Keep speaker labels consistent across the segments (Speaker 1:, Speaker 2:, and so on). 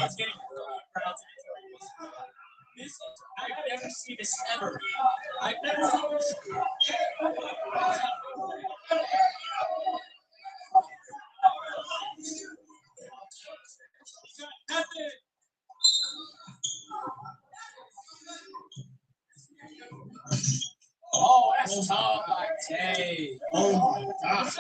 Speaker 1: I've never seen this ever. I've never seen this. Oh, that's tough, I say. Oh my gosh.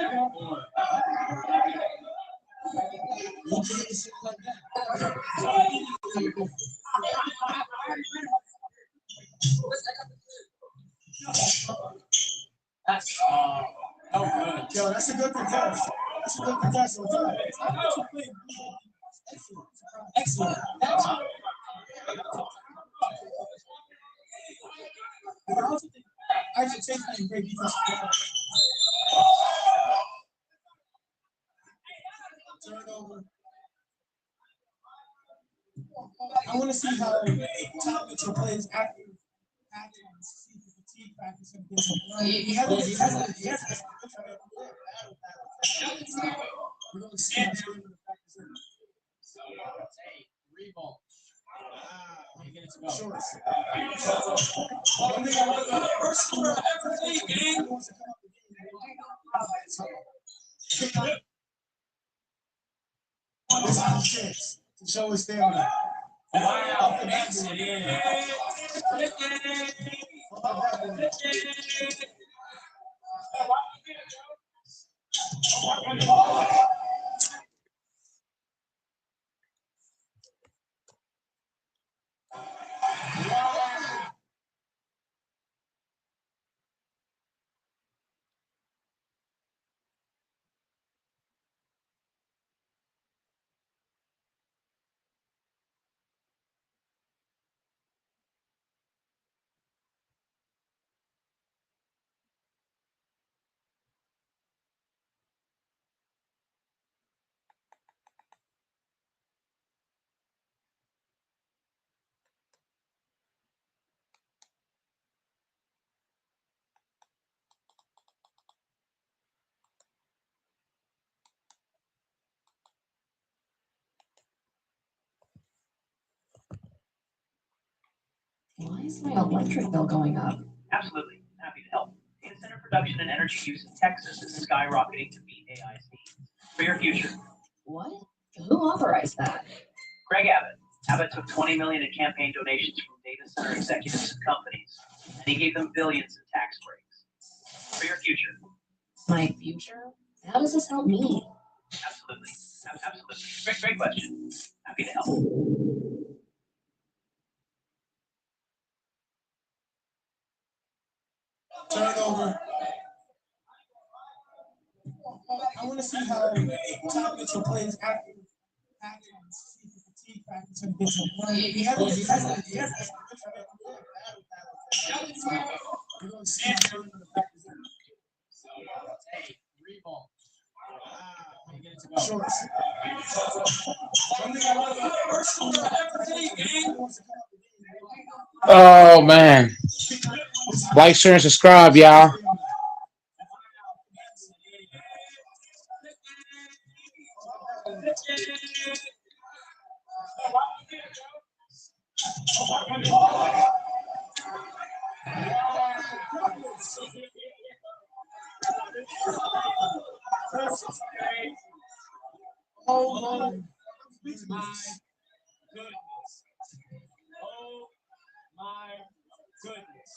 Speaker 1: That's no good.
Speaker 2: Yo, that's a good contest. That's a good contest.
Speaker 1: Excellent. That's
Speaker 2: I should take that in great defense. Turnover. I want to see how Tom Mitchell plays after see the fatigue practice and get some run. He has we're going to see how strong the practice is.
Speaker 1: Three balls.
Speaker 2: Shorts.
Speaker 1: First score of every game.
Speaker 2: This is his chance to show his stamina.
Speaker 1: Wow, makes it in.
Speaker 3: Why is my electric bill going up?
Speaker 4: Absolutely. Happy to help. Data center production and energy use in Texas is skyrocketing to meet AI speeds. For your future.
Speaker 3: What? Who authorized that?
Speaker 4: Greg Abbott. Abbott took $20 million in campaign donations from data center executives and companies, and he gave them billions in tax breaks. For your future.
Speaker 3: My future? How does this help me?
Speaker 4: Absolutely. Absolutely. Great question. Happy to help.
Speaker 2: Turnover. I want to see how Tom Mitchell plays after see the fatigue practice and get some run. He has we're going to see how strong the practice is.
Speaker 1: Three balls.
Speaker 2: Shorts.
Speaker 1: First score of every game.
Speaker 5: Oh man. Like, share, and subscribe, y'all.
Speaker 1: Oh my goodness. Oh my goodness.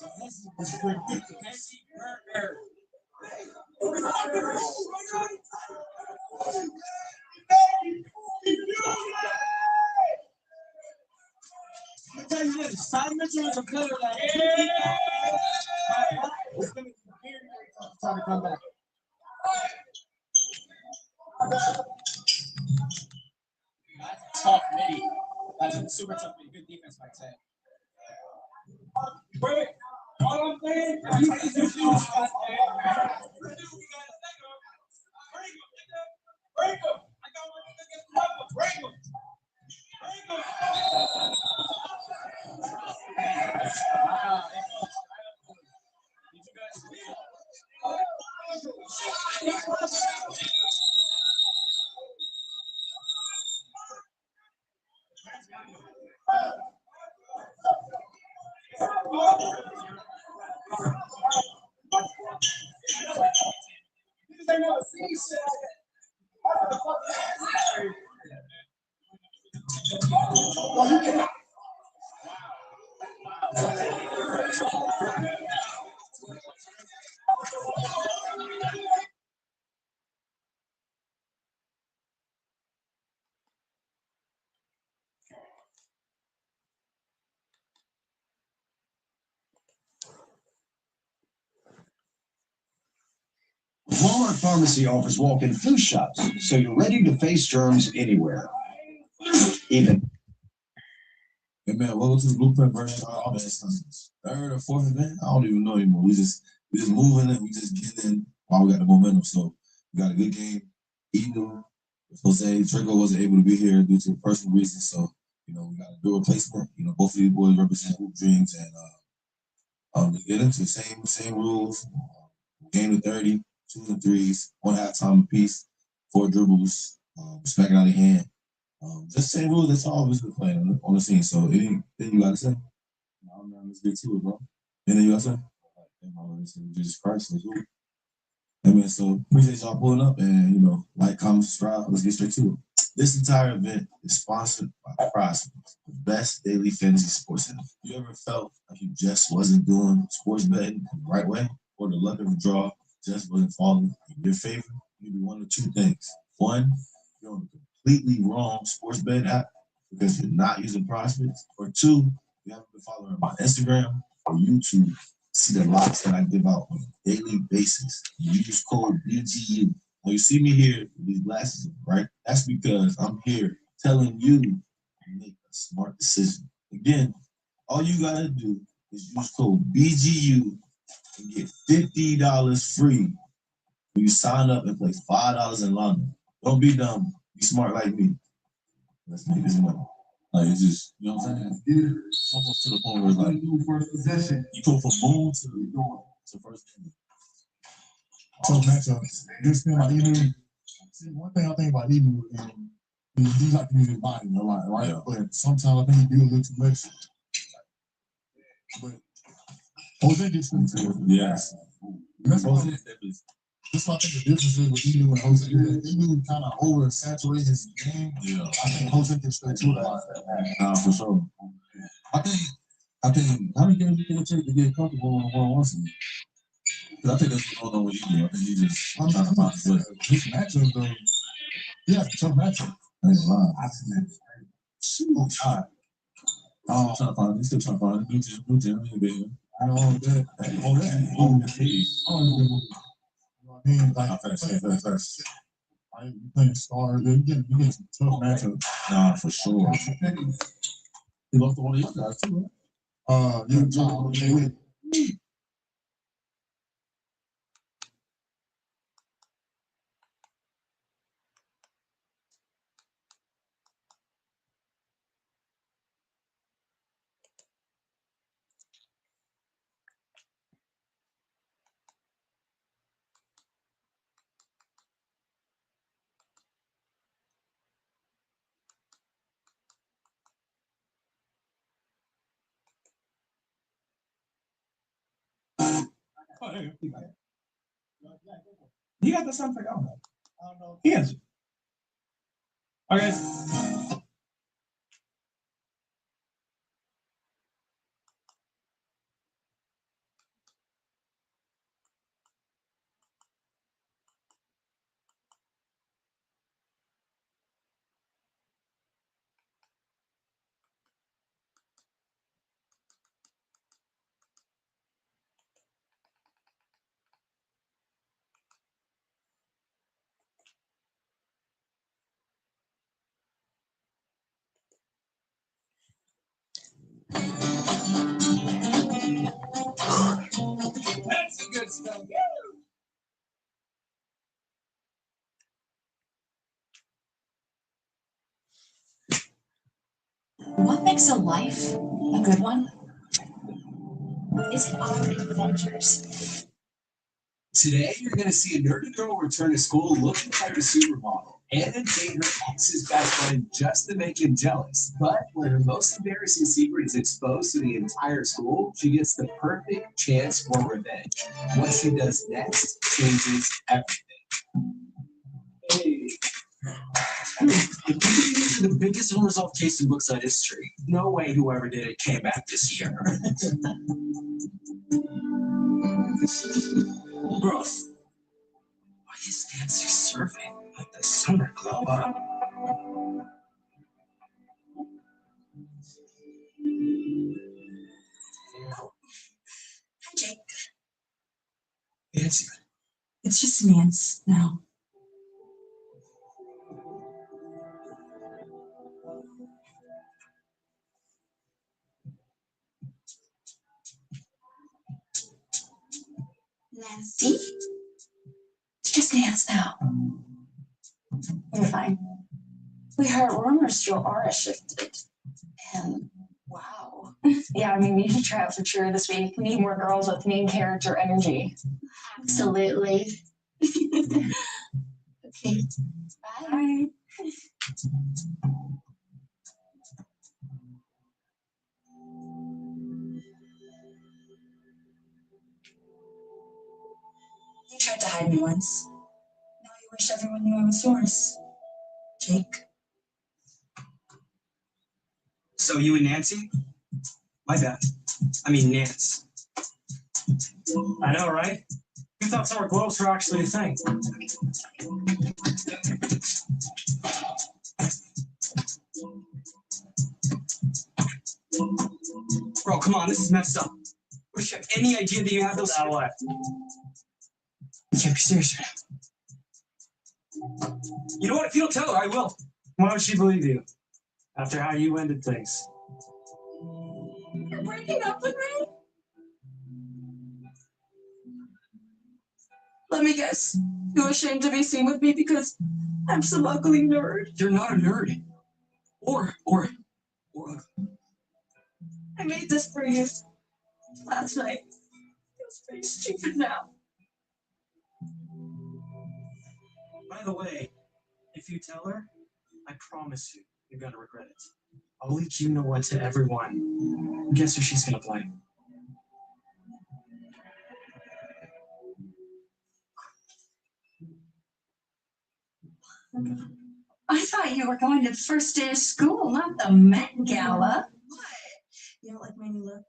Speaker 2: This is ridiculous.
Speaker 1: Messi Burger.
Speaker 2: I tell you this, Tom Mitchell is a player that it's going to be very tough to try to come back.
Speaker 1: That's tough midi. That's a super tough midi. Good defense, I'd say. Break. All I'm saying, you can do break him. I got one against the other. Break him. Break him. Did you guys see it?
Speaker 2: Niggas ain't never seen shit like that. Well, you can-
Speaker 6: Walmart Pharmacy offers walk-in flu shots, so you're ready to face germs anywhere. Even.
Speaker 7: Hey man, welcome to the Blueprint version of our third or fourth event. I don't even know anymore. We just moving it. We just getting in while we got the momentum. So we got a good game. Eden, Jose Trigo wasn't able to be here due to personal reasons. So we got a good replacement. Both of these boys represent Hoop Dreams, and we get into the same rules. Game to 30, 2 and 3s, 1 halftime apiece, 4 dribbles, smacking out of hand. Just same rules that's always been playing on the scene. So anything you gotta say? No, man, let's get to it, bro. Anything you gotta say? Jesus Christ, let's do it. Hey man, so appreciate y'all pulling up and like, comment, subscribe. Let's get straight to it. This entire event is sponsored by PrizePicks, the best daily fantasy sports app. You ever felt like you just wasn't doing sports betting the right way, or the luck of the draw just wasn't falling in your favor? You do one of two things. One, you're on the completely wrong sports betting app because you're not using PrizePicks. Or two, you haven't been following my Instagram or YouTube. See the locks that I give out on a daily basis. You use code BGU. When you see me here with these glasses on, right? That's because I'm here telling you to make a smart decision. Again, all you gotta do is use code BGU and get $50 free when you sign up and place $5 in London. Don't be dumb. Be smart like me. Let's make this money. Like, it's just, you know what I'm saying? It's almost to the point where it's like,
Speaker 2: First possession.
Speaker 7: you go from boom to first game.
Speaker 2: So matchups. This thing about Eden. See, one thing I think about Eden is he like to use his body a lot, right?
Speaker 7: Yeah.
Speaker 2: But sometimes I think he do a little too much. But Jose gets through too.
Speaker 7: Yes.
Speaker 2: That's why I think the difference is with Eden and Jose. Eden kind of oversaturates his game.
Speaker 7: Yeah.
Speaker 2: I think Jose can stay true to that.
Speaker 7: For sure. I think how many games you can take to get comfortable on a one-on-one season? Because I think that's what's going on with Eden. I think he's just trying to find his way.
Speaker 2: His matchup though, he has a tough matchup.
Speaker 7: I ain't lying. Oh, God. I'm trying to find. He's still trying to find a new gym. He ain't been here.
Speaker 2: I know that. I mean, like,
Speaker 7: Facts.
Speaker 2: you playing stars, you get some tough matchups.
Speaker 7: Nah, for sure. He lost to one of your guys too, right?
Speaker 2: Yeah, John.
Speaker 8: You got the something on that.
Speaker 2: I don't know.
Speaker 8: He has it. Okay.
Speaker 2: That's a good stuff.
Speaker 3: What makes a life a good one? Is it our adventures?
Speaker 9: Today, you're going to see a nerdy girl return to school looking like a supermodel. Anna dated her ex's best friend just to make him jealous. But when her most embarrassing secret is exposed to the entire school, she gets the perfect chance for revenge. What she does next changes everything. Hey. These are the biggest unresolved case in Brookside history. No way whoever did it came back this year. Gross. Why is Nancy serving at the summer club?
Speaker 3: Hi, Jake.
Speaker 9: Nancy.
Speaker 3: It's just Nance now. Nancy? It's just Nance now. You're fine. We heard rumors your aura shifted. And wow.
Speaker 10: Yeah, I mean, we should try out for Cheer this week. We need more girls with main character energy.
Speaker 3: Absolutely. Okay. Bye. You tried to hide me once. Now you wish everyone knew I was yours. Jake.
Speaker 9: So you and Nancy? My bad. I mean Nance. I know, right? You thought summer globes were actually a thing. Bro, come on, this is messed up. Wish you have any idea that you have those that way. You can't be serious right now. You know what? If you don't tell her, I will. Why would she believe you? After how you ended things.
Speaker 3: You're breaking up with me? Let me guess. You're ashamed to be seen with me because I'm some ugly nerd.
Speaker 9: You're not a nerd. Or ugly.
Speaker 3: I made this for you last night. It's pretty stupid now.
Speaker 9: By the way, if you tell her, I promise you, you're gonna regret it. I'll leak you know what to everyone. Guess who she's gonna blame?
Speaker 3: I thought you were going to the first day of school, not the Met Gala. What? You don't like my new look?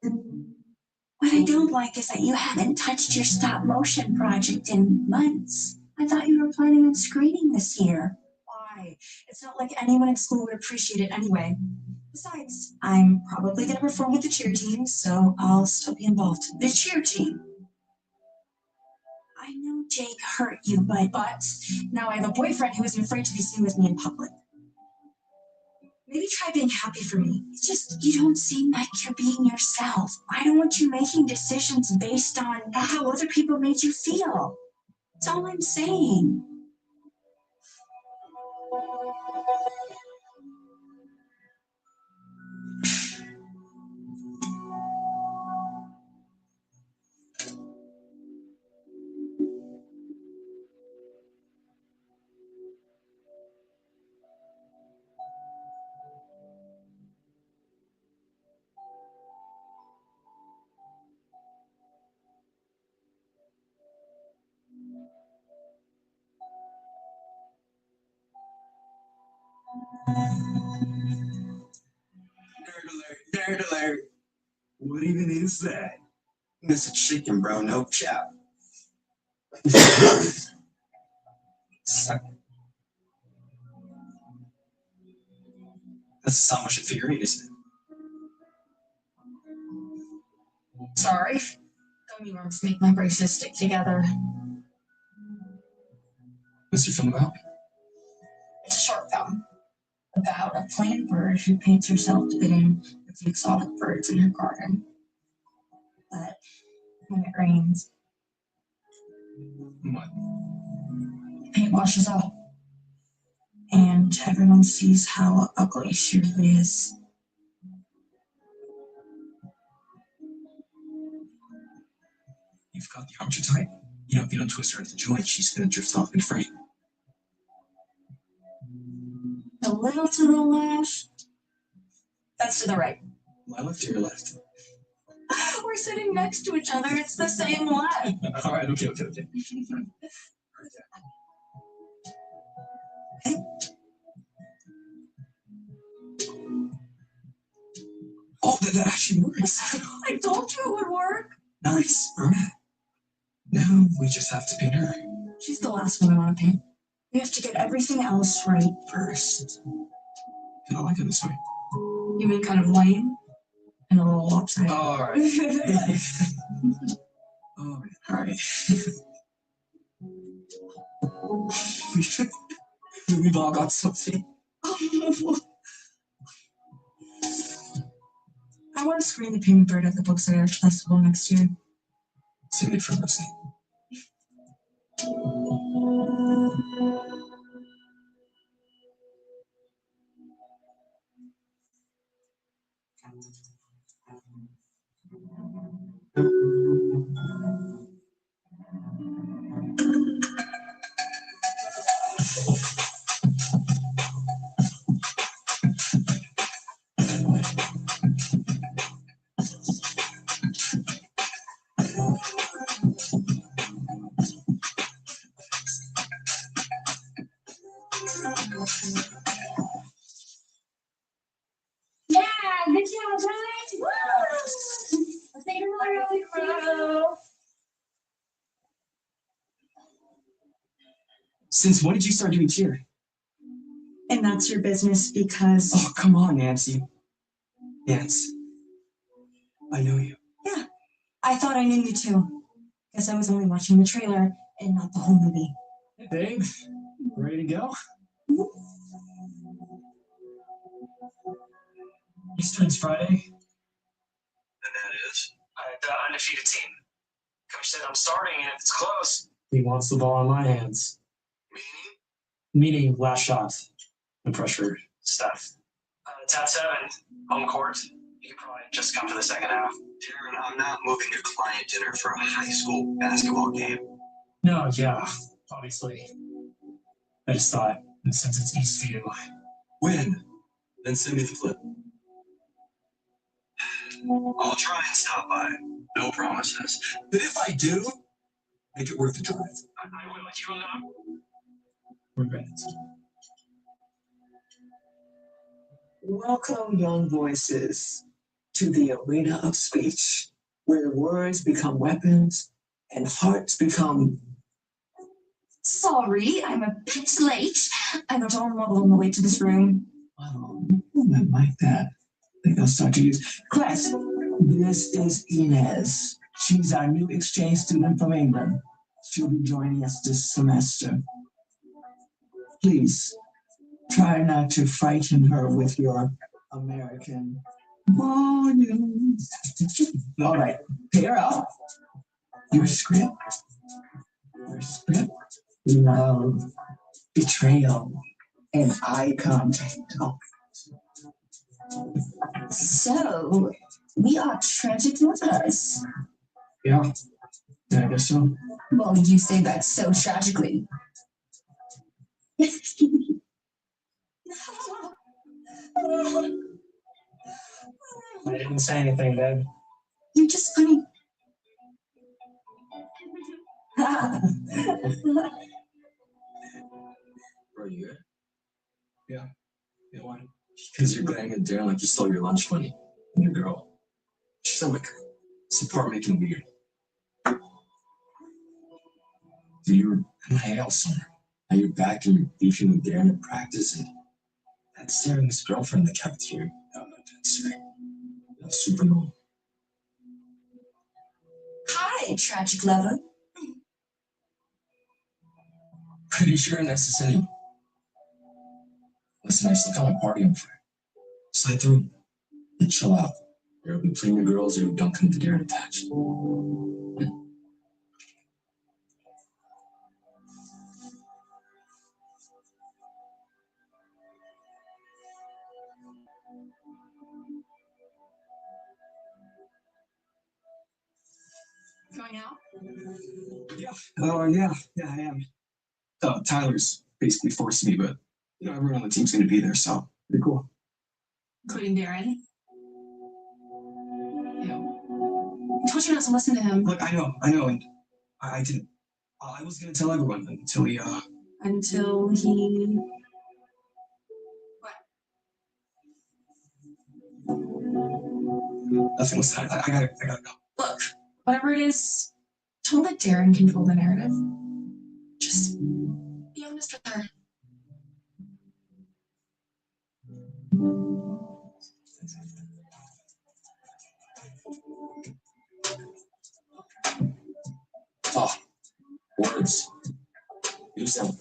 Speaker 3: What I don't like is that you haven't touched your stop motion project in months. I thought you were planning on screening this year. Why? It's not like anyone in school would appreciate it anyway. Besides, I'm probably going to perform with the cheer team, so I'll still be involved. The cheer team. I know Jake hurt you, but now I have a boyfriend who isn't afraid to be seen with me in public. Maybe try being happy for me. It's just, you don't seem like you're being yourself. I don't want you making decisions based on how other people made you feel. That's all I'm saying.
Speaker 9: Nerd alert. What even is that?
Speaker 6: It's a chicken, bro. No chop.
Speaker 9: Suck. That's a stop motion figurine, isn't it?
Speaker 10: Sorry. Gummy worms make my braces stick together.
Speaker 9: What's your film about?
Speaker 10: It's a short film about a plain bird who paints herself to fit in with the exotic birds in her garden. But when it rains,
Speaker 9: What?
Speaker 10: the paint washes off. And everyone sees how ugly she really is.
Speaker 9: You've got the archer type. You know, if you don't twist her at the joint, she's gonna drift off in frame.
Speaker 3: little to the left. That's to the right.
Speaker 9: My left or your left?
Speaker 3: We're sitting next to each other. It's the same left.
Speaker 9: All right, okay. Oh, that actually works.
Speaker 3: I told you it would work.
Speaker 9: Nice. All right. Now we just have to paint her.
Speaker 3: She's the last one I want to paint. We have to get everything else right first.
Speaker 9: I don't like it this way.
Speaker 3: You mean kind of lame and a little lopsided?
Speaker 9: All right. All right. We've all got something.
Speaker 3: I want to screen the painting bird at the Books and Art Festival next year.
Speaker 9: Save it for listening.
Speaker 10: Yeah, good job, guys. Woo! Let's take another really crow.
Speaker 9: Since when did you start doing cheer?
Speaker 3: And that's your business because
Speaker 9: Oh, come on, Nancy. Nance. I know you.
Speaker 3: I thought I knew you too. Guess I was only watching the trailer and not the whole movie.
Speaker 9: Hey, babe. Ready to go? Eastern's Friday.
Speaker 6: And that is?
Speaker 9: The undefeated team. Coach said I'm starting, and if it's close, he wants the ball in my hands. Meaning last shot. No pressure stuff. It's at 7, home court. You can probably just come for the second half.
Speaker 6: Darren, I'm not moving a client dinner for a high school basketball game.
Speaker 9: No, yeah, obviously. I just thought, since it's Eastview.
Speaker 6: When? Then send me the clip. I'll try and stop by. No promises. But if I do, make it worth the drive.
Speaker 9: I will. You will not regret it.
Speaker 11: Welcome, young voices, to the arena of speech, where words become weapons and hearts become.
Speaker 3: Sorry, I'm a bit late. I got all muddled on the way to this room.
Speaker 11: Wow, women like that. I think I'll start to use. Class, this is Inez. She's our new exchange student from England. She'll be joining us this semester. Please, try not to frighten her with your American volumes. All right, pair up. Your script. Your script. Love, betrayal, and eye contact. Oh.
Speaker 3: So, we are tragic lovers.
Speaker 11: Yeah, I guess so.
Speaker 3: Well, you say that so tragically.
Speaker 9: I didn't say anything, babe.
Speaker 3: You're just funny.
Speaker 9: Bro, you good? Yeah. Yeah, why? Because you're banging Darren like you stole your lunch money. And your girl. She's not my girl. Support making weird. Dude, you were MIA somewhere. Now you're back and you're beefing with Darren at practice and that's staring his girlfriend in the cafeteria. No, that's right. That's super normal.
Speaker 3: Hi, tragic lover.
Speaker 9: Pretty sure necessary. Listen, I still got my party on Friday. Slide through and chill out. There'll be plenty of girls who don't come to Darren attached.
Speaker 3: Going out?
Speaker 9: Yeah. Oh, yeah. Yeah, I am. Tyler's basically forced me, but everyone on the team's going to be there, so pretty cool.
Speaker 10: Including Darren. Ew. I told you not to listen to him.
Speaker 9: Look, I know, and I didn't. I was going to tell everyone until he,
Speaker 10: Until he.
Speaker 9: Nothing was said. I gotta go.
Speaker 10: Look, whatever it is, don't let Darren control the narrative. Just be honest with her.
Speaker 11: Oh, words. Use them.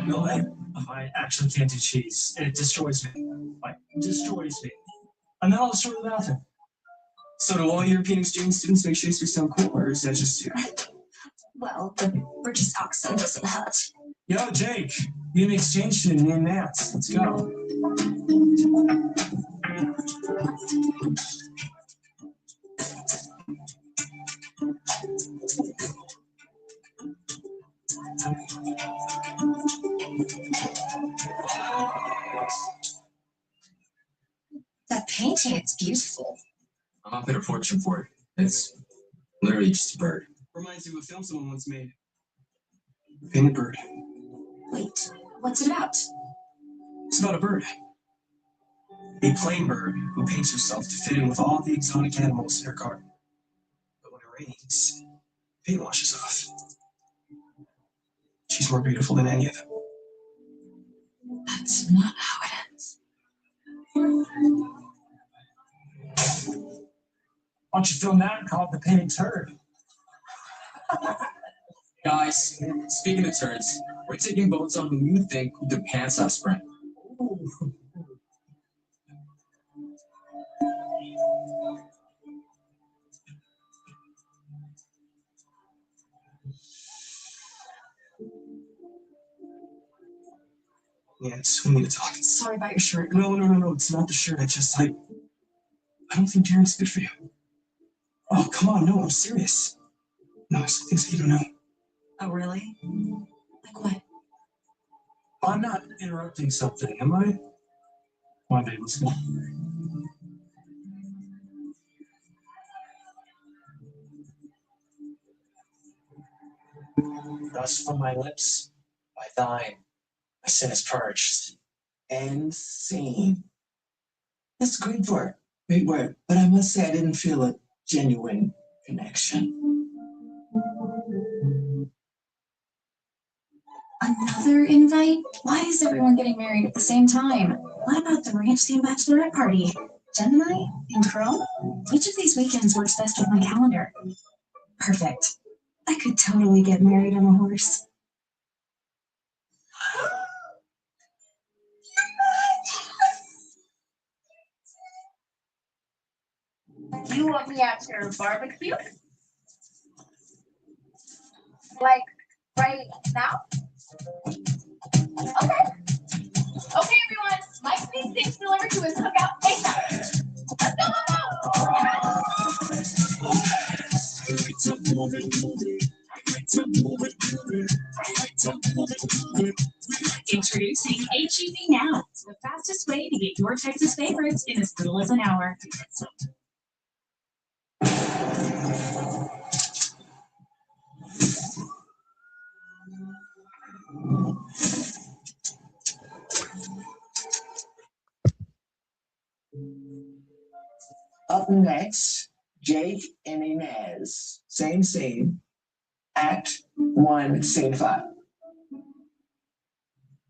Speaker 8: No, I actually can't do cheese. It destroys me. Like, destroys me. I'm not all destroyed the bathroom.
Speaker 9: So do all European exchange students make Shakespeare sound cool, or is that just you?
Speaker 10: Well, the British accent doesn't hurt.
Speaker 8: Yo, Jake, be an exchange student named Nats. Let's go.
Speaker 10: That painting, it's beautiful.
Speaker 11: I'm up at a fortune for it. It's literally just a bird.
Speaker 9: Reminds me of a film someone once made. Painted Bird.
Speaker 10: Wait, what's it about?
Speaker 9: It's about a bird. A plain bird who paints herself to fit in with all the exotic animals in her garden. But when it rains, paint washes off. She's more beautiful than any of them.
Speaker 10: That's not how it ends.
Speaker 8: Why don't you film that and call it The Painting Turd?
Speaker 11: Guys, speaking of turds, we're taking votes on who you think the pants have spread.
Speaker 9: Yeah, we need to talk.
Speaker 10: Sorry about your shirt.
Speaker 9: No. It's not the shirt. I don't think Darren's good for you. Oh, come on. No, I'm serious. No, there's some things that you don't know.
Speaker 10: Oh, really? Like what?
Speaker 8: I'm not interrupting something, am I? One day, let's go. Dust from my lips, by thine, my sin is purged.
Speaker 11: And scene. That's a great word. Great word. But I must say I didn't feel a genuine connection.
Speaker 3: Another invite? Why is everyone getting married at the same time? What about the ranch theme bachelorette party? Gemini and Chrome? Which of these weekends works best with my calendar? Perfect. I could totally get married on a horse.
Speaker 10: You want me at your barbecue? Like right now? Okay. Okay, everyone. Mike needs things delivered to his cookout ASAP. Let's go.
Speaker 3: Introducing HEB Now, the fastest way to get your Texas favorites in as little as an hour.
Speaker 11: Up next, Jake and Inez. Same scene. Act 1, Scene 5.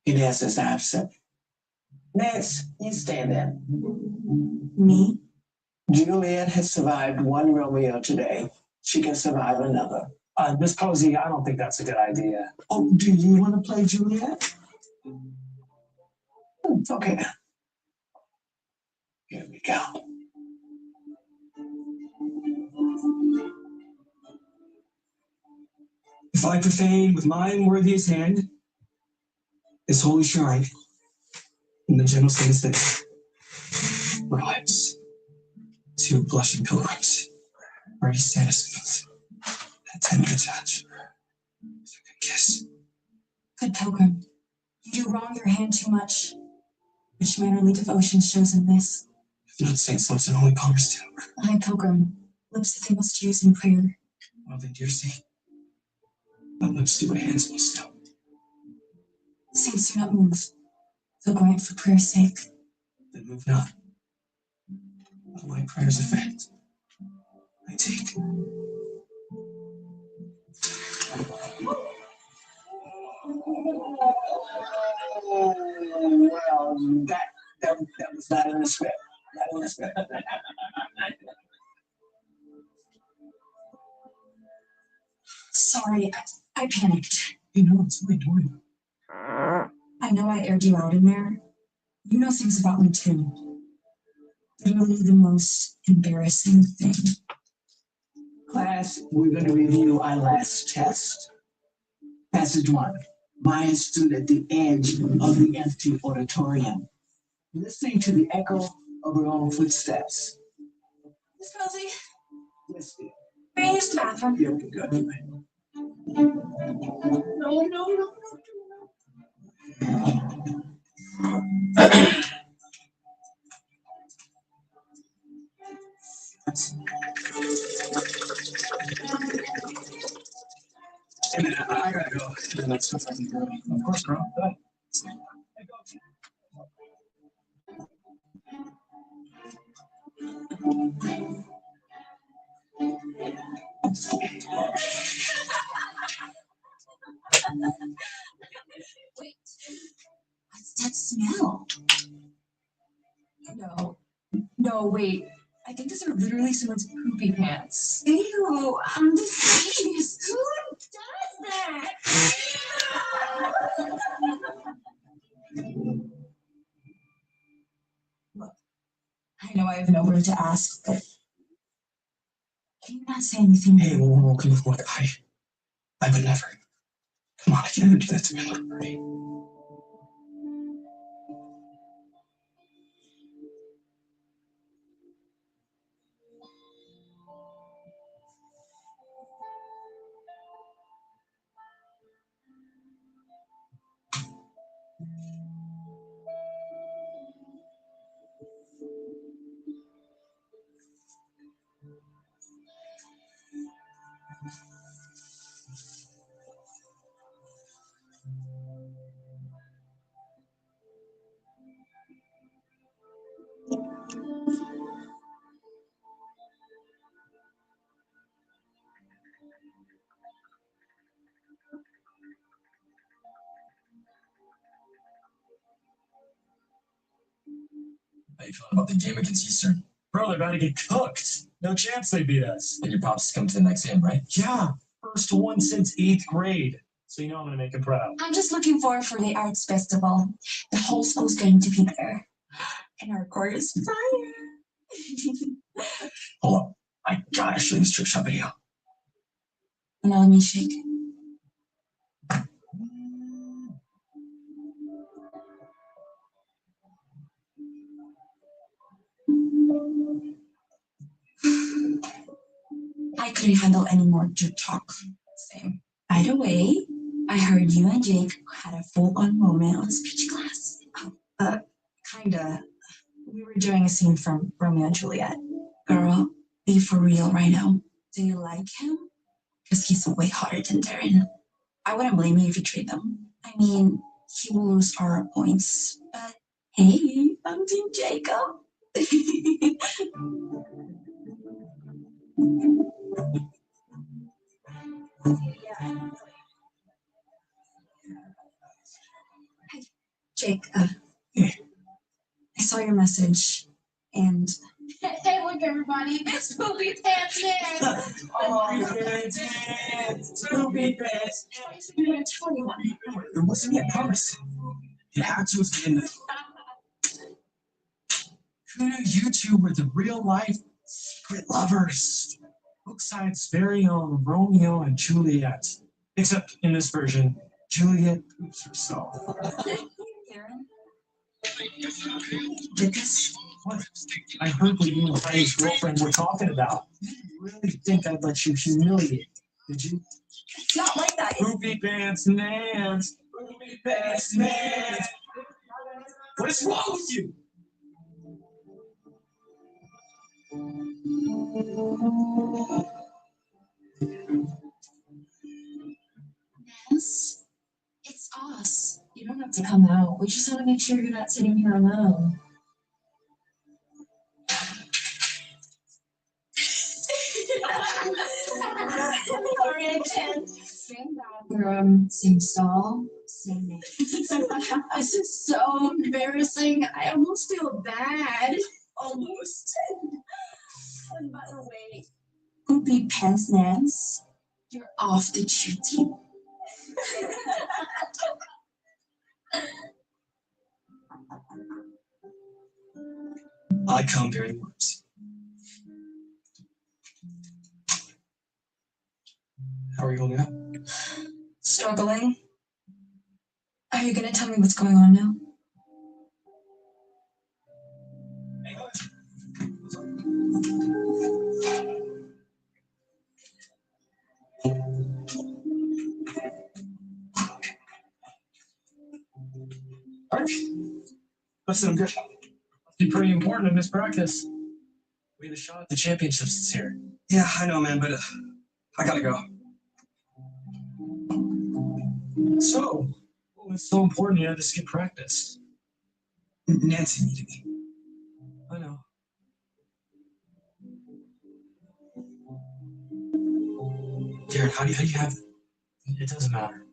Speaker 11: Inez is absent. Next, you stand there.
Speaker 3: Me?
Speaker 11: Juliet has survived one Romeo today. She can survive another.
Speaker 8: Miss Posey, I don't think that's a good idea.
Speaker 11: Oh, do you want to play Juliet? Okay. Here we go.
Speaker 9: If I profane with mine worthiest hand this holy shrine in the gentle state of state, our lips, two blushing pilgrims, ready to stand us that tender touch, second kiss,
Speaker 3: Good Pilgrim, you do wrong your hand too much. Which mannerly devotion shows in this?
Speaker 8: Not saints, lips, and holy palmers too.
Speaker 3: High Pilgrim, lips that they must use in prayer.
Speaker 8: Well, then, dear saint, what lips do my hands must know?
Speaker 3: Saints do not move, though grant for prayer's sake.
Speaker 8: Then move not. All my prayers effect. I take.
Speaker 11: Well, that was not in the script. Not in the script.
Speaker 3: Sorry, I panicked.
Speaker 8: You know, it's only doing.
Speaker 3: I know I aired you out in there. You know things about me too. Literally the most embarrassing thing.
Speaker 11: Class, we're going to review our last test. Passage 1. Maya stood at the edge of the empty auditorium, listening to the echo of her own footsteps.
Speaker 3: Miss Rosie,
Speaker 11: Yes, dear.
Speaker 3: may I use the bathroom?
Speaker 11: Yeah, okay, good. No.
Speaker 8: Hey, man, I gotta go. That's stuff I can do. Of course, girl. Go ahead.
Speaker 3: Wait, what's that smell? No, wait. I think these are literally someone's poopy pants. Ew, I'm deceased. Who does that? Look, I know I have no word to ask, but can you not say anything?
Speaker 8: Hey, whoa, look, I would never. Come on, I can never do that to me. Look, Bernie.
Speaker 12: How you feeling about the game against Eastern?
Speaker 8: Bro, they're about to get cooked. No chance they beat us.
Speaker 12: And your pops come to the next game, right?
Speaker 8: Yeah, first one since 8th grade. So you know I'm gonna make him proud.
Speaker 3: I'm just looking forward for the arts festival. The whole school's going to be there. And our choir is fire.
Speaker 12: Hold up. I gotta show you this trick shot video.
Speaker 3: Now let me shake. I couldn't handle any more dirt talk. Same. By the way, I heard you and Jake had a full-on moment on speech class. Kinda. We were doing a scene from Romeo and Juliet. Girl, be for real right now. Do you like him? Because he's way hotter than Darren. I wouldn't blame you if you trade them. I mean, he will lose our points, but hey, I'm Team Jacob. Hey, Jake, I saw your message, and
Speaker 13: Hey, look, everybody, it's Poopy Pants Dance.
Speaker 11: Poopy Pants.
Speaker 3: you're 21.
Speaker 8: There wasn't yet promise. You had to have been. Who knew you two were the real life secret lovers? Brookside's very own Romeo and Juliet. Except in this version, Juliet poops herself.
Speaker 3: Darren?
Speaker 8: Get this? What? I heard what you and Heidi's girlfriend were talking about. You didn't really think I'd let you humiliate, did you?
Speaker 3: It's not like that.
Speaker 8: Poopy Pants Nance. Poopy Best man. What is wrong with you?
Speaker 10: Yes, it's us. You don't have to come out. We just want to make sure you're not sitting here alone. Same bathroom, same stall, same name. This is so embarrassing. I almost feel bad. Almost. And by the way, Poopy Pants Nance, you're off the cheer team.
Speaker 8: I come bearing words. How are you holding up?
Speaker 10: Struggling. Are you gonna tell me what's going on now?
Speaker 8: Listen, I'm good. Must be pretty important in this practice. We have a shot at the championships this year. Yeah, I know, man, but I gotta go. So, what was so important you had to skip practice? Nancy needed me. I know. Jared, how do you have it? It doesn't matter.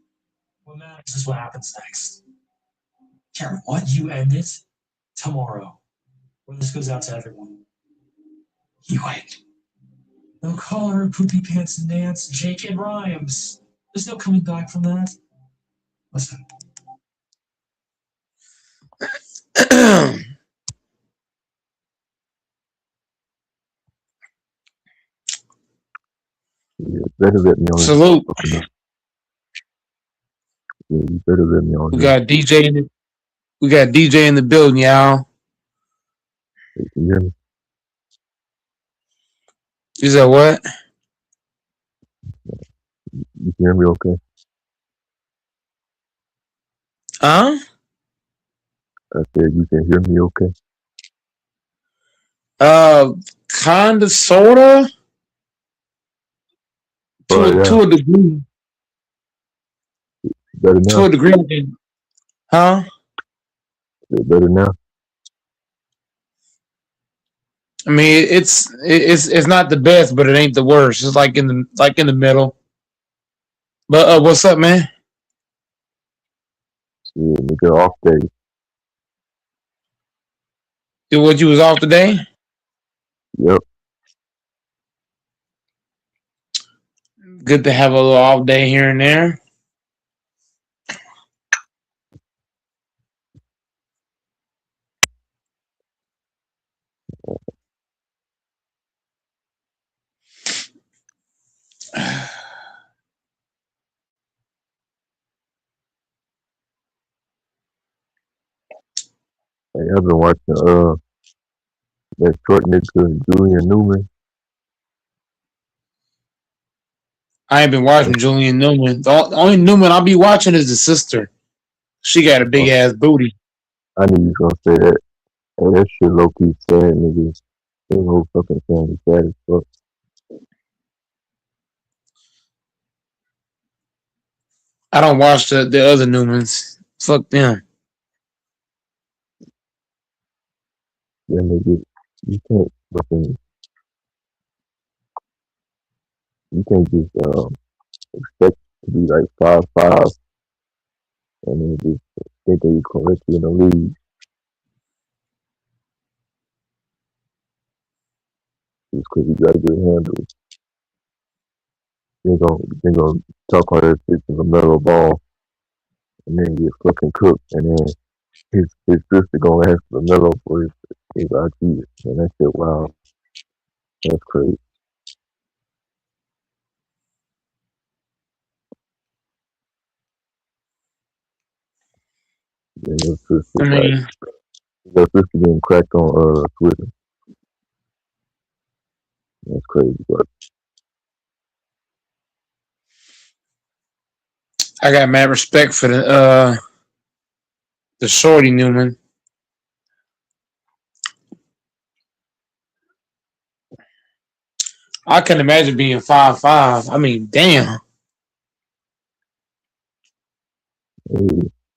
Speaker 8: What matters is what happens next. Jared, what? You end it tomorrow. Or this goes out to everyone. You wait. No collar, Poopy Pants Nance, Jake and Rhymes. There's no coming back from that. Listen.
Speaker 14: You better let me on.
Speaker 5: Salute.
Speaker 14: Yeah, you better let me on.
Speaker 5: We got DJ in the, we got DJ in the building, y'all.
Speaker 14: Can you hear me?
Speaker 5: You said what?
Speaker 14: You can hear me okay?
Speaker 5: Huh?
Speaker 14: I said you can hear me okay?
Speaker 5: Kinda, sorta. To a degree.
Speaker 14: Better now?
Speaker 5: To a degree. Huh?
Speaker 14: Is it better now?
Speaker 5: I mean, it's not the best, but it ain't the worst. It's like in the middle. But what's up, man?
Speaker 14: Yeah, nigga, off day.
Speaker 5: What, you was off today?
Speaker 14: Yep.
Speaker 5: Good to have a little off day here and there.
Speaker 14: Hey, I've been watching that short nigga Julian Newman.
Speaker 5: I ain't been watching Julian Newman. The only Newman I'll be watching is the sister. She got a big ass booty.
Speaker 14: I knew you was gonna say that. Hey, that shit low key sad, nigga. That whole fucking family sad as fuck.
Speaker 5: I don't watch the other Newmans. Fuck them.
Speaker 14: Yeah, nigga, you can't fucking, you can't just expect to be like 5'5" and then just think that you can let you in the league. Just because you got a good handle. You're gonna talk all that shit to the metal ball and then get fucking cooked, and then his sister gonna ask the mellow for his IQ, and that shit wild. That's crazy. Then your sister getting cracked on Twitter. That's crazy, but
Speaker 5: I got mad respect for the shorty Newman. I can imagine being 5'5". I mean, damn.
Speaker 14: Hey,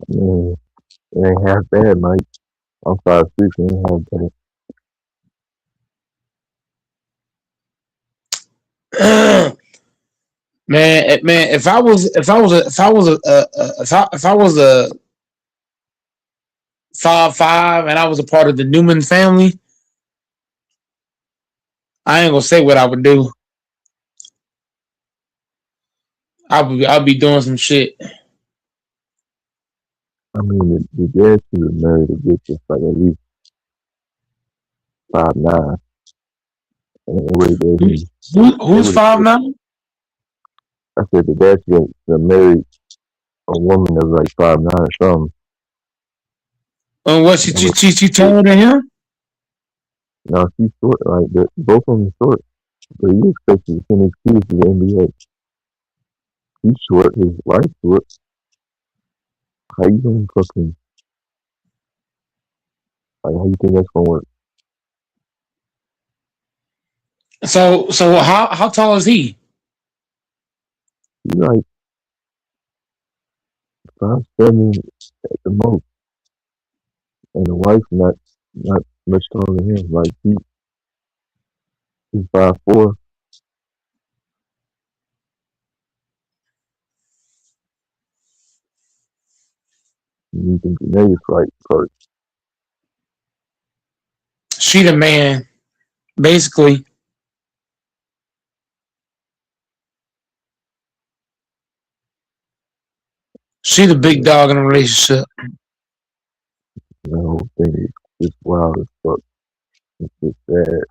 Speaker 14: man, it ain't half bad, Mike. I'm 5'6", it ain't half bad.
Speaker 5: Man, if I was a 5'5" and I was a part of the Newman family, I ain't gonna say what I would do. I'll be doing some shit.
Speaker 14: I mean, the dad should have married a bitch that's like at least 5'9". And the way that
Speaker 5: Who's 5'9"?
Speaker 14: I said the dad should have married a woman that was like 5'9" or something.
Speaker 5: And what she taller than him?
Speaker 14: No, she's short. Like both of them short, but he expected to send his kids to the NBA. He's short. His wife's short. How you gonna fucking like? How you think that's gonna work?
Speaker 5: So how tall is he?
Speaker 14: He's like 5'7" at the most, and the wife's not much taller than him. Like he's 5'4". You need the genetics right first.
Speaker 5: She the man, basically. She the big dog in a relationship.
Speaker 14: The whole thing is just wild as fuck. It's just sad.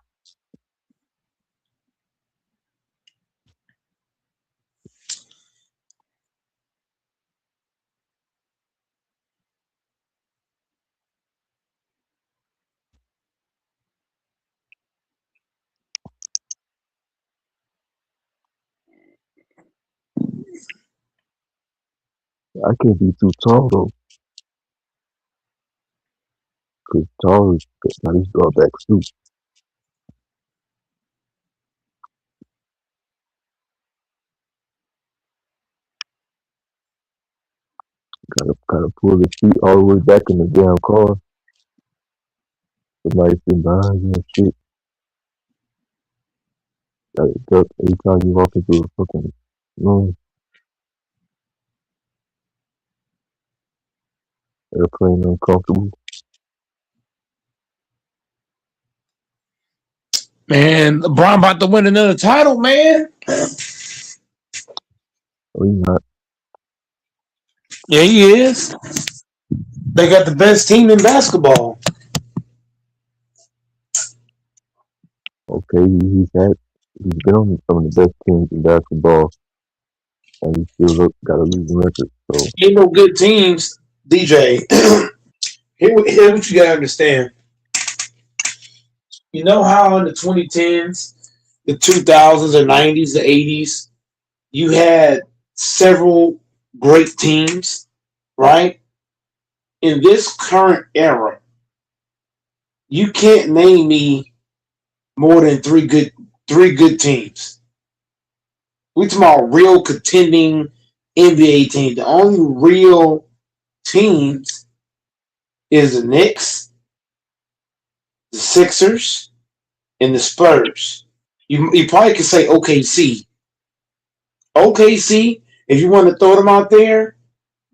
Speaker 14: I can't be too tall though, cause tall is got his drawbacks too. Gotta pull the seat all the way back in the damn car. Somebody sitting behind you and shit. Gotta duck every time you walk into a fucking room. Airplane uncomfortable.
Speaker 5: Man, LeBron about to win another title, man.
Speaker 14: Oh, he's not.
Speaker 5: Yeah, he is. They got the best team in basketball.
Speaker 14: Okay, he's been on some of the best teams in basketball, and he still got a losing record. So
Speaker 5: Ain't no good teams, DJ. Here's what you gotta understand. You know how in the 2010s, the 2000s, or 90s, the 80s, you had several great teams, right? In this current era, you can't name me more than three good teams. We're talking about real contending NBA teams. The only real teams is the Knicks, the Sixers, and the Spurs. You probably could say OKC. OKC, if you want to throw them out there,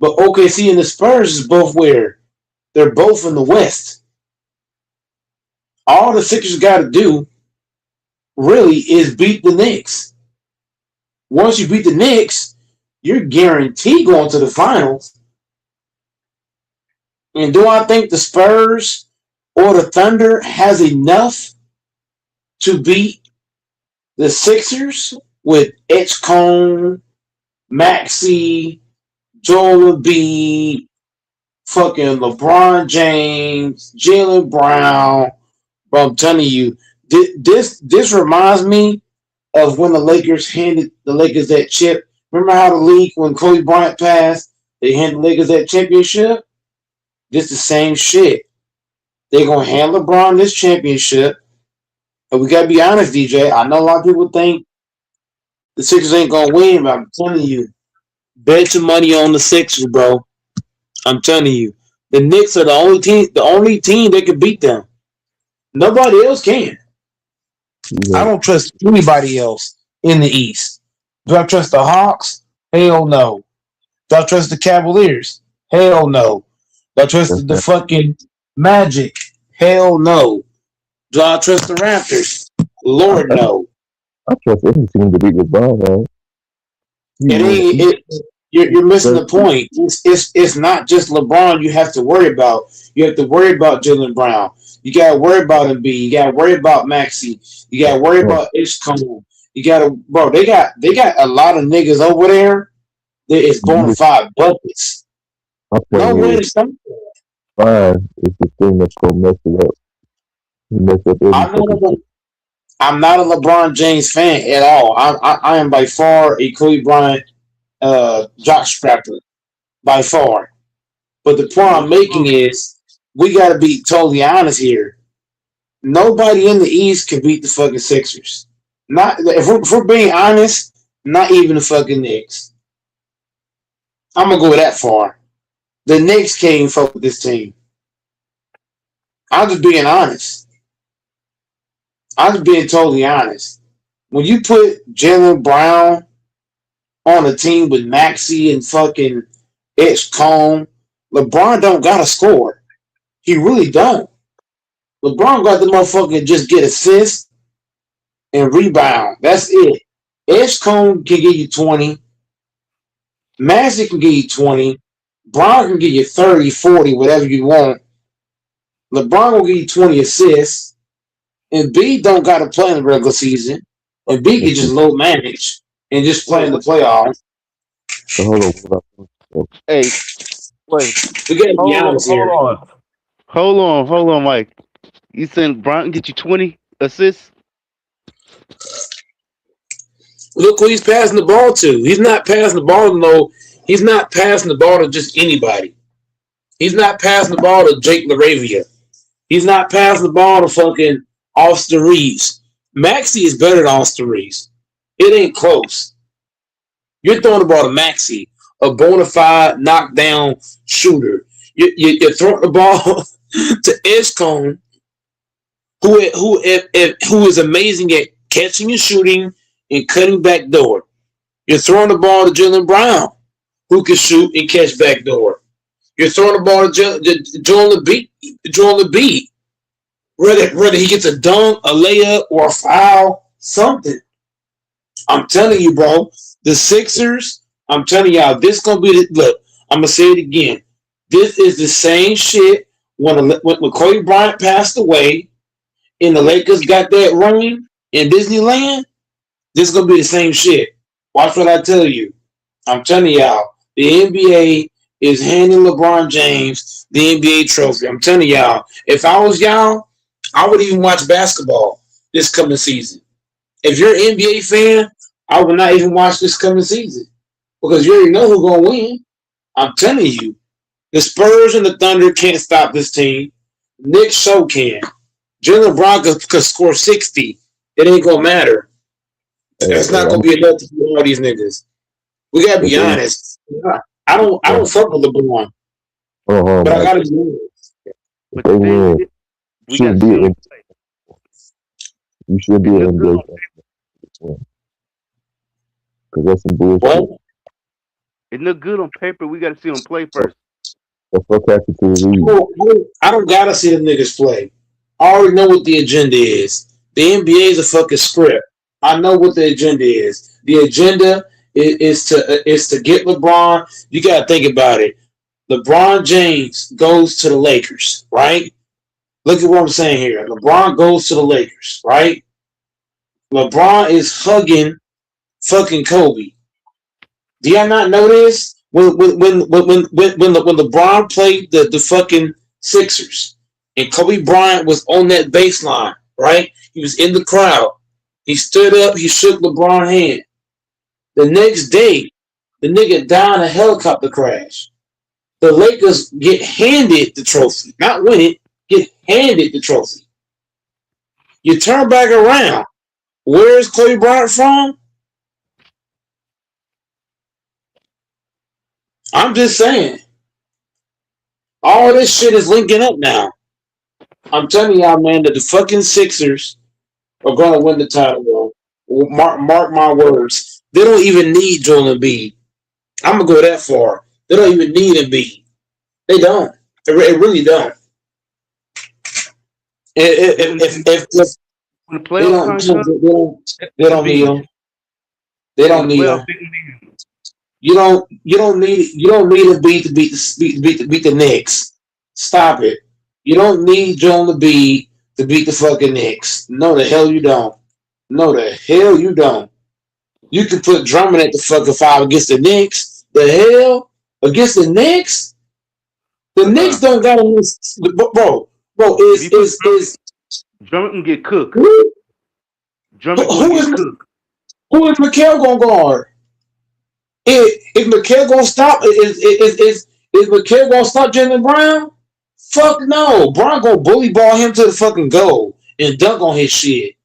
Speaker 5: but OKC and the Spurs is both where? They're both in the West. All the Sixers got to do really is beat the Knicks. Once you beat the Knicks, you're guaranteed going to the finals. And do I think the Spurs or the Thunder has enough to beat the Sixers with Edgecombe, Maxey, Joel Embiid, fucking LeBron James, Jaylen Brown? But I'm telling you, this reminds me of when the Lakers handed the Lakers that chip Remember how the league, when Kobe Bryant passed, they handed the Lakers that championship? This the same shit. They're gonna hand LeBron this championship. And we gotta be honest, DJ. I know a lot of people think the Sixers ain't gonna win, but I'm telling you, bet your money on the Sixers, bro. I'm telling you. The Knicks are the only team that can beat them. Nobody else can. I don't trust anybody else in the East. Do I trust the Hawks? Hell no. Do I trust the Cavaliers? Hell no. Do I trust the fucking Magic? Hell no. Do I trust the Raptors? Lord no.
Speaker 14: I trust any team to beat LeBron, man.
Speaker 5: You're missing the point. It's not just LeBron you have to worry about. You have to worry about Jaylen Brown. You gotta worry about Embiid. You gotta worry about Maxey. You gotta worry about Ishmael. You gotta, bro. They got a lot of niggas over there that is bona fide buckets. No way.
Speaker 14: Fine, it's the thing that's gonna mess it up. Mess up everything.
Speaker 5: I'm not a LeBron James fan at all. I am by far a Kobe Bryant jock strapper, by far. But the point I'm making is we got to be totally honest here. Nobody in the East can beat the fucking Sixers. Not if we're being honest, not even the fucking Knicks. I'm gonna go that far. The Knicks can't even fuck with this team. I'm just being honest. I'm just being totally honest. When you put Jaylen Brown on a team with Maxey and fucking Cone, LeBron don't gotta score. He really don't. LeBron got the motherfucker just get assists and rebound. That's it. Cone can give you 20. Maxey can give you 20. Brown can give you 30, 40, whatever you want. LeBron will give you 20 assists. And B don't got to play in the regular season. And B can just low manage and just play in the playoffs.
Speaker 15: Hey, wait.
Speaker 5: We gotta be honest here.
Speaker 15: Hold on, Mike. You saying Bron get you 20 assists?
Speaker 5: Look who he's passing the ball to. He's not passing the ball to he's not passing the ball to just anybody. He's not passing the ball to Jake LaRavia. He's not passing the ball to fucking Austin Reeves. Maxey is better than Austin Reeves. It ain't close. You're throwing the ball to Maxey, a bona fide knockdown shooter. You're throwing the ball to Ishmael, who is amazing at catching and shooting and cutting back door. You're throwing the ball to Jaylen Brown, who can shoot and catch back door. You're throwing the ball to Joel Embiid. Whether he gets a dunk, a layup, or a foul, something. I'm telling you, bro, the Sixers, I'm telling y'all, this going to be look, I'm going to say it again. This is the same shit when Kobe Bryant passed away and the Lakers got that ring in Disneyland. This is going to be the same shit. Watch what I tell you. I'm telling y'all, the NBA is handing LeBron James the NBA trophy. I'm telling y'all, if I was y'all, I would even watch basketball this coming season. If you're an NBA fan, I would not even watch this coming season because you already know who's going to win. I'm telling you, the Spurs and the Thunder can't stop this team. Knicks show can. Jaylen Brown could score 60. It ain't going to matter. It's not going to be enough to beat all these niggas. We got to be honest. I don't fuck with LeBron. But I got to be honest.
Speaker 14: You should be an NBA fan. Because that's some bullshit.
Speaker 15: What? It look good on paper. We got to see them play first.
Speaker 14: That's what happened to the
Speaker 5: I don't got to see the niggas play. I already know what the agenda is. The NBA is a fucking script. I know what the agenda is. The agenda is to get LeBron. You got to think about it. LeBron James goes to the Lakers, right? Look at what I'm saying here. LeBron goes to the Lakers, right? LeBron is hugging fucking Kobe. Do y'all not know this? When LeBron played the fucking Sixers and Kobe Bryant was on that baseline, right? He was in the crowd. He stood up. He shook LeBron's hand. The next day, The nigga died in a helicopter crash. The Lakers get handed the trophy, not win it, get handed the trophy. You turn back around. Where's Kobe Bryant from? I'm just saying. All this shit is linking up now. I'm telling y'all, man, that the fucking Sixers are going to win the title, bro. Mark my words. They don't even need Joel Embiid. I'm going to go that far. They don't even need Embiid. They don't. They really don't. If
Speaker 15: When the playoffs
Speaker 5: they don't need him. They don't need him. You don't need Embiid to beat the Knicks. Stop it. You don't need Joel Embiid to beat the fucking Knicks. No, the hell you don't. No, the hell you don't. You can put Drummond at the fucking 5 against the Knicks. The hell? Against the Knicks? The Knicks don't got a bro. Is
Speaker 15: Drummond can get cooked.
Speaker 5: who
Speaker 15: Drummond
Speaker 5: who
Speaker 15: can
Speaker 5: is
Speaker 15: get cooked.
Speaker 5: who is Mikal gonna guard? Is Mikal gonna stop? Is Mikal gonna stop Jaylen Brown? Fuck no. Brown gonna bully ball him to the fucking goal and dunk on his shit.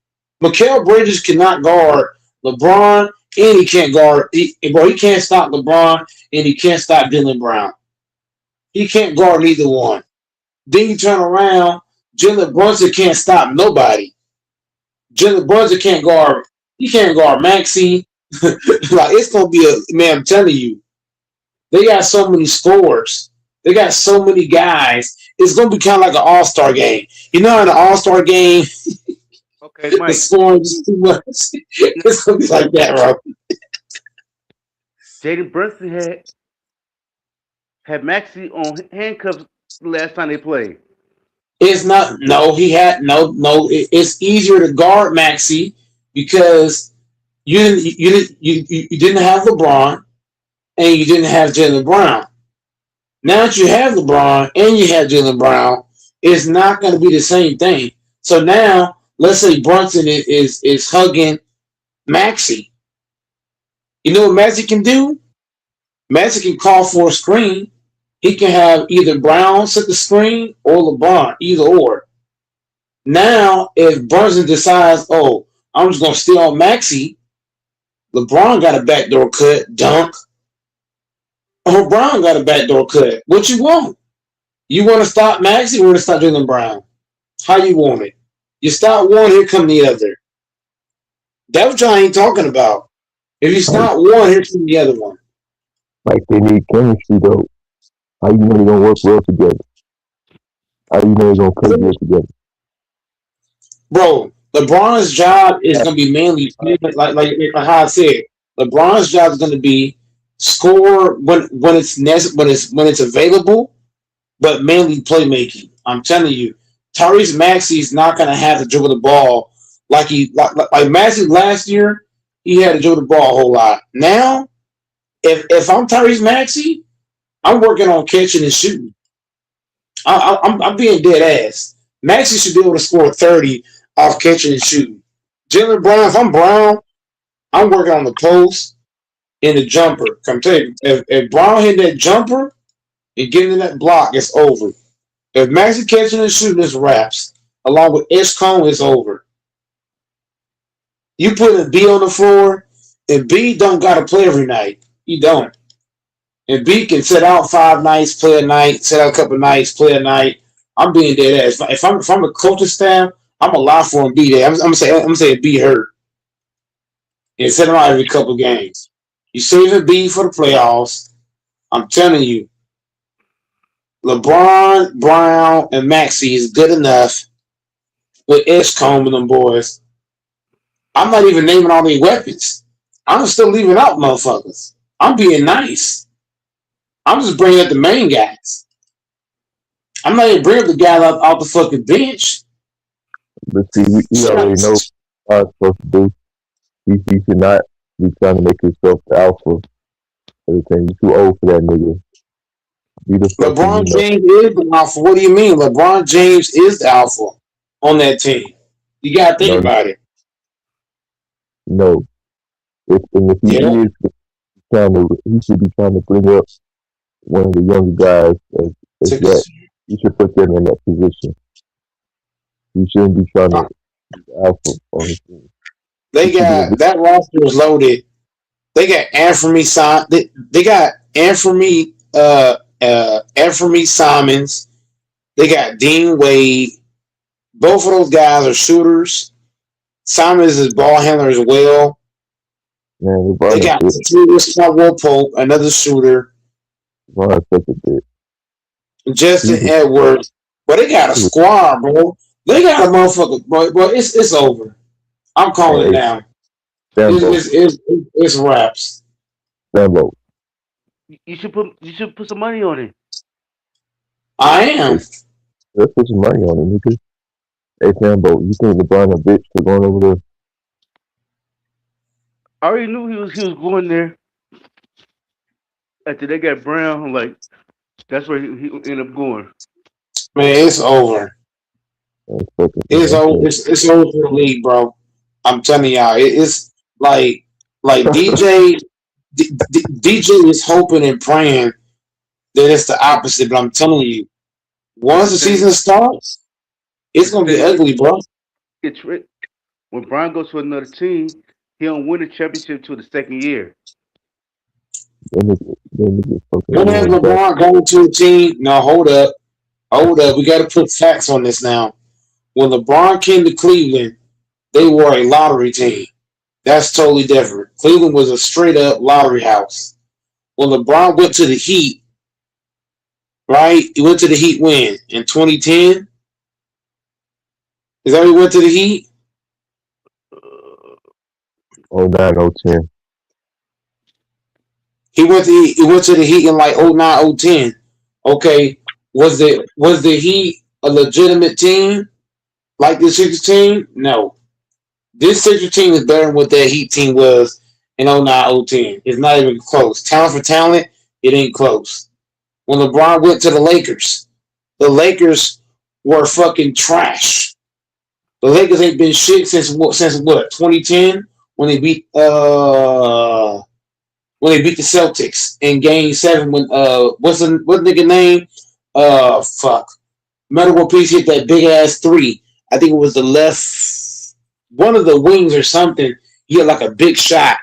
Speaker 5: Mikal Bridges cannot guard LeBron, and he can't guard. He can't stop LeBron, and he can't stop Jaylen Brown. He can't guard neither one. Then you turn around, Jalen Brunson can't stop nobody. Jalen Brunson can't guard. He can't guard Maxey. Like, it's gonna be man. I'm telling you, they got so many scores. They got so many guys. It's gonna be kind of like an all-star game. You know, in an all-star game,
Speaker 15: Okay,
Speaker 5: the
Speaker 15: Mike.
Speaker 5: scoring is too much. It's gonna be like that, bro.
Speaker 15: Jaden Brunson had Maxey on handcuffs the last time they played.
Speaker 5: It's not. No, he had no. It's easier to guard Maxey because you didn't have LeBron and you didn't have Jaylen Brown. Now that you have LeBron and you have Jaylen Brown, it's not going to be the same thing. So now, let's say Brunson is hugging Maxey. You know what Maxey can do? Maxey can call for a screen. He can have either Brown set the screen or LeBron, either or. Now, if Brunson decides, oh, I'm just going to steal on Maxey, LeBron got a backdoor cut, dunk. Or Brown got a backdoor cut. What you want? You want to stop Maxey or to stop Jaylen Brown? How you want it? You stop one, here come the other. That's what I ain't talking about. If you stop one, here come the other one.
Speaker 14: Like, they need chemistry, though. How you know they're gonna work well together? How you know they're gonna play good together?
Speaker 5: Bro, LeBron's job is gonna be mainly like how I said. LeBron's job is gonna be score when it's available, but mainly playmaking. I'm telling you, Tyrese Maxey's not gonna have to dribble the ball like Maxey last year. He had to dribble the ball a whole lot. Now, if I'm Tyrese Maxey, I'm working on catching and shooting. I'm being dead ass. Maxey should be able to score 30 off catching and shooting. Jaylen Brown, if I'm Brown, I'm working on the post and the jumper. Come tell you, if Brown hit that jumper and getting in that block, it's over. If Maxey catching and shooting, it's wraps. Along with Escone, it's over. You put a B on the floor, and B don't got to play every night. He don't. And B can sit out 5 nights, play a night, sit out a couple nights, play a night. I'm being dead ass. If I'm a coaching staff, I'm allowed for him to be there. I'm gonna say B hurt. And sit him out every couple games. You save B for the playoffs. I'm telling you, LeBron, Brown, and Maxey is good enough with Escombe and them boys. I'm not even naming all these weapons. I'm still leaving out motherfuckers. I'm being nice. I'm just bringing up the main guys. I'm not even bringing up the guy out the fucking bench.
Speaker 14: But see, we already know what I'm supposed to do. He should not be trying to make himself the alpha. Everything. You too old for that nigga.
Speaker 5: LeBron James is the alpha. What do you mean? LeBron James is the alpha on that team. You gotta think about it.
Speaker 14: No. If he is he should be trying to bring up one of the younger guys as that. You should put them in that position. You shouldn't be trying to be alpha on the team.
Speaker 5: They got that roster is loaded. They got Anthony They got Anthony Simons. They got Dean Wade. Both of those guys are shooters. Simons is ball handler as well.
Speaker 14: Man,
Speaker 5: they got Will Pope, another shooter. Justin Edwards. But they got a squad, bro. They got a motherfucker, bro. It's over. I'm calling it now. It's wraps.
Speaker 15: You should put some money on it.
Speaker 5: I am.
Speaker 14: Let's put some money on it, nigga. Hey, Sambo, you think LeBron a bitch for going over there?
Speaker 15: I already knew he was going there. After they got Brown, I'm like, that's where he ended up going.
Speaker 5: Man, it's over. It's over. It's over for the league, bro. I'm telling y'all, it's like DJ. DJ is hoping and praying that it's the opposite. But I'm telling you, once the season starts, it's gonna be ugly, bro.
Speaker 15: When Brian goes to another team, he don't win the championship till the second year.
Speaker 5: When has LeBron going to a team? No, hold up. We got to put facts on this now. When LeBron came to Cleveland, they were a lottery team. That's totally different. Cleveland was a straight up lottery house. When LeBron went to the Heat, right? He went to the Heat when? In 2010? Is that when he went to the Heat?
Speaker 14: 09, 010.
Speaker 5: He went to the Heat in like 09, 010. Okay. Was the Heat a legitimate team like this Sixers team? No. This Sixers team is better than what that Heat team was in 09, 010. It's not even close. Talent for talent, it ain't close. When LeBron went to the Lakers were fucking trash. The Lakers ain't been shit since what? 2010 when they beat the Celtics in Game 7 when what's the nigga name? Fuck. Metta World Peace hit that big ass three. I think it was the left, one of the wings or something. He had like a big shot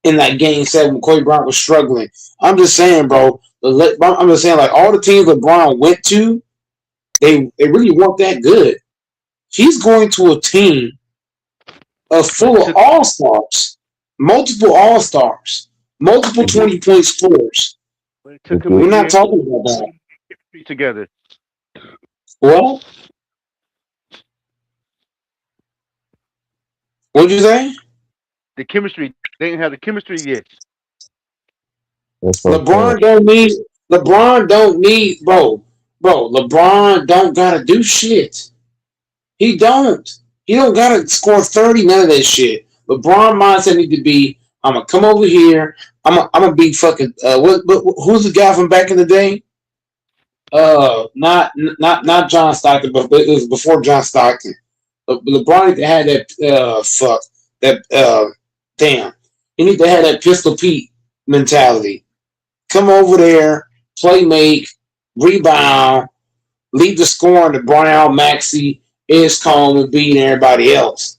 Speaker 5: in that Game 7 when Kobe Bryant was struggling. I'm just saying, bro. I'm just saying, like all the teams LeBron went to, they really weren't that good. He's going to a team full of all-stars, multiple all-stars, multiple 20-point scorers. We're not talking about that.
Speaker 15: Together.
Speaker 5: What? What'd you say?
Speaker 15: The chemistry. They didn't have the chemistry yet.
Speaker 5: LeBron don't need, bro. LeBron don't gotta do shit. He don't gotta score 30, none of that shit. LeBron mindset need to be, I'm gonna come over here, I'm gonna be fucking who's the guy from back in the day? Not John Stockton, but it was before John Stockton. LeBron had that he need to have that Pistol Pete mentality. Come over there, play make, rebound, lead the scoring to Brown, Maxey, Iscombe, and beat everybody else.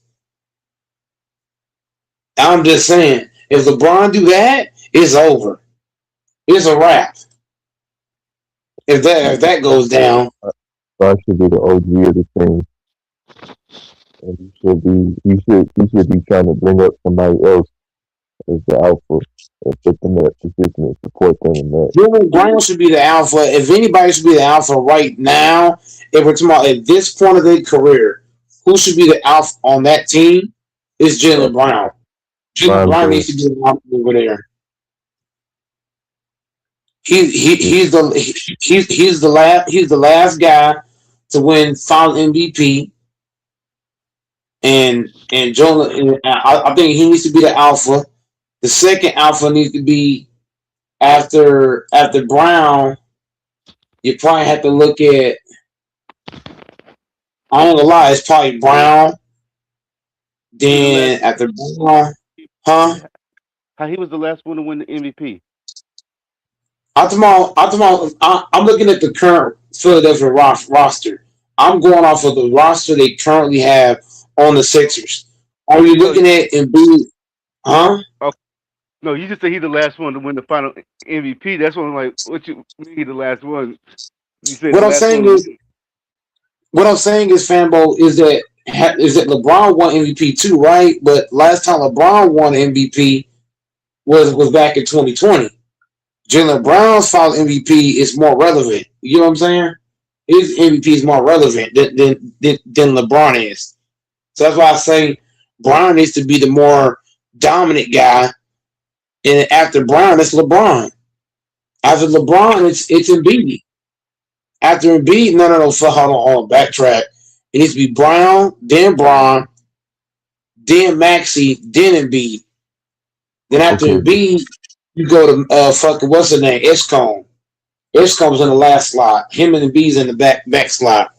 Speaker 5: I'm just saying, if LeBron do that, it's over. It's a wrap. If that goes down,
Speaker 14: I should be the OG of the team, and you should be trying to bring up somebody else as the alpha and put them in that position and support them in that.
Speaker 5: Jalen Brown should be the alpha. If anybody should be the alpha right now, if we're talking about at this point of their career, who should be the alpha on that team? Is Jalen Brown. Jalen Brown needs to be the alpha over there. He's the last guy to win Finals MVP, and Jalen. I think he needs to be the alpha. The second alpha needs to be after Brown. You probably have to look at. I ain't gonna lie, it's probably Brown. Then after Brown, huh?
Speaker 15: How How he was the last one to win the MVP.
Speaker 5: I'm looking at the current Philadelphia roster. I'm going off of the roster they currently have on the Sixers. Are you
Speaker 15: No,
Speaker 5: looking at Embiid? Huh?
Speaker 15: oh, no, you just said he's the last one to win the final MVP. That's what I'm like. What you mean he the last one? You said the
Speaker 5: What I'm
Speaker 15: last one
Speaker 5: saying
Speaker 15: to
Speaker 5: is,
Speaker 15: win.
Speaker 5: Fanbo, is that LeBron won MVP too, right? But last time LeBron won MVP was back in 2020. Jalen Brown's final MVP is more relevant. You know what I'm saying? His MVP is more relevant than LeBron is. So that's why I say Brown needs to be the more dominant guy. And after Brown, it's LeBron. After LeBron, it's Embiid. After Embiid, no, hold on, backtrack. It needs to be Brown, then Braun, then Maxey, then Embiid. Then after
Speaker 14: Okay,
Speaker 5: Embiid, you go to what's the name? Escombe. Escombe's in the last slot. Him and Embiid's in the back slot.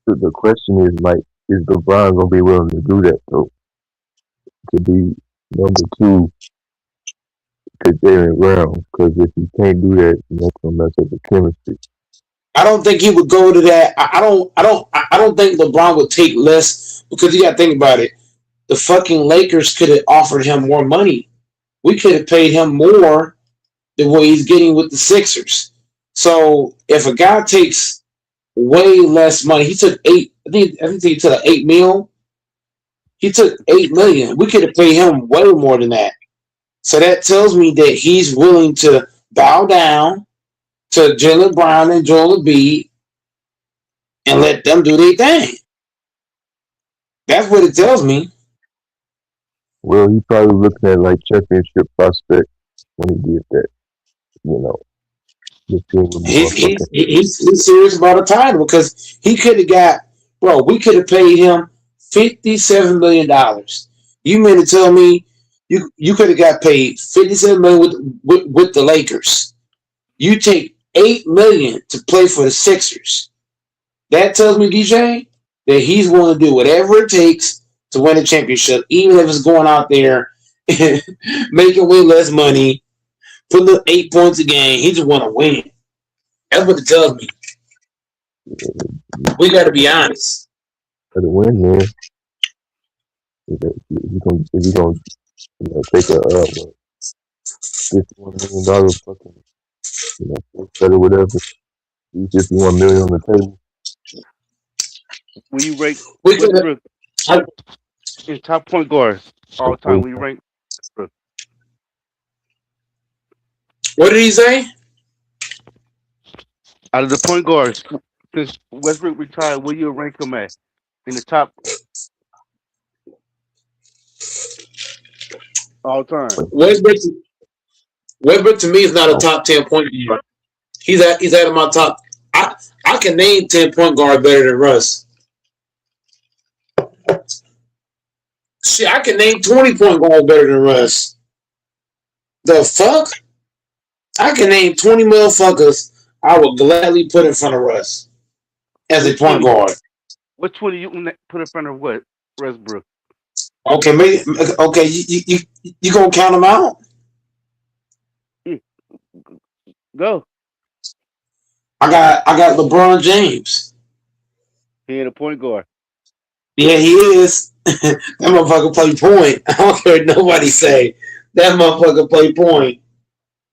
Speaker 14: the question is, Mike, is LeBron gonna be willing to do that though? To be number two to Jalen Brown? Because if he can't do that, that's gonna mess up the chemistry.
Speaker 5: I don't think he would go to that. I don't think LeBron would take less because you got to think about it. The fucking Lakers could have offered him more money. We could have paid him more than what he's getting with the Sixers. So if a guy takes way less money, he took eight. I think he took $8 million. He took $8 million. We could have paid him way more than that. So that tells me that he's willing to bow down to Jalen Brown and Joel Embiid and let them do their thing. That's what it tells me.
Speaker 14: Well, he probably looking at like championship prospect when he did that. You know, the team with motherfucking.
Speaker 5: He's serious about a title because he could have got, bro, we could have paid him $57 million. You mean to tell me you could have got paid $57 million with the Lakers? You take $8 million to play for the Sixers. That tells me, DJ, that he's willing to do whatever it takes to win a championship, even if it's going out there making way less money, putting up 8 points a game. He just want to win. That's what it tells me. We got to be honest.
Speaker 14: For the win, man. If you gonna take a $51 million fucking bet or whatever, $51 million on the table.
Speaker 15: When you rank
Speaker 5: We could
Speaker 15: Westbrook
Speaker 5: have.
Speaker 15: in top point guards all time, when you rank Westbrook,
Speaker 5: What did he say?
Speaker 15: out of the point guards since Westbrook retired, where you rank him at in the top all time?
Speaker 5: Westbrook to me is not a top 10 point guard. He's out of my top. I can name 10 point guard better than Russ. Shit, I can name 20 point guard better than Russ. The fuck? I can name 20 motherfuckers I would gladly put in front of Russ as a point guard.
Speaker 15: What 20 you put in front of what? Westbrook.
Speaker 5: Okay, maybe, okay, you gonna count them out?
Speaker 15: Go.
Speaker 5: I got LeBron James.
Speaker 15: He ain't a point guard.
Speaker 5: Yeah, he is. That motherfucker play point. I don't care what nobody say. That motherfucker play point.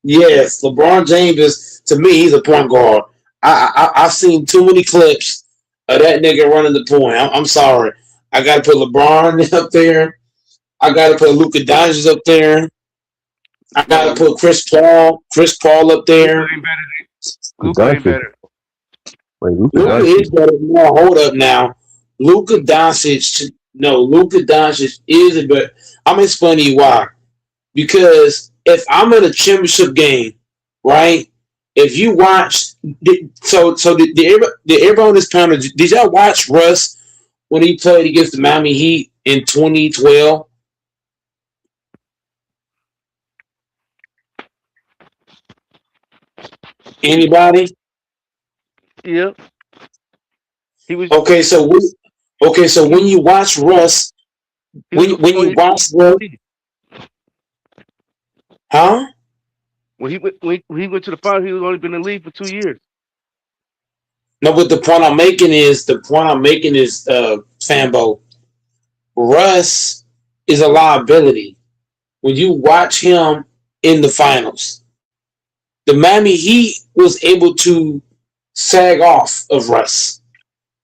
Speaker 5: Yes, LeBron James is, to me, he's a point guard. I've seen too many clips of that nigga running the point. I'm sorry. I got to put LeBron up there. I got to put Luka Doncic up there. I got to put Chris Paul up there.
Speaker 15: Luka ain't better.
Speaker 14: Wait,
Speaker 5: Luka is better. No, hold up now. Luka Doncic is a better. I'm explaining to you why. Because if I'm in a championship game, right? If you watch, so did everybody on this panel, did y'all watch Russ when he played against the Miami Heat in 2012? Anybody?
Speaker 15: Yep. He was
Speaker 5: okay. So when you watch Russ, when you watch Russ, Huh?
Speaker 15: When he went to the finals, he was only been in the league for 2 years.
Speaker 5: No, but the point I'm making is Sambo, Russ is a liability. When you watch him in the finals, the Miami Heat was able to sag off of Russ.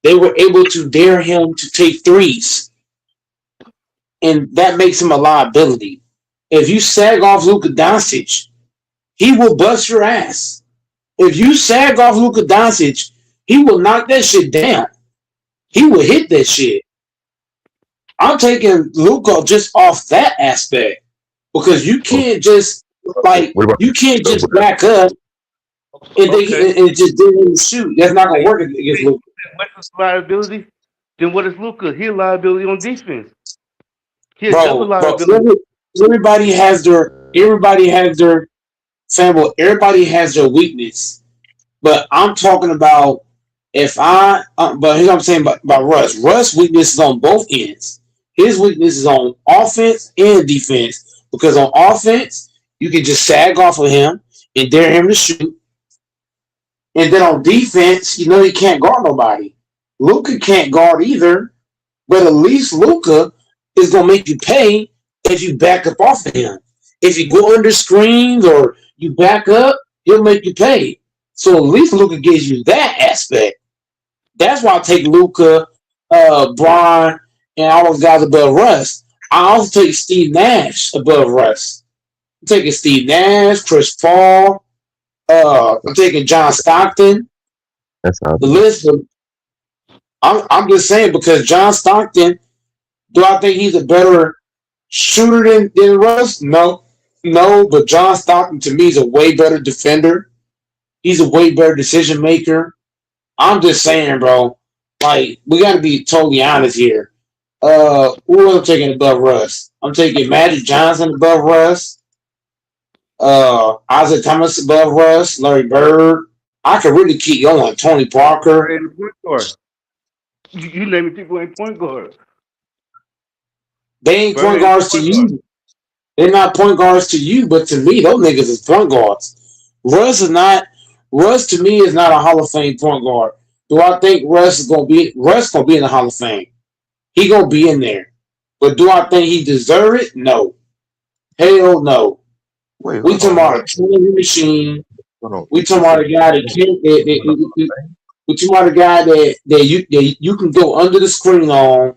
Speaker 5: They were able to dare him to take threes, and that makes him a liability. If you sag off Luka Doncic, he will bust your ass. If you sag off Luka Doncic, he will knock that shit down. He will hit that shit. I'm taking Luka just off that aspect because you can't just back up and just didn't shoot. That's not gonna work against Luka.
Speaker 15: What's his liability? Then what is Luka? He's a liability on defense. He's a double
Speaker 5: Bro,
Speaker 15: liability.
Speaker 5: everybody has their sample. Everybody has their weakness, but I'm talking about but here's what I'm saying about Russ. Russ' weakness is on both ends. His weakness is on offense and defense because on offense you can just sag off of him and dare him to shoot, and then on defense you know he can't guard nobody. Luka can't guard either, but at least Luka is gonna make you pay if you back up off of him. If you go under screens or you back up, he'll make you pay. So at least Luka gives you that aspect. That's why I take Luka, Bron, and all those guys above Russ. I also take Steve Nash above Russ. I'm taking Steve Nash, Chris Paul. I'm taking John Stockton.
Speaker 14: That's how.
Speaker 5: The list. I'm just saying because John Stockton. Do I think he's a better shooter than Russ? No. But John Stockton to me is a way better defender. He's a way better decision maker. I'm just saying, bro. Like we got to be totally honest here. Who am I taking above Russ? I'm taking Magic Johnson above Russ. Isaiah Thomas above Russ. Larry Bird. I could really keep going. Tony Parker.
Speaker 15: You name it, people ain't point guard.
Speaker 5: They ain't point guards to you. They're not point guards to you, but to me, those niggas is point guards. Russ to me is not a Hall of Fame point guard. Do I think Russ gonna be in the Hall of Fame? He gonna be in there. But do I think he deserve it? No. Hell no. We talking about a killing machine. We talking about a guy we talking about a guy that you can go under the screen on.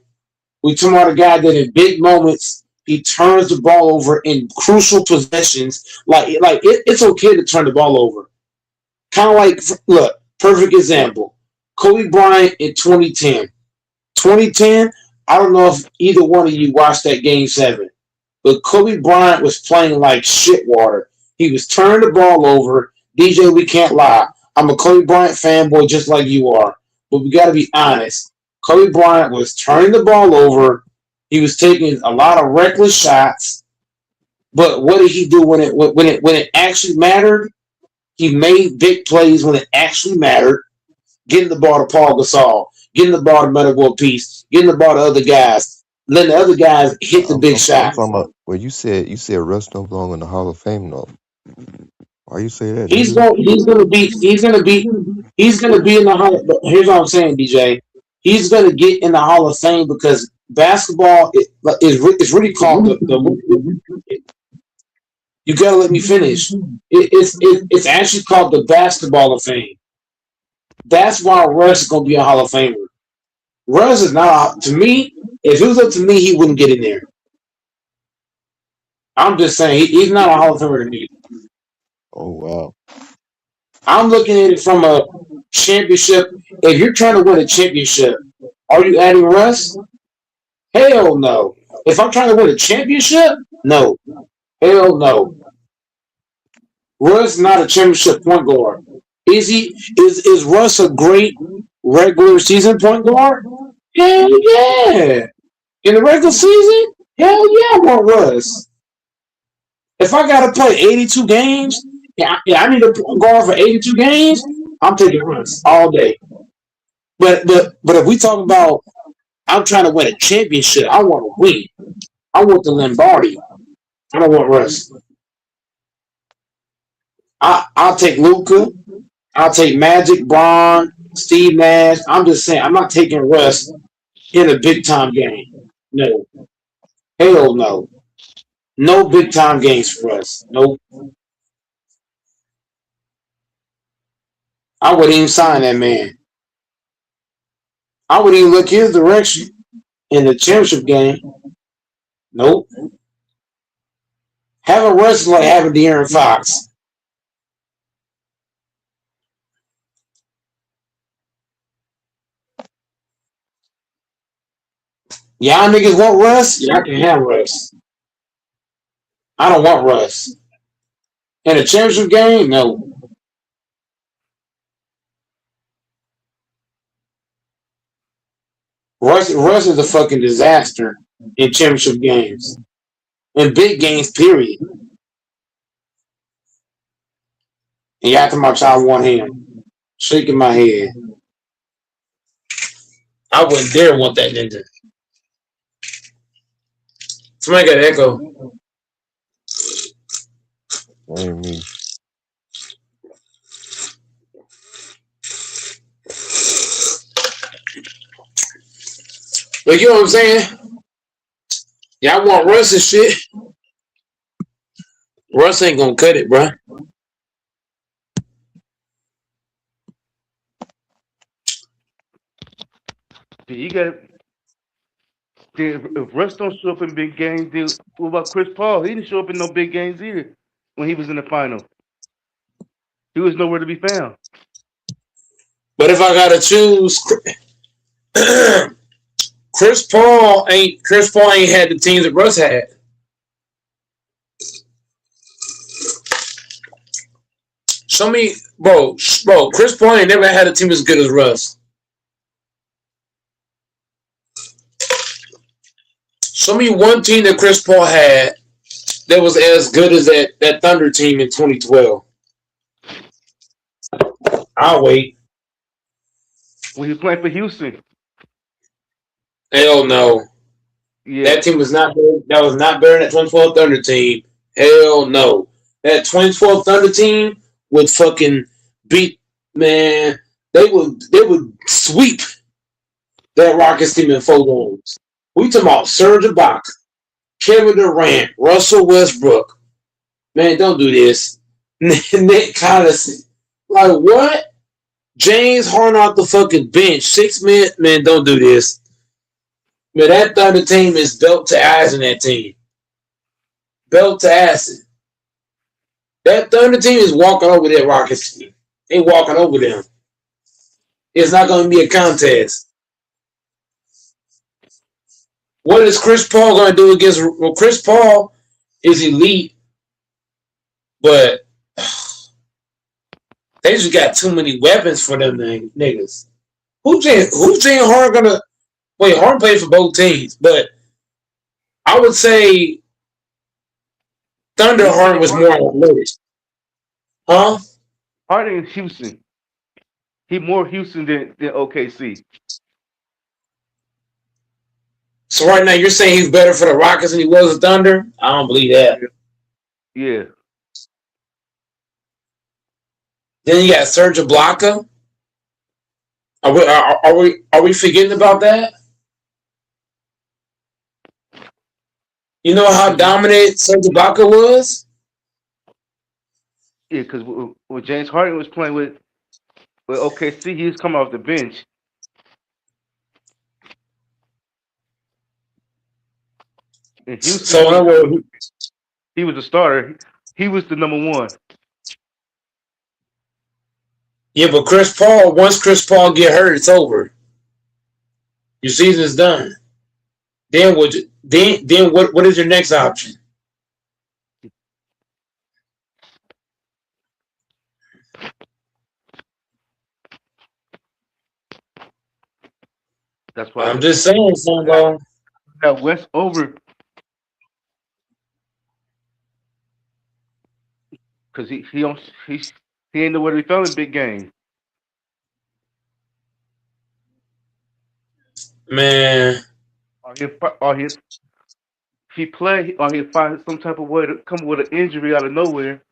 Speaker 5: We talking about a guy that in big moments he turns the ball over in crucial possessions. It's okay to turn the ball over. Kind of like, look, perfect example. Kobe Bryant in 2010. 2010, I don't know if either one of you watched that Game 7, but Kobe Bryant was playing like shit water. He was turning the ball over. DJ, we can't lie. I'm a Kobe Bryant fanboy just like you are, but we got to be honest. Kobe Bryant was turning the ball over. He was taking a lot of reckless shots, but what did he do when it actually mattered? He made big plays when it actually mattered. Getting the ball to Paul Gasol, getting the ball to Metta World Peace, getting the ball to other guys, letting the other guys hit the big shots.
Speaker 14: Well, you said Russ don't belong in the Hall of Fame, though. Why you say that?
Speaker 5: He's gonna be in the Hall. Here's what I'm saying, DJ. He's gonna get in the Hall of Fame because basketball is really called the you gotta let me finish. It's actually called the Basketball of Fame. That's why Russ is gonna be a Hall of Famer. Russ is not to me. If it was up to me, he wouldn't get in there. I'm just saying he's not a Hall of Famer to me.
Speaker 14: Oh wow!
Speaker 5: I'm looking at it from a championship. If you're trying to win a championship, are you adding Russ? Hell no. If I'm trying to win a championship, no. Hell no. Russ not a championship point guard. Is Russ a great regular season point guard? Hell yeah. In the regular season? Hell yeah, I want Russ. If I gotta play 82 games, I need a point guard for 82 games, I'm taking Russ all day. But if we talk about I'm trying to win a championship, I want to win. I want the Lombardi. I don't want Russ. I'll take Luca. I'll take Magic, Braun, Steve Nash. I'm just saying, I'm not taking Russ in a big time game. No, hell no, no big time games for us. Nope. I wouldn't even sign that man. I wouldn't even look his direction in the championship game. Nope. Having Russ is like having De'Aaron Fox. Y'all niggas want Russ? Y'all can have Russ. I don't want Russ. In a championship game? No. Russ is a fucking disaster in championship games. In big games, period. And y'all talking about y'all want him. Shaking my head. I wouldn't dare want that nigga. Somebody got an echo.
Speaker 14: Ain't me.
Speaker 5: But you know what I'm saying? Y'all want Russ and shit. Russ ain't gonna cut it, bro.
Speaker 15: You got if Russ don't show up in big games, then what about Chris Paul? He didn't show up in no big games either when he was in the final. He was nowhere to be found.
Speaker 5: But if I gotta choose, Chris Paul ain't had the teams that Russ had. Show me, bro. Chris Paul ain't never had a team as good as Russ. Show me one team that Chris Paul had that was as good as that Thunder team in 2012. I'll wait.
Speaker 15: When he was playing for Houston.
Speaker 5: Hell no.
Speaker 15: Yeah.
Speaker 5: That team was not better. That was not better than that 2012 Thunder team. Hell no. That 2012 Thunder team would fucking beat, man. They would sweep that Rockets team in 4 games. We talking about Serge Ibaka, Kevin Durant, Russell Westbrook. Man, don't do this. Nick Collison. Like what? James Harden off the fucking bench. 6 minutes. Man, don't do this. Man, that Thunder team is belt to ass in that team. Belt to ass. That Thunder team is walking over that Rockets team. They walking over them. It's not going to be a contest. What is Chris Paul going to do against? Well, Chris Paul is elite, but they just got too many weapons for them niggas. Who's James Harden gonna? Wait, Harden played for both teams, but I would say Thunder Harden was more athletic. Huh?
Speaker 15: Harden in Houston. He more Houston than OKC.
Speaker 5: So right now you're saying he's better for the Rockets than he was with Thunder? I don't believe that.
Speaker 15: Yeah.
Speaker 5: Then you got Serge Ibaka. Are we forgetting about that? You know how dominant Serge Ibaka was?
Speaker 15: Yeah, because when James Harden was playing with OKC, he was coming off the bench. In Houston,
Speaker 5: So in other words,
Speaker 15: he was a starter. He was the number one.
Speaker 5: yeah, but Chris Paul, once Chris Paul get hurt, it's over. Your season's done. Then what is your next option?
Speaker 15: That's why
Speaker 5: I'm just saying, son, bro.
Speaker 15: Got West over because he ain't nowhere to be found in big game.
Speaker 5: Man,
Speaker 15: if he play, or he'll find some type of way to come with an injury out of nowhere.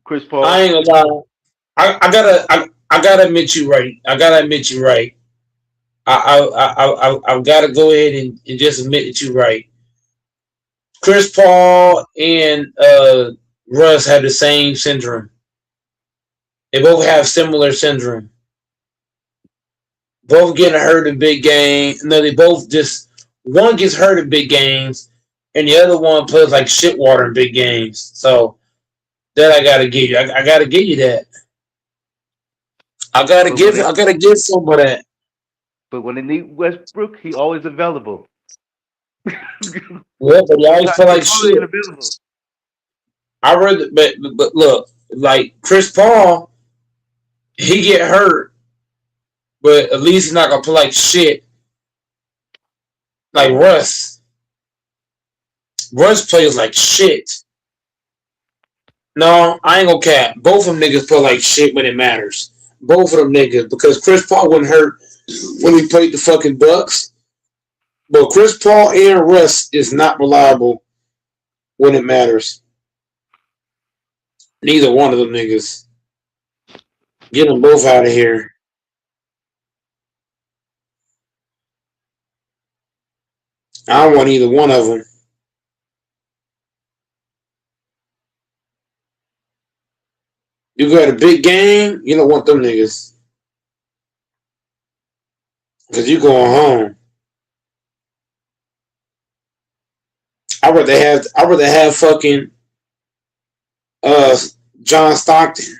Speaker 15: Chris Paul.
Speaker 5: I ain't gonna lie. I gotta admit you right. I gotta admit you right. I've got to go ahead and just admit that you're right. Chris Paul and Russ have the same syndrome. They both have similar syndrome. Both getting hurt in big games. No, they both just one gets hurt in big games, and the other one plays like shit water in big games. So that I gotta give you. I gotta give you that. I gotta give some of that.
Speaker 15: But when they need Westbrook, he always available.
Speaker 5: Well, but you always feel like
Speaker 15: He's always
Speaker 5: shit.
Speaker 15: available.
Speaker 5: I read, but look, like Chris Paul, he get hurt, but at least he's not gonna play like shit. Like Russ plays like shit. No, I ain't gonna cap. Both of them niggas play like shit when it matters. Both of them niggas, because Chris Paul wasn't hurt when he played the fucking Bucks. But Chris Paul and Russ is not reliable when it matters. Neither one of them niggas. Get them both out of here. I don't want either one of them. You got a big game, you don't want them niggas. Because you going home. I'd rather have fucking John Stockton.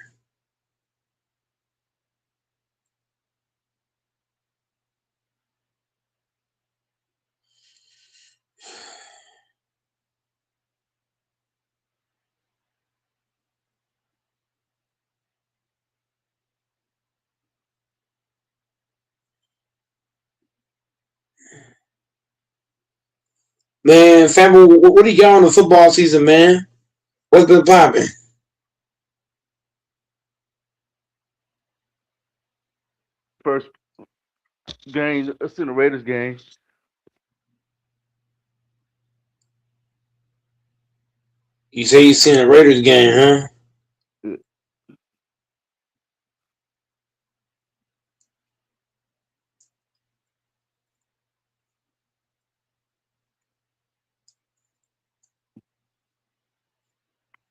Speaker 5: Man, family, what do you got on the football season, man? What's been popping?
Speaker 15: First game, it's in the Raiders game.
Speaker 5: You say you seen the Raiders game, huh?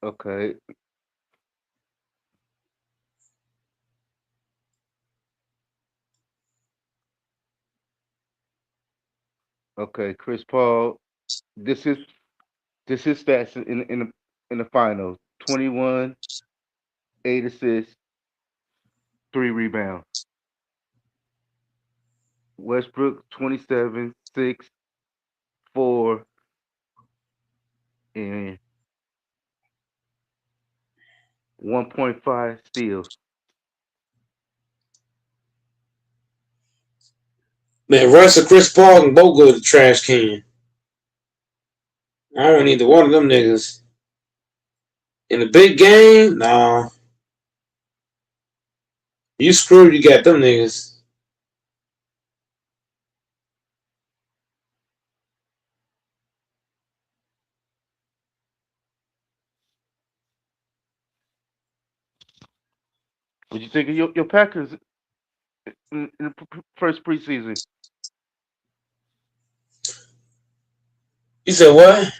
Speaker 15: Okay. Okay, Chris Paul. This is stats in the finals. 21, 8 assists, 3 rebounds. Westbrook 27, 6, 4, and 1.5 steals.
Speaker 5: Man, Russ and Chris Paul can both go to the trash can. I don't need one of them niggas. In a big game, nah. You screwed, you got them niggas.
Speaker 15: What you think of your Packers in the first preseason?
Speaker 5: You said what?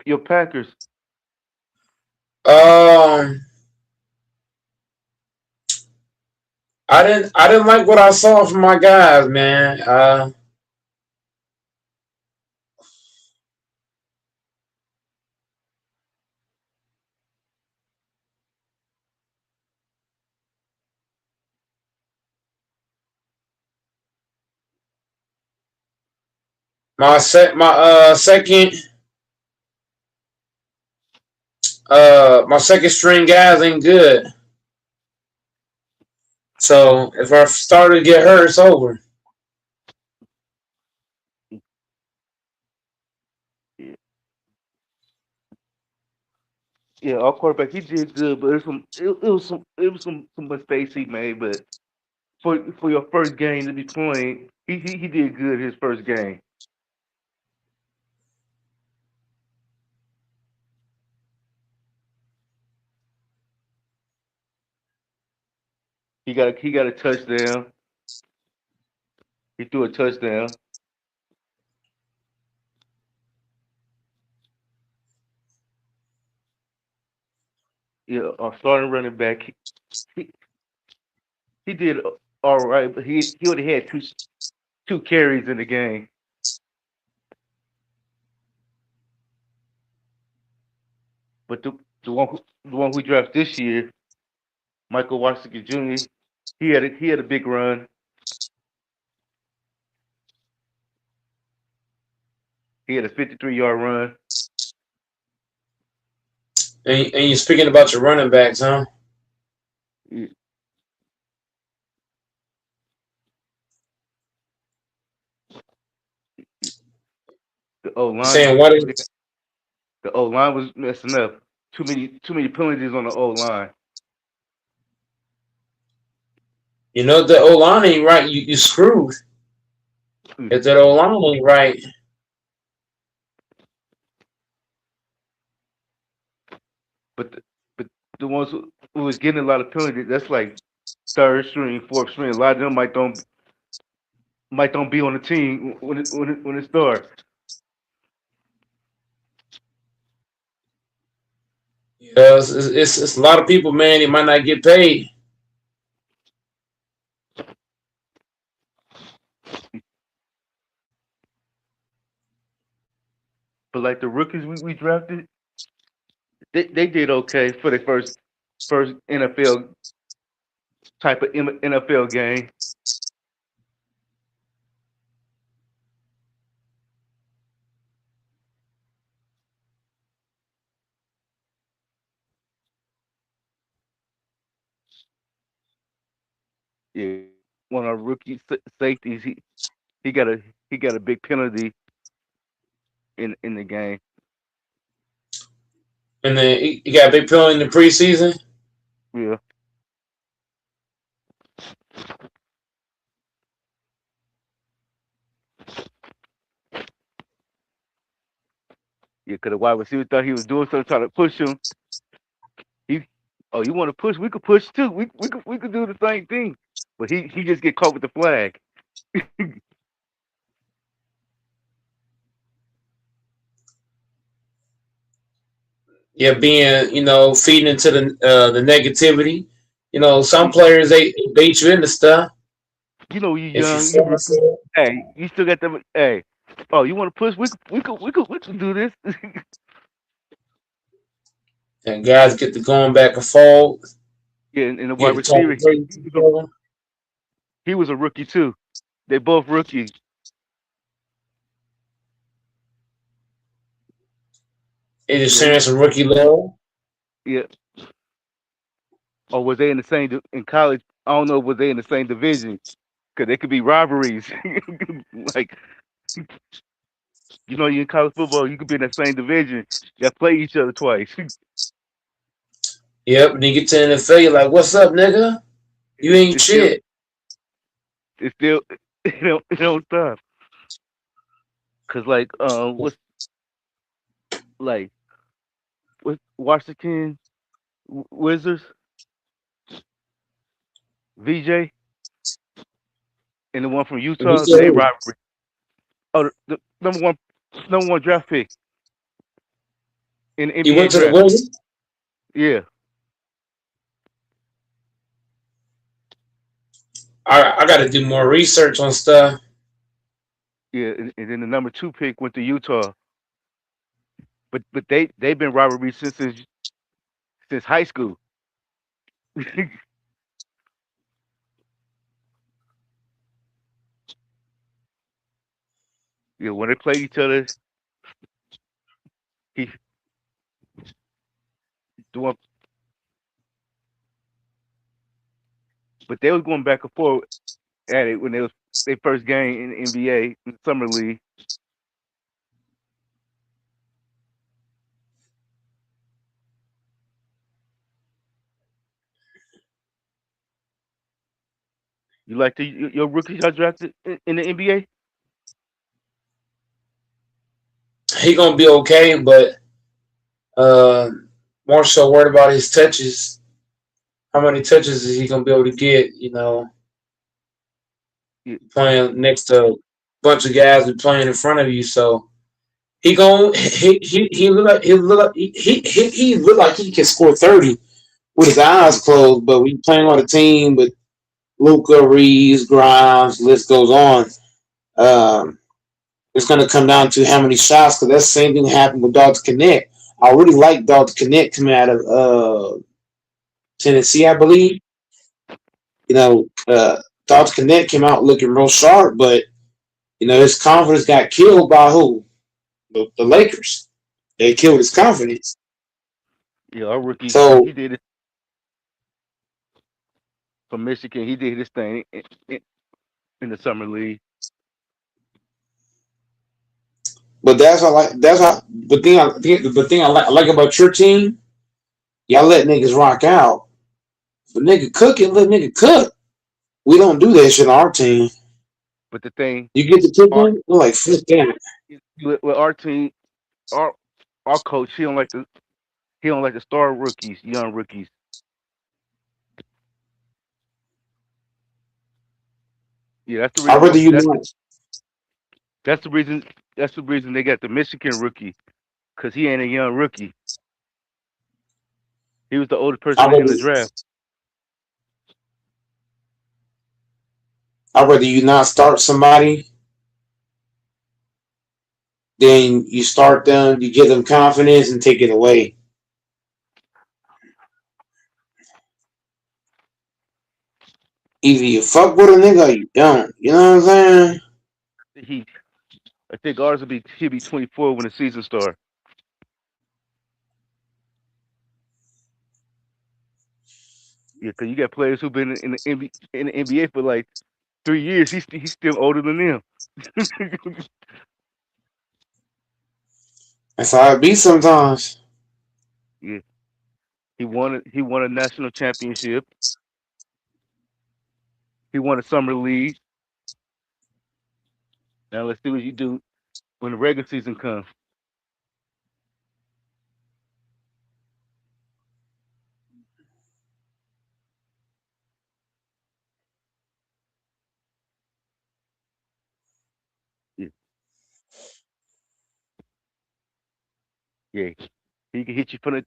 Speaker 15: Your Packers.
Speaker 5: I didn't like what I saw from my guys, man. My second my second string guys ain't good. So if I start to get hurt, it's over.
Speaker 15: Yeah, our quarterback he did good, but it was some mistakes he made. But for your first game to be playing, he did good his first game. he got a touchdown. He threw a touchdown. Yeah, our starting running back. He, he did all right, but he only had two carries in the game. But the one who drafted this year, Michael Washington Jr. He had a big run. He had a 53-yard run.
Speaker 5: And you're speaking about your running backs, huh?
Speaker 15: Yeah. The O line
Speaker 5: Saying what is
Speaker 15: the O line was messing up. Too many penalties on the O line.
Speaker 5: you know the O line ain't right, you screwed. If that O line ain't right,
Speaker 15: But the ones who was getting a lot of penalties, that's like third string, fourth string. A lot of them might don't be on the team when it starts.
Speaker 5: it's a lot of people, man. They might not get paid.
Speaker 15: But like the rookies we drafted, they did okay for their first NFL type of NFL game. Yeah, one of our rookie safeties, he got a big penalty in the game.
Speaker 5: And then you got a big penalty in the preseason.
Speaker 15: Yeah. Yeah, because the wide receiver thought he was doing something, trying to push him. You want to push? We could push too. We could do the same thing. But he just get caught with the flag.
Speaker 5: Yeah, being feeding into the negativity. Some players they bait you into stuff.
Speaker 15: You know, you
Speaker 5: If
Speaker 15: young. Hey, you still got them. Hey, you want to push? We could do this.
Speaker 5: And guys get to going back and forth.
Speaker 15: Yeah, and the wide receiver, he was a rookie too. They both rookies.
Speaker 5: They experienced a rookie level.
Speaker 15: Yeah. Or was they in the same in college? I don't know. Was they in the same division? Because they could be rivalries. Like, you in college football, you could be in the same division. You play each other twice.
Speaker 5: Yep, and you get to the NFL, you're like, "What's up, nigga? You ain't shit."
Speaker 15: It don't stop. Cause like what's Washington Wizards, VJ, and the one from Utah, they rivalry. Oh, the number one draft pick in the NBA
Speaker 5: You went to
Speaker 15: draft.
Speaker 5: the Wizards?
Speaker 15: Yeah.
Speaker 5: I got to do more research on stuff.
Speaker 15: Yeah, and then the number 2 pick went to Utah. But they've been rivalry since high school. Yeah, when they played each other, he doing, but they was going back and forth at it when they was their first game in the NBA in the summer league. You like your rookies y'all drafted in the NBA?
Speaker 5: He gonna be okay, but more so worried about his touches. how many touches is he gonna be able to get?
Speaker 15: Yeah,
Speaker 5: Playing next to a bunch of guys who playing in front of you, so he look like he look like he can score 30 with his eyes closed. But when you playing on a team with Luca, Reeves, Grimes, list goes on. Um, it's going to come down to how many shots, because that's the same thing happened with Dalton Connect. I really like Dalton Connect coming out of Tennessee, I believe. Dalton Connect came out looking real sharp, but his confidence got killed by who? The Lakers. They killed his confidence.
Speaker 15: yeah, our rookie,
Speaker 5: So
Speaker 15: he did it for Michigan. He did his thing in the summer league.
Speaker 5: But that's what I like. That's how. But thing I like about your team, y'all let niggas rock out. But nigga cooking, let nigga cook. We don't do that shit on our team.
Speaker 15: But the thing,
Speaker 5: You get the
Speaker 15: our
Speaker 5: cooking, we're like, fuck that.
Speaker 15: with our team, our our coach, he don't like the star rookies, young rookies. Yeah, that's the
Speaker 5: I'd
Speaker 15: reason.
Speaker 5: rather you not.
Speaker 15: That's the reason. That's the reason they got the Michigan rookie, cause he ain't a young rookie. He was the oldest
Speaker 5: I'd
Speaker 15: person in
Speaker 5: rather,
Speaker 15: the draft.
Speaker 5: I'd rather you not start somebody. Then you start them, you give them confidence and take it away. Either you fuck with a nigga or you don't. You know what I'm saying?
Speaker 15: He, I think ours he'll be 24 when the season starts. Yeah, cause you got players who've been in the NBA for like 3 years. He's still older than them.
Speaker 5: That's how it be sometimes.
Speaker 15: Yeah, he won a national championship. He won a summer league. Now let's see what you do when the regular season comes. Yeah, yeah. He can hit you from the.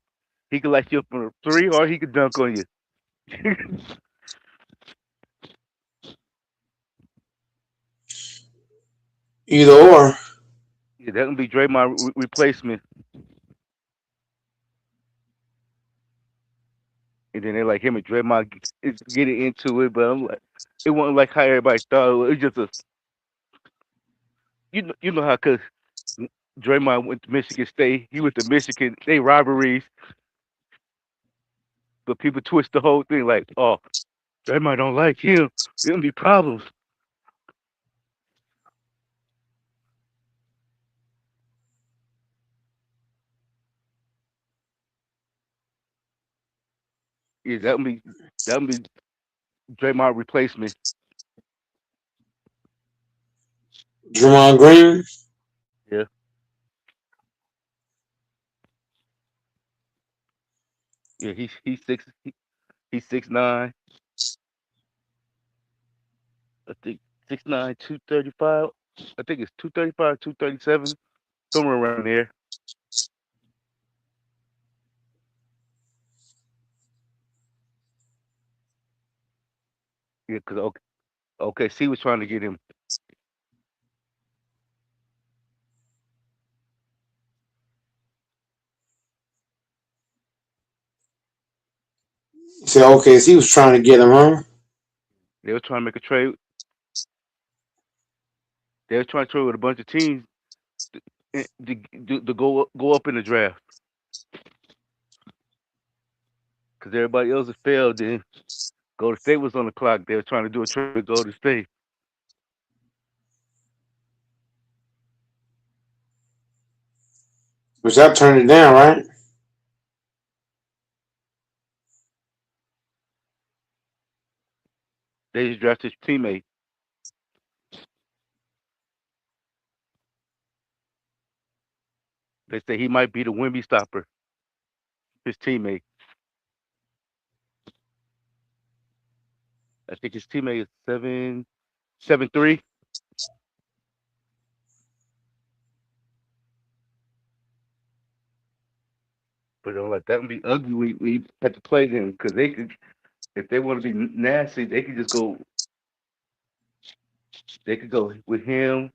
Speaker 15: He can light you up from a three, or he can dunk on you.
Speaker 5: Either or.
Speaker 15: Yeah, that can be Draymond replacement. And then they like him and Draymond is getting into it, but I'm like, it wasn't like how everybody thought. It was just a you know how cause Draymond went to Michigan State, he went to Michigan, they rivalries, but people twist the whole thing like, oh, Draymond don't like him. There'll be problems. Yeah, that would be Draymond replacement.
Speaker 5: Draymond Green.
Speaker 15: Yeah, yeah, he's 6'9". I think 6'9", 235. I think it's 235, 237, somewhere around there. Yeah, because OKC was trying to get him.
Speaker 5: Said okay, so he was trying to get him, huh?
Speaker 15: They were trying to make a trade. They were trying to trade with a bunch of teams to go up in the draft because everybody else had failed. Then Golden State was on the clock. They were trying to do a trade with Golden State.
Speaker 5: Which I turned it down, right?
Speaker 15: They just drafted his teammate. They say he might be the Wemby stopper. His teammate. I think his teammate is 7-3. But I'm like that would be ugly. We had to play them because they could, if they want to be nasty, they could just go. They could go with him,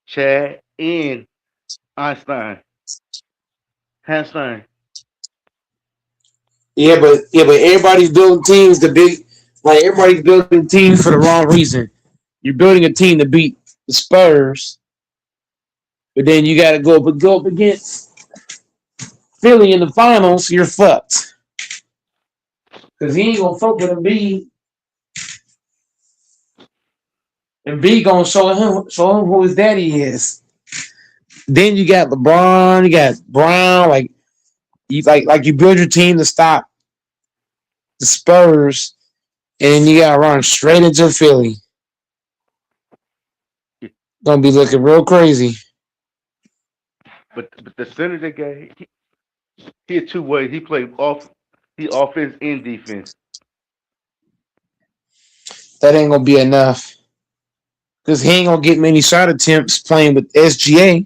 Speaker 15: Chad, and Einstein, Hanstein.
Speaker 5: Yeah, but everybody's building teams to be like everybody's building teams for the wrong reason. You're building a team to beat the Spurs, but then you got to go up against Philly in the finals. You're fucked because he ain't gonna fuck with Embiid. Embiid gonna show him who his daddy is. Then you got LeBron, you got Brown. Like you build your team to stop the Spurs, and you got to run straight into Philly. Gonna be looking real crazy.
Speaker 15: But the center they got, he had two ways. He played he offense and defense.
Speaker 5: That ain't gonna be enough because he ain't gonna get many shot attempts playing with SGA.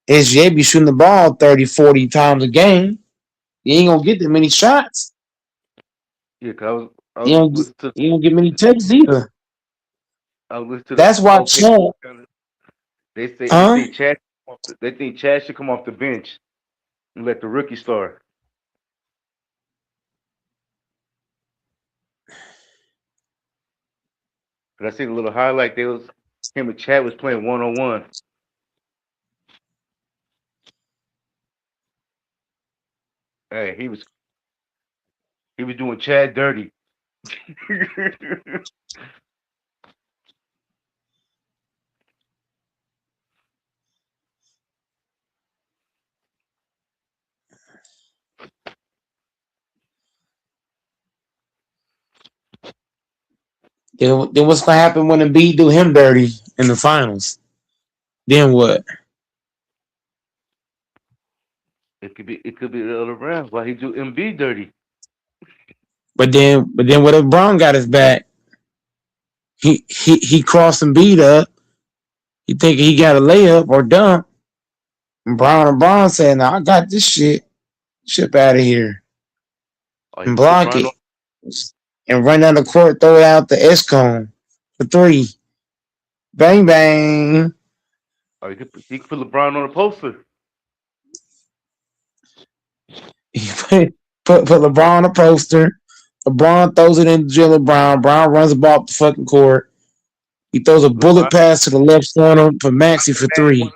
Speaker 5: SGA be shooting the ball 30, 40 times a game. He ain't gonna get that many shots.
Speaker 15: Yeah, cause I
Speaker 5: He
Speaker 15: was
Speaker 5: don't,
Speaker 15: listening to
Speaker 5: he don't get many takes either.
Speaker 15: I was listening to
Speaker 5: That's why
Speaker 15: okay.
Speaker 5: Chad.
Speaker 15: They think Chad should come off the bench and let the rookie start. But I seen a little highlight. Him and Chad was playing 1-on-1. Hey, he was doing Chad dirty.
Speaker 5: Then what's gonna happen when Embiid do him dirty in the finals? Then what?
Speaker 15: It could be the other round. Why he do MB dirty?
Speaker 5: But then what if Brown got his back? He crossed Embiid up. He think he got a layup or dunk. And Brown saying, "No, I got this shit. Ship out of here and block it." And run down the court, throw it out the S-cone for 3. Bang, bang.
Speaker 15: Or he could put LeBron on a poster.
Speaker 5: He put LeBron on a poster. LeBron throws it into Jalen Brown. Brown runs the ball up the fucking court. He throws a bullet pass to the left corner for Maxey for 3.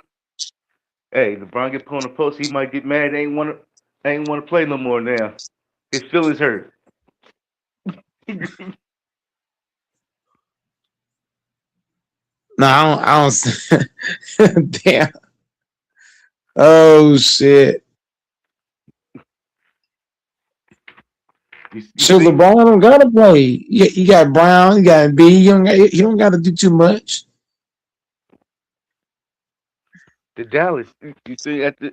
Speaker 15: Hey, LeBron get put on the poster, he might get mad. Ain't want to play no more now. His feelings hurt.
Speaker 5: No, I don't. Damn. Oh shit. So LeBron don't gotta play. You got Brown, you got B. He don't gotta do too much.
Speaker 15: The Dallas, you see, after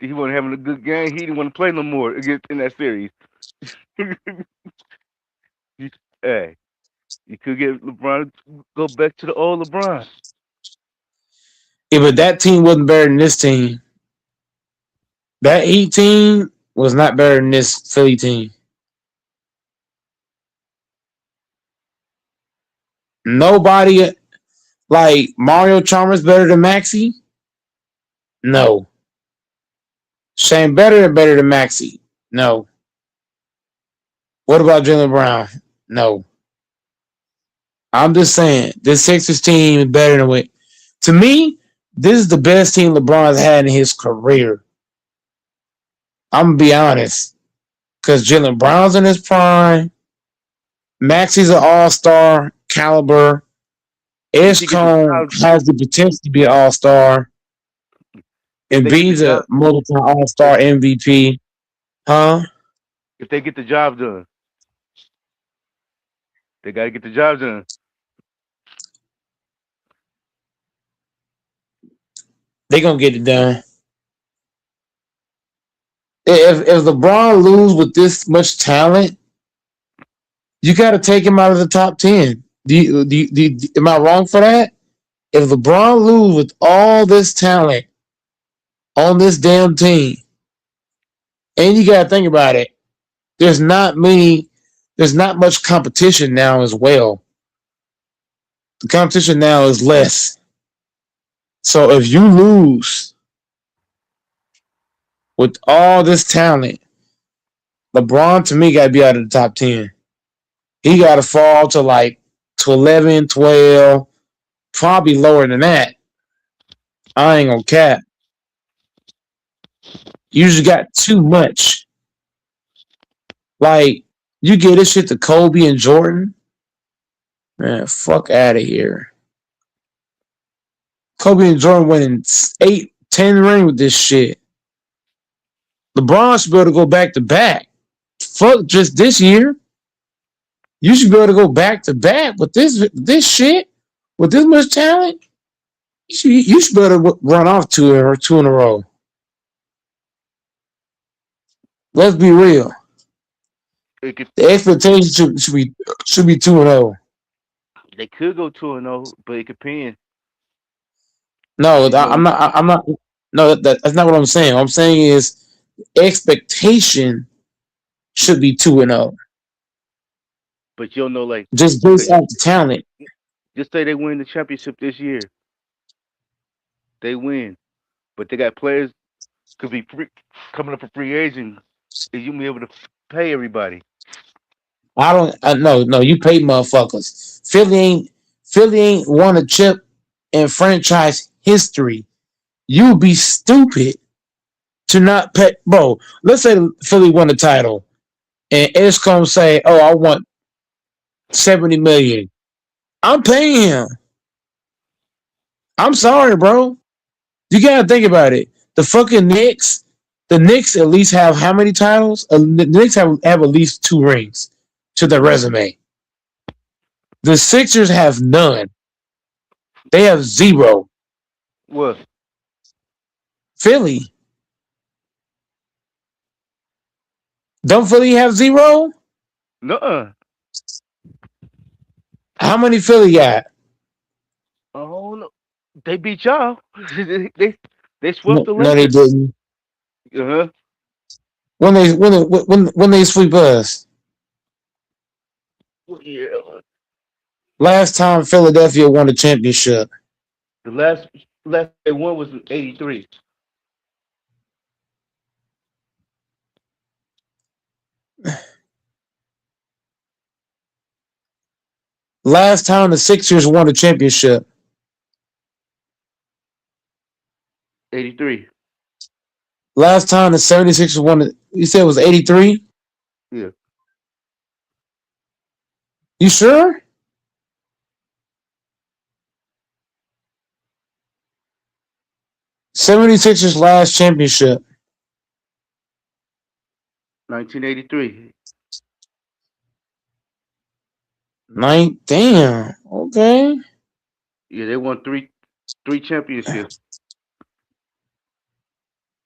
Speaker 15: he wasn't having a good game, he didn't want to play no more against in that series. Hey, you could get LeBron go back to the old LeBron.
Speaker 5: Yeah, but that team wasn't better than this team. That Heat team was not better than this Philly team. Nobody like Mario Chalmers better than Maxey? No. Shane better than Maxey? No. What about Jalen Brown? No. I'm just saying, this Sixers team is better than what. To me, this is the best team LeBron's had in his career. I'm going to be honest. Because Jalen Brown's in his prime. Maxey's an all-star caliber. S-Cone has the potential to be an all-star. And B's a multiple all-star MVP. Huh?
Speaker 15: If they get the job done. They got to get the job done.
Speaker 5: They going to get it done. If LeBron lose with this much talent, You got to take him out of the top 10. Am I wrong for that? If LeBron lose with all this talent on this damn team, and you got to think about it, there's not much competition now as well. The competition now is less. So if you lose with all this talent, LeBron to me got to be out of the top 10. He got to fall to 11, 12, probably lower than that. I ain't gonna cap. You just got too much. Like, you get this shit to Kobe and Jordan, man, fuck out of here. Kobe and Jordan winning 8, 10 rings with this shit. LeBron should be able to go back to back. Fuck just this year. You should be able to go back to back with this shit, with this much talent. You should be able to run off two in a row. Let's be real. The expectation should be 2-0.
Speaker 15: They could go 2-0, but it could depend.
Speaker 5: No, I'm not. No, that's not what I'm saying. What I'm saying is expectation should be 2-0.
Speaker 15: But you'll know, like,
Speaker 5: just based off the talent.
Speaker 15: Just say they win the championship this year. They win, but they got players could be coming up for free agent, and you be able to pay everybody.
Speaker 5: No, you pay motherfuckers. Philly ain't won a chip in franchise history. You'd be stupid to not pay. Bro, let's say Philly won the title, and Escom say, "Oh, I want $70 million." I'm paying him. I'm sorry, bro. You gotta think about it. The Knicks at least have how many titles? The Knicks have at least 2 rings to their resume. The Sixers have none. They have 0.
Speaker 15: What?
Speaker 5: Philly. Don't Philly have 0?
Speaker 15: Nuh-uh.
Speaker 5: How many Philly got?
Speaker 15: Oh no, they beat y'all. they swept the Lakers.
Speaker 5: No, they didn't.
Speaker 15: Uh-huh.
Speaker 5: When they sweep us?
Speaker 15: Yeah.
Speaker 5: Last time Philadelphia won the championship.
Speaker 15: The last they won was in '83.
Speaker 5: Last time the Sixers won the championship.
Speaker 15: 83.
Speaker 5: Last time the 76ers won it, you said it was 83?
Speaker 15: Yeah.
Speaker 5: You sure? '76ers last championship.
Speaker 15: 1983.
Speaker 5: Damn. Okay.
Speaker 15: Yeah, they won three championships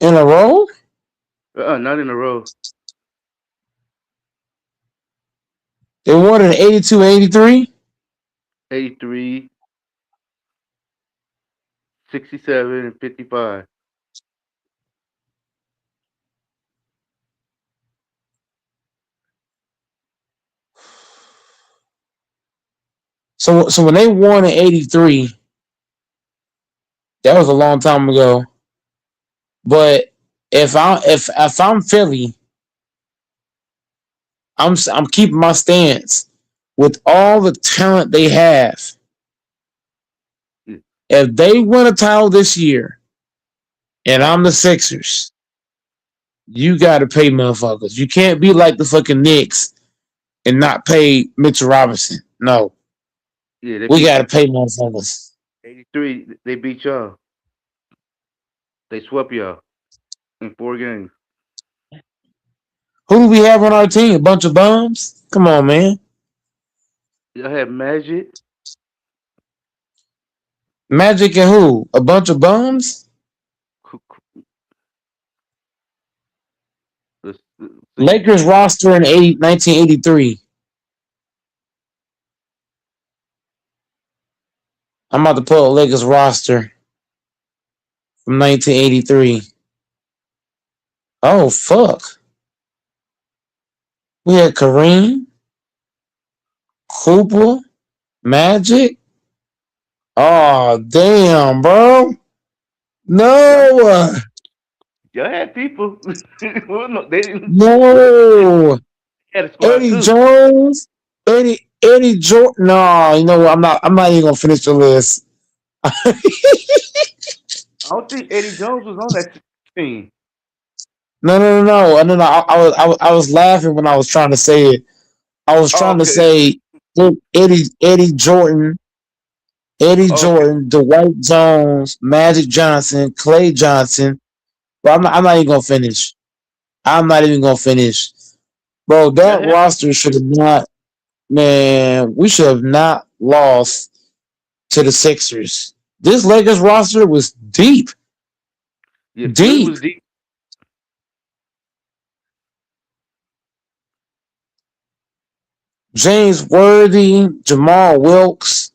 Speaker 5: in a row.
Speaker 15: Not in a row.
Speaker 5: They won in 82, 83?
Speaker 15: 83, 67, and 55.
Speaker 5: So when they won in 83, that was a long time ago. But if I'm Philly, I'm keeping my stance with all the talent they have. If they win a title this year, and I'm the Sixers, you got to pay motherfuckers. You can't be like the fucking Knicks and not pay Mitchell Robinson. No.
Speaker 15: Yeah,
Speaker 5: we got to pay motherfuckers.
Speaker 15: 83, they beat y'all. They swept y'all in 4 games.
Speaker 5: Who do we have on our team? A bunch of bums? Come on, man.
Speaker 15: Y'all have Magic.
Speaker 5: Magic and who? A bunch of bums? Lakers roster in 1983. I'm about to pull a Lakers roster from 1983. Oh fuck. We had Kareem, Cooper, Magic. Oh damn, bro. No,
Speaker 15: Y'all had people. Well, no, they didn't.
Speaker 5: no.
Speaker 15: Had a squad
Speaker 5: Eddie
Speaker 15: too.
Speaker 5: Jones, Eddie Jordan. No, you know what? I'm not even gonna finish the list.
Speaker 15: I don't think Eddie Jones was on that team.
Speaker 5: No. I was laughing when I was trying to say it. I was
Speaker 15: Oh,
Speaker 5: trying to
Speaker 15: okay.
Speaker 5: say Eddie Jordan,
Speaker 15: Okay.
Speaker 5: Dwight Jones, Magic Johnson, Clay Johnson. But I'm not even gonna finish. I'm not even gonna finish. Bro,
Speaker 15: Y'all
Speaker 5: that
Speaker 15: had some.
Speaker 5: roster should have not, man, we should have not lost to the Sixers. This Lakers roster was deep.
Speaker 15: Yeah, Philly
Speaker 5: Deep.
Speaker 15: was deep.
Speaker 5: James Worthy, Jamal Wilkes.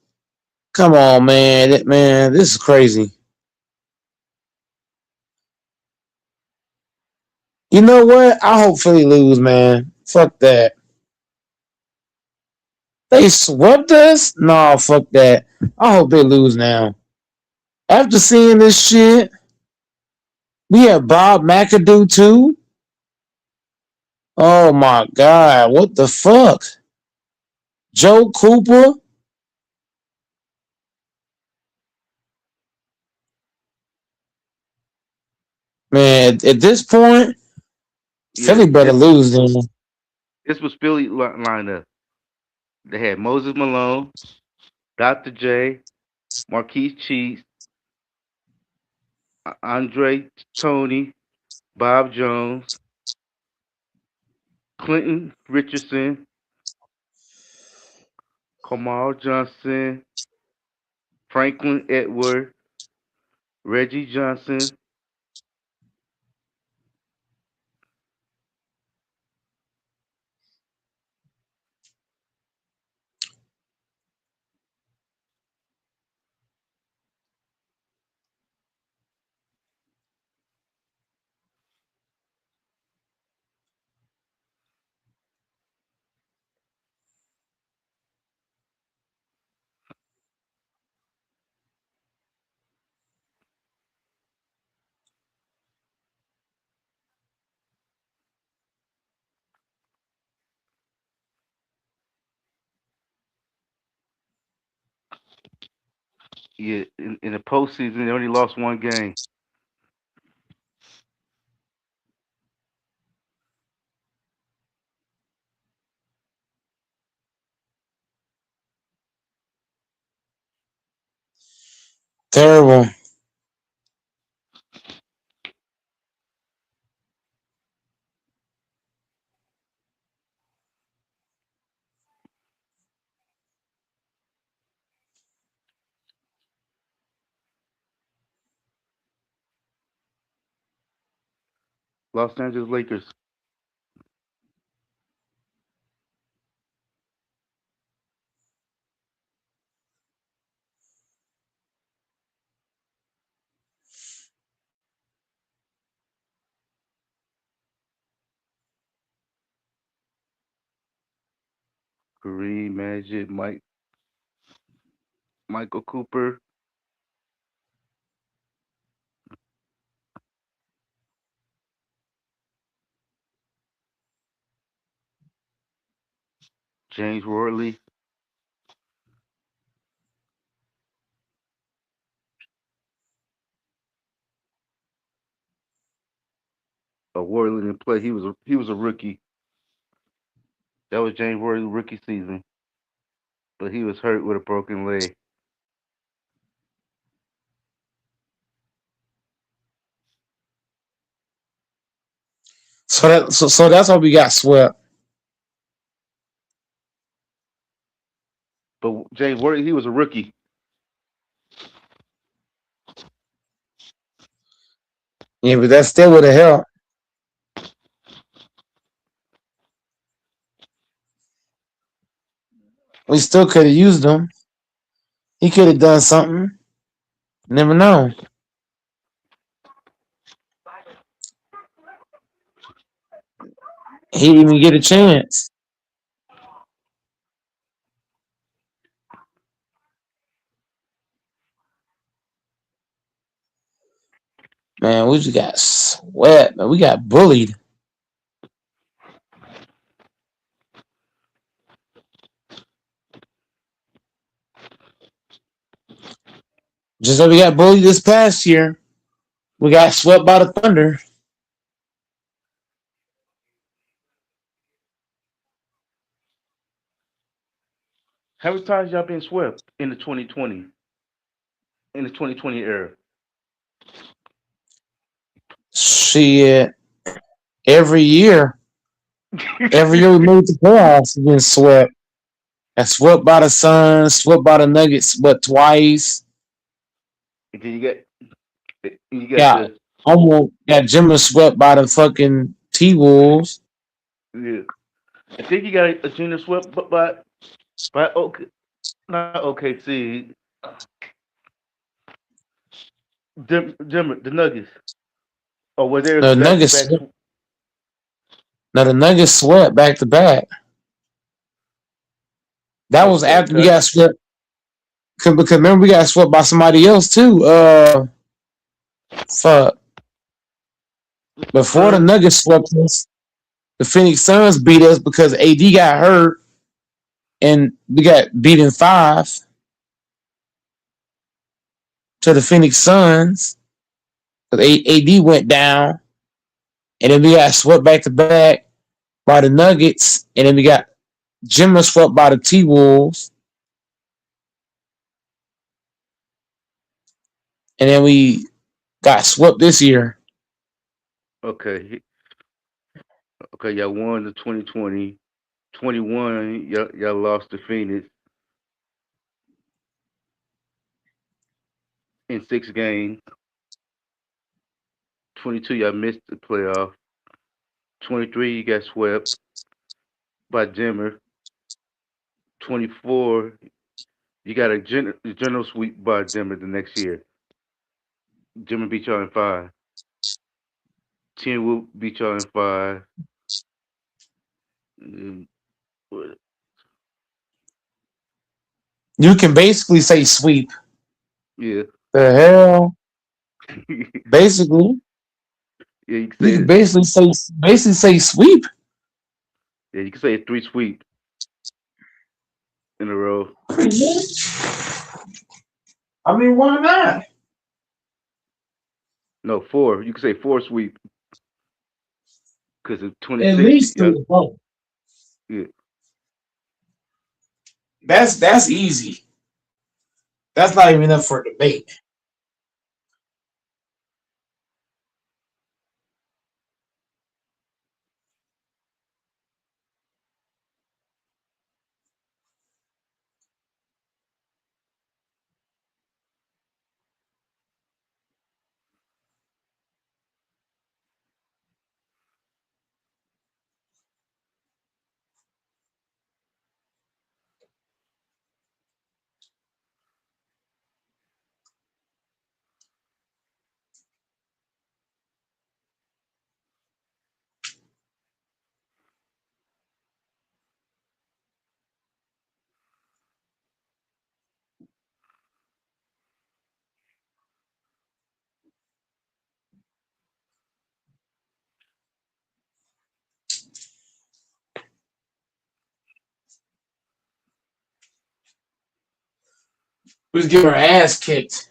Speaker 5: Come on, man. Man, this is crazy. You know what? I hope Philly lose, man. Fuck that. They swept us? No, fuck that. I hope they lose now. After seeing this shit, we have Bob McAdoo too. Oh my god, what the fuck? Joe Cooper? Man, at this point,
Speaker 15: Yeah,
Speaker 5: Philly better lose then.
Speaker 15: this was Philly lineup. They had Moses Malone, Dr. J, Marquise Cheese, Andre Tony, Bob Jones, Clinton Richardson, Kamal Johnson, Franklin Edward, Reggie Johnson. Yeah, in the postseason, they only lost one game.
Speaker 5: Terrible.
Speaker 15: Los Angeles Lakers. Kareem, Magic, Michael Cooper, James Worley, Worley didn't play. He was a rookie. That was James Worley's rookie season, but he was hurt with a broken leg.
Speaker 5: So that's why we got swept.
Speaker 15: But James Worley, he was a rookie.
Speaker 5: Yeah, but that still would have helped. We still could have used them. He could have done something. Never know. He didn't even get a chance. Man, we just got swept. Man, we got bullied. Just like we got bullied this past year. We got swept by the Thunder.
Speaker 15: How many times y'all been swept in the 2020 era?
Speaker 5: Shit. Every year. Every year we made the playoffs, we've been swept. Got swept by the Suns, swept by the Nuggets, but twice.
Speaker 15: And then you got
Speaker 5: Got
Speaker 15: the
Speaker 5: almost got Jimmer swept by the fucking T Wolves.
Speaker 15: yeah. I think you got a junior swept by OK, not OKC, the Nuggets. Or were there
Speaker 5: The
Speaker 15: back to
Speaker 5: Nuggets
Speaker 15: back?
Speaker 5: now the Nuggets swept back to back. That was
Speaker 15: Okay,
Speaker 5: after we got swept. Because remember we got swept by somebody else too. Fuck. Before the
Speaker 15: Suns.
Speaker 5: Nuggets swept us, the Phoenix Suns beat us because AD got hurt, and we got beat in 5 to the Phoenix Suns. Because AD went down, and then we got swept back to back by the Nuggets, and then we got Jimmer swept by the T Wolves, and then we got swept this year.
Speaker 15: Okay, okay, y'all won the 2020. 21, y'all lost to Phoenix in 6 games. 22, y'all missed the playoff. 23, you got swept by Denver. 24, you got a general sweep by Denver the next year. Denver beat y'all in 5. 10 will beat y'all in 5. Mm, what-
Speaker 5: You can basically say sweep.
Speaker 15: Yeah.
Speaker 5: The hell? Basically,
Speaker 15: Yeah, you can
Speaker 5: you
Speaker 15: say
Speaker 5: can
Speaker 15: it.
Speaker 5: basically say sweep.
Speaker 15: Yeah, you can say 3 sweep in a row.
Speaker 5: I mean, why not?
Speaker 15: No, 4. You can say 4 sweep because of
Speaker 5: At
Speaker 15: 26.
Speaker 5: least
Speaker 15: Yeah,
Speaker 5: 3 or 4.
Speaker 15: yeah.
Speaker 5: That's easy. That's not even up for debate. We just get our ass kicked.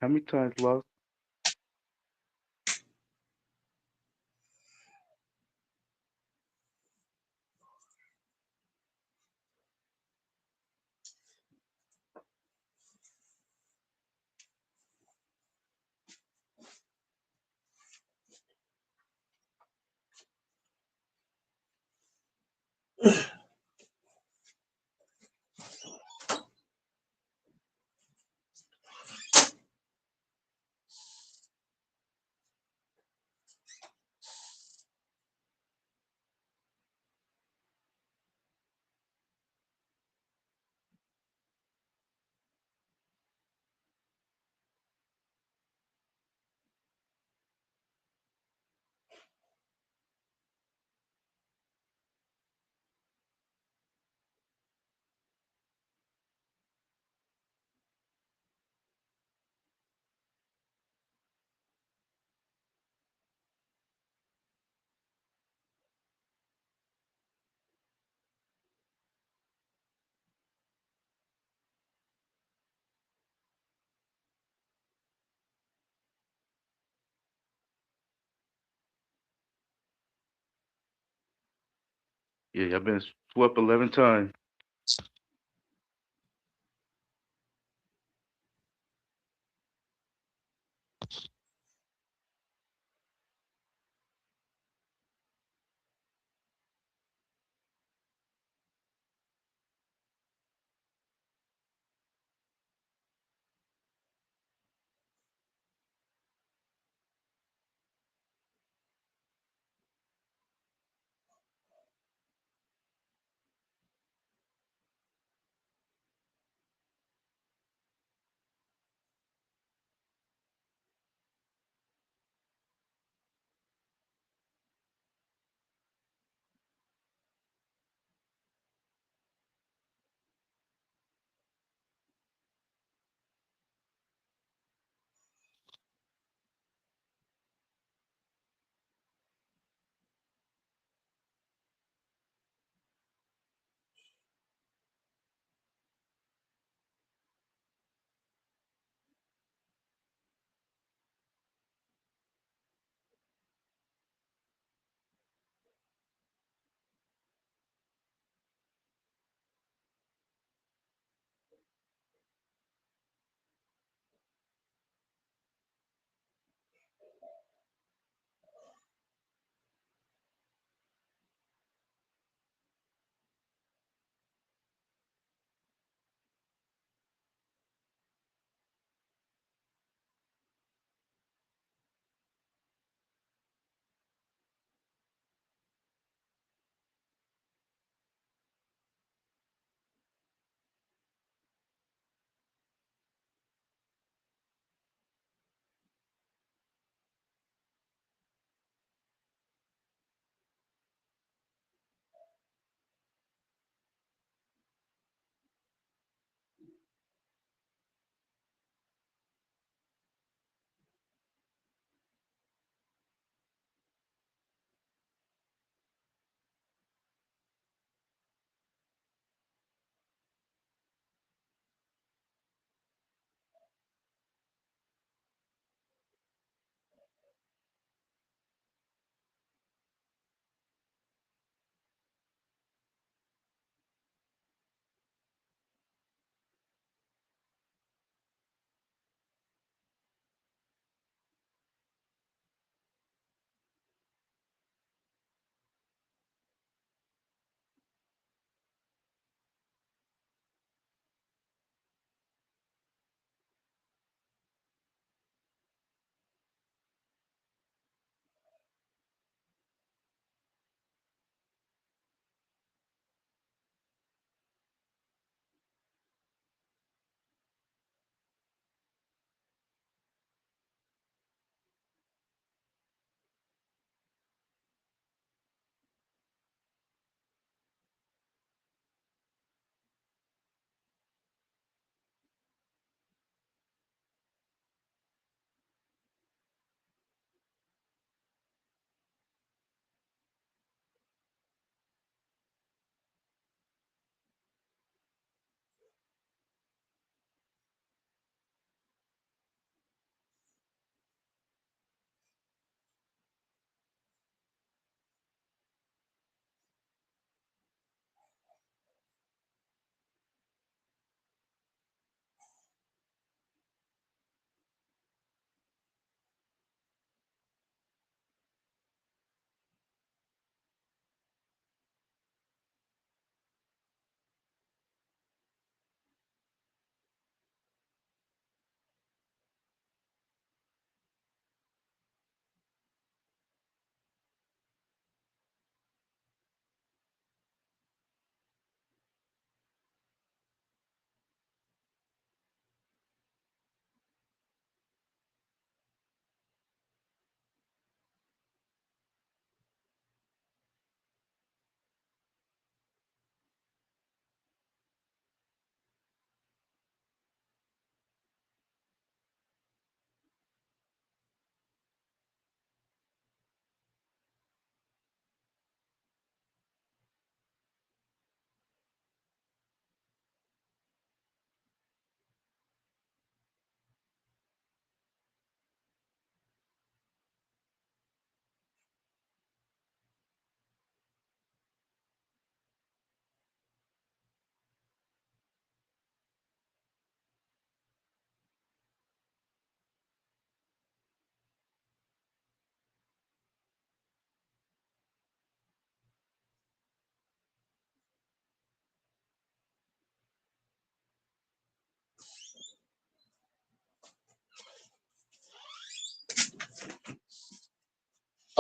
Speaker 15: How many times lost? Yeah, y'all been swept 11 times.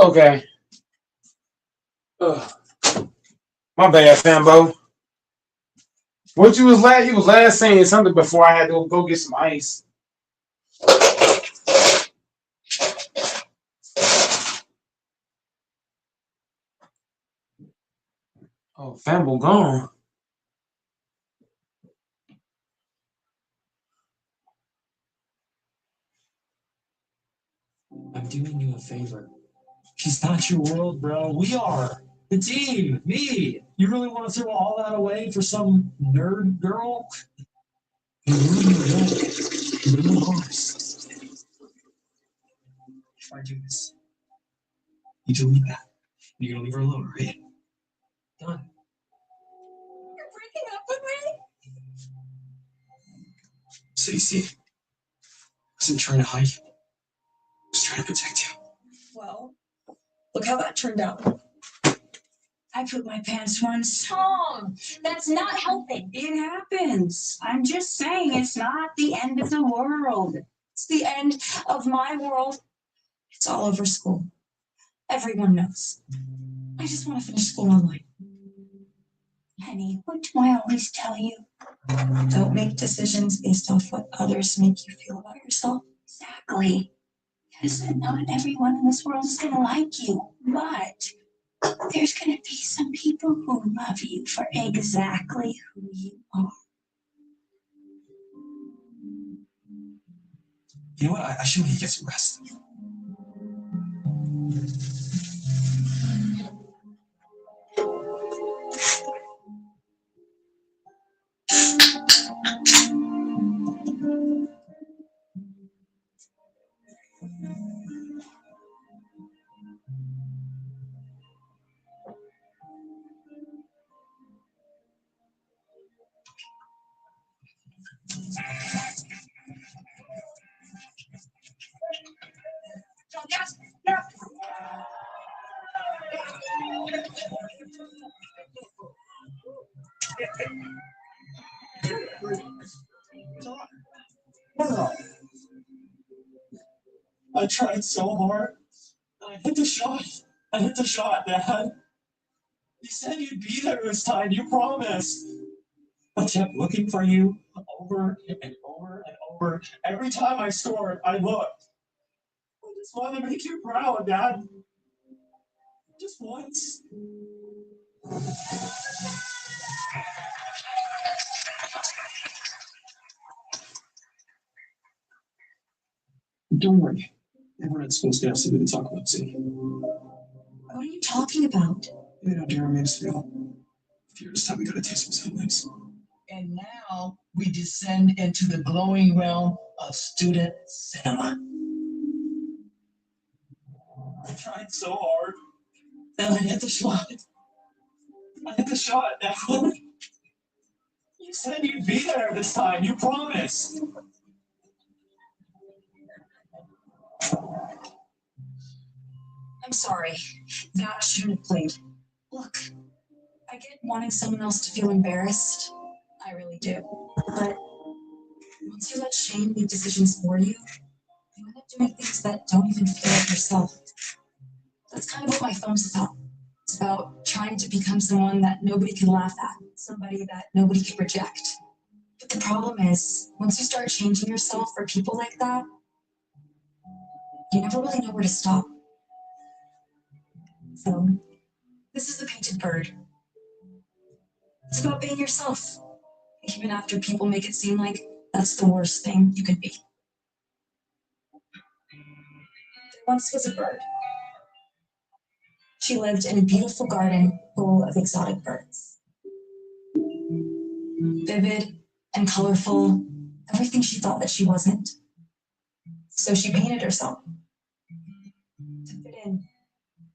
Speaker 5: Okay. Ugh. My bad, Fambo. What you was last? You was last saying something before I had to go get some ice. Oh, Fambo gone.
Speaker 8: I'm doing you a favor. She's not your world, bro. We are. The team. Me. You really want to throw all that away for some nerd girl? You're ruining your life. You're ruining ours. If I do this, you delete that. You're gonna leave her alone, right? Done.
Speaker 3: You're breaking up with me?
Speaker 8: So you see, I wasn't trying to hide you. I was trying to protect you.
Speaker 3: Well, look how that turned out. I put my pants once. Tom, that's not helping. It happens. I'm just saying it's not the end of the world. It's the end of my world. It's all over school. Everyone knows. I just want to finish school online. Honey, what do I always tell you? Don't make decisions based off what others make you feel about yourself. Exactly. Because not everyone in this world is going to like you. But there's going to be some people who love you for exactly who you are.
Speaker 8: You know what? I should really get some rest.
Speaker 16: I tried so hard. I hit the shot. I hit the shot, Dad. You said you'd be there this time. You promised. I kept looking for you over and over and over. Every time I scored, I looked. I just wanted to make you proud, Dad. Just once.
Speaker 8: Don't worry. Everyone's supposed to have something to talk about soon.
Speaker 3: What are you talking about?
Speaker 8: You know, Darren made us feel. This time we gotta taste some lips.
Speaker 11: And now we descend into the glowing realm of student cinema.
Speaker 16: I tried so hard.
Speaker 11: And I hit the shot.
Speaker 16: I hit the shot, Dad. You said you'd be there this time. You promised.
Speaker 3: I'm sorry. That shouldn't have played. Look, I get wanting someone else to feel embarrassed. I really do. But once you let shame make decisions for you, you end up doing things that don't even feel like yourself. That's kind of what my film's about. It's about trying to become someone that nobody can laugh at, somebody that nobody can reject. But the problem is, once you start changing yourself for people like that, you never really know where to stop. So, this is The Painted Bird. It's about being yourself, even after people make it seem like that's the worst thing you could be. There once was a bird. She lived in a beautiful garden full of exotic birds. Vivid and colorful, everything she thought that she wasn't. So she painted herself to fit in,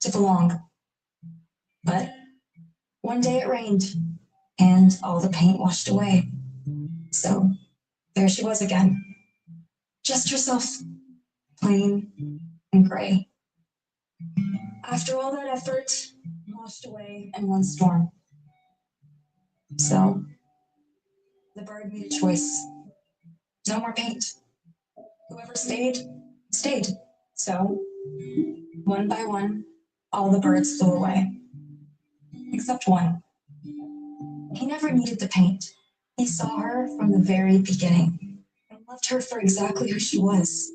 Speaker 3: to belong. But one day it rained and all the paint washed away. So there she was again, just herself, plain and gray. After all that effort, washed away in one storm. So the bird made a choice. No more paint. Whoever stayed, stayed. So one by one,
Speaker 10: All the birds flew away. Except one. He never needed to paint. He saw her from the very beginning and loved her for exactly who she was.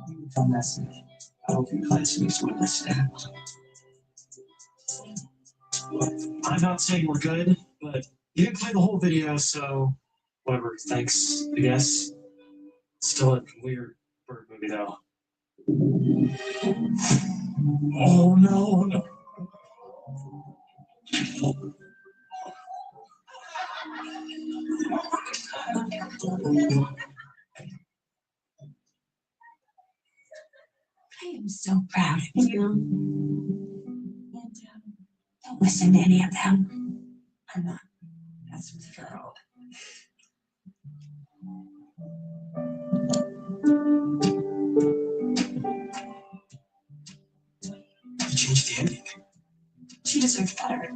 Speaker 11: Beautiful message. I hope your classmates will understand.
Speaker 8: I'm not saying we're good, but you didn't play the whole video, so whatever. Thanks, I guess. Still a weird bird movie, though.
Speaker 2: Oh no, no.
Speaker 3: I am so proud of you. And don't listen to any of them. I'm not. That's with the girl.
Speaker 16: You changed the ending.
Speaker 3: She deserves better.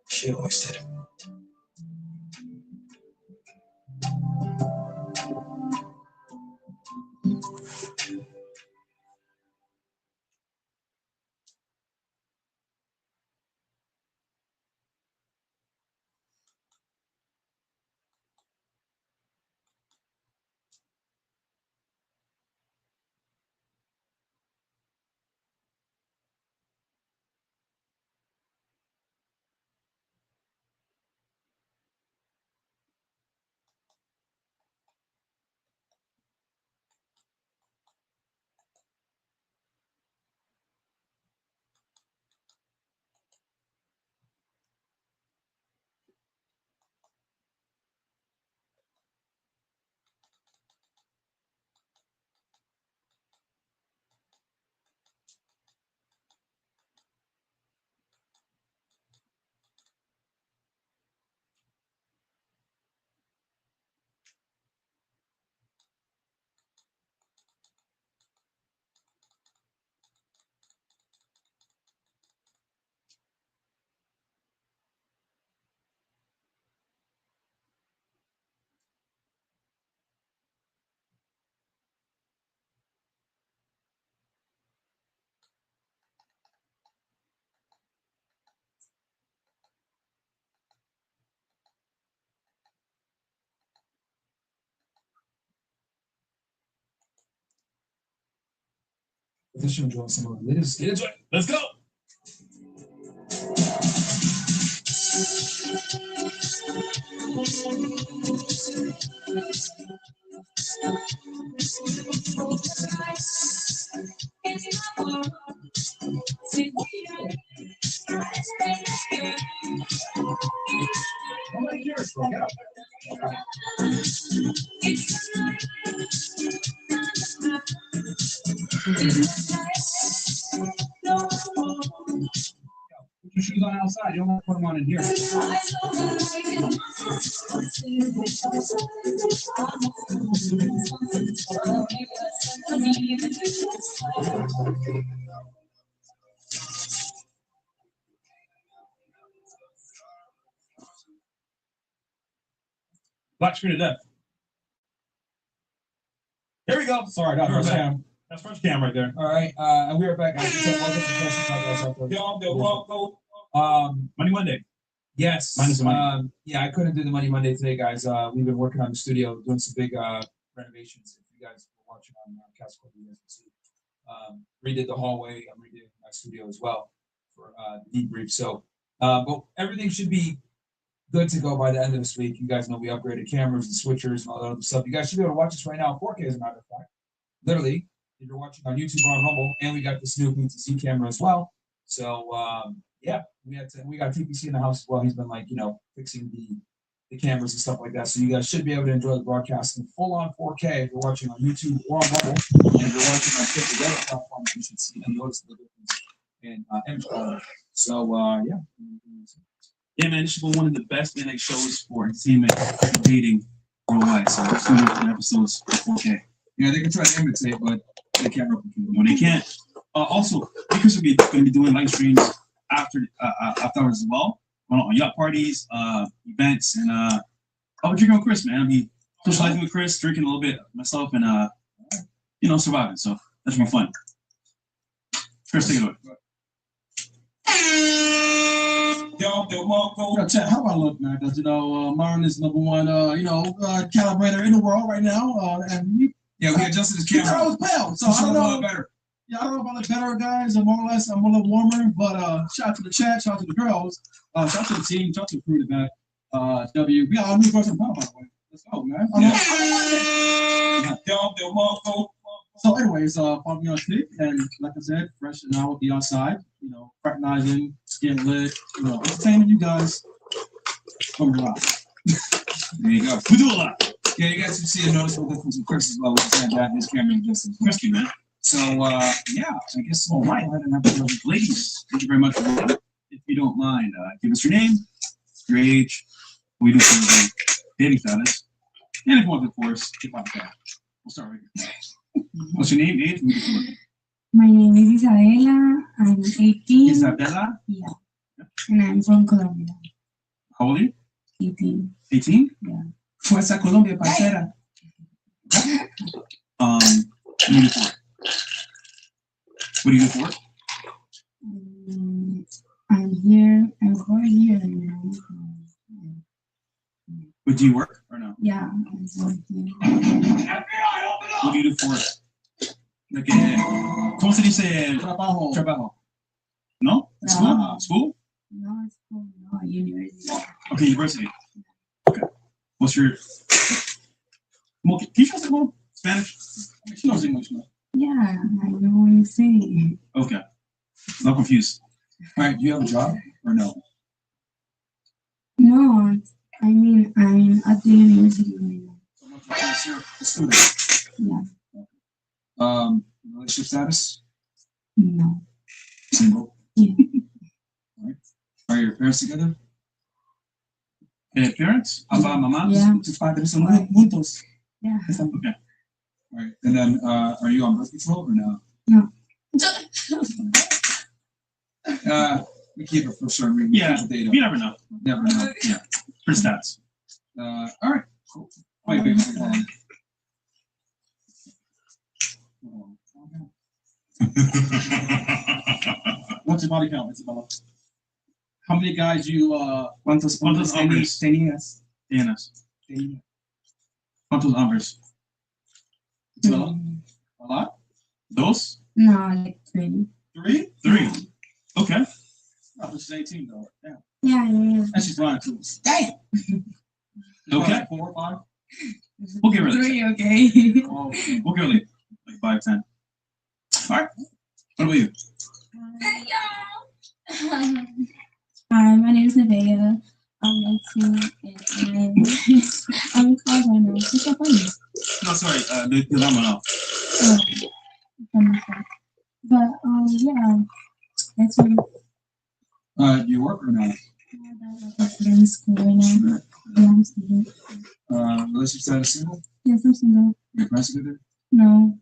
Speaker 16: She always did.
Speaker 2: This should enjoy some of it. Get into it. Let's go. Put your shoes on outside. You don't want to put them on in here. Black screen of death. Here we go. Sorry, that's first cam. That's first cam right there. All right, and we are back. Money Monday. Yes. Yeah, I couldn't do the Money Monday today, guys. We've been working on the studio, doing some big renovations. If you guys were watching on Cast Club, you guys can see. Redid the hallway. I'm redoing my studio as well for the debrief. So, but everything should be good to go by the end of this week. You guys know we upgraded cameras and switchers and all that other stuff. You guys should be able to watch this right now in 4K, as a matter of fact. Literally, if you're watching on YouTube or on Rumble, and we got this new PTC camera as well. So yeah, we got TPC in the house as well. He's been fixing the cameras and stuff like that. So you guys should be able to enjoy the broadcast in full on 4K if you're watching on YouTube or on Rumble. And if you're watching on the other platforms, you should see and notice the difference in image quality. So yeah.
Speaker 17: Yeah, man, this should be one of the best NX shows for entertainment and dating worldwide. So let's do the episodes for 4K.
Speaker 2: Yeah, they can try to imitate, but they can't replicate.
Speaker 17: When they can't. Also, Lakers will be going to be doing live streams afterwards as well. On yacht parties, events, and I'll be drinking with Chris, man. I'll be socializing with Chris, drinking a little bit myself, and surviving. So that should be fun. Chris, take it away.
Speaker 16: Yo, Chad, how I look, man? Because Marlon is number one, calibrator in the world right now, and we
Speaker 2: adjusted his camera.
Speaker 16: I was pale, so I don't know. Better. Yeah, I don't know if I look better, guys. I'm more or less, I'm a little warmer, but shout out to the chat, shout out to the girls, shout out to the team, shout out to the crew today. We got all new girls in the by the way. Let's go, man. So, anyways, follow me on Twitter, and like I said, fresh and out with the outside, fraternizing, getting lit, entertaining you guys. From rock.
Speaker 2: There you go. We do a lot. Yeah, you guys can see a noticeable difference in Chris as well. With his camera adjustments.
Speaker 17: Rescue, man.
Speaker 2: So, I guess we'll go ahead and have the ladies.
Speaker 17: Thank you very much for that. If you don't mind, give us your name, your age, we do some dating status, and if you want, of course, keep on that. We'll start right here. What's your name, age?
Speaker 10: My name is Isabella. I'm 18.
Speaker 17: Isabella?
Speaker 10: Yeah. And I'm from Colombia.
Speaker 17: How old are you?
Speaker 10: 18.
Speaker 17: 18?
Speaker 10: Yeah.
Speaker 2: What's that Colombia, parcera?
Speaker 17: What do you do for? What do you do for?
Speaker 10: I'm here. I'm 4 years now.
Speaker 17: But do you work or no?
Speaker 10: Yeah, I'm working.
Speaker 17: What do you do for it? Like, ¿cómo se dice? Trabajo. Trabajo. No?
Speaker 10: No.
Speaker 17: School?
Speaker 10: No, it's school. No, university.
Speaker 17: Okay, university. Okay. What's your... Can you show some Spanish? She knows English now.
Speaker 10: Yeah, I know what you're saying.
Speaker 17: Okay. Not confused. All right, do you have a job or no?
Speaker 10: No, I mean, I'm at the university right now.
Speaker 2: You're a student.
Speaker 10: Yeah.
Speaker 2: Relationship status?
Speaker 10: No.
Speaker 2: Single?
Speaker 10: Yeah.
Speaker 2: All right. Are your parents together?
Speaker 17: Parents? Papa, mama?
Speaker 10: Yeah.
Speaker 2: Tus padres son juntos.
Speaker 10: Yeah.
Speaker 17: Okay.
Speaker 2: All right. And then, are you on birth control or no?
Speaker 10: No.
Speaker 2: We keep it for sure. We
Speaker 17: Yeah,
Speaker 2: keep the data.
Speaker 17: you never know.
Speaker 2: Never know.
Speaker 17: Yeah. For stats.
Speaker 2: All right. Cool.
Speaker 17: Wait.
Speaker 16: What's your body count, Isabella? How many guys you,
Speaker 17: ¿Cuántos hombres
Speaker 2: tenías?
Speaker 17: Tienes. ¿Cuántos hombres?
Speaker 16: Isabella? A lot?
Speaker 17: Dos?
Speaker 10: No, like 3.
Speaker 16: 3?
Speaker 17: 3. Okay.
Speaker 16: Oh, she's 18 though. Yeah.
Speaker 10: Yeah, yeah.
Speaker 16: And she's blind too.
Speaker 10: Hey!
Speaker 17: Okay.
Speaker 16: 4 or 5?
Speaker 17: We'll give her that.
Speaker 10: 3, okay.
Speaker 16: Oh,
Speaker 17: We'll give her like 5, 10. All right. What about you?
Speaker 13: Hey, y'all.
Speaker 10: Hi, my name is Nevaeh. I'm 19 and I'm called right now. What's your phone?
Speaker 17: No, sorry. The number now.
Speaker 10: But yeah, that's what
Speaker 2: Do you work or not?
Speaker 10: I'm in school right now. Yeah, I'm student.
Speaker 2: Relationship status single?
Speaker 10: Yes, I'm single.
Speaker 2: Your parents together?
Speaker 10: No.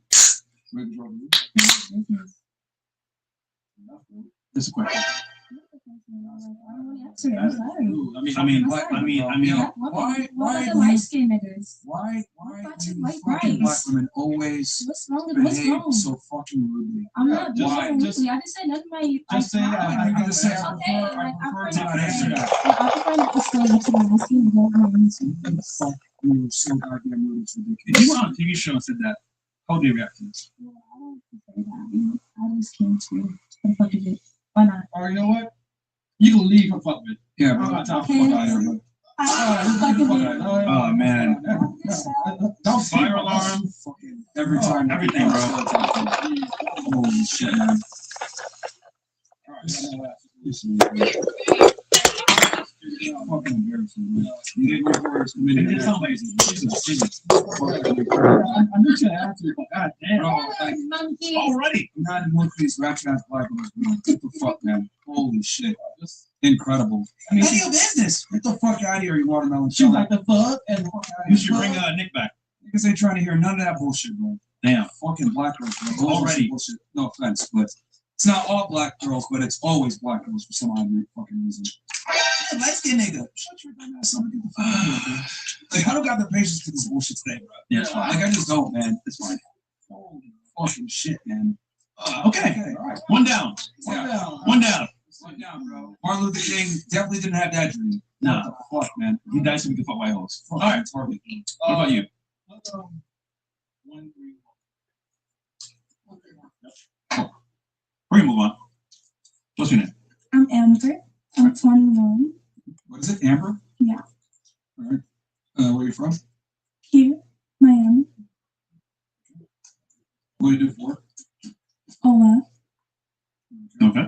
Speaker 2: Where control you?
Speaker 10: Business.
Speaker 17: Just a question.
Speaker 10: I don't want to answer it. I'm sorry.
Speaker 17: Why
Speaker 10: are the light skinned niggas?
Speaker 2: Why
Speaker 10: What's
Speaker 2: do
Speaker 10: white
Speaker 2: fucking black
Speaker 10: rice?
Speaker 2: women always
Speaker 10: What's wrong with what's
Speaker 2: behave
Speaker 10: wrong?
Speaker 2: so fucking rudely?
Speaker 10: I'm not
Speaker 16: just-
Speaker 10: being
Speaker 16: just-
Speaker 10: rudely. I didn't say none of my.
Speaker 16: just say,
Speaker 2: I just say I
Speaker 10: Okay,
Speaker 2: prefer
Speaker 10: like, I
Speaker 2: to
Speaker 10: prefer
Speaker 2: not answer that.
Speaker 10: I prefer not to say what you're asking.
Speaker 2: Fuck you, so goddamn rude. It's ridiculous.
Speaker 17: If you went on a TV show and said that, how would they react to this?
Speaker 10: I just came to. What the fuck is it? Why not?
Speaker 16: Or you know what? You can leave her fuck with.
Speaker 2: Yeah,
Speaker 16: I'm
Speaker 2: bro.
Speaker 16: not talking
Speaker 10: Okay.
Speaker 16: fuck out of here, bro.
Speaker 17: Oh, man.
Speaker 16: Don't
Speaker 17: Fire alarm.
Speaker 2: Every time.
Speaker 17: Everything, bro.
Speaker 2: Holy shit, man. Fucking embarrassing, man. You get your words committed.
Speaker 17: It's not lazy. Jesus.
Speaker 16: I knew you had to, but god damn.
Speaker 2: Bro, like,
Speaker 17: Already.
Speaker 2: I'm not in the mood for these ratchet ass black women. What the fuck, man? Holy shit. Incredible. I mean, none of your business. Get the fuck out of here, you watermelon.
Speaker 16: She like the fuck and
Speaker 17: You should bring Nick back.
Speaker 2: Because ain't trying to hear none of that bullshit, bro.
Speaker 17: Damn.
Speaker 2: Fucking black girls, bro.
Speaker 17: Already.
Speaker 2: Bullshit. No offense, but It's not all black girls, but it's always black girls for some odd fucking reason. Yeah, light skinned nigga. Shut your dumb ass up and get the fuck out of here, man. Like, I don't got the patience for this bullshit today, bro.
Speaker 17: Yeah, it's fine.
Speaker 2: Like, I just don't, man. It's fine. Holy fucking shit, man.
Speaker 17: Okay. All right. One down.
Speaker 2: One down.
Speaker 17: One down.
Speaker 2: One down, bro. Martin Luther King definitely didn't have that dream.
Speaker 17: No.
Speaker 2: What the fuck, man?
Speaker 17: He died so we can fuck white hoes.
Speaker 2: All
Speaker 17: All right.
Speaker 2: right, perfect.
Speaker 17: What about you?
Speaker 2: 1, 3,
Speaker 17: We're gonna move on. What's your name?
Speaker 10: I'm Amber. I'm 21.
Speaker 2: What is it, Amber?
Speaker 10: Yeah.
Speaker 2: All right. Where are you from?
Speaker 10: Here, Miami.
Speaker 2: What do you do for work?
Speaker 10: Ola.
Speaker 17: Okay.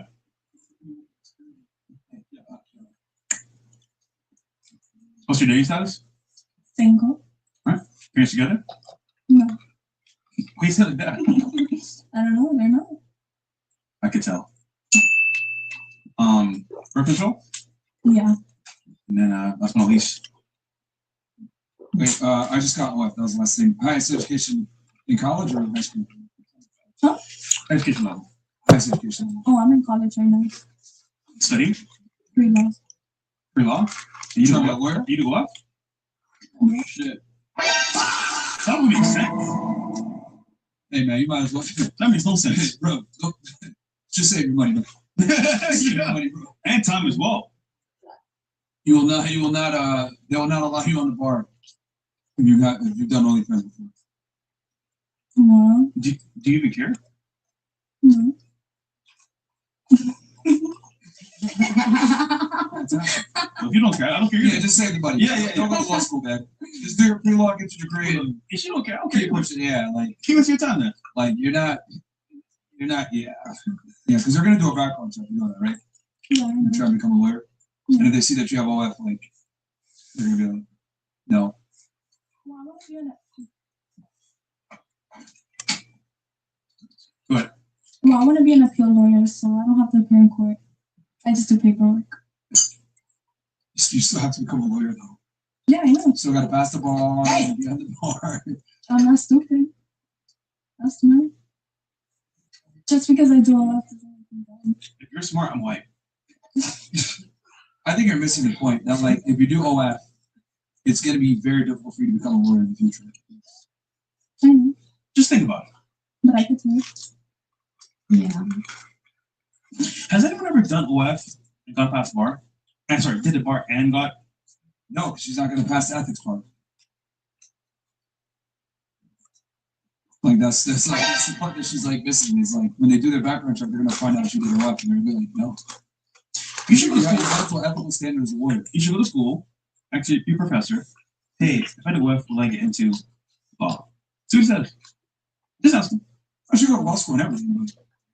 Speaker 17: What's your dating status?
Speaker 10: Single.
Speaker 17: Parents together?
Speaker 10: No.
Speaker 17: Why you said like that?
Speaker 10: I don't know. They're not.
Speaker 17: I could tell. Birth control?
Speaker 10: Yeah.
Speaker 17: And then last but not least.
Speaker 2: Wait, I just got what? That was the last thing. Highest education in college or in high school?
Speaker 10: Huh?
Speaker 17: Education level.
Speaker 2: Highest education level.
Speaker 10: Oh, I'm in college right now.
Speaker 17: Studying?
Speaker 10: Pre-law.
Speaker 17: Pre-law? And you
Speaker 2: Trying
Speaker 17: do
Speaker 2: to be a lawyer?
Speaker 17: You do what?
Speaker 10: Yeah.
Speaker 2: Shit.
Speaker 17: That would make sense.
Speaker 2: Hey, man, you might as well.
Speaker 17: That makes no sense.
Speaker 2: Bro, just save your money, man. Save your
Speaker 17: Yeah.
Speaker 2: money, bro.
Speaker 17: And time as well.
Speaker 2: They will not allow you on the bar if you've done OnlyFans before.
Speaker 10: No.
Speaker 17: Do you even care?
Speaker 10: No.
Speaker 17: If you don't care, I don't care.
Speaker 2: Yeah,
Speaker 17: either.
Speaker 2: just save the money.
Speaker 17: Yeah.
Speaker 2: Don't go to law school, man. Just do your pre-law, get your degree, and
Speaker 17: If you don't care, I don't care.
Speaker 2: keep pushing. Yeah, like
Speaker 17: Keep us your time then.
Speaker 2: you're not, yeah, because they're gonna do a background check. You know that, right?
Speaker 10: Yeah, I
Speaker 2: You're
Speaker 10: know.
Speaker 2: trying to become a lawyer, and if they see that you have OF, like, they're gonna be like, no.
Speaker 10: Well, I wanna be an-
Speaker 17: Go ahead.
Speaker 10: Well, I want to be an appeal lawyer, so I don't have to appear in court. I just do paperwork.
Speaker 2: You still have to become a lawyer, though.
Speaker 10: Yeah, I know.
Speaker 2: You still gotta pass the bar, and be on the bar.
Speaker 10: I'm not stupid. That's smart. Just because I do a lot.
Speaker 17: If you're smart, I'm white.
Speaker 2: I think you're missing the point that, like, if you do OF, it's gonna be very difficult for you to become a lawyer in the future.
Speaker 10: I know,
Speaker 17: Just think about it.
Speaker 10: but I could do it.
Speaker 3: Yeah.
Speaker 17: Has anyone ever done OF and got past the bar? I'm sorry, did the bar and got?
Speaker 2: No, 'cause she's not gonna pass the ethics part. Like that's the part that she's like missing. Is like when they do their background check, they're gonna find out she did OF, and they're gonna be like, no.
Speaker 17: You should go to
Speaker 2: You
Speaker 17: school.
Speaker 2: got ethical standards of lawyer.
Speaker 17: You should go to school. Actually, be a professor. Hey, if I did OF, would I get into law? See what he says. Just ask him.
Speaker 2: I should go to law school and everything.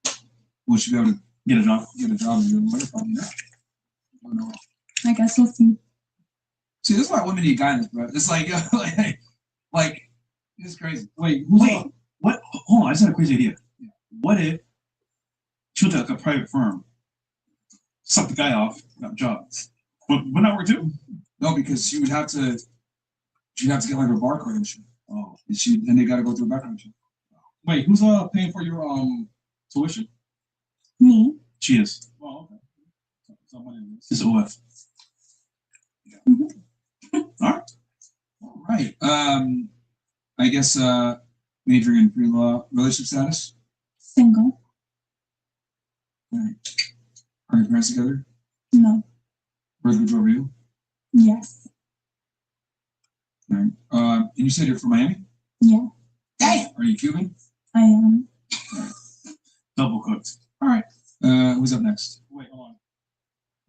Speaker 2: But will she be able to
Speaker 17: Get a job.
Speaker 2: get a job and be a lawyer? Probably not. I don't know.
Speaker 10: I guess we'll see.
Speaker 2: See, that's why women need guidance, bro. It's like, like, it's crazy.
Speaker 17: Wait, what? Hold on, I just had a crazy idea. What if she went to like a private firm, sucked the guy off, got a job? Wouldn't that work too?
Speaker 2: No, because she'd have to get like her bar card and shit.
Speaker 17: Oh,
Speaker 2: And they got to go through a background check.
Speaker 17: wait, who's paying for your tuition?
Speaker 10: Me.
Speaker 17: She is.
Speaker 2: Oh, okay.
Speaker 17: It's OF.
Speaker 2: All right. I guess majoring in pre-law, relationship status.
Speaker 10: Single.
Speaker 2: All right. Are your parents together?
Speaker 10: No.
Speaker 2: Birth control you?
Speaker 10: Yes.
Speaker 2: All right. And you said you're from Miami?
Speaker 10: Yeah.
Speaker 2: Are you Cuban?
Speaker 10: I am.
Speaker 17: Double cooked.
Speaker 2: All right. Who's up next?
Speaker 17: Wait, hold on.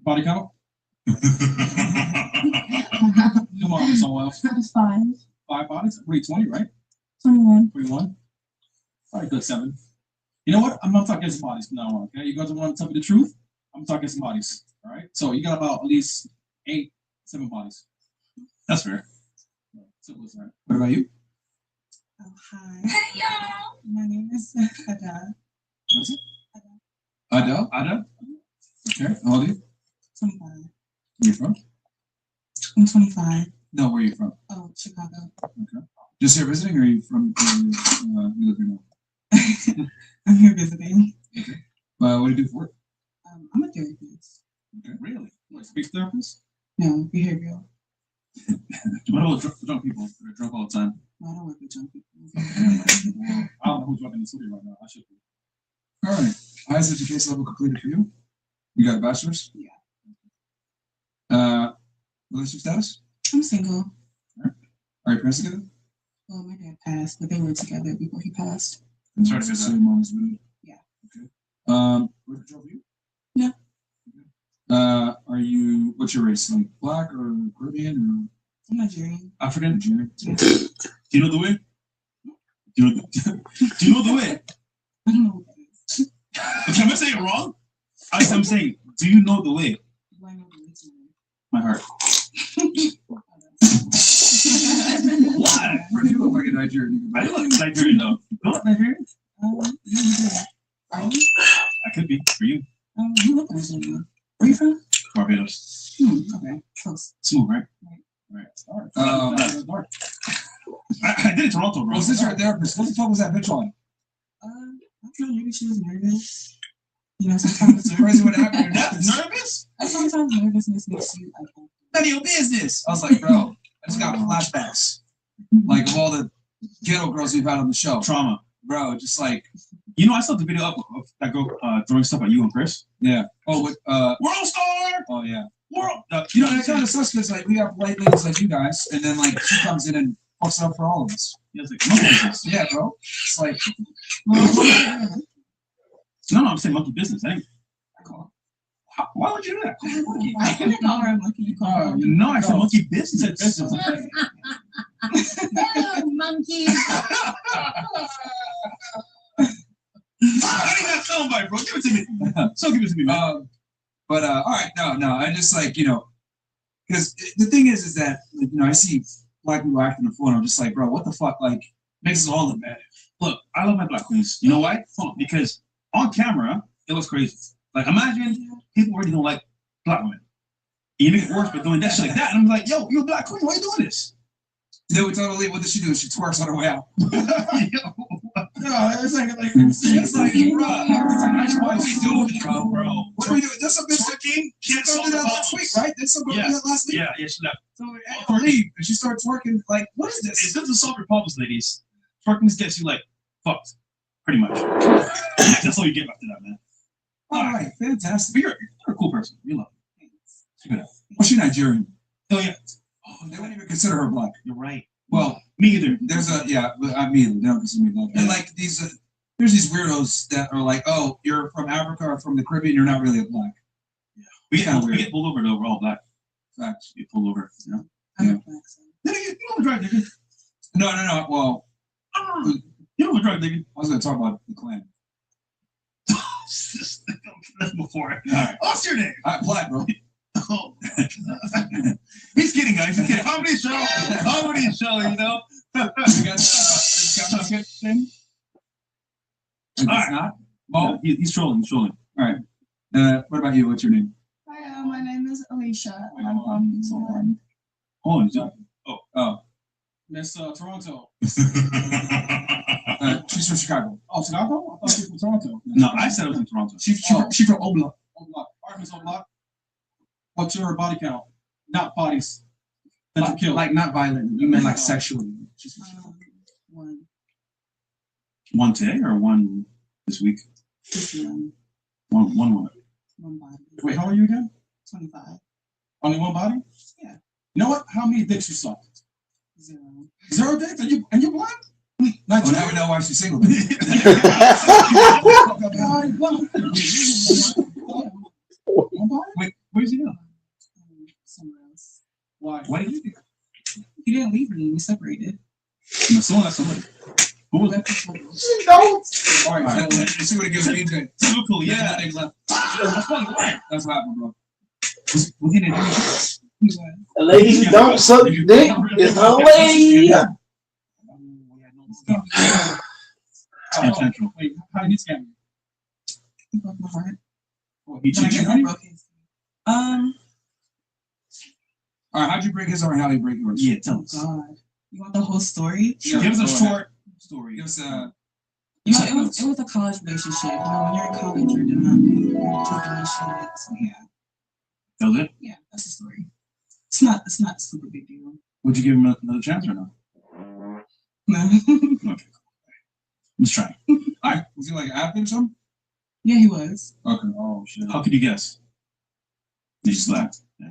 Speaker 17: Body count? Come on, someone else.
Speaker 10: 5.
Speaker 17: 5 bodies? Wait, 20, right?
Speaker 10: 21.
Speaker 17: 21? Probably good 7. You know what? I'm not talking some bodies from now on, okay? You guys want to tell me the truth? I'm talking some bodies, all right? So you got about at least 8, 7 bodies. That's fair. Simple as that.
Speaker 2: What about you?
Speaker 18: Oh, hi. Hey, y'all. My name is Ada.
Speaker 2: What's it? Ada?
Speaker 17: Ada?
Speaker 2: Okay. How old are you?
Speaker 18: 25.
Speaker 2: Where you from?
Speaker 18: I'm 25.
Speaker 2: No, where are you from?
Speaker 18: Oh, Chicago.
Speaker 2: Okay. Just here visiting, or are you from? You live here now?
Speaker 18: I'm here visiting.
Speaker 2: Okay.
Speaker 17: What do you do for work?
Speaker 18: I'm a therapist.
Speaker 17: Okay, really? Like speech therapist?
Speaker 18: No, behavioral.
Speaker 17: What about drunk people? They're drunk all the time.
Speaker 18: I don't work with drunk people.
Speaker 17: I don't know who's drunk in the studio right now. I should be. All right. Highest education level completed for you? You got a bachelor's?
Speaker 18: Yeah.
Speaker 17: Relationship status?
Speaker 18: I'm single.
Speaker 17: Are your parents together?
Speaker 18: Well, my dad passed, but they were together before he passed.
Speaker 17: I'm sorry to hear that. Your mom is widowed?
Speaker 18: Yeah.
Speaker 17: Okay. Where control for you?
Speaker 18: Yeah.
Speaker 17: Are you, what's your race? Like black or Caribbean
Speaker 18: I'm Nigerian.
Speaker 17: or African? Nigerian? Do you know the way? Do you know the way?
Speaker 18: I don't know what that is.
Speaker 17: Okay, I'm not saying it wrong. I'm saying, do you know the way?
Speaker 18: Do I know the way to
Speaker 17: My heart. What? You look like a Nigerian. I look Nigerian though. You look Nigerian?
Speaker 18: Are you?
Speaker 17: I could be for you.
Speaker 18: You look Nigerian. Where are you from?
Speaker 17: Barbados.
Speaker 18: Okay, close.
Speaker 17: Smooth, right? Right. All right. I did it in Toronto, bro. Since you're a therapist, what the fuck was that bitch on?
Speaker 18: I don't know, maybe she was nervous. You know, sometimes
Speaker 17: It's crazy what happened. Nervous?
Speaker 18: sometimes nervousness makes you like.
Speaker 17: None of your business. I was like, bro, I just got flashbacks. Like of all the ghetto girls we've had on the show. Trauma. Bro, just like, you know, I saw the video up of that girl throwing stuff at you and Chris. Yeah. Oh, with World Star. Oh yeah. World. You know, that kind of sucks because like we have white ladies like you guys, and then like she comes in and fucks it up for all of us. Yeah, it's like, monkey business. Yeah, bro. It's like, no, I'm saying monkey business. I ain't. Why would you do that?
Speaker 18: I didn't call her a monkey. You call her.
Speaker 17: No, I said monkey business.
Speaker 13: Monkey.
Speaker 17: I ain't got soundbite, bro. Give it to me. So give it to me, man. But all right, no. I just like, you know, because the thing is that like, you know, I see black people acting the fool, and I'm just like, bro, what the fuck? Like, makes us all look bad. Look, I love my black queens. You know why? Because on camera, it looks crazy. Like, imagine people already don't like black women. You make it worse by doing that shit like that. And I'm like, yo, you're a black queen. Why are you doing this? They would totally, what did she do? She twerks on her way out. No, it's like, it's like, bro, what are we doing, bro? What are we doing? There's some bitch that came, she did that last week, right? Did some girl do that last week? Yeah, she left. So after leave, and she started twerking, like, what is this? It doesn't solve your problems, ladies. Twerking gets you, like, fucked, pretty much. That's all you get after that, man. All right, fantastic. But you're a cool person. You love it. Well, she's Nigerian. Oh, yeah. Oh, they wouldn't even consider her black. You're right. Well, me either. There's a, yeah, me either. They don't consider me black. And like these, there's these weirdos that are like, oh, you're from Africa or from the Caribbean, you're not really a black. Yeah. We get pulled over though, we're all black. Facts. You get pulled over, you know? Yeah. You don't drive, nigga. No. Well, you don't drive, nigga. I was going to talk about the Klan. That's before. All right. What's your name? Black, bro. Oh. He's kidding, guys. He's kidding. Comedy show, you know? You got that thing? All right. Oh, he's trolling. All right. What about you? What's your name?
Speaker 18: Hi, my name is Alicia, and I'm from New Zealand.
Speaker 17: Oh, New Zealand. Oh. That's Toronto. She's from Chicago. Oh, Chicago? I thought she was from Toronto. No, I said it was in Toronto. She's from Oblak. Arkansas Oblak. What's your body count? Not bodies. That you killed. Like not violent. You meant like sexually.
Speaker 18: One.
Speaker 17: One today or one this week?
Speaker 18: Just one.
Speaker 17: One.
Speaker 18: One body.
Speaker 17: Wait, how old are you again?
Speaker 18: 25.
Speaker 17: Only one body?
Speaker 18: Yeah.
Speaker 17: You know what? How many dicks you sucked?
Speaker 18: 0.
Speaker 17: 0 dicks? And you blind? Not now we know why she's single. Wait, where's he now?
Speaker 18: Somewhere else.
Speaker 17: Why? Why did you do that?
Speaker 18: He didn't leave me. We separated.
Speaker 17: No, someone else. Somebody. Who was that? All right. Let's see what it gives me. Typical, yeah. That's funny. That's what happened, bro. Was he in it?
Speaker 5: A lady don't suck dick is a lady.
Speaker 17: Scam Central. Wait, how did he scam you?
Speaker 18: He broke my heart.
Speaker 17: Oh, he cheated on you?
Speaker 18: All
Speaker 17: right, how'd you break his heart and how did you break yours? Yeah, tell us.
Speaker 18: God. You want the whole story?
Speaker 17: Yeah, give us a short story. Give us
Speaker 18: It was a college relationship. You know, when you're in college, you're doing shit. So yeah.
Speaker 17: That was it?
Speaker 18: Yeah, that's the story. It's not a super big deal.
Speaker 17: Would you give him another chance or no?
Speaker 18: No.
Speaker 17: Okay. Let's try.
Speaker 2: All right. Was he like an athlete or something?
Speaker 18: Yeah, he was.
Speaker 2: Okay. Oh shit.
Speaker 17: How could you guess? He just laughed. Yeah.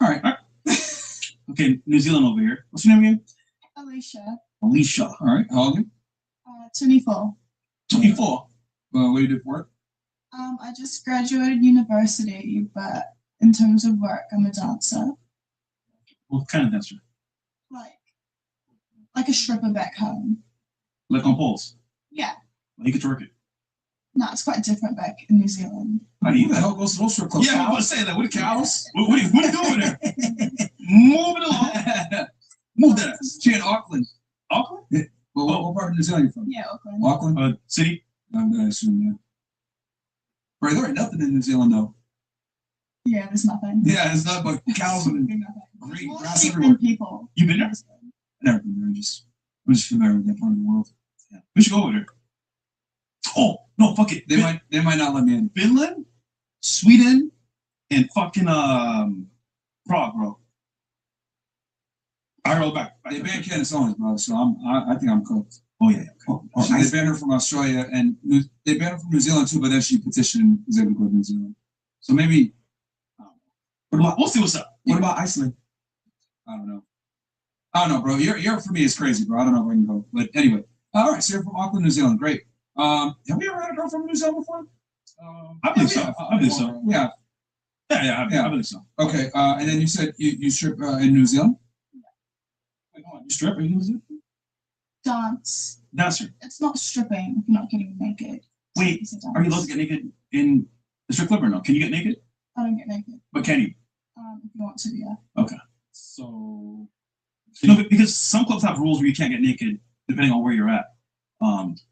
Speaker 2: All right.
Speaker 17: Okay, New Zealand over here. What's your name again?
Speaker 10: Alicia,
Speaker 17: Alicia.
Speaker 2: All right. How old are you?
Speaker 10: 24.
Speaker 17: 24.
Speaker 2: What do you do for work?
Speaker 10: I just graduated university, but in terms of work, I'm a dancer.
Speaker 17: What kind of dancer?
Speaker 10: Like a stripper back home.
Speaker 17: Like on poles?
Speaker 10: Yeah.
Speaker 17: You could twerk it.
Speaker 10: No, it's quite different back in New Zealand.
Speaker 17: How do you?
Speaker 2: Who the hell goes to those strip clubs?
Speaker 17: Yeah, I was saying that. What the cows? What are you doing there? Move it along. Move that ass.
Speaker 2: She in Auckland.
Speaker 17: Auckland?
Speaker 2: Yeah. Well, what part of New Zealand are you from?
Speaker 10: Yeah, Auckland.
Speaker 2: Auckland?
Speaker 17: City?
Speaker 2: I assume, yeah. Right, there ain't nothing in New Zealand, though.
Speaker 10: Yeah, there's nothing.
Speaker 2: Yeah, it's not but cows and
Speaker 10: There's
Speaker 2: green
Speaker 10: more
Speaker 2: grass
Speaker 10: sheep
Speaker 2: everywhere.
Speaker 10: than people.
Speaker 17: You been there?
Speaker 2: Never been there. I'm just familiar with that part of the world.
Speaker 17: Yeah. We should go over there. Oh, no, fuck it.
Speaker 2: They might not let me in.
Speaker 17: Finland, Sweden, and fucking Prague, bro. I roll back.
Speaker 2: They banned Candace Owens, bro, so I think I'm cooked.
Speaker 17: Oh, yeah.
Speaker 2: They banned her from Australia, and they banned her from New Zealand, too, but then she petitioned and was able to go to New Zealand. So maybe...
Speaker 17: We'll see what's up.
Speaker 2: What about Iceland? I don't know, bro. Europe for me is crazy, bro. I don't know where I can go. But anyway. All right, so you're from Auckland, New Zealand. Great. Have we ever had a girl from New Zealand before?
Speaker 17: I believe so. I believe so.
Speaker 2: Yeah.
Speaker 17: Yeah, I believe so.
Speaker 2: Okay, and then you said you strip in New Zealand?
Speaker 17: Wait, hold on. You strip in New Zealand?
Speaker 10: Dance.
Speaker 17: Dancer.
Speaker 10: It's not stripping if you're not getting naked.
Speaker 17: Wait, are you allowed to get naked in the strip club or no? Can you get naked?
Speaker 10: I don't get naked.
Speaker 17: But can you?
Speaker 10: If you want to, yeah.
Speaker 17: Okay. So no, but because some clubs have rules where you can't get naked depending on where you're at.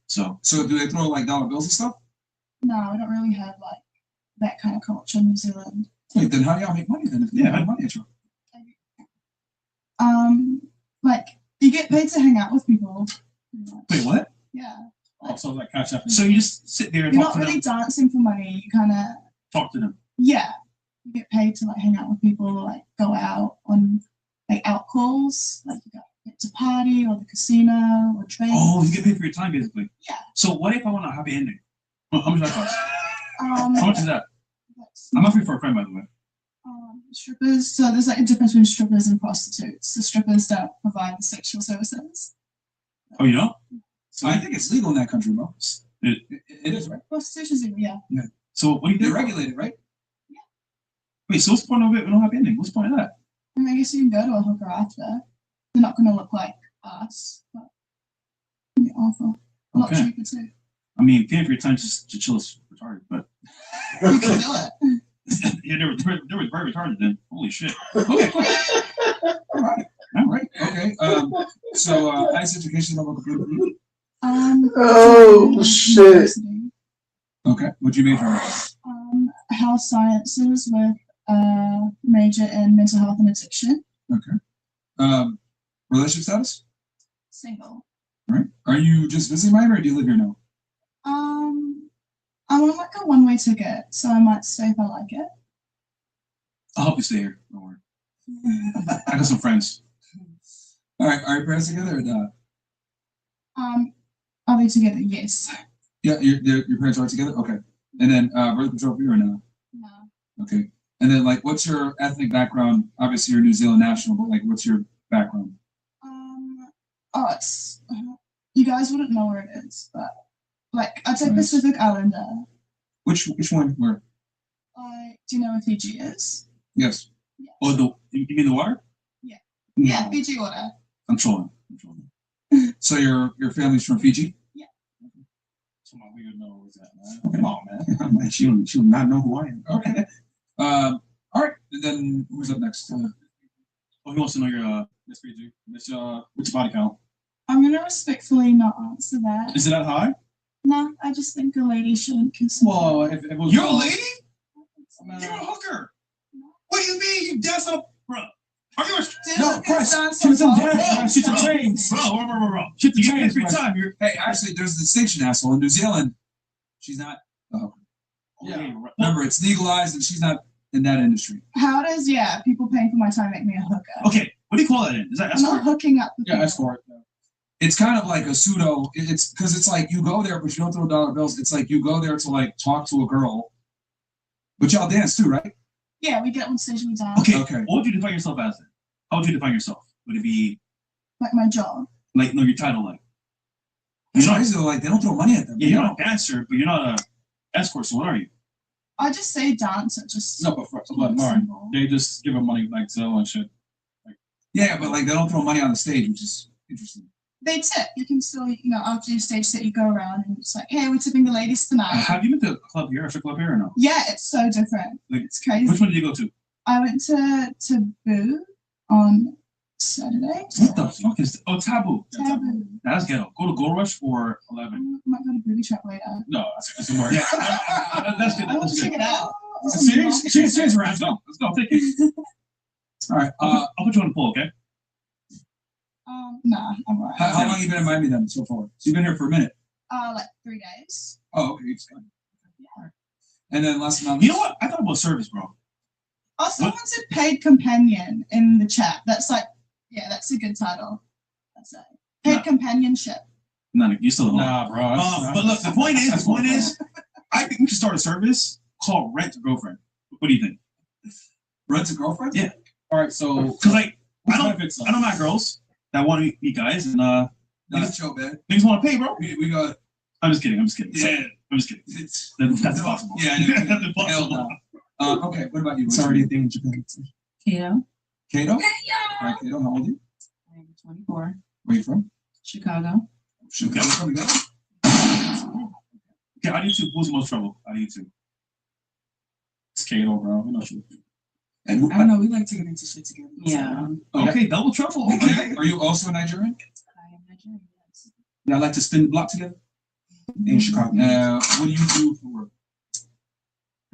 Speaker 17: So
Speaker 2: do they throw like dollar bills and stuff?
Speaker 10: No, we don't really have like that kind of culture in New Zealand.
Speaker 2: Wait, then how do y'all make money then? If you have money,
Speaker 10: Like you get paid to hang out with people.
Speaker 17: wait, what?
Speaker 10: Yeah.
Speaker 17: Oh, so like catch up. So you just sit there and
Speaker 10: You're
Speaker 17: talk
Speaker 10: not
Speaker 17: to
Speaker 10: really
Speaker 17: them.
Speaker 10: dancing for money. You kind of
Speaker 17: Talk to them.
Speaker 10: yeah. You get paid to like hang out with people, like go out on like out calls, like you get to party or the casino or drink.
Speaker 17: Oh, you get paid for your time basically.
Speaker 10: Yeah.
Speaker 17: So what if I want a happy ending? How much does that cost?
Speaker 10: How
Speaker 17: much is that? I'm not free for a friend, by the way.
Speaker 10: Strippers. So there's like a difference between strippers and prostitutes. The strippers don't provide the sexual services.
Speaker 17: Oh, you know?
Speaker 2: So I think it's legal in that country, bro. It is, right?
Speaker 10: Prostitution's legal, yeah.
Speaker 2: Yeah.
Speaker 17: So what do you
Speaker 2: They're
Speaker 17: do?
Speaker 2: regulated, right?
Speaker 17: Wait, so what's the point of it? We don't have ending. What's the point of that?
Speaker 10: I mean, I guess you can go to a hooker after. They're not going to look like us, but it'd be awful. A lot
Speaker 17: Okay.
Speaker 10: cheaper too.
Speaker 17: I mean, paying for your time just to chill is retarded, but
Speaker 10: You can do it.
Speaker 17: yeah, they were very retarded then. Holy shit. Okay.
Speaker 2: All right. Okay. So highest education level completed.
Speaker 5: Oh, shit.
Speaker 10: University.
Speaker 2: Okay. What'd you major in?
Speaker 10: Health sciences with a major in mental health and addiction.
Speaker 2: Okay. Relationship status?
Speaker 10: Single.
Speaker 2: All right. Are you just visiting Miami or do you live here now?
Speaker 10: I'm on like a one-way ticket, so I might stay if I like it.
Speaker 17: I'll help you stay here. Don't worry. I got some friends.
Speaker 2: All right. Are your parents together or not?
Speaker 10: Are they together? Yes.
Speaker 2: Yeah, your parents are together? Okay. And then birth control for you or no?
Speaker 10: No.
Speaker 2: Okay. And then like what's your ethnic background? Obviously you're New Zealand national, but like what's your background?
Speaker 10: It's you guys wouldn't know where it is, but like I'd say Pacific Islander.
Speaker 2: Which one? Where?
Speaker 10: Do you know where Fiji is?
Speaker 2: Yes.
Speaker 17: Oh, you mean the water?
Speaker 10: Yeah. Yeah, Fiji water.
Speaker 17: I'm trolling.
Speaker 2: So your family's from Fiji?
Speaker 10: Yeah.
Speaker 17: So my weird nose that, man. Come on, man.
Speaker 2: I'm like, she'll not know who I am. Okay. All right. And then who's up next?
Speaker 17: Oh, he wants to know your Miss Fiji. What's your body count?
Speaker 10: I'm gonna respectfully not answer that.
Speaker 17: Is it that high?
Speaker 10: No, I just think a lady shouldn't consent.
Speaker 2: Well, if it was
Speaker 17: You're a lady? You're a hooker. What do you mean? You dance up, bro? No, Chris, shoot some gas, shoot some trains.
Speaker 2: Bro.
Speaker 17: Shoot the
Speaker 2: You
Speaker 17: trains,
Speaker 2: every
Speaker 17: bro.
Speaker 2: time. Hey, actually, there's a distinction, asshole. In New Zealand, she's not.
Speaker 17: Yeah.
Speaker 2: Remember, it's legalized, and she's not in that industry.
Speaker 13: How does people paying for my time make me a hooker?
Speaker 17: Okay, what do you call that in? Is that
Speaker 13: I'm not
Speaker 17: escort?
Speaker 13: hooking up. With
Speaker 2: Yeah,
Speaker 13: people.
Speaker 2: escort. It's kind of like a pseudo. It's because it's like you go there, but you don't throw dollar bills. It's like you go there to like talk to a girl, but y'all dance too, right?
Speaker 13: Yeah, we get on stage, we dance.
Speaker 17: Okay. What would you define yourself as then? How would you define yourself? Would it be
Speaker 13: Like my job.
Speaker 17: like no your title like?
Speaker 2: It's crazy though, like they don't throw money at them.
Speaker 17: Yeah, you're not a dancer, but you're not a escort. So what are you?
Speaker 13: I just say dancer, just
Speaker 17: No, but Lauren, they just give them money like Zelle and shit.
Speaker 2: Yeah, but like they don't throw money on the stage, which is interesting.
Speaker 13: they tip. You can still, after your stage set, you go around and it's like, hey, we're tipping the ladies tonight.
Speaker 17: Have you been to a club here, a strip club here, or no?
Speaker 13: Yeah, it's so different.
Speaker 17: Like,
Speaker 13: it's crazy.
Speaker 17: Which one did you go to?
Speaker 13: I went to Boo on Saturday.
Speaker 17: What the fuck is Taboo?
Speaker 13: Taboo.
Speaker 17: That's ghetto. Go to Gold Rush or 11.
Speaker 13: I might go to Booby Trap later.
Speaker 17: No, that's more. Yeah, that's good.
Speaker 13: I want to check it out.
Speaker 17: Serious, right? Let's go. Let's go. Take it.
Speaker 2: All right.
Speaker 17: I'll put you on the poll, okay?
Speaker 13: Nah, I'm alright.
Speaker 2: How long have you been in Miami then so far? So you've been here for a minute.
Speaker 13: Like 3 days.
Speaker 2: Oh, okay. It's fine. All right. And then last month.
Speaker 17: You know what? I thought about service, bro.
Speaker 13: Oh, someone said paid companion in the chat. That's like, yeah, that's a good title. That's it. Paid companionship.
Speaker 17: No, you still
Speaker 2: Nah, bro.
Speaker 17: But look, the point is, I think we should start a service called Rent a Girlfriend. What do you think?
Speaker 2: Rent a girlfriend?
Speaker 17: Yeah.
Speaker 2: All right. So,
Speaker 17: because like I know my girls that want to meet guys and
Speaker 2: that's chill, man.
Speaker 17: Niggas want to pay, bro.
Speaker 2: We got.
Speaker 17: I'm just kidding.
Speaker 2: Yeah.
Speaker 17: I'm just kidding. That's possible.
Speaker 2: Yeah.
Speaker 17: That's impossible.
Speaker 2: Okay. What about you? Sorry, anything in Japan?
Speaker 18: Kato.
Speaker 2: Kato? All right, Kato. How old are you?
Speaker 18: I'm 24.
Speaker 2: Where are you from?
Speaker 18: Chicago.
Speaker 2: Chicago.
Speaker 17: Okay, how do you two? Who's the most trouble? How do you two? It's Kato, bro. I'm not sure.
Speaker 2: And
Speaker 18: I don't know. We like to get into shit together. Yeah.
Speaker 17: Okay, double trouble. Okay.
Speaker 2: Are you also Nigerian?
Speaker 18: I am Nigerian. Yes.
Speaker 2: Yeah, I like to spin the block together in Chicago. What do you do for work?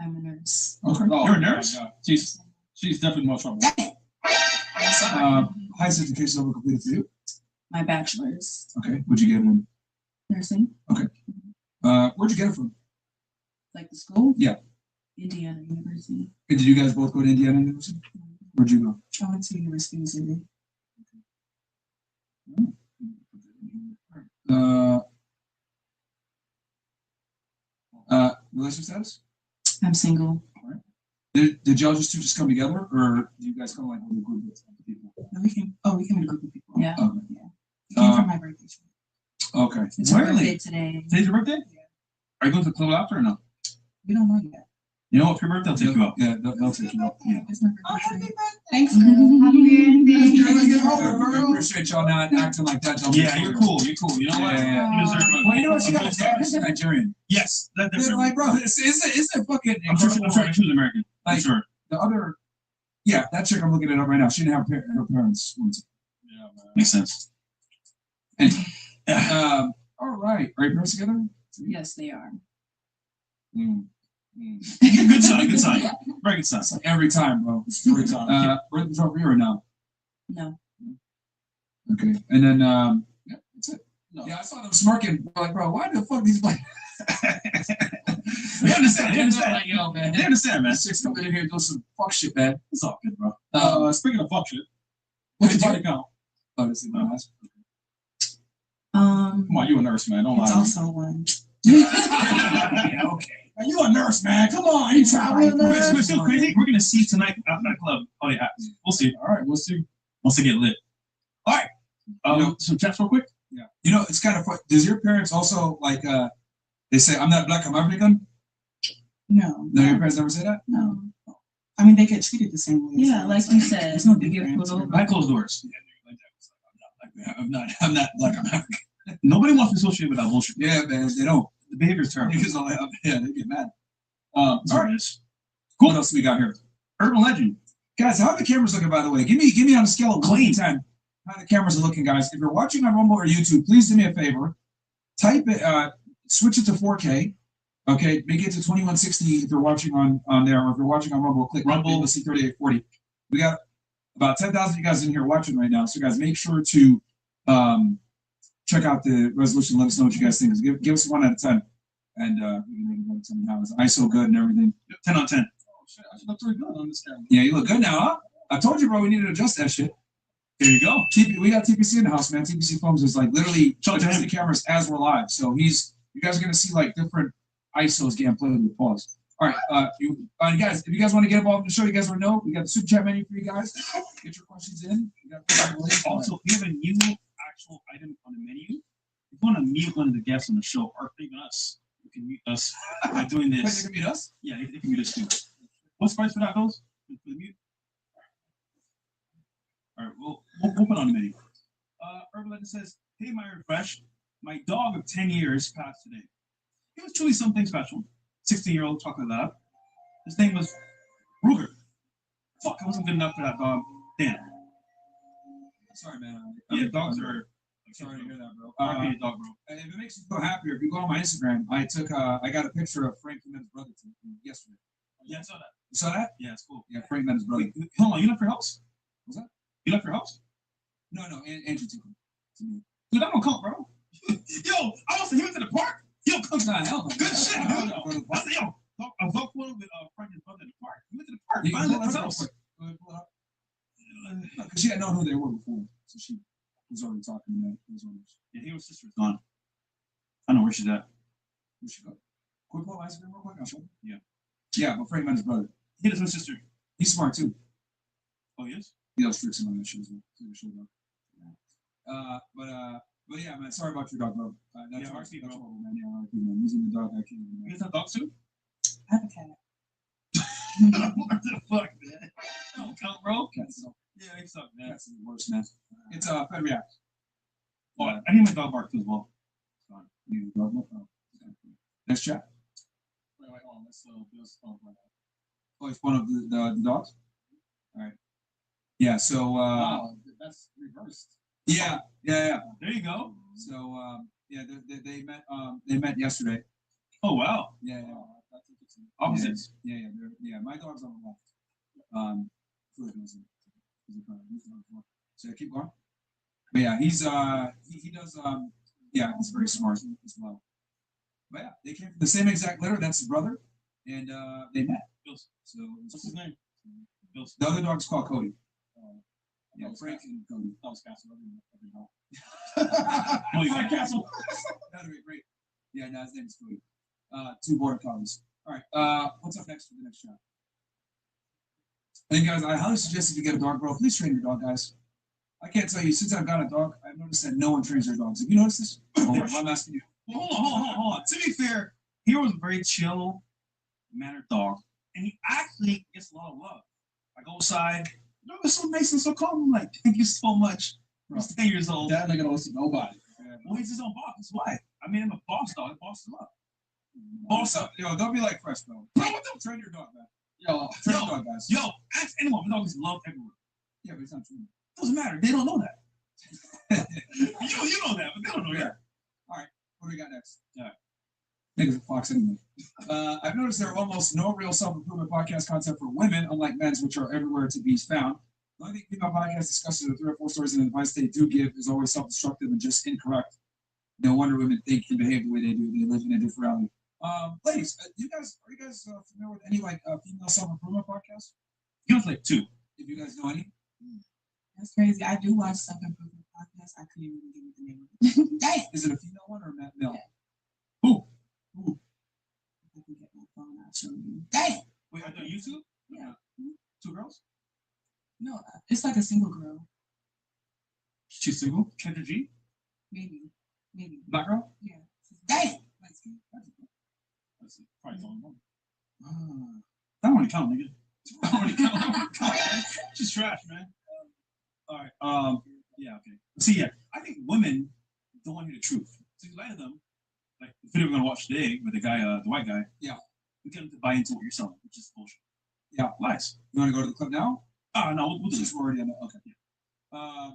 Speaker 18: I'm a nurse.
Speaker 2: Okay.
Speaker 17: You're a nurse?
Speaker 2: She's definitely more trouble. Highest education level completed for you?
Speaker 18: My bachelor's.
Speaker 2: Okay. What'd you get in?
Speaker 18: Nursing.
Speaker 2: Okay. Where'd you get it from?
Speaker 18: Like the school?
Speaker 2: Yeah.
Speaker 18: Indiana University.
Speaker 2: Did you guys both go to Indiana University? Where'd you go?
Speaker 18: I went to University of Missouri.
Speaker 2: Relationship status?
Speaker 18: I'm single.
Speaker 2: Did y'all just come together, or do you guys come like with a group of people?
Speaker 18: No, we came in a group of people. Yeah.
Speaker 2: Okay.
Speaker 18: Yeah. We came for my birthday.
Speaker 2: Okay.
Speaker 18: It's my birthday today.
Speaker 17: Today's your birthday? Yeah. Are you going to the club after or no?
Speaker 18: We don't know yet.
Speaker 17: You know what? For your birthday, I'll take you out.
Speaker 2: Yeah, they'll take you out. Yeah.
Speaker 18: Oh, happy birthday. Thanks, girl.
Speaker 2: I appreciate y'all not acting like that.
Speaker 17: Yeah, you're cool. You're cool. You know what?
Speaker 2: Yeah.
Speaker 17: You deserve it.
Speaker 2: Well, you know what? She got a Nigerian.
Speaker 17: Yes. That's
Speaker 2: They're like, bro, it's a fucking.
Speaker 17: I'm sure she was American. I'm
Speaker 2: Like,
Speaker 17: sure.
Speaker 2: the other, yeah, that chick I'm looking at up right now. She didn't have her parents.
Speaker 17: Yeah, man. Makes sense.
Speaker 2: And, all right. Are your parents together?
Speaker 18: Yes, they are.
Speaker 17: Good sign. Good sign. Very good sign.
Speaker 2: It's like every time, bro. Every time. Birthday's over here or no?
Speaker 18: No.
Speaker 2: Okay. And then, yeah, that's it. No. Yeah, I saw them smirking. We're like, bro, why the fuck these like?
Speaker 17: They understand. They understand.
Speaker 2: Like, yo, man.
Speaker 17: They understand, man.
Speaker 2: Chicks coming in here doing some fuck shit, man.
Speaker 17: It's all good, bro. Speaking of fuck shit, what's your body count?
Speaker 2: Oh, this is nice.
Speaker 17: Come on, you a nurse, man. Don't lie.
Speaker 18: It's
Speaker 17: to me.
Speaker 18: also one.
Speaker 17: Yeah, okay. You a nurse, man. Come on. You try to We're still crazy. We're going to see tonight at that club. Oh, yeah. We'll see. All right. We'll see. Once they get lit. All right. Some chats real quick.
Speaker 2: Yeah. You know, it's kind of fun. Does your parents also, like, they say, I'm not black, I'm African?
Speaker 18: No.
Speaker 2: No, your parents never say that?
Speaker 18: No.
Speaker 8: I mean, they get treated the same way.
Speaker 18: Yeah,
Speaker 8: so
Speaker 18: like
Speaker 8: it's
Speaker 18: you said.
Speaker 8: there's no difference.
Speaker 17: Behind closed doors.
Speaker 2: I'm not black, I'm African.
Speaker 17: Nobody wants to associate with that bullshit.
Speaker 2: Yeah, man, they don't.
Speaker 17: The behavior is terrible.
Speaker 2: Because yeah, they get mad.
Speaker 17: All right.
Speaker 2: Cool. What else we got here?
Speaker 17: Urban legend.
Speaker 2: Guys, how are the cameras looking, by the way? Give me on a scale of 1 to 10 how the cameras are looking, guys. If you're watching on Rumble or YouTube, please do me a favor. Type it, switch it to 4K. Okay, make it to 2160 if you're watching on there, or if you're watching on Rumble, click Rumble, let's see 3840. We got About 10,000 of you guys in here watching right now. So guys, make sure to check out the resolution. Let us know what you guys think. Give us 1 out of 10, and we can make it 1 out of 10 now. Is ISO good and everything?
Speaker 17: 10 on 10. Oh shit, I should look pretty good on this camera.
Speaker 2: Yeah, you look good now, huh? I told you, bro. We need to adjust that shit.
Speaker 17: There you go.
Speaker 2: We got TPC in the house, man. TPC Films is like literally adjusting cameras as we're live. So you guys are gonna see like different ISOs getting played with pause. All right, guys, if you guys want to get involved in the show, you guys want to know, we got the super chat menu for you guys. Get your questions in.
Speaker 17: Also, we have a new actual item on the menu. If you want to mute one of the guests on the show, or even us, you can mute us by doing this.
Speaker 2: You can mute us?
Speaker 17: Yeah, you can mute us too. What's the price for that, Bills? For the mute? All right, we'll put on the menu. Urban Legend says, "Hey, my refresh. My dog of 10 years passed today. He was truly something special. 16-year-old chocolate lab. His name was Ruger. Fuck, I wasn't good enough for that dog. Damn.
Speaker 2: Sorry, man.
Speaker 17: Yeah, dogs are.
Speaker 2: Sorry to hear that, bro.
Speaker 17: RP dog, bro.
Speaker 2: And if it makes you feel happier, if you go on my Instagram, I got a picture of Frank Clement's brother yesterday.
Speaker 17: Yeah, I saw that.
Speaker 2: You saw that?
Speaker 17: Yeah, it's cool.
Speaker 2: Yeah, Frank Clement's brother.
Speaker 17: Wait, hold on, you left your house?
Speaker 2: What's that?
Speaker 17: You left your house?
Speaker 2: No, Andrew took him.
Speaker 17: Dude, that don't count, bro. Yo, I was he went to the park. Yo, come on, hell. Good shit, bro. I said, yo, I was up with Frank's brother in the park. He went to the park. Finally left his house.
Speaker 2: Because she had known who they were before, so she was already talking to them.
Speaker 17: Yeah, he was sister's gone. I know where she's at.
Speaker 2: Where she go? Quick pull Instagram real quick. I'll show you.
Speaker 17: Yeah.
Speaker 2: Yeah, but Frank met his brother.
Speaker 17: He has my sister.
Speaker 2: He's smart too.
Speaker 17: Oh, he is?
Speaker 2: He does tricks on that shit as well. But yeah, man. Sorry about your dog, bro. That's
Speaker 17: RP, bro.
Speaker 2: horrible, man. Yeah, RP, man. Losing the dog, I can't.
Speaker 17: You guys have dogs too?
Speaker 18: I have a cat.
Speaker 17: What the fuck, man? Don't count, bro.
Speaker 2: Cats,
Speaker 17: Yeah, they suck, man.
Speaker 2: Cats is the worst, man. It's Fed React.
Speaker 17: Oh, I need my dog bark too as well.
Speaker 2: You need a dog? No problem. Next chat.
Speaker 17: Wait, let's
Speaker 2: Oh, it's one of the dogs? All right. Yeah, so
Speaker 17: wow, that's reversed.
Speaker 2: Yeah.
Speaker 17: There you go.
Speaker 2: So they met yesterday.
Speaker 17: Oh wow.
Speaker 2: Yeah.
Speaker 17: That's interesting. Opposites.
Speaker 2: Yeah. My dog's on the left. So keep going. But yeah, he does he's very smart as well. But yeah, they came from the same exact litter. That's his brother, and they met.
Speaker 17: Bills.
Speaker 2: So
Speaker 17: What's his name? Bills.
Speaker 2: The other dog's called Cody. Yeah, Frank and Cody.
Speaker 17: That was Castle.
Speaker 2: Oh, you got Castle. That'd be great. Yeah, no, his name is Cody. 2 border collies. All right. What's up next for the next shot? And guys, I highly suggest if you get a dog, bro, please train your dog, guys. I can't tell you, since I've got a dog, I've noticed that no one trains their dogs. Have you noticed this? I'm asking you.
Speaker 17: Well, hold on. To be fair, Hero was a very chill, mannered dog, and he actually gets a lot of love. I go outside, dog is so nice and so calm. I'm like, thank you so much. He's 10 years old.
Speaker 2: That nigga don't see nobody.
Speaker 17: Well, he's his own boss. That's why. I made him a boss dog. I bossed him up. Boss up.
Speaker 2: Yo, don't be like Fresh, bro. Train your dog, man. Train your dog, guys.
Speaker 17: Yo, ask anyone. My dog is loved everywhere.
Speaker 2: Yeah, but it's not true.
Speaker 17: Doesn't matter. They don't know that. you know that, but they don't know that.
Speaker 2: All right, what do we got next?
Speaker 17: All right.
Speaker 2: Niggas a fox anyway. I've noticed there are almost no real self-improvement podcast content for women, unlike men's, which are everywhere to be found. The only thing female podcast discusses the 3 or 4 stories and advice they do give is always self-destructive and just incorrect. No wonder women think and behave the way they do. They live in a different reality. Ladies, are you guys familiar with any female self-improvement podcasts?
Speaker 17: You have like 2.
Speaker 2: If you guys know any.
Speaker 18: That's crazy. I do watch Self Improvement Podcast. I couldn't even give you the name of it.
Speaker 2: Dang! Is it a female one or a male?
Speaker 18: Yeah.
Speaker 2: Who?
Speaker 18: I can get my phone. I'll show you.
Speaker 2: Dang!
Speaker 17: Wait, are they you 2?
Speaker 18: Yeah.
Speaker 2: 2 girls?
Speaker 18: No, it's like a single girl.
Speaker 17: She's single? Kendra G?
Speaker 18: Maybe.
Speaker 2: Black girl?
Speaker 18: Yeah.
Speaker 2: Dang!
Speaker 17: That's probably the only one. That don't really count, nigga. That don't really count. She's trash, man. All right. Yeah. Okay. See, yeah, I think women don't want to hear the truth. So you lie to them, like the video we're gonna watch today with the guy, the white guy.
Speaker 2: Yeah.
Speaker 17: We get them to buy into what you're selling, which is bullshit.
Speaker 2: Yeah.
Speaker 17: Lies.
Speaker 2: You want to go to the clip now?
Speaker 17: No, we'll do this.
Speaker 2: We're already on it. Okay. Yeah.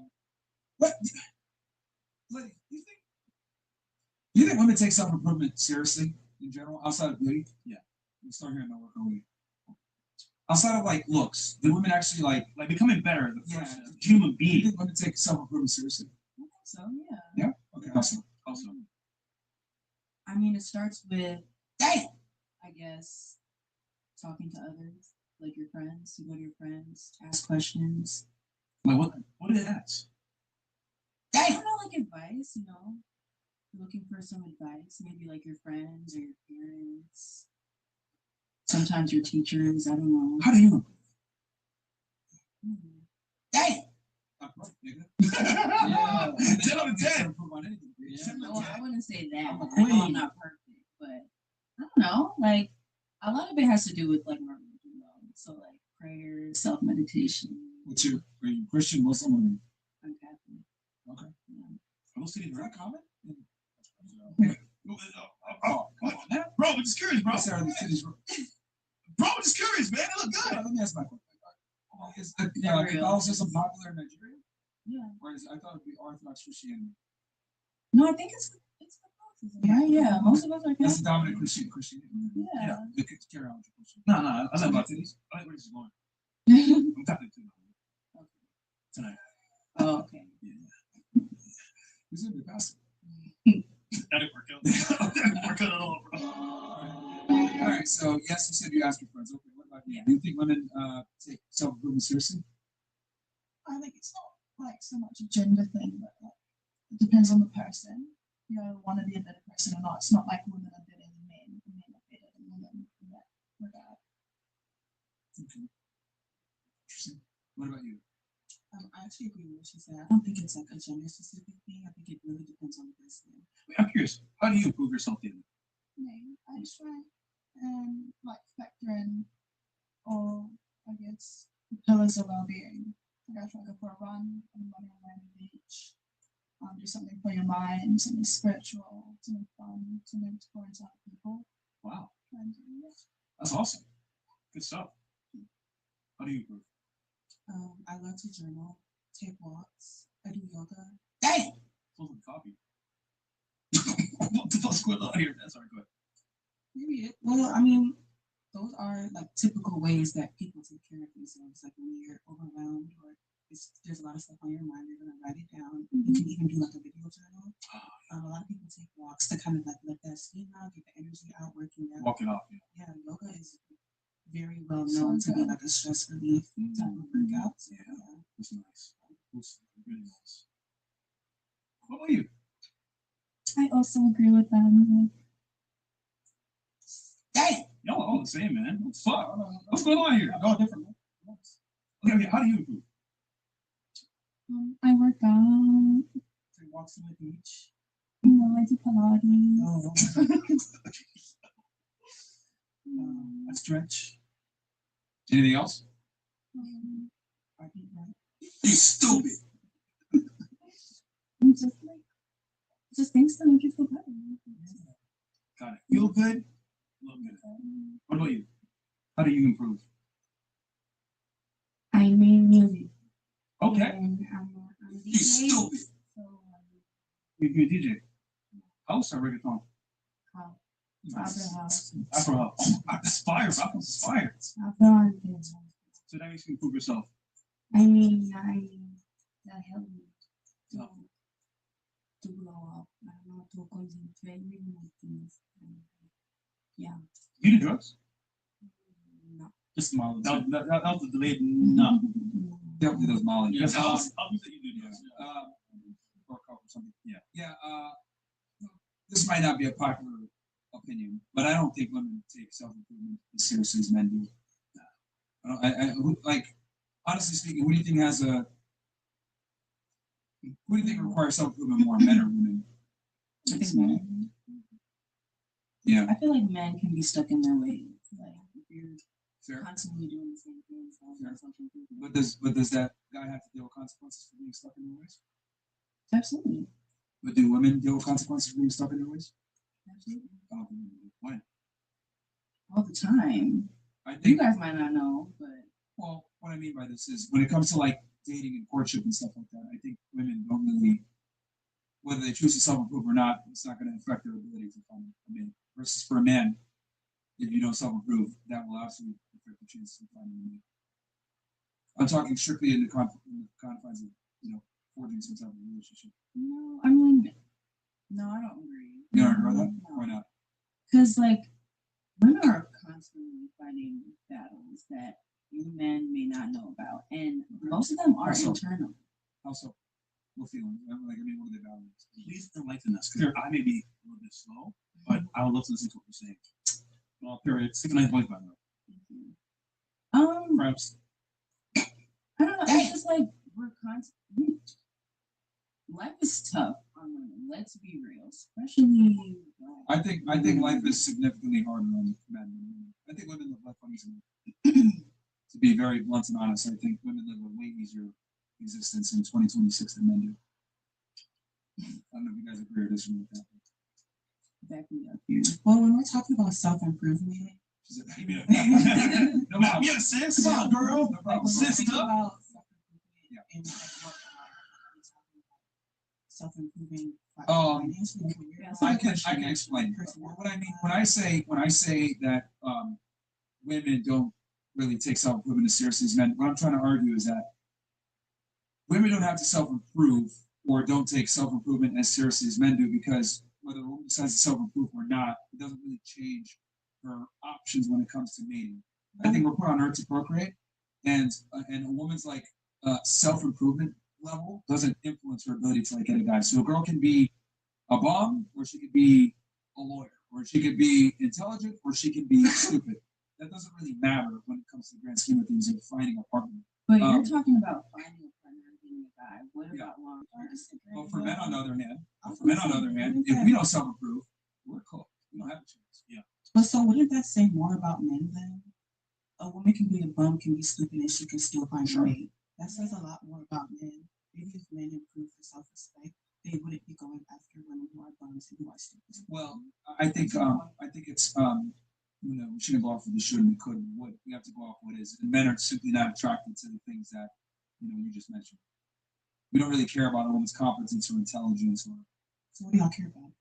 Speaker 2: What? Like, do you think women take self-improvement seriously in general, outside of beauty?
Speaker 17: Yeah.
Speaker 2: We start hearing that work already.
Speaker 17: outside of like looks, do women actually like becoming better? The
Speaker 2: Yeah.
Speaker 17: person, human
Speaker 2: Do
Speaker 17: being.
Speaker 2: you think women take self-improvement seriously?
Speaker 18: So yeah.
Speaker 2: Yeah. Okay. Awesome.
Speaker 17: Also,
Speaker 18: I mean, it starts with, I guess, talking to others, like your friends. You go to your friends, ask questions.
Speaker 17: like what did it ask?
Speaker 18: I don't know, like advice, you know, looking for some advice, maybe like your friends or your parents. Sometimes your teachers, I don't know.
Speaker 17: How do you?
Speaker 18: Hey!
Speaker 2: Not perfect, nigga.
Speaker 17: Yeah. 10 out of 10.
Speaker 2: Improve on anything.
Speaker 18: Yeah. Well, I wouldn't say that.
Speaker 2: I'm a
Speaker 18: I know I'm
Speaker 2: queen.
Speaker 18: not perfect, but I don't know. Like a lot of it has to do with like my religion, though. So like prayer, self meditation.
Speaker 2: What's your are you Christian, Muslim, or
Speaker 18: I'm Catholic.
Speaker 2: okay?
Speaker 18: Yeah.
Speaker 2: Are those things that common?
Speaker 17: Oh, come on, man. Bro, I'm just curious, bro.
Speaker 2: Sorry, the cities.
Speaker 17: Bro, I'm just curious, man. They look good.
Speaker 2: Let me ask my question. Is
Speaker 18: They're real.
Speaker 2: Catholicism popular in Nigeria?
Speaker 18: Yeah.
Speaker 2: Or is I thought it'd be Orthodox Christianity?
Speaker 18: No, I think it's Catholicism. Yeah, yeah. Most of us are
Speaker 2: That's the
Speaker 18: Catholic.
Speaker 2: dominant Christianity.
Speaker 18: Yeah.
Speaker 2: The carry on with your question.
Speaker 17: No, I like about titties. I like where this is going. I'm Catholic too. Tonight.
Speaker 18: Oh, okay.
Speaker 2: Who's in the pastor?
Speaker 17: That didn't work out. That didn't work out at all, bro.
Speaker 2: All right. So yes, you said you asked your friends. Okay. What about you? Do you think women take self-improvement seriously?
Speaker 13: I think it's not like so much a gender thing, but like, it depends on the person. You know, want to be a better person or not. It's not like women are better than men, and men are better than women in that regard.
Speaker 2: Okay. Interesting. What about you?
Speaker 18: I actually agree with what she said. I don't think it's like a gender specific thing. I think it really depends on the person.
Speaker 17: Wait, I'm curious. How do you improve yourself, David?
Speaker 13: Me, I try and like factor in all, I guess, the pillars of well-being. Like I try to go for a run, and running around the beach. Do something for your mind, something spiritual, something fun, something to pour into other people.
Speaker 17: Wow.
Speaker 13: And yeah.
Speaker 17: That's awesome. Good stuff. How do you improve?
Speaker 18: I love to journal, take walks, I do yoga.
Speaker 17: Dang! Full of coffee. What the fuck's going on here? That's hard. Go ahead.
Speaker 18: Period. Well, I mean, those are like typical ways that people take care of themselves. Like when you're overwhelmed or there's a lot of stuff on your mind, you're gonna write it down. You can even do like a video journal. A lot of people take walks to kind of like let that steam out, get the energy out, working out.
Speaker 17: Walk it off.
Speaker 18: Yeah, yoga is very well known to be like a stress relief type of workout. So,
Speaker 17: Yeah, that's nice. That's really nice. What about you?
Speaker 13: I also agree with them.
Speaker 17: Dang! Y'all all the same, man. What the fuck? What's going on here? Y'all different, man. Okay, how do you improve?
Speaker 13: I work out.
Speaker 18: take walks on the beach.
Speaker 13: You know, I do Pilates.
Speaker 2: I stretch. Anything else?
Speaker 18: I eat right.
Speaker 2: You stupid.
Speaker 13: I'm just things that make you feel better.
Speaker 17: Got it. Feel good? Look good. What about you? How do you improve?
Speaker 3: I made music.
Speaker 17: Okay.
Speaker 3: And I'm a DJ.
Speaker 17: You stupid.
Speaker 3: So,
Speaker 17: You're a DJ. House or reggaeton?
Speaker 3: Afro house.
Speaker 17: Afro house. Oh, that's fire. Afro house is fire.
Speaker 3: Afro house.
Speaker 17: So that makes you improve yourself.
Speaker 3: I mean, that helped me to blow up. I don't know, to concentrate with my things. Yeah.
Speaker 17: You do drugs?
Speaker 3: No.
Speaker 17: Just Molly. That was the delayed no.
Speaker 2: Definitely those Molly.
Speaker 17: Yes, obviously you do drugs.
Speaker 2: Or coke or something. Yeah. Yeah. This might not be a popular opinion, but I don't think women take self-improvement as seriously as men do. Like, honestly speaking, who do you think who do you think requires self-improvement more, men or women?
Speaker 18: I think men.
Speaker 2: Yeah.
Speaker 18: I feel like men can be stuck in their ways. Like if you're
Speaker 2: Fair.
Speaker 18: constantly doing the same thing, so that's something.
Speaker 2: But does that guy have to deal with consequences for being stuck in their ways?
Speaker 18: Absolutely.
Speaker 2: But do women deal with consequences for being stuck in their ways?
Speaker 18: Absolutely.
Speaker 2: When?
Speaker 18: All the time.
Speaker 2: I think
Speaker 18: You guys might not know, but
Speaker 2: well, what I mean by this is when it comes to like dating and courtship and stuff like that, I think women don't really, whether they choose to self-improve or not, it's not going to affect their ability to find a man. Versus for a man, if you don't self-improve, that will absolutely affect 50 chances of finding a mate. I'm talking strictly in the confines of, forging some type of relationship.
Speaker 18: No, I mean, no, I don't agree.
Speaker 2: You don't agree with that? Why not?
Speaker 18: Because like women are constantly fighting battles that you men may not know about, and most of them are
Speaker 2: Also-
Speaker 18: internal.
Speaker 2: Also, what feelings? What are the values?
Speaker 17: Please enlighten us, because I may be a little bit slow, but I would love to listen to what you're saying. Well, period. It's a nice voice, by the way. Perhaps.
Speaker 18: I don't know. It's just like we're constantly. Life is tough on women. Let's be real, especially.
Speaker 2: I think life is significantly harder on men than women. I think women live life on easier. To be very blunt and honest, I think women live a way easier existence in 2026 than men do. I don't know if you guys agree or disagree with that.
Speaker 18: Back me up here. Well, when we're talking about self improvement,
Speaker 2: No problem.
Speaker 17: Yeah, sis. Come on, girl.
Speaker 2: No problem.
Speaker 17: Sister.
Speaker 18: Self improving.
Speaker 2: I can explain. What I mean when I say that women don't really take self improvement as seriously as men, what I'm trying to argue is that women don't have to self improve or don't take self improvement as seriously as men do, because whether a woman decides to self improve or not, it doesn't really change her options when it comes to mating. I think we're put on earth to procreate, and a woman's like self improvement level doesn't influence her ability to like get a guy. So a girl can be a bomb, or she could be a lawyer, or she could be intelligent, or she can be stupid. That doesn't really matter when it comes to the grand scheme of things of finding a partner.
Speaker 18: But you're talking about finding a partner and being a guy. What about long term?
Speaker 2: Well, for men on the other hand, if we don't self improve, we're cool. We don't have a chance.
Speaker 17: Yeah.
Speaker 18: But so wouldn't that say more about men then? A woman can be a bum, can be stupid, and she can still find a mate. That says a lot more about men. Maybe if men improve their self respect, they wouldn't be going after women who are bums and who are stupid.
Speaker 2: Well, I think it's we shouldn't go off of the should and the could and would. We have to go off what is. And men are simply not attracted to the things that you just mentioned. We don't really care about a woman's competence or intelligence or.
Speaker 18: So what do y'all care about?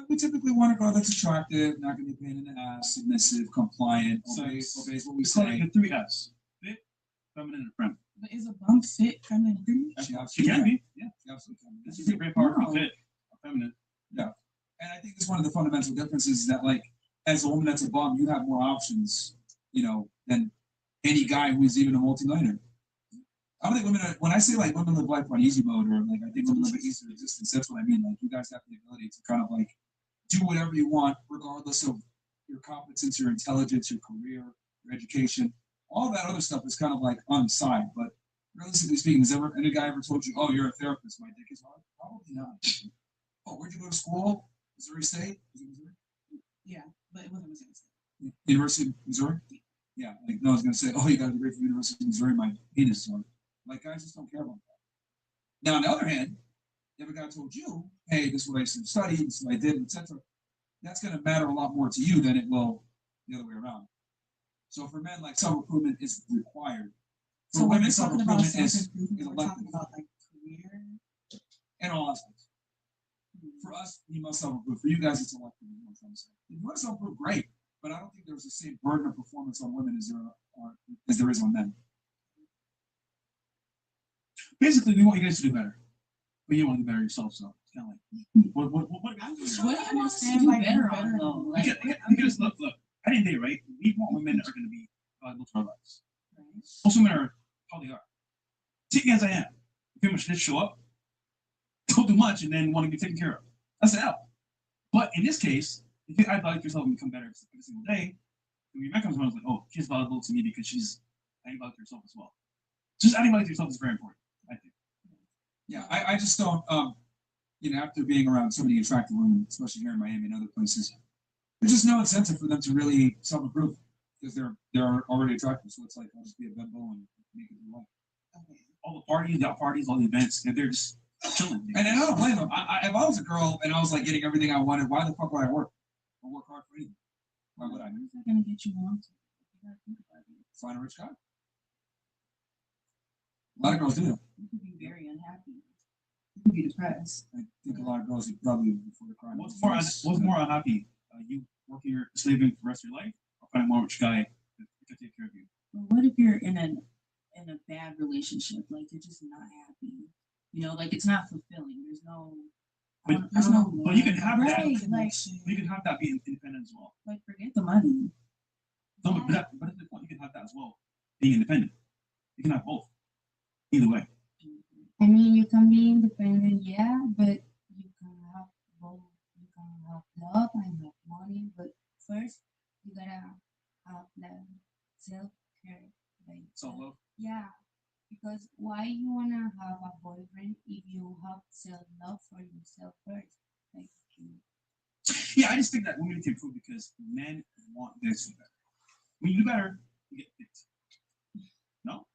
Speaker 2: We typically want a girl that's attractive, not going to be a pain in the ass, submissive, compliant, obeys what we
Speaker 17: It's called
Speaker 2: say.
Speaker 17: the 3 Fs: fit, feminine, and friendly.
Speaker 18: But is a bum fit feminine?
Speaker 2: She can be. Yeah, she absolutely can be.
Speaker 17: This is a great powerful fit, feminine.
Speaker 2: Yeah. And I think that's one of the fundamental differences is that, like, as a woman that's a bum, you have more options, than any guy who is even a multimillionaire. I don't think women when I say like women live life on easy mode, or like I think women live an easier existence, that's what I mean. Like, you guys have the ability to kind of like do whatever you want, regardless of your competence, your intelligence, your career, your education. All that other stuff is kind of like on the side. But realistically speaking, has any guy ever told you, "Oh, you're a therapist, my dick is hard"? Probably not. Oh, where'd you go to school? Missouri State? Was it Missouri?
Speaker 18: Yeah, but it wasn't Missouri State.
Speaker 2: University of Missouri? Yeah, like, no, I was going to say, oh, you got a degree from University of Missouri, my penis is hard. Like, guys just don't care about that. Now, on the other hand, if a guy told you, hey, this is what I used to study, this is what I did, etc., that's going to matter a lot more to you than it will the other way around. So for men, like, self-improvement is required. For
Speaker 18: So
Speaker 2: women,
Speaker 18: we're talking about
Speaker 2: self-improvement is
Speaker 18: self-improvement, we're
Speaker 2: elective
Speaker 18: talking about like career.
Speaker 2: in all aspects. For us, we must self-improve. For you guys, it's elective. Is what I'm trying to say. If you want to self-improve, great. But I don't think there's the same burden of performance on women as there is on men.
Speaker 17: Basically, we want you guys to do better, but you want to do better yourself. So it's kind of like, what?
Speaker 18: What do you understand by better on though? Like,
Speaker 17: Because look, at the end of the day, right? We want women that are going to be valuable to our lives. Most women are how they are. Take me as I am. Pretty much just show up, don't do much, and then want to be taken care of. That's the L. But in this case, if you idolize yourself and become better every single day, when your man comes around, it's like, oh, she's valuable to me because she's adding value to herself as well. Just adding value to yourself is very important, I think.
Speaker 2: Yeah, I just don't, after being around so many attractive women, especially here in Miami and other places, there's just no incentive for them to really self-improve because they're already attractive. So it's like, I'll just be a bimbo and make it through life.
Speaker 17: All the parties, all the events, they're just chilling.
Speaker 2: And I don't blame them. If I was a girl and I was like getting everything I wanted, why the fuck would I work? I work hard for anything. Why would I?
Speaker 18: Where's that gonna get you on to? You gotta think about it.
Speaker 2: Find a rich guy. A lot of girls do that.
Speaker 18: You could be very unhappy. You could be depressed.
Speaker 2: I think a lot of girls would probably before the crime.
Speaker 17: What's more unhappy? You working your slaving for the rest of your life, or find a more rich guy that
Speaker 18: what if you're in a bad relationship? Like you're just not happy. You know, like it's not fulfilling. There's no. There's no.
Speaker 17: But you can have that.
Speaker 18: Right, like
Speaker 17: You can have that be independent as well.
Speaker 18: like forget the money.
Speaker 17: No, but that's the point. You can have that as well. Being independent. You can have both. Either way.
Speaker 10: I mean, you can be independent, yeah, but you can have both. You can have love and have money, but first you gotta have the self-care. Like,
Speaker 17: Self-love.
Speaker 10: yeah, because why you wanna have a boyfriend if you have self-love for yourself first? Like,
Speaker 17: Yeah, I just think that women can improve because men want this to be better. When you do better, you get fit. No?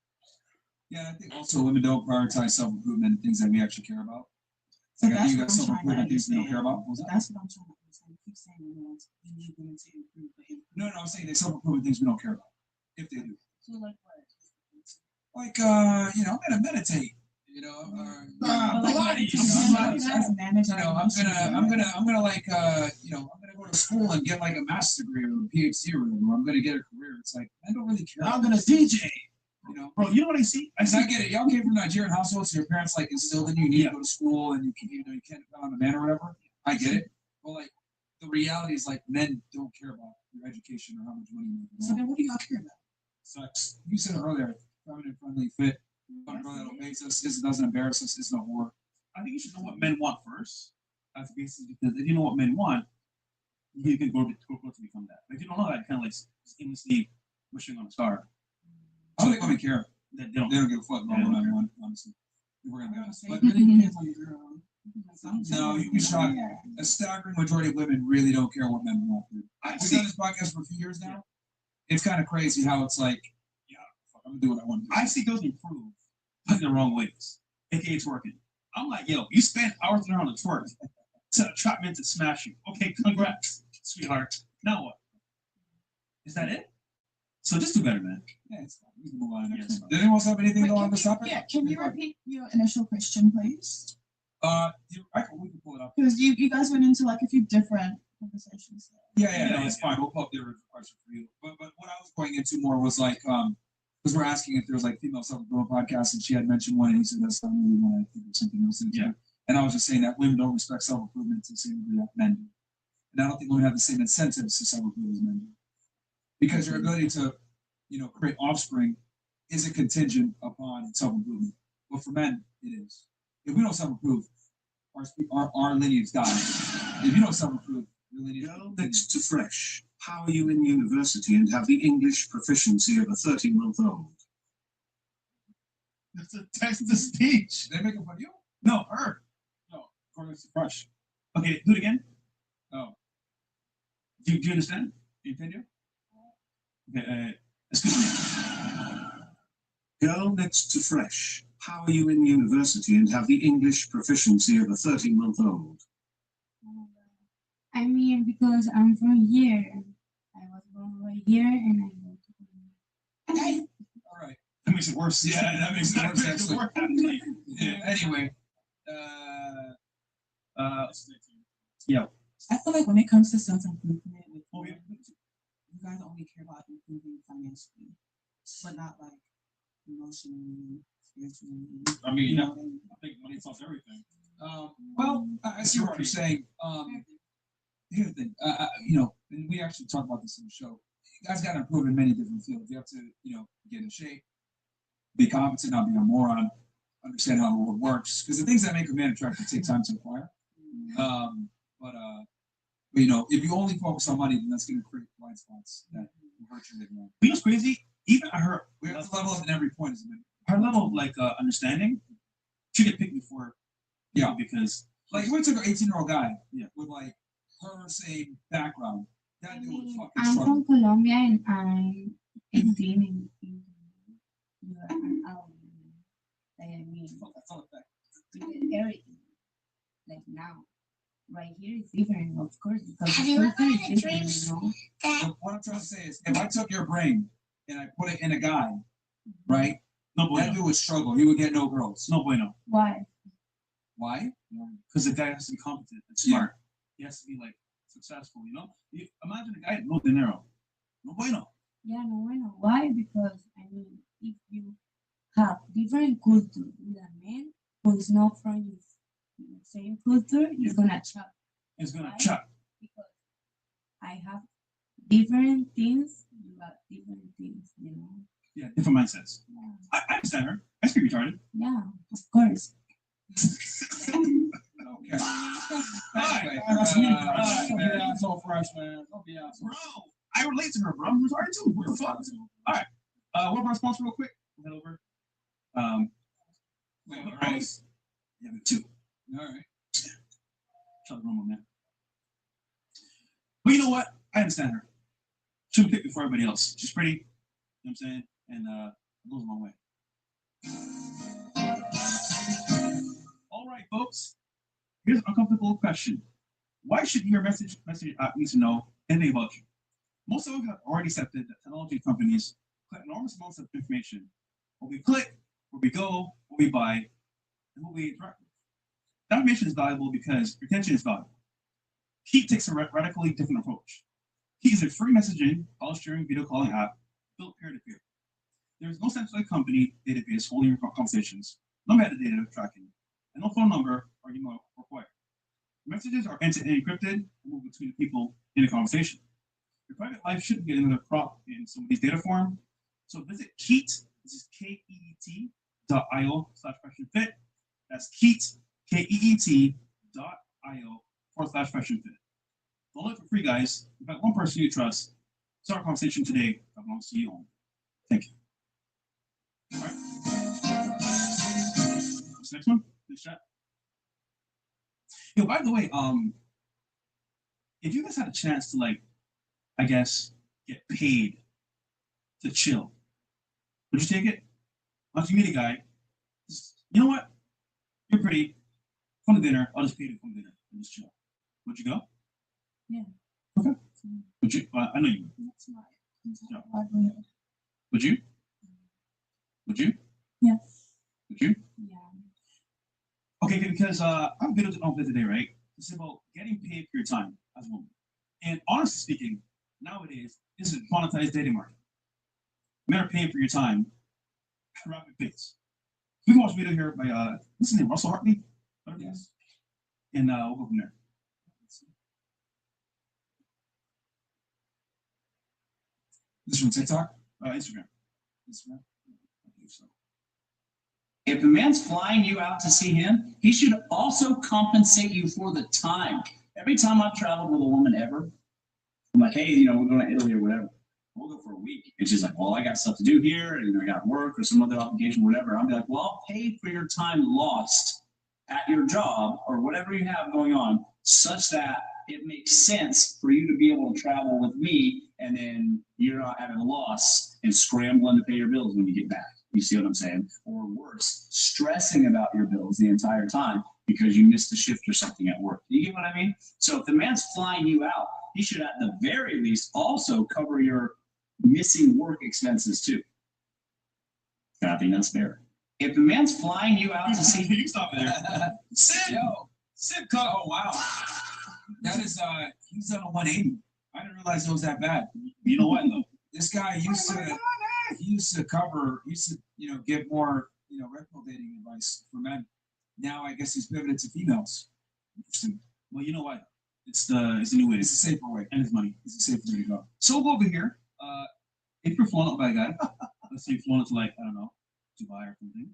Speaker 2: Yeah, I think also women don't prioritize self-improvement and things that we actually care about.
Speaker 18: So
Speaker 2: Like, I think you got
Speaker 18: that's what I'm trying
Speaker 2: self-improvement
Speaker 18: to
Speaker 2: things we don't care
Speaker 18: understand.
Speaker 2: about. What was that?
Speaker 18: That's what I'm trying to understand. You keep saying you need women to improve, but
Speaker 2: No, I'm saying there's self-improvement things we don't care about. If they do.
Speaker 18: so like what?
Speaker 2: Like, I'm gonna meditate. You know,
Speaker 18: But like,
Speaker 2: Pilates. I'm gonna like, I'm gonna go to school and get like a master's degree or a PhD or whatever. I'm gonna get a career. It's like I don't really care.
Speaker 17: I'm gonna DJ.
Speaker 2: You know,
Speaker 17: Bro, you know what I see?
Speaker 2: I get it. Y'all came from Nigerian households, so your parents like instilled in you need to go to school and you can't depend on a man or whatever. I get it. But like the reality is like men don't care about your education or how much money you make.
Speaker 18: So then what do y'all care about?
Speaker 2: Sucks. You said it earlier. Feminine, friendly, fit. Want a girl that obeys us, doesn't embarrass us, isn't a whore.
Speaker 17: I think you should know what men want first. That's basically because if you know what men want, you can go to become that. But if you don't know that, kind of like aimlessly wishing on a star.
Speaker 2: I don't think women care.
Speaker 17: They don't
Speaker 2: give a fuck about what men want, honestly. If we're gonna be honest. But
Speaker 18: It really depends on the girl.
Speaker 2: no, you'd be shocked. A staggering majority of women really don't care what men want. We've done this podcast for a few years now. It's kind of crazy how it's like, yeah, fuck, I'm gonna do what I want to do.
Speaker 17: I see girls improve, but in the wrong ways. AKA twerking. I'm like, yo, you spent hours and hours to twerk to trap men to smash you. Okay, congrats, sweetheart. Now what? Is that it? So just do better, man.
Speaker 2: Yeah, it's fine. We can move on. Did anyone else have anything to go on this topic?
Speaker 13: Yeah, can you repeat your initial question, please?
Speaker 2: We can pull it up.
Speaker 13: Because you guys went into like a few different conversations.
Speaker 2: Yeah, no, it's fine. We'll pull up the original question for you. But what I was going into more was like, because we're asking if there's like female self-improvement podcasts, and she had mentioned one, and he said that's not really one. I think there's something else into it. And I was just saying that women don't respect self-improvement to the same degree that men do. And I don't think women have the same incentives to self-improve as men do. Because your ability to, create offspring isn't contingent upon self-improvement. But for men, it is. If we don't self-improve, our lineage dies. If you don't self-improve, your lineage
Speaker 19: Next to fresh. How are you in university and have the English proficiency of a 13-month-old?
Speaker 17: That's a text-to-speech.
Speaker 2: They making fun of you?
Speaker 17: No, her. No, according to fresh. Okay, do it again.
Speaker 2: Oh.
Speaker 17: Do you understand? Incendio? Okay, excuse me.
Speaker 19: Girl next to fresh. How are you in university and have the English proficiency of a 13-month-old?
Speaker 10: I mean, because I'm from here. I was born right here and I go to
Speaker 2: Okay. All right.
Speaker 17: That makes it worse.
Speaker 2: Yeah, that makes it worse, actually. Yeah, anyway.
Speaker 17: Yeah.
Speaker 18: I feel like when it comes to self-improvement, you guys only care about improving financially, but not like emotionally, spiritually.
Speaker 17: I mean,
Speaker 18: you
Speaker 17: yeah,
Speaker 18: know what I mean?
Speaker 17: I think money solves everything.
Speaker 2: Well, I see what you're saying. Here's the thing, and we actually talk about this in the show. You guys got to improve in many different fields. You have to, get in shape, be competent, not be a moron, understand how the world works. Because the things that make a man attractive take time to acquire. But if you only focus on money, then that's going to create blind spots that will hurt you later on.
Speaker 17: You know what's crazy? Even her,
Speaker 2: we have to level up in every point as a man.
Speaker 17: Her level of like understanding, she could pick me for, because
Speaker 2: like if we took an 18-year-old guy, with like her same background, that dude would fucking
Speaker 10: I'm
Speaker 2: struggle.
Speaker 10: from Colombia and I'm 18 in you are an hour. Like, I mean,
Speaker 2: that's all effect.
Speaker 10: you get everything. Like now, right here is different, of course, because
Speaker 3: Have
Speaker 10: the
Speaker 3: you ever
Speaker 10: culture
Speaker 3: had a
Speaker 10: is
Speaker 3: dream
Speaker 10: different, you know?
Speaker 2: So what I'm trying to say is, if I took your brain and I put it in a guy, right? That dude would struggle. He would get no girls.
Speaker 17: No bueno.
Speaker 10: Why?
Speaker 2: Why?
Speaker 17: Because the guy has to be competent and smart. He has to be like successful, You imagine a guy no dinero, no bueno.
Speaker 10: Yeah, no, I know why. Because I mean, if you have different culture with a man who is not from your same culture, it's gonna chop.
Speaker 17: It's gonna
Speaker 10: Right?
Speaker 17: chop.
Speaker 10: Because I have different things, you got different things, you know.
Speaker 17: Yeah, different mindsets.
Speaker 10: Yeah,
Speaker 17: I understand her. I speak retarded.
Speaker 10: yeah, of course.
Speaker 2: Okay. That's me, don't be asshole fresh, man. Don't be asshole.
Speaker 17: Bro, I relate to her, bro. I'm retarded too. What the fuck? All right. One of our sponsors, real quick. Head over.
Speaker 2: Wait,
Speaker 17: all
Speaker 2: right.
Speaker 17: right. Yeah, we two.
Speaker 2: All right.
Speaker 17: Shut the room on that. But you know what? I understand her. She was picked before everybody else. She's pretty. You know what I'm saying? And it goes a long way. All right, folks. Here's an uncomfortable question. Why should your message app need to know anything about you? Most of us have already accepted that technology companies collect enormous amounts of information. What we click, where we go, what we buy, and what we interact with. That information is valuable because retention is valuable. Keep takes a radically different approach. Keep is a free messaging, call sharing, video calling app built peer-to-peer. There is no centralized company database holding your conversations, no metadata tracking, and no phone number or email required. Messages are end-to-end encrypted and move between the people in a conversation. Your private life shouldn't get another prop in somebody's data form. So visit Keet, this is KEET.io/fashionfit. That's Keet, KEET.io/fashionfit. Download it for free, guys. In fact, one person you trust. Start a conversation today that belongs to you only. Thank you. All right. What's the next one? Next chat. Yo, by the way, if you guys had a chance to, like, I guess, get paid to chill, would you take it? Once you meet a guy, just, you know what? You're pretty. Come to dinner. I'll just pay you to come to dinner and just chill. Would you go?
Speaker 10: Yeah.
Speaker 17: Okay. Would you? I know you would.
Speaker 10: That's my
Speaker 17: Yeah.
Speaker 10: livelihood.
Speaker 17: Would you? Would you?
Speaker 10: Yeah.
Speaker 17: Would you?
Speaker 10: Yeah.
Speaker 17: Okay, because I'm video on today, right? It's about getting paid for your time as a woman. And honestly speaking, nowadays, this is a monetized dating market. Men are paying for your time at a rapid pace. We can watch a video here by what's his name? Russell Hartley? Yes. And we'll go from there. This is from TikTok? Instagram. Instagram? I think so.
Speaker 20: If the man's flying you out to see him, he should also compensate you for the time. Every time I've traveled with a woman ever, I'm like, hey, you know, we're going to Italy or whatever. We'll go for a week. And she's like, well, I got stuff to do here, and I got work or some other obligation, whatever. I'll be like, well, I'll pay for your time lost at your job or whatever you have going on, such that it makes sense for you to be able to travel with me, and then you're not having a loss and scrambling to pay your bills when you get back. You see what I'm saying? Or worse, stressing about your bills the entire time because you missed a shift or something at work. You get what I mean? So if the man's flying you out, he should at the very least also cover your missing work expenses too. I think that's fair. If the man's flying you out to see
Speaker 17: you stop there.
Speaker 2: Sid, Sid cut. Oh wow, that is he's on a 180. I didn't realize it was that bad.
Speaker 17: You know what though?
Speaker 2: This guy used to cover, you know, give more, you know, rectal dating advice for men. Now I guess he's pivoted to females. Interesting.
Speaker 17: Well, you know what? It's the new way.
Speaker 2: It's a safer way,
Speaker 17: and it's money.
Speaker 2: It's a safer way to go.
Speaker 17: So we'll go over here. If you're flown out by a guy, let's say you're flown out to, like, I don't know, Dubai or something.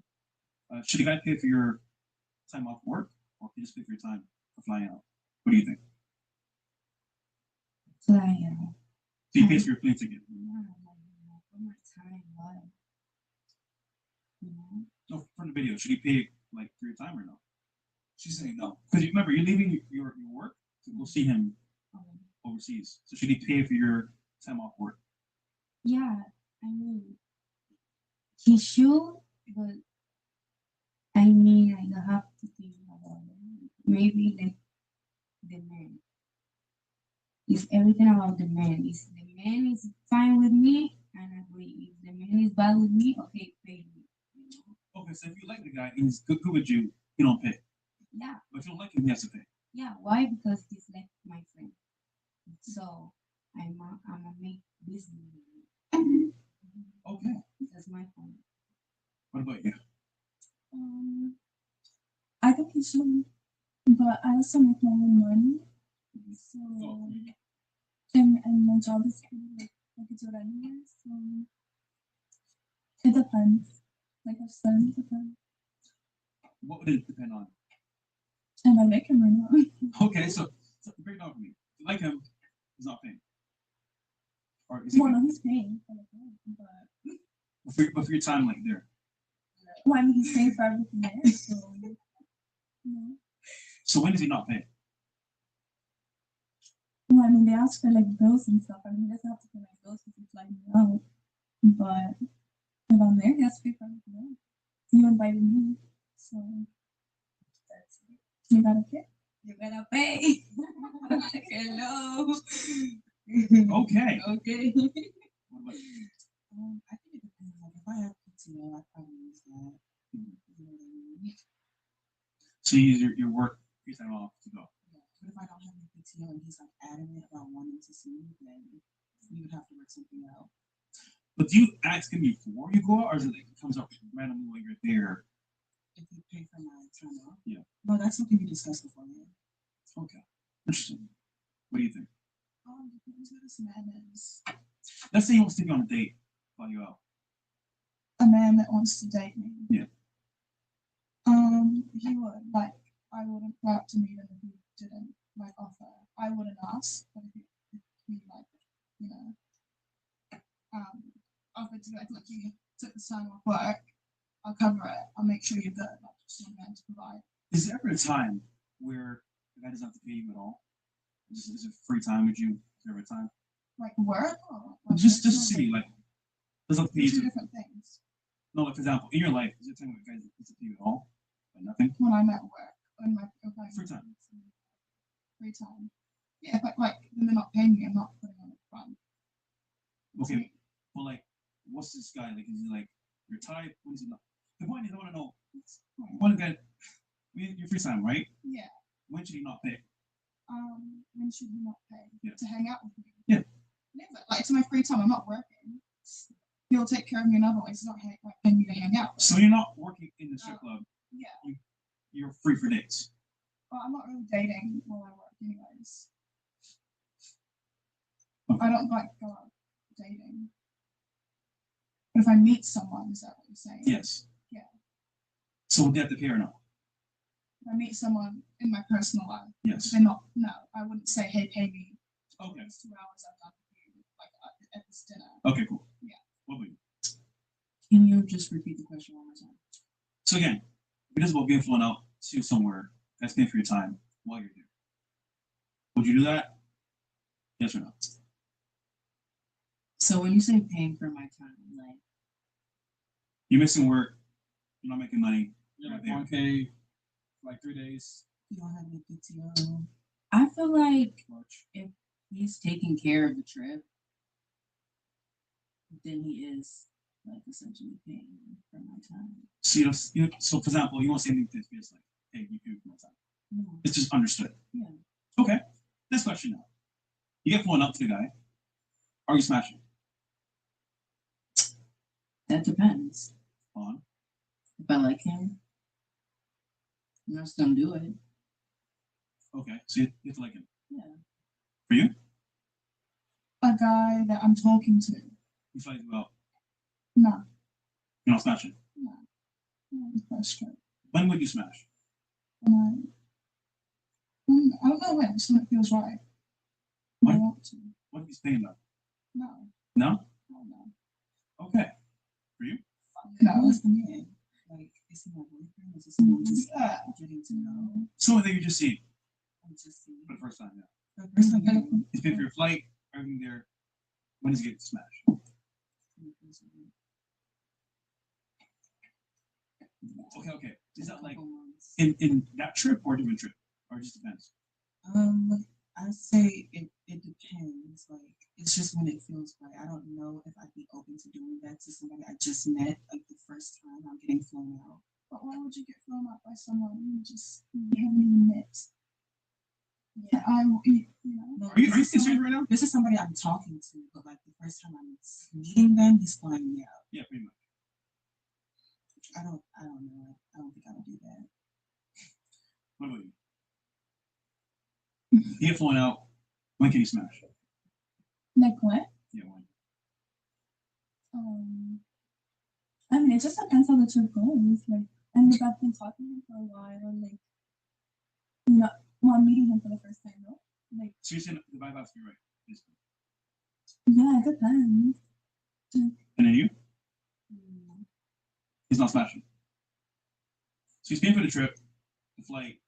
Speaker 17: Should a guy pay for your time off work, or can you just pay for your time for flying out? What do you think?
Speaker 10: Fly out.
Speaker 17: So you pay for your plane ticket? No, from the video, should he pay, like, for your time or no?
Speaker 2: She's saying no.
Speaker 17: Because you remember, you're leaving your work to go see him overseas. So should he pay for your time off work?
Speaker 10: Yeah, I mean, he should, but I mean, I have to think about it. Maybe like the man. It's everything about the man. If the man is fine with me, and agree. If the man is bad with me, okay, pay me.
Speaker 17: Okay, so if you like the guy and he's good with you, you don't pay.
Speaker 10: Yeah.
Speaker 17: But if you don't like him, he has to pay.
Speaker 10: Yeah, why? Because he's like my friend. So I'm gonna make business with him.
Speaker 17: about you?
Speaker 10: I vacation, but I also make my own money. So, and my job is kind of like I could do it anywhere. So it depends. Like I've said, it depends.
Speaker 17: What would it depend on?
Speaker 10: And I like him or not.
Speaker 17: Okay, so break it down for me. If you like him, he's not paying. Or is he
Speaker 10: Well, no,
Speaker 17: paying?
Speaker 10: he's paying for the phone, but
Speaker 17: But for your time, like there.
Speaker 10: well, I mean, he's paying for everything there. So,
Speaker 17: So when does he not pay?
Speaker 10: well, I mean, they ask for like bills and stuff. I mean, he doesn't have to pay my bills if he's flying me out. But if I'm there, he has to pay for everything else. You invited me, so that's it. You gotta pay. You gotta pay. Hello.
Speaker 17: Okay.
Speaker 10: Okay.
Speaker 18: I think it depends. Like if I have PTO, I probably use that. You know what I mean?
Speaker 17: So you use your work free time off to go.
Speaker 18: But if I don't have any PTO and he's like adamant about wanting to see me, then we would have to work something out.
Speaker 17: But do you ask him before you go out, or is it like it comes up randomly while you're there?
Speaker 18: If you pay for my time off.
Speaker 17: Yeah.
Speaker 18: No, that's something we discussed beforehand.
Speaker 17: Okay. Interesting. What do you think?
Speaker 13: Depends who this man is.
Speaker 17: Let's say he wants to take you on a date while you're out.
Speaker 13: A man that wants to date me.
Speaker 17: Yeah.
Speaker 13: He would like. I wouldn't go out to meet him if he didn't like offer. I wouldn't ask, but if he like, you know, offered to like, look, you took this time off work, I'll cover it. I'll make sure you're good. Like, just want a man to provide.
Speaker 17: Is there ever a time where the guy doesn't have to pay you at all? Is it free time with you? Is there ever a time?
Speaker 13: Like work or like
Speaker 17: Just
Speaker 13: personal
Speaker 17: see, like, doesn't have to pay
Speaker 13: two
Speaker 17: you.
Speaker 13: different things.
Speaker 17: No, like for example, in your life, is there a time when a guy doesn't pay you at all? Like nothing?
Speaker 13: When I'm at work, when my
Speaker 17: Free time.
Speaker 13: free time. Yeah, but like when they're not paying me, I'm not putting on a front.
Speaker 17: Okay. Well, like, what's this guy? Like, is he like your type? When is he not? The point is, I want to know. One guy, your free time, right?
Speaker 13: Yeah.
Speaker 17: When should he not pay?
Speaker 13: When should he not pay?
Speaker 17: Yeah.
Speaker 13: To hang out with me.
Speaker 17: Yeah.
Speaker 13: Never. Like it's my free time. I'm not working. He'll take care of me in other ways. He's not paying me to hang out.
Speaker 17: So you're not working in the strip club.
Speaker 13: Yeah.
Speaker 17: You're free for dates.
Speaker 13: Well, I'm not really dating while I work, anyways. I don't like go out dating. But if I meet someone, is that what you're saying?
Speaker 17: Yes.
Speaker 13: Yeah.
Speaker 17: So would they have to pay or no?
Speaker 13: If I meet someone in my personal life,
Speaker 17: Yes.
Speaker 13: they're not. No, I wouldn't say, "Hey, pay me."
Speaker 17: Okay.
Speaker 13: It's 2 hours I've done with you, like at this dinner.
Speaker 17: Okay, cool.
Speaker 13: Yeah.
Speaker 17: What about you?
Speaker 18: Can you just repeat the question one more time?
Speaker 17: So again, it is about being flown out to somewhere that's paying for your time while you're there. Would you do that? Yes or no?
Speaker 18: So when you say paying for my time, like
Speaker 17: You're missing work. You're not making money.
Speaker 2: You're like
Speaker 17: there.
Speaker 2: 1K, like 3 days.
Speaker 18: you don't have any PTO. I feel like if he's taking care of the trip, then he is like essentially paying for my time.
Speaker 17: So so for example, you won't say anything to just like, hey, you pay for my time.
Speaker 18: No.
Speaker 17: It's just understood.
Speaker 18: Yeah.
Speaker 17: Okay. Next question now. You get flown up to the guy. Are you smashing?
Speaker 18: That depends.
Speaker 17: On?
Speaker 18: If I like him, I'm just gonna do it.
Speaker 17: Okay. So you have to like him.
Speaker 18: Yeah.
Speaker 17: For you?
Speaker 13: A guy that I'm talking to.
Speaker 17: You fly you out.
Speaker 13: No.
Speaker 17: You're not smashing.
Speaker 13: No. That's true.
Speaker 17: When would you smash?
Speaker 13: I don't know when. Just when it feels right.
Speaker 17: What?
Speaker 13: I want to.
Speaker 17: What if he's paying though?
Speaker 13: No.
Speaker 17: No?
Speaker 13: Oh, no.
Speaker 17: Okay. For you?
Speaker 13: No.
Speaker 18: What's the man? Like, is he my boyfriend? Is this someone just getting to know?
Speaker 17: Someone that you just see
Speaker 18: I'm just seeing.
Speaker 17: for the first time, yeah.
Speaker 18: For the first time,
Speaker 17: He's paying for your flight, everything there. When does he get to smash? Okay. Is that like in that trip or a different trip? Or it just depends?
Speaker 18: I say it depends. Like, it's just when it feels right. I don't know if I'd be open to doing that to somebody I just met, like the first time I'm getting flown out.
Speaker 13: But why would you get flown out by someone you haven't even met? Yeah,
Speaker 18: No,
Speaker 17: Are you serious right now?
Speaker 18: This is somebody I'm talking to, but like the first time I'm meeting them, he's flying me out.
Speaker 17: Yeah, pretty much.
Speaker 18: I don't know. I don't think I would do that.
Speaker 17: What about you? You get flown out. When can you smash?
Speaker 10: Like what?
Speaker 17: Yeah, when?
Speaker 10: I mean, it just depends on the two goals. Like, and if I've been talking to him for a while, like, I'm meeting him for the first time, though. Like,
Speaker 17: So you're saying the vibe has to be right, basically.
Speaker 10: yeah, it depends.
Speaker 17: And then you? He's not smashing. So he's paying for the trip, the flight,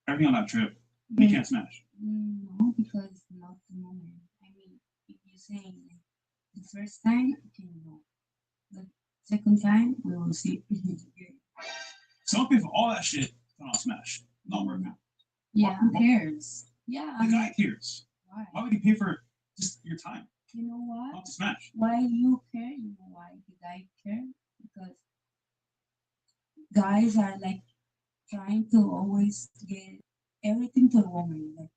Speaker 17: everything on that trip, but he can't smash.
Speaker 21: No, because not the moment. I mean, if you're saying like, the first time, okay, no. The second time, we will see.
Speaker 17: So I'll pay for all that shit, but I'll smash. Not working out.
Speaker 21: Yeah, who cares? Yeah.
Speaker 17: The guy cares.
Speaker 21: Why?
Speaker 17: Why would he pay for just your time?
Speaker 21: You know what?
Speaker 17: Not to smash.
Speaker 21: Why you care? You know why the guy care? Because guys are like trying to always get everything to the woman. Like,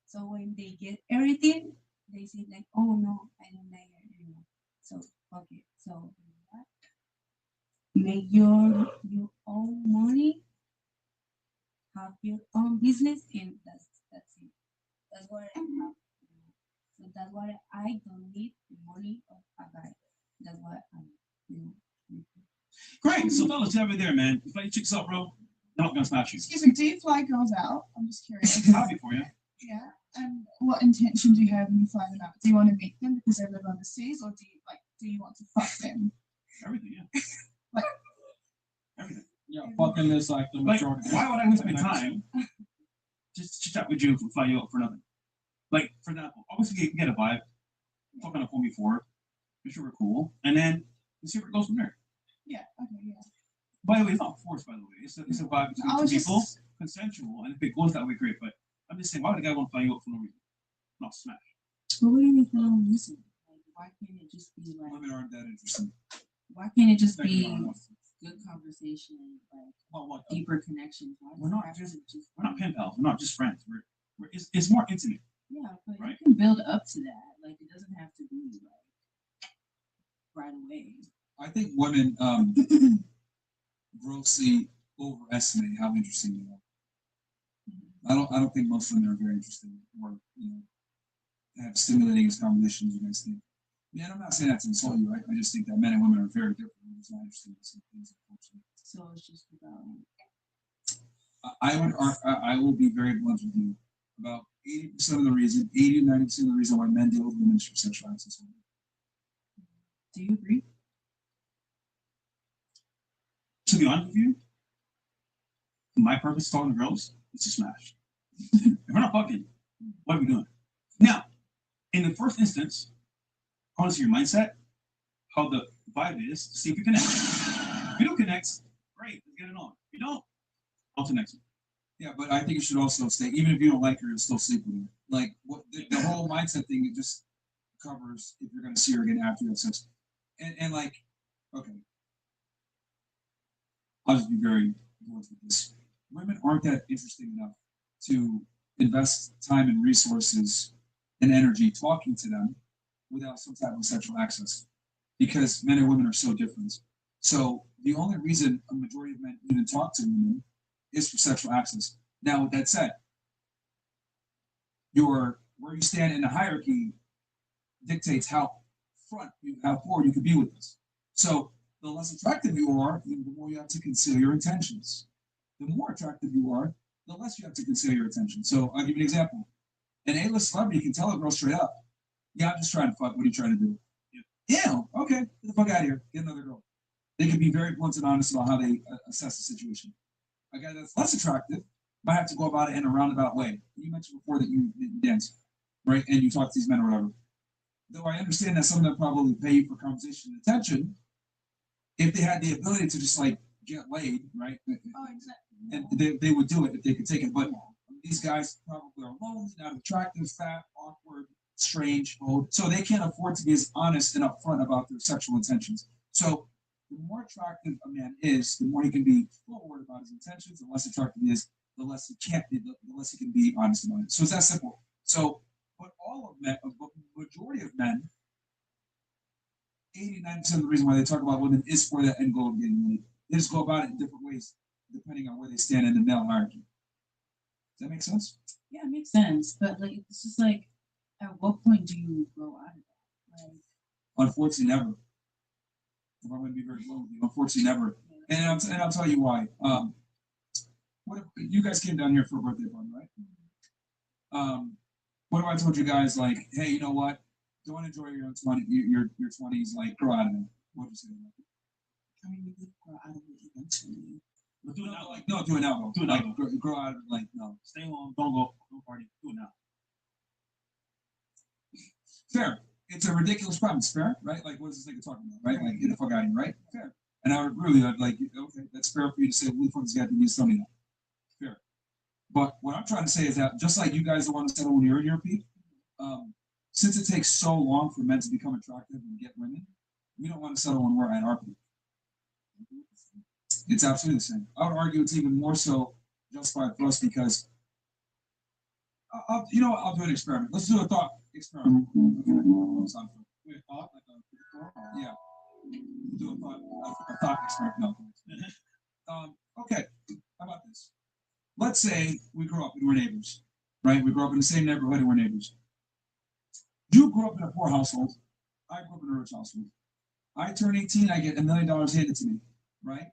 Speaker 21: so when they get everything, they say like, oh no, I don't like her anymore. So fuck it. So you know what? Make your own money, have your own business, and that's it. That's what I have. So that's why I don't need the money of a guy. That's what
Speaker 17: Great. So fellas, you have it there, man. You fly your chicks up, bro. Not gonna smash you.
Speaker 13: Excuse me, do you fly girls out? I'm just curious.
Speaker 17: Happy for you.
Speaker 13: Yeah. And what intention do you have when you fly them out? Do you want to meet them because they live overseas, or do you want to fuck them?
Speaker 17: Everything, yeah.
Speaker 13: Like
Speaker 17: everything.
Speaker 2: Yeah, fucking is like the majority.
Speaker 17: Why would I waste my time just to chat with you and fly you out for nothing? Like, for example, obviously you can get a vibe. Talk on the phone before. Make sure we're cool. And then we'll see where it goes from there.
Speaker 13: Yeah, okay, yeah.
Speaker 17: By the way, it's not forced, by the way. It's a vibe between two people, consensual. And if it goes that way, great. But I'm just saying, why would a guy want to fly you out for no reason? Not smash.
Speaker 21: But what do you mean for no reason? Like, why can't it just be like?
Speaker 17: Women aren't that interesting.
Speaker 21: Why can't it just
Speaker 17: Like,
Speaker 21: be
Speaker 17: no.
Speaker 21: good conversation, like
Speaker 17: What?
Speaker 21: deeper connections?
Speaker 17: We're not pen pals. We're not just friends. It's more intimate.
Speaker 21: Yeah, but
Speaker 17: right?
Speaker 21: you can build up to that. Like, it doesn't have to be like right away.
Speaker 2: I think women grossly overestimate how interesting they are. I don't think most women are very interesting or have stimulating conversations. You guys think? Yeah, I'm not saying that to insult you, right? I just think that men and women are very different. It's not interesting in some things, unfortunately.
Speaker 21: So it's just about.
Speaker 2: I will be very blunt with you. About 80% of the reason, 80 to 90% of the reason why men deal with women is for sexual access.
Speaker 21: Do you agree?
Speaker 17: To be honest with you, my purpose of talking to girls is to smash. If we're not fucking, what are we doing? Now, in the first instance, I want to see your mindset, how the vibe is, to see if you connect. If you don't connect, great, let's get it on. If you don't, on to the next one.
Speaker 2: Yeah, but I think you should also stay, even if you don't like her, you'll still sleep with her. Like what the whole mindset thing, it just covers if you're gonna see her again after you have sex. And like, okay. I'll just be very blunt with this. Women aren't that interesting enough to invest time and resources and energy talking to them without some type of sexual access, because men and women are so different. So the only reason a majority of men even talk to women is for sexual access. Now, with that said, where you stand in the hierarchy dictates how forward you can be with this. So the less attractive you are, the more you have to conceal your intentions. The more attractive you are, the less you have to conceal your intentions. So I'll give you an example. An A-list celebrity can tell a girl straight up, yeah, I'm just trying to fuck. What are you trying to do? Yeah, okay, get the fuck out of here. Get another girl. They can be very blunt and honest about how they assess the situation. A guy that's less attractive might have to go about it in a roundabout way. You mentioned before that you dance, right? And you talk to these men or whatever. Though I understand that some of them probably pay you for conversation and attention, if they had the ability to just like get laid, right?
Speaker 13: Oh, exactly.
Speaker 2: And they would do it if they could take it. But these guys probably are lonely, not attractive, fat, awkward, strange, old. So they can't afford to be as honest and upfront about their sexual intentions. So the more attractive a man is, the more he can be forward about his intentions. The less attractive he is, the less he can't be, the less he can be honest about it. So it's that simple. So, but all of men, a majority of men 89% of the reason why they talk about women is for that end goal of getting money. They just go about it in different ways depending on where they stand in the male hierarchy. Does that make sense?
Speaker 18: Yeah, it makes sense. But like, it's just like, at what point do you grow out of that? Like,
Speaker 2: Unfortunately, never. If I'm going to be very blunt with you, unfortunately, never. And I'll tell you why. What if you guys came down here for a birthday party, right? What if I told you guys like, hey, you know what? Don't enjoy your 20s, like grow out of it. What would you say?
Speaker 18: I mean, you could grow out of it eventually.
Speaker 17: But do it now. Like,
Speaker 2: No, do it now, bro.
Speaker 17: Do it now.
Speaker 2: Like, grow out of it, like, no.
Speaker 17: Stay home. Don't go. Don't party. Do it now.
Speaker 2: Fair. It's a ridiculous premise, fair, right? Like, what is this nigga talking about, right? Like, get the fuck out of here, right? Fair. And I would agree with you. I'd like, okay, that's fair for you to say, who the fuck is guy to tell me that? Fair. But what I'm trying to say is that just like you guys don't want to settle when you're in your peak, since it takes so long for men to become attractive and get women, we don't want to settle when we're at our peak. It's absolutely the same. I would argue it's even more so justified for us because, I'll do an experiment. Let's do a thought experiment. Wait, a thought? Yeah. Do a thought experiment. No. Okay. How about this? Let's say we grew up and we're neighbors, right? We grew up in the same neighborhood and we're neighbors. You grew up in a poor household. I grew up in a rich household. I turn 18, I get $1 million handed to me, right?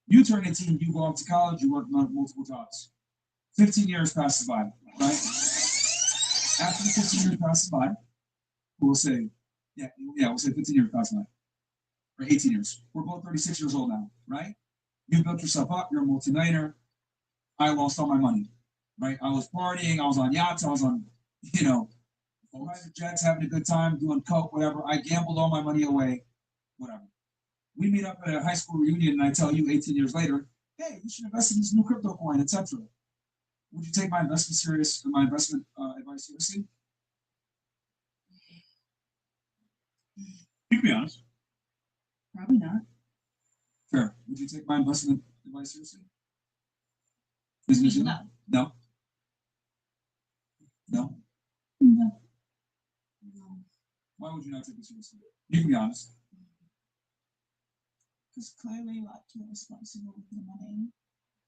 Speaker 2: You turn 18, you go off to college, you work multiple jobs. 15 years passes by, right? After the 15 years passes by, we'll say, we'll say 15 years passes by. Or 18 years. We're both 36 years old now, right? You built yourself up, you're a multimillionaire. I lost all my money, right? I was partying, I was on yachts, I was on, private jets, having a good time, doing coke, whatever. I gambled all my money away, whatever. We meet up at a high school reunion and I tell you 18 years later, hey, you should invest in this new crypto coin, etc. Would you take my investment advice seriously?
Speaker 17: You can be honest.
Speaker 18: Probably not.
Speaker 2: Fair. Would you take my investment advice seriously? No. No? No?
Speaker 18: No.
Speaker 2: Why would you not take it seriously? You can be honest.
Speaker 13: Because clearly, like, you're responsible with the money,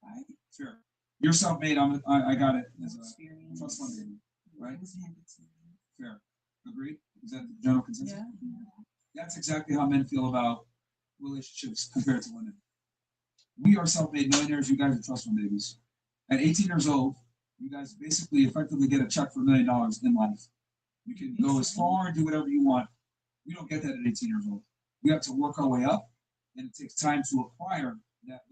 Speaker 13: right?
Speaker 2: Fair. You're self-made. I got it as a trust fund baby, right? Fair. Agreed? Is that the general consensus?
Speaker 18: Yeah.
Speaker 2: That's exactly how men feel about relationships compared to women. We are self-made millionaires. You guys are trust fund babies. At 18 years old, you guys basically effectively get a check for $1 million in life. You can go as far and do whatever you want. We don't get that at 18 years old. We have to work our way up, and it takes time to acquire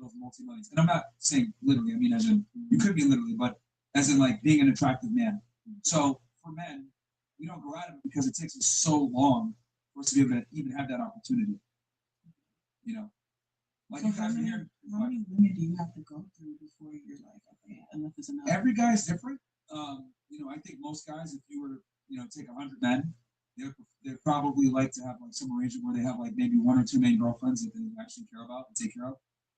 Speaker 2: those multi-millions. And I'm not saying literally, I mean as in, you could be literally, but as in like being an attractive man. So for men, we don't go out of it because it takes us so long for us to be able to even have that opportunity. Like
Speaker 18: So
Speaker 2: you guys are here.
Speaker 18: how many women do you have to go through before you're like, okay, enough is enough?
Speaker 2: Every guy's different. I think most guys, if you were to, take 100 men, they'd probably like to have like some arrangement where they have like maybe 1 or 2 main girlfriends that they actually care about and take care of,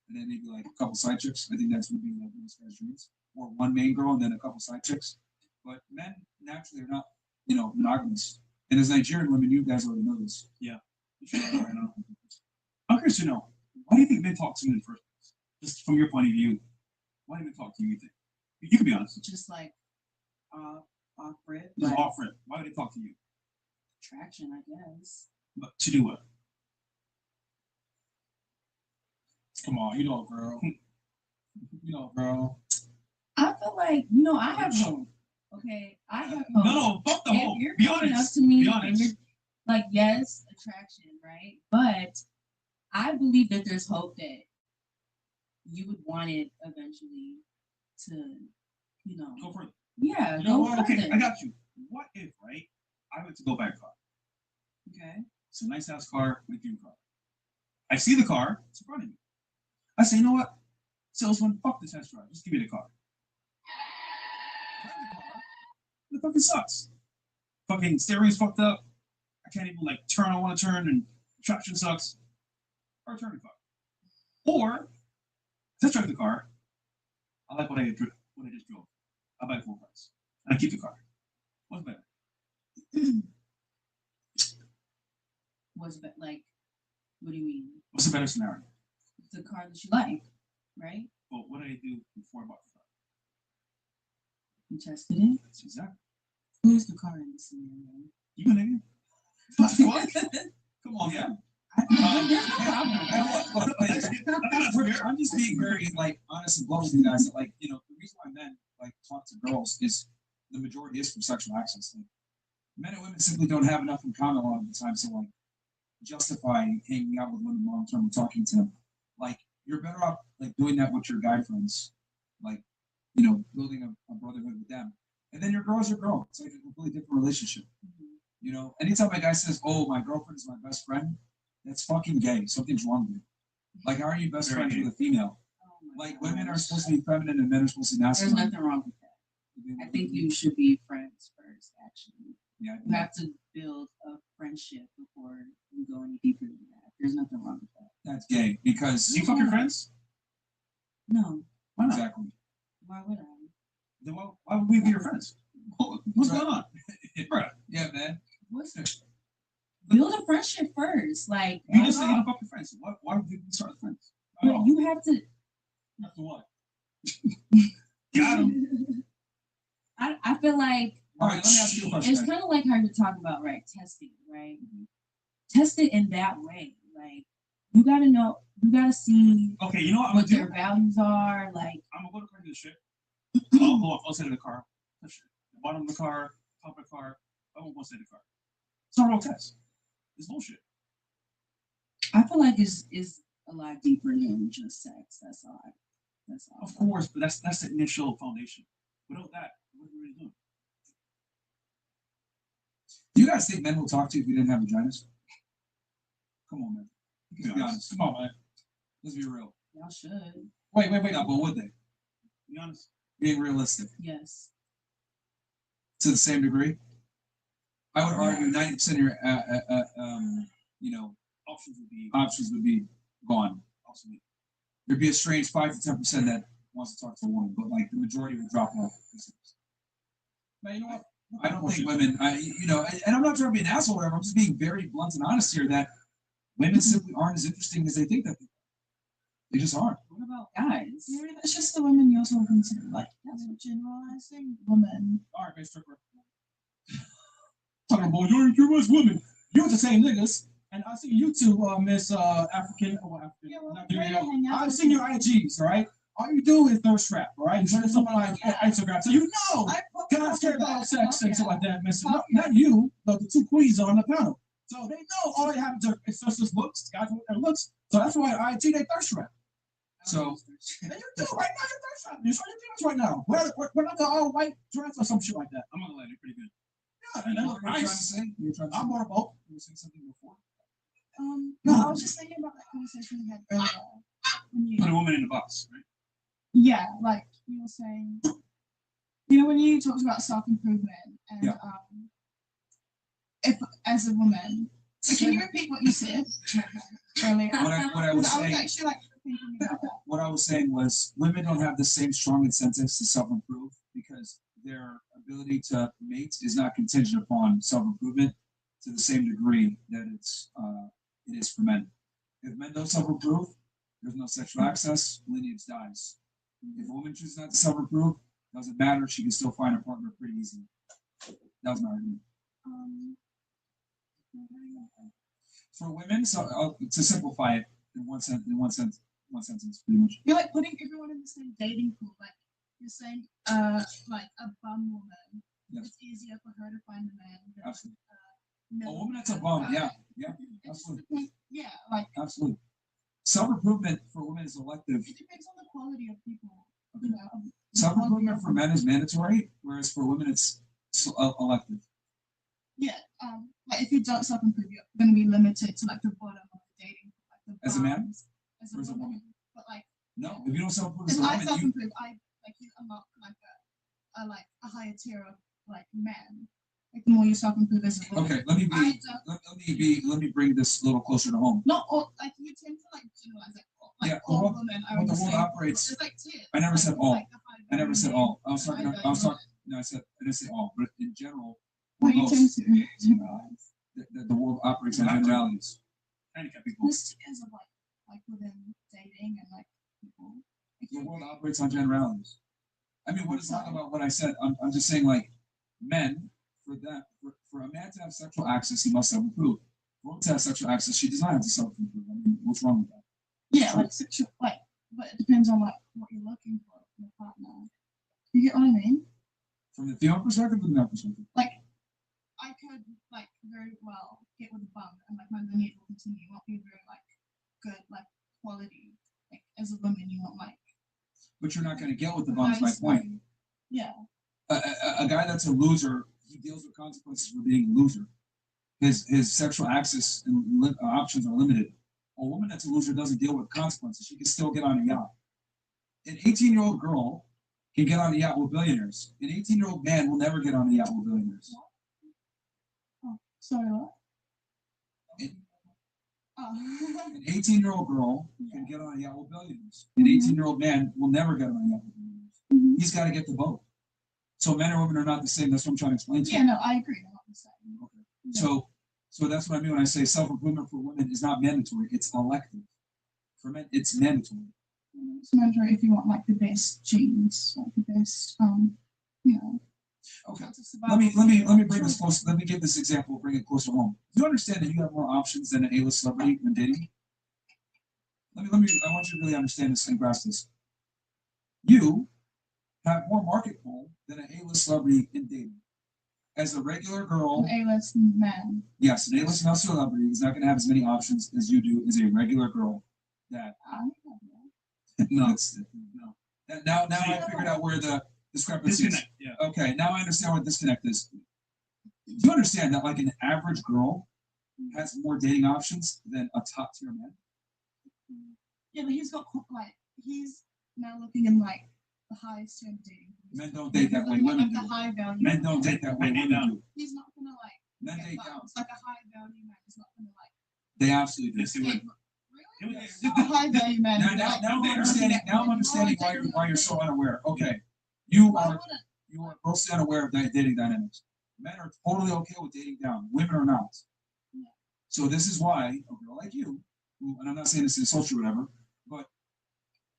Speaker 2: and then maybe like a couple side chicks. I think that's would be like most guys' dreams, or 1 main girl and then a couple side chicks. But men naturally are not, monogamous. And as Nigerian women, you guys already know this.
Speaker 17: Yeah. I'm curious to know, why do you think men talk to you in the first place? Just from your point of view, why do men talk to you, you think? You can be honest.
Speaker 18: Just like off-rip.
Speaker 17: Just
Speaker 18: like
Speaker 17: off rip. Why would they talk to you?
Speaker 18: attraction, I guess.
Speaker 17: But to do what?
Speaker 2: Come on, girl. Girl.
Speaker 18: I feel like, I have hope. Okay, I have hope.
Speaker 17: No, fuck the
Speaker 18: If
Speaker 17: hope.
Speaker 18: you're
Speaker 17: Be
Speaker 18: coming
Speaker 17: honest.
Speaker 18: up to me
Speaker 17: Be
Speaker 18: and
Speaker 17: honest.
Speaker 18: you're like, yes, attraction, right? But I believe that there's hope that you would want it eventually to,
Speaker 17: Go further.
Speaker 18: yeah,
Speaker 17: You know
Speaker 18: go
Speaker 17: what? Okay,
Speaker 18: further.
Speaker 17: I got you. What if, right? I went to go buy a car.
Speaker 18: Okay.
Speaker 17: It's a nice ass car, my dream car. I see the car, it's in front of me. I say, you know what? Salesman, fuck the test drive. Just give me the car. Drive the car. It fucking sucks. Fucking stereo's fucked up. I can't even like turn. I want to turn, and traction sucks. Or turn the car. Or test drive the car. I like what I just drove. I buy full price, and I keep the car. What's better?
Speaker 18: Was it like What do you mean?
Speaker 17: What's a better scenario?
Speaker 18: The car that you like, right?
Speaker 17: Well, what did I do before I bought the car?
Speaker 18: You tested it.
Speaker 17: That's exactly.
Speaker 18: Who's the car in the scenario?
Speaker 17: You nigga. What? Come on, yeah.
Speaker 2: I'm just being very like honest and blunt with you guys. That, like, you know, the reason why men like talk to girls is the majority is for sexual access. Like, men and women simply don't have enough in common a lot of the time to like justify hanging out with women long term and talking to them. Like, you're better off like doing that with your guy friends, like, you know, building a brotherhood with them. And then your girl's your girl. It's like a completely different relationship. You know, anytime a guy says, "Oh, my girlfriend is my best friend," that's fucking gay. Something's wrong with you. Like, how are you best friends with a female? Like, women are supposed to be feminine and men are supposed to be
Speaker 18: There's
Speaker 2: masculine.
Speaker 18: nothing wrong with that. I think you should be friends first, actually.
Speaker 2: Yeah.
Speaker 18: You have to build a friendship before you go any deeper than that. There's nothing wrong with that.
Speaker 2: That's gay because
Speaker 17: You fuck your friends?
Speaker 18: No.
Speaker 17: Why not?
Speaker 2: Exactly.
Speaker 18: Why would I?
Speaker 17: Then why would we be your friends? What's going on? Bruh.
Speaker 2: Yeah, man.
Speaker 18: What's it? Build a friendship first. Like,
Speaker 17: You just say you don't fuck your friends. Why would we start friends?
Speaker 18: but you have to.
Speaker 17: After what? Got him.
Speaker 18: I feel like
Speaker 2: All right, let me ask you a question.
Speaker 18: it's kind of like how you're talking about, right? Testing, right? Test it in that way. Like, you gotta know, you gotta see
Speaker 17: Okay, you know what I'm gonna
Speaker 18: what
Speaker 17: do?
Speaker 18: their values are. Like,
Speaker 17: I'm gonna go to the shit. I'll go outside of the car. Touch the bottom of the car, top of the car. I won't go inside the car. It's not a real test. It's bullshit.
Speaker 18: I feel like it's a lot deeper than just sex. That's all. That's all.
Speaker 17: Of course, but that's the initial foundation. Without that, what are we really doing?
Speaker 2: Do you guys think men will talk to you if you didn't have vaginas? Come on, man. Let's be honest.
Speaker 17: Come on, man.
Speaker 2: Let's be real.
Speaker 18: Y'all should.
Speaker 2: Wait. No, but would they?
Speaker 17: Be honest.
Speaker 2: Being realistic.
Speaker 18: Yes.
Speaker 2: To the same degree? I would argue 90% of your, you know, options would be gone. Obsolete. There'd be a strange 5 to 10% that wants to talk to a woman, but like the majority would drop off. Now, you know what? I don't think women, you know, and I'm not trying to be an asshole or whatever. I'm just being very blunt and honest here that women simply aren't as interesting as they think that they just aren't.
Speaker 18: What about guys?
Speaker 13: Maybe that's just the women you're talking to. Like, that's what generalizing women.
Speaker 2: All right, Miss Stripper.
Speaker 16: Talking about you're with women. You're with the same niggas. And I see you two, Miss African.
Speaker 13: Yeah, well,
Speaker 16: Nigerian.
Speaker 13: hang out
Speaker 16: I've
Speaker 13: with
Speaker 16: seen your IGs, right? All you do is thirst trap, right? You turn someone like Instagram. So you know guys care about sex and stuff like that, Miss. Not you, but the two queens on the panel. So they know all they have is just looks, guys with their looks. So that's why IG they thirst trap.
Speaker 2: So
Speaker 16: And you do right now, you're thirst trap. You're showing your penis right now. We're like an all white dress or some shit like that.
Speaker 17: I'm gonna let it pretty good.
Speaker 16: Yeah, and that's
Speaker 2: What were you trying to
Speaker 16: nice.
Speaker 2: say? You were trying to
Speaker 16: I'm on a boat.
Speaker 2: You were saying something before?
Speaker 13: No, I was just thinking about that conversation we had earlier. When
Speaker 17: Put a
Speaker 13: you,
Speaker 17: woman in the box, right?
Speaker 13: yeah, like you were saying, you know, when you talked about self-improvement and
Speaker 2: Yeah.
Speaker 13: If as a woman, so can you repeat what you said earlier?
Speaker 2: What I was
Speaker 13: 'Cause I was
Speaker 2: saying-
Speaker 13: actually like thinking about that.
Speaker 2: What I was saying was women don't have the same strong incentives to self-improve because their ability to mate is not contingent upon self-improvement to the same degree that it is for men. If men don't self-improve, there's no sexual access, lineage dies. If a woman chooses not to self-improve, doesn't matter, she can still find a partner pretty easily. That was my argument. For women, so to simplify it in one sentence, pretty much.
Speaker 13: You're like putting everyone in the same dating pool. Like you're saying, like a bum woman,
Speaker 2: Yes.
Speaker 13: it's easier for her to find a man. Than,
Speaker 2: Absolutely.
Speaker 13: no
Speaker 2: A woman that's a bum, yeah, absolutely,
Speaker 13: Yeah, like
Speaker 2: absolutely. Self-improvement for women is elective.
Speaker 13: it depends on the quality of people. You know, of the
Speaker 2: Self-improvement for men is mandatory, whereas for women it's elective.
Speaker 13: Yeah, like if you don't self-improve, you're going to be limited to like the bottom of the dating pool, like the
Speaker 2: As a man?
Speaker 13: bums, as
Speaker 2: Or as a woman?
Speaker 13: But like,
Speaker 2: No, if you don't self-improve as
Speaker 13: if
Speaker 2: a
Speaker 13: I
Speaker 2: woman, you,
Speaker 13: self-improve, I like you unlock like a higher tier of like man. Like the more you self-improve as a woman.
Speaker 2: okay, let me
Speaker 13: I
Speaker 2: be,
Speaker 13: don't,
Speaker 2: let me bring this a little closer to home.
Speaker 13: not all, like you tend to like generalize like
Speaker 2: Yeah,
Speaker 13: all
Speaker 2: well,
Speaker 13: women. I
Speaker 2: when
Speaker 13: would
Speaker 2: the world
Speaker 13: say
Speaker 2: operates,
Speaker 13: there's like tiers.
Speaker 2: I never said all.
Speaker 13: Like the high
Speaker 2: I never said all. I was
Speaker 13: value
Speaker 2: talking,
Speaker 13: men,
Speaker 2: I was
Speaker 13: high
Speaker 2: talking, no, I didn't say all, but in general,
Speaker 13: value men. Well, you
Speaker 2: most,
Speaker 13: tend to generalize.
Speaker 2: the world operates on generalities.
Speaker 17: Handicapped people.
Speaker 13: This is of like within dating and like people.
Speaker 2: The world operates on generalities. I mean, what is talking about what I said? I'm just saying, like, men, for a man to have sexual access, he must self-improve. For a woman to have sexual access, she does not have to self-improve. I mean, what's wrong with that?
Speaker 13: Yeah, like sexual, like, but it depends on like what you're looking for in a partner. You get what I mean?
Speaker 2: From the female perspective or the male perspective?
Speaker 13: Like, I could like very well get with a bum and like my lineage will continue. It won't be very like good like quality. Like as a woman, you want like.
Speaker 2: But you're not going to get with the bum, is my
Speaker 13: nice
Speaker 2: point.
Speaker 13: woman. Yeah.
Speaker 2: A guy that's a loser, he deals with consequences for being a loser. His sexual access and options are limited. A woman that's a loser doesn't deal with consequences. She can still get on a yacht. An 18-year-old girl can get on a yacht with billionaires. An 18-year-old man will never get on a yacht with billionaires.
Speaker 13: Oh, sorry, what?
Speaker 2: An 18-year-old girl can get on a yacht with billionaires. An 18-year-old man will never get on a yacht with billionaires. He's got to get the boat. So men and women are not the same. That's what I'm trying to explain to you.
Speaker 13: Yeah, no, I agree. I'm not the same.
Speaker 2: Okay. So that's what I mean when I say self-improvement for women is not mandatory. It's elective. For men, it's mandatory.
Speaker 13: It's mandatory if you want like the best genes, like the best, you know.
Speaker 2: Okay. Let me bring this close. Let me give this example. Bring it closer home. Do you understand that you have more options than an A-list celebrity when dating? I want you to really understand this and grasp this. You have more market pull than an A-list celebrity in dating. As a regular girl,
Speaker 13: An A-list man.
Speaker 2: yes, an A-list male celebrity is not going to have as many options as you do as a regular girl. That no, it's no. Now I figured out where the discrepancy is.
Speaker 17: Disconnect, yeah.
Speaker 2: Okay, now I understand what disconnect is. Do you understand that like an average girl has more dating options than a top tier man?
Speaker 13: Yeah, but he's now looking in like the highest tier of dating.
Speaker 2: Men don't date that way. Women
Speaker 13: the
Speaker 2: do.
Speaker 13: high value.
Speaker 2: Men don't date that way. Women do.
Speaker 13: He's not gonna like.
Speaker 2: Men
Speaker 13: get
Speaker 2: date
Speaker 13: butt.
Speaker 2: down.
Speaker 13: It's like a high value man. He's not gonna like.
Speaker 2: They absolutely do.
Speaker 17: Yes, they would.
Speaker 13: A high value man.
Speaker 2: Now I'm understanding why you're so unaware. Okay, you are grossly unaware of dating dynamics. Men are totally okay with dating down. Women are not. So this is why a girl like you, and I'm not saying this to insult you or whatever, but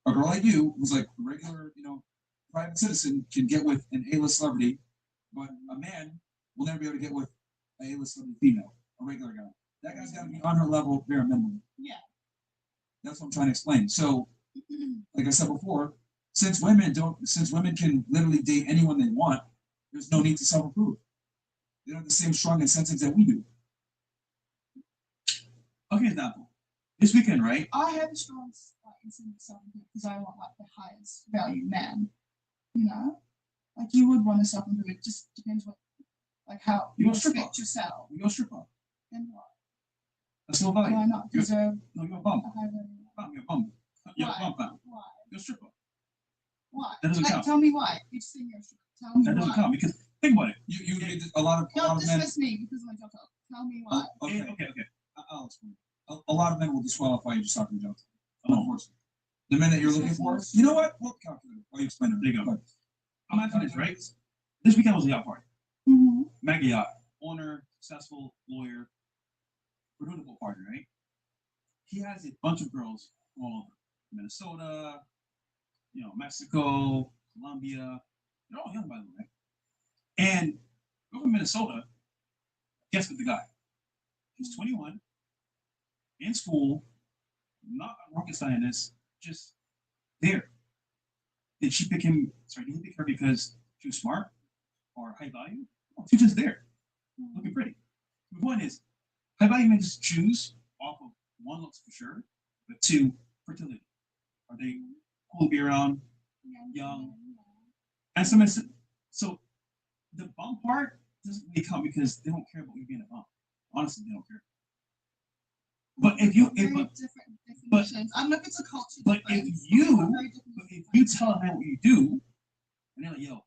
Speaker 2: a girl like you, who's like a regular, private citizen, can get with an A-list celebrity, but a man will never be able to get with an A-list celebrity female, a regular guy. That guy's got to be on her level, bare minimum.
Speaker 13: Yeah.
Speaker 2: That's what I'm trying to explain. So, like I said before, since women can literally date anyone they want, there's no need to self-improve. They don't have the same strong incentives that we do.
Speaker 17: Okay, example. This weekend, right?
Speaker 13: I have a strong incentive self-improve because I want like the highest value man. You know, like you would want to self-improve. It just depends what, like how
Speaker 2: You
Speaker 13: you
Speaker 2: go strip
Speaker 13: respect
Speaker 2: club.
Speaker 13: yourself.
Speaker 2: You go strip club.
Speaker 13: And what?
Speaker 2: That's low value.
Speaker 13: Why not deserve
Speaker 2: No, you're a bum.
Speaker 13: a high value?
Speaker 2: You're a bum. You're a
Speaker 13: Why?
Speaker 2: bum fan.
Speaker 13: Why?
Speaker 2: You're a stripper.
Speaker 13: Why?
Speaker 2: That doesn't
Speaker 13: Like,
Speaker 2: count.
Speaker 13: tell me why. You're just saying you're a stripper. Tell me
Speaker 2: That
Speaker 13: why.
Speaker 2: doesn't count because think about it. You need a lot of
Speaker 13: Don't
Speaker 2: men.
Speaker 13: dismiss me because of my job title. Tell me why.
Speaker 2: Okay. I'll explain. A lot of men will disqualify you just talking job title. Unfortunately, the men that you're looking for. You know what? We'll calculate. While you explain it.
Speaker 17: There you go. I'm asking this, right? This weekend was a yacht party.
Speaker 13: Mm-hmm.
Speaker 17: Mega yacht. Owner, successful lawyer. We're doing the pool party, right? He has a bunch of girls from all over. Minnesota, Mexico, Colombia. They're all young, by the way. And go from Minnesota, guess what the guy? He's 21, in school, not a rocket scientist, just there. Did he pick her because she was smart or high value? No, she's just there, looking pretty. The point is, high value men just choose off of one, looks for sure, but two, fertility. Are they cool to be around, young? And so the bum part doesn't really count because they don't care about you being a bum. Honestly, they don't care. But if you,
Speaker 13: different definitions. I don't know if it's a culture.
Speaker 17: But if you tell a man what you do, and they're like, yo,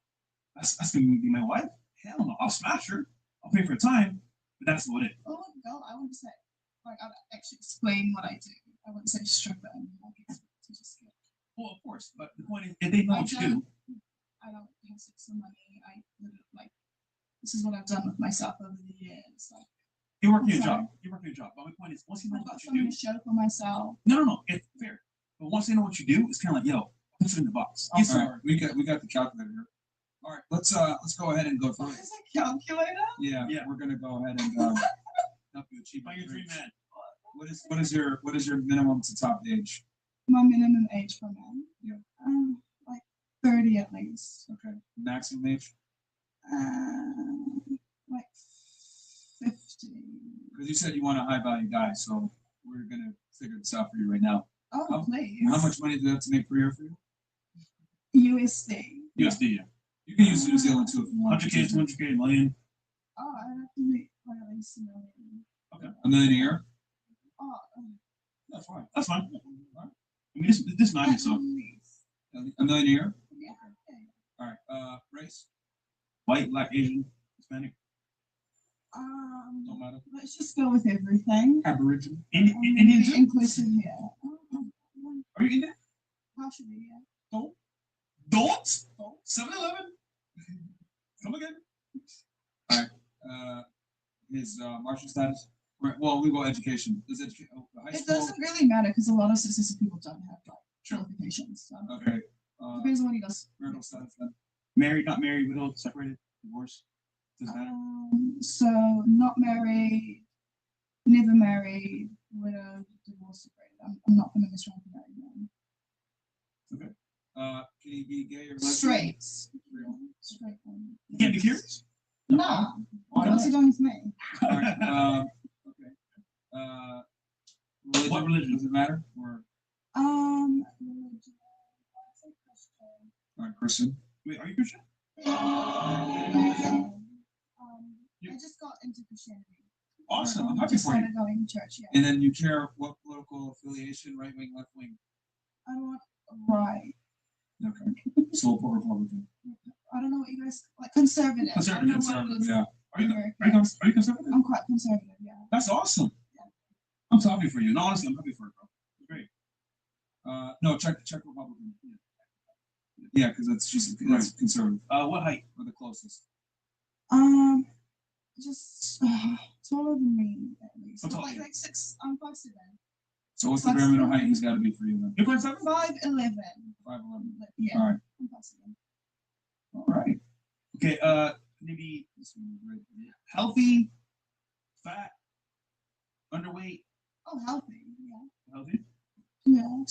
Speaker 17: that's gonna be my wife. Hell no, I'll smash her. I'll pay for her time, but that's what it.
Speaker 13: Oh no, I wouldn't say like I'd actually explain what I do. I wouldn't say stripper and like to just get.
Speaker 17: Well, of course, but the point is, if they know what you do,
Speaker 13: I don't have sex for money. This is what I've done with myself over the years. Like
Speaker 17: you're working your job. You're work your job. But my point is, once you
Speaker 13: I
Speaker 17: know
Speaker 13: got
Speaker 17: what you
Speaker 13: something
Speaker 17: do,
Speaker 13: to show for myself.
Speaker 17: no, it's fair. But once they know what you do, it's kind of like, yo, put it in the box.
Speaker 2: All right, we got the calculator here. All right, let's go ahead and go through.
Speaker 13: Is a calculator?
Speaker 2: Yeah, we're gonna go ahead and help you achieve
Speaker 17: Find your dream man.
Speaker 2: What is your minimum to top age?
Speaker 13: My minimum age for men.
Speaker 2: Yeah.
Speaker 13: Like 30 at least.
Speaker 2: Okay. Maximum age?
Speaker 13: Like 50.
Speaker 2: Because you said you want a high value guy, so we're gonna figure this out for you right now.
Speaker 13: Oh, please.
Speaker 2: How much money do you have to make per year for you?
Speaker 13: USD.
Speaker 17: USD, yeah.
Speaker 2: You can use New Zealand too if you want.
Speaker 17: 100K, 200K, million.
Speaker 13: Oh, I have to make like at least $1 million.
Speaker 2: Okay. $1 million a year?
Speaker 13: Oh,
Speaker 2: That's fine.
Speaker 17: That's fine. I mean, this 90, so.
Speaker 2: $1 million a year?
Speaker 13: yeah.
Speaker 2: All right. Race?
Speaker 17: White, black, Asian, Hispanic.
Speaker 2: Don't matter.
Speaker 13: Let's just go with everything.
Speaker 2: Aboriginal?
Speaker 17: Indian too?
Speaker 13: Inclusive here.
Speaker 17: Are you Indian?
Speaker 13: Partially, yeah.
Speaker 17: Don't? 7-Eleven? Come again?
Speaker 2: All right. His martial status? Well, we go education. Does education? High
Speaker 13: It
Speaker 2: school?
Speaker 13: doesn't really matter because a lot of statistics people don't have like qualifications. So
Speaker 2: Okay.
Speaker 13: depends on what he does.
Speaker 2: Marital status then?
Speaker 17: Married, not married, widowed, separated, divorced. Doesn't matter.
Speaker 13: So not married, never married, widowed, divorced, separated. I'm not going to miss one for married man.
Speaker 2: Okay. Can he be gay or lesbian?
Speaker 13: Straight.
Speaker 2: Straight.
Speaker 17: You can't be curious?
Speaker 13: Nah. What's he doing with me?
Speaker 2: All right. Okay. Religion?
Speaker 17: What religion?
Speaker 2: Does it matter? Or
Speaker 13: Religion.
Speaker 2: all right, Christian?
Speaker 17: Wait, are you Christian?
Speaker 13: I just got into Christianity.
Speaker 2: Awesome. I'm happy
Speaker 13: Just
Speaker 2: for you.
Speaker 13: started going to church, yeah.
Speaker 2: And then you care what political affiliation, right wing, left wing?
Speaker 13: I don't want right.
Speaker 2: Okay. So Republican.
Speaker 13: I don't know what you guys like. Conservative.
Speaker 17: Conservative,
Speaker 13: I don't know what it is.
Speaker 2: Yeah.
Speaker 17: Are you
Speaker 13: American.
Speaker 17: conservative?
Speaker 13: I'm quite conservative, yeah.
Speaker 2: That's awesome.
Speaker 13: Yeah.
Speaker 2: I'm so happy for you.
Speaker 17: No, honestly, I'm happy for it, bro. It's great.
Speaker 2: No, check Republican. Yeah, because that's just that's conservative.
Speaker 17: What height?
Speaker 2: Or the closest.
Speaker 13: Just taller than me at least.
Speaker 17: How tall are
Speaker 13: Like
Speaker 17: you?
Speaker 13: 6. I'm 5'7".
Speaker 2: So what's the bare minimum height he's got to be for you then?
Speaker 17: You're 5'7"?
Speaker 13: 5'11".
Speaker 2: 5'11".
Speaker 13: Yeah.
Speaker 2: All right.
Speaker 13: I'm 5'7".
Speaker 2: All right.
Speaker 17: Okay, maybe healthy, fat, underweight,
Speaker 13: Oh, healthy. Yeah.
Speaker 17: healthy.
Speaker 13: Yeah.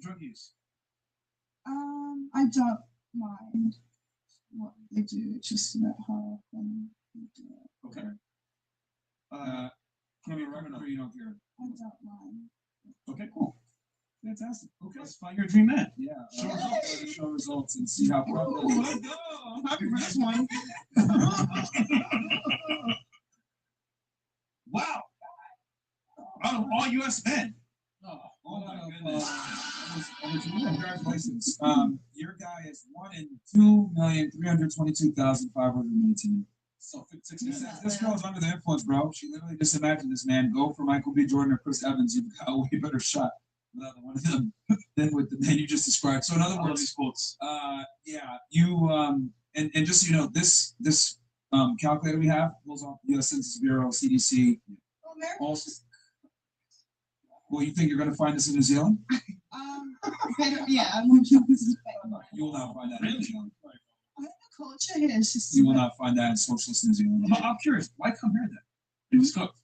Speaker 17: Drug use.
Speaker 13: I don't mind what they do. It's just about how often they do it.
Speaker 17: Okay.
Speaker 2: Can we recommend or you don't care?
Speaker 13: I don't mind.
Speaker 17: Okay, cool.
Speaker 2: Fantastic.
Speaker 17: Okay, let's find your dream man.
Speaker 2: Yeah. Show results and see how progress.
Speaker 13: Let's go. I'm happy for this one.
Speaker 17: Wow. Out of all U.S. men.
Speaker 2: Oh my goodness. Congratulations. Your guy is 1 in 2,322,518. So 66. This girl's under the influence, bro. She literally just imagined this man go for Michael B. Jordan or Chris Evans. You've got a way better shot without one of them than with the man you just described. So in other words,
Speaker 17: these quotes.
Speaker 2: Yeah, you and just so you know, this calculator we have pulls off the U.S. Census Bureau, CDC. Also, well, you think you're going to find this in New Zealand?
Speaker 13: Better, yeah, I'm going to this is better.
Speaker 2: You will not find that in New Zealand.
Speaker 13: I think the culture here is just.
Speaker 2: You will not find that in socialist New Zealand.
Speaker 17: I'm curious. Why come here then? It's cooked.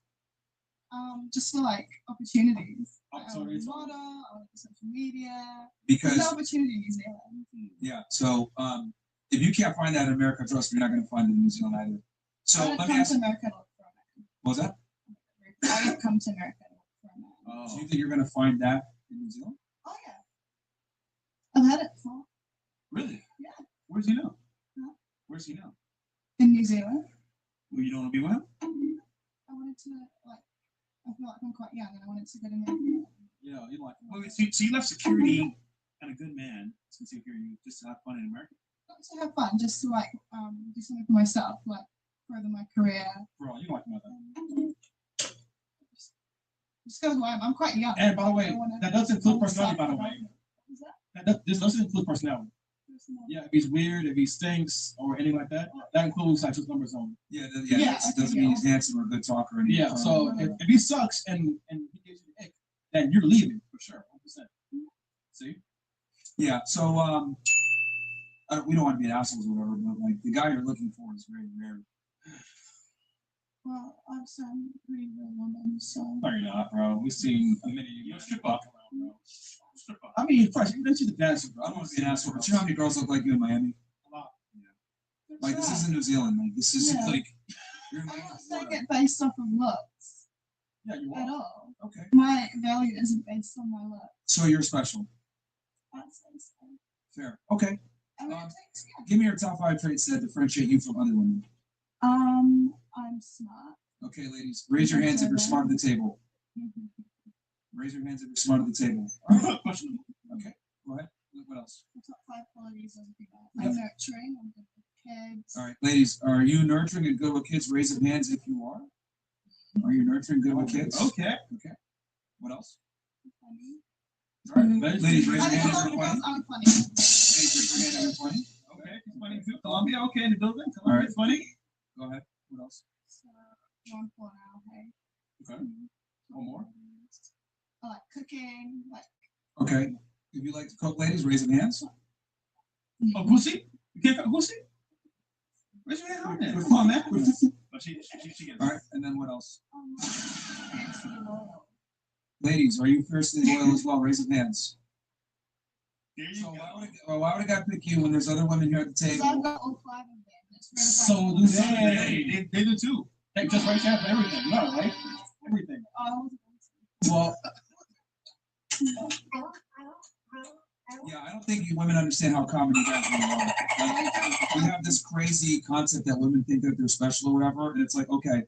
Speaker 13: Just for like opportunities.
Speaker 2: Opportunities.
Speaker 13: Model, on social media.
Speaker 2: Because
Speaker 13: there's no opportunity in New Zealand.
Speaker 2: yeah, so if you can't find that in America, trust me, you're not going to find it in New Zealand either. So
Speaker 13: I
Speaker 2: let
Speaker 13: would
Speaker 2: me
Speaker 13: come
Speaker 2: ask.
Speaker 13: to America to look for a man.
Speaker 2: What was that?
Speaker 13: I would come to America to look for a man.
Speaker 2: So you think you're going to find that in New Zealand?
Speaker 13: Oh yeah. I've had it before.
Speaker 17: Really?
Speaker 13: Yeah.
Speaker 17: Where's he now?
Speaker 13: Huh?
Speaker 17: Where's he now?
Speaker 13: In New Zealand.
Speaker 17: Well, you don't want to be with him?
Speaker 13: I wanted to like. I feel like I'm quite young, and I wanted to get in there.
Speaker 2: Yeah, you like.
Speaker 17: Wait, so you left security and a good man since you're here just to have fun in America?
Speaker 13: Not to have fun, just to like do something for myself, like further my career.
Speaker 2: Bro, you like that.
Speaker 13: Just because I'm quite young.
Speaker 17: And by the way,
Speaker 13: I wanna-
Speaker 17: that does include personality, by the way.
Speaker 13: Is that?
Speaker 17: This doesn't include personality. Yeah, if he's weird, if he stinks, or anything like that, that includes like his numbers only.
Speaker 2: Yeah,
Speaker 17: doesn't
Speaker 2: mean he's handsome or a good talker.
Speaker 17: Yeah, so if he sucks and he gives you the ick, then you're leaving for sure, 100%. See?
Speaker 2: Yeah, so we don't want to be assholes or whatever, but like the guy you're looking for is very rare.
Speaker 13: Well, I've seen pretty good women, so.
Speaker 17: No, you're not, bro. We've seen a many strip up around, bro. Strip up. I mean, first, you mentioned the dancer, bro.
Speaker 2: I don't want to be an asshole, but you know how many girls look like you in Miami?
Speaker 17: A lot.
Speaker 2: Like this isn't New Zealand. Like this is
Speaker 13: Yeah.
Speaker 2: like
Speaker 13: I'm not saying it based off of looks.
Speaker 17: Yeah, you
Speaker 13: At
Speaker 17: are.
Speaker 13: all.
Speaker 2: Okay.
Speaker 13: My value isn't based on my looks.
Speaker 2: So you're special.
Speaker 13: I'd say so.
Speaker 2: Fair. Okay.
Speaker 13: I mean, it takes, yeah.
Speaker 2: Give me your top 5 traits that differentiate you from other women.
Speaker 13: I'm smart.
Speaker 2: Okay, ladies, raise your hands if you're smart at the table. Raise your hands if you're smart at the table. Okay, go ahead. What else?
Speaker 13: The top 5 qualities of a female. I'm nurturing. I'm good with kids.
Speaker 2: All right, ladies, are you nurturing and good with kids? Raise your hands if you are. Are you nurturing good with kids?
Speaker 17: Okay.
Speaker 2: Okay. What else?
Speaker 13: Funny.
Speaker 2: All right, ladies, raise your hands if you're funny.
Speaker 13: I'm funny.
Speaker 2: Ladies, raise your hand if you're funny.
Speaker 17: Okay, he's funny too. Columbia, okay, in the building.
Speaker 2: All right.
Speaker 17: Columbia's funny.
Speaker 2: Go ahead. What else?
Speaker 13: So, 1 for now, hey.
Speaker 2: Okay. One more.
Speaker 13: I like cooking, like.
Speaker 2: Okay. If you like to cook, ladies, raise your hands.
Speaker 17: Oh, pussy? You can't cook pussy? Raise your hand on there. Come on, man. Oh, she gets
Speaker 2: All right, and then what else?
Speaker 13: Fancy loyal.
Speaker 2: Ladies, are you fiercely loyal as well? Raise your hands.
Speaker 17: There you
Speaker 2: So
Speaker 17: go.
Speaker 2: why would a guy pick you when there's other women here at the
Speaker 13: So I've
Speaker 2: table?
Speaker 13: got all 5 of them. It's
Speaker 17: So do they do too. They just right there for everything. You know, right? Everything.
Speaker 2: Well, yeah, I don't think you women understand how common you guys really are. Like, we have this crazy concept that women think that they're special or whatever, and it's like, okay,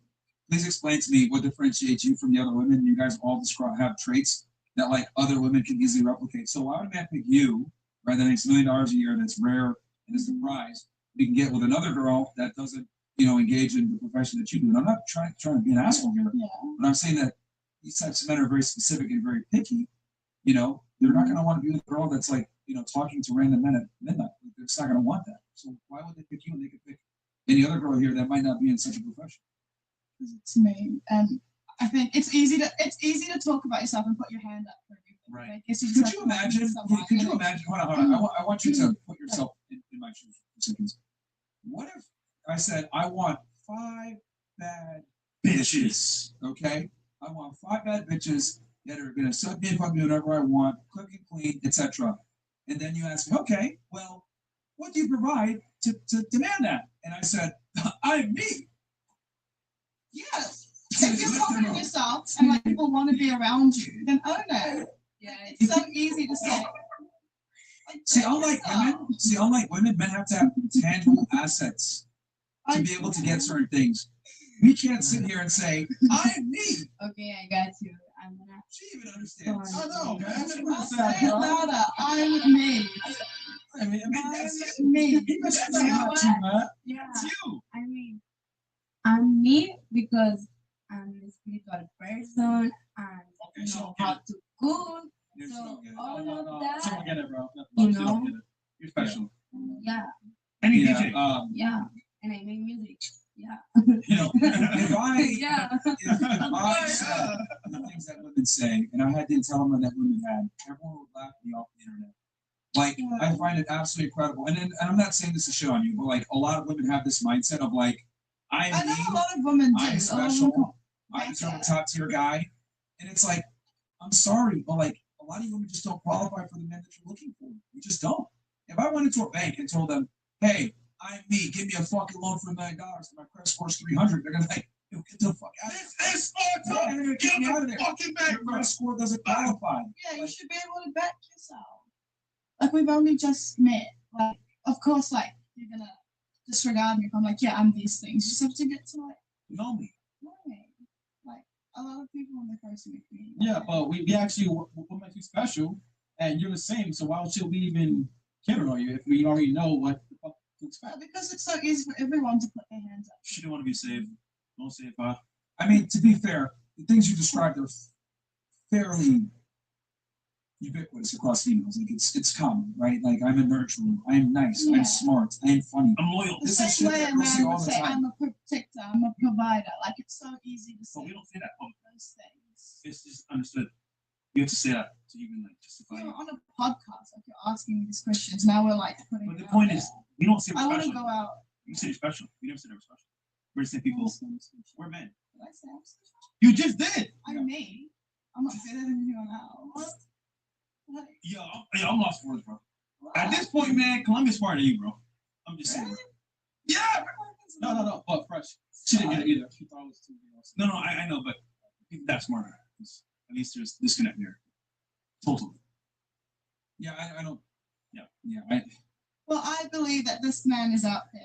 Speaker 2: please explain to me what differentiates you from the other women. You guys all have traits that like other women can easily replicate. So why would a man pick you, right? That makes $1 million a year, that's rare and is the prize we can get with another girl that doesn't, engage in the profession that you do. And I'm not trying to be an asshole here, but I'm saying that these types of men are very specific and very picky. They're not going to want to be with a girl that's like, talking to random men at midnight. They're just not going to want that. So why would they pick you when they could pick any other girl here that might not be in such a profession?
Speaker 13: Because it's me, and I think it's easy to talk about yourself and put your hand up for everything.
Speaker 2: Right.
Speaker 13: Like, it's just
Speaker 2: Could
Speaker 13: like
Speaker 2: you imagine?
Speaker 13: someone,
Speaker 2: Could you imagine? Hold on. I want you to put yourself in my shoes for seconds. What if I said I want 5 bad bitches? Okay, I want 5 bad bitches that are gonna suck me and fuck me whenever I want, cook and clean, etc. And then you ask me, okay, well, what do you provide to demand that? And I said, I'm me.
Speaker 13: Yes. If you're confident in yourself and like people want to be around you, then own it. Yeah, it's so easy to say.
Speaker 2: See, unlike women, men have to have tangible assets to be able to get certain things. We can't sit here and say, I'm me.
Speaker 21: Okay, I got you. I'm gonna.
Speaker 2: She even understands.
Speaker 13: Oh no, man.
Speaker 2: I'll
Speaker 13: Say it louder. I'm me.
Speaker 2: That's
Speaker 21: me.
Speaker 2: That's not you, man.
Speaker 21: Yeah.
Speaker 2: It's you.
Speaker 21: I mean, I'm me because I'm a spiritual person and know how to cook. So all of that,
Speaker 17: Someone get it, bro.
Speaker 21: you know,
Speaker 17: You're special.
Speaker 21: yeah,
Speaker 17: Any
Speaker 2: Yeah,
Speaker 17: DJ.
Speaker 21: yeah, and I make music. Yeah.
Speaker 2: If I
Speaker 21: Yeah.
Speaker 2: if I said the things that women say, and I didn't tell them that women had, everyone would laugh me off the internet. Like, I find it absolutely incredible. And I'm not saying this to shit on you, but like a lot of women have this mindset of like,
Speaker 13: I know a lot of women do.
Speaker 2: I'm special. I deserve a top tier guy. And it's like, I'm sorry, but like a lot of you women just don't qualify for the men that you're looking for. You just don't. If I went into a bank and told them, hey, I'm me, give me a fucking loan for $1 million, my credit score's 300, they're gonna be like, yo, get the fuck out of here.
Speaker 1: It's
Speaker 2: Yeah, they're gonna kick me out of there.
Speaker 1: fucking back,
Speaker 2: Your credit score doesn't qualify.
Speaker 13: Yeah, you should be able to back yourself. Like we've only just met. Like, of course, like you're gonna disregard me if I'm like, yeah, I'm these things. You just have to get to like
Speaker 2: know me.
Speaker 13: Like a lot of people when they're first meet me.
Speaker 17: Yeah, but we asked you what makes you special, and you're the same. So why should we even care about you if we already know what the fuck to expect?
Speaker 13: Because it's so easy for everyone to put their hands up.
Speaker 17: She didn't want to be saved. Don't save her.
Speaker 2: I mean, to be fair, the things you described are fairly ubiquitous across females. Like it's common, right? Like I'm a nurturer, I'm nice,
Speaker 13: Yeah.
Speaker 2: I'm smart, I'm funny.
Speaker 17: I'm loyal.
Speaker 13: The
Speaker 2: This is
Speaker 13: same
Speaker 2: shit
Speaker 13: way
Speaker 2: that
Speaker 13: a
Speaker 2: girls say
Speaker 13: man
Speaker 2: all
Speaker 13: would
Speaker 2: the
Speaker 13: say,
Speaker 2: time.
Speaker 13: I'm a protector, I'm a provider. Like it's so easy to say
Speaker 17: But we don't say that publicly.
Speaker 13: those things.
Speaker 17: It's just understood. You have to say that so you can like justify
Speaker 13: You're
Speaker 17: it.
Speaker 13: on a podcast, like you're asking me these questions. Now we're like putting.
Speaker 17: But the
Speaker 13: it
Speaker 17: point
Speaker 13: out
Speaker 17: is,
Speaker 13: there.
Speaker 17: we don't say we're
Speaker 13: I want to
Speaker 17: special.
Speaker 13: go out.
Speaker 17: You say you're special. We never said we're special. We're just saying people. We're men.
Speaker 13: Did I say I'm special?
Speaker 17: You just did.
Speaker 13: I'm me. I'm not better than anyone else. Like,
Speaker 17: I'm lost for words, bro. At this point, man, Columbus smarter than you, bro. I'm just saying. Bro. Yeah. No. But fresh. She didn't get it either. She thought it was too. No, I know, but people that smarter. At least there's disconnect there. Totally. Yeah, I don't. Yeah.
Speaker 13: well, I believe that this man is out there,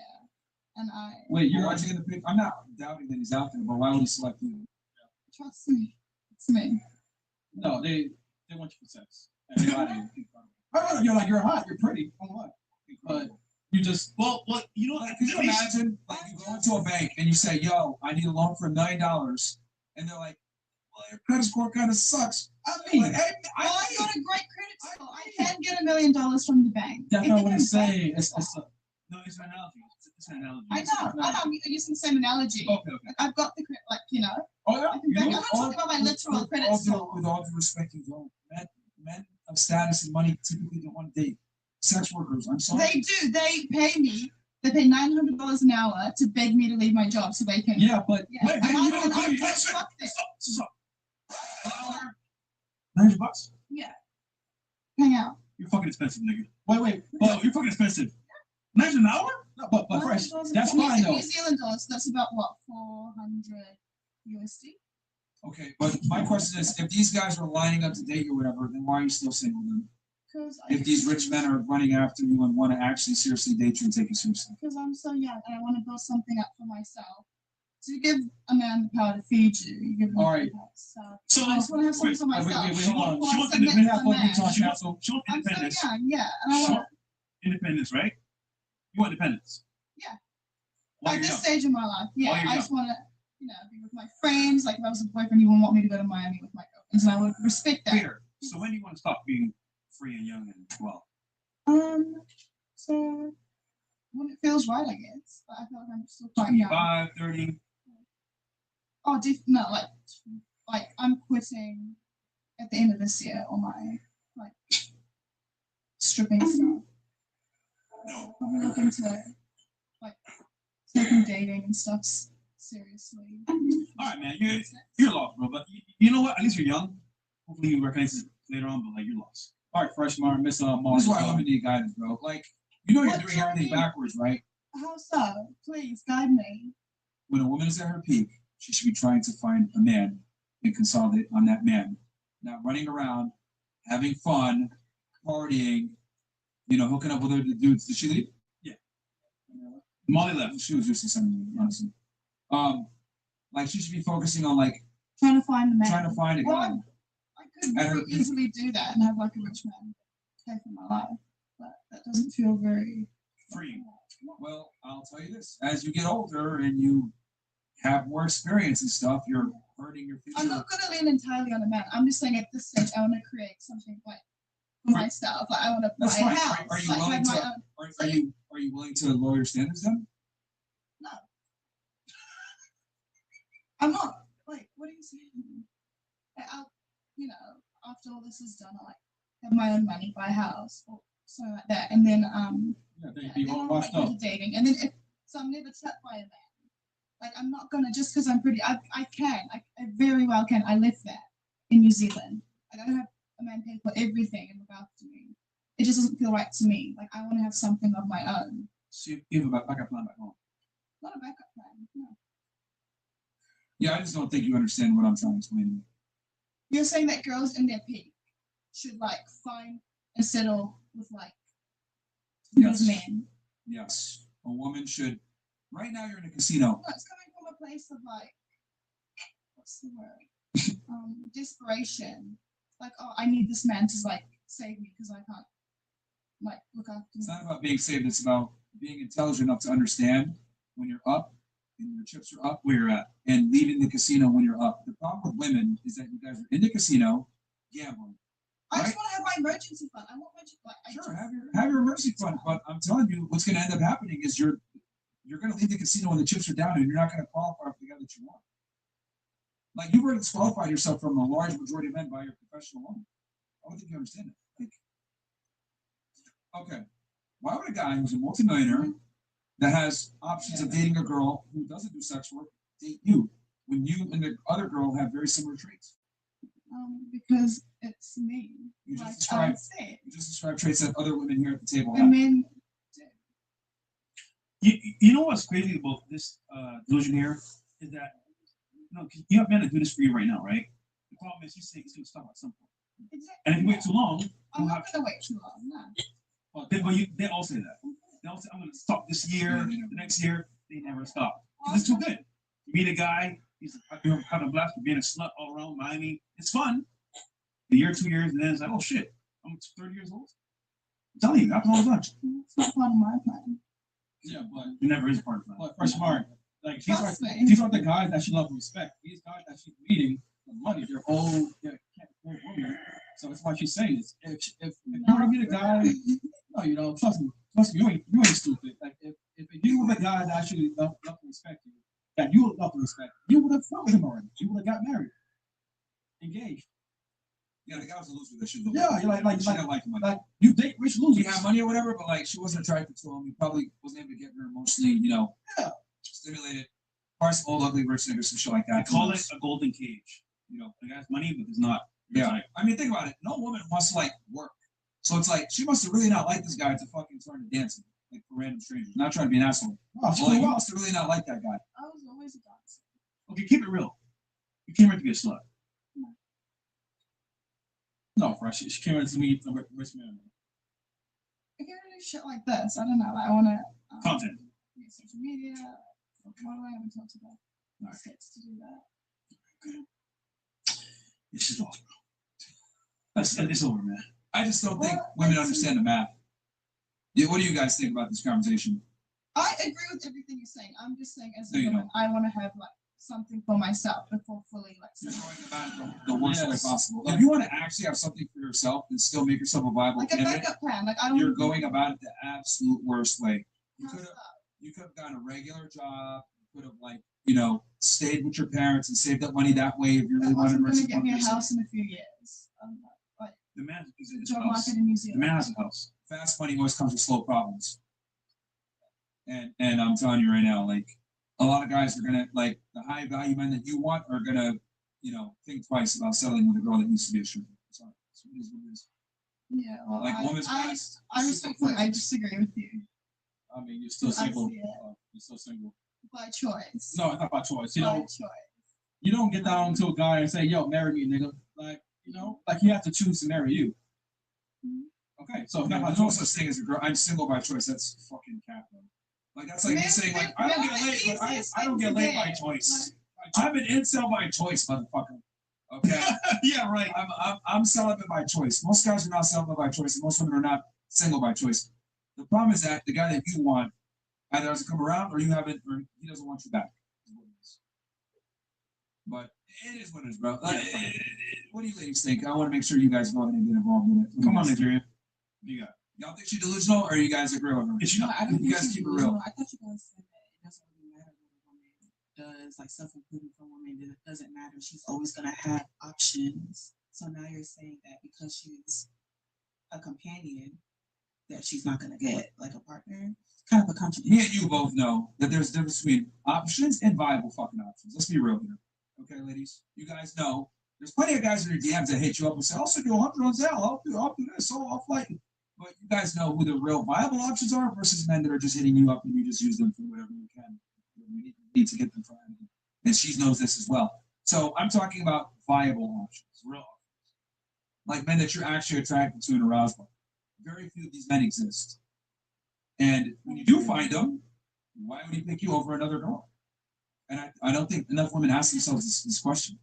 Speaker 13: and I
Speaker 2: Wait, you're watching the pic? I'm not doubting that he's out there, but why would he select you?
Speaker 13: trust me. It's me.
Speaker 17: No, they want you for sex. You're hot. You're pretty. I don't know why. But you just you know.
Speaker 2: Could you imagine like you go into a bank and you say, "Yo, I need a loan for $1 million," and they're like, "Well, your credit score kind of sucks." I mean,
Speaker 13: Well, I got a great credit score. I can get $1 million from the bank.
Speaker 17: That's not what I'm saying. It's an analogy. It's an analogy.
Speaker 13: I know. I'm using the same analogy.
Speaker 17: Okay.
Speaker 13: I've got the credit, like you know.
Speaker 2: Oh yeah.
Speaker 13: I can I'm not talking about my literal credit score.
Speaker 2: With all due respect, you don't. Men of status and money typically don't want to date sex workers. I'm sorry.
Speaker 13: They do. They pay me. They pay $900 an hour to beg me to leave my job so they can.
Speaker 17: Yeah, but
Speaker 13: Yeah.
Speaker 17: wait,
Speaker 13: And
Speaker 17: you
Speaker 13: I
Speaker 17: don't
Speaker 13: can
Speaker 17: pay.
Speaker 13: fuck this.
Speaker 17: Stop. $900?
Speaker 13: Yeah. Hang out.
Speaker 17: You're fucking expensive, nigga. Wait. Oh, you're fucking expensive. $9 an hour? No, but fresh. That's fine though.
Speaker 13: New Zealand dollars. That's about what 400 USD.
Speaker 2: Okay, but my question is, if these guys are lining up to date you or whatever, then why are you still single then? If these rich men are running after you and want to actually seriously date you and take you seriously.
Speaker 13: Because I'm so young and I want to build something up for myself. To give a man the power to feed you, you give him
Speaker 2: All right.
Speaker 13: the power. So I just want to have something for myself.
Speaker 17: Wait, hold on. She wants
Speaker 13: Submit
Speaker 17: independence.
Speaker 13: to a man.
Speaker 17: She wants
Speaker 13: I'm
Speaker 17: independence.
Speaker 13: so young, yeah, and I want
Speaker 17: Independence, right? You want independence?
Speaker 13: Yeah.
Speaker 17: While
Speaker 13: At
Speaker 17: you're
Speaker 13: this
Speaker 17: young.
Speaker 13: stage of my life, yeah,
Speaker 17: While you're
Speaker 13: I just want to, be with my friends. Like if I was a boyfriend, you wouldn't want me to go to Miami with my girlfriends, and I would respect that.
Speaker 17: Peter, so when do you want to stop being free and young and well?
Speaker 13: So when it feels right, I guess. But I feel like I'm still quite young.
Speaker 17: 25, 30.
Speaker 13: Oh, no, like I'm quitting at the end of this year on my stripping stuff. I'm looking to taking dating and stuff seriously.
Speaker 17: All right, man, you're lost, bro. But you know what? At least you're young. Hopefully you recognize this later on, but like you're lost. All right, freshman, Miss Mars.
Speaker 2: This is why women need guidance, bro. Like, you're doing everything backwards, right?
Speaker 13: How so? Please guide me.
Speaker 2: When a woman is at her peak, she should be trying to find a man and consolidate on that man, not running around, having fun, partying, hooking up with other dudes. Did she leave?
Speaker 17: Yeah. Molly left.
Speaker 2: She was just something, honestly. Like she should be focusing on
Speaker 13: Trying to find a man.
Speaker 2: trying to find a guy.
Speaker 13: I could very easily do that and have like a rich man pay for my life, but that doesn't feel very
Speaker 17: free.
Speaker 2: Well, I'll tell you this: as you get older and you have more experience and stuff, you're hurting your future.
Speaker 13: I'm not going to lean entirely on a man. I'm just saying at this stage, I want to create something like for myself. Like I want to buy
Speaker 2: That's
Speaker 13: a
Speaker 2: fine.
Speaker 13: house.
Speaker 2: Are you
Speaker 13: like,
Speaker 2: willing
Speaker 13: have my
Speaker 2: to?
Speaker 13: own.
Speaker 2: Are you willing to lower your standards then?
Speaker 13: No. I'm not. Like, what are you saying? I'll, after all this is done, I'll have my own money, buy a house, or something like that, and then
Speaker 2: Be all washed
Speaker 13: go
Speaker 2: up.
Speaker 13: to dating, and then so I'm never trapped by a man. Like I'm not gonna just because I'm pretty. I very well can. I live there in New Zealand. I don't have a man pay for everything and look after me. It just doesn't feel right to me. Like I want to have something of my own.
Speaker 2: So you have a backup plan back home.
Speaker 13: Not a backup plan. No.
Speaker 2: Yeah, I just don't think you understand what I'm trying to explain.
Speaker 13: You're saying that girls in their peak should find and settle with those men.
Speaker 2: Yes, a woman should. Right now, you're in a casino.
Speaker 13: No, it's coming from a place of what's the word? Desperation. Like, oh, I need this man to save me because I can't look after me.
Speaker 2: It's not about being saved. It's about being intelligent enough to understand when you're up and your chips are up where you're at, and leaving the casino when you're up. The problem with women is that you guys are in the casino gambling.
Speaker 13: I just want to have my emergency fund. I want my
Speaker 2: Sure, have your emergency fund, but I'm telling you, what's going to end up happening is you're going to leave the casino when the chips are down, and you're not going to qualify for the guy that you want. Like you've already disqualified yourself from a large majority of men by your professional woman. I don't think you understand that. Like, okay, why would a guy who's a multimillionaire that has options of dating a girl who doesn't do sex work date you when you and the other girl have very similar traits?
Speaker 13: Because it's me.
Speaker 2: You
Speaker 13: Like
Speaker 2: just
Speaker 13: I
Speaker 2: described
Speaker 13: said.
Speaker 2: you just described traits that other women here at the table
Speaker 13: I
Speaker 2: have.
Speaker 13: mean,
Speaker 17: You know what's crazy about this delusion here is that you have men that do this for you right now, right? The problem is he's going to stop at some point.
Speaker 13: exactly.
Speaker 17: And if you wait too long,
Speaker 13: I'm not gonna wait too long. No.
Speaker 17: they all say that. They all say, I'm going to stop this year, the next year. They never stop. 'Cause it's too good. You meet a guy, you're having a blast with being a slut all around Miami. It's fun. A year, 2 years, and then it's like, oh shit, I'm 30 years old. I'm telling you, that's all lunch.
Speaker 13: It's not part of my plan.
Speaker 17: Yeah, but it never is part of that.
Speaker 16: But Fresh Mark, like
Speaker 13: Trust me.
Speaker 16: these are the guys that she love and respect. These guys that she's meeting for money, they're old, they're women. So that's why she's saying this. If you were to meet a guy, no, you know, trust me, you ain't stupid. Like if you were the guy that actually love and respect you, that you would love and respect, you would have fought with him already. You would have got married, engaged.
Speaker 2: Yeah, the guy was a loser that should
Speaker 16: Yeah, you're like
Speaker 2: she didn't like money.
Speaker 16: like you date rich losers.
Speaker 2: He had money or whatever, but like she wasn't attracted to him. He probably wasn't able to get her emotionally, stimulated. Or some old ugly rich nigga, some shit like
Speaker 17: I
Speaker 2: that.
Speaker 17: call it a golden cage. You know, the guy's money, but there's not.
Speaker 2: Yeah, I mean, think about it. No woman wants to like work, so it's like she must have really not liked this guy to fucking turn to dancing, like for random strangers. Not trying to be an asshole.
Speaker 16: Oh,
Speaker 2: Well, like, you must have really not liked that guy.
Speaker 13: I was always a dancer.
Speaker 17: Okay, keep it real. You came here to be a slut.
Speaker 16: No, Fresh. She came in to meet a rich man.
Speaker 13: I can't do shit like this. I don't know. I want to
Speaker 17: Content.
Speaker 13: use social media. What do I have until today? Skits to do that.
Speaker 17: It's just lost, bro. It's over, man.
Speaker 2: I just don't think women understand the math. Yeah, what do you guys think about this conversation?
Speaker 13: I agree with everything you're saying. I'm just saying, as a
Speaker 2: No, you
Speaker 13: woman, I want to have like something for myself before fully like.
Speaker 2: You're going about it the worst way possible. If you want to actually have something for yourself and still make yourself a viable
Speaker 13: Like a
Speaker 2: candidate,
Speaker 13: backup plan. Like I don't.
Speaker 2: you're going about it the absolute worst way. You could have gotten a regular job. You could have stayed with your parents and saved up money that way if you really wanted
Speaker 13: I'm
Speaker 2: to.
Speaker 13: going to get me a house in a few years. Like
Speaker 17: The man is
Speaker 13: the
Speaker 17: his
Speaker 13: job
Speaker 17: house.
Speaker 13: market in New
Speaker 17: The
Speaker 13: Zealand.
Speaker 17: man has a house.
Speaker 2: Fast money always comes with slow problems. And I'm telling you right now, like a lot of guys are gonna like the high value men that you want are gonna, think twice about settling with a girl that needs to be a stripper. Sorry, so it is what it is.
Speaker 13: Yeah. Well,
Speaker 2: Like woman's best.
Speaker 13: I respectfully, I disagree with you.
Speaker 16: I mean, you're still
Speaker 13: I
Speaker 16: single.
Speaker 13: see it.
Speaker 16: You're still single.
Speaker 13: By choice.
Speaker 16: No, it's not by choice. You
Speaker 13: By
Speaker 16: know,
Speaker 13: choice.
Speaker 16: you don't get down to a guy and say, "Yo, marry me, nigga." Like, like you have to choose to marry you. Okay, so it's not by
Speaker 2: There's no
Speaker 16: choice.
Speaker 2: such thing as a girl. I'm single by choice. That's fucking cap. Like that's like me saying like I don't get laid, but I don't get laid by choice. I'm an incel by choice, motherfucker. Okay.
Speaker 17: Yeah, right.
Speaker 2: I'm celibate by choice. Most guys are not celibate by choice, and most women are not single by choice. The problem is that the guy that you want either doesn't come around, or you haven't, or he doesn't want you back. Is what it is. But it is what it is, bro. What do you ladies think? I want to make sure you guys go ahead and get involved in it.
Speaker 17: Come on, Nigeria. What you got?
Speaker 2: Y'all think she's delusional, or you guys agree with her?
Speaker 18: I don't
Speaker 2: You
Speaker 18: think
Speaker 2: guys
Speaker 18: she's
Speaker 2: keep it
Speaker 18: delusional.
Speaker 2: real.
Speaker 18: I thought you guys said that it doesn't really matter what a woman does, like self-improvement for a woman, that it doesn't matter. She's always gonna have options. So now you're saying that because she's a companion, that she's not gonna get like a partner. Kind of a contradiction.
Speaker 2: Me and you both know that there's a difference between options and viable fucking options. Let's be real here. Okay, ladies? You guys know there's plenty of guys in your DMs that hit you up and say, I'll send you 100 on Zelle, I'll do this, I'll flight. But you guys know who the real viable options are versus men that are just hitting you up and you just use them for whatever you can. You need to get them for anything. And she knows this as well. So I'm talking about viable options, real options. Like men that you're actually attracted to and aroused by. Very few of these men exist. And when you do find them, why would he pick you over another girl? And I don't think enough women ask themselves this question.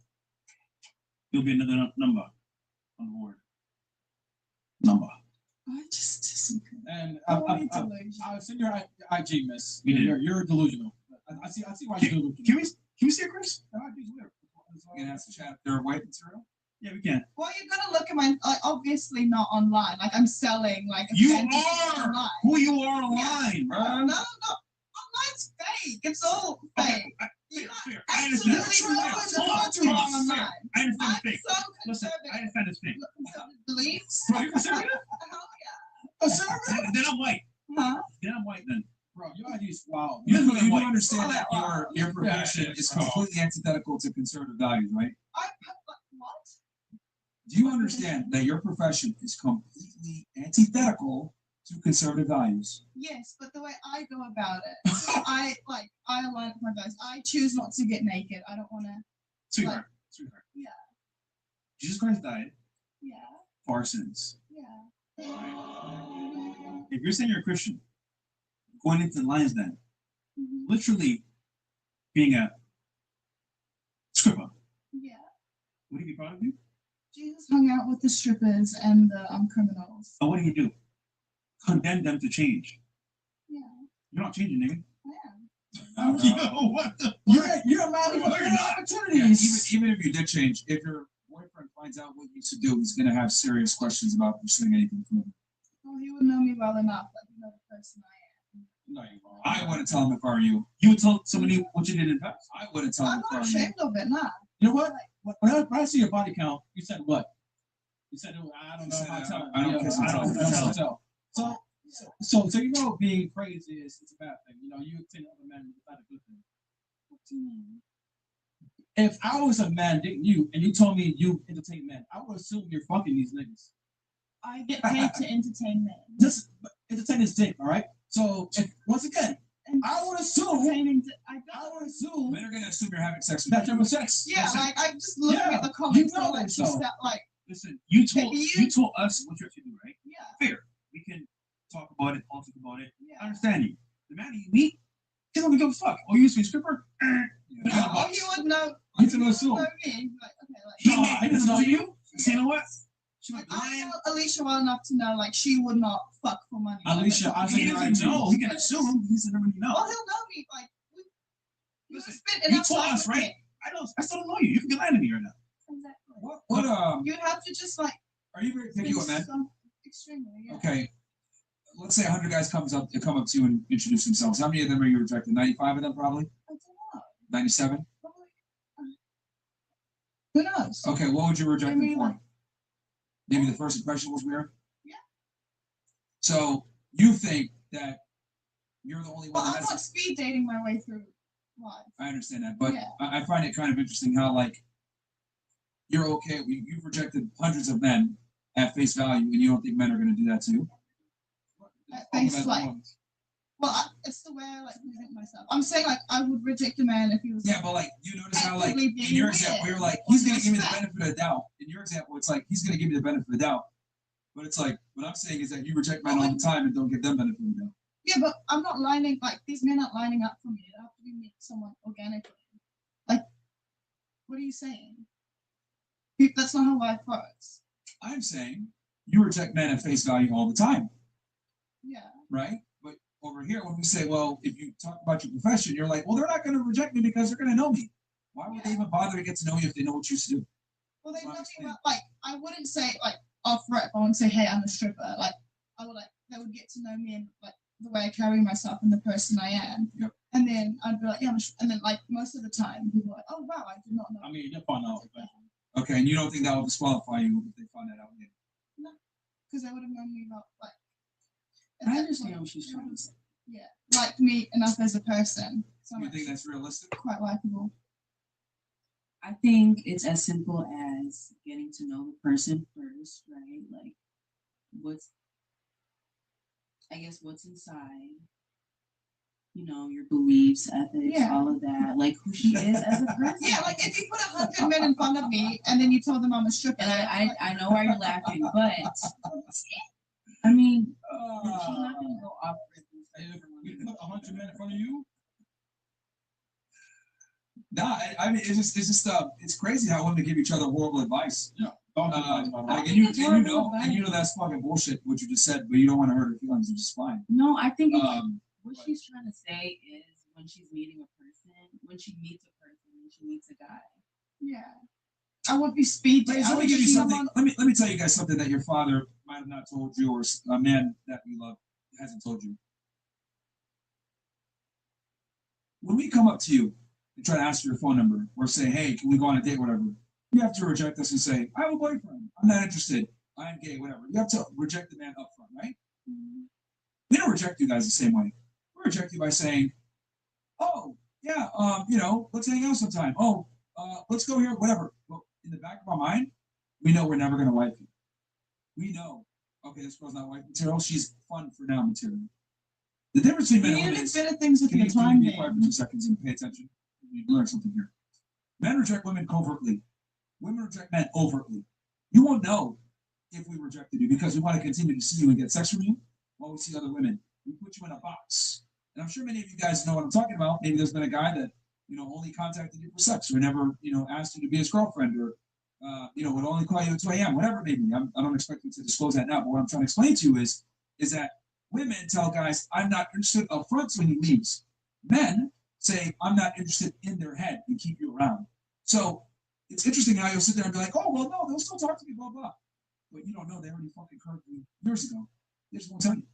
Speaker 17: You'll be another number on the board.
Speaker 2: Number.
Speaker 13: I just disagree.
Speaker 16: And
Speaker 13: delusional.
Speaker 16: I've seen your IG, miss.
Speaker 17: We did.
Speaker 16: You're delusional. I see why you're delusional.
Speaker 17: Can we see it, Chris?
Speaker 2: You gonna ask the chat if they're white material?
Speaker 17: Yeah, we can.
Speaker 13: Well, you're gonna look at my like obviously not online. Like I'm selling like a
Speaker 17: You
Speaker 13: fantasy
Speaker 17: are
Speaker 13: online.
Speaker 17: who you are online, bro.
Speaker 13: No, online's fake. It's all fake. You
Speaker 17: Fair. I understand.
Speaker 13: absolutely know it's
Speaker 17: Hold on,
Speaker 13: not wrong
Speaker 17: hold on, fair.
Speaker 13: online.
Speaker 17: I understand
Speaker 13: I'm
Speaker 17: it's fake.
Speaker 13: so
Speaker 17: Listen,
Speaker 13: conservative.
Speaker 17: I understand it's fake.
Speaker 13: Conservative beliefs.
Speaker 17: Bro, you're conservative?
Speaker 13: Hell yeah.
Speaker 17: Conservative? Then I'm white.
Speaker 13: Huh?
Speaker 17: Then I'm white then.
Speaker 2: Bro, you ideas, wow.
Speaker 17: You
Speaker 2: You,
Speaker 17: know
Speaker 2: you do
Speaker 17: what?
Speaker 2: understand that
Speaker 13: Wow.
Speaker 2: your profession is completely antithetical to conservative values, right?
Speaker 13: What?
Speaker 2: Do you understand that your profession is completely antithetical to conservative values?
Speaker 13: Yes, but the way I go about it, I align with my values. I choose not to get naked. I don't want to.
Speaker 17: Sweetheart.
Speaker 13: Yeah.
Speaker 17: Jesus Christ died
Speaker 13: Yeah.
Speaker 17: for our sins.
Speaker 13: Yeah.
Speaker 17: If you're saying you're a Christian, going into the lion's den, literally being a stripper,
Speaker 13: Yeah.
Speaker 17: would he be proud of you?
Speaker 13: Jesus hung out with the strippers and the criminals.
Speaker 17: Or what do you do? Condemn them to change.
Speaker 13: Yeah.
Speaker 17: You're not changing, nigga.
Speaker 13: I am.
Speaker 17: Yo, what the?
Speaker 2: You're a man
Speaker 17: No,
Speaker 2: with
Speaker 17: you're not.
Speaker 2: opportunities. Even if you did change, if your boyfriend finds out what you used to do, he's gonna have serious questions about pursuing anything from you.
Speaker 13: Well, he would know me well enough, like you know the person I am.
Speaker 17: No, you won't.
Speaker 2: I wouldn't tell him if I were you.
Speaker 17: You would tell somebody what you did in the past.
Speaker 2: I wouldn't tell him
Speaker 13: I'm
Speaker 2: if I
Speaker 13: not
Speaker 2: were you.
Speaker 13: ashamed of it, nah.
Speaker 17: You know what? When I see your body count, you said what? You said, oh, I don't know
Speaker 2: said,
Speaker 17: how to tell.
Speaker 2: I don't kiss and
Speaker 17: I don't
Speaker 2: tell.
Speaker 17: kiss and tell. So you know, being crazy is it's a bad thing. You know, you think other men is not a good thing.
Speaker 13: What do you mean?
Speaker 17: If I was a man dating you and you told me you entertain men, I would assume you're fucking these niggas.
Speaker 13: I get paid to entertain men.
Speaker 17: Just entertain his dick, all right? So if once again, I would assume.
Speaker 13: I
Speaker 17: would assume.
Speaker 2: Men are gonna assume you're having sex with
Speaker 17: That
Speaker 2: you.
Speaker 17: you're sex.
Speaker 13: Yeah,
Speaker 17: That's it.
Speaker 13: like I'm just looking
Speaker 17: Yeah,
Speaker 13: at the comments
Speaker 17: you know
Speaker 13: and like
Speaker 17: so.
Speaker 13: just that like
Speaker 17: Listen, you told
Speaker 13: Maybe
Speaker 17: you told us what you have to do, right?
Speaker 13: yeah.
Speaker 17: Fair. We can talk about it, all talk about it.
Speaker 13: Yeah.
Speaker 17: I understand you. The man you meet, he don't give a fuck. Oh, you used to be a stripper?
Speaker 13: Oh, he would know.
Speaker 17: He's gonna assume.
Speaker 13: Know me. He'd be like, okay, like.
Speaker 17: He doesn't know you. So you know what?
Speaker 13: Like, I know Alicia well enough to know like she would not fuck for money.
Speaker 17: Alicia, I think
Speaker 13: he
Speaker 17: you already know. He can assume. He's never really know.
Speaker 13: Well, he'll know me. Like,
Speaker 17: Listen,
Speaker 13: spent
Speaker 17: you
Speaker 13: enough
Speaker 17: told
Speaker 13: time
Speaker 17: us,
Speaker 13: with
Speaker 17: right?
Speaker 13: me.
Speaker 17: I still don't know you. You can be lying to me right now.
Speaker 13: Exactly.
Speaker 2: What
Speaker 13: You'd have to just like.
Speaker 2: are you very picky with men?
Speaker 13: Extremely. Yeah.
Speaker 2: Okay. Let's say 100 guys come up to you and introduce themselves. How many of them are you rejected? 95 of them probably?
Speaker 13: I don't know.
Speaker 2: 97?
Speaker 13: Who knows?
Speaker 2: Okay, what would you reject
Speaker 13: I
Speaker 2: them
Speaker 13: mean,
Speaker 2: for?
Speaker 13: like-
Speaker 2: Maybe the first impression was weird?
Speaker 13: Yeah.
Speaker 2: So you think that you're the only one
Speaker 13: Well,
Speaker 2: that
Speaker 13: I'm
Speaker 2: has
Speaker 13: not speed dating my way through life.
Speaker 2: I understand that, but
Speaker 13: Yeah.
Speaker 2: I find it kind of interesting how like you're okay. You've rejected hundreds of men at face value, and you don't think men are going to do that too.
Speaker 13: At face like. Well, it's the way I like present myself. I'm saying like I would reject a man if he was.
Speaker 2: Yeah, but like you notice how like
Speaker 13: actively
Speaker 2: in
Speaker 13: being
Speaker 2: your
Speaker 13: weird
Speaker 2: example, you're like
Speaker 13: or
Speaker 2: he's going to give me the
Speaker 13: disrespect.
Speaker 2: benefit of the doubt. In your example, it's like he's going to give me the benefit of the doubt. But it's like what I'm saying is that you reject men all the time and don't give them benefit of the doubt.
Speaker 13: Yeah, but I'm not lining like these men aren't lining up for me. It have to be meet someone organically. Like, what are you saying? That's not how life works.
Speaker 2: I'm saying you reject men at face value all the time,
Speaker 13: Yeah.
Speaker 2: right? But over here, when we say, well, if you talk about your profession, you're like, well, they're not going to reject me because they're going to know me. Why would they even bother to get to know you if they know what you used to do?
Speaker 13: Well, they know me well. Like, I wouldn't say like off rip. I wouldn't say, hey, I'm a stripper. Like, I would like they would get to know me and like the way I carry myself and the person I am.
Speaker 2: Yep.
Speaker 13: And then I'd be like, yeah, and then like most of the time, people are like, oh wow, I did not know.
Speaker 17: I mean, you'll find out.
Speaker 2: Okay, and you don't think that will disqualify you if they find that out later?
Speaker 13: No, because they would have known me about like.
Speaker 18: I understand what she's trying to say.
Speaker 13: Yeah, like me enough as a person. So
Speaker 2: You think that's realistic?
Speaker 13: quite likable.
Speaker 18: I think it's as simple as getting to know the person first, right? Like, what's inside, you know, your beliefs, ethics,
Speaker 13: Yeah.
Speaker 18: all of that, like who she is as a person.
Speaker 13: Yeah, like if you put 100 men in front of me and then you told them I'm a stripper.
Speaker 18: And I know why you're laughing, but I mean, she's not gonna go off.
Speaker 17: We put 100 men in front of you.
Speaker 2: Nah, I mean, it's crazy how women give each other horrible advice.
Speaker 17: Yeah.
Speaker 2: Like, and you know that's fucking bullshit what you just said, but you don't want to hurt her feelings, which is fine.
Speaker 18: No, I think what she's trying to say is when she's meeting a person, when she meets a person, when she meets a guy.
Speaker 13: Yeah. I would be speed
Speaker 2: Ladies,
Speaker 13: dating.
Speaker 2: let me give you something. Let me tell you guys something that your father might have not told you, or a man that we love hasn't told you. When we come up to you and try to ask for your phone number, or say, "Hey, can we go on a date?" Whatever, you have to reject us and say, "I have a boyfriend. I'm not interested. I'm gay." Whatever. You have to reject the man up front, right? We don't reject you guys the same way. We reject you by saying, "Oh, yeah, let's hang out sometime. Oh, let's go here, whatever." Well, in the back of our mind, we know we're never going to wife you. We know, okay, this girl's not wife material. She's fun for now material. The difference between men and women is,
Speaker 13: things with
Speaker 2: can
Speaker 13: your
Speaker 2: you
Speaker 13: time,
Speaker 2: be quiet for 2 seconds and pay attention? You learn something here. Men reject women covertly. Women reject men overtly. You won't know if we rejected you because we want to continue to see you and get sex from you while we see other women. We put you in a box. And I'm sure many of you guys know what I'm talking about. Maybe there's been a guy that, only contacted you for sex or never, asked you to be his girlfriend or, would only call you at 2 a.m., whatever it may be. I don't expect you to disclose that now, but what I'm trying to explain to you is that women tell guys, "I'm not interested" up front when he leaves. Men say, "I'm not interested" in their head and keep you around. So it's interesting how you'll sit there and be like, "Oh, well, no, they'll still talk to me, blah, blah." But you don't know they already fucking curved you years ago. They just won't tell you.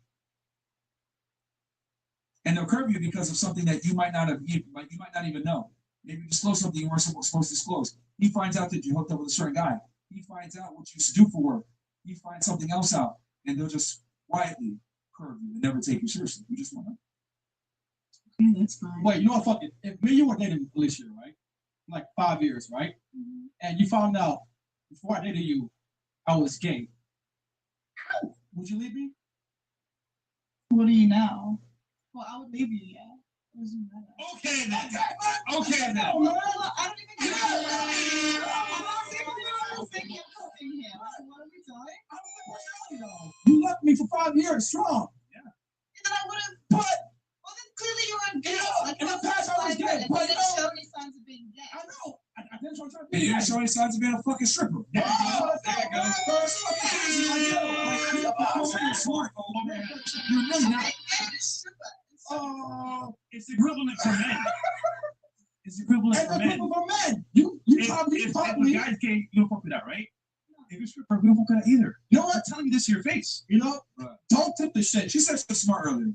Speaker 2: And they'll curve you because of something that you might not even know. Maybe you disclose something you weren't supposed to disclose. He finds out that you hooked up with a certain guy. He finds out what you used to do for work. He finds something else out, and they'll just quietly curve you and never take you seriously. You just won't know.
Speaker 18: Okay, that's fine.
Speaker 16: Wait, you know what? Fuck it. If me and you were dating Alicia, right? Like 5 years, right? And you found out before I dated you, I was gay. How? Would you leave me?
Speaker 13: What do you know? Well, I would leave you, yeah. It doesn't matter.
Speaker 2: Okay then. Okay then.
Speaker 13: I don't even get it. I'm not thinking of cooking here. What are we doing?
Speaker 16: I don't think we're young, though. You left me for 5 years strong.
Speaker 13: And then I would have.
Speaker 16: But
Speaker 13: Well, then clearly you were gay. Like,
Speaker 16: in the past I was gay.
Speaker 13: But
Speaker 16: But
Speaker 13: you didn't show any signs of being gay.
Speaker 16: I know. I didn't show signs of
Speaker 2: You
Speaker 16: being
Speaker 2: didn't
Speaker 16: gay.
Speaker 2: show any signs of being a fucking stripper.
Speaker 16: There you go.
Speaker 2: Smart.
Speaker 16: You're really not.
Speaker 17: It's equivalent for men. It's equivalent
Speaker 16: It's
Speaker 17: for men.
Speaker 16: equivalent for men. You taught me.
Speaker 17: If a guy's gay, you don't fuck with that, right? If you're stripper, we don't fuck with that either.
Speaker 16: You know what?
Speaker 17: I'm telling you this to your face.
Speaker 16: You know, don't tip the shit.
Speaker 2: She said she was smart earlier.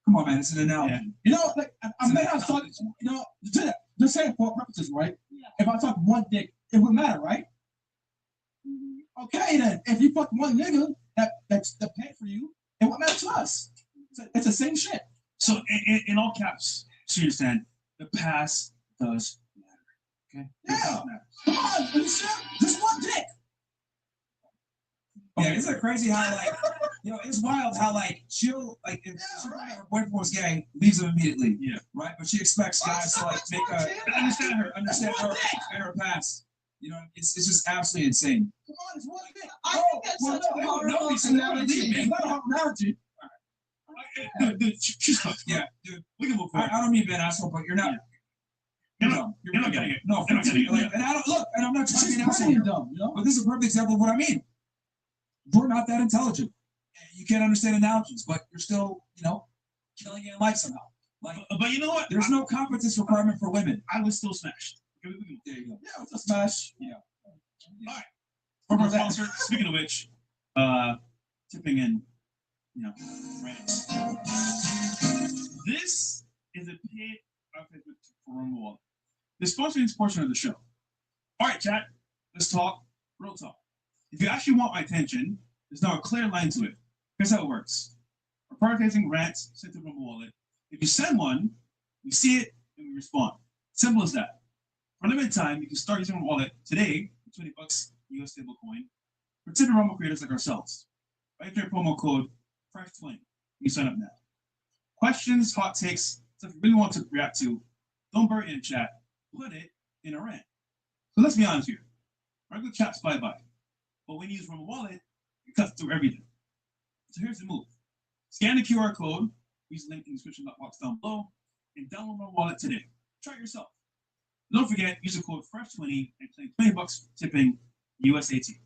Speaker 2: Come on, man. It's an analogy.
Speaker 17: Yeah.
Speaker 16: You know, like I may have talked. You know, just saying for purposes, right? If I talk one dick, it would matter, right? Okay, then if you fuck one nigga that's paid for you, it won't matter to us. It's the same shit.
Speaker 17: So in all caps, so you understand, the past does matter. Okay?
Speaker 16: Yeah. Come on, just one dick.
Speaker 2: Yeah, isn't it crazy how it's wild how she'll if her boyfriend was gay, leaves him immediately.
Speaker 17: Yeah.
Speaker 2: Right? But she expects guys to understand her and her past. It's just absolutely insane.
Speaker 16: Come on, it's one dick.
Speaker 13: I think that's such a horrible analogy.
Speaker 16: It's not a horrible analogy.
Speaker 17: Dude, she's fucked.
Speaker 2: Yeah, dude.
Speaker 17: We can move
Speaker 2: I
Speaker 17: forward.
Speaker 2: don't mean being an asshole, but you're not.
Speaker 17: You're not getting it.
Speaker 2: No,
Speaker 17: You're not getting it.
Speaker 2: and I don't look, and I'm not trying to be an
Speaker 16: She's
Speaker 2: asshole
Speaker 16: pretty
Speaker 2: here,
Speaker 16: dumb, you know?
Speaker 2: but this is a perfect example of what I mean. You're not that intelligent. You can't understand analogies, but you're still, killing it in life somehow.
Speaker 17: But you know what?
Speaker 2: There's no competence requirement for women.
Speaker 17: I was still smashed. Okay,
Speaker 2: There you go.
Speaker 16: Yeah, it's a smash.
Speaker 2: Yeah.
Speaker 17: All right. From our sponsor, speaking of which, tipping in, rants. This is a paid advertisement for Rumble Wallet. The sponsoring this portion of the show. All right, chat. Let's talk real talk. If you actually want my attention, there's now a clear line to it. Here's how it works. We're prioritizing rants sent to Rumble Wallet. If you send one, we see it and we respond. Simple as that. For a limited time, you can start using Rumble Wallet today for $20 US stablecoin for tipping Rumble creators like ourselves. Enter promo code FRESH20. You sign up now. Questions, hot takes, stuff you really want to react to, don't bury it in chat. Put it in a rant. So let's be honest here. Regular chat's bye-bye. But when you use Rumble Wallet, you cut through everything. So here's the move. Scan the QR code, use the link in the description box down below, and download Rumble Wallet today. Try it yourself. Don't forget, use the code FRESH20 and claim $20 tipping USAT.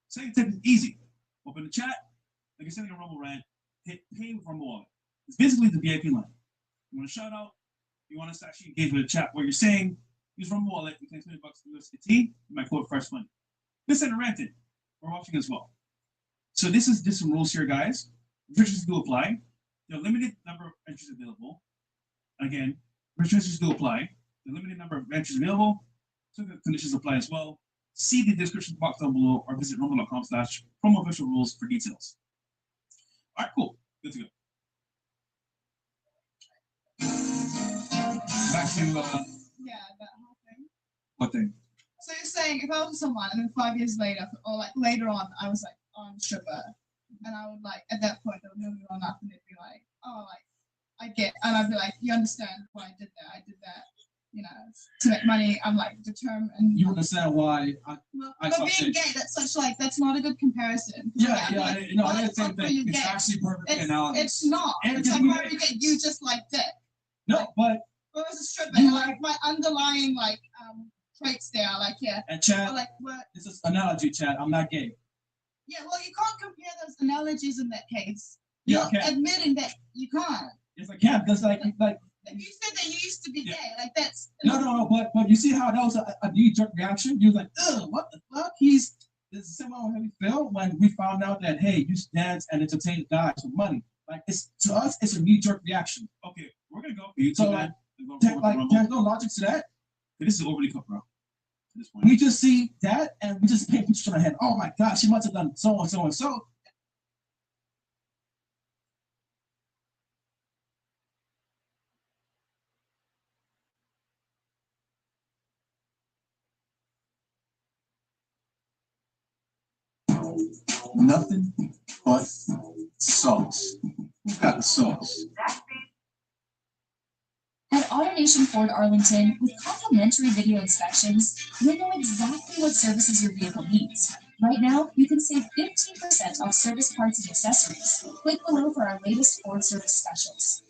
Speaker 17: Second tip is easy. Open the chat, like you're sending a Rumble rant, hit pay with Rumble Wallet. It's basically the VIP line. You want to shout out, you want us to actually engage with the chat what you're saying, Use Rumble Wallet. You can $20 to USDT. You might code Fresh Money. Listen and rented. We're watching as well. So this is just some rules here, guys. Restrictions do apply. There are limited number of entries available. Again, restrictions do apply. The limited number of entries available. So the conditions apply as well. See the description box down below or visit rumble.com/promo official rules for details. All right, cool. Good to go. Back to
Speaker 13: Yeah, that whole thing.
Speaker 17: what thing?
Speaker 13: So you're saying if I was with someone and then 5 years later, or like later on, I was like on sugar, and I would like at that point they would know me well enough, and they'd be like, oh, like I get, and I'd be like, you understand why I did that? I did that, you know, to make money. I'm like determined.
Speaker 17: You understand why
Speaker 13: But being gay, that's such like that's not a good comparison.
Speaker 17: Yeah,
Speaker 13: Like,
Speaker 17: yeah,
Speaker 13: like,
Speaker 17: no,
Speaker 13: why
Speaker 17: I
Speaker 13: the
Speaker 17: didn't think
Speaker 13: fuck
Speaker 17: that
Speaker 13: were you
Speaker 17: it's
Speaker 13: gay?
Speaker 17: actually perfect
Speaker 13: It's,
Speaker 17: analogy.
Speaker 13: it's not.
Speaker 17: And
Speaker 13: It's
Speaker 17: just
Speaker 13: like
Speaker 17: be-
Speaker 13: why would you get you just like that?
Speaker 17: No, but
Speaker 13: Whereas a stripper, like my underlying like traits there, like yeah.
Speaker 17: And Chad,
Speaker 13: Or, like what?
Speaker 17: this is analogy, Chad. I'm not gay.
Speaker 13: Yeah, well, you can't compare those analogies in that case.
Speaker 17: Yeah,
Speaker 13: You're
Speaker 17: I can.
Speaker 13: admitting that you can't.
Speaker 17: Yes, I can because like
Speaker 13: You said that you used to be gay, like that's.
Speaker 17: no, but you see how that was a knee-jerk reaction? You was like, ugh, what the fuck? This is similar to how we felt when we found out that hey, you should dance and entertain guys with money. Like it's to us, it's a knee-jerk reaction. Okay, we're gonna go for you. So like, there's no logic to that. This is overly cut, bro. We just see that and we just paint pictures in our head. Oh my gosh, she must have done so and so and so.
Speaker 19: Nothing but sauce. Who's got the sauce?
Speaker 4: At AutoNation Ford Arlington, with complimentary video inspections, we know exactly what services your vehicle needs. Right now, you can save 15% off service parts and accessories. Click below for our latest Ford service specials.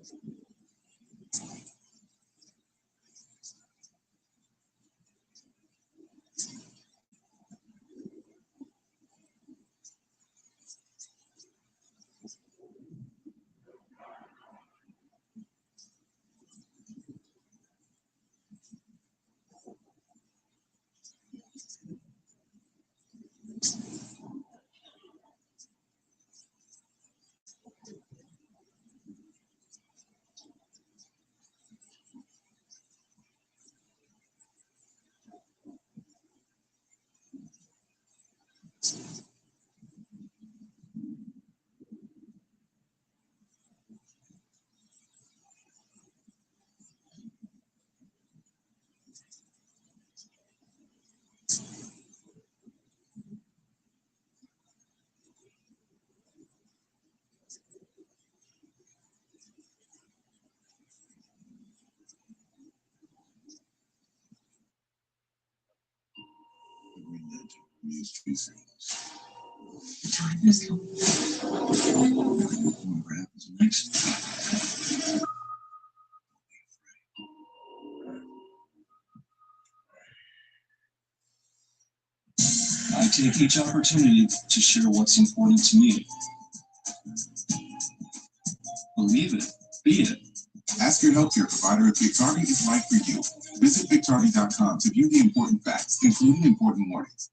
Speaker 19: The Green Lantern needs two things.
Speaker 3: The time has come.
Speaker 19: Whatever happens next. I take each opportunity to share what's important to me. Believe it, be it.
Speaker 7: Ask your healthcare provider if Biktardy is right for you. Visit Biktardy.com to view the important facts, including important warnings.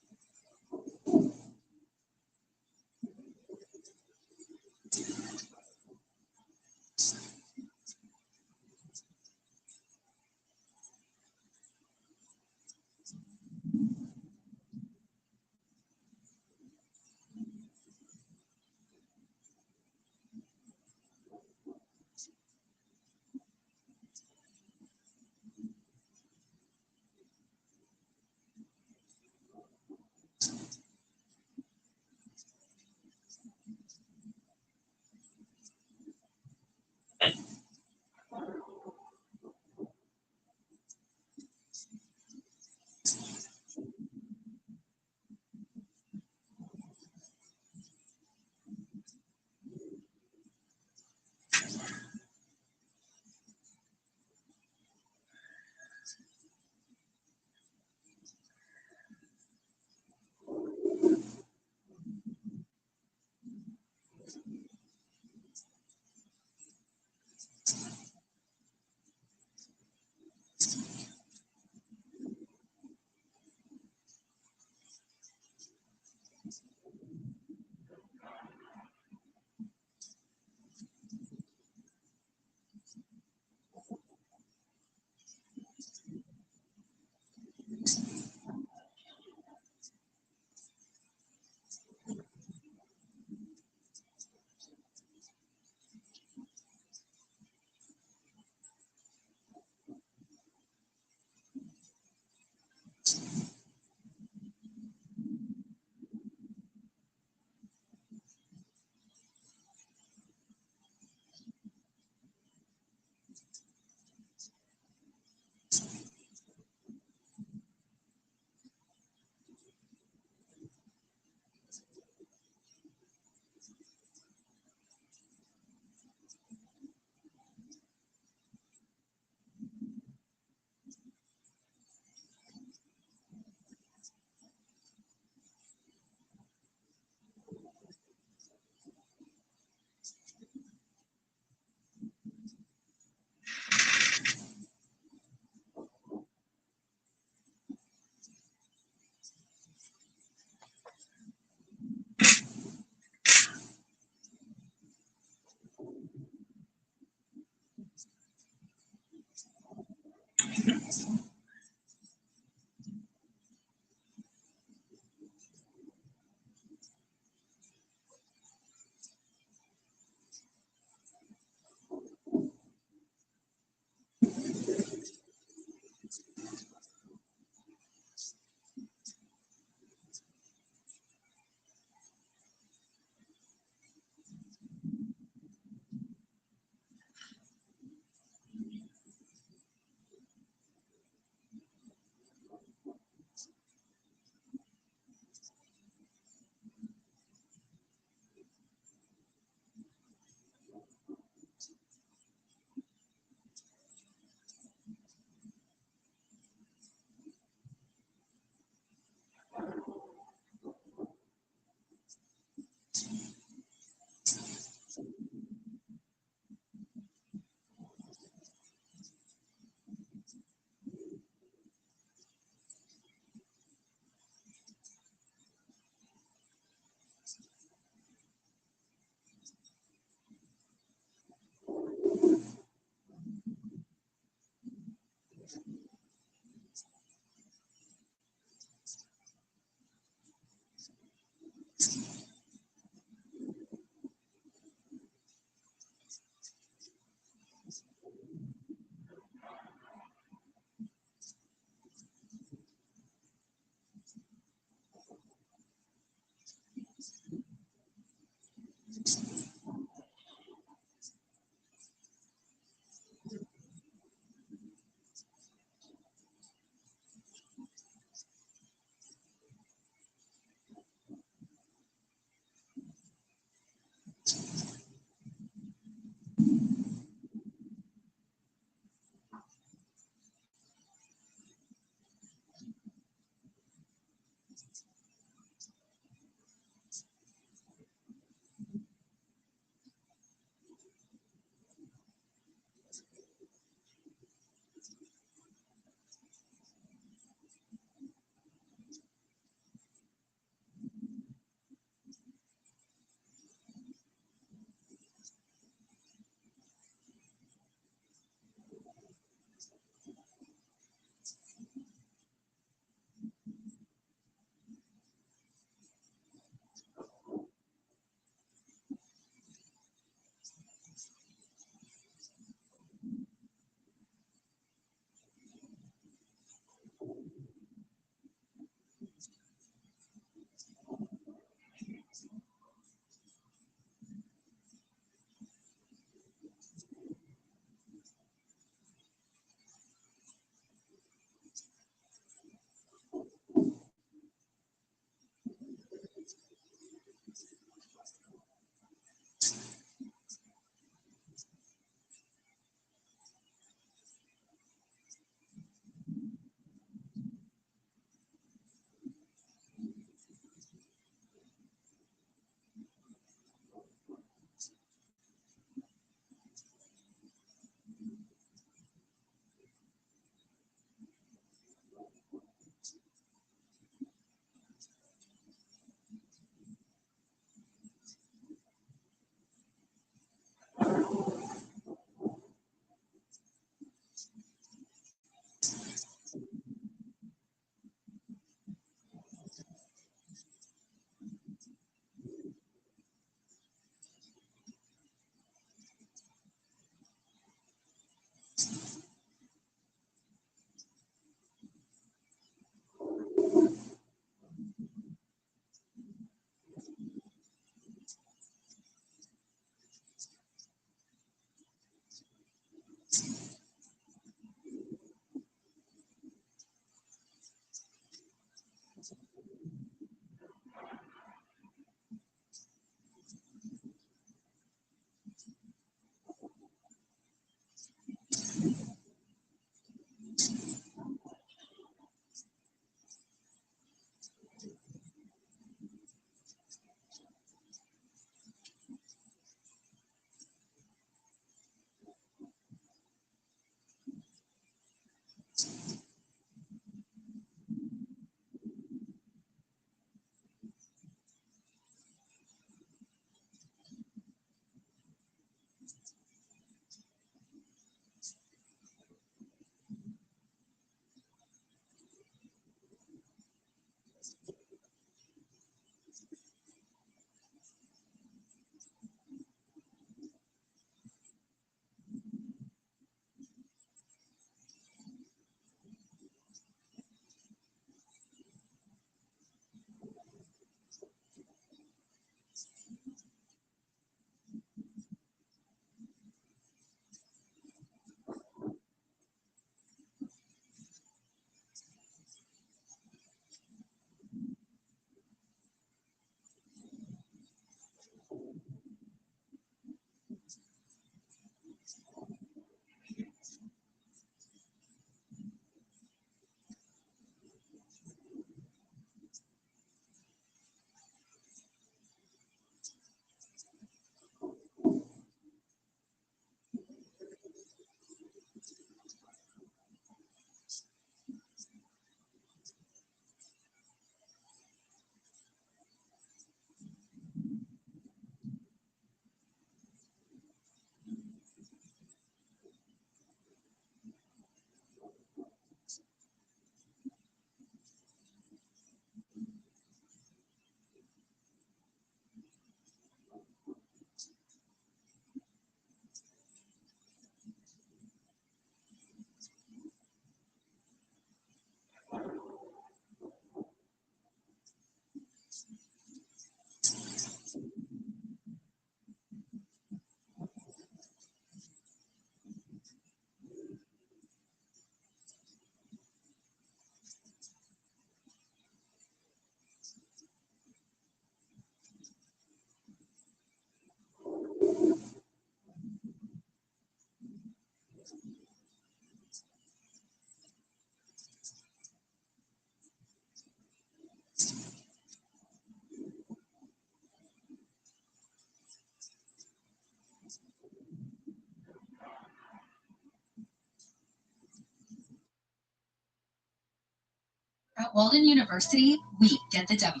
Speaker 4: At Walden University, we get the W.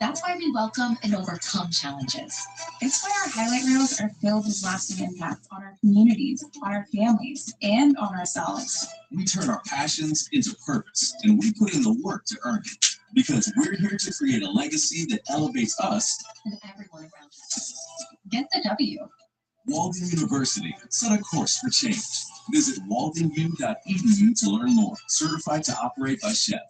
Speaker 4: That's why we welcome and overcome challenges. It's why our highlight reels are filled with lasting impact on our communities, on our families, and on ourselves.
Speaker 7: We turn our passions into purpose, and we put in the work to earn it. Because we're here to create a legacy that elevates us
Speaker 4: And everyone around us. Get the W.
Speaker 7: Walden University, set a course for change. Visit waldenu.edu to learn more. Certified to operate by Chef.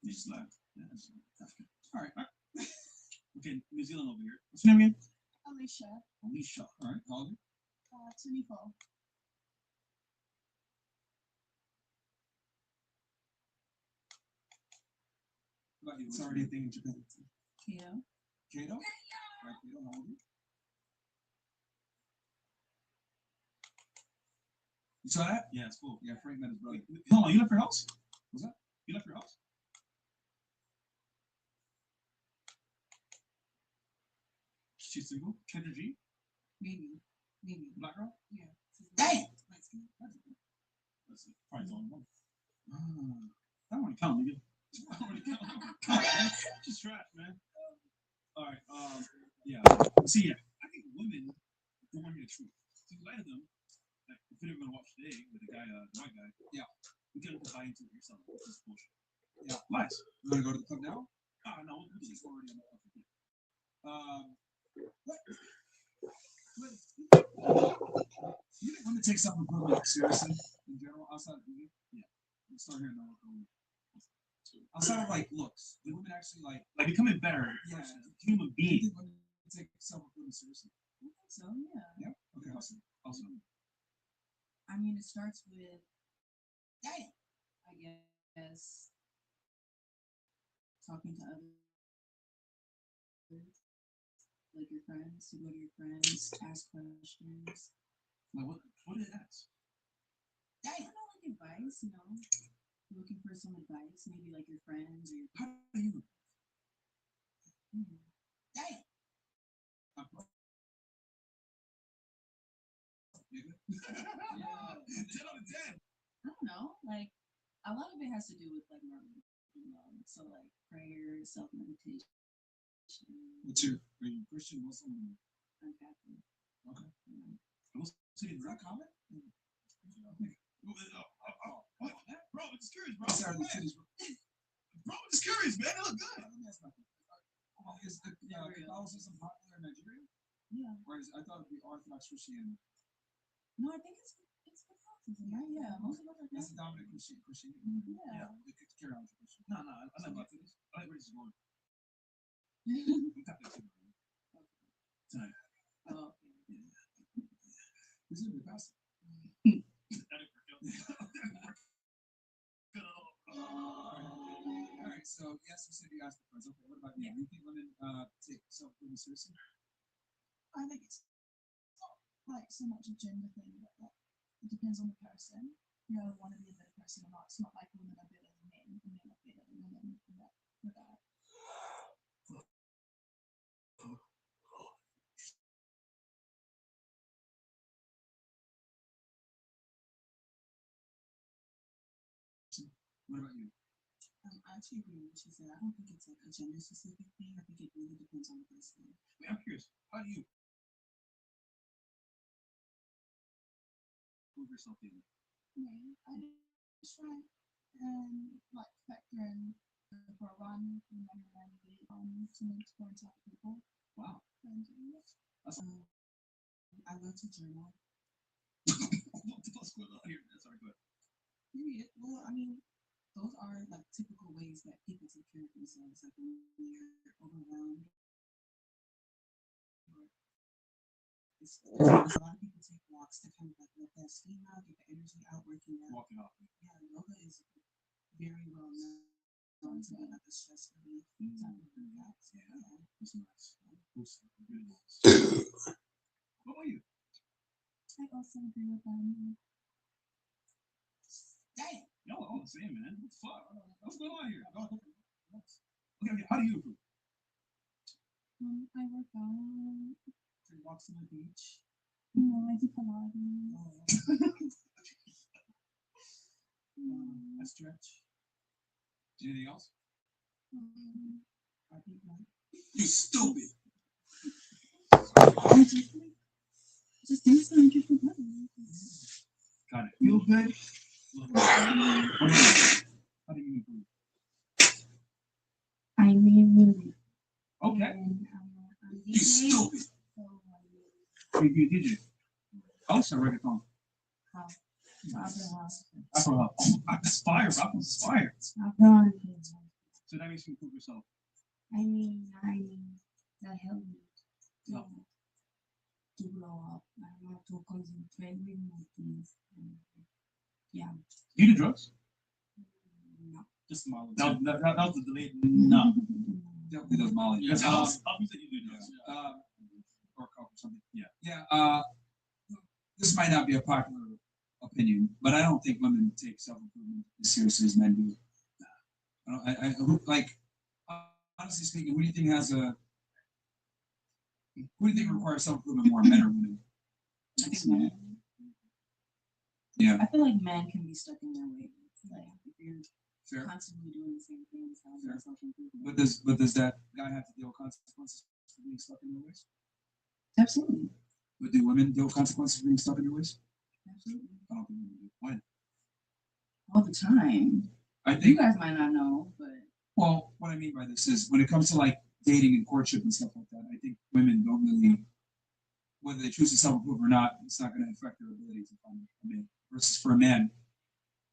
Speaker 17: You just left. Yeah, that's good. All right. Okay, New Zealand over here. What's your name again?
Speaker 13: Alicia,
Speaker 17: Alicia. All right, call me.
Speaker 13: 24.
Speaker 17: What about you? What's already a thing in Japan?
Speaker 18: Kato.
Speaker 17: Kato? All right, Kato, how old are you? You saw that? Yeah, it's cool. Yeah, Frank met his brother. Hold on, you left your house? What's that? You left your house? She's single? Kendra G?
Speaker 18: Maybe.
Speaker 17: Black girl?
Speaker 18: Yeah.
Speaker 17: Hey! That's it. Probably the only one. I don't want to count, nigga. I don't want to count. Just trash, man. All right. Yeah. See, yeah. I think women don't want to hear the truth. See, a lot of them, like, if you're gonna watch today with the guy, the white guy, yeah, we can't buy into it yourself. This is bullshit. Yeah, lies. You want to go to the club now? No, we'll just already on the club. You think women take self-improvement seriously in general outside of beauty? Yeah. Let's start here now. Outside of like looks, do women actually like becoming better? Yeah, human being. Do women take self-improvement seriously?
Speaker 18: I think so, yeah.
Speaker 17: Yeah. Okay. Awesome.
Speaker 18: I mean, it starts with, I guess, talking to others, like your friends, to go to your friends, ask questions.
Speaker 17: Like what did it ask?
Speaker 18: I don't know, like advice, looking for some advice, maybe like your friends or your.
Speaker 17: How do you? Yeah. 10 out of 10.
Speaker 18: I don't know, like a lot of it has to do with like learning, so like prayer, self-meditation.
Speaker 17: What's your, are you Christian, Muslim?
Speaker 18: I'm Catholic.
Speaker 17: Okay. Is that common? Bro, I'm just curious, bro. Sorry, bro, I'm just curious, man. They look good. Let me ask nothing. Is Catholicism popular in Nigeria?
Speaker 18: Yeah.
Speaker 17: Or I thought it'd be Orthodox Christianity.
Speaker 18: No, I think it's Catholicism, right? Yeah, most of us are
Speaker 17: That's the
Speaker 18: Catholic.
Speaker 17: dominant Christianity.
Speaker 18: Yeah.
Speaker 17: They could carry on with Christian. No, I like about this. I like where this is going. We got that tonight.
Speaker 18: Oh,
Speaker 17: Who's in the pastor? All right, so yes, we said you asked the friends. Okay, what about you? Do you think women take self-improvement seriously?
Speaker 13: I think it's not like so much a gender thing, but like, it depends on the person. You know, want to be a better person or not. It's not like women are better than men and men are better than women in that regard.
Speaker 17: What about you?
Speaker 18: I actually agree with what she said. I don't think it's like a gender specific thing. I think it really depends on the person.
Speaker 17: Wait, I'm curious. How do you prove yourself daily?
Speaker 13: I just try like factor in for a run and then maybe to meet more type of people.
Speaker 17: Wow.
Speaker 13: And
Speaker 17: That's
Speaker 18: I love to journal.
Speaker 17: What's going on here? Sorry, go ahead.
Speaker 18: Period. Well, I mean, those are like typical ways that people take care of themselves. Like when you're overwhelmed or a lot of people take walks to kind of like let that steam out, get the energy out, working out.
Speaker 17: Walking off.
Speaker 18: Yeah, yoga is very well known to be like a stress relief type of workout. Yeah.
Speaker 17: That's nice. What about you?
Speaker 21: I also agree with them.
Speaker 17: Dang, y'all all the same, man. What the fuck? What's going on here? Okay, how do you improve?
Speaker 21: I work out.
Speaker 18: Take walks on the beach.
Speaker 21: No, I do Pilates.
Speaker 18: I stretch.
Speaker 17: Anything else?
Speaker 18: I eat right.
Speaker 17: You stupid.
Speaker 21: Just do something good for body.
Speaker 17: Got it. Feel good. How do you improve?
Speaker 21: I mean, really.
Speaker 17: Okay.
Speaker 21: You
Speaker 17: stupid. You DJ. House or reggaeton?
Speaker 21: House.
Speaker 17: Afro house. I aspire. Rock inspire. So that makes you improve yourself.
Speaker 21: I mean, that helped me to grow up. I don't have to concentrate with my things. Yeah.
Speaker 17: You do drugs?
Speaker 21: No.
Speaker 17: Just Molly. That was the delayed. No.
Speaker 2: Definitely does Molly.
Speaker 17: Yes, obviously you do drugs.
Speaker 2: Or coke or something. Yeah. Yeah. This might not be a popular opinion, but I don't think women take self-improvement as seriously as men do. I like, honestly speaking, who do you think requires self-improvement more, men or women?
Speaker 18: I think men.
Speaker 2: Yeah.
Speaker 18: I feel like men can be stuck in their ways. Like if you're
Speaker 2: Fair.
Speaker 18: constantly doing the same things, how is that self-improvement?
Speaker 2: But does that guy have to deal with consequences for being stuck in their ways?
Speaker 18: Absolutely.
Speaker 2: But do women deal with consequences for being stuck in their ways?
Speaker 18: Absolutely.
Speaker 2: I don't think women do. When?
Speaker 18: All the time.
Speaker 2: I think
Speaker 18: You guys might not know, but
Speaker 2: Well, what I mean by this is when it comes to like dating and courtship and stuff like that, I think women don't really, whether they choose to self-improve or not, it's not going to affect their ability to find a man. Versus for a man,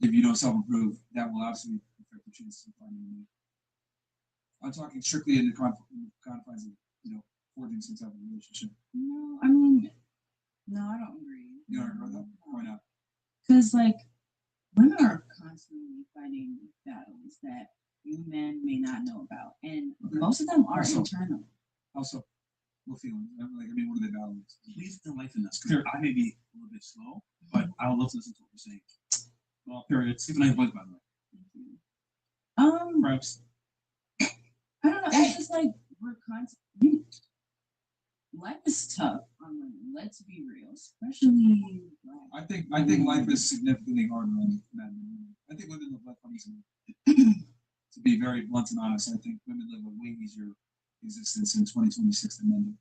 Speaker 2: if you don't self-improve, that will absolutely affect your chances of finding a man. I'm talking strictly in the confines of, forging some type of relationship.
Speaker 18: no, I mean, no, I don't agree.
Speaker 2: You don't agree with that? Why not?
Speaker 18: Because like women are constantly fighting battles that you men may not know about, and most of them are
Speaker 2: Also-
Speaker 18: internal.
Speaker 2: Also, what feelings? What are they battling?
Speaker 17: Please enlighten us. Clear. I may be a little bit slow, but I would love to listen to what you're saying. Well, period. Super nice voice, by the way. Perhaps.
Speaker 18: I don't know. It's just like we're constantly. Life is tough on women. Let's be real, especially.
Speaker 2: I think life is significantly harder on men than women. I think women live life easier. To be very blunt and honest, I think women live a way easier existence in 2026 than men do.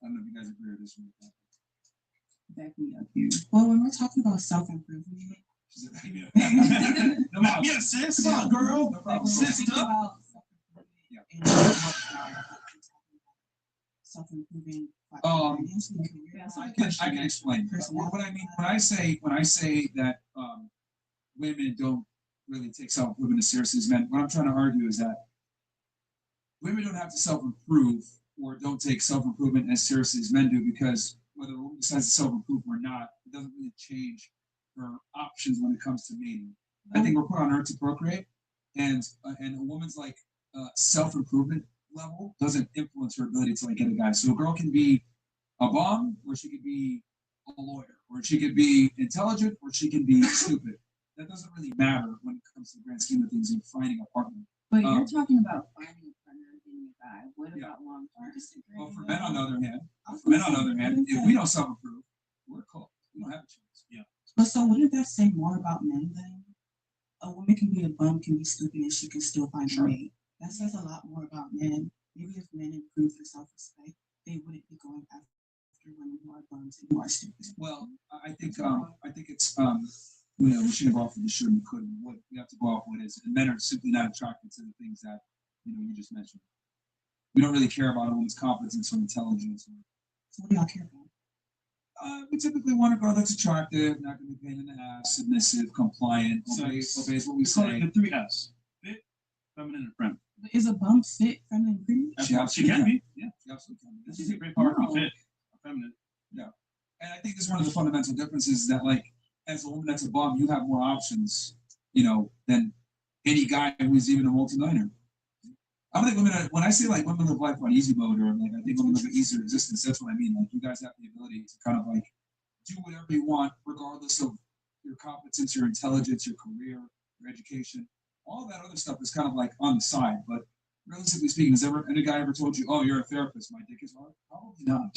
Speaker 2: I don't know if you guys agree or disagree with that.
Speaker 18: Back me up here. Well, when we're talking about self-improvement,
Speaker 17: No problem. Yeah, sis. Come on, girl.
Speaker 2: No problem.
Speaker 17: Sister.
Speaker 18: Self-improving.
Speaker 2: I can explain. What I mean when I say that women don't really take self-improvement as seriously as men, what I'm trying to argue is that women don't have to self-improve or don't take self-improvement as seriously as men do, because whether a woman decides to self-improve or not, it doesn't really change her options when it comes to mating. I think we're put on earth to procreate, and a woman's like self-improvement level doesn't influence her ability to like get a guy. So a girl can be a bum, or she could be a lawyer, or she could be intelligent, or she can be stupid. That doesn't really matter when it comes to the grand scheme of things and finding a partner.
Speaker 18: But you're talking about finding a partner and getting a guy. What about long term?
Speaker 2: Well, for men on the other hand, if we don't self-improve, we're cooked. We don't have a chance.
Speaker 17: Yeah.
Speaker 18: But so wouldn't that say more about men then? A woman can be a bum, can be stupid, and she can still find a mate. That says a lot more about men. Maybe if men improve their self-respect, they wouldn't be going after women who are bums and who are stupid.
Speaker 2: Well, I think it's we should have offered the should and could. What we have to go off with is, and men are simply not attracted to the things that you just mentioned. We don't really care about a woman's competence or intelligence.
Speaker 18: So what do y'all care about?
Speaker 2: We typically want a girl that's attractive, not going to be a pain in the ass, submissive, compliant, obeys what we
Speaker 17: Call
Speaker 2: say.
Speaker 17: it the 3 Fs. Fit, feminine, and friend.
Speaker 18: Is a bum fit, feminine, pretty?
Speaker 2: She can be.
Speaker 17: Yeah.
Speaker 2: She absolutely can be.
Speaker 17: She's a great powerful fit. feminine.
Speaker 2: Yeah. And I think this is one of the fundamental differences that, like, as a woman that's above, you have more options, you know, than any guy who's even a multimillionaire. I don't think women, when I say like women live life on easy mode, or like I think women live an easier existence, that's what I mean. Like, you guys have the ability to kind of like do whatever you want, regardless of your competence, your intelligence, your career, your education. All that other stuff is kind of like on the side. But realistically speaking, has any guy ever told you, "Oh, you're a therapist, my dick is hard"? Probably not.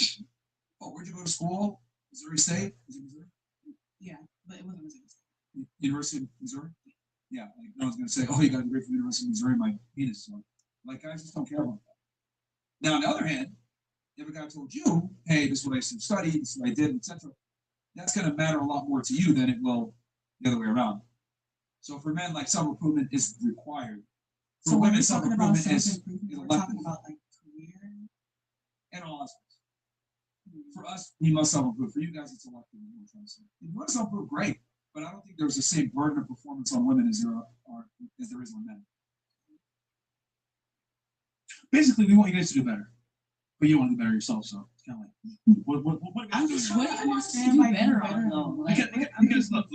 Speaker 2: Oh, where'd you go to school? Missouri State? Is it Missouri?
Speaker 18: Yeah, but it wasn't Missouri State.
Speaker 2: University of Missouri? Yeah, like no one's gonna say, "Oh, you got a degree from University of Missouri, my penis is hard." Like, guys just don't care about that. Now, on the other hand, if a guy told you, "Hey, this is what I used to study, this is what I did," etc., that's gonna matter a lot more to you than it will the other way around. So for men, like, self-improvement is required. For
Speaker 18: So when
Speaker 2: women,
Speaker 18: we're talking about
Speaker 2: self-improvement is
Speaker 18: self-improvement, we're
Speaker 2: elective
Speaker 18: talking about like career.
Speaker 2: in all aspects. For us, we must self-improve. For you guys, it's elective. We're trying to say. If you want to self-improve, great. But I don't think there's the same burden of performance on women as there is on men.
Speaker 17: Basically, we want you guys to do better, but you want to do better yourself. So it's kind of like, what
Speaker 18: I'm
Speaker 17: guys
Speaker 18: just
Speaker 17: doing?
Speaker 18: trying to understand like better on though.
Speaker 17: Because look,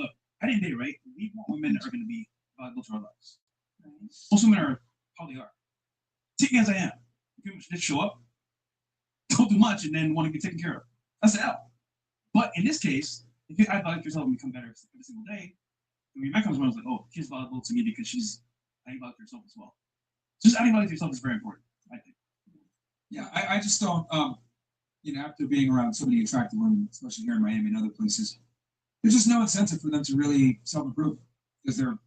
Speaker 17: I didn't date, right? We want women that are going to be valuable to our lives. Most women are how they are. Take me as I am. If you just show up, don't do much, and then want to be taken care of. That's the L. But in this case, if you act like yourself and become better every single day, when your man comes around, it's like, oh, she's valuable to me because she's adding value to herself as well. Just adding value to yourself is very important, I think.
Speaker 2: Yeah, I just don't, you know, after being around so many attractive women, especially here in Miami and other places, there's just no incentive for them to really self-improve because they're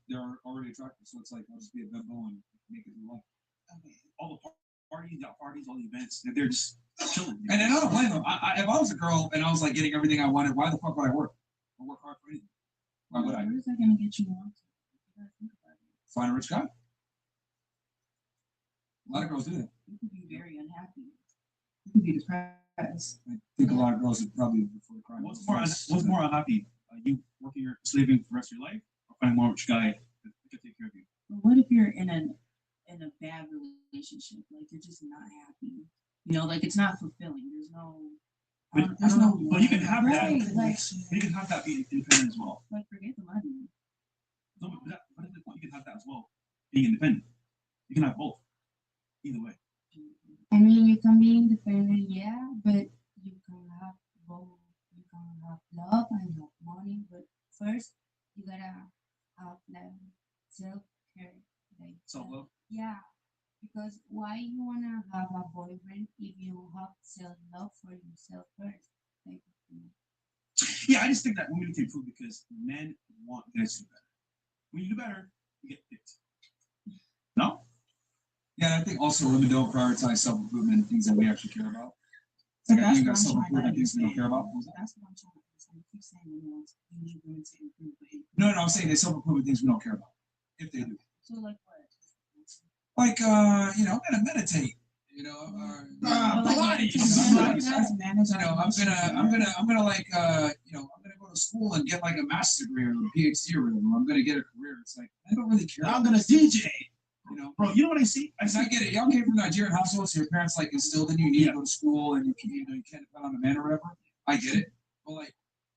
Speaker 2: already attractive. So it's like, I'll just be a bimbo and make it through life.
Speaker 17: All the parties, all the events, they're just chilling.
Speaker 2: And I don't blame them. If I was a girl and I was like getting everything I wanted, why the fuck would I work? I work hard for anything. Why would I?
Speaker 18: Where is that gonna get you on?
Speaker 2: Find a rich guy. A lot of girls do that.
Speaker 18: You could be very unhappy. You could be depressed.
Speaker 2: I think a lot of girls would probably before the crime.
Speaker 17: What's more unhappy? You working your slaving for the rest of your life, or finding more rich guy that can take care of you?
Speaker 18: What if you're in a bad relationship? Like you're just not happy. You know, like it's not fulfilling. There's no.
Speaker 17: But you can have
Speaker 18: Right,
Speaker 17: that.
Speaker 18: like-
Speaker 17: You can have that being independent as well.
Speaker 18: Like forget the money.
Speaker 17: No, but at the point you can have that as well. Being independent, you can have both. Either way.
Speaker 21: I mean, you can be independent, yeah, but you can have both. You can have love and have money, but first you gotta have like self-care, like
Speaker 17: Self-love?
Speaker 21: Yeah, because why you wanna have a boyfriend if you have self-love for yourself first? Like,
Speaker 17: Yeah, I just think that women need to improve because men want guys to do better. When you do better, you get picked. No?
Speaker 2: Yeah, I think also women don't prioritize self-improvement and things that we actually care about.
Speaker 18: So
Speaker 2: Like, I
Speaker 18: that's
Speaker 2: think
Speaker 18: what
Speaker 2: that's
Speaker 18: I'm trying
Speaker 2: self-improvement
Speaker 18: to
Speaker 2: things we don't care about.
Speaker 18: That's what I'm trying to understand. You keep saying you need women to improve, but
Speaker 2: No, I'm saying there's self-improvement things we don't care about. If they do.
Speaker 18: so like what?
Speaker 2: Like, you know, I'm gonna meditate. You know, Pilates. You know, I'm gonna like, you know, I'm gonna go to school and get like a master's degree or a PhD or whatever. I'm gonna get a career. It's like I don't really care.
Speaker 17: I'm gonna DJ.
Speaker 2: You know,
Speaker 17: bro. You know what I see?
Speaker 2: I get it. Y'all came from Nigerian households. So your parents like instilled in you. You need to go to school and you know you can't depend on a man or whatever. I get it. But like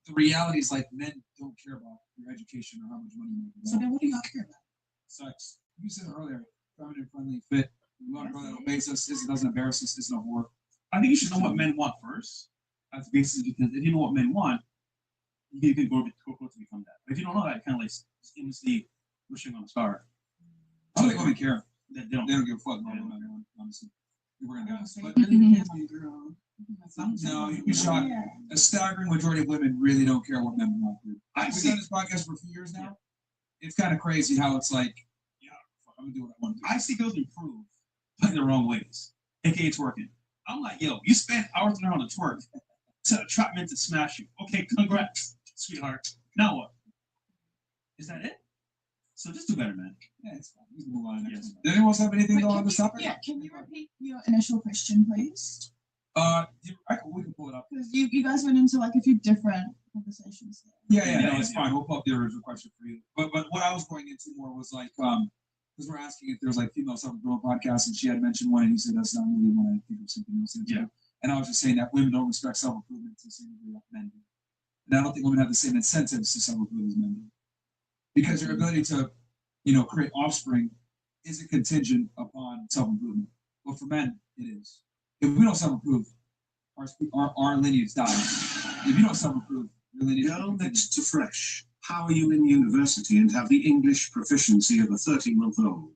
Speaker 2: the reality is like men don't care about your education or how much money you make.
Speaker 18: So then what do y'all care about?
Speaker 2: Sex. You said it earlier. Feminine, friendly, fit. We want a girl that obeys us, doesn't embarrass us, isn't a whore.
Speaker 17: I think you should know what men want first. That's basis because if you know what men want, you can go to become that. But if you don't know that, kind of like just aimlessly wishing on a star.
Speaker 2: I don't think women care.
Speaker 17: They don't
Speaker 2: give a fuck. Honestly. We're gonna be honest. But no, we shot a staggering majority of women really don't care what men want. We've done this podcast for a few years now. It's kind of crazy how it's like, yeah, I'm gonna do what I want to do.
Speaker 17: I see girls improve, but in the wrong ways. AKA twerking. I'm like, yo, you spent hours learning how to twerk to attract men to smash you. Okay, congrats, sweetheart. Now what? Is that it? So just do better, man.
Speaker 2: Yeah, it's fine. We can move on. Yes. Does anyone else have anything to go on this topic?
Speaker 13: Yeah, can you repeat your initial question, please?
Speaker 2: We can pull it up.
Speaker 13: Because you guys went into like a few different conversations.
Speaker 2: Yeah, no, it's fine. We'll pull up the original question for you. But what I was going into more was like, because we're asking if there's like female self-improvement podcasts, and she had mentioned one, and you said that's not really one. I think of something else.
Speaker 17: Yeah.
Speaker 2: And I was just saying that women don't respect self-improvement to the same degree that men do. And I don't think women have the same incentives to self-improve as men do. Because your ability to, create offspring isn't contingent upon self-improvement. But for men, it is. If we don't self-improve, our lineage dies. If you don't self-improve, your lineage
Speaker 19: Go next to Fresh. How are you in university and have the English proficiency of a 13-month-old?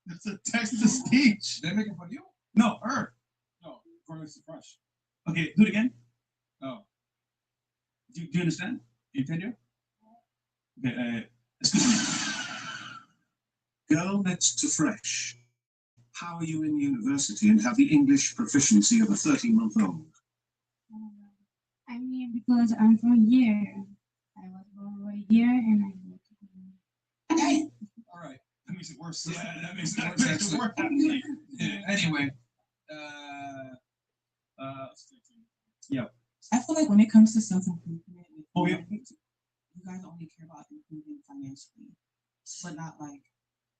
Speaker 17: That's a text-to-speech.
Speaker 2: They're making fun of you?
Speaker 17: No, her.
Speaker 2: No, for next to Fresh.
Speaker 17: Okay, do it again.
Speaker 2: Oh.
Speaker 17: Do you understand? Do you intend to? Okay, excuse me.
Speaker 19: Go next to Fresh. How are you in university and have the English proficiency of a 13-month-old?
Speaker 21: I mean, because I'm from here. I was born right here and I moved to here.
Speaker 2: All right. That makes it worse.
Speaker 17: Yeah,
Speaker 2: that makes it worse, actually. Yeah, anyway.
Speaker 17: Yeah.
Speaker 18: I feel like when it comes to self-improvement,
Speaker 17: yeah.
Speaker 18: You guys only care about improving financially, but not like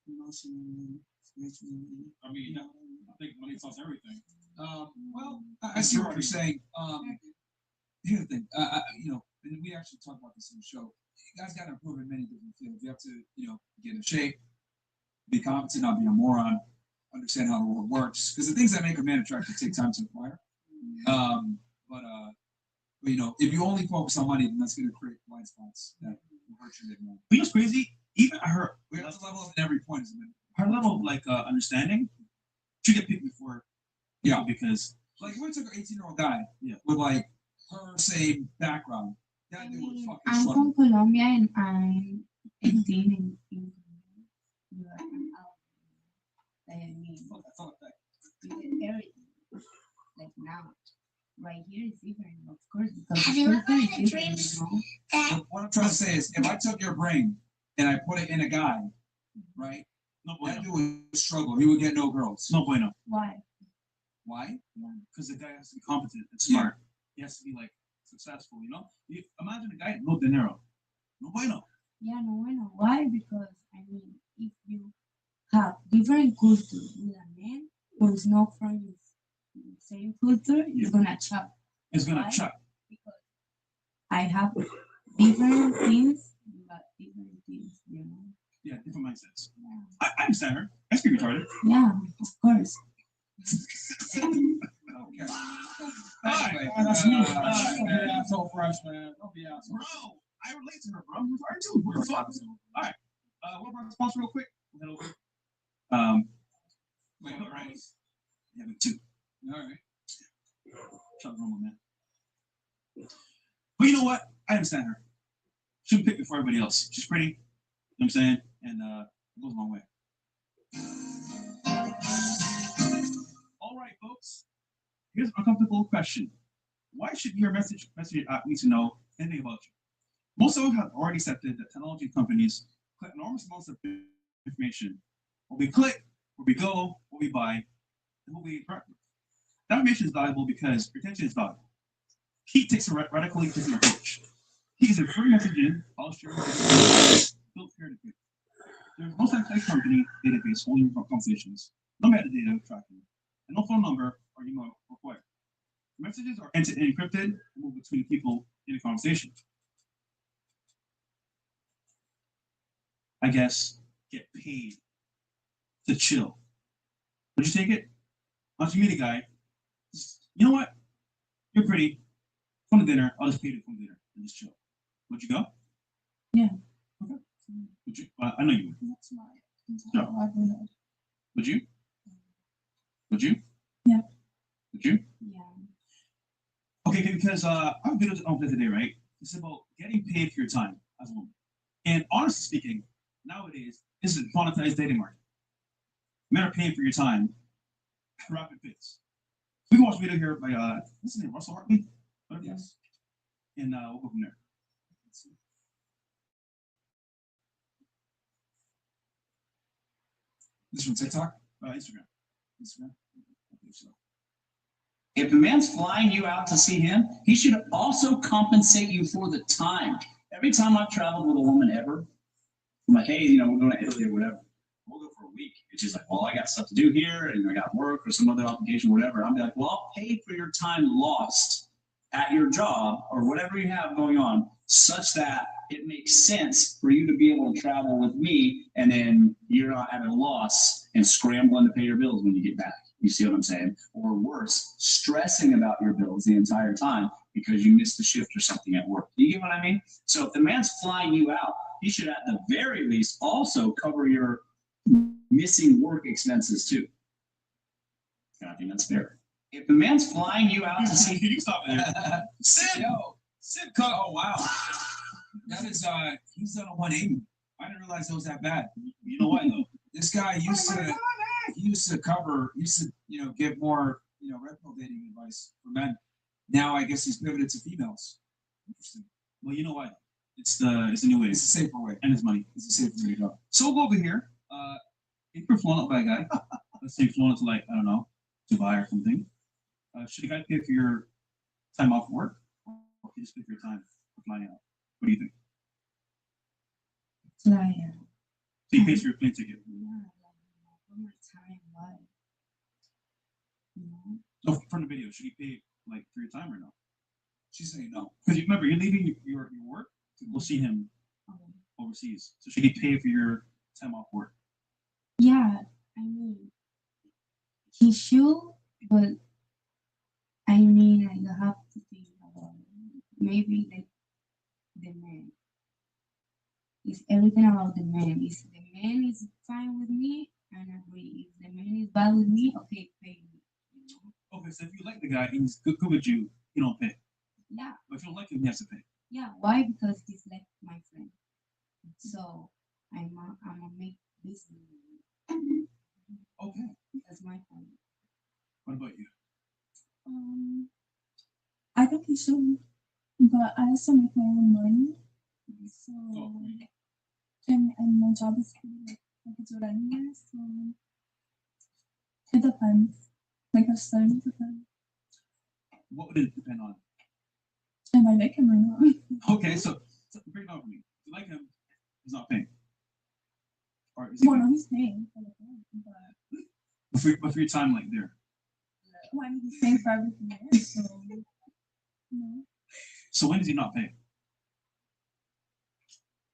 Speaker 18: emotionally, spiritually.
Speaker 17: I mean, I think money solves everything.
Speaker 2: Well, I see what you're saying. Here's the thing, and we actually talked about this in the show. You guys got to improve in many different fields. You have to, get in shape, be competent, not be a moron, understand how the world works. Because the things that make a man attractive take time to acquire. If you only focus on money, then that's going to create blind spots that will hurt you.
Speaker 17: You know what's crazy? Even her,
Speaker 2: we have to level up in every point as a man.
Speaker 17: Her level of understanding, she get picked before.
Speaker 2: Yeah,
Speaker 17: because
Speaker 2: if we took an 18-year-old guy with her same background, that dude would fucking
Speaker 21: I'm
Speaker 2: struggle.
Speaker 21: from Colombia and I'm 18 in I mean, you get everything. Like now, right here is different, of course, because
Speaker 3: Have
Speaker 21: the
Speaker 3: you ever
Speaker 21: culture is
Speaker 3: had a
Speaker 21: different,
Speaker 3: dream
Speaker 2: But what I'm trying to say is, if I took your brain and I put it in a guy, right? That dude would struggle. He would get no girls.
Speaker 17: No bueno.
Speaker 21: Why?
Speaker 2: Why?
Speaker 17: Because the guy has to be competent and smart. He has to be successful. Imagine a guy no dinero. No bueno.
Speaker 21: Yeah, no, I know. Why? Because, I mean, if you have different culture with a man who is not from the same culture, you're gonna chop.
Speaker 17: It's gonna
Speaker 21: Why?
Speaker 17: chop.
Speaker 21: Because I have different things, but different things,
Speaker 17: Yeah, different mindsets. I understand her. I speak retarded.
Speaker 21: Yeah, of course.
Speaker 2: Okay. Anyway,
Speaker 17: that's me.
Speaker 2: asshole Fresh, man. Don't be asshole.
Speaker 17: Bro, I relate to her, bro. I'm retarded too. What the fuck? All right. What about the sponsor real quick? We'll head over.
Speaker 2: Wait, all right.
Speaker 17: Yeah, me too.
Speaker 2: All right.
Speaker 17: Shut the room, man. But you know what? I understand her. She picked before everybody else. She's pretty. You know what I'm saying? And it goes a long way. All right, folks. Here's an uncomfortable question. Why should your message app need to know anything about you? Most of us have already accepted that technology companies collect enormous amounts of information. What we click, where we go, what we buy, and what we interact with. That information is valuable because retention is valuable. Heat takes a radically different approach. Heat is a free messaging, file sharing, built peer-to-peer. There's no centralized company database holding conversations, no metadata tracking, and no phone number or email required. Messages are end-to-end encrypted and move between people in a conversation. I guess get paid to chill. Would you take it? Once you meet a guy, you know what? You're pretty. Come to dinner. I'll just pay you to come to dinner and just chill. Would you go?
Speaker 18: Yeah.
Speaker 17: Okay. Would you? I know you would.
Speaker 18: That's my
Speaker 17: Sure.
Speaker 18: livelihood.
Speaker 17: Would you? Would you?
Speaker 18: Yeah.
Speaker 17: Would you?
Speaker 21: Yeah.
Speaker 17: Okay, because our videos on today, right? It's about getting paid for your time as a woman. And honestly speaking, nowadays, this is a monetized dating market. Men are paying for your time at rapid pace. We can watch a video here by what's his name? Russell Hartley? Yes. And we'll go from there. Let's see.
Speaker 2: This from TikTok?
Speaker 17: Instagram.
Speaker 2: Instagram? I think so.
Speaker 20: If a man's flying you out to see him, he should also compensate you for the time. Every time I've traveled with a woman ever, I'm like, hey, we're going to Italy or whatever. We'll go for a week. And she's like, well, I got stuff to do here, and I got work or some other obligation, whatever. I'm like, well, I'll pay for your time lost at your job or whatever you have going on, such that it makes sense for you to be able to travel with me, and then you're not at a loss and scrambling to pay your bills when you get back. You see what I'm saying? Or worse, stressing about your bills the entire time because you missed a shift or something at work. You get what I mean? So if the man's flying you out, he should at the very least also cover your missing work expenses too. I think that's fair. If the man's flying you out to see,
Speaker 17: You stop there. Sid, Sid cut. Oh wow,
Speaker 2: That is, he's done a 180.
Speaker 17: I didn't realize it was that bad. You know what though?
Speaker 2: This guy used to cover, give more, retinal dating advice for men. Now I guess he's pivoted to females. Interesting.
Speaker 17: Well, you know what? It's the new way.
Speaker 2: It's a safer way.
Speaker 17: And it's money.
Speaker 2: It's a safer way to go.
Speaker 17: So we'll go over here. If you're flown out by a guy, let's say you're flown out to like, I don't know, Dubai or something. Should the guy pay for your time off work, or you just pay for your time for flying out? What do you think?
Speaker 21: Fly out.
Speaker 17: So he pays for your plane ticket.
Speaker 21: Yeah, one more time, what?
Speaker 17: So from the video, should he pay like for your time or no?
Speaker 2: She's saying no.
Speaker 17: Because you remember, you're leaving your work to go see him overseas. So should he pay for your time off work?
Speaker 21: Yeah, I mean, he should, but I mean, you have to think about maybe the man. It's everything about the man. If the man is fine with me, and agree. If the man is bad with me, okay, pay me.
Speaker 17: Okay, so if you like the guy, he's good with you, you don't pay.
Speaker 21: Yeah.
Speaker 17: But if you don't like him, you have to pay.
Speaker 21: Yeah. Why? Because he's like my friend. So I'm a make business.
Speaker 17: Okay.
Speaker 21: That's my friend.
Speaker 17: What about you?
Speaker 13: I think he should, but I also make my own money. So, and my job is like it's what I'm here, so it depends. Like I'm starting to depend.
Speaker 17: What would it depend on?
Speaker 13: If I like him or not.
Speaker 17: Okay, so break it down for me. If you like him, he's not paying. Or is he
Speaker 13: Well, no,
Speaker 17: paying?
Speaker 13: he's paying for the phone, but
Speaker 17: But for your time like there.
Speaker 13: well, I mean, he's paying for everything there, so
Speaker 17: So when does he not pay?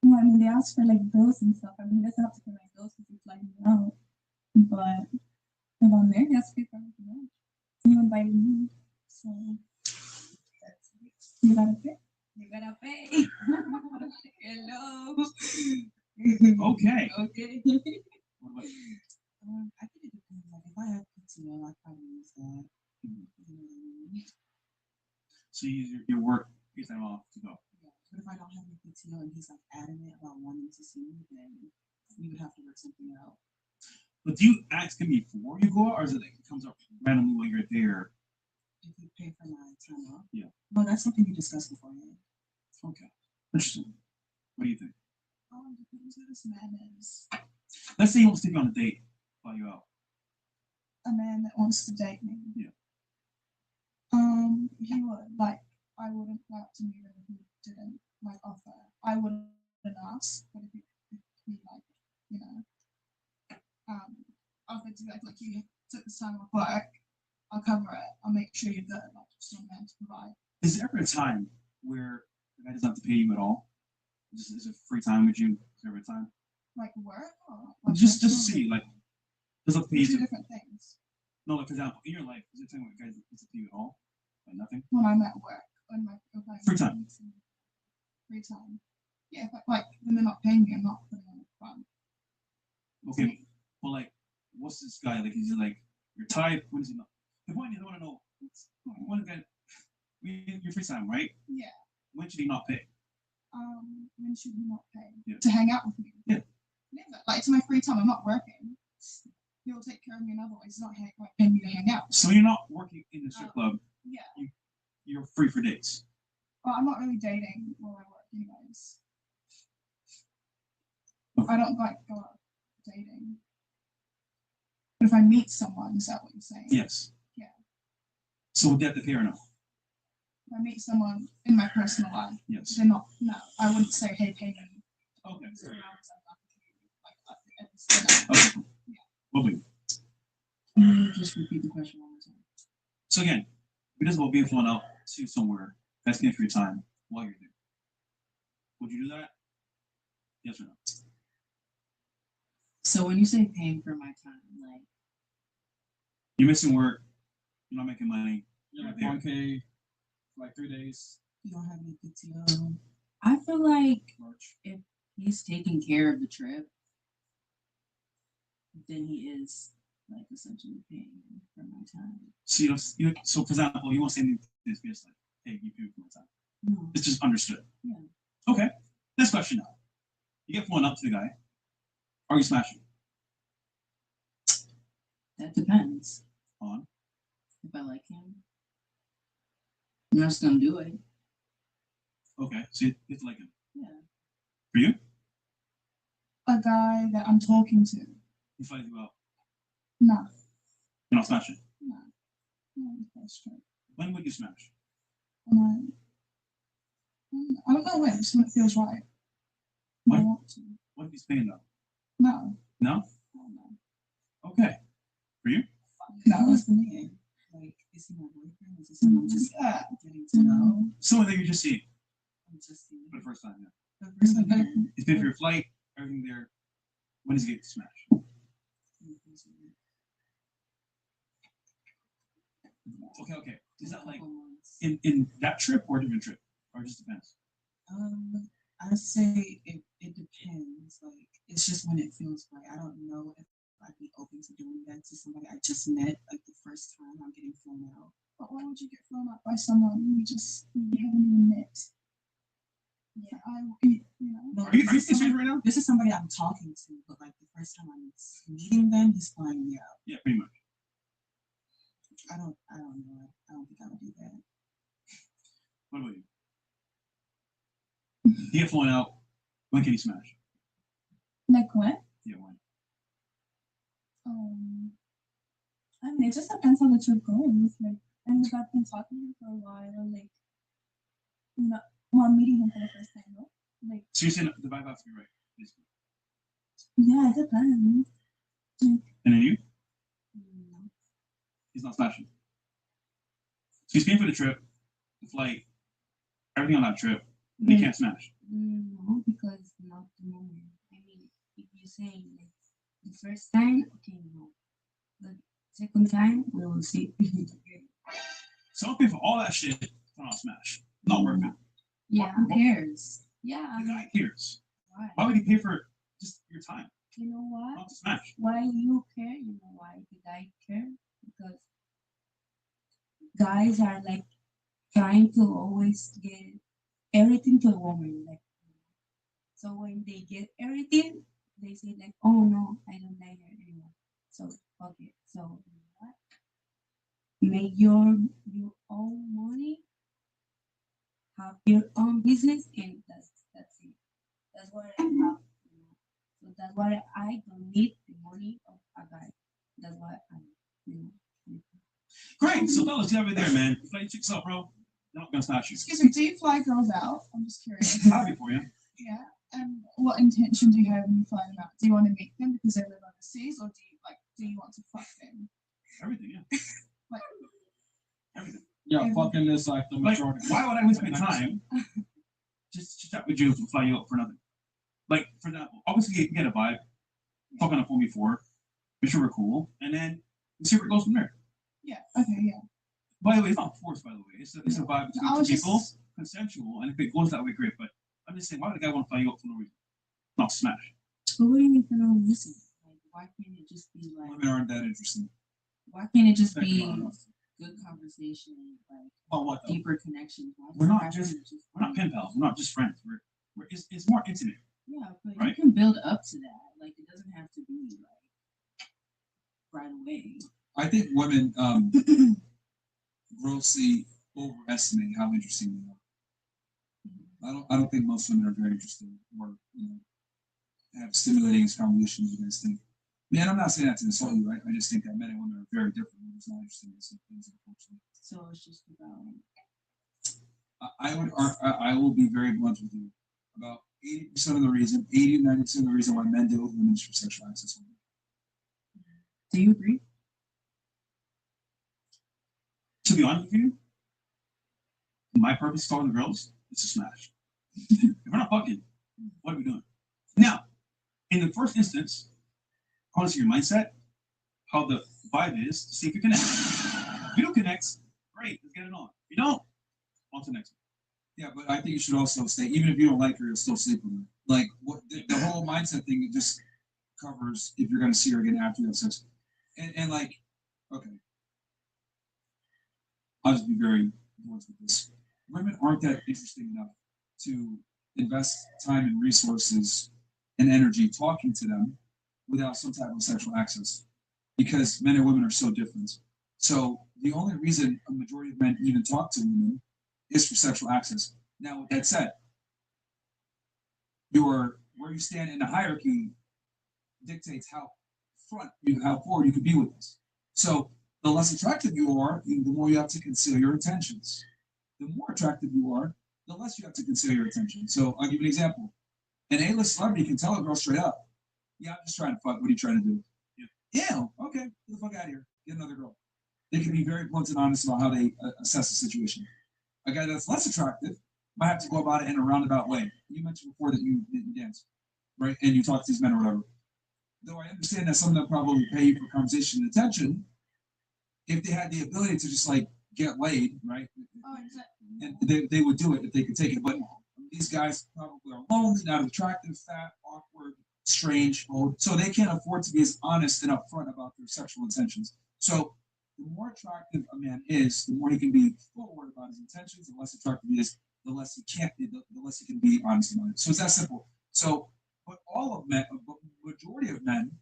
Speaker 13: Well, I mean, they ask for like bills and stuff. I mean, he doesn't have to pay my bills if he's flying me out. But if I'm there, he has to pay for everything else. You invited me, so you gotta pay.
Speaker 21: You gotta pay. Hello.
Speaker 17: Okay.
Speaker 21: Okay.
Speaker 17: What about you?
Speaker 18: I think it depends. Like if I have PTO, I probably use that.
Speaker 17: So you use your work, your time off to go.
Speaker 18: But if I don't have any PTO and he's like adamant about wanting to see me, then we would have to work something out.
Speaker 17: But do you ask him before you go out, or is it like it comes up randomly while you're there?
Speaker 18: If you pay for my time off.
Speaker 17: Yeah.
Speaker 18: Well, that's something you discussed beforehand.
Speaker 17: Okay. Interesting. What do you think?
Speaker 13: Depends who this man is.
Speaker 17: Let's say he wants to take you on a date while you're out.
Speaker 13: A man that wants to date me.
Speaker 17: Yeah.
Speaker 13: He would like. I wouldn't go out to meet him if he didn't like offer. I wouldn't ask, but if he like, you know, offered to like you took this time off work, I'll cover it. I'll make sure you're good. Like just a man to provide.
Speaker 17: Is there ever a time where the guy doesn't have to pay you at all? Just is it free time with you? Is there ever a time?
Speaker 13: Like work or like
Speaker 17: Just to
Speaker 13: personal?
Speaker 17: see, like, doesn't have to pay you.
Speaker 13: Two different things.
Speaker 17: No, like for example, in your life, is there a time when guys doesn't pay you at all? Like nothing?
Speaker 13: When I'm at work, when my if I
Speaker 17: Free time.
Speaker 13: Free time. Yeah, but like when they're not paying me, I'm not putting on the front.
Speaker 17: Okay, well, like, what's this guy like? Is he like your type? When is he not? The point is, I want to know. One guy, your free time, right?
Speaker 13: Yeah.
Speaker 17: When should he not pay?
Speaker 13: When should he not pay?
Speaker 17: Yeah.
Speaker 13: To hang out with me?
Speaker 17: Yeah.
Speaker 13: Never. Like it's my free time. I'm not working. He'll take care of me in other ways. He's not like paying me to hang out.
Speaker 17: So you're not working in the strip club.
Speaker 13: Yeah.
Speaker 17: You're free for dates.
Speaker 13: Well, I'm not really dating while I work, anyways. I don't like go out dating. But if I meet someone, is that what you're saying?
Speaker 17: Yes.
Speaker 13: Yeah.
Speaker 17: So would they have to pay or no?
Speaker 13: If I meet someone in my personal life,
Speaker 17: Yes.
Speaker 13: they're not. No, I wouldn't say, "Hey, pay me."
Speaker 17: Okay.
Speaker 13: So now it's like,
Speaker 17: Okay.
Speaker 13: yeah.
Speaker 17: Lovely.
Speaker 18: Can you just repeat the question one more time?
Speaker 17: So again, it is about being flown out to somewhere that's good for your time while you're there. Would you do that? Yes or no?
Speaker 18: So when you say paying for my time, like
Speaker 17: You're missing work. You're not making money.
Speaker 8: Yeah, like
Speaker 17: You're
Speaker 8: 1K, for like 3 days.
Speaker 18: you don't have any PTO. I feel like if he's taking care of the trip, then he is like essentially paying for my time.
Speaker 17: So so for example, you won't say anything to this business like, hey, you pay for my time.
Speaker 18: No.
Speaker 17: It's just understood.
Speaker 18: Yeah.
Speaker 17: Okay. Next question now. You get flown up to the guy. Are you smashing?
Speaker 18: That depends.
Speaker 17: On?
Speaker 18: If I like him, I'm just gonna do it.
Speaker 17: Okay. So you have to like him.
Speaker 18: Yeah.
Speaker 17: For you?
Speaker 13: A guy that I'm talking to.
Speaker 17: He finds you out.
Speaker 13: No.
Speaker 17: You're not smashing.
Speaker 13: No. No, that's true.
Speaker 17: When would you smash?
Speaker 13: And I don't know when, just when it feels right. I
Speaker 17: When?
Speaker 13: want to.
Speaker 17: What if he's paying though?
Speaker 13: No.
Speaker 17: No? Okay. For you?
Speaker 18: That was the meaning. Like, is he my boyfriend? Is he someone just getting to know?
Speaker 17: Someone that you just see
Speaker 18: I'm just seeing.
Speaker 17: for the first time. Yeah.
Speaker 18: The first time.
Speaker 17: He's paid for your flight, everything there. When does he get to smash? Okay. Is that like in that trip or a different trip? Or it just depends?
Speaker 18: I'd say it depends. Like, it's just when it feels right. I don't know if I'd be open to doing that to somebody I just met, like the first time I'm getting flown out.
Speaker 13: But why would you get flown out by someone you haven't even met? Yeah,
Speaker 18: No,
Speaker 17: Are you serious right now?
Speaker 18: This is somebody I'm talking to, but like the first time I'm meeting them, he's flying me out.
Speaker 17: Yeah, pretty much.
Speaker 18: I don't know. I don't think I would do that.
Speaker 17: What about you? You get flown out. When can you smash?
Speaker 13: Like what?
Speaker 17: Yeah, when?
Speaker 13: I mean, it just depends how the trip goes. Like, and if I've been talking to him for a while, like, I'm meeting him for the first time, no? Like,
Speaker 17: So you're saying the vibe has to be right, basically.
Speaker 13: yeah, it depends.
Speaker 17: And then you? He's not smashing. So he's paying for the trip, the flight, everything on that trip. But he can't smash.
Speaker 21: No, because not the moment. I mean, if you say like the first time, okay, no. The second time, we will see.
Speaker 17: So I'll pay for all that shit for not smash. Not worth it.
Speaker 21: Yeah, who cares? Yeah.
Speaker 17: The guy cares.
Speaker 21: Why?
Speaker 17: Why would he pay for just your time?
Speaker 21: You know what?
Speaker 17: Not to smash.
Speaker 21: Why you care? You know why the guy care? Because guys are like trying to always get everything to a woman. Like, so when they get everything, they say like, oh no, I don't like her anymore. So fuck it. So you know what? Make your own money, have your own business, and that's it. That's what I have. You know? So that's why I don't need the money of a guy. That's why I, you know.
Speaker 17: Great. So fellas, get over there, man. You play chicks up, bro. They're not gonna smash you.
Speaker 13: Excuse me, do you fly girls out? I'm just curious.
Speaker 17: Happy for you.
Speaker 13: Yeah. And what intention do you have when you fly them out? Do you want to meet them because they live overseas, or do you want to fuck them?
Speaker 17: Everything, yeah.
Speaker 13: Like,
Speaker 17: Everything.
Speaker 8: Yeah, fucking is like the
Speaker 17: Like,
Speaker 8: majority.
Speaker 17: why would I waste my time just to chat with you and fly you up for nothing? Like, for example, obviously you get a vibe. Fuck on a phone before. Make sure we're cool. And then we see where it goes from there.
Speaker 13: yeah. Okay. Yeah.
Speaker 17: By the way, it's not forced, by the way. It's a vibe between
Speaker 13: I was
Speaker 17: two people.
Speaker 13: just-
Speaker 17: Consensual. And if it goes that way, great. But I'm just saying, why would a guy want to fly you up for no reason? Not to smash.
Speaker 21: But what do you mean for no reason? Like, why can't it just be like?
Speaker 17: Women aren't that interesting.
Speaker 21: Why can't it just
Speaker 17: Thank
Speaker 21: be
Speaker 17: you.
Speaker 21: good conversation, like
Speaker 17: About what, though?
Speaker 21: deeper connection?
Speaker 17: We're not pen pals. We're not just friends. It's more intimate.
Speaker 21: Yeah, but
Speaker 17: Right?
Speaker 21: you can build up to that. Like, it doesn't have to be like right away.
Speaker 2: I think women grossly overestimate how interesting they are. I don't think most women are very interesting or have stimulating conversations you guys think. Man, I'm not saying that to insult you, right? I just think that men and women are very different. It's not interesting in some things, unfortunately.
Speaker 21: So it's just about.
Speaker 2: I will be very blunt with you. About 80% of the reason, 80 to 90% of the reason why men deal with women is for sexual access.
Speaker 18: Do you agree?
Speaker 17: To be honest with you, my purpose for all the girls is to smash. If we're not fucking, what are we doing? Now, in the first instance, I want to see your mindset, how the vibe is, to see if you connect. If you don't connect, great, let's get it on. If you don't, on to the next one.
Speaker 2: Yeah, but I think you should also stay, even if you don't like her, you'll still sleep with her. Like what the whole mindset thing, it just covers if you're gonna see her again after you have sex. And like, okay. I'll just be very blunt with this. Women aren't that interesting enough to invest time and resources and energy talking to them without some type of sexual access. Because men and women are so different. So the only reason a majority of men even talk to women is for sexual access. Now, with that said, where you stand in the hierarchy dictates how forward you could be with this. So the less attractive you are, the more you have to conceal your intentions. The more attractive you are, the less you have to conceal your intentions. So I'll give you an example. An A-list celebrity can tell a girl straight up, yeah, I'm just trying to fuck. What are you trying to do? Yeah, okay, get the fuck out of here. Get another girl. They can be very blunt and honest about how they assess the situation. A guy that's less attractive might have to go about it in a roundabout way. You mentioned before that you dance, right? And you talk to these men or whatever. Though I understand that some of them probably pay you for conversation and attention, if they had the ability to just like get laid, right? And they would do it if they could take it. But these guys probably are lonely, not attractive, fat, awkward, strange, old. So they can't afford to be as honest and upfront about their sexual intentions. So the more attractive a man is, the more he can be forward about his intentions. The less attractive he is, the less he can't be, the less he can be honest about it. So it's that simple. So, but all of men, a majority of men,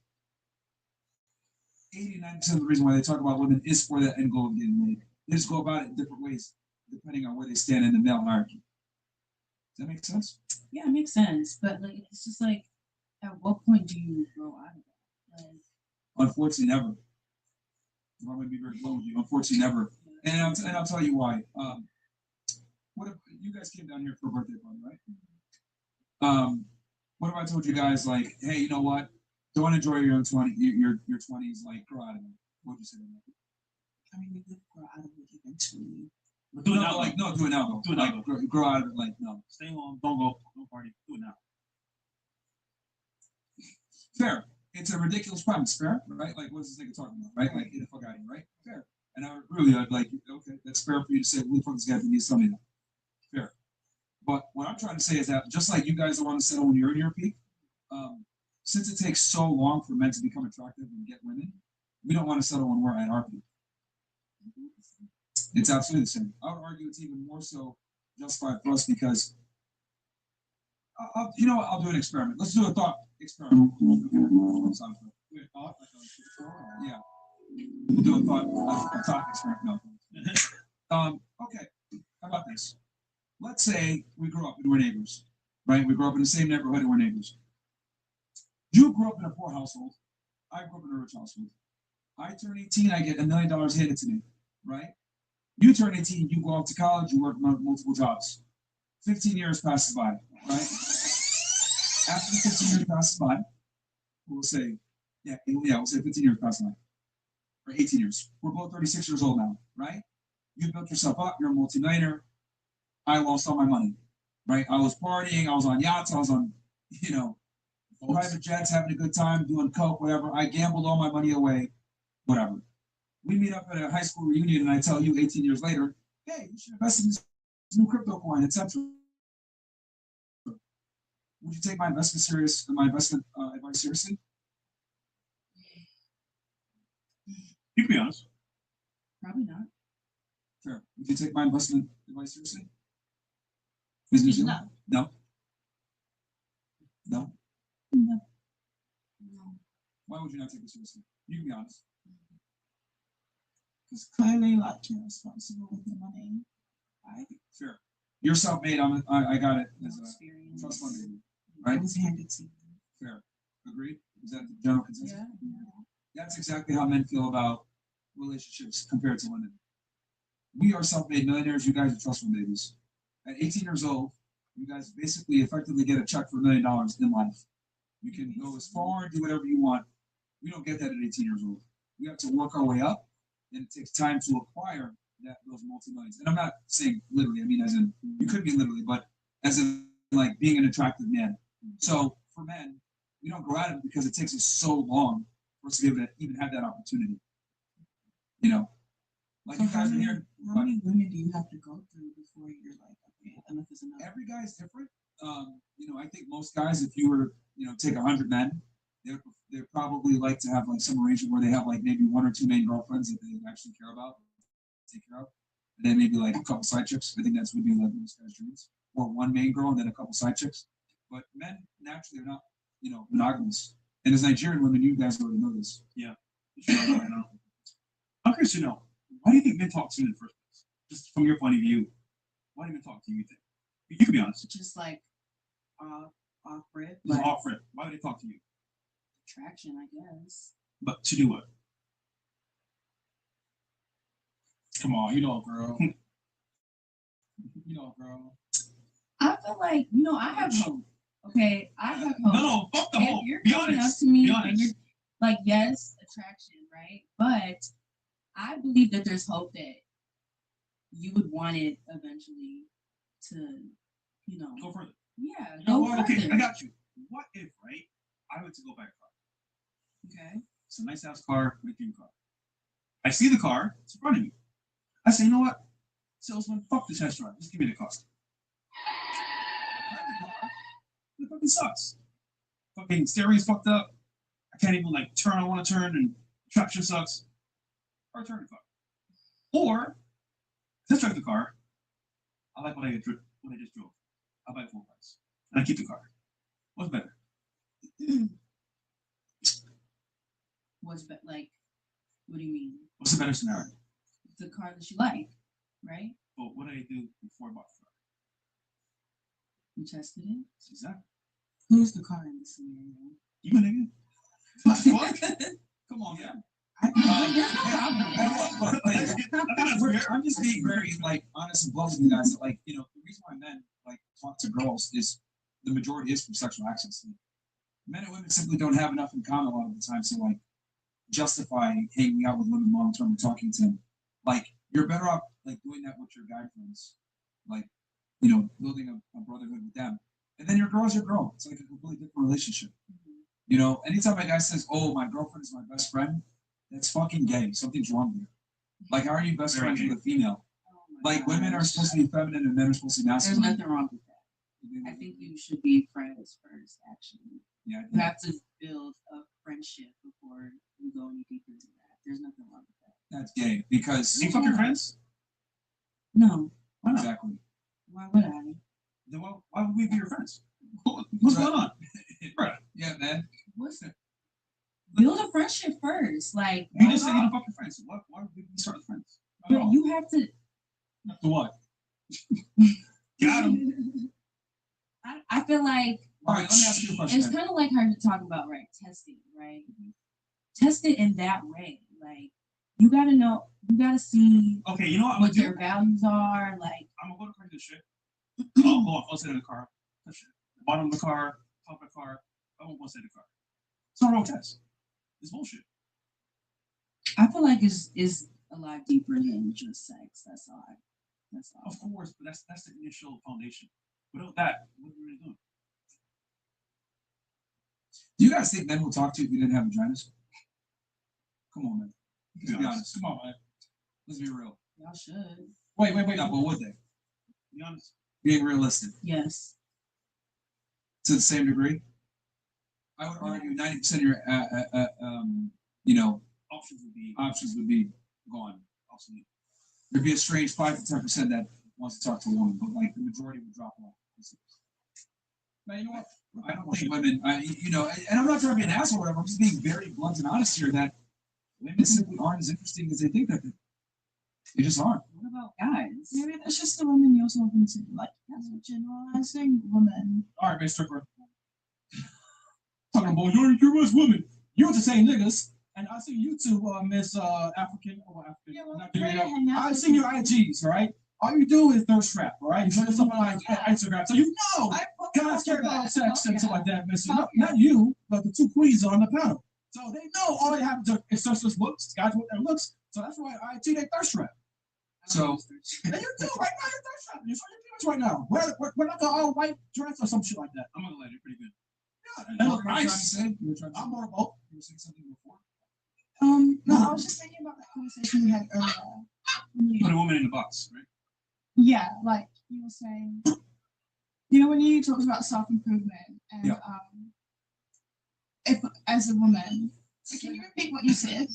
Speaker 2: 89% of the reason why they talk about women is for that end goal of getting laid. They just go about it in different ways, depending on where they stand in the male hierarchy. Does that make sense?
Speaker 18: Yeah, it makes sense. But like, it's just like, at what point do you grow out of that? Like,
Speaker 2: unfortunately, never. I'm going to be very blunt with you. Unfortunately, never. And I'll tell you why. What if you guys came down here for a birthday party, right? What if I told you guys like, hey, you know what? Don't enjoy your own 20s, like grow out of it. What would you say to that?
Speaker 18: I mean, you could grow out of it eventually.
Speaker 17: But do it now.
Speaker 2: Like, no, do it now, though.
Speaker 17: Do it now.
Speaker 2: Like, grow out of it, like, no.
Speaker 17: Stay home. Don't go. Don't party. Do it now.
Speaker 2: Fair. It's a ridiculous premise, fair, right? Like, what's this nigga talking about, right? Like, get the fuck out of here, right? Fair. And I would agree with you. I'd like, okay, that's fair for you to say, who the fuck this guy needs somebody that. Fair. But what I'm trying to say is that just like you guys don't want to settle when you're in your peak, since it takes so long for men to become attractive and get women, we don't want to settle when we're at our peak. It's absolutely the same. I would argue it's even more so justified for us because, you know what, I'll do an experiment. Let's do a thought experiment. Yeah. We'll do a thought experiment. No. Okay, how about this? Let's say we grew up and we're neighbors, right? We grew up in the same neighborhood and we're neighbors. You grew up in a poor household. I grew up in a rich household. I turn 18, I get $1 million handed to me, right? You turn 18, you go off to college, you work multiple jobs. 15 years passes by, right? After 15 years passes by, we'll say, we'll say 15 years passes by. Or 18 years. We're both 36 years old now, right? You built yourself up, you're a multimillionaire. I lost all my money, right? I was partying, I was on yachts, I was on, private jets, having a good time, doing coke, whatever. I gambled all my money away, whatever. We meet up at a high school reunion and I tell you 18 years later, hey, you should invest in this new crypto coin, etc. Would you take my investment advice seriously?
Speaker 17: You can be honest.
Speaker 18: Probably not.
Speaker 2: Fair. Would you take my investment advice seriously?
Speaker 18: No.
Speaker 2: No? No?
Speaker 18: No.
Speaker 2: Why would you not take it seriously? You can be honest.
Speaker 13: Because clearly, like, you're responsible with your money. Right?
Speaker 2: Fair. You're self-made. I got it. As a trust fund baby, right?
Speaker 13: It was handed to you.
Speaker 2: Fair. Agreed? Is that the general consensus?
Speaker 13: Yeah.
Speaker 2: That's exactly how men feel about relationships compared to women. We are self-made millionaires. You guys are trust fund babies. At 18 years old, you guys basically effectively get a check for $1 million in life. You can go as far and do whatever you want. We don't get that at 18 years old. we have to work our way up, and it takes time to acquire those multi-millions. And I'm not saying literally, I mean as in, you could be literally, but as in like being an attractive man. So for men, we don't go at it because it takes us so long for us to be able to even have that opportunity. You know, like
Speaker 18: So
Speaker 2: you guys
Speaker 18: how
Speaker 2: are
Speaker 18: many,
Speaker 2: here.
Speaker 18: how many women do you have to go through before you're like, okay, enough is enough?
Speaker 2: Every guy is different. You know, I think most guys, if you were, you know, take 100 men, they'd probably like to have like some arrangement where they have like maybe 1 or 2 main girlfriends that they actually care about, take care of, and then maybe like a couple side chicks. I think that's would be like most guys' dreams, or 1 main girl and then a couple side chicks. But men naturally are not, you know, monogamous. And as Nigerian women, you guys already know this.
Speaker 17: Yeah. I know. I'm curious to know, why do you think men talk to you in the first place? Just from your point of view, why do men talk to you? You think? You can be honest.
Speaker 18: Just like off rip,
Speaker 17: Just
Speaker 18: like
Speaker 17: off rip. Why would they talk to you?
Speaker 18: attraction, I guess.
Speaker 17: But to do what? Come on, you know, girl. You know, girl.
Speaker 18: I feel like, you know, I have hope. Okay, I have hope.
Speaker 17: No, fuck the
Speaker 18: If
Speaker 17: hope.
Speaker 18: you're
Speaker 17: Be
Speaker 18: coming
Speaker 17: honest.
Speaker 18: up to me
Speaker 17: Be
Speaker 18: and
Speaker 17: honest.
Speaker 18: you're like, yes, attraction, right? But I believe that there's hope that you would want it eventually to, you know,
Speaker 17: Go further.
Speaker 18: yeah,
Speaker 17: No,
Speaker 18: go
Speaker 17: well, okay,
Speaker 18: further.
Speaker 17: I got you. What if, right? I went to go buy a car.
Speaker 18: Okay.
Speaker 17: It's a nice house car, my dream car. I see the car, it's in front of me. I say, you know what? Salesman, fuck this test drive. Just give me the car. I drive the car. It fucking sucks. Fucking steering's fucked up. I can't even like turn. I want to turn, and traction sucks. Or turn the car. Or test drive the car. I like what I just drove. I'll buy it full price, and I keep the car. What's better?
Speaker 18: What's but like, what do you mean?
Speaker 17: What's the better scenario?
Speaker 18: The car that you like, right?
Speaker 17: But what did I do before I bought the car?
Speaker 18: You tested it.
Speaker 17: Exactly.
Speaker 18: Who's the car in this scenario?
Speaker 17: You nigga. What the fuck? Come on, man.
Speaker 2: I'm just being very like honest and blunt with you guys. Like, you know, the reason why men like talk to girls is the majority is from sexual access. Like, men and women simply don't have enough in common a lot of the time to like justify hanging out with women long term and talking to them. Like, you're better off like doing that with your guy friends, like, you know, building a brotherhood with them. And then your girl's your girl. It's like a completely different relationship. You know, anytime a guy says, "Oh, my girlfriend is my best friend," that's fucking gay. Something's wrong here. Like, how are you best friends with a female? Like, women are supposed to be feminine and men are supposed to be
Speaker 18: There's
Speaker 2: masculine.
Speaker 18: nothing wrong with that. I think you should be friends first, actually.
Speaker 2: Yeah,
Speaker 18: You have to build a friendship before you go any deeper into that. There's nothing wrong with that.
Speaker 2: that's gay because
Speaker 17: You fuck your friends?
Speaker 18: No.
Speaker 17: Why not?
Speaker 2: Exactly.
Speaker 18: Why would I?
Speaker 17: Then why would we be your friends? What's going on? Bruh.
Speaker 2: Yeah, man.
Speaker 18: What's it? Build a friendship first. Like,
Speaker 17: You just said you don't fuck your friends. Why would we start friends?
Speaker 18: but you have to.
Speaker 17: To what? Got him.
Speaker 18: I feel like
Speaker 2: All right, let me ask you a question.
Speaker 18: it's kind of like how you talk about, right? Testing, right? Test it in that way. Like, you gotta know, you gotta see
Speaker 17: Okay, you know what I'm
Speaker 18: what
Speaker 17: gonna do?
Speaker 18: their values are. Like,
Speaker 17: I'm gonna go to print this shit. I'll go outside of the car. Touch it. The bottom of the car, top of the car. I won't go inside the car. It's not a road test. It's bullshit.
Speaker 18: I feel like it's a lot deeper than just sex. That's all. That's all.
Speaker 17: Of course, but that's the initial foundation. Without that, what are we really doing?
Speaker 2: Do you guys think men will talk to you if you didn't have vaginas? Come on, man. Let's be honest.
Speaker 17: Come on, man.
Speaker 2: Let's be real.
Speaker 18: Y'all should.
Speaker 2: Wait. No, but would they?
Speaker 17: Be honest.
Speaker 2: Being realistic.
Speaker 18: Yes.
Speaker 2: To the same degree? I would argue 90% of your, you know,
Speaker 17: Options would be
Speaker 2: gone.
Speaker 17: obsolete.
Speaker 2: There'd be a strange 5 to 10% that wants to talk to a woman, but like the majority would drop off. Now, you know what? I don't think women, you know, and I'm not trying to be an asshole or whatever, I'm just being very blunt and honest here that women simply aren't as interesting as they think that they just aren't.
Speaker 18: What about guys?
Speaker 13: Maybe that's just the women you're talking to. Like, that's a generalizing woman.
Speaker 2: All right, Mr. Strickler.
Speaker 16: Talking about you're Miss Women. You're the same niggas. And I see you two, Miss African or African.
Speaker 13: Yeah, well,
Speaker 16: Nigerian. I see your IGs, right? All you do is thirst trap, all right? You put something like Instagram, so you know guys care about sex and stuff like that, Miss. Not you, but the two queens on the panel.
Speaker 17: So they know all they have to it's just looks, guys want their looks. So that's why I take a thirst trap. So and you do right now, you're thirst trapping. You're showing your penis right now. We're not the all white dress or some shit like that. I'm gonna let it pretty good. Yeah, they look nice. I'm more bold. You were saying something before?
Speaker 13: No, I was just thinking about that conversation we had earlier.
Speaker 17: Put a woman in the box, right?
Speaker 13: Yeah, like you were saying, you know, when you talked about self-improvement and if as a woman, so can you repeat what you said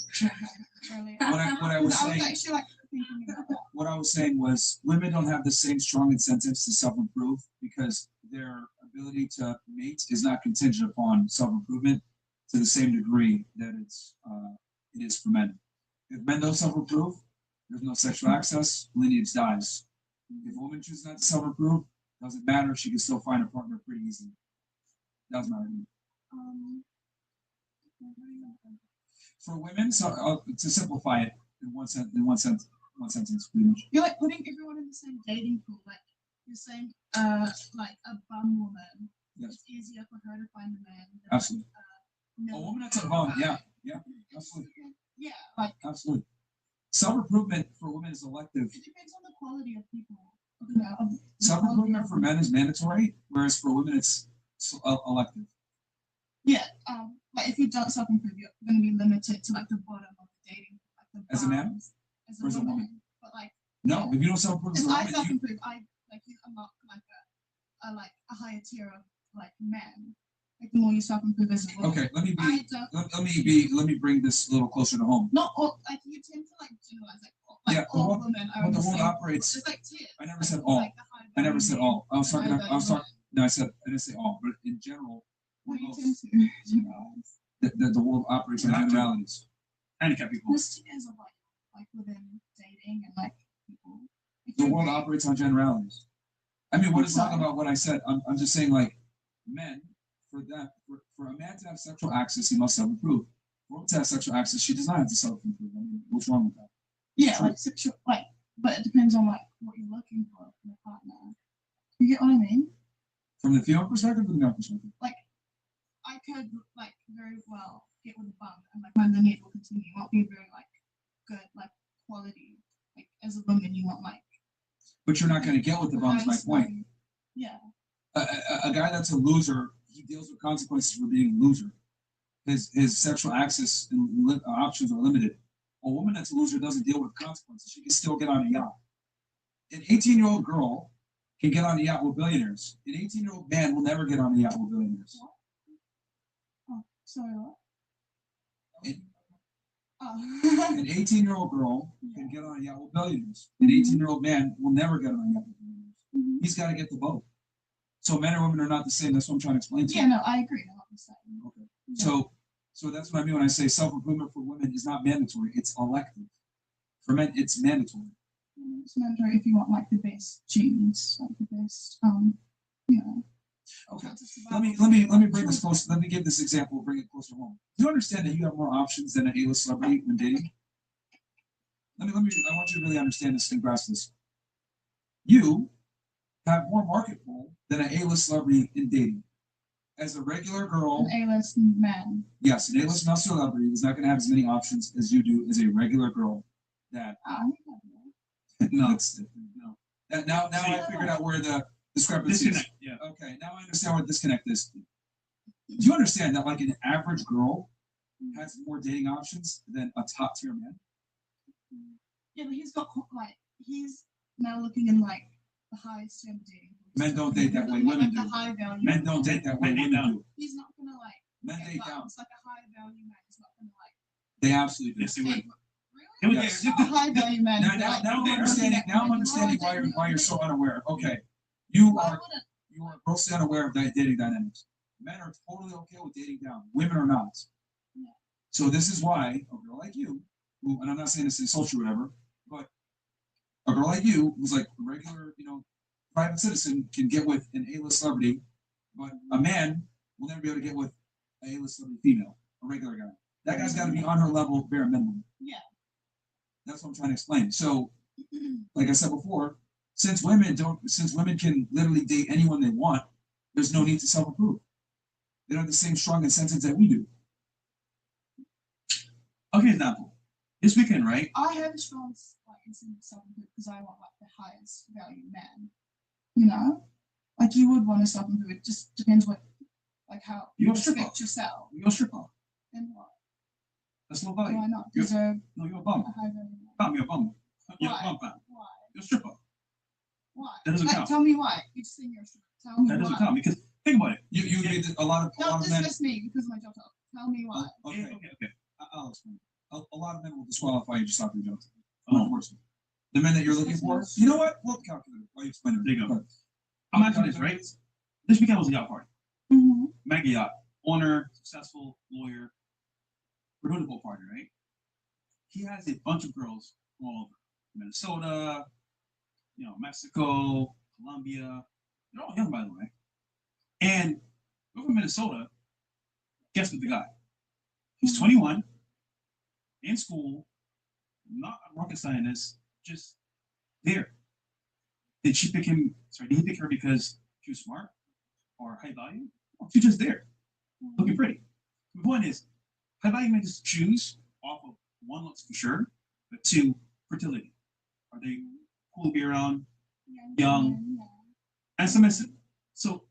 Speaker 13: earlier?
Speaker 17: What I was
Speaker 13: I
Speaker 17: saying.
Speaker 13: was actually like thinking about that.
Speaker 17: What I was saying was women don't have the same strong incentives to self-improve because their ability to mate is not contingent upon self-improvement to the same degree that it is for men. If men don't self-improve, there's no sexual access, lineage dies. If a woman chooses not to self-improve, doesn't matter, she can still find a partner pretty easily. Doesn't matter. For women, so to simplify it in one sentence, pretty much.
Speaker 13: You're like putting everyone in the same dating pool. Like you're saying, like a bum woman.
Speaker 17: Yes.
Speaker 13: It's easier for her to find a man. Than
Speaker 17: Absolutely.
Speaker 13: Like,
Speaker 17: A woman that's a bum, yeah, absolutely.
Speaker 13: Yeah, like
Speaker 17: Absolutely. Self-improvement for women is elective.
Speaker 13: it depends on the quality of people. Yeah.
Speaker 17: Self-improvement for men is mandatory, whereas for women it's elective.
Speaker 13: Yeah, like if you don't self-improve, you're going to be limited to like the bottom of the dating, like the
Speaker 17: As a man?
Speaker 13: bums, as
Speaker 17: Or as a woman?
Speaker 13: woman. But like,
Speaker 17: No, if you don't self-improve as
Speaker 13: if
Speaker 17: a
Speaker 13: I
Speaker 17: woman,
Speaker 13: self-improve, I'm not like a higher tier of like man. Like the more you self-improve as a woman.
Speaker 17: okay, let me
Speaker 13: I don't.
Speaker 17: let me bring this a little closer to home.
Speaker 13: Not all. Like you tend to like generalize
Speaker 17: Yeah, but
Speaker 13: all
Speaker 17: what-
Speaker 13: women are
Speaker 17: but
Speaker 13: in
Speaker 17: the
Speaker 13: the
Speaker 17: world
Speaker 13: same.
Speaker 17: operates-
Speaker 13: It's like tiers.
Speaker 17: I never said all.
Speaker 13: Like the high
Speaker 17: I never said
Speaker 13: value
Speaker 17: all. I was talking.
Speaker 13: men, high value
Speaker 17: No, I didn't say all, but in general,
Speaker 13: men. You tend to generalize.
Speaker 17: the world operates on generalities. Handicapped people.
Speaker 13: There's tiers of like within dating and like people. If
Speaker 17: The
Speaker 13: you're
Speaker 17: world
Speaker 13: gay-
Speaker 17: operates on generalities. I mean, what is talking
Speaker 13: Okay.
Speaker 17: about what I said? I'm just saying, like, men, for a man to have sexual access, he must self-improve. For a woman to have sexual access, she does not have to self-improve. I mean, what's wrong with that?
Speaker 13: Yeah, like sexual, like, but it depends on like what you're looking for in a partner. You get what I mean?
Speaker 17: From the female perspective or the male perspective?
Speaker 13: Like, I could like very well get with a bum and like my lineage will continue. It won't be very like good like quality. Like as a woman, you want like.
Speaker 17: But you're not going to get with the bum, is my point.
Speaker 13: Yeah.
Speaker 17: A guy that's a loser, he deals with consequences for being a loser. His sexual access and options are limited. A woman that's a loser doesn't deal with consequences. She can still get on a yacht. An 18-year-old girl can get on a yacht with billionaires. An 18-year-old man will never get on a yacht with billionaires.
Speaker 13: Oh, sorry, what?
Speaker 17: An
Speaker 13: Oh.
Speaker 17: 18-year-old girl can get on a yacht with billionaires. An 18-year-old man will never get on a yacht with billionaires. He's got to get the boat. So men and women are not the same. That's what I'm trying to explain to you.
Speaker 13: Yeah, no, I agree. No, I'm saying.
Speaker 17: Okay. So that's what I mean when I say self-improvement for women is not mandatory. It's elective. For men, it's mandatory.
Speaker 13: It's mandatory if you want like the best genes, like the best, you know.
Speaker 17: Okay. Let me bring this close. Let me give this example. Bring it closer home. Do you understand that you have more options than an A-list celebrity when dating? I want you to really understand this and grasp this. You have more market pull than an A-list celebrity in dating. As a regular girl,
Speaker 13: An A-list man.
Speaker 17: yes, an A-list male celebrity is not going to have as many options as you do as a regular girl. That no, it's different. No. Now I figured out where the discrepancy is. Disconnect, yeah. Okay, now I understand what disconnect is. Do you understand that like an average girl has more dating options than a top tier man?
Speaker 13: Yeah, but he's now looking in like the highest tier of dating.
Speaker 17: Men don't date that way.
Speaker 13: Like
Speaker 17: Women
Speaker 13: the
Speaker 17: do.
Speaker 13: high value.
Speaker 17: Men don't date that way. Women do.
Speaker 13: He's not gonna like.
Speaker 17: Men date down.
Speaker 13: It's like a high value man. He's not gonna like.
Speaker 17: They absolutely do. Yes, they would.
Speaker 13: Yes. A high value man.
Speaker 17: Now I'm understanding. Now I'm understanding why you're so unaware. Okay, you are grossly unaware of dating dynamics. Men are totally okay with dating down. Women are not. So this is why a girl like you, who, and I'm not saying this to insult you or whatever, but a girl like you, who's like a regular, private citizen, can get with an A-list celebrity, but a man will never be able to get with an A-list celebrity female, a regular guy. That guy's got to be on her level, bare minimum.
Speaker 13: Yeah.
Speaker 17: That's what I'm trying to explain. So, like I said before, since women can literally date anyone they want, there's no need to self-improve. They don't have the same strong incentives that we do. me an example. This weekend, right?
Speaker 13: I have a strong like instinct because I want like the highest value man. You know, like you would want to stop and do it. Just depends what, like how
Speaker 17: You're
Speaker 13: you
Speaker 17: a stripper.
Speaker 13: respect yourself.
Speaker 17: You're a stripper.
Speaker 13: And what?
Speaker 17: That's low value.
Speaker 13: Do I not
Speaker 17: You're-
Speaker 13: deserve
Speaker 17: No, you're a bum.
Speaker 13: a high value man?
Speaker 17: Bum, you're a bum. You're
Speaker 13: Why?
Speaker 17: a bum, fam.
Speaker 13: Why?
Speaker 17: You're a stripper.
Speaker 13: Why?
Speaker 17: That doesn't
Speaker 13: Like,
Speaker 17: count.
Speaker 13: tell me why. You just think you're a stripper. Tell me
Speaker 17: That doesn't
Speaker 13: why.
Speaker 17: count because think about it.
Speaker 2: You get a lot
Speaker 13: Don't
Speaker 2: of men.
Speaker 13: dismiss me because of my job title. Tell me why.
Speaker 2: Okay,
Speaker 17: Okay.
Speaker 2: I'll explain. A lot of men will disqualify you just off your job.
Speaker 17: Oh.
Speaker 2: Unfortunately, the men that you're looking for. You know what? We'll calculate it while you explain it.
Speaker 17: There you go.
Speaker 2: But
Speaker 17: I'm asking this, right? This weekend was a yacht party.
Speaker 13: Mm-hmm.
Speaker 17: Mega yacht. Owner, successful lawyer. We're doing the boat party, right? He has a bunch of girls from all over. Minnesota, Mexico, Colombia. They're all young, by the way. And we're from Minnesota. Guess what the guy? He's 21, in school, not a rocket scientist, just there. Did she pick him? Sorry, did he pick her because she was smart or high value? No, she's just there, looking pretty. The point is, high value men just choose off of one, looks for sure, but two, fertility. Are they cool to be around, young, and submissive? So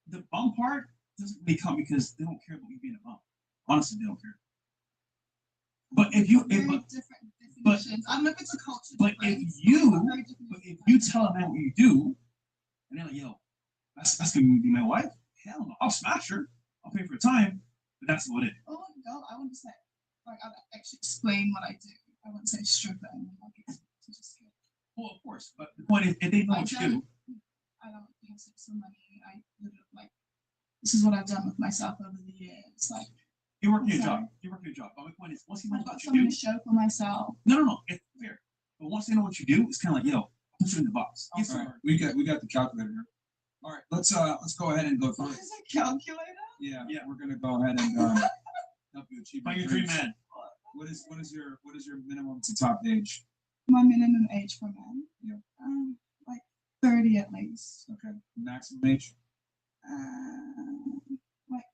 Speaker 17: the bum part doesn't really count because they don't care about you being a bum. Honestly, they don't care. But if you,
Speaker 13: Very different definitions. I don't know if it's a culture.
Speaker 17: but if you tell a man what you do, and they're like, yo, that's gonna be my wife. Hell no, I'll smash her. I'll pay for her time, but that's what it is.
Speaker 13: Oh no, I wouldn't say like I'd actually explain what I do. I wouldn't say stripper and like it's just
Speaker 17: Well, of course, but the point is, if they know
Speaker 13: I
Speaker 17: what you
Speaker 13: don't
Speaker 17: do,
Speaker 13: I don't have sex for money. I literally like this is what I've done with myself over the years. Like
Speaker 17: you're working your
Speaker 13: sorry.
Speaker 17: job. You're working your job. But my point is, once he
Speaker 13: I've
Speaker 17: knows
Speaker 13: got
Speaker 17: what you
Speaker 13: something
Speaker 17: do,
Speaker 13: to show for myself.
Speaker 17: no, it's fair. But once they know what you do, it's kind of like, yo, put you in the box.
Speaker 2: all right, we got the calculator here. All right, let's go ahead and go through
Speaker 13: What
Speaker 2: it.
Speaker 13: is a calculator?
Speaker 2: Yeah, we're gonna go ahead and help you achieve
Speaker 17: Find
Speaker 2: your
Speaker 17: your dream
Speaker 2: dreams.
Speaker 17: man.
Speaker 2: What is your minimum to top age?
Speaker 13: My minimum age for men.
Speaker 2: Yeah.
Speaker 13: Like 30 at least.
Speaker 2: Okay. Maximum age?
Speaker 13: Like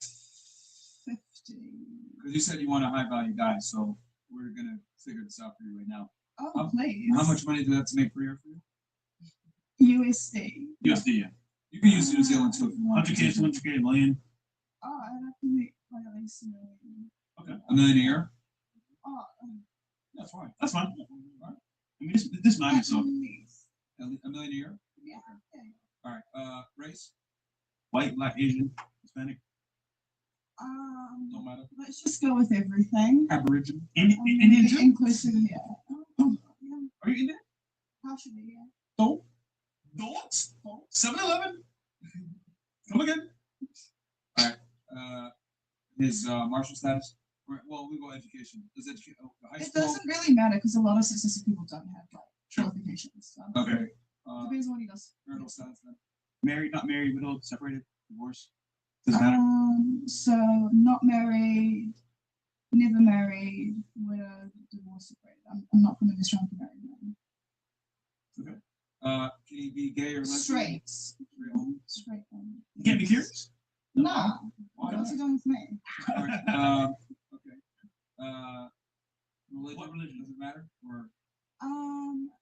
Speaker 13: 50.
Speaker 2: Because you said you want a high value guy, so we're gonna figure this out for you right now.
Speaker 13: Oh, please.
Speaker 2: How much money do we have to make per year for you?
Speaker 13: USD.
Speaker 17: USD, yeah.
Speaker 2: You can use New Zealand too if you want.
Speaker 17: 100K, 200K, a million.
Speaker 13: Oh, I'd have to make like at least a million.
Speaker 17: Okay.
Speaker 2: $1 million a year?
Speaker 13: Oh,
Speaker 17: That's fine. That's fine. I mean, this man, so
Speaker 2: $1 million a year?
Speaker 13: yeah.
Speaker 2: All right. Race?
Speaker 17: white, black, Asian, Hispanic,
Speaker 2: don't matter.
Speaker 13: Let's just go with everything.
Speaker 2: Aboriginal?
Speaker 17: Indian too?
Speaker 13: Inclusive, yeah.
Speaker 17: Are you Indian?
Speaker 13: Partially, yeah.
Speaker 17: Don't. 7-Eleven. Come again.
Speaker 2: All right. His martial status? Well, we go education. Does high
Speaker 13: It
Speaker 2: school?
Speaker 13: doesn't really matter because a lot of successful people don't have like qualifications. So.
Speaker 2: Okay.
Speaker 13: Depends on what he does.
Speaker 2: Marital status then?
Speaker 17: Married, not married, widowed, separated, divorced. Doesn't matter.
Speaker 13: So not married, never married, widowed, divorced, separated. I'm not going to be strong for married men.
Speaker 2: Okay. Can he be gay or lesbian?
Speaker 13: Straight.
Speaker 2: Straight only?
Speaker 13: Straight only.
Speaker 17: You can't be curious?
Speaker 13: Nah.
Speaker 2: Why
Speaker 13: What's
Speaker 2: not?
Speaker 13: he doing with me?
Speaker 2: All right. Okay. Religion?
Speaker 17: What religion?
Speaker 2: Does it matter? Or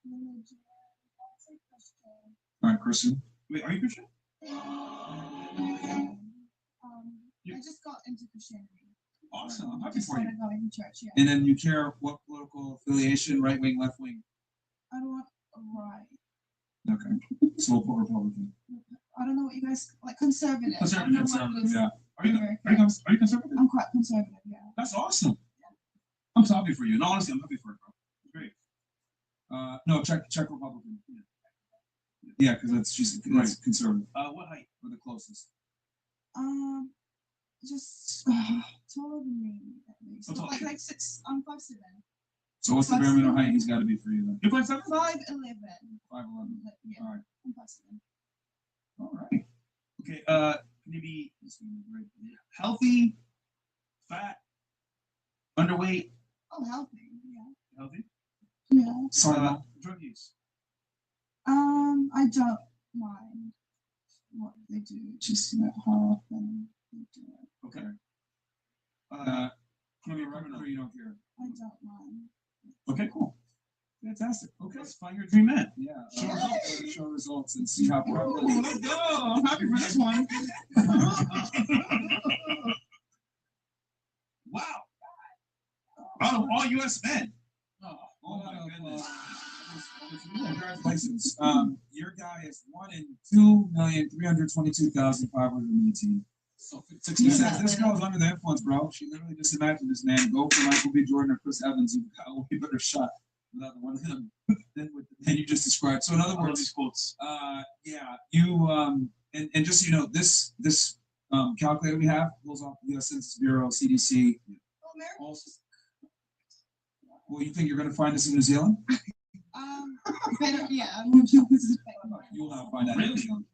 Speaker 13: Religion. That's a question.
Speaker 2: all right, Christian.
Speaker 17: Wait, are you Christian?
Speaker 13: I just got into Christianity.
Speaker 2: Awesome. I'm happy
Speaker 13: Just
Speaker 2: for you.
Speaker 13: started going to church, yeah.
Speaker 2: And then you care what political affiliation, right wing, left wing?
Speaker 13: I don't want right.
Speaker 2: Okay. So we'll put Republican.
Speaker 13: I don't know what you guys like conservative.
Speaker 17: Conservative,
Speaker 13: I don't know
Speaker 17: conservative,
Speaker 13: what is
Speaker 17: yeah. Are you
Speaker 13: American.
Speaker 17: conservative?
Speaker 13: I'm quite conservative, yeah.
Speaker 17: That's awesome. I'm so happy for you. No, honestly, I'm happy for it, bro. It's great.
Speaker 2: No, check Republican. Yeah, because she's conservative.
Speaker 17: What height?
Speaker 2: Or the closest.
Speaker 13: Just taller than me at least.
Speaker 17: How tall?
Speaker 13: Like 6. I'm 5'7".
Speaker 2: So what's the bare minimum height he's got to be for you then?
Speaker 17: You're 5'7"?
Speaker 13: 5'11".
Speaker 2: 5'11".
Speaker 13: Yeah.
Speaker 2: All right.
Speaker 13: I'm 5'7".
Speaker 17: All right. Okay. Can you be healthy, fat, underweight,
Speaker 13: Oh, healthy. Yeah.
Speaker 17: healthy?
Speaker 13: Yeah.
Speaker 17: Drug use.
Speaker 13: I don't mind what they do. Just how often they do it.
Speaker 17: Okay.
Speaker 2: Can be a record or you don't care?
Speaker 13: I don't mind.
Speaker 17: Okay, cool.
Speaker 2: Fantastic. Okay.
Speaker 17: Let's find your dream man.
Speaker 2: Yeah. Show results and see how far.
Speaker 17: Let's go. I'm happy for this one. Wow. Out of all U.S. men.
Speaker 2: Oh my goodness. Congratulations. Your guy is 1 in 2,322,518. So 6%. This girl's under the influence, bro. She literally just imagined this man go for Michael B. Jordan or Chris Evans. You've got a way better shot without the one of them than with the man you just described. So in other words,
Speaker 17: these quotes.
Speaker 2: Yeah, you and just so you know, this calculator we have pulls off the U.S. Census Bureau, CDC. Well, you think you're going to find this in New Zealand?
Speaker 13: Yeah, I'm going to visit.
Speaker 2: You will not find that in New Zealand.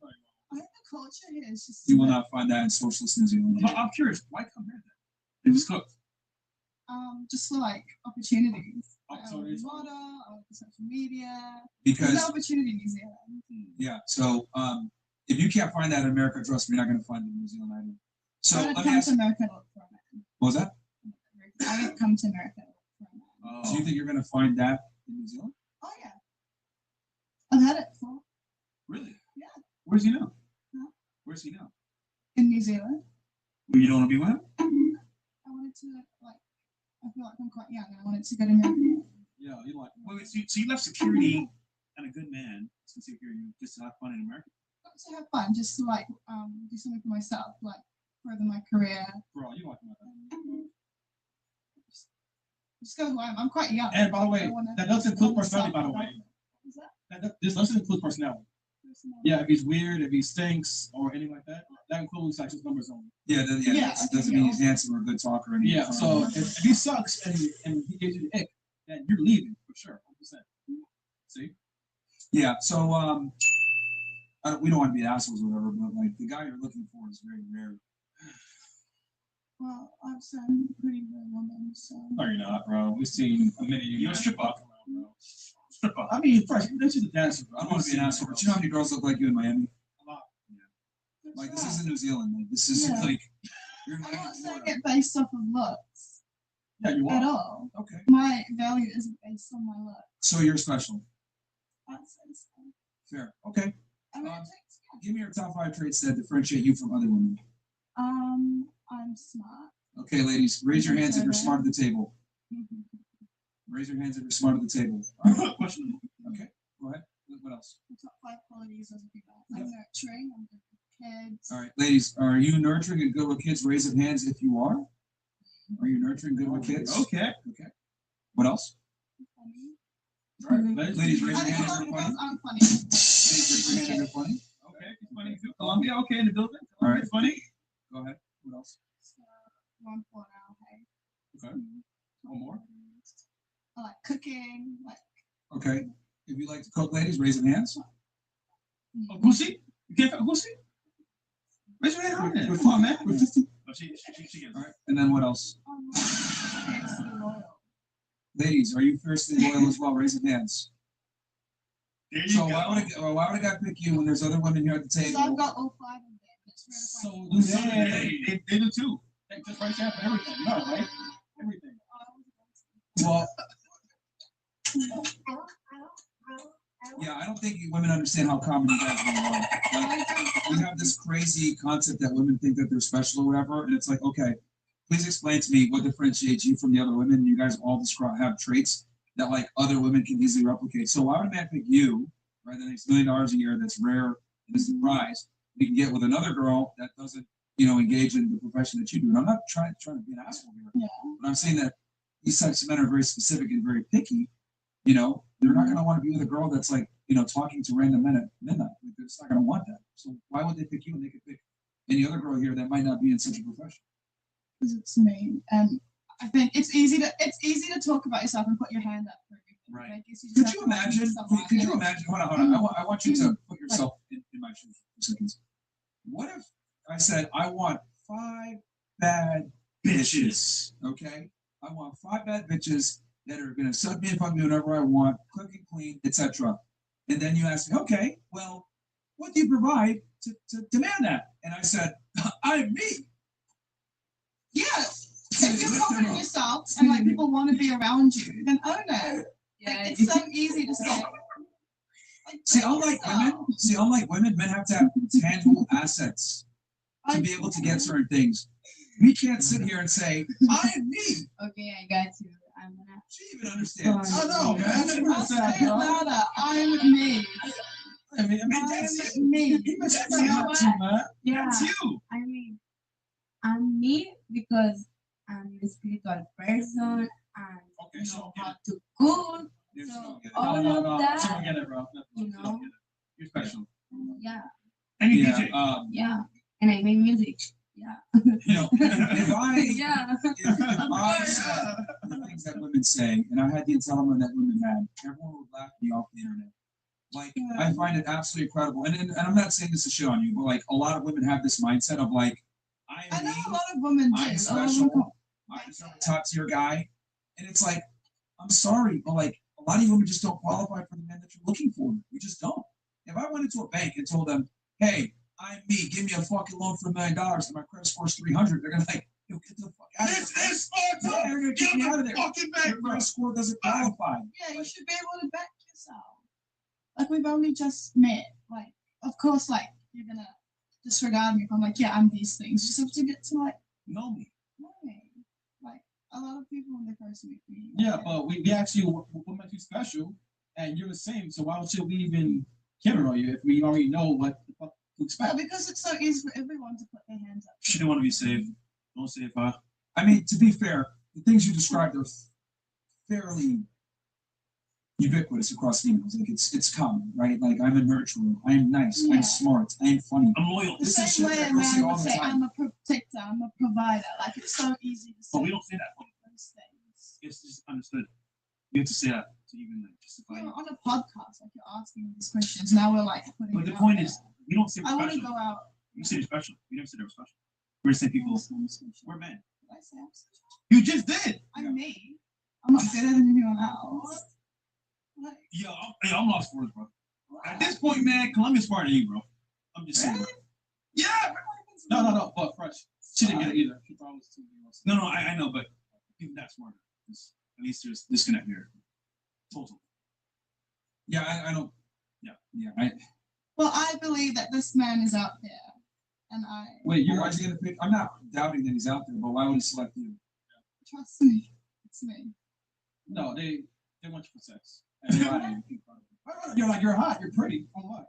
Speaker 13: I think the culture here is just.
Speaker 2: You will not find that in socialist New Zealand.
Speaker 17: I'm curious. Why come here then? They just cook.
Speaker 13: Just for like opportunities.
Speaker 17: Opportunities.
Speaker 13: Model, social media.
Speaker 2: Because
Speaker 13: there's no opportunity in New Zealand.
Speaker 2: Yeah. So if you can't find that in America, trust me, you're not going to find it in New Zealand either. So
Speaker 13: I didn't come to America to look for a man.
Speaker 2: What was that?
Speaker 13: I didn't come to America to look for a man.
Speaker 2: So you think you're going to find that in New Zealand?
Speaker 13: Oh yeah. I've had it before.
Speaker 17: Really?
Speaker 13: Yeah.
Speaker 17: Where's he now?
Speaker 13: Huh?
Speaker 17: Where's he now?
Speaker 13: In New Zealand.
Speaker 17: Well, you don't want to be with him?
Speaker 13: I wanted to like. I feel like I'm quite young, and I wanted to go to America.
Speaker 17: Yeah, you like. Wait, so you left security and a good man since you're here, you just to have fun in America?
Speaker 13: Not to have fun, just to like do something for myself, like further my career.
Speaker 17: Bro, you like that.
Speaker 13: Just go who I am. I'm quite young.
Speaker 17: And by the way, that doesn't include personality, by the way.
Speaker 13: Is that?
Speaker 17: This doesn't include personality. Yeah, if he's weird, if he stinks, or anything like that, that includes like just numbers only.
Speaker 2: Yeah, that doesn't mean he's handsome or a good talker. Or anything.
Speaker 17: Yeah, so if he sucks and he gives you the ick, then you're leaving for sure, 100%. See?
Speaker 2: Yeah, so we don't want to be assholes or whatever, but like the guy you're looking for is very rare.
Speaker 13: Well, I'm some pretty good woman, so.
Speaker 17: No, you're not, bro. We've seen a minute. You're a strip up, bro. Strip up. I mean, first, this is a dancer, bro.
Speaker 2: I don't want to be an asshole, but you know how many girls look like you in Miami?
Speaker 17: A lot.
Speaker 2: Yeah. Like this isn't New Zealand. Like this is like you're
Speaker 13: I'm not saying it based off of looks.
Speaker 17: Yeah, you
Speaker 13: At
Speaker 17: are.
Speaker 13: all.
Speaker 2: Okay.
Speaker 13: My value isn't based on my looks.
Speaker 2: So you're special.
Speaker 13: I'd say so.
Speaker 2: Fair. Okay.
Speaker 13: I mean,
Speaker 2: Give me your top 5 traits that differentiate you from other women.
Speaker 13: I'm smart.
Speaker 2: Okay, ladies, raise your hands if you're smart at the table. Raise your hands if you're smart at the table. All right. Question. Okay. Go ahead. What else?
Speaker 13: The top 5 qualities of people. I'm nurturing. I'm good with kids.
Speaker 2: All right, ladies, are you nurturing and good with kids? Raise your hands if you are. Are you nurturing good with kids?
Speaker 17: Okay.
Speaker 2: Okay. What else?
Speaker 13: Funny.
Speaker 2: All right, ladies, raise your hand if you're funny.
Speaker 13: I'm funny.
Speaker 2: Ladies, raise your hand if you're funny.
Speaker 17: Okay, he's funny too. Columbia, okay, in the building.
Speaker 2: All right.
Speaker 17: Funny.
Speaker 2: Go ahead. What else?
Speaker 13: One for now, hey.
Speaker 2: Okay. One more.
Speaker 13: I like cooking. Like.
Speaker 2: Okay. If you like to cook, ladies, raise your hands.
Speaker 17: Oh, Goosey? You can't cook Goosey? Raise your hand on there. Come on, man. Oh, she gets.
Speaker 2: All right. And then what else?
Speaker 13: Fiercely loyal.
Speaker 2: Ladies, are you fiercely loyal as well? Raise your hands.
Speaker 17: There you
Speaker 2: So
Speaker 17: go.
Speaker 2: why would a guy pick you when there's other women here at the
Speaker 13: So
Speaker 2: table?
Speaker 13: I've got all 5 of them. It's really
Speaker 17: So they do too. They just right there for everything. You know, right? Everything.
Speaker 2: Well, yeah, I don't think women understand how common you guys really are. Like, we have this crazy concept that women think that they're special or whatever, and it's like, okay, please explain to me what differentiates you from the other women. You guys all have traits that like other women can easily replicate. So why would a man pick you, right? That makes $1 million a year, that's rare and is the prize. We can get with another girl that doesn't, engage in the profession that you do. And I'm not trying to be an asshole here, but I'm saying that these types of men are very specific and very picky. They're not going to want to be with a girl that's like, talking to random men at midnight. Like, they're just not going to want that. So why would they pick you when they could pick any other girl here that might not be in such a profession?
Speaker 13: Because it's me. And I think it's easy to talk about yourself and put your hand up for everything.
Speaker 2: Right.
Speaker 13: Like, it's just
Speaker 2: Could
Speaker 13: have
Speaker 2: you
Speaker 13: to like
Speaker 2: imagine?
Speaker 13: yourself up.
Speaker 2: Could you imagine? Hold on. I want you to put yourself in my shoes for seconds. What if I said I want 5 bad bitches? Okay, I want 5 bad bitches that are gonna suck me and fuck me whenever I want, cook and clean, etc. And then you ask me, okay, well, what do you provide to demand that? And I said, I'm me.
Speaker 13: Yeah. If you're confident in yourself and like people want to be around you, then own it.
Speaker 3: Yeah,
Speaker 13: Like, it's so easy to say.
Speaker 2: See, unlike women, men have to have tangible assets to be able to get certain things. We can't sit here and say, I am me.
Speaker 21: Okay, I got you. I'm gonna.
Speaker 2: She even understands.
Speaker 21: Oh,
Speaker 2: no, man.
Speaker 13: I'll say it louder. I'm me.
Speaker 2: I mean,
Speaker 13: that's me.
Speaker 2: That's
Speaker 13: You know
Speaker 2: you, man.
Speaker 21: Yeah.
Speaker 2: That's you.
Speaker 21: I mean, I'm me because I'm a spiritual person and know how to cook. So all of that,
Speaker 17: Someone get it, bro.
Speaker 21: you know,
Speaker 17: You're special.
Speaker 21: yeah,
Speaker 17: And you
Speaker 2: Yeah,
Speaker 17: DJ.
Speaker 21: yeah. And I make music. Yeah.
Speaker 2: You know, if I
Speaker 21: Yeah.
Speaker 2: if I said the things that women say, and I had the entitlement that women had, everyone would laugh me off the internet. Like, I find it absolutely incredible. And I'm not saying this to shit on you, but like a lot of women have this mindset of like,
Speaker 13: I know a lot of women do.
Speaker 2: I'm special, I deserve a top tier guy. And it's like, I'm sorry, but like a lot of you women just don't qualify for the men that you're looking for. You just don't. If I went into a bank and told them, hey, I'm me, give me a fucking loan for $1 million and my credit score is 300, they're gonna like, yo, get the fuck out of here.
Speaker 1: This is Sparta.
Speaker 2: Yeah, they're gonna kick me out of there.
Speaker 1: Fucking back,
Speaker 2: Your credit score doesn't qualify.
Speaker 13: Yeah, you should be able to back yourself. Like, we've only just met. Like, of course, like, you're gonna disregard me if I'm like, yeah, I'm these things. You just have to get to like
Speaker 2: know me.
Speaker 13: Like, a lot of people when they first meet me.
Speaker 17: Yeah, but we asked you what makes you special, and you're the same. So why should we even care about you if we already know what the fuck to expect?
Speaker 13: Well, because it's so easy for everyone to put their hands up.
Speaker 17: She didn't want to be saved. Don't save her.
Speaker 2: I mean, to be fair, the things you described are fairly ubiquitous across females. Like it's common, right? Like I'm a nurturer, I am nice,
Speaker 13: Yeah.
Speaker 2: I'm smart, I am funny.
Speaker 17: I'm loyal.
Speaker 13: The
Speaker 2: This is
Speaker 13: same
Speaker 2: shit
Speaker 13: way
Speaker 2: that
Speaker 13: a
Speaker 2: girls say
Speaker 13: man
Speaker 2: all
Speaker 13: would
Speaker 2: the
Speaker 13: say,
Speaker 2: time.
Speaker 13: I'm a protector, I'm a provider. Like, it's so easy to say.
Speaker 17: But we don't say that.
Speaker 13: those things.
Speaker 17: It's just understood. You have to say that to even like justify
Speaker 13: You're
Speaker 17: it.
Speaker 13: on a podcast, like, you're asking these questions. Now we're like putting
Speaker 17: But the
Speaker 13: it out
Speaker 17: point
Speaker 13: there.
Speaker 17: is, we don't say
Speaker 13: I
Speaker 17: we're
Speaker 13: want to
Speaker 17: special.
Speaker 13: go out.
Speaker 17: You say you're special. You never said they were special. We're the same people. We're men.
Speaker 13: Did I say I'm special?
Speaker 17: You just did.
Speaker 13: I'm me. I'm not better than anyone else.
Speaker 17: Yo, I'm lost for words, bro. At this point, man, Columbia's smarter than you, bro. I'm just saying. Bro. Yeah. No. But fresh. She didn't get it either. She thought it was too. No, I know, but people that smarter. At least there's disconnect here. Total.
Speaker 2: Yeah, I don't. Yeah.
Speaker 13: Well, I believe that this man is out there. And I
Speaker 2: Wait, why'd you gonna pick? I'm not doubting that he's out there, but why would he select you?
Speaker 13: trust me. It's me.
Speaker 17: No, they want you for sex.
Speaker 2: You're hot, you're pretty. From what?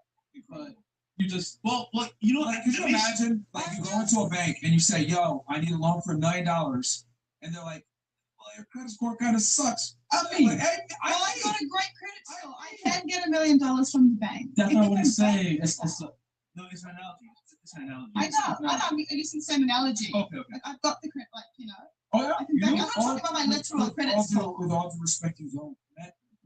Speaker 17: But you just look. You know,
Speaker 2: Like, could you imagine, like, you go into a bank and you say, "Yo, I need a loan for $1 million," and they're like, "Well, your credit score kind of sucks." I mean,
Speaker 13: Well, I got a great credit score. I can get $1 million from the bank.
Speaker 17: That's
Speaker 13: If
Speaker 17: not
Speaker 13: you
Speaker 17: what
Speaker 13: can
Speaker 17: he's
Speaker 13: back
Speaker 17: saying.
Speaker 13: yourself.
Speaker 17: It's an analogy. It's an analogy.
Speaker 13: I know. I'm using the same analogy.
Speaker 17: Okay.
Speaker 13: Like, I've got the credit, like, you know.
Speaker 2: Oh yeah,
Speaker 13: I can back. I'm not talking about my literal credit score.
Speaker 2: With all due respect, you don't.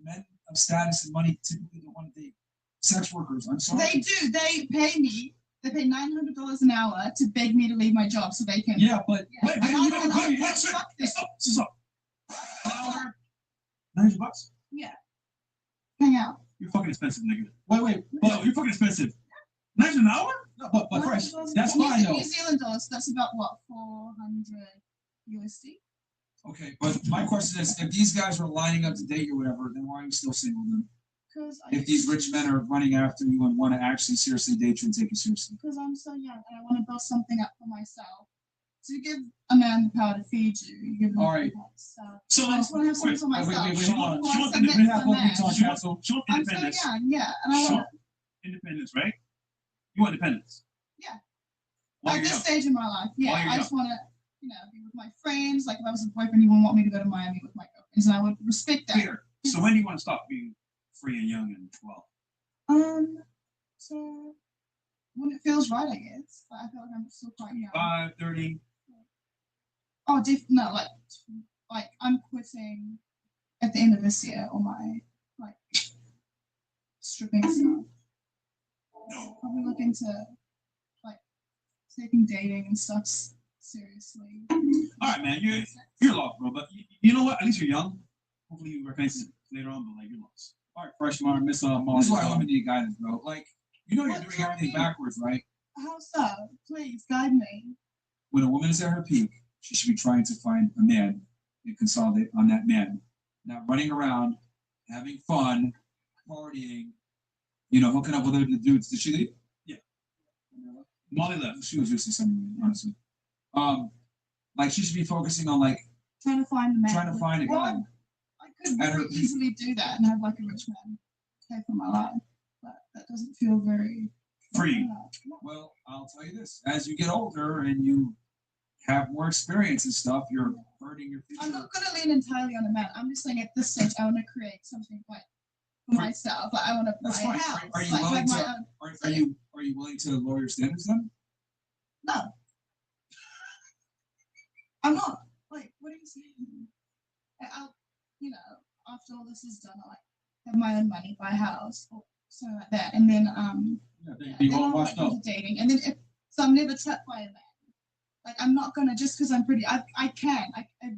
Speaker 2: Men of status and money typically don't want to date sex workers. I'm sorry.
Speaker 13: They do. They pay me. They pay $900 an hour to beg me to leave my job so they can.
Speaker 17: Yeah, but
Speaker 2: Wait,
Speaker 13: And I don't
Speaker 17: wait,
Speaker 13: like, fuck this.
Speaker 17: Stop. $900?
Speaker 13: Yeah. Hang out.
Speaker 17: You're fucking expensive, nigga.
Speaker 2: Wait.
Speaker 17: But you're fucking expensive. $9 an hour? No, but fresh. That's fine though.
Speaker 13: New Zealand dollars. That's about what, 400 USD.
Speaker 2: Okay, but my question is, if these guys are lining up to date or whatever, then why are you still single then?
Speaker 13: Because
Speaker 2: If these rich men are running after you and want to actually seriously date you and take you seriously.
Speaker 13: Because I'm so young and I want to build something up for myself. To give a man the power to feed you, you give him
Speaker 2: All right.
Speaker 13: the power to serve.
Speaker 17: So
Speaker 13: I just want to have something for myself.
Speaker 17: Hold on.
Speaker 13: Before
Speaker 17: She
Speaker 13: I
Speaker 17: wants
Speaker 13: submit
Speaker 17: independence.
Speaker 13: to the man.
Speaker 17: She wants
Speaker 13: I'm so
Speaker 17: independence.
Speaker 13: young, yeah, and I
Speaker 17: She
Speaker 13: want
Speaker 17: wants independence, right? You want independence.
Speaker 13: Yeah.
Speaker 17: While
Speaker 13: At
Speaker 17: you're
Speaker 13: this
Speaker 17: young.
Speaker 13: stage in my life, yeah,
Speaker 17: While you're
Speaker 13: I just want to, be with my friends. Like, if I was a boyfriend, he wouldn't want me to go to Miami with my girlfriends, and I would respect that.
Speaker 17: Here. So when do you want to stop being free and young and well?
Speaker 13: So when it feels right, I guess. But I feel like I'm still quite young.
Speaker 17: 30.
Speaker 13: Oh, no, like I'm quitting at the end of this year, all my stripping stuff. I'll be looking to taking dating and stuff seriously.
Speaker 17: All right, man. You're lost, bro. But you know what? At least you're young. Hopefully you recognize it later on, but you're lost. All right, freshman, Miss Molly.
Speaker 2: This is why women need guidance, bro. Like, you're doing everything backwards, right?
Speaker 13: How so? Please guide me.
Speaker 2: When a woman is at her peak, she should be trying to find a man and consolidate on that man, not running around, having fun, partying, hooking up with other dudes. Did she leave?
Speaker 17: Yeah. Molly left.
Speaker 2: She was just something, honestly. Like she should be focusing on like
Speaker 13: Trying to find a man.
Speaker 2: trying to find a guy.
Speaker 13: I could
Speaker 2: At her
Speaker 13: very easily do that and have like a rich man pay for my life, but that doesn't feel very
Speaker 17: free.
Speaker 2: Well, I'll tell you this: as you get older and you have more experience and stuff, you're hurting your future.
Speaker 13: I'm not going to lean entirely on a man. I'm just saying at this stage, I want to create something like for myself. Like I want to buy
Speaker 2: That's
Speaker 13: a
Speaker 2: fine.
Speaker 13: house.
Speaker 2: Are you
Speaker 13: like,
Speaker 2: willing
Speaker 13: have my
Speaker 2: to?
Speaker 13: own.
Speaker 2: Are you willing to lower your standards then?
Speaker 13: No. I'm not. Like, what are you saying? I'll, after all this is done, I'll like have my own money, buy a house, or something like that, and then
Speaker 17: be all
Speaker 13: then I'll
Speaker 17: washed
Speaker 13: like
Speaker 17: up.
Speaker 13: into dating, and then so I'm never trapped by a man. Like I'm not gonna just because I'm pretty. I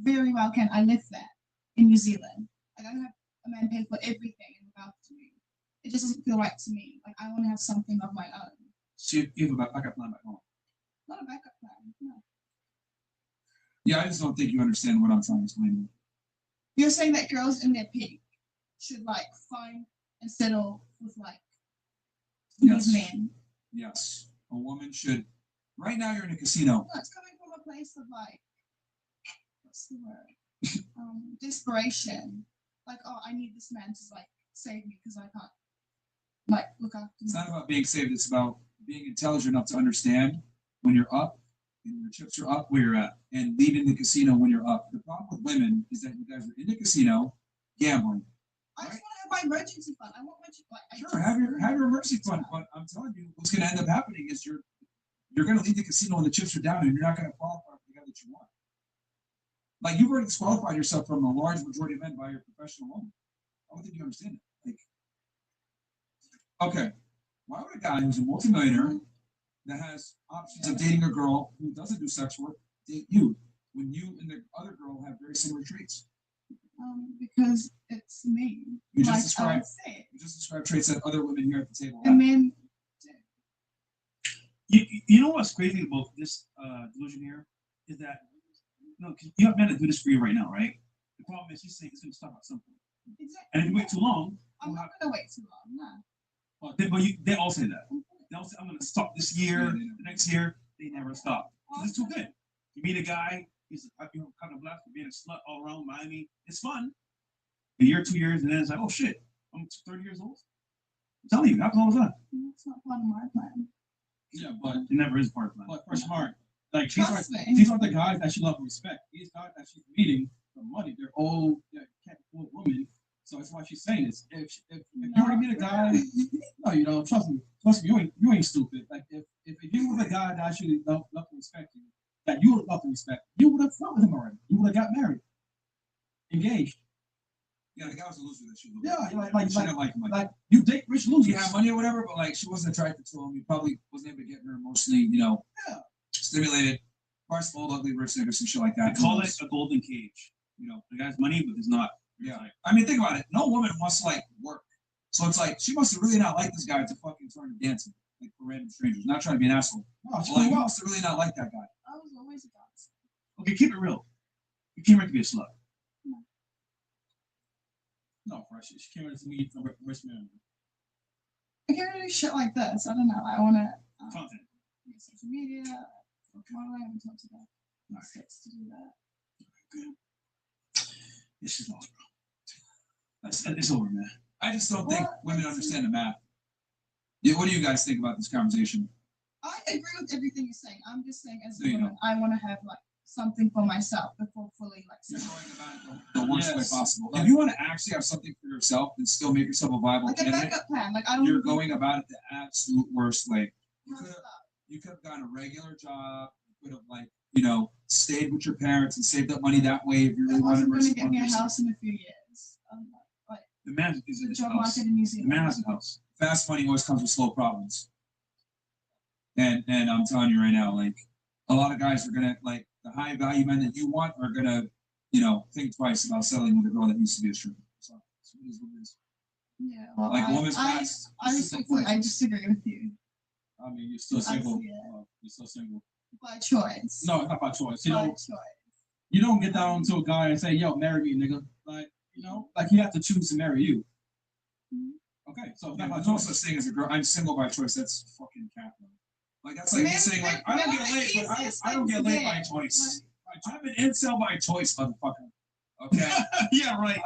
Speaker 13: very well can. I live there in New Zealand. Like I don't have a man pay for everything and look after me. It just doesn't feel right to me. Like I want to have something of my own.
Speaker 2: So you have a backup plan back home.
Speaker 13: Not a backup plan. No.
Speaker 2: Yeah, I just don't think you understand what I'm trying to explain.
Speaker 13: You're saying that girls in their peak should like find and settle with like these men.
Speaker 2: Yes, a woman should. Right now, you're in a casino.
Speaker 13: No, it's coming from a place of like, what's the word? Desperation. Like, oh, I need this man to like save me because I can't like look after.
Speaker 2: It's not about being saved. It's about being intelligent enough to understand when you're up and your chips are up where you're at, and leaving the casino when you're up. The problem with women is that you guys are in the casino gambling.
Speaker 13: I just want to have my emergency fund. I want my
Speaker 2: Sure, have your emergency fund, but I'm telling you, what's going to end up happening is you're going to leave the casino when the chips are down, and you're not going to qualify for the guy that you want. Like you've already disqualified yourself from a large majority of men by your professional woman. I don't think you understand that. Like, okay, why would a guy who's a multimillionaire that has options of dating a girl who doesn't do sex work date you when you and the other girl have very similar traits?
Speaker 13: Because it's me.
Speaker 2: You
Speaker 13: Like,
Speaker 2: just described traits that other women here at the table
Speaker 13: the
Speaker 2: have.
Speaker 13: men.
Speaker 17: You know what's crazy about this delusion here is that you have men that do this for you right now, right? The problem is he's saying it's going to stop at some point.
Speaker 13: Exactly.
Speaker 17: And if you wait too long,
Speaker 13: I'm not gonna wait too long. No.
Speaker 17: they all say that. They all say I'm going to stop this year, the next year. They never stop. 'Cause it's too good. You meet a guy, he's kind of blessed for being a slut all around Miami. It's fun. A year, 2 years, and then it's like, oh shit, I'm 30 years old. I'm telling you, it happens all the time.
Speaker 13: It's not part of my plan.
Speaker 17: Yeah, but it never is part of that.
Speaker 12: But for smart, like
Speaker 13: Trust me.
Speaker 12: these are the guys that she love and respect. These guys that she's meeting for money, they're old, capable women. So that's why she's saying this. If you were to meet a guy, no, trust me, you ain't stupid. Like if you were the guy that actually love and respect you, that you would love and respect, you would have fought with him already. You would have got married, engaged.
Speaker 2: Yeah, the guy was a loser that she was.
Speaker 12: Yeah,
Speaker 2: like
Speaker 12: you date rich losers.
Speaker 2: You have money or whatever, but like she wasn't attracted to him. He probably wasn't able to get her emotionally, stimulated. Parts old, ugly, rich nigga, some shit like that.
Speaker 17: They call it a golden cage. The guy's money, but there's not.
Speaker 2: Yeah. I mean, think about it. No woman wants to like work. So it's like she must have really not liked this guy to fucking turn to dancing, like for random strangers. Not trying to be an asshole.
Speaker 12: No,
Speaker 2: But, like, you must have really not liked that guy.
Speaker 13: I was always a dancer.
Speaker 17: Okay, keep it real. You came here to be a slut.
Speaker 12: No, fresh. She came in to meet a rich man.
Speaker 13: I can't do shit like this. I don't know. I want to.
Speaker 17: Content.
Speaker 13: Social media. Modeling. I haven't talked about my sex to do that.
Speaker 17: This is lost, bro. It's over, man.
Speaker 2: I just don't think women understand the math. Yeah, what do you guys think about this conversation?
Speaker 13: I agree with everything you're saying. I'm just saying, as a
Speaker 2: There you
Speaker 13: woman, I want to have like something for myself before fully like.
Speaker 2: The worst way possible. If you want to actually have something for yourself and still make yourself a viable
Speaker 13: Like a
Speaker 2: candidate,
Speaker 13: backup plan. Like I don't.
Speaker 2: you're going about it the absolute worst way. You could have gotten a regular job. You could have stayed with your parents and saved up money that way if you really
Speaker 13: I
Speaker 2: wanted
Speaker 13: wasn't
Speaker 2: to.
Speaker 13: going to get me a house in a few years. Like
Speaker 17: The man is in
Speaker 13: the
Speaker 17: his
Speaker 13: job
Speaker 17: house.
Speaker 13: market in New
Speaker 17: The
Speaker 13: Zealand.
Speaker 17: man has a house.
Speaker 2: Fast money always comes with slow problems. And I'm telling you right now, like a lot of guys are gonna like the high value men that you want are gonna, think twice about settling with a girl that used to be a stripper. So it is what it is.
Speaker 13: Yeah. Well,
Speaker 2: Like,
Speaker 13: I
Speaker 2: woman's past.
Speaker 13: respectfully, I disagree with you.
Speaker 12: I mean, you're still single.
Speaker 13: Yeah.
Speaker 12: You're still single.
Speaker 13: by choice.
Speaker 12: No, it's not by choice. You
Speaker 13: By
Speaker 12: know,
Speaker 13: choice.
Speaker 12: you don't get down to a guy and say, "Yo, marry me, nigga." Like, you know, like he have to choose to marry you. Okay, so it's
Speaker 2: Yeah,
Speaker 12: not by
Speaker 2: there's no
Speaker 12: choice.
Speaker 2: such thing as a girl. I'm single by choice. That's fucking cat. Like that's like me
Speaker 13: Men-
Speaker 2: saying like I don't get laid, but I don't get laid by choice. I'm an incel by choice, motherfucker. Okay.
Speaker 17: Yeah, right.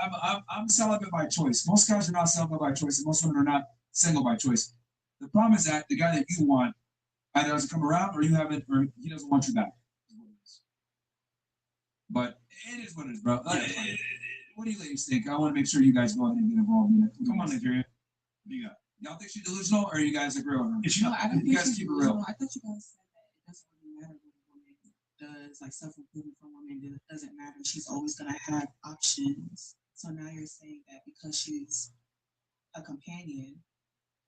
Speaker 2: I'm celibate by choice. Most guys are not celibate by choice, and most women are not single by choice. The problem is that the guy that you want either doesn't come around, or you haven't, or he doesn't want you back. Is what it is. But it is what it is, bro. What do you ladies think? I want to make sure you guys go ahead and get involved in it.
Speaker 17: Come on, Nigeria. What do you got?
Speaker 2: Y'all think she's delusional, or you guys agree with her?
Speaker 18: No, I don't
Speaker 2: You
Speaker 18: think
Speaker 2: guys
Speaker 18: she's
Speaker 2: keep it
Speaker 18: delusional.
Speaker 2: real.
Speaker 18: I thought you guys said that it doesn't really matter what a woman does, like self-improvement for women, it doesn't matter. She's always gonna have options. So now you're saying that because she's a companion,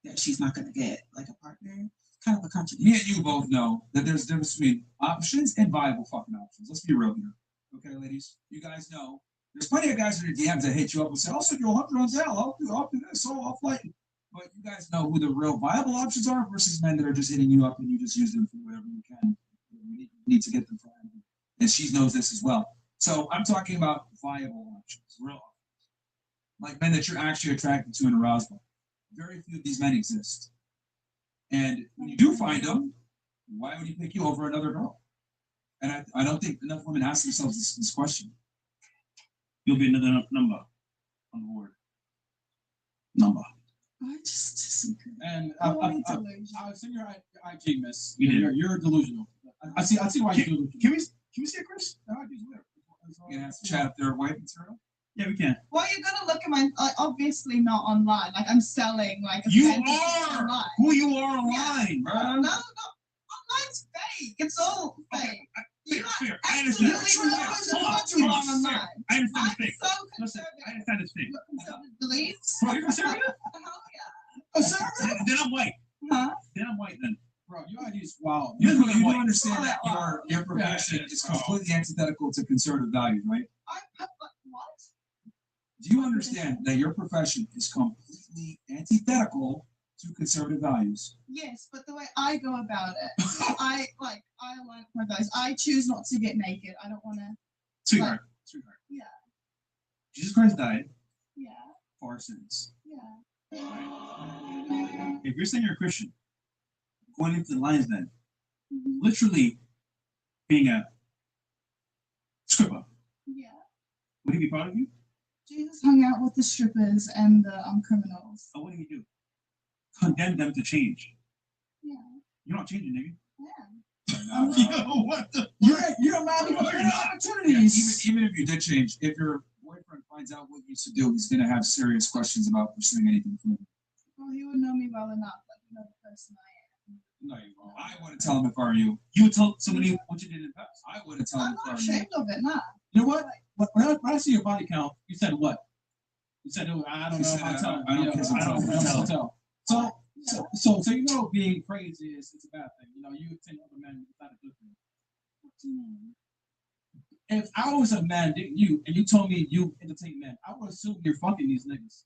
Speaker 18: that she's not gonna get like a partner. Kind of a contradiction.
Speaker 2: Me and you both know that there's a difference between options and viable fucking options. Let's be real here. Okay, ladies? You guys know there's plenty of guys in your DMs that hit you up and say, I'll send you 100 on Zelle, I'll do this, I'll flight. But you guys know who the real viable options are versus men that are just hitting you up and you just use them for whatever you can. You need to get them for anything. And she knows this as well. So I'm talking about viable options, real options. Like men that you're actually attracted to and aroused by. Very few of these men exist. And when you do find them, why would he pick you over another girl? And I don't think enough women ask themselves this question.
Speaker 17: You'll be another number on the board. Number.
Speaker 13: I just disagree.
Speaker 12: And
Speaker 13: I want
Speaker 12: I've
Speaker 13: delusional.
Speaker 12: seen your IG, miss.
Speaker 17: You did.
Speaker 12: You're delusional. I see why you're delusional.
Speaker 17: Can we see it, Chris?
Speaker 12: No, I just live.
Speaker 2: You gonna have to chat up their wife material?
Speaker 17: Yeah, we can.
Speaker 13: Well, you're gonna look at my obviously not online. Like I'm selling like a
Speaker 17: You
Speaker 13: fantasy
Speaker 17: are
Speaker 13: online.
Speaker 17: who you are online, bro.
Speaker 13: No, online's fake. It's all fake. You
Speaker 17: Fair. I understand.
Speaker 13: absolutely know what you are online.
Speaker 17: I understand
Speaker 13: I'm
Speaker 17: it's fake.
Speaker 13: so
Speaker 17: Listen,
Speaker 13: conservative.
Speaker 17: I understand it's fake.
Speaker 13: Conservative beliefs.
Speaker 17: Bro, you're conservative?
Speaker 13: Hell yeah.
Speaker 12: Conservative?
Speaker 17: Then I'm white.
Speaker 13: Huh?
Speaker 17: Then I'm white then.
Speaker 12: Bro, your ID is wild.
Speaker 2: You do
Speaker 17: white.
Speaker 2: understand that your profession is completely antithetical to conservative values, right?
Speaker 13: What?
Speaker 2: Do you understand that your profession is completely antithetical to conservative values?
Speaker 13: Yes, but the way I go about it, I align with my values. I choose not to get naked. I don't want to.
Speaker 17: Sweetheart.
Speaker 13: Yeah.
Speaker 17: Jesus Christ died
Speaker 13: Yeah.
Speaker 17: for our sins.
Speaker 13: Yeah.
Speaker 17: If you're saying you're a Christian, going into the lion's den,
Speaker 13: Mm-hmm.
Speaker 17: literally being a stripper,
Speaker 13: Yeah.
Speaker 17: would he be proud of you?
Speaker 13: Jesus hung out with the strippers and the criminals.
Speaker 17: Or what did he do? Condemn them to change.
Speaker 13: Yeah.
Speaker 17: You're not changing, nigga.
Speaker 13: Yeah.
Speaker 17: Yo, what the?
Speaker 2: You're allowed to
Speaker 17: No,
Speaker 2: get
Speaker 17: you're not.
Speaker 2: opportunities. Even if you did change, if your boyfriend finds out what you used to do, he's gonna have serious questions about pursuing anything further.
Speaker 13: Well, he would know me well enough, like you know the person I am.
Speaker 2: No, you won't. I wouldn't tell him if I were you.
Speaker 17: You would tell somebody what you did in the past.
Speaker 2: I wouldn't tell him
Speaker 13: I'm
Speaker 2: if I
Speaker 13: not
Speaker 2: were you.
Speaker 13: ashamed of it, nah.
Speaker 12: You know what? When I see your body count, you said what? You said, "Oh, I don't
Speaker 2: She
Speaker 12: know
Speaker 2: said,
Speaker 12: how to
Speaker 2: I
Speaker 12: tell.
Speaker 2: don't- I don't kiss and
Speaker 12: I don't
Speaker 2: tell.
Speaker 12: know how to tell." So you know, being crazy is a bad thing. You know, you think other men is not a good thing.
Speaker 13: What do you mean?
Speaker 12: If I was a man dating you and you told me you entertain men, I would assume you're fucking these niggas.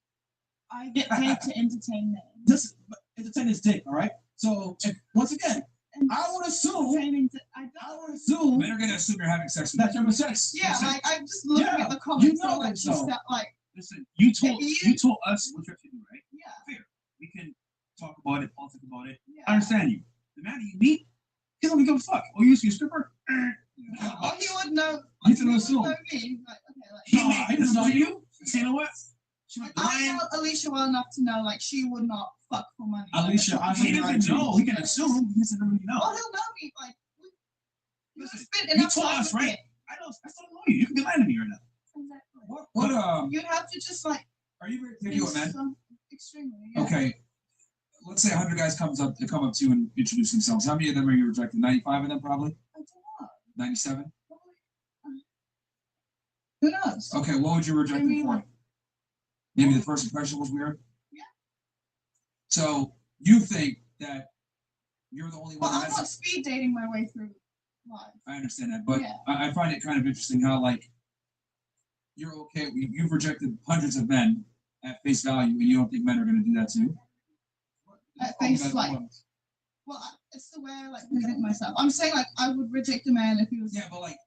Speaker 13: I get paid to entertain men.
Speaker 12: Just entertain his dick, all right? So once again, I would assume.
Speaker 13: I
Speaker 12: would assume.
Speaker 2: Men are gonna assume you're having sex with
Speaker 12: That you're having sex.
Speaker 13: Yeah,
Speaker 12: That's it.
Speaker 13: like I'm just looking
Speaker 12: Yeah,
Speaker 13: at the comments.
Speaker 12: you know
Speaker 13: and, like,
Speaker 12: that,
Speaker 13: she's
Speaker 12: so.
Speaker 13: got, like,
Speaker 17: Listen, you told
Speaker 13: If
Speaker 17: you told us what you have to do, right?
Speaker 13: yeah.
Speaker 17: Fair. We can talk about it, politic about it.
Speaker 13: Yeah.
Speaker 17: I understand you. The man that you meet, he don't give a fuck. Oh, you used to be a stripper?
Speaker 13: Oh, he would know.
Speaker 17: He's
Speaker 13: He
Speaker 17: gonna
Speaker 13: would
Speaker 17: assume.
Speaker 13: know me. Like, okay, like.
Speaker 17: He I didn't know you. So you know what? She was
Speaker 13: Like, I
Speaker 17: lying.
Speaker 13: know Alicia well enough to know, like, she would not fuck for money.
Speaker 12: Alicia, I
Speaker 17: He
Speaker 12: mean,
Speaker 17: doesn't know. He can assume. He doesn't really know.
Speaker 13: Well, he'll know me. Like, you
Speaker 17: Listen,
Speaker 13: spent
Speaker 17: you
Speaker 13: enough
Speaker 17: told
Speaker 13: time
Speaker 17: us,
Speaker 13: with
Speaker 17: right?
Speaker 13: me.
Speaker 17: I still know you. You can be lying to me right now.
Speaker 13: Exactly.
Speaker 2: What
Speaker 13: You'd have to just like.
Speaker 2: are you very picky with men?
Speaker 13: Extremely. Yeah.
Speaker 2: Okay. Let's say 100 guys come up to you and introduce themselves. How many of them are you rejecting? 95 of them probably?
Speaker 13: I don't know.
Speaker 2: 97?
Speaker 13: Who knows?
Speaker 2: Okay, what would you reject them for? Maybe the first impression was weird?
Speaker 13: Yeah.
Speaker 2: So you think that you're the only one
Speaker 13: Well,
Speaker 2: that
Speaker 13: I'm
Speaker 2: has
Speaker 13: not speed dating my way through life.
Speaker 2: I understand that, but
Speaker 13: Yeah.
Speaker 2: I find it kind of interesting how like you're okay. You've rejected hundreds of men at face value, and you don't think men are going to do that too?
Speaker 13: At face like. Well, it's the way I like present myself. I'm saying like I would reject a man if he was.
Speaker 2: Yeah, but like.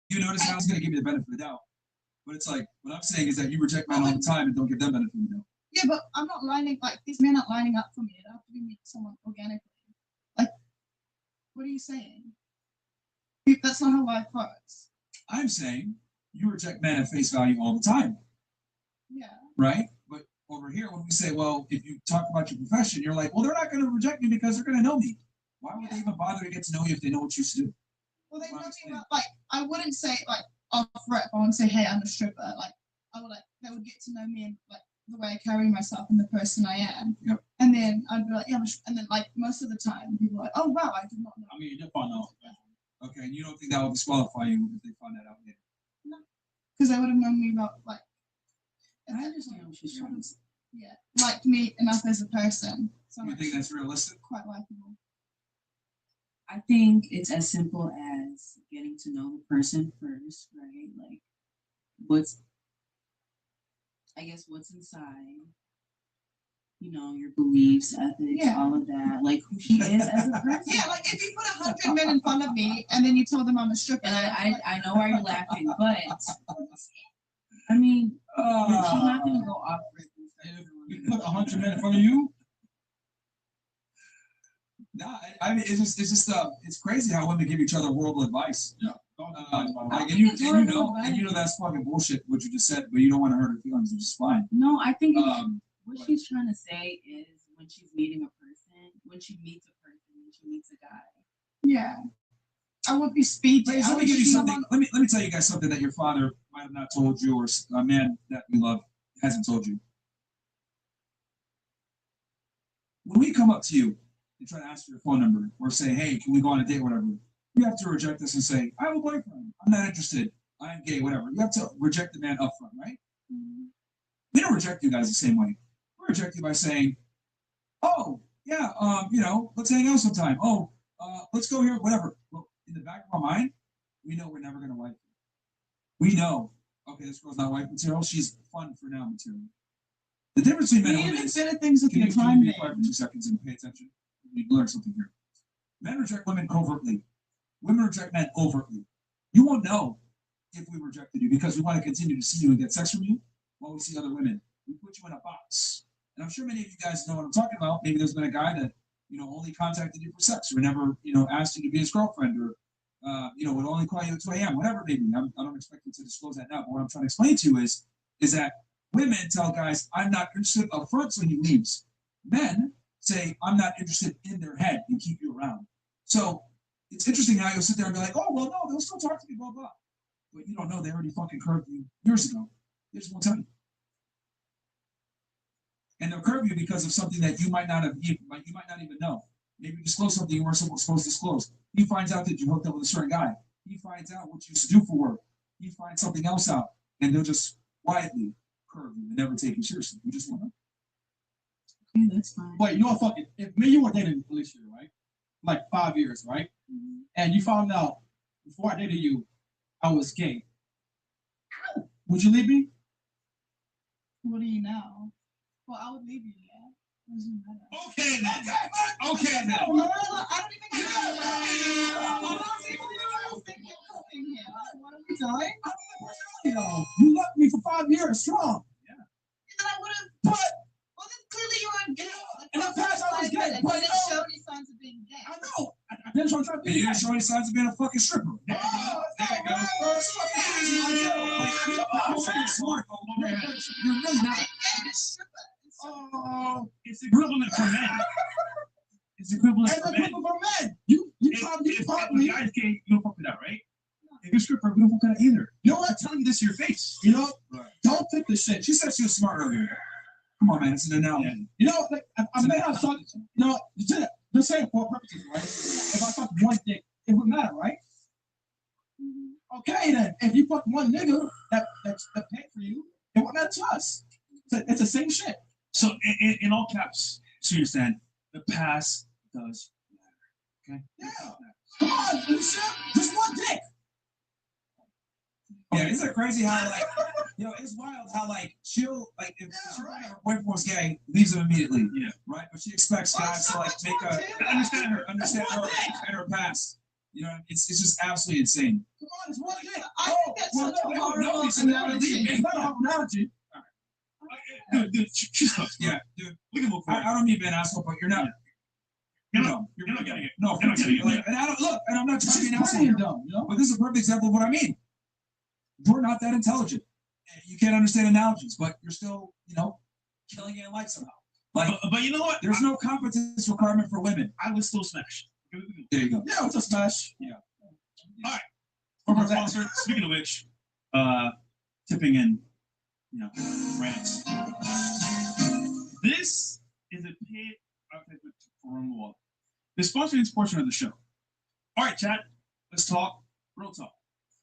Speaker 2: You notice how it's going to give you the benefit of the doubt. But it's like, what I'm saying is that you reject men all the time and don't give them benefit of the doubt.
Speaker 13: Yeah, but I'm not lining, like, these men aren't lining up for me. It have to be meet someone organically. Like, what are you saying? That's not how life works.
Speaker 2: I'm saying you reject men at face value all the time.
Speaker 13: Yeah.
Speaker 2: Right? But over here, when we say, well, if you talk about your profession, you're like, well, they're not going to reject me because they're going to know me. Why would they even bother to get to know you if they know what you used to do?
Speaker 13: Well, they know me about, like, I wouldn't say, like, off rep, I wouldn't say, hey, I'm a stripper. Like, I would, like, they would get to know me and, like, the way I carry myself and the person I am.
Speaker 2: Yep.
Speaker 13: And then I'd be like, yeah, and then, like, most of the time, people are like, oh, wow, I did not know.
Speaker 12: I mean, you did find out.
Speaker 2: Okay, and you don't think that will disqualify you if they find that out later?
Speaker 13: No. Because they would have known me about, like,
Speaker 18: I understand what she's trying to say.
Speaker 13: yeah, liked me enough as a person. So
Speaker 2: You think that's realistic?
Speaker 13: quite likable.
Speaker 18: I think it's as simple as getting to know the person first, right? Like, what's inside, you know, your beliefs, ethics, all of that, like who she is as a person.
Speaker 13: Yeah, like if you put 100 men in front of me and then you told them I'm a stripper.
Speaker 18: And I know why you're laughing, but I mean, she's not gonna go off.
Speaker 2: You put 100 men in front of you? Nah, I mean, it's crazy how women give each other horrible advice.
Speaker 12: Yeah.
Speaker 2: Like, and you know that's fucking bullshit what you just said, but you don't want to hurt her feelings, which is fine.
Speaker 18: No, I think what she's trying to say is when she's meeting a person, when she meets a guy.
Speaker 13: Yeah. I would be speedy.
Speaker 2: Ladies, let me give you something. Let me tell you guys something that your father might have not told you, or a man that we love hasn't told you. When we come up to you and try to ask for your phone number, or say, hey, can we go on a date, whatever, you have to reject us and say, I have a boyfriend. I'm not interested. I'm gay, whatever. You have to reject the man up front, right? Mm-hmm. We don't reject you guys the same way. We reject you by saying, oh, yeah, you know, let's hang out sometime. Oh, let's go here, whatever. Well, in the back of our mind, we know we're never going to like you. We know, okay, this girl's not wife material. She's fun for now material. The difference between men and women is,
Speaker 13: things with your time,
Speaker 2: be quiet for 2 seconds and pay attention? You learn something here. Men reject women covertly. Women reject men overtly. You won't know if we rejected you because we want to continue to see you and get sex from you while we see other women. We put you in a box. And I'm sure many of you guys know what I'm talking about. Maybe there's been a guy that, you know, only contacted you for sex or never, you know, asked you to be his girlfriend or, you know, would only call you at 2 a.m., whatever it may be. I don't expect you to disclose that now. But what I'm trying to explain to you is that women tell guys, I'm not interested up front, so he leaves. Men say, I'm not interested in their head and keep you around. So it's interesting how you'll sit there and be like, oh, well, no, they'll still talk to me, blah, blah. But you don't know they already fucking curved you years ago. They just won't tell you. And they'll curve you because of something that you might not even know. Maybe you disclose something you weren't supposed to disclose. He finds out that you hooked up with a certain guy. He finds out what you used to do for work. He finds something else out. And they'll just quietly curve you and never take you seriously. You just won't know.
Speaker 18: Okay, that's fine.
Speaker 12: Wait, you know what? Fuck it. If me and you were dating Alicia, right? Like 5 years, right? Mm-hmm. And you found out before I dated you, I was gay. Would you leave me?
Speaker 13: What do you know? Well, I would leave you, yeah. Doesn't matter.
Speaker 2: Okay, then. Okay, then.
Speaker 13: I don't even What are we doing?
Speaker 12: You left me for 5 years strong.
Speaker 13: Yeah. Then I would have. Well, then clearly you weren't gay.
Speaker 12: In the past, I was gay.
Speaker 13: But you didn't show any signs of being gay.
Speaker 12: I know. I didn't show signs of being gay.
Speaker 2: You didn't show any signs of being a fucking stripper.
Speaker 12: There you go.
Speaker 2: You're smart. You're really not.
Speaker 12: Oh,
Speaker 17: it's equivalent for men. It's equivalent for men.
Speaker 12: You
Speaker 17: if the guy's gay, you don't fuck with that, right? If you're a stripper, we don't fuck with that either.
Speaker 12: You know what?
Speaker 17: I'm telling you this to your face.
Speaker 12: You know, don't take the shit.
Speaker 2: She said she was smart earlier. Come on, man. It's an analogy.
Speaker 12: Yeah. You know, like, I may have something. You know, the same for purposes, right? If I fuck one dick, it would matter, right? Okay, then. If you fuck one nigga that's paid for you, it won't matter to us. It's the same shit.
Speaker 17: So, in all caps, so you understand, the past does matter. Okay?
Speaker 12: Yeah. Come on, Alicia. Just one dick.
Speaker 2: Yeah, isn't it crazy how like, it's wild how like she'll like if her boyfriend was gay, leaves him immediately.
Speaker 17: Yeah.
Speaker 2: Right, but she expects guys to like make understand her and her past. It's just absolutely insane.
Speaker 12: Come on, it's one thing.
Speaker 13: I think that's such a horrible
Speaker 12: It's
Speaker 13: analogy.
Speaker 12: not a horrible analogy.
Speaker 17: Dude, she's tough.
Speaker 2: Yeah, dude.
Speaker 17: We can move
Speaker 2: I
Speaker 17: forward.
Speaker 2: don't mean being an asshole, but you're not.
Speaker 17: You're not getting it.
Speaker 2: No,
Speaker 17: You're not getting it.
Speaker 2: like, and I don't look, and I'm not just being an asshole
Speaker 12: Plain
Speaker 2: here,
Speaker 12: dumb, you know?
Speaker 2: but this is a perfect example of what I mean. You're not that intelligent. You can't understand analogies, but you're still, killing it in life somehow. Like,
Speaker 17: But you know what?
Speaker 2: there's no competence requirement for women.
Speaker 17: I would still smash.
Speaker 2: There you go.
Speaker 12: Yeah, it's a smash.
Speaker 2: Yeah.
Speaker 17: All right. From our sponsor, speaking of which, tipping in, rants. This is a paid advertisement for Rumble Wallet. The sponsoring this portion of the show. All right, chat, let's talk real talk.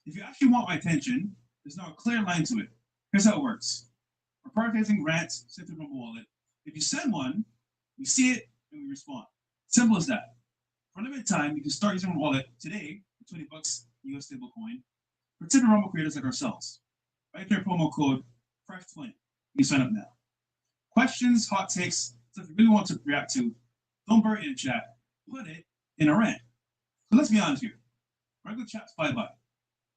Speaker 17: If you actually want my attention, there's now a clear line to it. Here's how it works. We're prioritizing rants sent to Rumble Wallet. If you send one, we see it and we respond. Simple as that. For a limited time, you can start using Rumble Wallet today for $20 US stablecoin for tipping Rumble creators like ourselves. Right there, promo code FRESH20. You sign up now. Questions, hot takes, stuff you really want to react to, don't bury it in chat. Put it in a rant. So let's be honest here. Regular chat's fly by.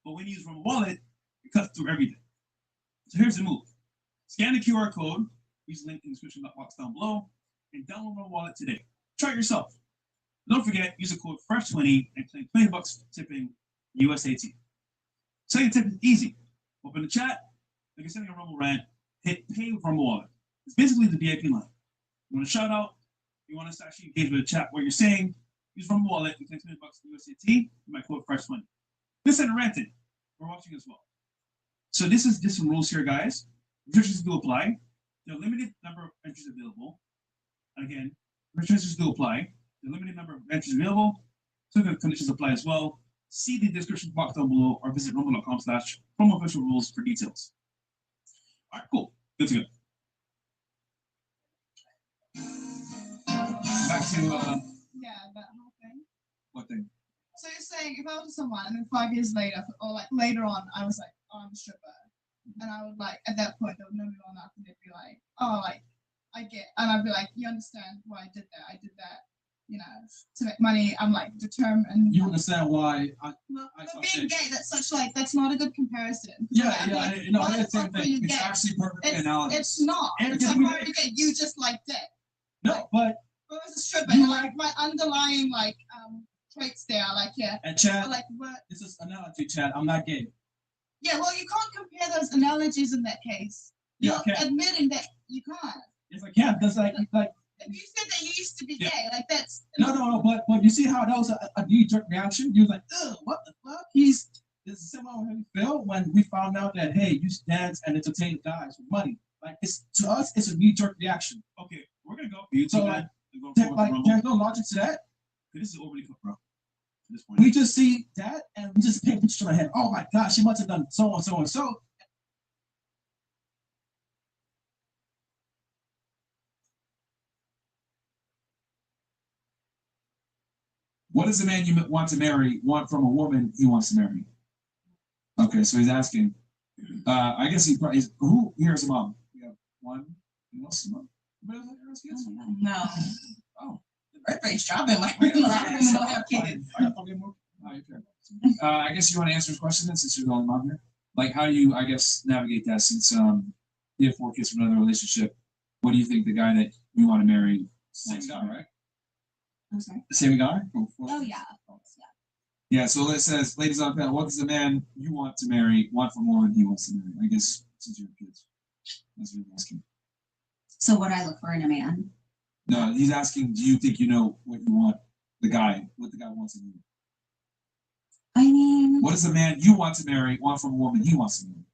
Speaker 17: But when you use Rumble Wallet, it cuts through everything. So here's the move. Scan the QR code, use the link in the description box down below, and download Rumble Wallet today. Try it yourself. Don't forget, use the code FRESH20 and claim $20 for tipping USAT. So your tip is easy. Open the chat, like you're sending a Rumble rant, hit pay with Rumble Wallet. It's basically the VIP line. You want a shout out, you want us to actually engage with the chat what you're saying, use Rumble Wallet and claim $20 for USAT, you might code FRESH20. Listen and ranting. We're watching as well. So this is just some rules here, guys. Restrictions do apply. There are limited number of entries available. Again, restrictions do apply. The limited number of entries available. So the conditions apply as well. See the description box down below or visit rumble.com/promoofficialrules for details. All right, cool. Good to go. Back to
Speaker 13: Yeah, that whole thing.
Speaker 2: what thing?
Speaker 13: So you're saying if I was with someone and then 5 years later, or like later on, I was like, oh, I'm a stripper. And I would like, at that point, they would know me well enough and they'd be like, oh, like, I get, and I'd be like, you understand why I did that? I did that, to make money. I'm like determined.
Speaker 12: You understand why
Speaker 13: But being gay, that's that's not a good comparison.
Speaker 12: Yeah,
Speaker 13: Like,
Speaker 12: yeah,
Speaker 13: like,
Speaker 12: no,
Speaker 13: why
Speaker 12: it's
Speaker 13: the
Speaker 12: the
Speaker 13: fuck
Speaker 12: same
Speaker 13: were
Speaker 12: thing.
Speaker 13: you
Speaker 12: It's
Speaker 13: gay?
Speaker 2: actually perfectly
Speaker 13: It's
Speaker 2: analogous.
Speaker 13: not.
Speaker 12: And
Speaker 13: It's
Speaker 12: because
Speaker 13: like,
Speaker 12: we-
Speaker 13: why were you gay? You just like that.
Speaker 12: No, but
Speaker 13: But as a stripper, and like my underlying traits there, like
Speaker 12: and Chad,
Speaker 13: like what?
Speaker 12: this is analogy, Chad. I'm not gay.
Speaker 13: Yeah, well, you can't compare those analogies in that case.
Speaker 12: Yeah,
Speaker 13: You're
Speaker 12: okay.
Speaker 13: admitting that you can't.
Speaker 12: It's like yeah, because like
Speaker 13: If you said that you used to be gay, like that's
Speaker 12: no, but you see how that was a knee-jerk reaction? You was like, ugh, what the fuck? This is similar to how we felt when we found out that hey, you dance and entertain guys with money. Like it's to us, it's a knee-jerk reaction.
Speaker 17: okay, we're gonna go. You
Speaker 12: So
Speaker 17: two,
Speaker 12: like,
Speaker 17: man. We're going for Rumble.
Speaker 12: there's no logic to that.
Speaker 17: This is overly cooked, bro. At this point.
Speaker 12: We just see that and we just paint pictures in our head. Oh my gosh, she must have done so and so and so.
Speaker 2: What does the man you want to marry want from a woman he wants to marry? Okay, so he's asking. I guess he probably who here is a mom? We have one. Who else is a mom? Anybody else have kids?
Speaker 3: No.
Speaker 2: Oh.
Speaker 3: Birth rate's dropping. Like, a lot of women don't have kids.
Speaker 2: I guess you want to answer his question then, since you're the only mom here. Like, how do you, I guess, navigate that? Since you have 4 kids from another relationship, what do you think the guy that you want to marry? Same guy, right?
Speaker 3: I'm sorry.
Speaker 2: The same guy?
Speaker 3: Oh yeah, of course, yeah.
Speaker 2: Yeah. So it says, ladies on the panel, what does the man you want to marry want from a woman he wants to marry? I guess since you have kids, that's what he's asking.
Speaker 3: So what I look for in a man.
Speaker 2: No, he's asking, do you think you know what you want what the guy wants in you?
Speaker 3: I mean,
Speaker 2: What does the man you want to marry want from a woman he wants to marry?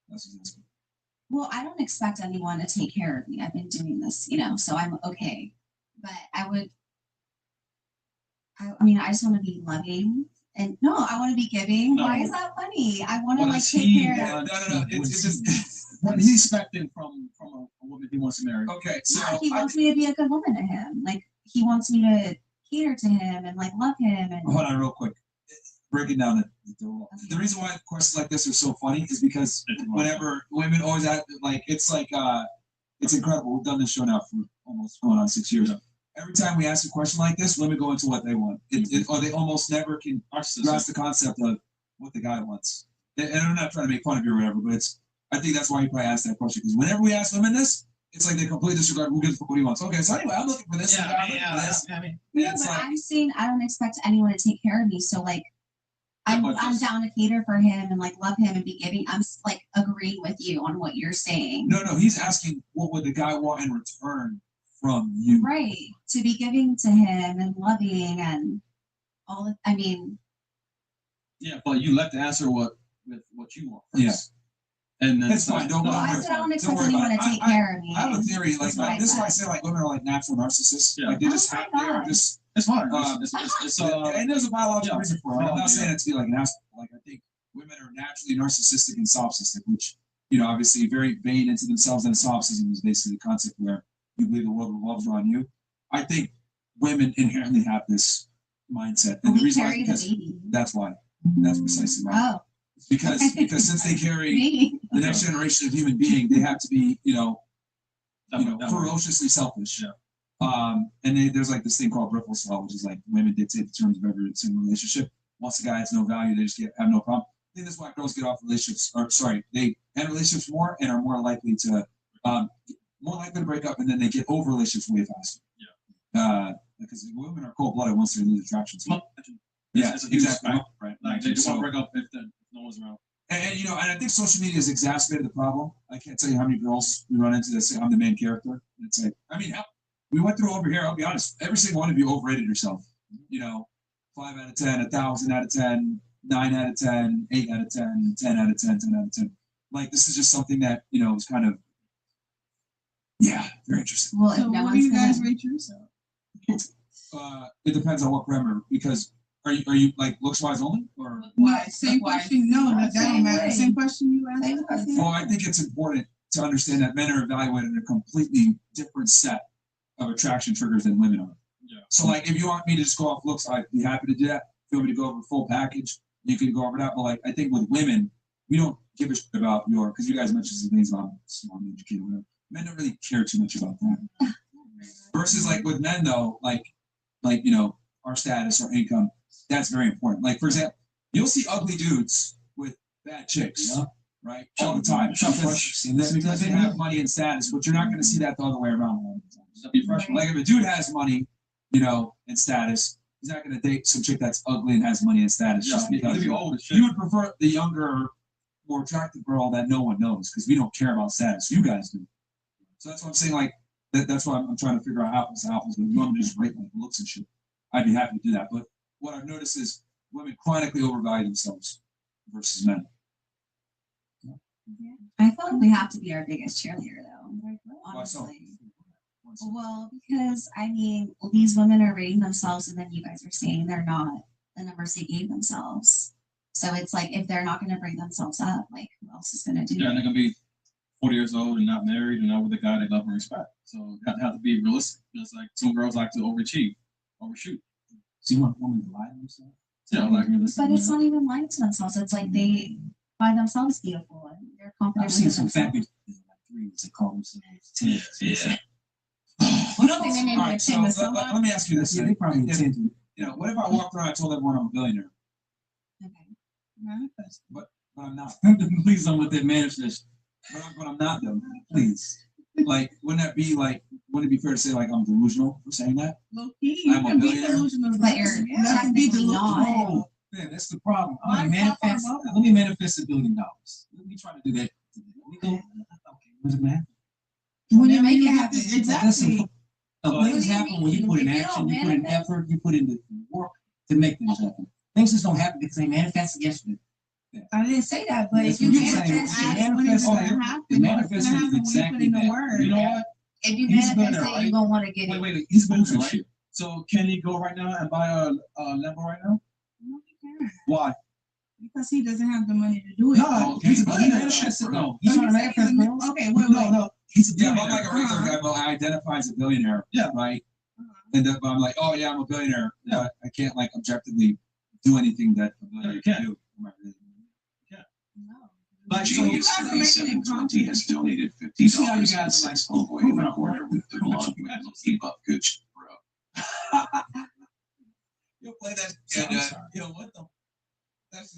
Speaker 2: That's what he's asking.
Speaker 3: well, I don't expect anyone to take care of me. I've been doing this, so I'm okay. But I mean, I just want to be loving. And no, I want to be giving.
Speaker 12: No.
Speaker 3: Why is that funny? I want to
Speaker 12: What
Speaker 3: like
Speaker 12: does
Speaker 3: take
Speaker 12: he
Speaker 3: care
Speaker 12: want?
Speaker 3: of.
Speaker 2: No. It's just
Speaker 12: What he's expecting from a woman he wants to marry.
Speaker 2: okay. So
Speaker 3: Yeah, he wants me to be a good woman to him. Like he wants me to cater to him and like love him and
Speaker 2: hold on real quick. breaking down the reason why questions like this are so funny is because whenever women always act like it's incredible. We've done this show now for almost going on 6 years. Every time we ask a question like this, women go into what they want. Or they almost never can grasp the concept of what the guy wants. And I'm not trying to make fun of you or whatever, but I think that's why you probably asked that question. Because whenever we ask women this, it's like they completely disregard who gives a fuck what he wants. Okay, so anyway, I'm looking for this.
Speaker 6: Yeah,
Speaker 2: It's
Speaker 6: but
Speaker 2: like,
Speaker 6: I'm saying I don't expect anyone to take care of me. So like, I'm down to cater for him and like love him and be giving. I'm like agreeing with you on what you're saying.
Speaker 2: no, he's asking what would the guy want in return from you.
Speaker 6: Right. To be giving to him and loving and all of, I mean.
Speaker 17: Yeah, but you left the answer with what you want first.
Speaker 2: Yeah.
Speaker 17: And then
Speaker 2: It's fine. Don't
Speaker 6: No, I said I don't expect anyone to take care of me.
Speaker 2: I have a theory. Like this is why I say like women are like natural narcissists. Like they just have. They're just.
Speaker 17: It's fine.
Speaker 2: And there's a biological reason for it. I'm not saying it to be like an asshole. Like I think women are naturally narcissistic and solipsistic, which obviously very vain into themselves. And solipsism is basically the concept where you believe the world revolves around you. I think women inherently have this mindset, and the reason why is because that's why. That's precisely why.
Speaker 6: Oh.
Speaker 2: Because since they carry the next generation of human being, they have to be ferociously selfish. Yeah. And there's like this thing called Ripple's law, which is like women dictate the terms of every single relationship. Once a guy has no value, they just have no problem. I think that's why girls get off relationships, they end relationships more and are more likely to break up, and then they get over relationships way faster. Yeah. Because women are cold blooded once they lose attraction. Yeah, exactly.
Speaker 17: Right. Like they just want to break up if no one's around.
Speaker 2: And and I think social media has exacerbated the problem. I can't tell you how many girls we run into that say I'm the main character. And it's like, I mean, we went through over here. I'll be honest. Every single one of you overrated yourself. 5 out of 10, 1,000 out of 10, 9 out of 10, 8 out of 10, 10 out of 10, 10 out of 10. Like this is just something that is kind of very interesting.
Speaker 6: Well,
Speaker 13: so what do you guys rate yourself?
Speaker 2: It depends on what parameter. Because are you like looks wise only or?
Speaker 13: Why? Same question. No, that don't matter. Same question you asked.
Speaker 2: Well, I think it's important to understand that men are evaluated in a completely different set of attraction triggers than women are. Yeah. So, like, if you want me to just go off looks, I'd be happy to do that. If you want me to go over the full package, you can go over that. But, like, I think with women, we don't give a shit about because you guys mentioned some things about small educated, whatever. Men don't really care too much about that. Versus, like, with men, though, like our status, our income, that's very important. Like, for example, you'll see ugly dudes with bad chicks, right? All the time. Because they have money and status, but you're not going to see that the other way around. Like, if a dude has money, and status, he's not going to date some chick that's ugly and has money and status just because you would prefer the younger, more attractive girl that no one knows because we don't care about status. You guys do. So that's what I'm saying. Like, that's why I'm trying to figure out apples to apples. But if you want me to just rate like looks and shit, I'd be happy to do that. But what I've noticed is women chronically overvalue themselves versus men.
Speaker 6: I feel like we have to be our biggest cheerleader, though. Honestly. Well, because I mean, these women are rating themselves, and then you guys are saying they're not the numbers they gave themselves. So it's like if they're not going to bring themselves up, like who else is going to do
Speaker 17: Yeah,
Speaker 6: it?
Speaker 17: and they're going to be 40 years old and not married and not with a guy they love and respect. So you have to be realistic. Just like some girls like to overshoot.
Speaker 2: So you want a woman to lie to themselves?
Speaker 17: Yeah, like
Speaker 6: But it's not even lying to themselves. It's like they find themselves beautiful and they're confident.
Speaker 2: I've seen
Speaker 6: within
Speaker 2: some fat
Speaker 6: themselves.
Speaker 2: bitches like threes that call themselves 10s.
Speaker 17: Yeah.
Speaker 2: Let me ask you this. They probably what if I walked around and told everyone I'm a billionaire?
Speaker 13: Manifest.
Speaker 2: But I'm not.
Speaker 17: Please don't let that manifest.
Speaker 2: But I'm not though. Please. Like, wouldn't it be fair to say like I'm delusional for saying that?
Speaker 13: Low key, you
Speaker 2: I'm a
Speaker 13: can be
Speaker 2: billionaire.
Speaker 13: delusional.
Speaker 6: But you're
Speaker 13: Technically
Speaker 6: technically not.
Speaker 2: Oh, man, that's the problem. I'm gonna manifest. Let me manifest $1 billion. Let me try to do that. Let me go. Okay, what does it matter?
Speaker 13: When you make it happen, exactly.
Speaker 11: Things happen when you put in action, you put in effort, you put in the work to make things happen. Things just don't happen because they manifested yesterday.
Speaker 13: I didn't say that, but
Speaker 11: That's
Speaker 13: if you
Speaker 11: what you're
Speaker 13: manifest,
Speaker 11: saying.
Speaker 13: ask when it's going to happen.
Speaker 11: The manifest
Speaker 13: It's gonna
Speaker 11: is
Speaker 13: happen when you
Speaker 11: exactly
Speaker 13: put in the
Speaker 11: that.
Speaker 13: word.
Speaker 17: You know what?
Speaker 6: If you
Speaker 17: He's a
Speaker 6: manifest
Speaker 17: billionaire,
Speaker 6: it,
Speaker 17: right?
Speaker 6: you're gonna want to get it.
Speaker 17: Wait. He's moving, right? So can he go right now and buy a Lambo right now?
Speaker 13: No, he can't.
Speaker 17: Why?
Speaker 13: Because he doesn't have the money to do it.
Speaker 17: No, he's a billionaire. No,
Speaker 11: He's trying to manifest, bro.
Speaker 13: Okay, wait.
Speaker 17: No, he's a
Speaker 2: Yeah,
Speaker 17: billionaire.
Speaker 2: but I'm like a regular guy, but I identify as a billionaire.
Speaker 17: Yeah.
Speaker 2: Right. And but I'm like, oh yeah, I'm a billionaire. Yeah. I can't like objectively do anything that a billionaire can do.
Speaker 19: But Genius 3720 has donated $50 and says homeboy in the corner with the blonde man. Keep up, good shit, bro.
Speaker 1: You'll play that. What the?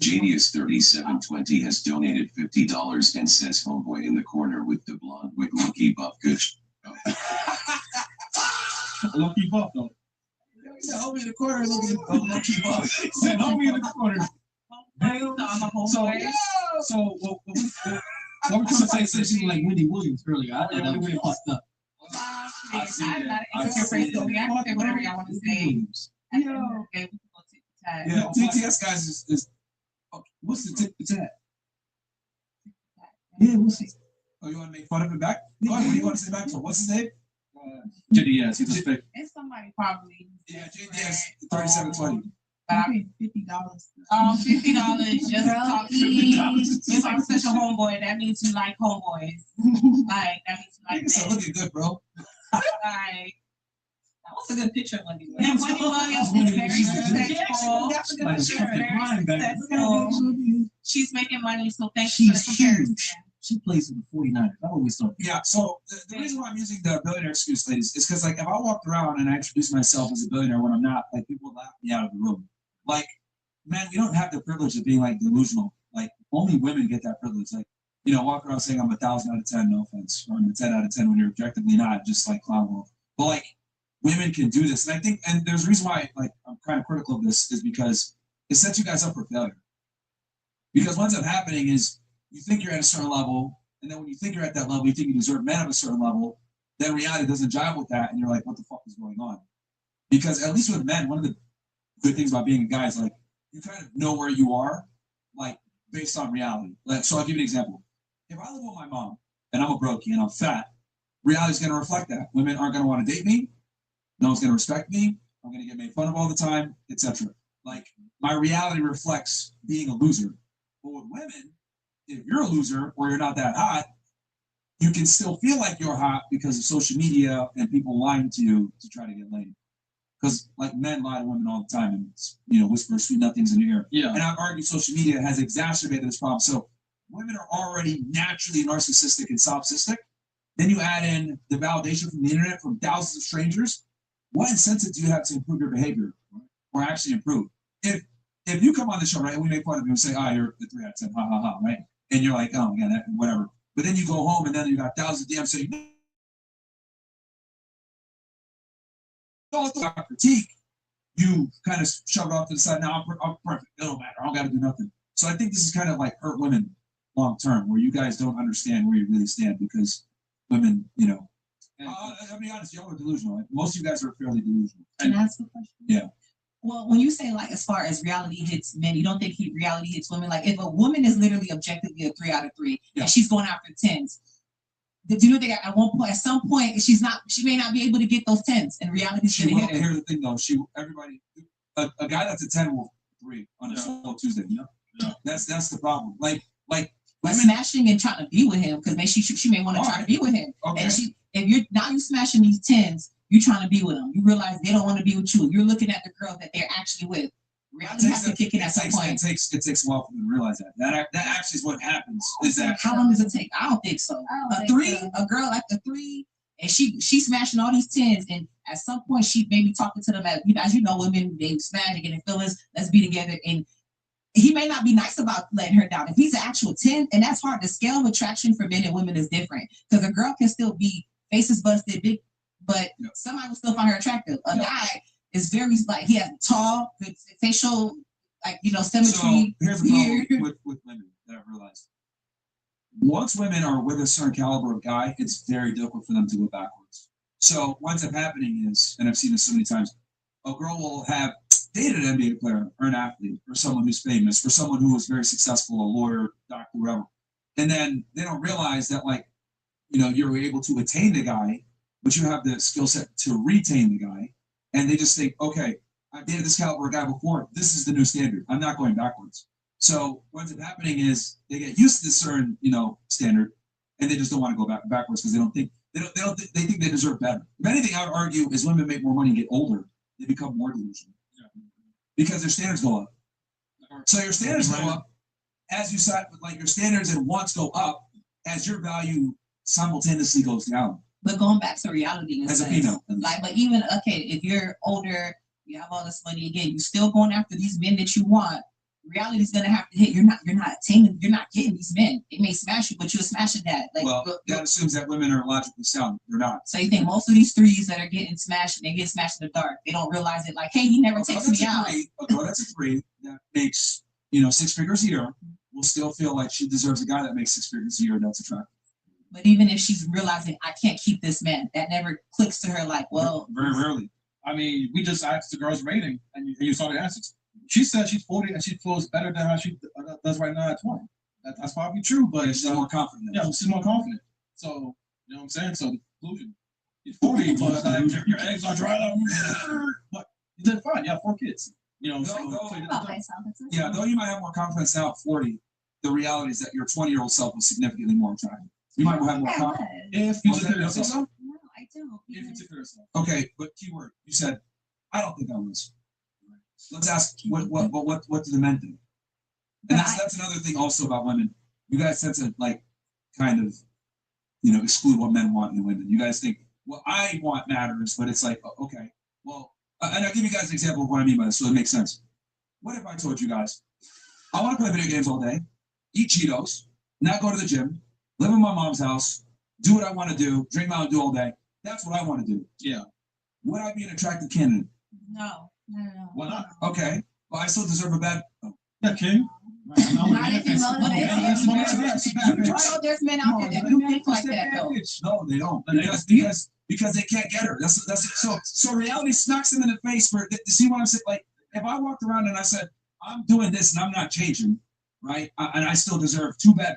Speaker 19: Genius 3720 has donated $50 and says homeboy in the corner with the blonde wig will keep up, good shit, bro.
Speaker 12: We'll keep up though.
Speaker 1: Yeah, homie in the corner looking at keep up.
Speaker 12: Said homie in the corner. So what we're trying to say is she's like Wendy Williams earlier. I thought that was fucked up.
Speaker 9: I'm not an answer for you. I can say whatever y'all want to say.
Speaker 2: Yeah, TTS guys is what's the tip to that? Yeah, what's it? Oh, you want to make fun of it back? Go ahead, what do you want to say back to him? What's his name?
Speaker 12: JDS, he's a spec.
Speaker 9: It's somebody probably.
Speaker 2: Yeah, JDS 3720.
Speaker 9: But I paid $50. $50 just to talk to me. If I'm such a homeboy, that means you like homeboys. Like that means you like
Speaker 2: Niggas are looking good, bro.
Speaker 9: Like that was a good picture of Wendy Williams. Yeah, Wendy Williams is very successful. Very successful. She's making money, so thank you for the comparison.
Speaker 2: She plays in the 49ers. I always thought. Yeah, so the reason why I'm using the billionaire excuse, ladies, is because like if I walked around and I introduced myself as a billionaire when I'm not, like people would laugh me out of the room. Like, man, we don't have the privilege of being like delusional. Like only women get that privilege. Like, walk around saying I'm 1,000 out of 10, no offense, or I'm a 10 out of 10 when you're objectively not, just like clown world. But like women can do this. And I think, and there's a reason why like I'm kind of critical of this is because it sets you guys up for failure. Because what ends up happening is you think you're at a certain level, and then when you think you're at that level, you think you deserve men of a certain level, then reality doesn't jive with that, and you're like, what the fuck is going on? Because at least with men, one of the good things about being a guy is like, you kind of know where you are, like, based on reality. Like, so I'll give you an example. If I live with my mom, and I'm a brokey, and I'm fat, reality's going to reflect that. Women aren't going to want to date me, no one's going to respect me, I'm going to get made fun of all the time, etc. Like, my reality reflects being a loser. But with women, if you're a loser or you're not that hot, you can still feel like you're hot because of social media and people lying to you to try to get laid. Because like men lie to women all the time and whisper sweet nothings in your ear.
Speaker 12: Yeah.
Speaker 2: And I've argued social media has exacerbated this problem. So women are already naturally narcissistic and solipsistic. Then you add in the validation from the internet from thousands of strangers. What incentive do you have to improve your behavior or actually improve? If you come on the show, right, and we make fun of you and say, you're the 3 out of 10, ha ha ha, right? And you're like, oh my God, whatever. But then you go home and then you got thousands of DMs saying, critique, you kind of shove it off to the side. Now I'm perfect. It don't matter. I don't got to do nothing. So I think this is kind of like hurt women long term, where you guys don't understand where you really stand because women, I'll be honest, y'all are delusional. Like, most of you guys are fairly delusional.
Speaker 9: Can I ask a question?
Speaker 2: Yeah.
Speaker 9: Well, when you say like as far as reality hits men, you don't think reality hits women? Like if a woman is literally objectively a 3 out of 3 and she's going after 10s, do you think at some point she may not be able to get those 10s and reality's
Speaker 2: She
Speaker 9: gonna
Speaker 2: will.
Speaker 9: hit her?
Speaker 2: Here's the thing though, a guy that's a 10 will 3 on a slow Tuesday. That's the problem. Like
Speaker 9: smashing and trying to be with him because she may want to try to be with him.
Speaker 2: Okay.
Speaker 9: And you smashing these 10s. You're trying to be with them. You realize they don't want to be with you. You're looking at the girl that they're actually with. Reality has to kick in at some point.
Speaker 2: It takes a while for them to realize that. That actually is what happens. Is that
Speaker 9: how long does it take? I don't think so. A girl at the 3, and she's smashing all these 10s, and at some point she may be talking to them as you know, women they smash, they get in feelings. Let's be together, and he may not be nice about letting her down. If he's an actual 10, and that's hard. The scale of attraction for men and women is different because a girl can still be faces busted, big. But somebody will still find her attractive. A guy is very like he has tall, good facial, symmetry.
Speaker 2: So here's the problem with women that I've realized. Once women are with a certain caliber of guy, it's very difficult for them to go backwards. So what ends up happening is, and I've seen this so many times, a girl will have dated an NBA player or an athlete or someone who's famous or someone who was very successful, a lawyer, doctor, whatever. And then they don't realize that you're able to attain the guy, but you have the skill set to retain the guy. And they just think, okay, I've dated this caliber guy before. This is the new standard. I'm not going backwards. So what ends up happening is they get used to this certain, standard, and they just don't want to go backwards because they think they deserve better. If anything, I would argue as women make more money and get older, they become more delusional because their standards go up. So your standards go up as you said, like your standards and wants go up as your value simultaneously goes down.
Speaker 9: But going back to reality, in
Speaker 2: As a
Speaker 9: sense,
Speaker 2: female.
Speaker 9: like, but even okay, if you're older, you have all this money again, you're still going after these men that you want. Reality is gonna have to hit. You're not attaining. You're not getting these men. They may smash you, but you're smashing that. Like,
Speaker 2: Well, that assumes that women are logically sound. They're not.
Speaker 9: so you think most of these threes that are getting smashed, they get smashed in the dark. They don't realize it. Like, hey, he never takes me out.
Speaker 2: That's a three that makes 6 figures a year. Will still feel like she deserves a guy that makes 6 figures a year. That's attractive.
Speaker 9: But even if she's realizing I can't keep this man, that never clicks to her. Like, well,
Speaker 2: very rarely.
Speaker 12: I mean, we just asked the girl's rating, and you saw the answers. She said she's 40 and she feels better than how she does right now at 20. That's probably true, but
Speaker 2: she's more confident.
Speaker 12: Yeah, she's more confident. So, you know what I'm saying? So, the conclusion. You're 40, but your eggs are dried up. But you did fine. You have 4 kids. You know what I'm saying?
Speaker 2: Yeah, though you might have more confidence now at 40, the reality is that your 20-year-old self was significantly more attractive. You might have more confidence.
Speaker 12: If you took care of
Speaker 2: think
Speaker 12: yourself.
Speaker 2: so?
Speaker 6: No, I don't.
Speaker 12: If you took care of yourself.
Speaker 2: Okay, but keyword, you said, I don't think I was. Let's ask, what do the men think? And that's another thing also about women. You guys tend to kind of, exclude what men want in women. You guys think, what I want matters, but it's like, okay, well, and I'll give you guys an example of what I mean by this, so it makes sense. What if I told you guys, I want to play video games all day, eat Cheetos, not go to the gym, live in my mom's house, do what I want to do, drink Mountain Dew all day. That's what I want to do.
Speaker 12: Yeah.
Speaker 2: Would I be an attractive candidate?
Speaker 6: No.
Speaker 12: Why not?
Speaker 2: Okay. Well, I still deserve a bad.
Speaker 12: Yeah, King.
Speaker 9: There's men out there that do think like that though.
Speaker 2: No, they don't. Because they can't get her. That's it. So reality smacks them in the face. See what I'm saying? Like, if I walked around and I said, I'm doing this and I'm not changing, right? And I still deserve 2 bad.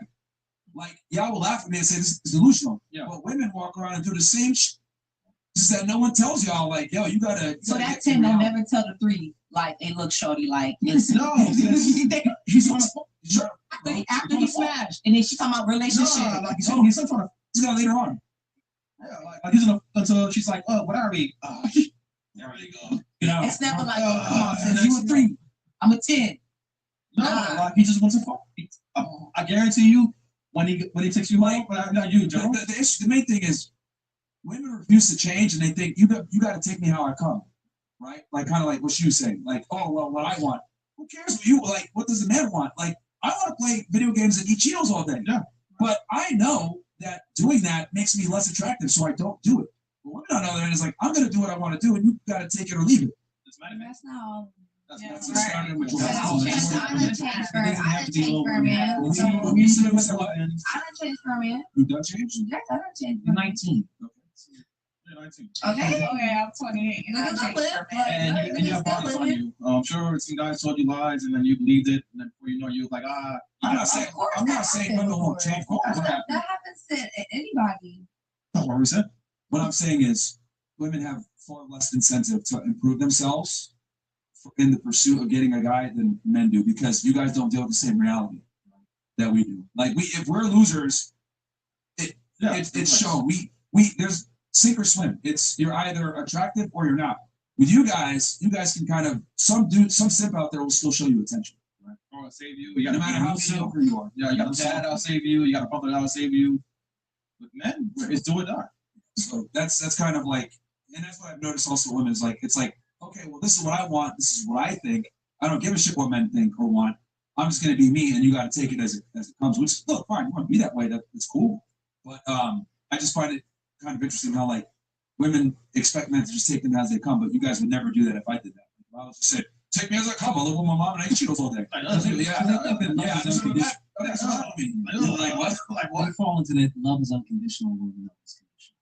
Speaker 2: Like, y'all will laugh at me and say this is delusional.
Speaker 12: Yeah.
Speaker 2: But women walk around and do the same just that no one tells y'all, like, yo, you gotta.
Speaker 9: So that 10 don't never tell the 3, like, they look shorty, like, it's
Speaker 2: no.
Speaker 12: He's on a
Speaker 9: after he smashed, and then she's talking about relationship.
Speaker 12: No, like he's still trying to.
Speaker 2: He's gonna later on.
Speaker 12: Yeah, like he's gonna until she's like, oh, what are we? There you go. You know,
Speaker 9: It's never like, oh, come on, sis, you a 3, I'm a 10.
Speaker 12: No, like he just wants to fuck. I guarantee you, when he takes you home, not you, Joe.
Speaker 2: The main thing is, women refuse to change, and they think you got to take me how I come, right? Like kind of like what she was saying, like, oh well, what I want. Who cares what you like? What does the man want? Like, I want to play video games and eat Cheetos all day.
Speaker 12: Yeah.
Speaker 2: But I know that doing that makes me less attractive, so I don't do it. But women on the other hand is like, I'm going to do what I want to do, and you got to take it or leave it.
Speaker 6: That's not all.
Speaker 2: That's starting with
Speaker 6: I'm gonna change for a man.
Speaker 2: You
Speaker 6: I don't change for a man.
Speaker 2: done change?
Speaker 6: Yes, I don't change for a man.
Speaker 2: 19.
Speaker 6: Okay, I'm 28.
Speaker 12: And you have bodies on you. I'm sure some guys told you lies, and then you believed it, and then before you know, you're like,
Speaker 2: I'm not saying women won't change.
Speaker 6: That happens to anybody.
Speaker 2: That's what we said. What I'm saying is, women have far less incentive to improve themselves in the pursuit of getting a guy than men do, because you guys don't deal with the same reality that we do. Like, if we're losers, it's shown. We there's sink or swim. You're either attractive or you're not. With you guys can kind of some simp out there will still show you attention.
Speaker 12: Right? Or I'll save you. You got
Speaker 2: no matter how mediocre you are.
Speaker 12: Yeah, you got a dad, I'll save you. You got a brother, I'll save you. With men, it's do or die.
Speaker 2: So that's kind of like, and that's what I've noticed also with women is like, it's like, okay, well, this is what I want. This is what I think. I don't give a shit what men think or want. I'm just going to be me, and you got to take it as it comes. Which, look, fine, you want to be that way. That's cool. But I just find it kind of interesting how like women expect men to just take them as they come, but you guys would never do that if I did that. If I was just say, take me as I come. I'll live with my mom and I eat Cheetos all day. That's what I mean. Like what? Like what?
Speaker 14: I fall into that. Love is unconditional. Love is conditional.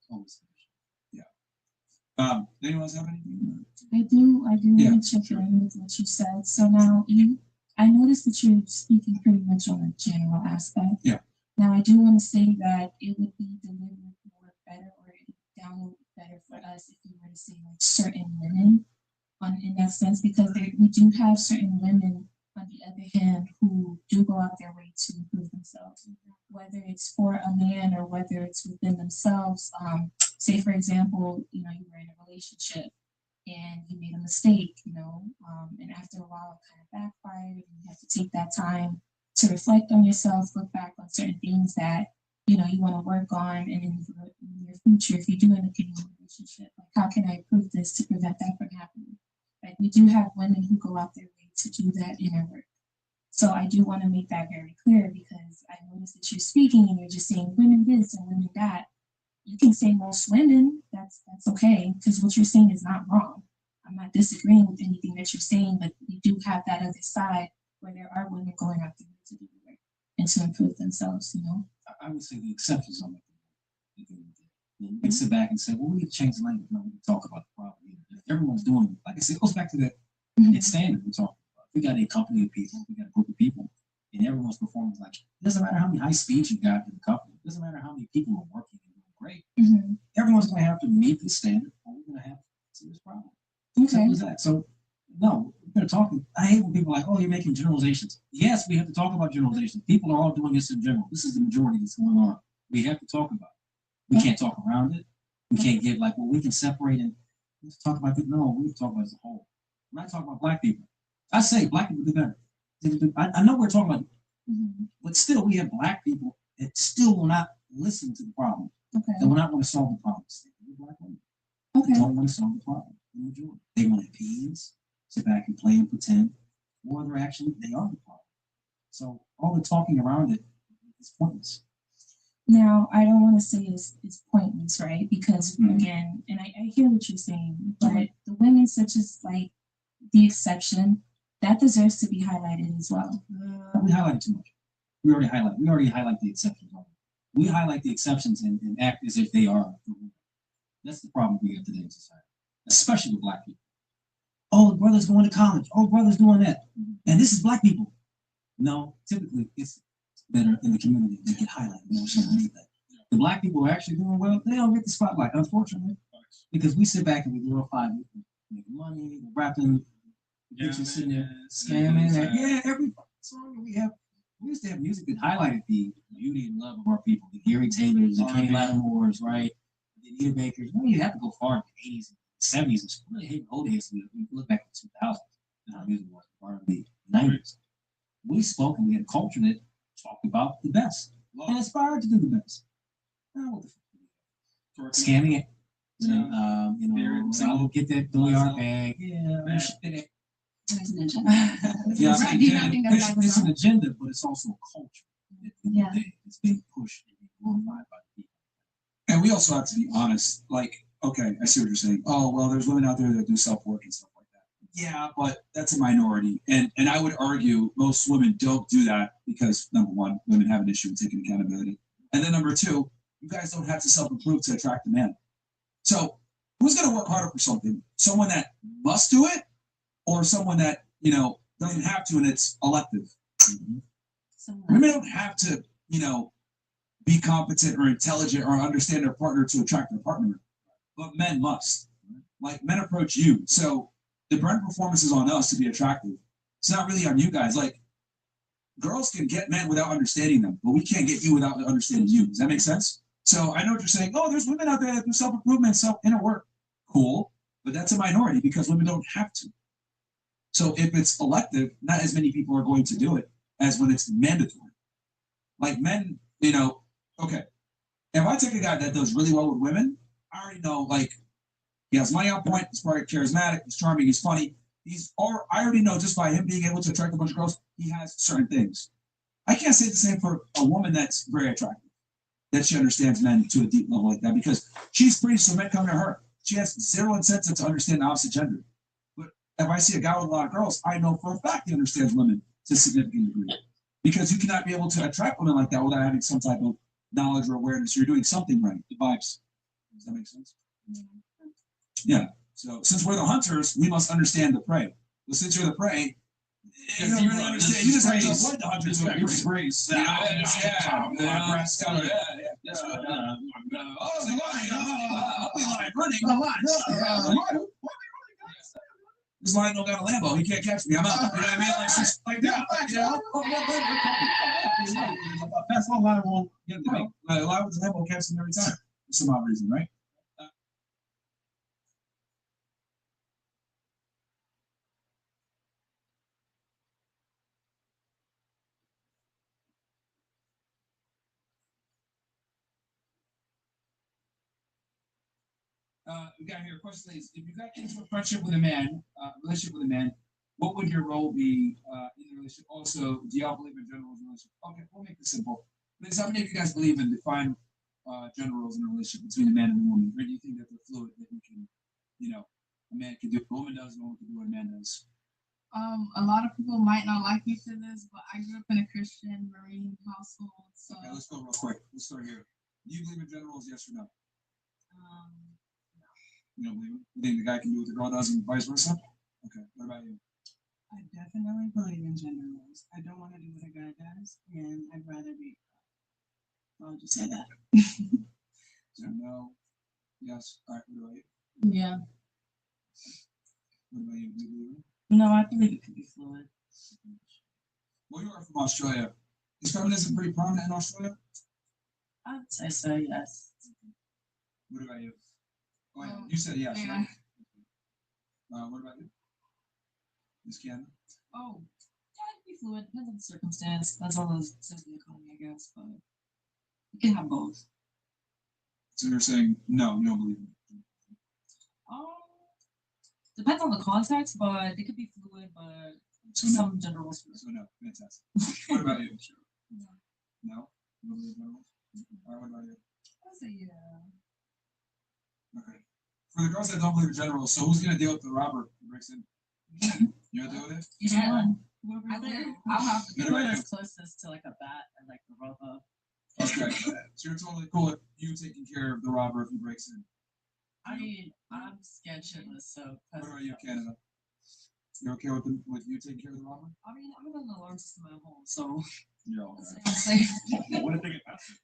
Speaker 14: Always conditional.
Speaker 2: Yeah. Anyone else have anything?
Speaker 4: I do want to check in with what you said. So now I noticed that you're speaking pretty much on a general aspect.
Speaker 2: Yeah.
Speaker 4: Now I do want to say that it would be delivered more better or download better for us if you were to say like certain women in that sense, because we do have certain women on the other hand who do go out their way to improve themselves, whether it's for a man or whether it's within themselves. Say for example, you were in a relationship and you made a mistake, and after a while it kind of backfired, and you have to take that time to reflect on yourself, look back on certain things that you want to work on, and in your future, if you do end up getting in a relationship, like how can I improve this to prevent that from happening? Like we do have women who go out their way to do that inner work. So I do want to make that very clear because I noticed that you're speaking and you're just saying women this and women that. You can say most women, that's okay, because what you're saying is not wrong. I'm not disagreeing with anything that you're saying, but you do have that other side where there are women going out there to do the work and to improve themselves,
Speaker 14: I would say the exceptions on it. We can sit back and say, well, we need to change the language. No, we can talk about the problem. If everyone's doing it, like I said, it goes back to that it's standard we're talking about. We got a company of people, we got a group of people, and everyone's performing like it doesn't matter how many high speeds you got in the company, it doesn't matter how many people are working and doing great. Everyone's gonna have to meet the standard or we're gonna have a serious problem. Simple as that. So no, we're gonna talk. I hate when people are like, oh, you're making generalizations. Yes, we have to talk about generalizations. People are all doing this in general. This is the majority that's going on. We have to talk about it. We can't talk around it. We can't get like, well, we can separate and let's talk about it. No, we talk about it as a whole. When I talk about black people, I say black people do better. I know we're talking about it, but still we have black people that still will not listen to the problem. They will not want to solve the problem. Black women. They don't want to solve the problem. They want to appease, sit back and play and pretend, or they are the problem. So all the talking around it is pointless.
Speaker 4: Now, I don't want to say it's pointless, right? Because again, and I hear what you're saying, but the women such as like the exception, that deserves to be highlighted as well.
Speaker 14: We highlight too much. We already highlight the exceptions. We highlight the exceptions and act as if they are. That's the problem we have today in society, especially with black people. Oh, the brother's going to college. Oh, brother's doing that. And this is black people. No, typically it's better in the community. They get highlighted. The black people are actually doing well. They don't get the spotlight, unfortunately, because we sit back and we glorify making money, rapping, bitches sitting there scamming. Every song we used to have music that highlighted the beauty and love of our people. The Gary Taylors, the Kenny Lattimores, right? The Anita Bakers. Well, you have to go far in the 80s and 70s. It's really hating old days. We look back at the 2000s and how music was part of the 90s. We spoke and we had a culture that talked about the best and aspired to do the best. What the fuck? Scamming it. I'll get that $1 bag. It's an agenda, but it's also a culture. It's being pushed and being glorified by the people.
Speaker 2: And we also have to be honest. Like, okay, I see what you're saying. Oh, well, there's women out there that do self-work and stuff like that. Yeah, but that's a minority. And I would argue most women don't do that because, number one, women have an issue with taking accountability. And then number two, you guys don't have to self-improve to attract a man. So who's going to work harder for something? Someone that must do it or someone that, doesn't have to and it's elective? Women don't have to, be competent or intelligent or understand their partner to attract their partner. But men must. Like, men approach you. So the brand performance is on us to be attractive. It's not really on you guys. Like, girls can get men without understanding them, but we can't get you without understanding you. Does that make sense? So I know what you're saying. Oh, there's women out there that do self-improvement, inner work. Cool. But that's a minority because women don't have to. So if it's elective, not as many people are going to do it as when it's mandatory. Like men, okay. If I take a guy that does really well with women, I already know, like, he has money on point, he's probably charismatic, he's charming, he's funny. I already know just by him being able to attract a bunch of girls, he has certain things. I can't say the same for a woman that's very attractive, that she understands men to a deep level like that, because she's pretty, so men come to her. She has zero incentive to understand the opposite gender. But if I see a guy with a lot of girls, I know for a fact he understands women to a significant degree. Because you cannot be able to attract women like that without having some type of knowledge or awareness. You're doing something right. The vibes. Does that make sense? Yeah. So since we're the hunters, we must understand the prey. But since you're the prey, you don't really understand. You just have to avoid the hunters. This lion don't got a Lambo. He can't catch me. I'm out. You know what I mean? Like, just like that. That's why lion won't get me. A lion with a Lambo catch him every time. For some odd reason, right? We got here. Question is: if you got into a friendship with a man, relationship with a man, what would your role be in the relationship? Also, do y'all believe in gender roles in a relationship? Okay, we'll make this simple. Liz, how many of you guys believe in defined gender roles in a relationship between a man and a woman? Or do you think that they're fluid, that you can, a man can do what a woman does, and a woman can do what a man does?
Speaker 18: A lot of people might not like me for this, but I grew up in a Christian Marine household, so.
Speaker 2: Okay, let's go real quick. Let's start here. Do you believe in gender roles, yes or no? You don't believe it? You think the guy can do what the girl does and vice versa? Okay, what about you?
Speaker 18: I definitely believe in gender roles. I don't want to do what a guy does, and I'd rather be. I'll just say that.
Speaker 2: So no, yes. All right, what about you?
Speaker 18: Yeah.
Speaker 2: What about you? Do you believe it?
Speaker 18: No, I believe it could be fluid.
Speaker 2: Well, you are from Australia. Is feminism pretty prominent in Australia?
Speaker 18: I'd say so, yes.
Speaker 2: What about you? Oh, yeah. You said yes,
Speaker 18: Yeah.
Speaker 2: right? What about you? Miss Canada?
Speaker 18: Oh, yeah, it could be fluid. Depends on the circumstance. That's all those says the economy, I guess, but you can have both.
Speaker 2: So you're saying no, you don't believe in it?
Speaker 18: Depends on the context, but it could be fluid, but some gender roles.
Speaker 2: So no, fantastic. What about you? No? You don't believe in gender roles? All right, what about you?
Speaker 18: I'd say yeah.
Speaker 2: Okay. For the girls that don't believe in gender roles, so who's gonna deal with the robber who breaks in? You gonna deal with it?
Speaker 18: Yeah.
Speaker 9: I'll have
Speaker 2: What
Speaker 9: to
Speaker 2: about you?
Speaker 9: closest to like a bat and like the rubber.
Speaker 2: Okay. So you're totally cool with you taking care of the robber if he breaks in.
Speaker 9: I mean, I'm scared shitless, so.
Speaker 2: What about you, Canada? You okay with you taking care of the robber?
Speaker 18: I mean, I'm an alarm system at home, so.
Speaker 2: You're all
Speaker 18: I'm safe.
Speaker 17: What if they get past it?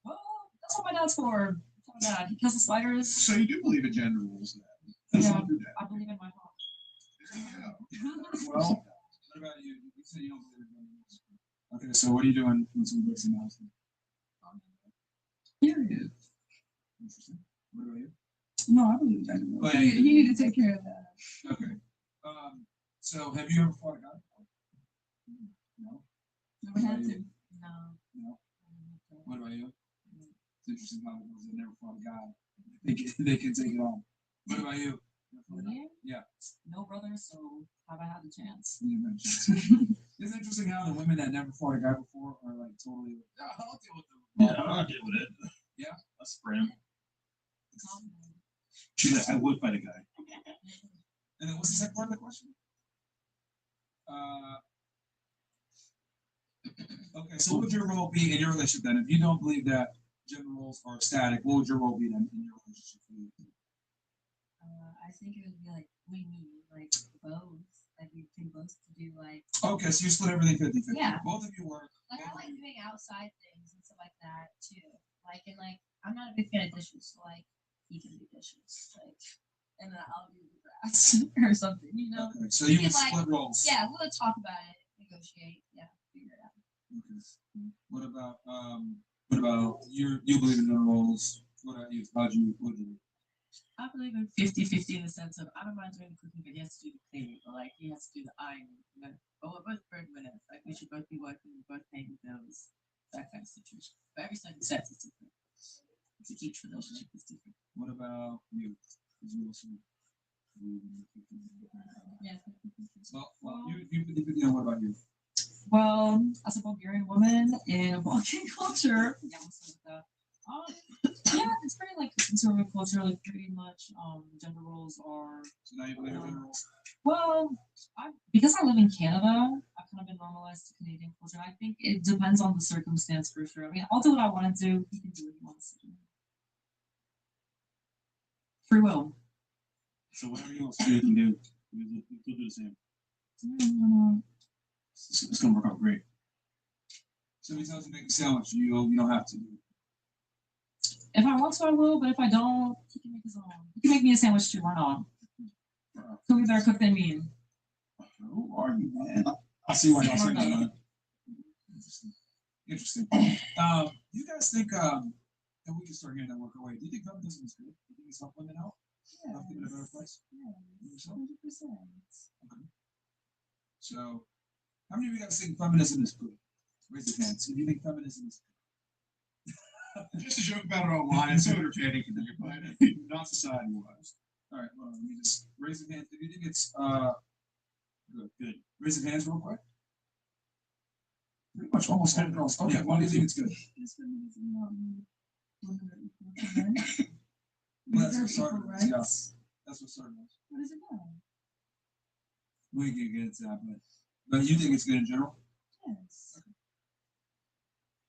Speaker 18: Well, that's what my dad's for. That's my dad. He kills the spiders.
Speaker 19: So you do believe in gender rules then? That's
Speaker 18: Yeah,
Speaker 19: not your dad.
Speaker 18: I believe in my mom.
Speaker 2: Well, what about you? You said you don't believe in gender roles. Okay, so what are you doing when someone breaks in the house?
Speaker 18: Period.
Speaker 2: Interesting. What about you?
Speaker 18: No, I believe in gender roles.
Speaker 2: Oh, yeah,
Speaker 18: You need to take care of that.
Speaker 2: Okay. So have you ever fought a guy before? No.
Speaker 18: Never had to.
Speaker 9: No.
Speaker 2: No. What about you? It's interesting how the girls that never fought a guy, they can take it on. What about you?
Speaker 18: Me?
Speaker 2: Yeah.
Speaker 18: No brothers, so have I had the chance?
Speaker 2: It's interesting how the women that never fought a guy before are like totally.
Speaker 17: I'll deal with them. Yeah, I'll deal with it.
Speaker 2: Yeah.
Speaker 17: I'll spray him. She's like, I would fight a guy.
Speaker 2: And then what's the second part of the question? Okay, so what would your role be in your relationship then? If you don't believe that gender roles are static, what would your role be then in your relationship?
Speaker 6: I think it would be like we need like both. Like we can both do like.
Speaker 2: Okay, so you split everything 50-50.
Speaker 6: Yeah.
Speaker 2: Both of you work.
Speaker 6: Like I like doing outside things and stuff like that too. Like and like I'm not a big fan of dishes, so like he can do dishes, like, and then I'll do the grass or something, you know.
Speaker 2: Okay, so
Speaker 6: We
Speaker 2: you
Speaker 6: can,
Speaker 2: would split roles.
Speaker 6: Yeah, we'll talk about it, negotiate, yeah, figure it out.
Speaker 2: Okay. What about you believe in gender roles? What about you? What do you?
Speaker 9: I believe in 50-50 in the sense of I don't mind doing the cooking, but he has to do the cleaning, or like he has to do the ironing. You know? But we're both breadwinners. Like we should both be working, both paying the bills, that kind of situation. But every circumstance is different. It's each relationship is different.
Speaker 2: What about you? You also
Speaker 6: Yeah.
Speaker 2: Well, you what about you?
Speaker 18: Well, as a Bulgarian woman in a Balkan culture, yeah, it's pretty like conservative culture, like pretty much gender roles are.
Speaker 2: So now you believe in gender roles?
Speaker 18: Well, because I live in Canada, I've kind of been normalized to Canadian culture. I think it depends on the circumstance for sure. I mean, I'll do what I want to do. He can do what he wants to do. Free will.
Speaker 17: So whatever he wants to do, you can do. You'll do the same. It's gonna work out great.
Speaker 2: So he tells you to make a sandwich, you don't have to do.
Speaker 18: If I want to, I will. But if I don't, he can make his own. He can make me a sandwich too. Why not? Who be better cook than me?
Speaker 17: Who are you, man?
Speaker 2: I see why y'all saying that. Interesting. You guys think and we can start getting that work away. Do you think feminism is good? Do you think it's helping women out?
Speaker 18: Yeah.
Speaker 2: Help them in a better place?
Speaker 18: Yeah.
Speaker 2: 100%. Okay. So, how many of you guys think feminism is good? Raise your hands. If you think feminism is good.
Speaker 12: Just a joke about it online. It's so entertaining to me, but not society wise.
Speaker 2: All right, hold on, let me just raise your hand. If you think it's good. Raise your hands real quick. Pretty much almost all girls. Okay, why do you think it's good? Well, that's what started was, yeah. That's what started was.
Speaker 18: What is it about?
Speaker 2: We can get into that, but you think it's good in general?
Speaker 18: Yes.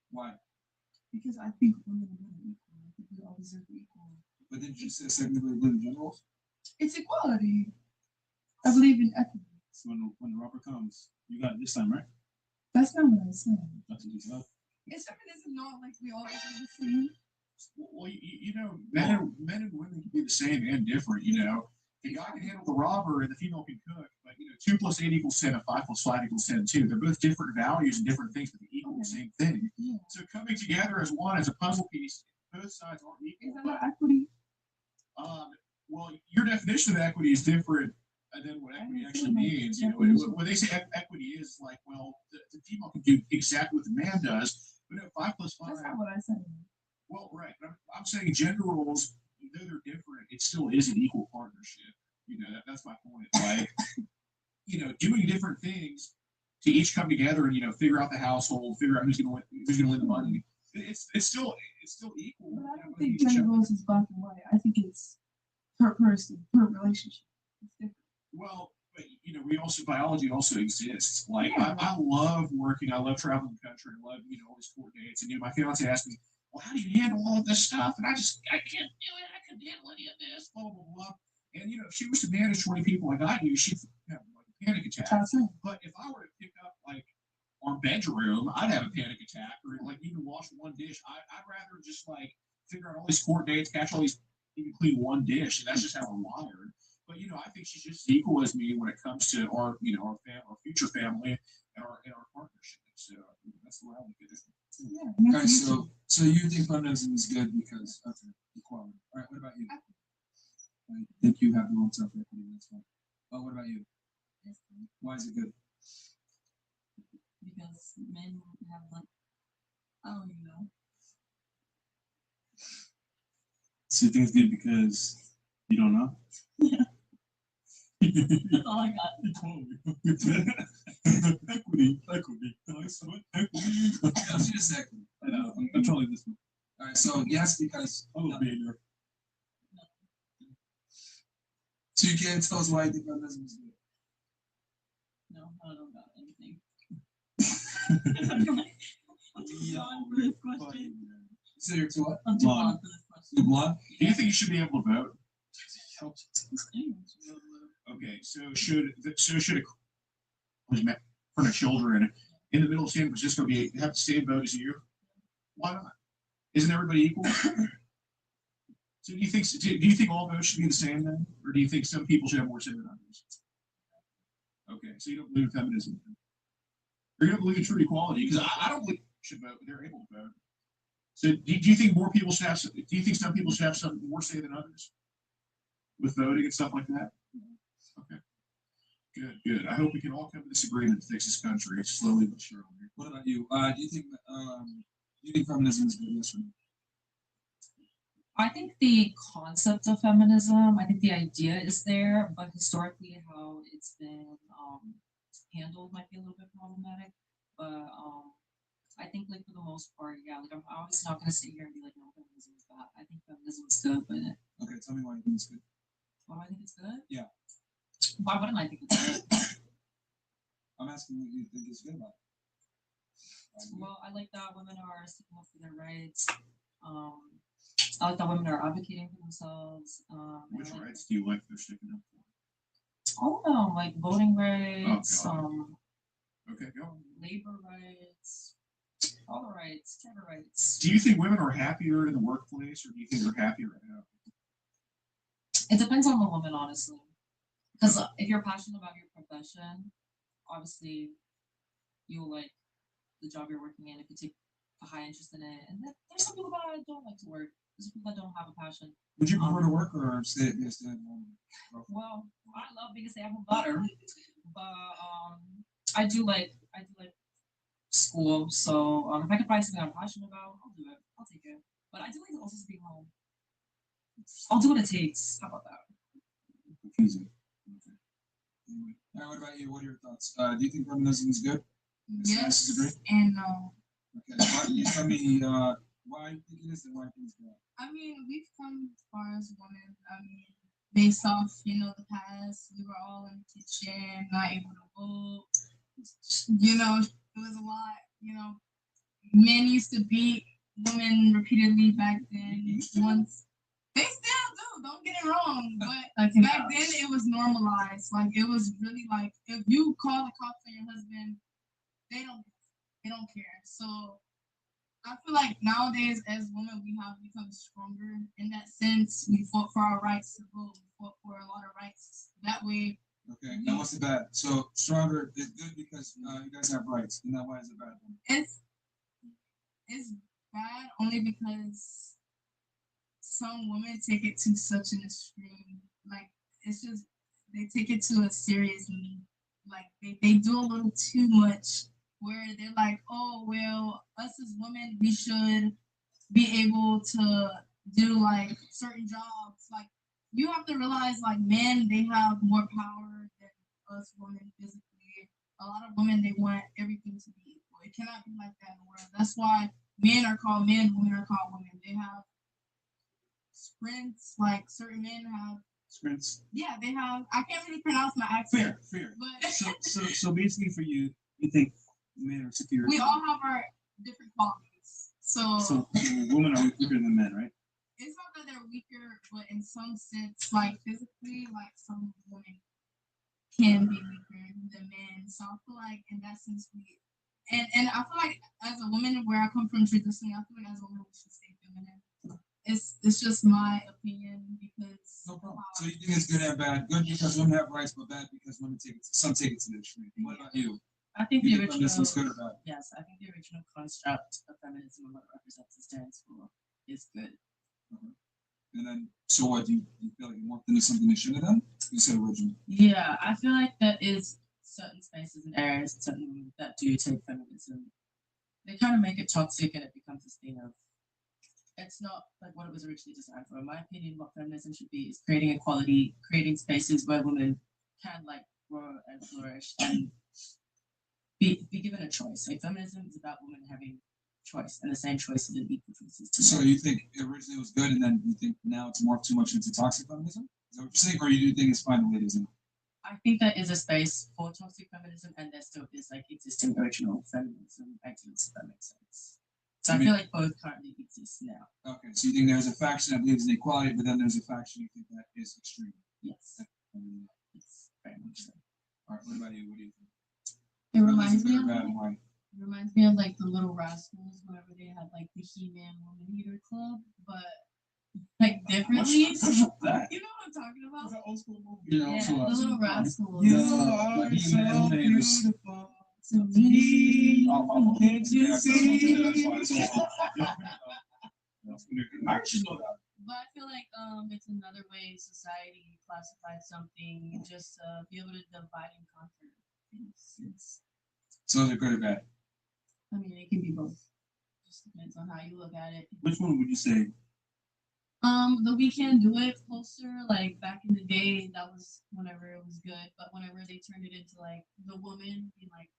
Speaker 2: Why?
Speaker 18: Because I think women and men are equal. I think we all deserve equal.
Speaker 2: But didn't you say technically believe in general?
Speaker 18: It's equality. I believe in equity.
Speaker 17: So when the rubber comes, you got it this time, right?
Speaker 18: That's not what I said.
Speaker 17: That's what you said.
Speaker 18: Is feminism not like we all are the same?
Speaker 12: Well, you know, men and women can be the same and different. You know, the guy can handle the robber and the female can cook. But you know, 2 + 8 = 10, and 5 + 5 = 10 too. They're both different values and different things, but they equal the same thing.
Speaker 18: Yeah.
Speaker 12: So coming together as one, as a puzzle piece, both sides aren't equal.
Speaker 18: Is that not equity?
Speaker 12: Well, your definition of equity is different than what equity actually means. You know, when they say equity is like, well, the female can do exactly what the man does, but no, 5 + 5.
Speaker 18: That's not what I said.
Speaker 12: Well, right. But I'm saying gender roles, though they're different, it still is an equal partnership. You know, that's my point. Like, you know, doing different things to each come together and, you know, figure out the household, figure out who's gonna win the money. It's still equal.
Speaker 18: But I don't think gender roles is black and white. I think it's per person, per relationship. It's different.
Speaker 12: Well, but you know, biology also exists. Like I love working, I love traveling the country, I love, you know, all these court dates. And you know, my fiance asked me, well, how do you handle all of this stuff? And I can't do it. I couldn't handle any of this, blah, blah, blah. And you know, if she was to manage 20 people like I do, she'd have like a panic attack. But if I were to pick up like our bedroom, I'd have a panic attack, or like even wash one dish. I'd rather just like figure out all these court dates, catch all these, even clean one dish. And that's just how we're wired. But you know, I think she's just as equal as me when it comes to our, you know, our future family and our partnership. So you know, that's the way I look at it.
Speaker 2: Yeah. Okay, so you think feminism is good because of equality. All right, what about you? I think you have your own self equity. That's fine. Oh, what about you? Why is it good?
Speaker 15: Because men have like, I don't even know.
Speaker 17: So you think it's good because you don't know?
Speaker 15: Yeah. That's all I got.
Speaker 17: Equity.
Speaker 2: Yeah, she just equity.
Speaker 17: I know. I'm totally this one.
Speaker 2: All right, so yes, because
Speaker 17: I'm a behavior.
Speaker 2: So you can't tell us why you think feminism is good.
Speaker 15: No, I don't know about anything.
Speaker 2: So you're to what?
Speaker 15: I'm too blonde for this question.
Speaker 2: You're blonde?
Speaker 12: Do you think you should be able to vote? Okay, so should for the children in the middle of San Francisco have the same vote as you? Why not? Isn't everybody equal? So do you think all votes should be the same then, or do you think some people should have more say than others? Okay, so you don't believe in feminism, or you don't believe in true equality? Because I don't believe people should vote, but they're able to vote. So do you think more people should have? Do you think some people should have some more say than others with voting and stuff like that? Okay. Good. I hope we can all come to this agreement to fix this country slowly but surely.
Speaker 2: What about you? Do you think feminism is good? Yes or no?
Speaker 22: I think the concept of feminism, I think the idea is there, but historically how it's been handled might be a little bit problematic. But I think like for the most part, yeah, like I'm obviously not gonna sit here and be like, no, feminism is bad. I think feminism is good, but
Speaker 2: okay, tell me why you think it's good.
Speaker 22: Why do I think it's good?
Speaker 2: Yeah.
Speaker 22: Why wouldn't I think it's good?
Speaker 2: I'm asking what you think is good about it.
Speaker 22: Well, I like that women are sticking up for their rights. I like that women are advocating for themselves.
Speaker 12: Which rights do you like they're sticking up for?
Speaker 22: All of them, like voting rights,
Speaker 12: okay, go on.
Speaker 22: labor rights, all the rights, gender rights.
Speaker 12: Do you think women are happier in the workplace, or do you think they're happier at home?
Speaker 22: It depends on the woman, honestly. Because if you're passionate about your profession, obviously you'll like the job you're working in if you take a high interest in it. And there's some people that don't like to work. There's people that don't have a passion.
Speaker 2: Would you prefer to work or stay at home?
Speaker 22: Well, I love being a stay-at-home daughter, but I do like school. So if I can find something I'm passionate about, I'll do it. I'll take it. But I do like to also just be home. I'll do what it takes. How about that?
Speaker 2: Confusing. Okay. Anyway, what about you? What are your thoughts? Do you think feminism is good?
Speaker 13: Yes
Speaker 2: Disagree?
Speaker 13: and no.
Speaker 2: Okay. Why, you tell me why you think it is and why you think it's bad.
Speaker 13: I mean, we've come as far as women. I mean, based off, the past, we were all in the kitchen, not able to vote. It was a lot, men used to beat women repeatedly back then. Once they still do, don't get it wrong. But back then it was normalized. Like it was really like if you call the cops on your husband, they don't care. So I feel like nowadays, as women, we have become stronger in that sense. We fought for our rights to vote. We fought for a lot of rights. That way.
Speaker 2: Okay, now what's it bad? So stronger is good because you guys have rights, and that why is it bad?
Speaker 13: It's bad only because some women take it to such an extreme. Like it's just they take it to a serious need. Like they do a little too much. Where they're like, oh, well, us as women, we should be able to do like certain jobs. Like you have to realize like men, they have more power than us women physically. A lot of women, they want everything to be equal. It cannot be like that in the world. That's why men are called men, women are called women. They have sprints, like certain men have
Speaker 17: Sprints.
Speaker 13: Yeah, they have. I can't really pronounce my accent.
Speaker 17: Fair.
Speaker 13: But
Speaker 17: So basically, for you, you think men are superior.
Speaker 13: we all have our different qualities.
Speaker 17: So women are weaker than men, right?
Speaker 13: It's not that they're weaker, but in some sense, like physically, like some women can be weaker than men. So I feel like in that sense, and I feel like as a woman, where I come from traditionally, I feel like as a woman we should stay feminine. It's just my opinion because
Speaker 2: no problem. So you think it's good and bad? Good because women have rights, but bad because some take it to the extreme. What about you?
Speaker 22: I think
Speaker 2: You
Speaker 22: the
Speaker 2: think
Speaker 22: original.
Speaker 2: feminism is good or bad?
Speaker 22: Yes, I think the original construct of feminism and what it represents and stands for is good.
Speaker 2: And then, so what? Do you feel like you want them to do something they shouldn't have done? You said original.
Speaker 22: Yeah, I feel like there is certain spaces and areas and certain women that do take feminism. They kind of make it toxic and it becomes this thing of it's not like what it was originally designed for. In my opinion, what feminism should be is creating equality, creating spaces where women can like grow and flourish and be given a choice. Like feminism is about women having choice and the same choices and equal choices.
Speaker 2: So you think originally it was good, and then you think now it's morphed too much into toxic feminism? Is that what you're saying, or you do think it's fine the way it is now?
Speaker 22: I think there is a space for toxic feminism, and there still is like existing original feminism ideals. If that makes sense. So I feel like both currently exist now.
Speaker 2: Okay, so you think there's a faction that believes in equality, but then there's a faction you think that is extreme.
Speaker 22: Yes. It's very much so.
Speaker 2: All right, what about you? What do you think?
Speaker 13: It reminds me of
Speaker 2: Bad and why?
Speaker 13: It reminds me of like the Little Rascals, whenever they had like the He-Man Woman Eater Club, but like differently. You know what I'm talking about? It's an old school movie.
Speaker 2: Yeah,
Speaker 13: the Little Rascals.
Speaker 2: You are so beautiful to me. Can't you see? I should know that.
Speaker 13: But I feel like it's another way society classifies something just to be able to divide and conquer.
Speaker 2: So is it good or bad?
Speaker 13: I mean, it can be both. Just depends on how you look at it.
Speaker 17: Which one would you say?
Speaker 13: The We Can Do It poster, like back in the day, that was whenever it was good. But whenever they turned it into like the woman, being like,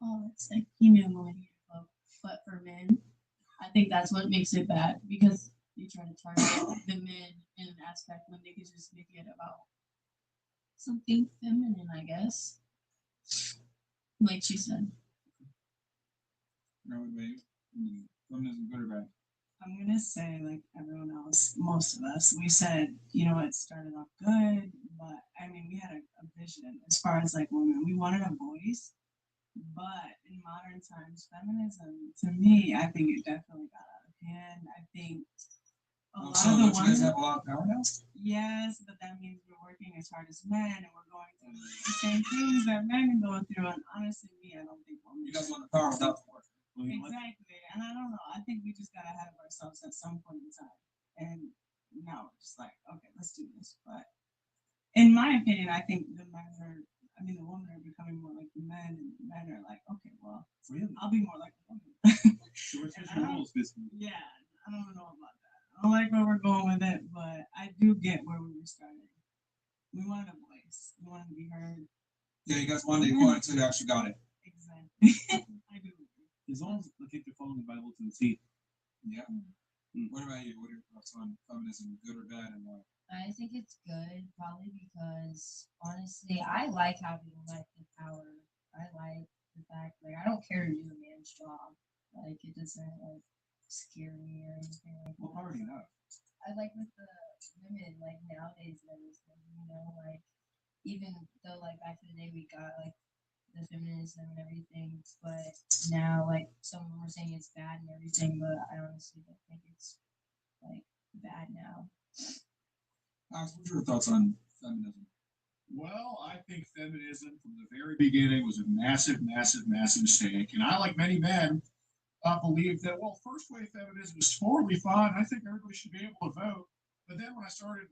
Speaker 13: oh, it's like female woman here, but for men, I think that's what makes it bad because they try to target the men in an aspect when they could just make it about something feminine, I guess. Like she said.
Speaker 2: No, maybe. Feminism good or bad?
Speaker 18: I'm gonna say, like everyone else, most of us, we said, it started off good, but I mean, we had a vision as far as like women. We wanted a voice, but in modern times, feminism, to me, I think it definitely got out of hand. I think a lot
Speaker 2: So
Speaker 18: of the
Speaker 2: don't you guys
Speaker 18: women.
Speaker 2: have a lot of power now?
Speaker 18: Yes, but that means we're working as hard as men, and we're going through the same things that men are going through. And honestly, I don't think women.
Speaker 2: You guys want the power without the work.
Speaker 18: Exactly. And I don't know. I think we just got ahead of ourselves at some point in time. And now we're just like, okay, let's do this. But in my opinion, I think the women are becoming more like the men, and the men are like, okay, well,
Speaker 17: really?
Speaker 18: I'll be more like the woman.
Speaker 17: So we're switching roles, basically.
Speaker 18: Yeah, I don't know about that. going with it, but I do get where we were starting. We wanted a voice. We wanted to be heard.
Speaker 2: Yeah, you guys wanted equality until you actually got it.
Speaker 18: Exactly. I do.
Speaker 14: As long as the kids are following the Bible to the T.
Speaker 2: Yeah. What about you? What are your thoughts on feminism, good or bad, and why?
Speaker 5: I think it's good, probably because honestly, I like having like the power. I like the fact like I don't care to do a man's job. Like it doesn't like scare me or anything like
Speaker 2: What power do you have?
Speaker 5: I like with the women like nowadays and everything, like even though like back in the day we got like the feminism and everything, but now like some of them are saying it's bad and everything, but I honestly don't think it's like bad now.
Speaker 2: Alex, what's your thoughts on feminism?
Speaker 10: Well, I think feminism from the very beginning was a massive, massive, massive mistake. And I, like many men, believe that, well, first wave feminism is totally fine. I think everybody should be able to vote. But then when I started,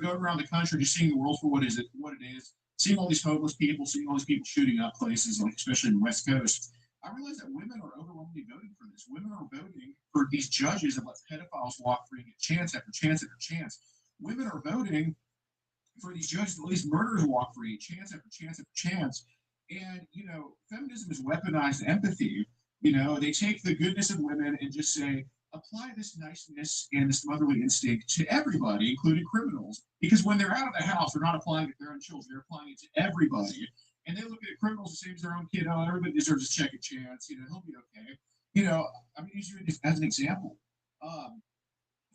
Speaker 10: going around the country, just seeing the world for what it is, seeing all these homeless people, seeing all these people shooting up places, like especially in the West Coast, I realized that women are overwhelmingly voting for this. Women are voting for these judges that let pedophiles walk free and get chance after chance after chance. Women are voting for these judges that let these murderers walk free, chance after chance after chance. And, feminism is weaponized empathy. They take the goodness of women and just say, apply this niceness and this motherly instinct to everybody, including criminals. Because when they're out of the house, they're not applying it to their own children, they're applying it to everybody. And they look at criminals the same as their own kid. Oh, everybody deserves a second chance. He'll be okay. I'm going to use you as an example.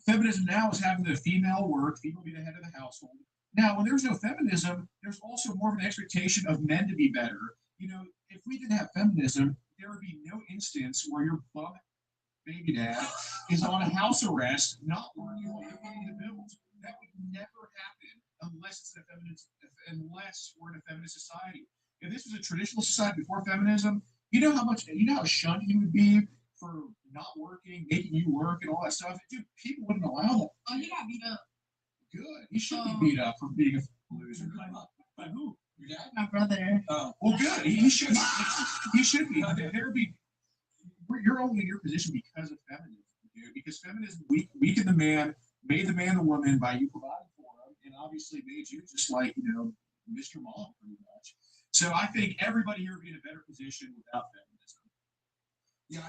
Speaker 10: Feminism now is having the female work, female be the head of the household. Now, when there's no feminism, there's also more of an expectation of men to be better. If we didn't have feminism, there would be no instance where your bum baby dad is on a house arrest, not working while you're paying the bills. That would never happen unless we're in a feminist society. If this was a traditional society before feminism, how shunned you would be for not working, making you work, and all that stuff. Dude, people wouldn't allow that.
Speaker 18: Oh, you got beat up.
Speaker 10: Good. You should be beat up for being a loser. By who? Your dad?
Speaker 18: My brother.
Speaker 10: Oh, well, good. He should be. He should be. You're only in your position because of feminism, dude. Because feminism weakened the man, made the man the woman by you providing for him, and obviously made you just like Mr. Mom, pretty much. So I think everybody here would be in a better position without feminism.
Speaker 2: Yeah,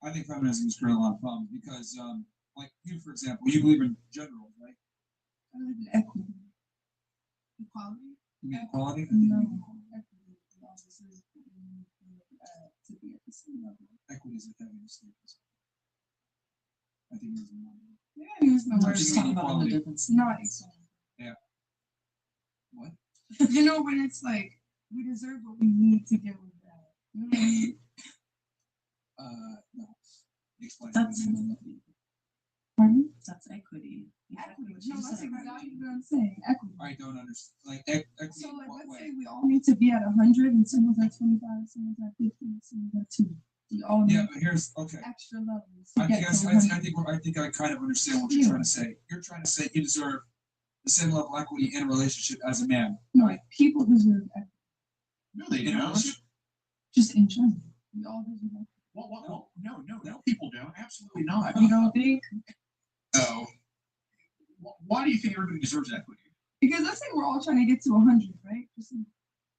Speaker 2: I think feminism has created a lot of problems because, like you, for example, you believe in gender roles, right?
Speaker 18: I believe in equity. Equality?
Speaker 2: You mean equality?
Speaker 18: No. Equity. To be at the same level.
Speaker 2: Equity is a heavy mistake. I think there's a number.
Speaker 18: Yeah, there's no
Speaker 2: We're
Speaker 18: word.
Speaker 2: just talking about the difference.
Speaker 18: Not equal.
Speaker 2: Yeah. What?
Speaker 18: When it's like, we deserve what we need to get with that. You know what I mean?
Speaker 2: No. Explain.
Speaker 18: Pardon?
Speaker 15: That's equity.
Speaker 18: Equity. No, that's exactly what I'm saying. Equity.
Speaker 2: I don't understand. Like, equity.
Speaker 18: So, like, let's
Speaker 2: way?
Speaker 18: say we all need to be at 100 and someone's at 25, someone's at 50, someone's at 2. We all need
Speaker 2: but here's okay.
Speaker 18: extra levels.
Speaker 2: I think I kind of understand what you're trying to say. You're trying to say you deserve the same level of equity in a relationship as a man.
Speaker 18: No, like people deserve equity.
Speaker 10: No, they don't.
Speaker 18: Just in general. We all deserve equity.
Speaker 10: Well, no, people don't. Absolutely not.
Speaker 18: You don't think?
Speaker 10: No. Why do you think everybody deserves equity?
Speaker 18: Because let's say we're all trying to get to 100, right? Just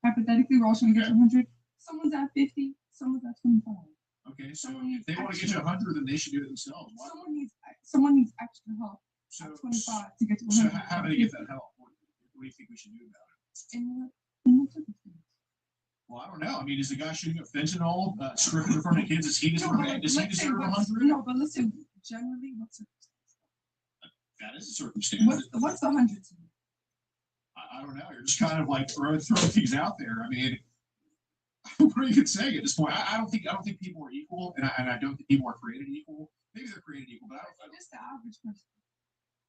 Speaker 18: hypothetically, we're all trying to get to 100. Someone's at 50, someone's at 25.
Speaker 10: Okay, so if they want to get to 100, then they should do it themselves. Why?
Speaker 18: Someone needs extra help.
Speaker 10: So,
Speaker 18: at 25 to get to 100.
Speaker 10: So how do they get that help? What do you think we should do about it?
Speaker 18: In what circumstance?
Speaker 10: Well, I don't know. I mean, is the guy shooting up fentanyl, stripping in front of kids, does he deserve 100?
Speaker 18: No, but let's say generally, what circumstance?
Speaker 10: That is a circumstance.
Speaker 18: What's the 100?
Speaker 10: I don't know. You're just kind of like throwing things out there. I mean, what are you even saying at this point? I don't think people are equal, and I don't think people are created equal. Maybe they're created equal, but I don't.
Speaker 18: Just the average person,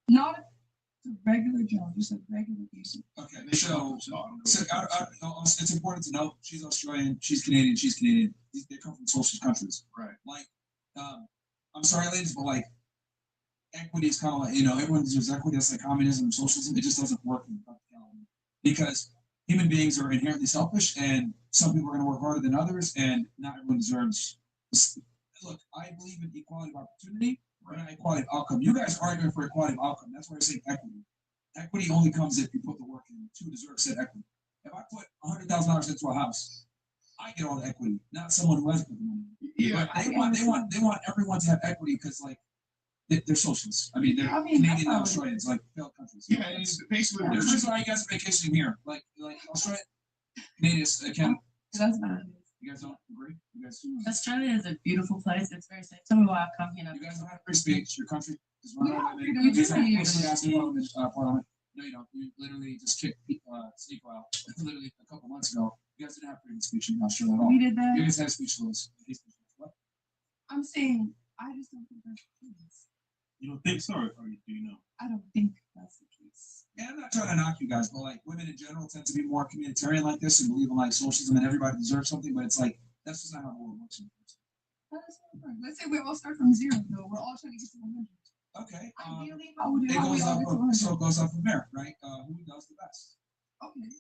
Speaker 18: not a regular Joe, just a regular person.
Speaker 2: Okay, so it's important to know she's Australian, she's Canadian, she's Canadian. They come from socialist countries,
Speaker 10: right?
Speaker 2: Like, I'm sorry, ladies, but like, equity is kind of like everyone deserves equity. That's like communism, socialism. It just doesn't work in practicality because human beings are inherently selfish, and some people are going to work harder than others, and not everyone deserves. Look, I believe in equality of opportunity, We're not equality of outcome. You guys are arguing for equality of outcome. That's why I say equity. Equity only comes if you put the work in to deserve said equity. If I put $100,000 into a house, I get all the equity, not someone who hasn't put the money.
Speaker 10: Yeah,
Speaker 2: but they want everyone to have equity because like they're socialists. I mean, they're Canadian and Australians, like failed countries.
Speaker 10: Yeah, it's basically
Speaker 2: there's reason why you guys are vacationing here, like Australia, Canadians can. You guys don't agree? You guys?
Speaker 5: Australia is a beautiful place. It's very safe. Tell me why I come here.
Speaker 2: You guys don't have free speech. Your country is run
Speaker 5: Yeah,
Speaker 2: by
Speaker 5: we do.
Speaker 2: you guys have mostly asked parliament. No, you don't. You literally just kicked Steve out literally a couple months ago. You guys didn't have freedom of speech in Australia at all.
Speaker 13: We did that.
Speaker 2: You guys had speech laws. What?
Speaker 13: I'm saying I just don't think that's the case.
Speaker 17: You don't think so, or do you know?
Speaker 13: I don't think that's the case.
Speaker 2: And I'm not trying to knock you guys, but like women in general tend to be more communitarian like this and believe in like socialism and everybody deserves something, but it's like that's just not how the world works.
Speaker 13: How does that work? Let's say we all start from zero, though. We're all trying to get to 100.
Speaker 2: Okay.
Speaker 13: Ideally, how would
Speaker 2: It
Speaker 13: how we
Speaker 2: goes
Speaker 13: all
Speaker 2: up,
Speaker 13: get to 100?
Speaker 2: so it goes up from there, right? Who does the best?
Speaker 13: Okay.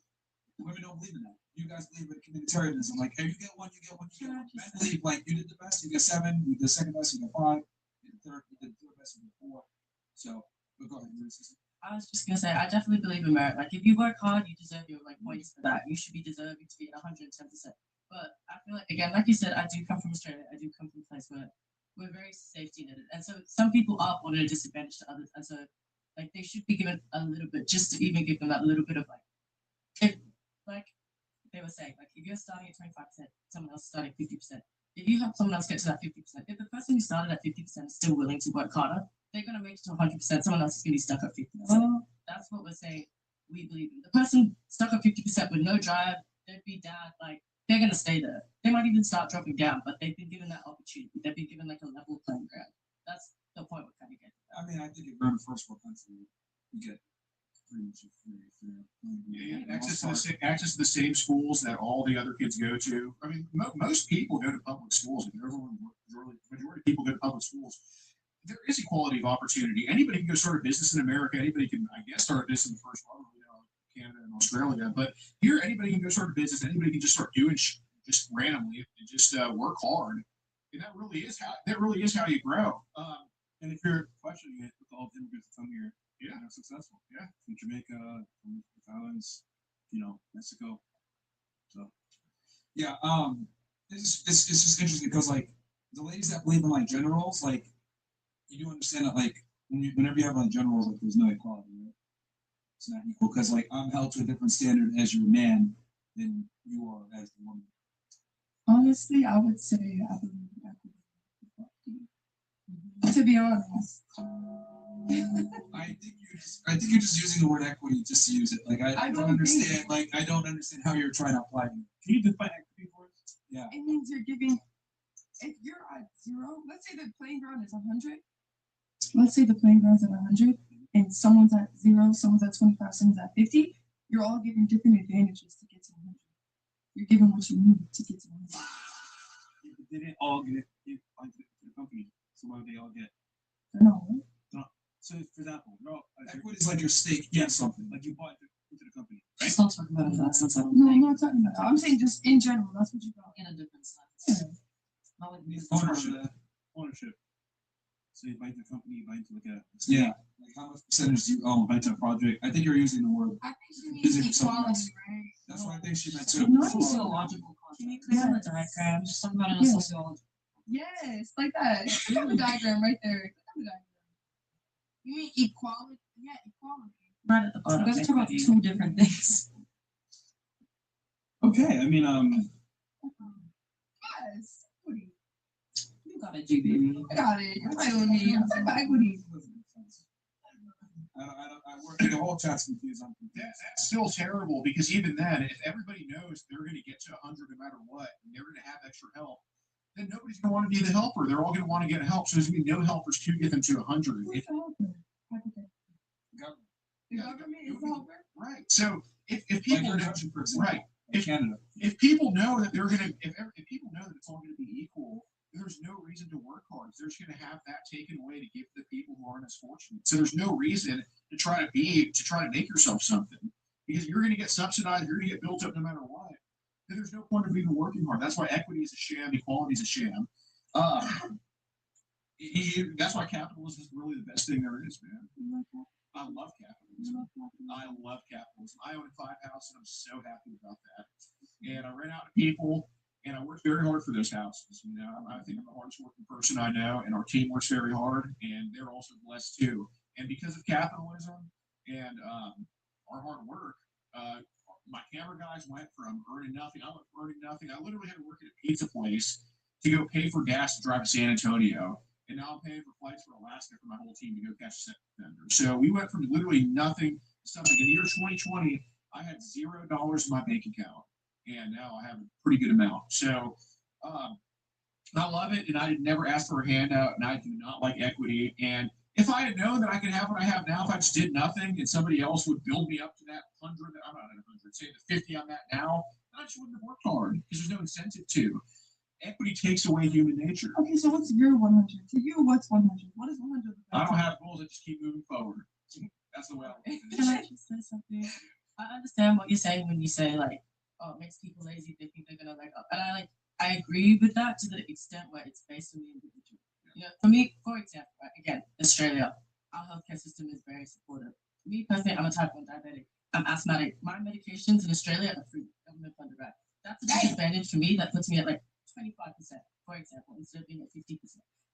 Speaker 2: Women don't believe in that. You guys believe in communitarianism. Like, hey, you get one, you get one, you get one. Men believe like you did the best, you get 7. You did the second best, you get 5. You did the third best, you get 4. So, but go ahead,
Speaker 5: I was just gonna say, I definitely believe in merit. Like, if you work hard, you deserve your like points for that. You should be deserving to be at 110%. But I feel like, again, like you said, I do come from Australia. I do come from a place where we're very safety netted, and so some people are put at a disadvantage to others, and so like they should be given a little bit, just to even give them that little bit of like, if like they were saying, like if you're starting at 25%, someone else is starting at 50%. If you have someone else get to that 50%, if the person who started at 50% is still willing to work harder, they're going to make it to 100%. Someone else is going to be stuck at 50%. So that's what we're saying. We believe in the person stuck at 50% with no drive, they'd be down. Like they're going to stay there. They might even start dropping down, but they've been given that opportunity. They've been given like a level playing ground. That's the point we're kind of getting.
Speaker 2: I mean, I think if you're in a first world country, you get pretty much a free
Speaker 10: Access to the same schools that all the other kids go to. I mean, most people go to public schools. If everyone, majority of people go to public schools. There is equality of opportunity. Anybody can go start a business in America. Anybody can, I guess, start a business in the first world, Canada and Australia. But here, anybody can go start a business. Anybody can just start doing just randomly and just work hard. And that really is how you grow.
Speaker 17: And if you're questioning it with all the immigrants that come here,
Speaker 10: yeah,
Speaker 17: they're successful.
Speaker 10: Yeah,
Speaker 17: from Jamaica, from the islands, Mexico. So
Speaker 2: yeah, it's just interesting because like the ladies that believe in like generals, like you do understand that like whenever you have like generals, like there's no equality, right? It's not equal because like I'm held to a different standard as your man than you are as the woman.
Speaker 13: Honestly, I would say I believe in equity. To be honest.
Speaker 2: I think you're just using the word equity just to use it. Like I don't understand. Like I don't understand how you're trying to apply it. Can
Speaker 17: you define equity for us?
Speaker 2: Yeah.
Speaker 13: It means you're giving. If you're at 0, let's say the playing ground is 100. Let's say the playing ground's at 100, and someone's at 0, someone's at 25, someone's at 50. You're all given different advantages to get to 100. You're given what you need to get to 100.
Speaker 17: They didn't all get into the company. So why would they all get?
Speaker 13: No.
Speaker 17: So, for example,
Speaker 2: equity is like your stake in something.
Speaker 17: Like you bought into the company, right?
Speaker 5: Just not talking about it in that sense.
Speaker 13: No, I'm not talking about that. I'm saying just in general. That's what you got.
Speaker 5: In a different sense.
Speaker 17: Ownership. So you buy into the company, you buy into like a
Speaker 2: like how much percentage do you own?
Speaker 17: Buy into a project.
Speaker 2: I think you're using the word.
Speaker 13: I think she means equality, right?
Speaker 2: That's what I think she meant too.
Speaker 5: Not sociological concept. Can you click on the diagram? Just talking about it in sociology.
Speaker 13: Yes, like that. Click on the diagram right there. Click on the diagram. You mean equality? Yeah, equality.
Speaker 5: Right at the bottom. Let's talk about 2 different things.
Speaker 17: Okay, I mean,
Speaker 13: Yes, equity.
Speaker 5: You got it, G baby.
Speaker 13: I got it. You're right with me. I'm talking about equity.
Speaker 2: I work the whole chat's confused.
Speaker 10: That's still terrible because even then, if everybody knows they're going to get to 100 no matter what, and they're going to have extra help, then nobody's going to want to be the helper. They're all going to want to get help. So there's going to be no helpers to get them to 100.
Speaker 13: Who's the helper?
Speaker 10: Government.
Speaker 13: The government is the helper?
Speaker 10: Right. So if people
Speaker 2: like
Speaker 10: know,
Speaker 2: country, for example,
Speaker 10: right,
Speaker 2: Canada.
Speaker 10: If people know that they're going to, if people know that it's all going to be equal, there's no reason to work hard. They're just going to have that taken away to give the people who aren't as fortunate. So there's no reason to try to make yourself something because you're going to get subsidized. You're going to get built up no matter what. Then there's no point of even working hard. That's why equity is a sham. Equality is a sham. That's why capitalism is really the best thing there is, man. I love capitalism. I love capitalism. I own 5 houses, and I'm so happy about that. And I rent out to people, and I work very hard for those houses. You know, I think I'm the hardest working person I know, and our team works very hard, and they're also blessed too. And because of capitalism and our hard work, my camera guys went from earning nothing. I went from earning nothing. I literally had to work at a pizza place to go pay for gas to drive to San Antonio. And now I'm paying for flights for Alaska for my whole team to go catch a vendor. So we went from literally nothing to something. In the year 2020, I had $0 in my bank account, and now I have a pretty good amount. So I love it, and I did never ask for a handout, and I do not like equity. And if I had known that I could have what I have now, if I just did nothing, and somebody else would build me up to that 100, I'm not at 100, say the 50 I'm at now, then I just wouldn't have worked hard because there's no incentive to. Equity takes away human nature.
Speaker 13: Okay, so what's your 100? To you, what's 100? What is 100?
Speaker 10: I don't have goals. I just keep moving forward. That's the way I look at it.
Speaker 18: Can I just say something? I understand what you're saying when you say like, oh, it makes people lazy. They think they're gonna like, and I agree with that to the extent where it's based on the individual. You know, for me, for example, right, again, Australia, our healthcare system is very supportive. Me personally, I'm a type 1 diabetic. I'm asthmatic. My medications in Australia are free, government funded, right? That's a disadvantage for me. That puts me at like 25%, for example, instead of being at 50%.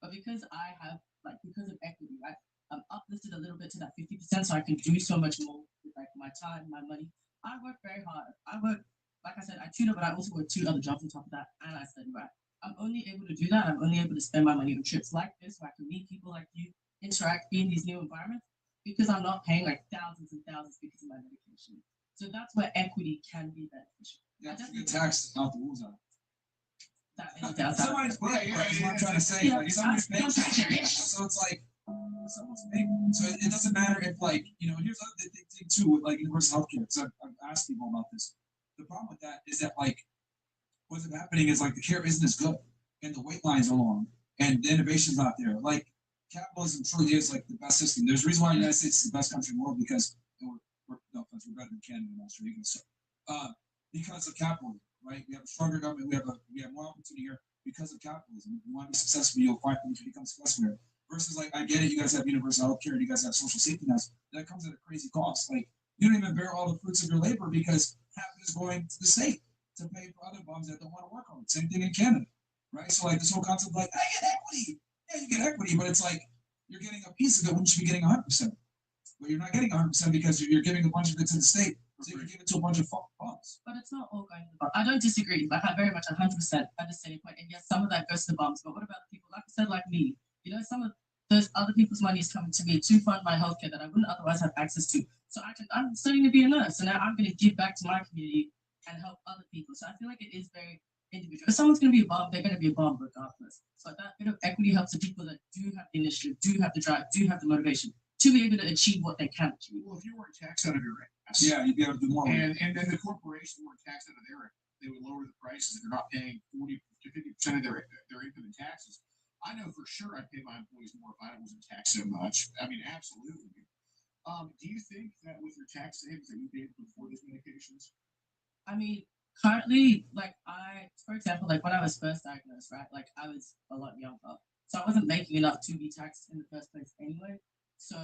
Speaker 18: But because I have, like, because of equity, right, I'm uplifted a little bit to that 50%, so I can do so much more with like my time, my money. I work very hard. I work, like I said, I tutor, but I also work 2 other jobs on top of that, and I study, right? I'm only able to do that. I'm only able to spend my money on trips like this, where I can meet people like you, interact, be in these new environments, because I'm not paying like thousands and thousands because of my medication. So that's where equity can be beneficial.
Speaker 14: Yeah, to get taxed out the rules out.
Speaker 18: Somebody's
Speaker 14: right, that's what I'm trying to say.
Speaker 18: Yeah,
Speaker 14: like somebody's paying. So it's like someone's paying. So it doesn't matter if like, you know, here's the other thing too with like universal healthcare, because I've asked people about this. The problem with that is that like what's happening is like the care isn't as good and the wait lines are long and the innovation's not there. Like capitalism truly is like the best system. There's a reason why the United States is the best country in the world because we're better than Canada and Australia. So because of capitalism, right? We have a stronger government, we have more opportunity here because of capitalism. If you want to be successful, you'll find things to become successful here. Versus like I get it, you guys have universal health care and you guys have social safety nets. That comes at a crazy cost. Like you don't even bear all the fruits of your labor because half is going to the state to pay for other bums that don't want to work on it. Same thing in Canada, right? So like this whole concept of like, I get equity. Yeah, you get equity, but it's like you're getting a piece of it when you should be getting 100%. But you're not getting 100% because you're giving a bunch of it to the state. So you can give it to a bunch of bums.
Speaker 18: But it's not all going to the bums. I don't disagree. Like I very much 100% understand your point. And yes, some of that goes to the bums. But what about the people, like I said, like me? You know, some of those other people's money is coming to me to fund my healthcare that I wouldn't otherwise have access to. So I'm studying to be a nurse, so now I'm going to give back to my community and help other people. So I feel like it is very individual. If someone's going to be a bum, they're going to be a bum regardless. So that bit of equity helps the people that do have the initiative, do have the drive, do have the motivation to be able to achieve what they can achieve.
Speaker 10: Well, if you weren't taxed out of your ass,
Speaker 14: yeah, you'd be able to do more.
Speaker 10: And then the corporations weren't taxed out of their end. They would lower the prices if they're not paying 40 to 50% of their income in taxes. I know for sure I'd pay my employees more if I wasn't taxed so much. I mean, absolutely. Do you think that with your tax savings that you'd be able to afford these medications?
Speaker 18: I mean, currently, like for example, like when I was first diagnosed, right, like I was a lot younger. So I wasn't making enough to be taxed in the first place anyway. So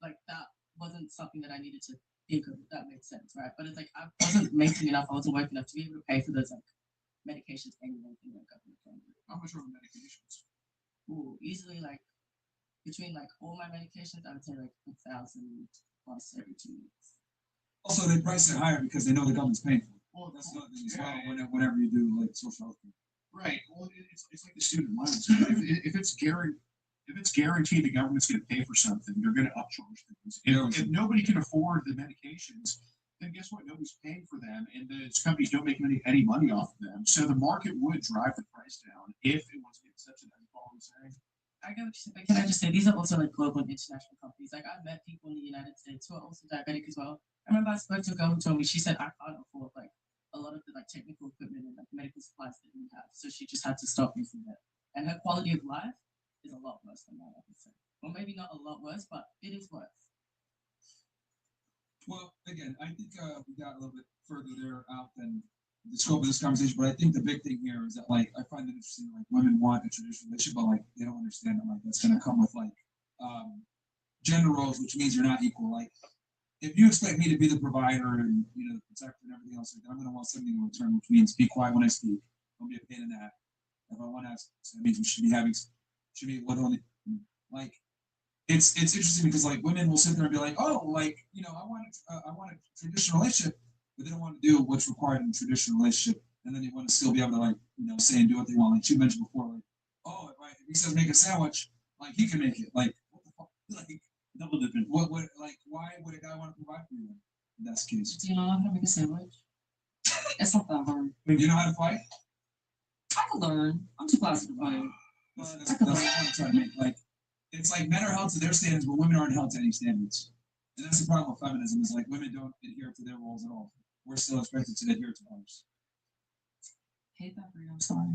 Speaker 18: like that wasn't something that I needed to think of, if that makes sense, right? But it's like I wasn't making enough, I wasn't working enough to be able to pay for those like medications anyway in the government.
Speaker 10: How much are the medications?
Speaker 18: Ooh, easily like between like all my medications, I would say like 1,000 plus every 2 weeks.
Speaker 14: Also, they price it higher because they know the government's paying for it.
Speaker 10: Well,
Speaker 14: that's another thing as well. Whenever you do like social health care.
Speaker 10: Right. Well, it's like the student loans. If it's guaranteed the government's going to pay for something, they're going to upcharge things. If nobody can afford the medications, then guess what? Nobody's paying for them, and the companies don't make any money off of them. So the market would drive the price down if it was getting subsidized. All I'm saying.
Speaker 18: I get what you're saying, but can I just say these are also like global and international companies. Like I've met people in the United States who are also diabetic as well. I remember I spoke to a girl who told me, she said I can't afford like a lot of the like technical equipment and like medical supplies that we have. So she just had to stop using it. And her quality of life is a lot worse than that, I would say. Well, maybe not a lot worse, but it is worse.
Speaker 14: Well, again, I think we got a little bit further there out than
Speaker 2: the scope of this conversation, but I think the big thing here is that like I find it interesting like women want a traditional relationship, but like they don't understand that like that's gonna come with like gender roles, which means you're not equal. Like if you expect me to be the provider and the protector and everything else, like, I'm gonna want something in return, which means be quiet when I speak. Don't be a pain in that. If I want to ask, so that means we should be literally like it's interesting because like women will sit there and be like, oh, like I want a traditional relationship, but they don't want to do what's required in a traditional relationship, and then they want to still be able to like say and do what they want. Like you mentioned before, like oh, if he says make a sandwich, like he can make it. Like what the fuck? Like double dipping. What like why would a guy want to provide for you then? In that case,
Speaker 22: Do you know how to make a sandwich? It's not that hard.
Speaker 2: do you know how to fight?
Speaker 22: I could learn. I'm too classy to fight.
Speaker 2: That's what I'm trying to make. Like, it's like men are held to their standards, but women aren't held to any standards. And that's the problem with feminism is like women don't adhere to their roles at all. We're still expected to adhere to ours.
Speaker 22: Hate that for you. I'm sorry.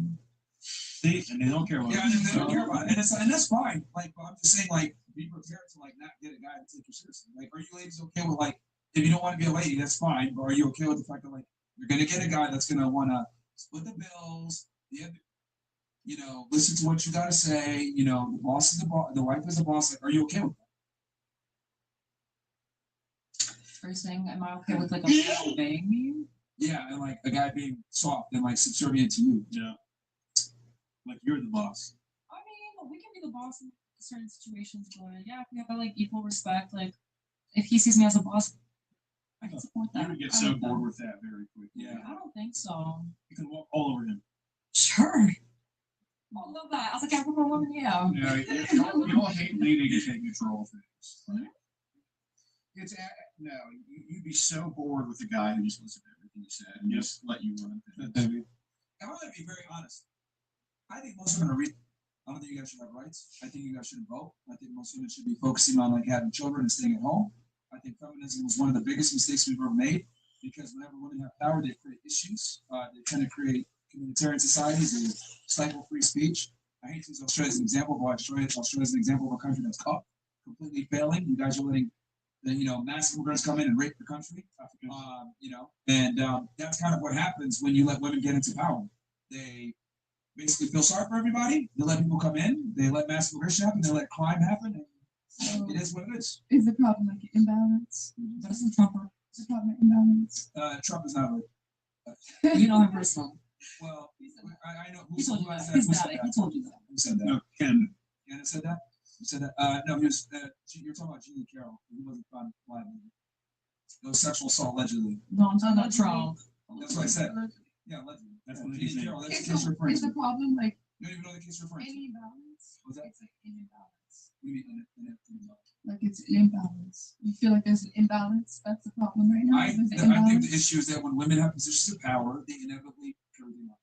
Speaker 17: See, and they don't care about
Speaker 2: it. Yeah, they don't care about it. And that's fine. Like, but I'm just saying, like, be prepared to like not get a guy to take you seriously. Like, are you ladies okay with like if you don't want to be a lady, that's fine. But are you okay with the fact that like you're gonna get a guy that's gonna wanna split the bills, listen to what you gotta say, the boss is the boss, the wife is the boss. Like, are you okay with that?
Speaker 22: Are you saying, am I okay with like a man obeying me?
Speaker 2: Yeah, and like a guy being soft and like subservient to you.
Speaker 17: Yeah. Like you're the boss.
Speaker 22: I mean, we can be the boss in certain situations, but yeah, if we have like equal respect, like if he sees me as a boss, I can support that.
Speaker 17: You would get so bored with that very quickly.
Speaker 22: Yeah, I don't think so.
Speaker 17: You can walk all over him.
Speaker 22: Sure. I love that. As a Capricorn woman, yeah.
Speaker 10: Yeah, you all hate leading and taking control of things. It's no, you'd be so bored with the guy who just listens to everything you said and just let you run.
Speaker 2: I'm gonna be very honest. I think most women are I don't think you guys should have rights. I think you guys shouldn't vote. I think most women should be focusing on like having children and staying at home. I think feminism was one of the biggest mistakes we've ever made because whenever women have power, they create issues. They tend to create communitarian societies. They stifle free speech. I hate to use Australia as an example, but Australia is an example of a country that's caught completely failing. You guys are letting mass immigrants come in and rape the country. That's kind of what happens when you let women get into power. They basically feel sorry for everybody. They let people come in. They let mass immigration happen. They let crime happen. And it is what it is.
Speaker 13: Is the problem like imbalance?
Speaker 22: That's the Trump.
Speaker 13: Is the problem imbalance?
Speaker 2: Trump is not
Speaker 22: right. You know him personally.
Speaker 2: Well, I know.
Speaker 22: He told you that. He's got it. He told you that.
Speaker 2: Who said that?
Speaker 17: No, Ken.
Speaker 2: Ken said that? Who said that? No, he was, you're talking about Julie Carroll. He wasn't found live. It was sexual assault, allegedly.
Speaker 22: No, I'm talking about Trump.
Speaker 2: That's what I said. Yeah, allegedly. That's what
Speaker 13: Is
Speaker 2: Julie Carroll. That's the case you're referring
Speaker 13: is
Speaker 2: to.
Speaker 13: the problem like
Speaker 2: You don't even know the case you're referring to.
Speaker 13: imbalance?
Speaker 2: What's that?
Speaker 13: It's like an imbalance.
Speaker 2: What do you mean imbalance?
Speaker 13: Like it's an imbalance. You feel like there's an imbalance. That's the problem right now.
Speaker 2: I
Speaker 13: There's an
Speaker 2: think
Speaker 13: imbalance.
Speaker 2: the issue is that when women have positions of power, they inevitably carry them up.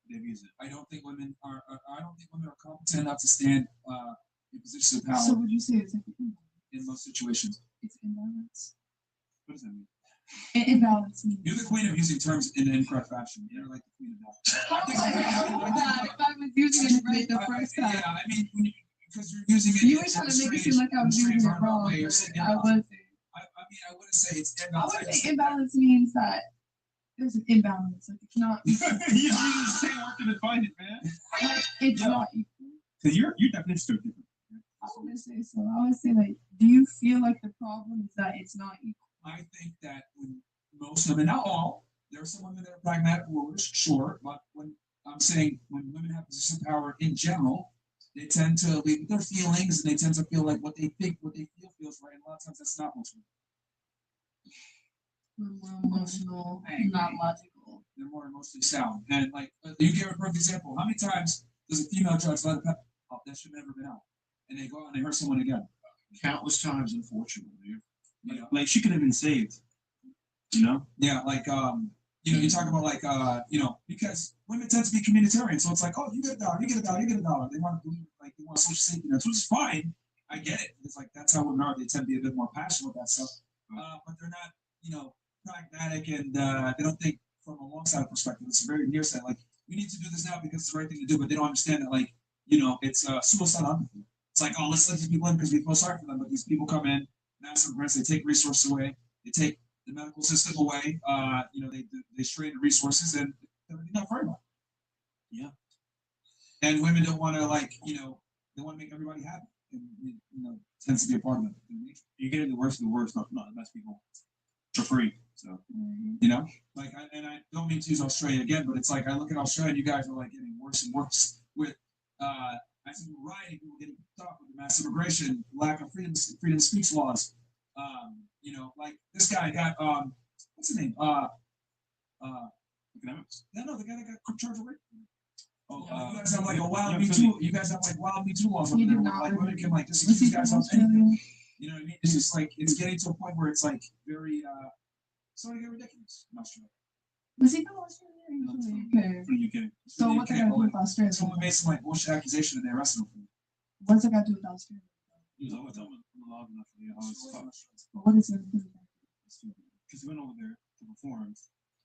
Speaker 2: They abuse it. I don't think women are competent enough to stand in positions of power.
Speaker 13: So would you say it's like an imbalance?
Speaker 2: In most situations.
Speaker 13: It's imbalance.
Speaker 2: What does that mean?
Speaker 13: Imbalance means.
Speaker 2: You're the queen of using terms in an incorrect fashion. You're like the queen of that.
Speaker 13: If I was using it right the first time.
Speaker 2: Yeah, I mean, because you're using it.
Speaker 13: You were trying to make it seem like I was using it wrong. I wasn't.
Speaker 2: I mean, I wouldn't say it's
Speaker 13: I
Speaker 2: imbalance.
Speaker 13: would say imbalance means that there's an imbalance. Like it's not.
Speaker 17: You just say working to find it, man.
Speaker 13: Like, it's not equal.
Speaker 17: Because your definition's so different.
Speaker 13: I wouldn't say so. I would say like, do you feel like the problem is that it's not equal?
Speaker 2: I think that when most women, not all, there are some women that are pragmatic rulers, sure, but when I'm saying when women have positions of power in general, they tend to lead with their feelings and they tend to feel like what they think, what they feel feels right. And a lot of times that's not what's right.
Speaker 22: More emotional, not logical.
Speaker 2: They're more emotionally sound. And like, you give a perfect example. How many times does a female judge let a pet out? That should never been out. And they go out and they hurt someone again.
Speaker 10: Countless times, unfortunately.
Speaker 17: Like she could have been saved.
Speaker 2: Yeah, like you talk about like because women tend to be communitarian, so it's like, oh, you get a dollar, you get a dollar, you get a dollar. They want to believe like they want social safety nets, which is fine. I get it. It's like that's how women are. They tend to be a bit more passionate with that stuff, but they're not, pragmatic and they don't think from a long side perspective. It's very near side. Like we need to do this now because it's the right thing to do, but they don't understand that like it's suicide empathy. It's like, oh, let's let these people in because we feel sorry for them, but these people come in, massive immigrants, they take resources away, they take the medical system away. They strain the resources and everything got very well.
Speaker 17: Yeah.
Speaker 2: And women don't want to they want to make everybody happy. And, tends to be a part of it.
Speaker 17: You're getting the worst of the worst, not the best people for free. So
Speaker 2: I don't mean to use Australia again, but it's like I look at Australia and you guys are like getting worse and worse with I see variety of people getting picked up with the mass immigration, lack of freedom of speech laws. Like this guy got what's his name?
Speaker 17: Economics.
Speaker 2: No, the guy that got charged with rape.
Speaker 17: Oh,
Speaker 2: you guys have like a wild Me Too. You guys have like wild Me Too laws over there. Where, like women can like just accuse guys of anything. You know what I mean? It's just like it's getting to a point where it's like very starting to get ridiculous in Australia.
Speaker 13: Was he from Australia? Okay.
Speaker 17: From the UK.
Speaker 13: So what they got to do with Australia?
Speaker 2: Someone made some like bullshit accusation and they arrested him for it.
Speaker 13: What's it got to do with Australia?
Speaker 17: He was always on the log enough for the
Speaker 13: What is it?
Speaker 17: Because he went over there to perform.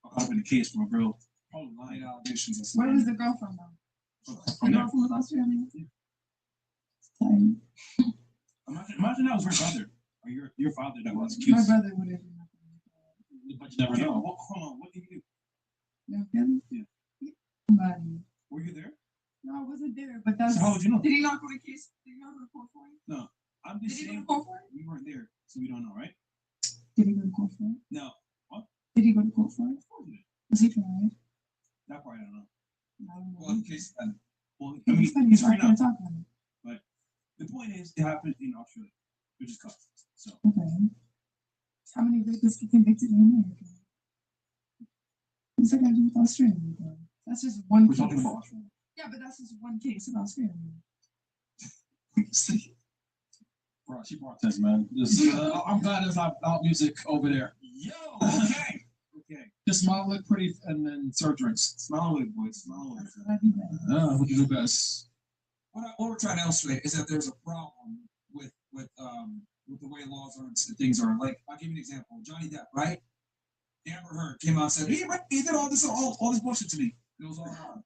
Speaker 17: I'll open the case from a girl. Probably lying allegations.
Speaker 13: Where was the girl from though? The girl from Australia?
Speaker 17: Imagine that was your brother. Or your father that was accused.
Speaker 13: My brother would have been.
Speaker 17: But you never know. Hold on, what did you do?
Speaker 13: No, really?
Speaker 17: Yeah. Were you there?
Speaker 13: No, I wasn't there, but that's.
Speaker 17: So how would you know?
Speaker 13: Did he not go to case? Did he not go to court for it?
Speaker 17: No, I'm just saying. We weren't there, so we don't know, right?
Speaker 13: Did he go to court for it?
Speaker 17: No. What?
Speaker 13: Did he go to court for it? Was he tried?
Speaker 17: That part I don't know.
Speaker 13: I don't know.
Speaker 2: Well, in case
Speaker 17: well,
Speaker 13: I mean,
Speaker 17: he's free now.
Speaker 13: talk about it.
Speaker 17: But the point is, it happened in Australia, which is cuffed. So.
Speaker 13: Okay. How many rapists get convicted in America? What's that got to do with Australia? Though? That's just one
Speaker 17: We're
Speaker 13: case.
Speaker 17: talking about Australia.
Speaker 13: Yeah, but that's just one case in Australia.
Speaker 12: Bro, she brought this, man. I'm glad there's not music over there.
Speaker 2: Yo, okay.
Speaker 12: Okay. Just smile, look pretty, and then serve drinks.
Speaker 17: Smile with boys. Smile with.
Speaker 12: We can do best.
Speaker 2: What we're trying to illustrate is that there's a problem with the way laws are and things are. Like, I'll give you an example. Johnny Depp, right? Amber Heard came out and said, he did all this bullshit to me. It was all wrong.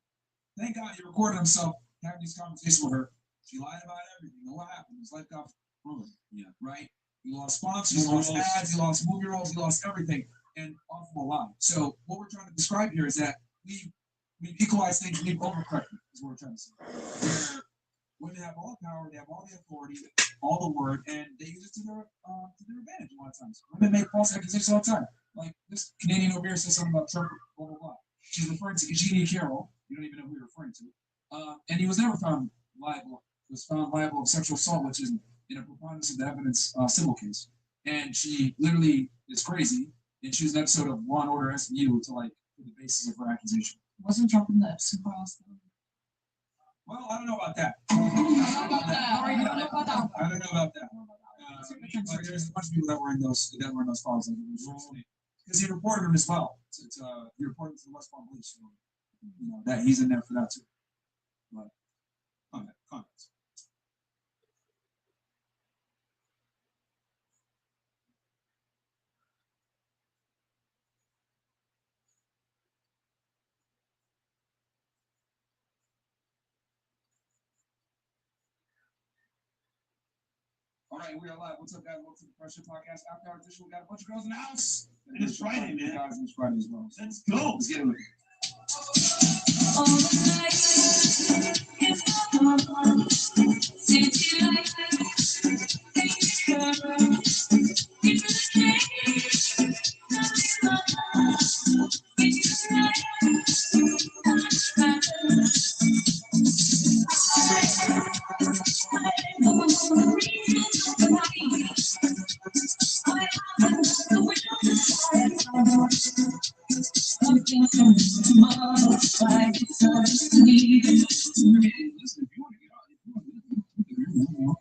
Speaker 2: Thank God he recorded himself having these conversations with her. She lied about everything. You know what happened? His life got ruined. Yeah. Right? He lost sponsors, he lost ads, he lost movie roles, he lost everything. And off of a lie. So what we're trying to describe here is that we equalize things, we've overcorrected, is what we're trying to say. Where women have all the power, they have all the authority, all the word, and they use it to their advantage a lot of times. Women make false accusations all the time. Like this Canadian over here says something about Trump, blah, blah, blah. She's referring to Eugenie Carroll. You don't even know who you're referring to. And he was never found liable. He was found liable of sexual assault, which is in a preponderance of the evidence civil case. And she literally is crazy. And she was an episode of Law and Order SVU to like for the basis of her accusation.
Speaker 13: Wasn't Trump in the Epstein files?
Speaker 2: Well, I don't know about that. I don't know about that. But there's a bunch of people that were in those files. Because he reported him as well. He reported to the West Palm Police. So, that he's in there for that too. But comments. All right, we are live. What's up, guys? Welcome to the Pressure Podcast After Hour Edition. We got a bunch of girls in the house.
Speaker 17: And it's Friday, man.
Speaker 2: Guys, it's Friday as well.
Speaker 17: Let's go.
Speaker 2: Let's get into it.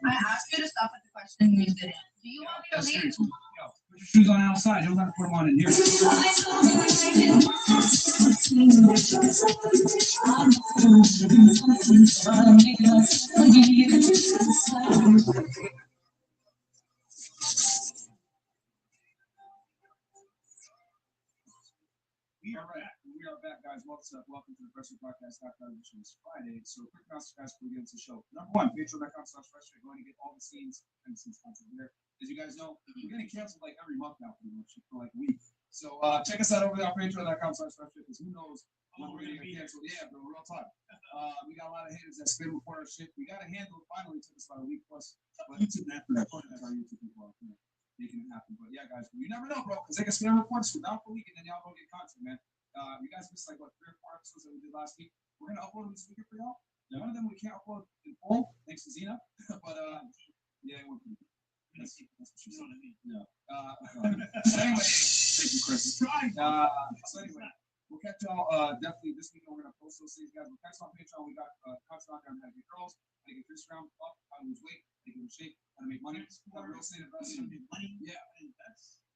Speaker 5: I asked you to stop at the question and you didn't. Do you want me to leave?
Speaker 2: Put your shoes on outside. You don't have to put them on in here.
Speaker 12: We are back. We are back, guys. What's up? Welcome to the Freshman Podcast. Which is Friday. So, quick announcement, guys, before we get into the show. Number one, patreon.com/freshman. Going to get all the scenes and scenes content there. As you guys know, we're getting canceled like every month now, pretty much for like a week. So, check us out over there on patreon.com/freshman. Because who knows when we're gonna get canceled? Yeah, bro, real time. We got a lot of haters that spin report our shit. We got to handle it. Finally, it took us about a week plus. But YouTube after that, that's our YouTube people out there making it happen. But yeah, guys, you never know, bro, because they can spin reports for not for a week and then y'all don't get content, man. You guys missed like what 3 or 4 episodes that we did last week. We're gonna upload them this weekend for y'all. One of them we can't upload in full, thanks to Zena. But yeah, we're pretty good. That's what she said. Yeah. Anyway, thank you, Chris. So anyway, we'll catch y'all definitely this weekend. We're gonna post those things, guys. We'll catch y'all on Patreon. We got content on there on how to get girls, how to get your Instagram up, how to lose weight, how to get in shape, how to make money, how to real estate investing. Yeah,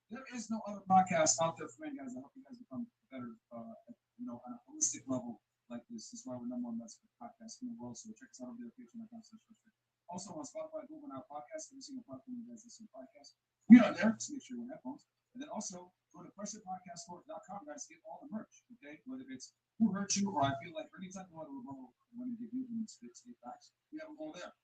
Speaker 12: there is no other podcast out there for men, guys, that help you guys become better, on a holistic level like this. This is why we're number one best podcast in the world. So check us out over there, patreon.com/freshman. Also on Spotify, Google, and our podcast, every single platform you guys listen to podcasts. We are there, so make sure you're on headphones. And then also go to freshmanpodcaststore.com, guys, to get all the merch. Okay, whether it's Who Hurt You or I Feel Like, or any type of other when we give you the state facts, we have them all there.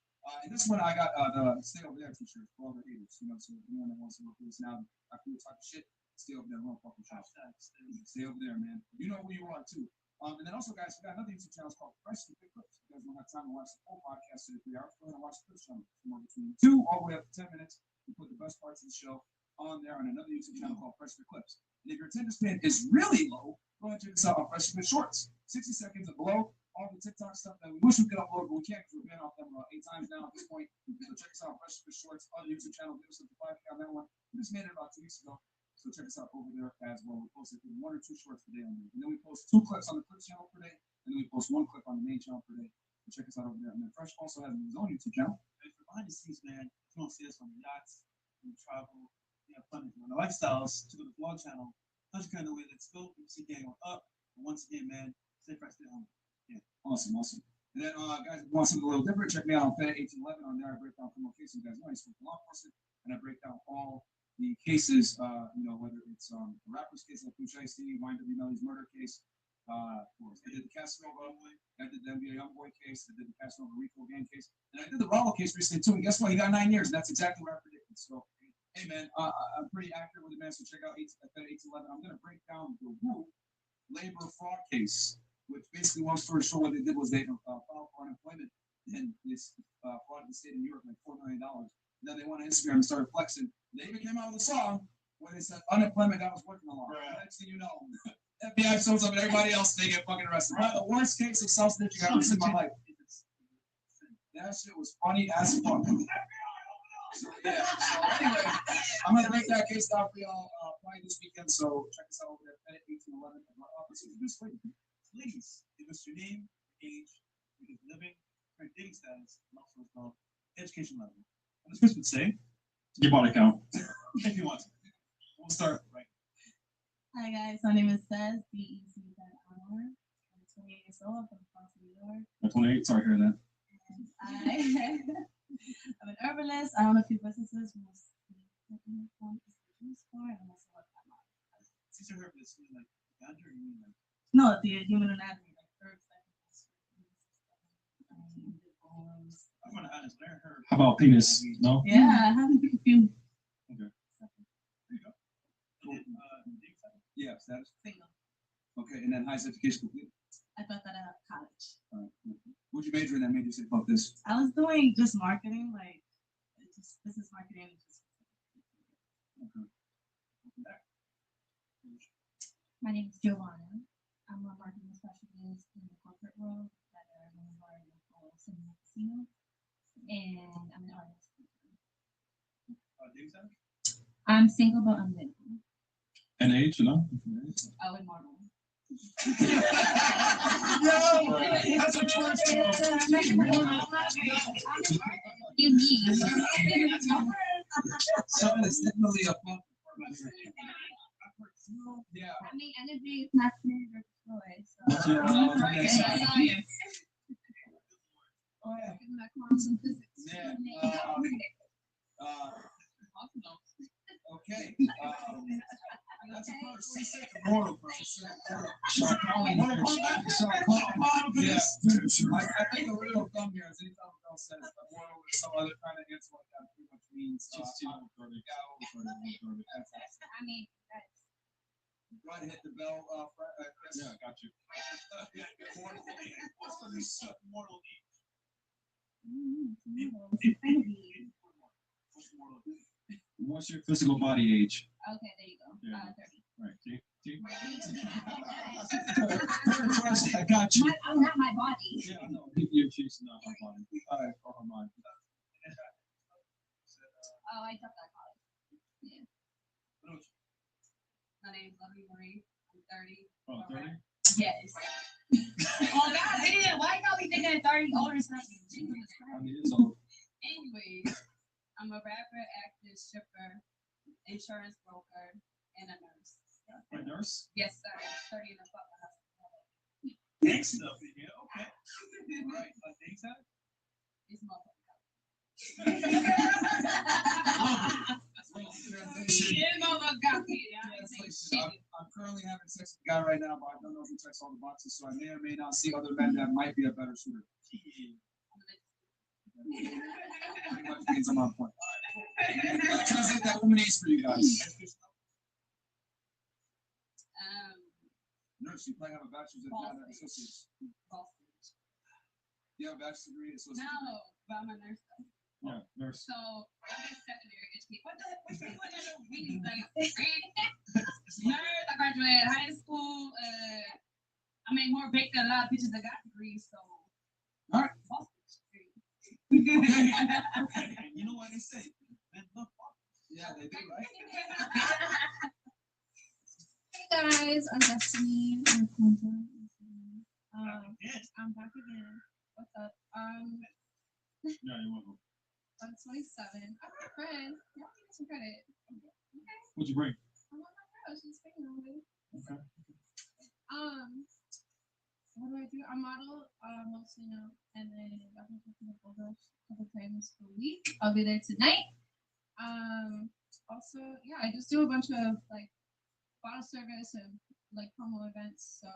Speaker 12: And this one I got the Stay Over There t-shirt for all the haters. So anyone that wants to look at this now, after we talk shit, stay over there, fucking shop. Stay over there, man. You know who you are too. And then also, guys, we got another YouTube channel called Fresh to Pick Clips. You guys don't have time to watch the whole podcast in 3 hours. Go ahead and watch the clips channel. Somewhere between 2 all the way up to 10 minutes. We put the best parts of the show on there on another YouTube channel called Fresh to Clips. And if your attention span is really low, go ahead and check us out on Fresh to Fit Shorts. 60 seconds and below. All the TikTok stuff that we wish we could upload, but we can't because we've been off them 8 times now at this point. So check us out on Fresh to Fit Shorts on the YouTube channel. Give us a 5K on that one. We just made it about 2 weeks ago. So check us out over there as well. We post 1 or 2 shorts per day on there. And then we post 2 clips on the clips channel per day. And then we post 1 clip on the main channel per day. So check us out over there. And then Fresh also has his own YouTube channel.
Speaker 14: And for behind the scenes, man, you don't see us on the yachts, we travel, we have fun on the lifestyles to the vlog channel. That's kind of the way let's go. You see gang up. And once again, man, stay fresh, stay home. Yeah.
Speaker 12: Awesome. And then, guys, if you want something a little different, check me out on Fed 1811. On there, I break down criminal cases. You guys know I spoke to law enforcement, and I break down all the cases, whether it's a rapper's case like Push Ice-T, YNW Melly's murder case. I did the Casanova, I did the NBA Youngboy case, I did the Casanova Rico gang case, and I did the Rollo case recently too. And guess what? He got 9 years, and that's exactly what I predicted. So, hey, man, I'm pretty accurate with it, man. So check out Fed 1811. I'm going to break down the Wu labor fraud case, which basically, long story short, what they did was they filed for unemployment and this fraud the state of New York like $4 million. And then they went on Instagram and started flexing. They even came out with a song where they said unemployment guy was working a lot. Right. Next thing you know, FBI shows up and everybody else they get fucking arrested. Right? The worst case of self-snitching I've ever seen in my life. That shit was funny as fuck. So, yeah. So anyway, I'm gonna break that case down for y'all probably this weekend. So check us out over there at 1811.
Speaker 14: Please give us your name, age, your living, current dating status, and also education level. And as Chris would say,
Speaker 17: your body count.
Speaker 14: If you want to. We'll start right.
Speaker 7: Hi guys, my name is Sez, DEC Anwar. I'm 28 years old. I'm from Bronx, New York.
Speaker 17: I'm 28. Sorry to hear that.
Speaker 7: I'm an herbalist. I own a few businesses.
Speaker 14: Since you're herbalist, you mean like ganja or you mean like?
Speaker 7: No, the human anatomy, like herbs.
Speaker 14: I'm gonna honest, I heard.
Speaker 17: How about penis? No?
Speaker 7: Yeah, I have a few.
Speaker 17: Okay.
Speaker 14: There you go.
Speaker 12: Yeah, status.
Speaker 7: Single.
Speaker 12: Okay, and then highest education complete.
Speaker 7: I got that at college.
Speaker 12: What'd you major in that made you say fuck this?
Speaker 7: I was doing just marketing, like just business marketing.
Speaker 12: Okay.
Speaker 5: My name is Giovanna. I'm a marketing specialist in the corporate world at a casino, and I'm an artist. I'm single but unmarried.
Speaker 17: And age, you know?
Speaker 5: Oh, and Marvel.
Speaker 12: No, that's a choice.
Speaker 5: You mean?
Speaker 12: So it's definitely a fun. Yeah.
Speaker 5: I mean, energy is not created or destroyed. So.
Speaker 12: Science.
Speaker 5: Or like quantum physics.
Speaker 12: Yeah. Okay. That's a first. We said the moral first. Sean Connery first. Sean Connery. Yeah. I think the real thumb here is anytime a girl says the moral or some other kind of answer like that pretty much means
Speaker 5: I mean,
Speaker 12: Go ahead and hit the bell, Chris.
Speaker 17: Yeah, got you.
Speaker 12: What's the reset moral
Speaker 17: What's your physical body age?
Speaker 5: okay, there you go.
Speaker 17: Yeah.
Speaker 5: 30.
Speaker 17: Right.
Speaker 12: I got you.
Speaker 5: I'm not my body.
Speaker 17: Yeah, I know. You're chasing out her body. All right, for her mind.
Speaker 5: Oh, I dropped that college. Yeah.
Speaker 21: My name's Lovey Marie. I'm 30.
Speaker 17: Oh, 30?
Speaker 5: Yes. Oh God, damn! Why you be thinking of 30 older something? Jesus
Speaker 17: I mean, it's old.
Speaker 21: Anyways, I'm a rapper, actor, stripper, insurance broker, and a nurse.
Speaker 17: A nurse?
Speaker 21: Yes, sir. 30 and above.
Speaker 17: Thanks, Duffy. Yeah, okay. All right. Thanks, Adam.
Speaker 21: It's motherfucker.
Speaker 12: I'm currently having sex with a guy right now, but I don't know if he checks all the boxes, so I may or may not see other men that might be a better suitor. Pretty much means I'm on point. Translate that lemonade for you guys. Nurse, you probably have a bachelor's degree and an associate's. You have a bachelor's degree, associate's degree?
Speaker 21: No, but I'm a nurse though.
Speaker 17: Yeah, nurse.
Speaker 21: So I did secondary education. What the reading nurse, I graduated high school. I made more bake than a lot of bitches that got degrees, so
Speaker 12: all right.
Speaker 17: Okay. You know what they say? Men love fuck.
Speaker 12: Yeah, they do, right?
Speaker 8: Hey guys, I'm Destiny. I'm back again. What's up?
Speaker 17: Yeah, you're welcome.
Speaker 8: I'm 27. I'm a friend. Y'all give me some credit. Okay.
Speaker 17: What'd you bring?
Speaker 8: I'm on my girl. She's speaking on me.
Speaker 17: Okay.
Speaker 8: What do I do? I model, mostly now, and then I've been taking the photos a couple times a week. I'll be there tonight. Also, yeah, I just do a bunch of like bottle service and like promo events. So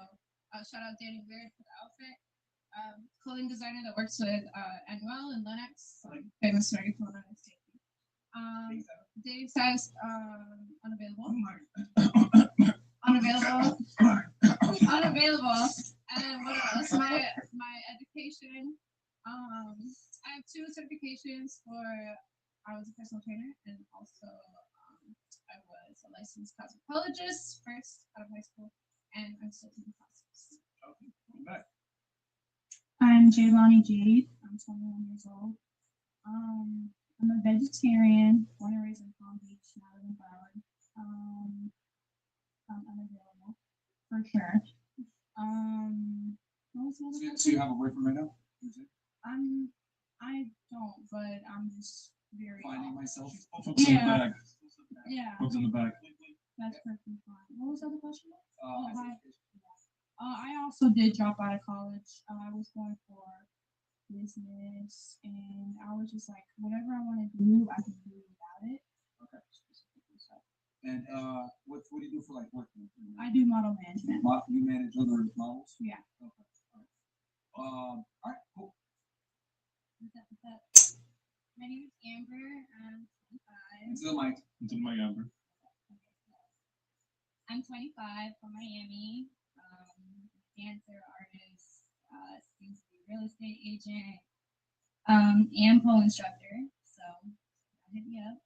Speaker 8: shout out Danny Weird for the outfit. Clothing designer that works with Anuel and Lennox, famous story from Lennox. Dating status unavailable. Unavailable. And what else? My education. I have 2 certifications for. I was a personal trainer and also I was a licensed cosmetologist first out of high school, and I'm still taking classes.
Speaker 12: Okay, come back.
Speaker 20: I'm Jaylani Jade. I'm 21 years old. I'm a vegetarian, born and raised in Palm Beach, now live in Broward. I'm unavailable for sure. What was the other
Speaker 12: So you have a boyfriend right now?
Speaker 20: I don't, but I'm just very
Speaker 12: Finding myself.
Speaker 17: Folks in the back.
Speaker 20: Yeah.
Speaker 17: Folks in the back.
Speaker 20: That's perfectly fine. What was the other question?
Speaker 12: Hi.
Speaker 20: I also did drop out of college. I was going for business, and I was just like, whatever I want to do, I can do without it.
Speaker 12: Okay. And what do you do for like work?
Speaker 20: I do model management.
Speaker 12: You manage other models?
Speaker 20: Yeah.
Speaker 12: Okay. All right. Cool.
Speaker 8: My name is Amber. I'm 25.
Speaker 12: Into the mic.
Speaker 17: Into the mic, Amber.
Speaker 8: I'm 25 from Miami. Dancer, artist, seems to be real estate agent, and pole instructor. So hit me up.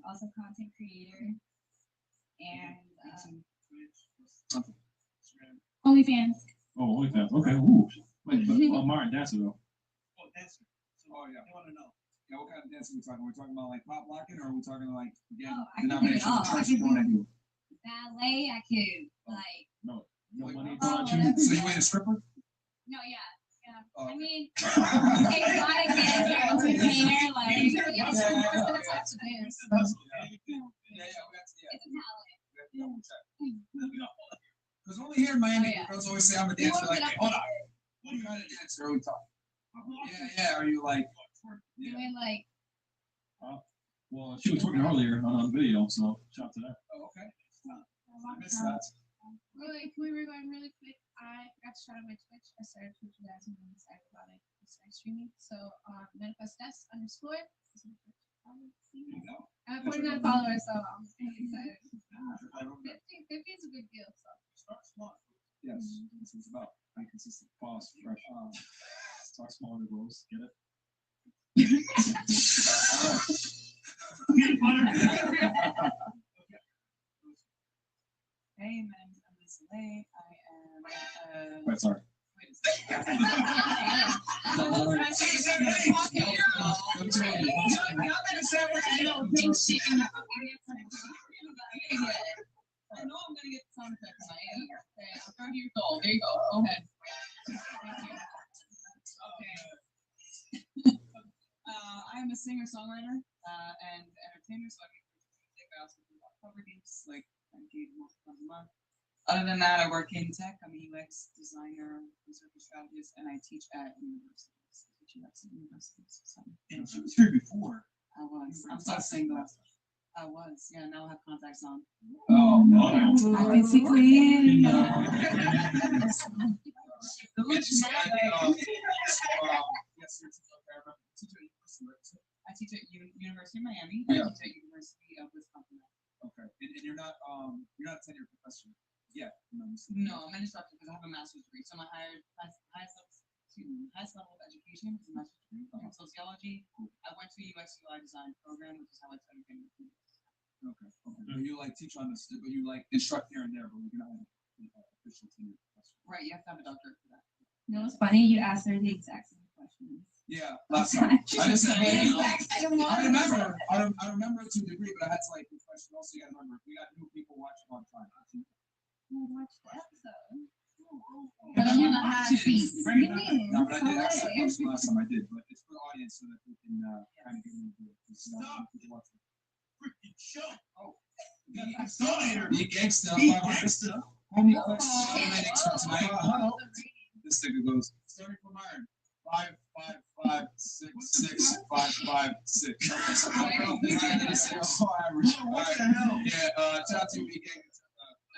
Speaker 8: Also content creator and OnlyFans.
Speaker 17: Oh, OnlyFans. Okay. Ooh. Wait, but Martin Dancer though.
Speaker 12: Oh, dancer. Oh yeah. I want to know. Yeah, what kind of dance are we talking? Are we talking about like pop locking, or are we talking like again
Speaker 8: I can do it
Speaker 12: denomination
Speaker 8: all.
Speaker 12: of
Speaker 8: I
Speaker 12: church
Speaker 8: can
Speaker 12: going at
Speaker 8: do
Speaker 12: you?
Speaker 8: ballet. I could like.
Speaker 17: No. No money.
Speaker 8: whatever.
Speaker 12: So you ain't a stripper?
Speaker 8: No, yeah.
Speaker 12: Oh.
Speaker 8: I mean, exotic dancer, entertainer, like
Speaker 12: Yeah.
Speaker 8: types of dance.
Speaker 12: Yeah.
Speaker 8: It's a talent.
Speaker 12: Because only here in Miami,
Speaker 8: Oh, yeah.
Speaker 12: girls always say I'm a dancer. Like, hey, hold on. What kind of dancer are we talking? Yeah. Are you like?
Speaker 8: Doing like
Speaker 17: Well, she was talking earlier on a video, so shout out to that.
Speaker 12: Oh, okay.
Speaker 8: Really, we were going really quick. I forgot to shout out my Twitch. I started Twitch without even being excited about it. I started streaming. So, manifestes_. This is my Twitch. I have 49 followers, so I'm pretty excited. 50 is a big deal. So.
Speaker 12: Start small. Yes, this is about inconsistent cost. Fresh. Start small and grows. Get it?
Speaker 18: Hey, my name is Emily Soleil. I am.
Speaker 12: Wait, sorry.
Speaker 18: I know I'm gonna get sound effects. I am. Okay, I'm 30 years old. There you go. Go ahead. Okay. I'm a singer-songwriter and entertainer, so I make music. I also do a lot of cover gigs, like I gave most of the month. Other than that, I work in tech. I'm a UX designer, research strategist, and I teach at universities. I teach UX at universities. So.
Speaker 12: And she was here before.
Speaker 18: I was. I'm still single. I was. Yeah, now I have contacts on.
Speaker 12: Oh, no.
Speaker 18: Basically. I teach at University of Miami. I teach at University of Wisconsin.
Speaker 12: Okay, and you're not a tenured professor yet.
Speaker 18: No, I'm an instructor because I have a master's degree. So my highest level of education is a master's degree in sociology. I went to a UX UI design program, which is how I started getting into it.
Speaker 12: Okay. So you like teach on this, but you like instruct here and there, but you're not an official tenured professor.
Speaker 18: Right, you have to have a doctorate for that.
Speaker 20: You know, it's funny you asked her the exact same questions.
Speaker 12: Yeah, last time. I just said, I remember it to a degree, but I had to like refresh. Also, you gotta remember, we got new people watching all the time.
Speaker 8: Watch the episode.
Speaker 12: But I'm on the hot seat. No, but I did ask that question last time I did, but it's for the audience so that we can kind of get into it. Stop. Freaking show. Oh. The gangsta. Homie questions tonight. This nigga goes, starting from iron. 5, 5, 5, 6, 6, 5, 5, 6. Yeah, shout out to me, gang.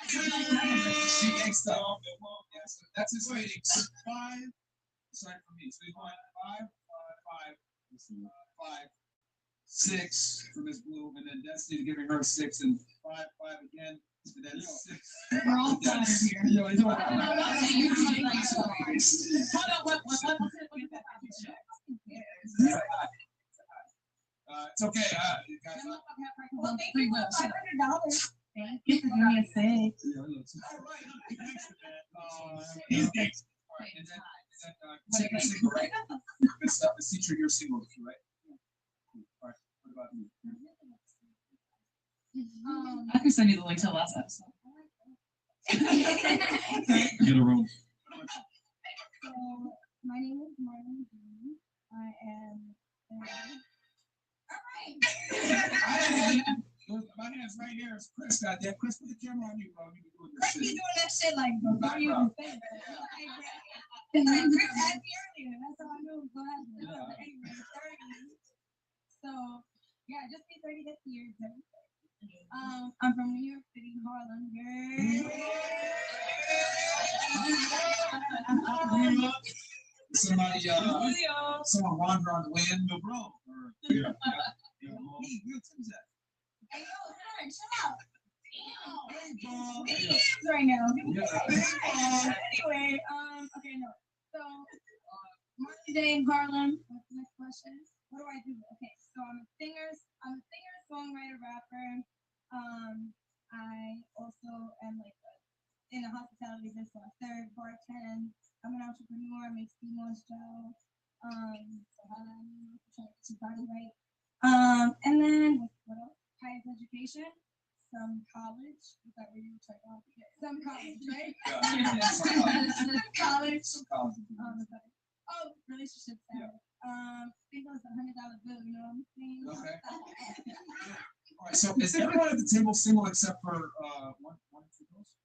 Speaker 12: She gangsta. Yeah, so that's his ratings. 5. Sorry for me. So he's going 5, 5, 5, 6 for Miss Blue, and then Destiny's giving her 6 and 5, 5 again. And then 6.
Speaker 20: We're all flattered here.
Speaker 12: Yo, he's all it's okay. You guys.
Speaker 20: Well, thank you for $500. Thank you for giving me a six.
Speaker 12: He's gangster. All right, and then take your single, right? Good stuff. The feature your single, right? All right. What about you?
Speaker 18: I can send you the link to the last episode.
Speaker 12: Get a room.
Speaker 20: So, my name is Marlon Green. I am.
Speaker 12: My hand's right here. It's Chris. Goddamn, Chris, put the camera on you, bro. You doing this shit.
Speaker 20: You doing that shit like before you even say that. Chris asked me earlier. That's how I knew it was going to happen. Anyway, 30. So, yeah, just be 30 this year. I'm from New York City, Harlem.
Speaker 12: Somebody, someone wander on the wind, no bro. Or, yeah.
Speaker 20: Hey, yo, Karen, shut up. Damn. Big hands right now. Anyway, okay, no. So, Marley Day in Harlem. What's the next question? What do I do? Okay, so I'm a singer, songwriter, rapper. I also am like in the hospitality business, so I serve, bartend. I'm an entrepreneur. I make Steamons gel. So how do I try to get your body right? And then what else? Highest education, some college. Is that where you check out? Some college, right? College. Oh, relationships. Yeah. Single is $100 bill. You know what I'm saying?
Speaker 12: Okay. All right. So is everyone at the table single except for one or two girls?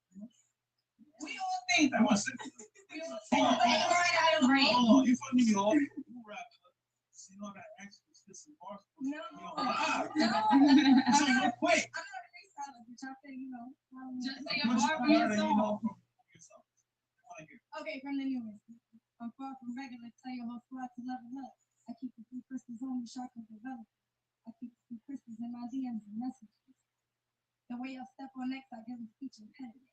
Speaker 12: We all think that was it. Hold on. You fucking me all. You rap. You know that actually spit some bars.
Speaker 20: No.
Speaker 12: Wait.
Speaker 20: I'm not a freestyler, bitch. say,
Speaker 8: Just say a bar for yourself.
Speaker 20: Okay, from the newest. I'm far from regular, tell your whole squad to level up. I keep a few crystals on me, sharp and develop. I keep a few crystals in my DMs and messages. The way y'all step on next, I give a speech impediment.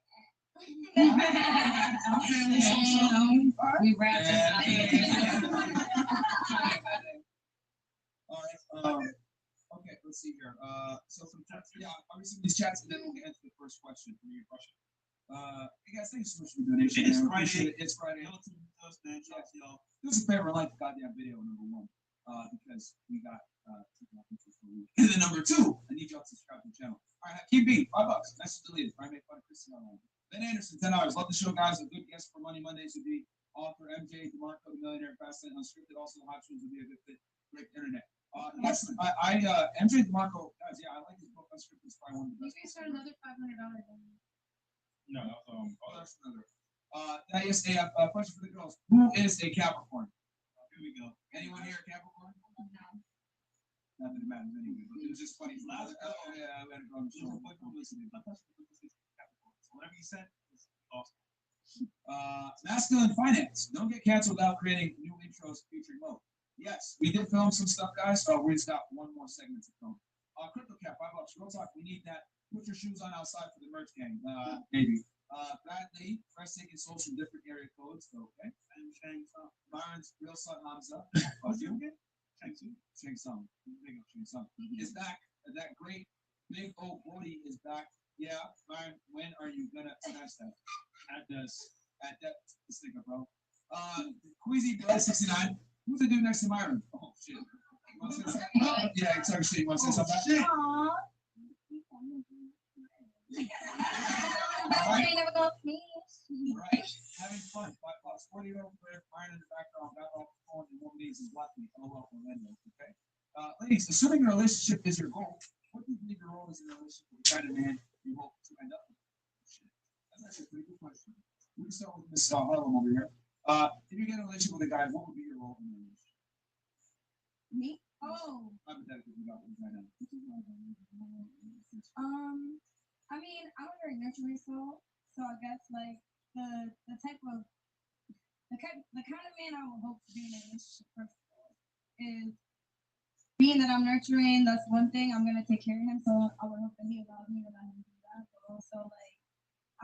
Speaker 2: We wrap All right. Okay, let's see here. So some chats. Yeah, I'll read some of these chats and then we'll get into the first question from your question. Hey guys, thank you so much for the donation.
Speaker 17: It's
Speaker 2: man. We
Speaker 17: Friday.
Speaker 2: appreciate it. It's Friday. Do us a favor, like the goddamn video, number one, because we got 2 for you. And then number two, I need y'all to subscribe to the channel. All right, Keep B, $5. Message deleted. Try to make fun of Christian online. Ben Anderson, $10. Love the show, guys. A good guest for Money Mondays would be author MJ DeMarco, the Millionaire Fast and Unscripted. Also, the Hot Shoes would be a good fit. Great internet. Yes, MJ DeMarco, guys. Yeah, I like his book Unscripted. It's probably one of the
Speaker 8: You
Speaker 2: best.
Speaker 8: can start another $500.
Speaker 2: No, that's another. Yes, a question for the girls. Who is a Capricorn? Here we go. Anyone here a Capricorn?
Speaker 8: No.
Speaker 2: Not that it matters anyway, but it was just funny. Yeah, I had to go on the show.
Speaker 17: Whatever you said was awesome.
Speaker 2: Masculine finance. Don't get canceled without creating new intros featuring Mo. Yes, we did film some stuff, guys. So we just got one more segment to film. Crypto Cap, $5. Real talk. We need that. Put your shoes on outside for the merch gang. Maybe. Bradley, fresh taking social different area codes. Okay. Byron's real son Hamza. Shang Tsung. Big up Shang Tsung. Is back. That great big old Brody is back. Yeah, Byron, when are you gonna smash that? At that sticker, bro. Queasy Blood 69. Who's the dude next to Myron? Oh shit. Yeah, it's actually you want to say something?
Speaker 20: Right.
Speaker 2: Having fun. $5. 40-year-old Byron in the background. Got off the phone and 1 minute is left me. LOL from Lendo. Okay. Ladies, assuming your relationship is your goal, what do you believe your role is in a relationship with the kind of man you hope to end up with? Shit. That's actually a pretty good question. We can start with Miss Harlem over here. If you get in a relationship with a guy, what would be your role in the relationship?
Speaker 20: Me? Oh.
Speaker 2: Hypothetically, you got one right now.
Speaker 20: I mean, I'm a very nurturing soul, so I guess like the type of the kind of man I would hope to be in a relationship first of all is being that I'm nurturing. That's one thing. I'm gonna take care of him, so I would hope that he allows me to let him do that. But also like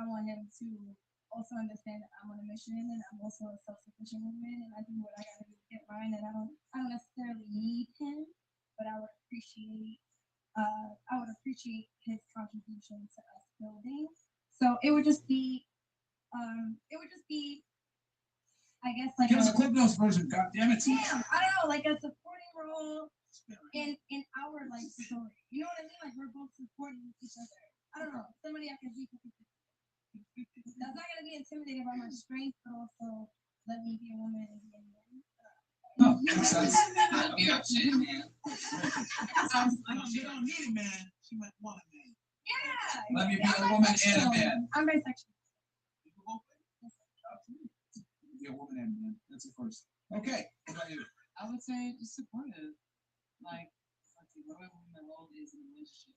Speaker 20: I want him to also understand that I'm on a mission and I'm also a self-sufficient woman and I do what I gotta do to get mine and I don't necessarily need him, but I would appreciate his contribution to us building. So it would just be I guess like
Speaker 2: give us a Clip Notes version, goddammit.
Speaker 20: Damn, I don't know, like a supporting role in our like story. You know what I mean? Like we're both supporting each other. I don't know. Somebody I can be. That's not gonna be intimidated by my strength, but also let me be a woman and be a man.
Speaker 2: No, makes sense.
Speaker 9: Yeah, shit, man.
Speaker 17: She don't need a man. She might want a man.
Speaker 20: Yeah.
Speaker 2: Let me be a woman and a man.
Speaker 20: I'm bisexual.
Speaker 2: Be a woman and a man. That's the first. Okay. What about you?
Speaker 18: I would say just supportive. Like, let's see, what do I believe my role is in a relationship?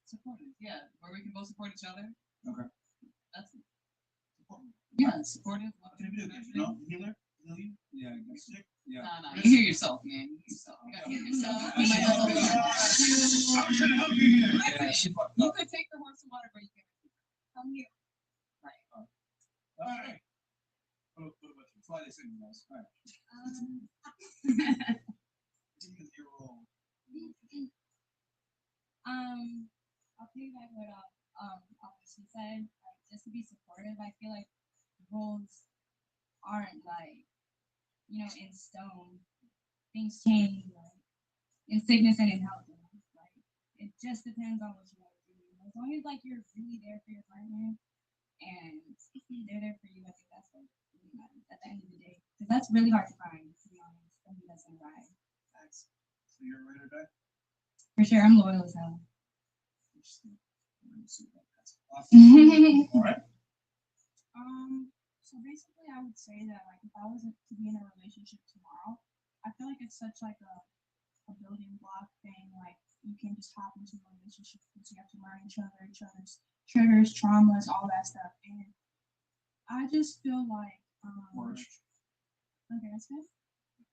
Speaker 18: Supportive, yeah. Where we can both support each other.
Speaker 2: Okay.
Speaker 18: That's it. Yeah, supportive.
Speaker 17: Can we do it? You know, healer? Heal you?
Speaker 2: Yeah, I guess. Yeah.
Speaker 18: Nah, you hear yourself, man. You hear yourself. You gotta hear yourself. You might not know. You could take the horse to water, but you can't. Come here. Right.
Speaker 2: All right. What about you? That's why they say guys. All right. Your role.
Speaker 20: I'll piggyback what obviously said. Like, just to be supportive, I feel like roles aren't like, in stone. Things change, like in sickness and in health. Like it just depends on what you want to do. As long as like you're really there for your partner and they're there for you, I think that's what really matters at the end of the day. Because that's really hard to find, to be honest. Somebody that's gonna ride.
Speaker 2: So you're ready to die?
Speaker 20: For sure, I'm loyal as hell.
Speaker 2: All right.
Speaker 13: So basically I would say that like if I was to be in a relationship tomorrow, I feel like it's such like a building block thing. Like you can just hop into a relationship because you have to learn each other's triggers, traumas, all that stuff. And I just feel like, okay, that's good.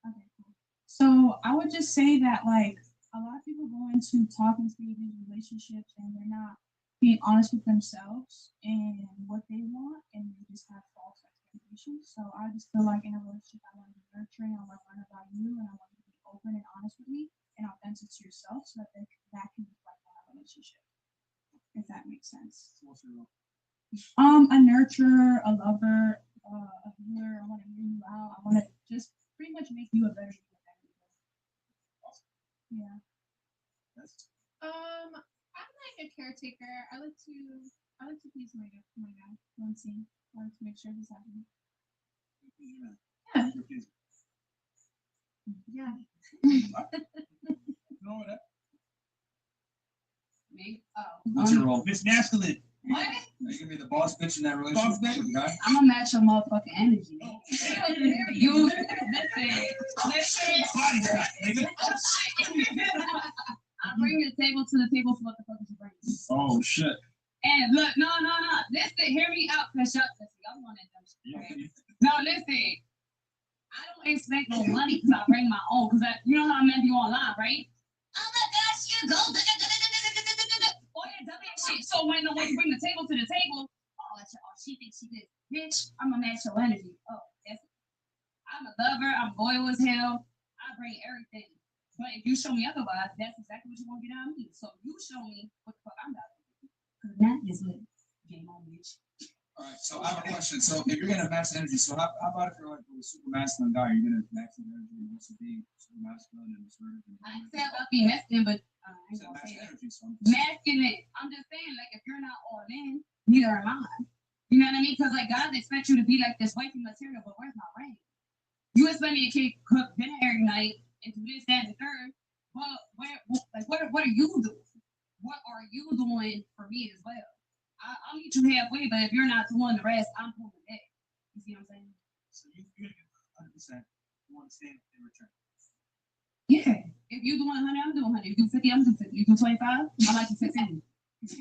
Speaker 13: Okay, cool. So I would just say that like a lot of people go into talking stages, relationships, and they're not being honest with themselves and what they want, and they just have false expectations. So I just feel like in a relationship, I want to be nurturing, I want to learn about you, and I want you to be open and honest with me and authentic to yourself, so that that can reflect on our relationship. If that makes sense. A nurturer, a lover, a healer. I want to hear you out. I want to just pretty much make you a better human. Yeah.
Speaker 8: I'm like a caretaker. I like to please my guy. Let's see. I like to make sure he's happy. Yeah. Yeah. Me? Oh.
Speaker 17: What's your role?
Speaker 14: Miss Masculine.
Speaker 8: What?
Speaker 14: Are you gonna be the boss bitch in that relationship with the guy?
Speaker 21: I'm gonna match your motherfucking energy. You listen. I'm bringing the table to the table for what the fuck is you bringing.
Speaker 17: Oh shit.
Speaker 21: And look, no. Listen, hear me out, cause y'all want it. No, listen. I don't expect no money because I bring my own. Cause you know how I met you online, right? Oh my gosh, you go. All that dumb ass shit. So when you bring the table to the table, she thinks she did. Bitch, I'm gonna match your energy. Oh, that's it. I'm a lover. I'm loyal as hell. I bring everything. But if you show me otherwise, that's exactly what you want to get out of me. So you show me what the fuck I'm about to do. Cause that is what game on, bitch.
Speaker 2: All right, so I have a question. So if you're gonna match energy, so how about if you're like a super masculine guy, you're gonna match the energy and also be super masculine and assertive?
Speaker 21: I ain't saying about being masculine, but I ain't gonna say that. Masculine. I'm just saying, like, if you're not all in, neither am I. You know what I mean? Because like God expects you to be like this wifey material, but where's my ring? You expect me to cook dinner every night and do this, that, and the third. Well, what are you doing? What are you doing for me as well? I'll meet you halfway, but if you're not doing the rest, I'm pulling back. You see what I'm saying?
Speaker 14: So you're gonna get 100%. You want to stand in return.
Speaker 21: Yeah. If you doing 100, I'm doing 100. You do 50, I'm doing 50. You do 25, I like you 15.
Speaker 14: Just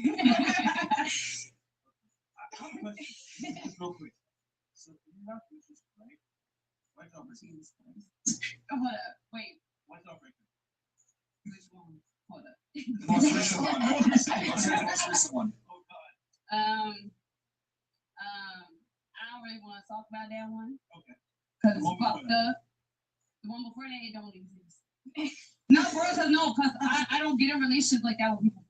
Speaker 14: real quick. So you have this, right? White dog receives.
Speaker 21: Hold up. Wait.
Speaker 14: White dog breaker.
Speaker 21: Which one? Hold up.
Speaker 2: The most recent one. Let's say the most recent one.
Speaker 21: I don't really want to talk about that one.
Speaker 14: Okay.
Speaker 21: Because it's fucked up. The one before that, it don't exist. No, bro, because I don't get in relationships like that with people.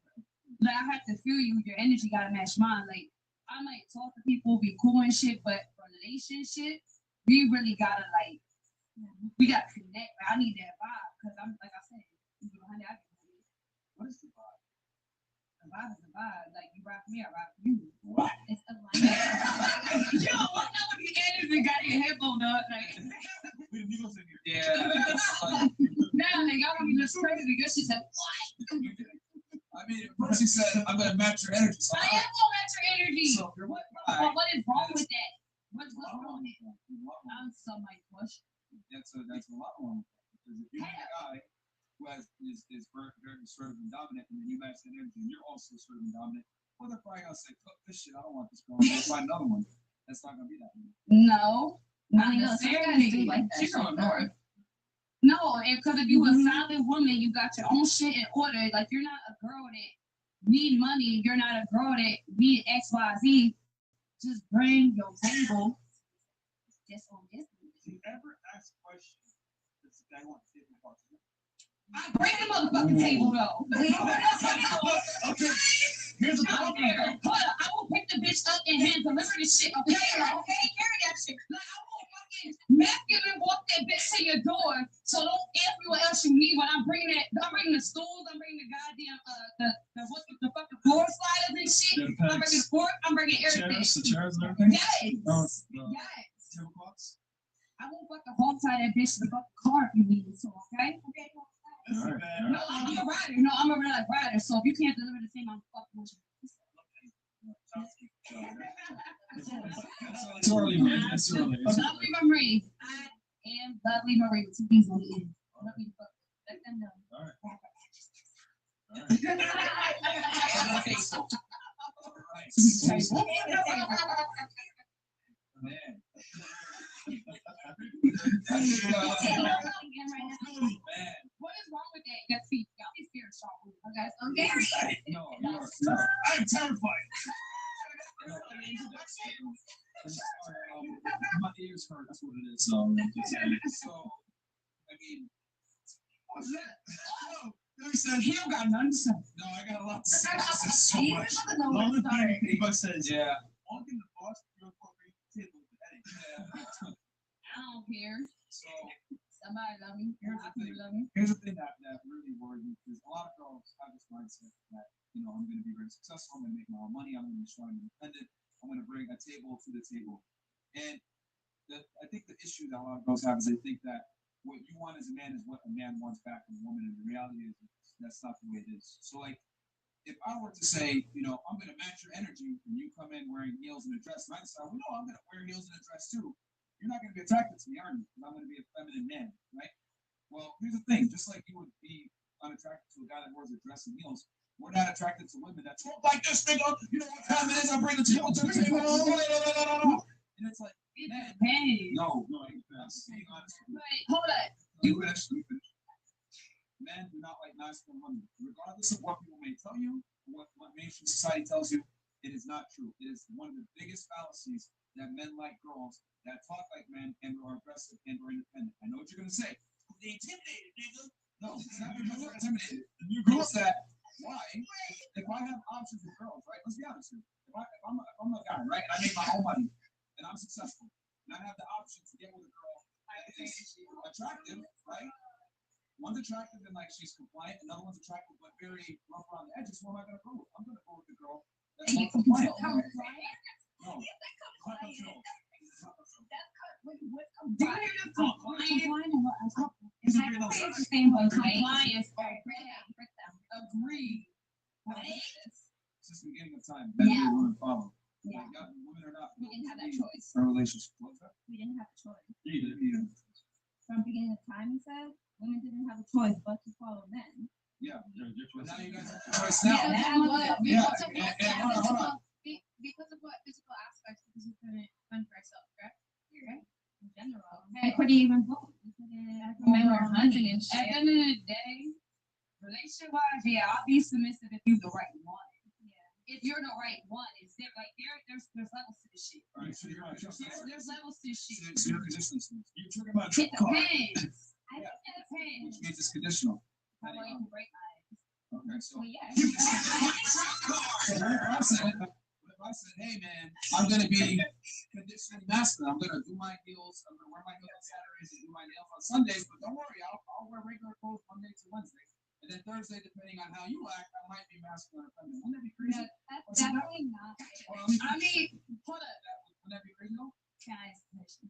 Speaker 21: Like, I have to feel you. Your energy got to match mine. Like, I might talk to people, be cool and shit, but for relationships, we really got to, like, we got to connect. Like, I need that vibe. Because I'm, like I said, you know, honey, what is the vibe? The vibe is the vibe. Like, you rock me, I rock you. What? It's a line. Yo, what's up with the energy? Got your headphone up. Like,
Speaker 2: yeah.
Speaker 21: Now, like, y'all gonna be just crazy because she said, what?
Speaker 2: I mean, first she said, I'm gonna match your energy. So
Speaker 21: I am gonna match your energy.
Speaker 2: So you're what?
Speaker 21: What is wrong with that? What's wrong with that? I'm so my question.
Speaker 2: That's a lot wrong. Because if you're a guy who is very assertive and dominant, and then you match that energy, and you're also assertive and dominant, well, they're probably gonna say, "Fuck this shit, I don't want this girl. I'm gonna find another one." That's not gonna be that one.
Speaker 21: No, not necessarily.
Speaker 2: She's going north.
Speaker 21: No, because if you a solid woman, you got your own shit in order. Like, you're not a girl that need money. You're not a girl that need X, Y, Z. Just bring your table. Just on this.
Speaker 14: Do you ever ask questions? Does the guy want to take my heart?
Speaker 21: I bring the motherfucking table though.
Speaker 14: Okay. Here's the
Speaker 21: I will pick the bitch up and hand deliver this shit. Okay, carry that shit. Like, I won't fucking masculine walk that bitch to your door. So don't ask me what else you need when I'm bringing that. I'm bringing the stools. I'm bringing the goddamn the fucking floor sliders and shit. I'm bringing the fork. I'm bringing everything.
Speaker 17: The chairs and everything.
Speaker 21: Yes. Yes.
Speaker 17: Tablecloths.
Speaker 21: I won't fucking hog tie that bitch to the fucking car if you need it to. Okay. Okay.
Speaker 17: Right.
Speaker 21: No, I'm a rider. No, I'm a real life rider. So if you can't deliver the same, I'm fucking with you.
Speaker 17: It's early, man. It's early.
Speaker 21: Lovely Marie. I am Lovely Marie with two B's on the end. Let me fuck. Let them know.
Speaker 17: All right.
Speaker 21: All right.
Speaker 2: Man.
Speaker 8: What is wrong with that? That's see, y'all be scared, Sean. Okay, I'm very.
Speaker 2: No, I'm terrified. My ears hurt. That's what it is. So, I mean, what's that? No, he said he don't got nothing to say. No, I got a lot to say. So much. Long thing he says, yeah. Walking the boss, you're probably table with Eddie.
Speaker 8: I don't care.
Speaker 2: So
Speaker 8: somebody love me.
Speaker 2: Here's the thing that really worries me because a lot of girls have this mindset that I'm going to be very successful. I'm going to make my own money. I'm going to be strong and independent. I'm going to bring a table to the table. And I think the issue that a lot of girls have is they think that what you want as a man is what a man wants back from a woman, and the reality is that's not the way it is. So like, if I were to say, I'm going to match your energy, and you come in wearing heels and a dress, and I decide, well, no, I'm going to wear heels and a dress too. You're not going to be attracted to me, are you? Because I'm going to be a feminine man, right? Well, here's the thing: just like you would be unattracted to a guy that wears a dress and heels, we're not attracted to women that talk like this, nigga. You know what time it is? I bring the table to the table. And it's like, man, no, I'm being honest.
Speaker 8: Wait, hold on.
Speaker 2: You actually finish. Men do not like masculine women, regardless of what people may tell you, what mainstream society tells you. It is not true. It is one of the biggest fallacies that men like girls that talk like men and are aggressive and are independent. I know what you're gonna say. They intimidated, nigga. No, it's not because they're intimidated. It's that why? If I have options with girls, right? Let's be honest here. If I'm a guy, right, and I make my own money, and I'm successful, and I have the option to get with a girl that is attractive, right? One's attractive and like she's compliant, another one's attractive but very rough around the edges. What am I gonna go with? I'm gonna go with the girl that's not compliant. No,
Speaker 8: Agree.
Speaker 2: Since the beginning of time, men will follow.
Speaker 8: Yeah.
Speaker 2: Women are not.
Speaker 8: We didn't have that choice.
Speaker 2: A relationship. What's that?
Speaker 8: We didn't have a choice.
Speaker 2: Either.
Speaker 8: From beginning of time, he said, women didn't have a choice but to follow men.
Speaker 2: Yeah. But now you guys have a choice now.
Speaker 8: Because of what physical aspects, because we couldn't fend for ourselves, correct? Right? In general.
Speaker 20: I couldn't even vote.
Speaker 8: Men were hunting and shit. At the end of the day, relationship wise, yeah, I'll be submissive if you're the right one. If you're the right one, it's there. Like there's levels to this shit.
Speaker 2: All right, so
Speaker 8: There's levels to this shit.
Speaker 2: So you're conditional. You're talking about
Speaker 8: It
Speaker 2: car.
Speaker 8: depends.
Speaker 2: Yeah.
Speaker 8: It depends.
Speaker 2: Which means it's conditional.
Speaker 8: How about you can break eyes?
Speaker 2: Okay, so.
Speaker 8: Well, yeah.
Speaker 2: If I said, hey man, I'm gonna be conditionally masculine. I'm gonna do my heels. I'm gonna wear my heels on Saturdays and do my nails on Sundays. But don't worry, I'll wear regular clothes Monday to Wednesday. And then Thursday, depending on how you act, I might be masculine or feminine. Wouldn't that be crazy?
Speaker 20: No, that's definitely not.
Speaker 8: I mean, hold up.
Speaker 2: Wouldn't that be crazy? No?
Speaker 20: Guys, listen.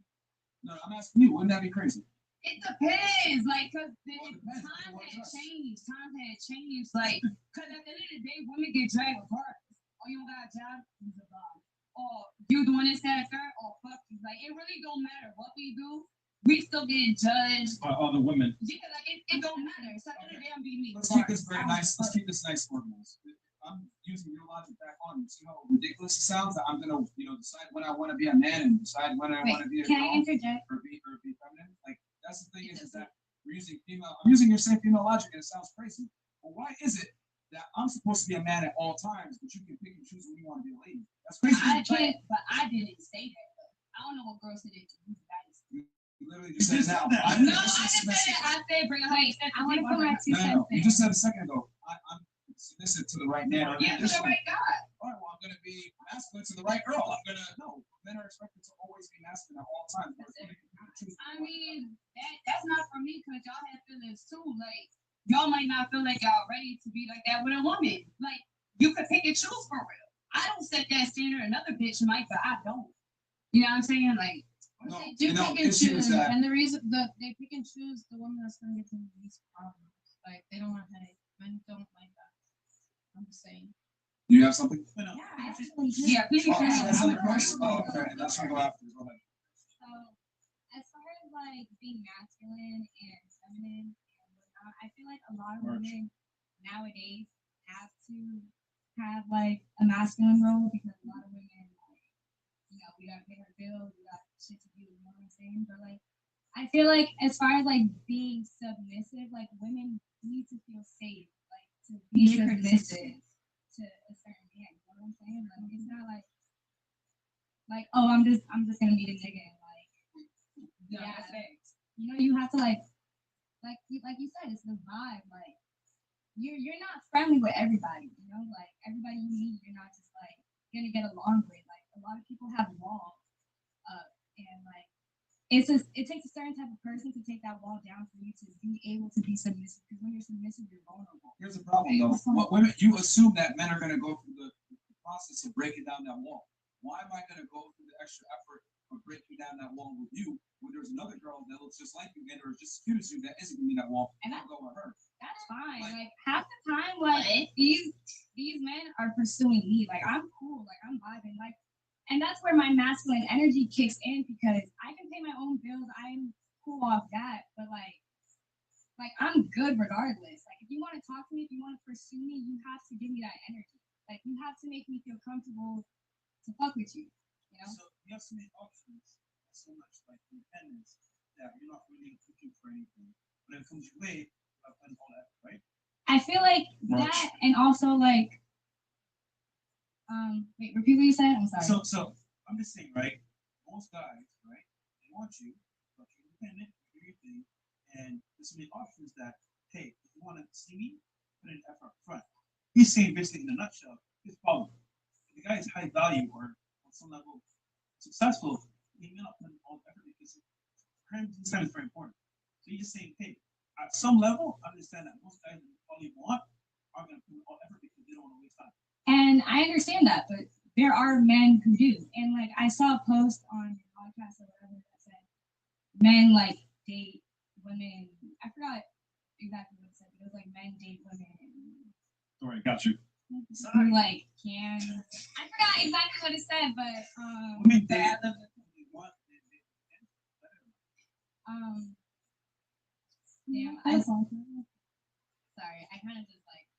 Speaker 2: No, I'm asking you. Wouldn't that be crazy?
Speaker 8: It depends, like, cause time had changed. Like, cause at the end of the day, women get dragged regardless. Oh, you don't got a job? Use a bomb. Or you doing this, that, and third? Oh, fuck you. Like, it really don't matter what we do. We still getting judged.
Speaker 17: By other women.
Speaker 8: Yeah, like it don't matter. So at the end of the day, I'm being me.
Speaker 2: Let's keep this very nice. Let's keep this nice organized. I'm using your logic back on. You see how ridiculous it sounds? That I'm gonna, decide when I want to be a man and decide when I want to be a girl.
Speaker 20: Can I interject?
Speaker 2: Or be feminine. Like that's the thing is that we're using female. I'm using your same female logic, and it sounds crazy. But why is it that I'm supposed to be a man at all times, but you can pick and choose when you want to be a lady? That's crazy.
Speaker 8: But I didn't say that. Though. I don't know what girls said it to you guys.
Speaker 2: You literally just said it now.
Speaker 8: No, I didn't say that. I said bring a height. I want to put my 2 cents.
Speaker 2: No, you just said a second ago. I'm submissive to the right man.
Speaker 8: Yeah, to the right guy.
Speaker 2: All right, well, I'm going to be masculine to the right girl. Men are expected to always be masculine at all times.
Speaker 8: I mean, that's not for me because y'all have feelings too. Like, y'all might not feel like y'all ready to be like that with a woman. Like, you could pick and choose for real. I don't set that standard. Another bitch might, but I don't. You know what I'm saying? Like,
Speaker 2: no,
Speaker 8: they do pick and choose.
Speaker 7: And the reason they pick and choose the woman that's going to get them the least problems. Like, they don't want headache. Men don't like that. I'm just saying.
Speaker 2: Do you have something?
Speaker 20: Yeah, I actually do.
Speaker 8: Yeah, please.
Speaker 2: That's another question. Oh, okay. That's gonna go after. Go ahead.
Speaker 20: So, as far as like being masculine and feminine and whatnot, I feel like a lot of women nowadays have to have like a masculine role because a lot of women, like, you know, we gotta pay our bills, we got shit to do, you know what I'm saying? But like, I feel like as far as like being submissive, like women need to feel safe, like to be submissive to a certain man. You know what I'm saying? Like it's not like oh I'm just gonna be the nigga and like yeah. You know, you have to like you said, it's the vibe. Like you're not friendly with everybody, you know, like everybody you meet, you're not just like gonna get along with. Like a lot of people have walls up and like it takes a certain type of person to take that wall down for you to be able to be submissive. Because when you're submissive, you're vulnerable.
Speaker 2: Here's the problem though. What women, you assume that men are gonna go through the process of breaking down that wall. Why am I gonna go through the extra effort of breaking down that wall with you when there's another girl that looks just like you and or just as cute as you that isn't gonna be that wall and I'll go with her?
Speaker 20: That's fine. Like half the time, like these men are pursuing me. Like I'm cool. Like I'm vibing. Like, and that's where my masculine energy kicks in because I can pay my own bills. I'm cool off that. But like I'm good regardless. Like if you want to talk to me, if you want to pursue me, you have to give me that energy. Like you have to make me feel comfortable to fuck with you. You know.
Speaker 12: So you have so many options, so much like independence that you're not really looking for anything. When it comes your way, I've done all that, right?
Speaker 20: I feel like that, and also like, wait, repeat what you said. I'm sorry.
Speaker 12: So I'm just saying, right? Most guys, right? They want you, but you're independent, you do your thing, and there's so many options that, hey, if you want to see me, put an effort up front. He's saying basically in a nutshell, his problem. If the guy is high value or on some level successful, he may not put in all the effort because his time is very important. So you're just saying, hey, at some level, I understand that most guys that probably want are going to put in all effort because they don't want to waste time.
Speaker 20: And I understand that, but there are men who do. And like I saw a post on your podcast or whatever that said men like date women. I forgot exactly what it said, but it was like men date women.
Speaker 12: Sorry, got you.
Speaker 20: Who like can I forgot exactly what it said, but
Speaker 12: women date
Speaker 20: damn, sorry, I kind of just like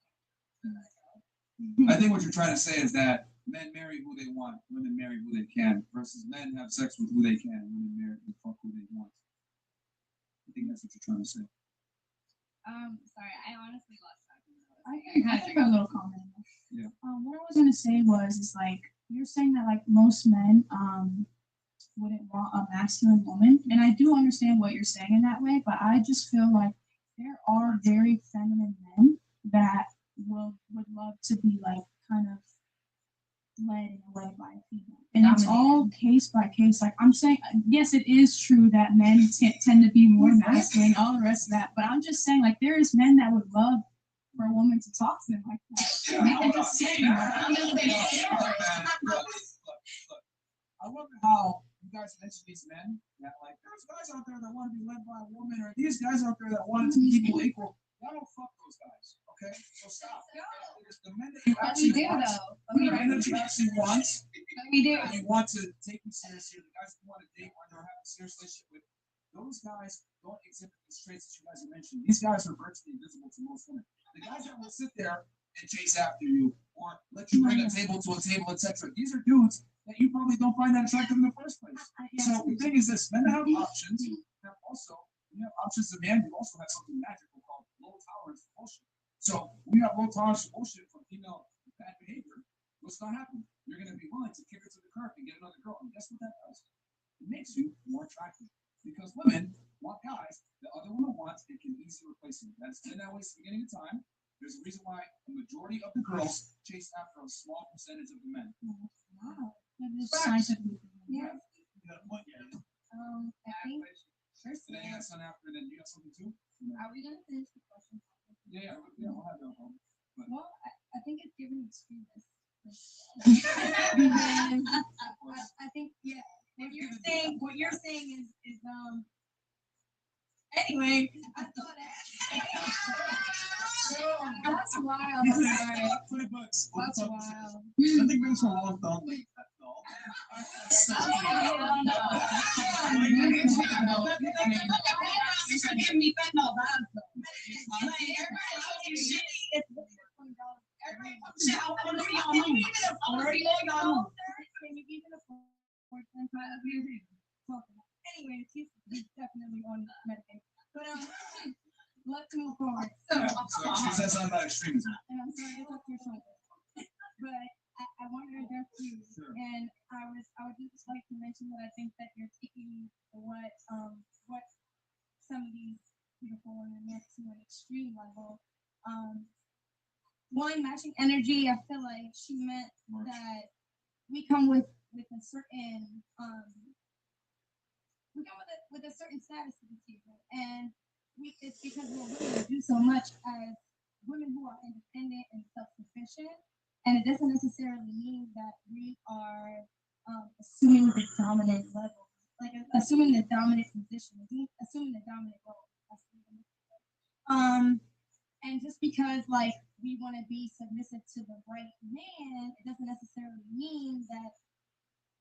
Speaker 2: I think what you're trying to say is that men marry who they want, women marry who they can, versus men have sex with who they can, women marry and fuck who they want. I think that's what you're trying to say.
Speaker 20: Sorry, I honestly lost track of that.
Speaker 13: I think a little comment.
Speaker 2: Yeah.
Speaker 13: What I was gonna say is like you're saying that like most men wouldn't want a masculine woman, and I do understand what you're saying in that way, but I just feel like there are very feminine men that would love to be like kind of led in a way by a female, and it's all case by case. Like I'm saying, yes, it is true that men tend to be more masculine, all the rest of that, but I'm just saying like there is men that would love for a woman to talk to them like that. I'm just saying.
Speaker 2: I wonder how you guys mention these men that like there's guys out there that want to be led by a woman, or these guys out there that want it to be equal. Y'all don't fuck those guys, okay? So stop. There's the men that you actually want. The men that you actually want.
Speaker 20: We do.
Speaker 2: And you want to take them seriously. The guys you want to date or have a serious relationship with. Those guys don't exhibit the traits that you guys are mentioning. These guys are virtually invisible to most women. The guys that will sit there and chase after you or let you bring a table to a table, etc. These are dudes that you probably don't find that attractive in the first place. So the thing is this, men have options, have also, when you have options as a man, you also have something magical called low tolerance for bullshit. So when you have low tolerance for bullshit from female bad behavior, what's gonna happen? You're gonna be willing to kick her to the curb and get another girl. And guess what that does? It makes you more attractive. Because women want guys that other women want and can easily replace them. That's been that way since the beginning of time. There's a reason why the majority of the girls chase after a small percentage of the men.
Speaker 20: Wow.
Speaker 13: Scientifically.
Speaker 20: Yeah.
Speaker 12: What? Yeah.
Speaker 20: I think first
Speaker 2: And then you got something after, then you got something too?
Speaker 20: are we gonna finish the question?
Speaker 2: Yeah, we'll have no problem.
Speaker 20: Well, I think it's giving excuses. I think yeah. What you're saying is anyway, I thought that's wild. I'm sorry.
Speaker 12: $20.
Speaker 20: That's wild.
Speaker 12: I think that's a long time. That's all.
Speaker 20: You should give me fentanyl. Everybody already know. Can you even afford 10 years? Anyway, he's definitely on medication. But let's move forward. So
Speaker 17: She said something about extremism.
Speaker 20: and I'm sorry to touch your shoulder, but I wanted to address you, and I would just like to mention that I think that you're taking what some of these beautiful women meant to an extreme level. One, matching energy. I feel like she meant that we come with a certain with a certain status to the table, and it's because we're willing to do so much as women who are independent and self-sufficient, and it doesn't necessarily mean that we are assuming the dominant level, like assuming the dominant position, assuming the dominant role. And just because like we want to be submissive to the right man, it doesn't necessarily mean that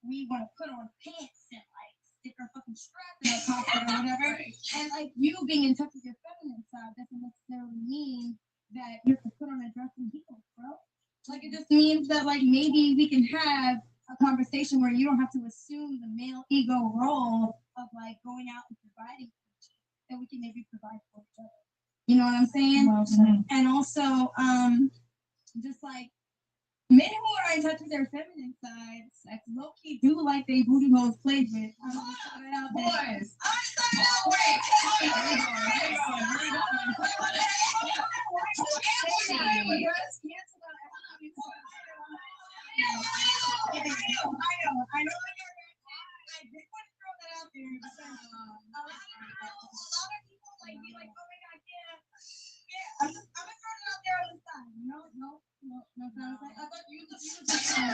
Speaker 20: we want to put on pants and like stick our fucking strap in our pocket or whatever. And like you being in touch with your feminine side doesn't necessarily mean that you have to put on a dress and heels, bro. Like it just means that like maybe we can have a conversation where you don't have to assume the male ego role of like going out and providing for each other, that we can maybe provide for each other. You know what I'm saying? And also, just like men who are in touch with their feminine side, like low key do like they booty holes played with. Boys, I know. I did want to throw that out there because a lot of people like be like, oh my god, yeah. I'm gonna throw it out there on the side. No. I thought you were just and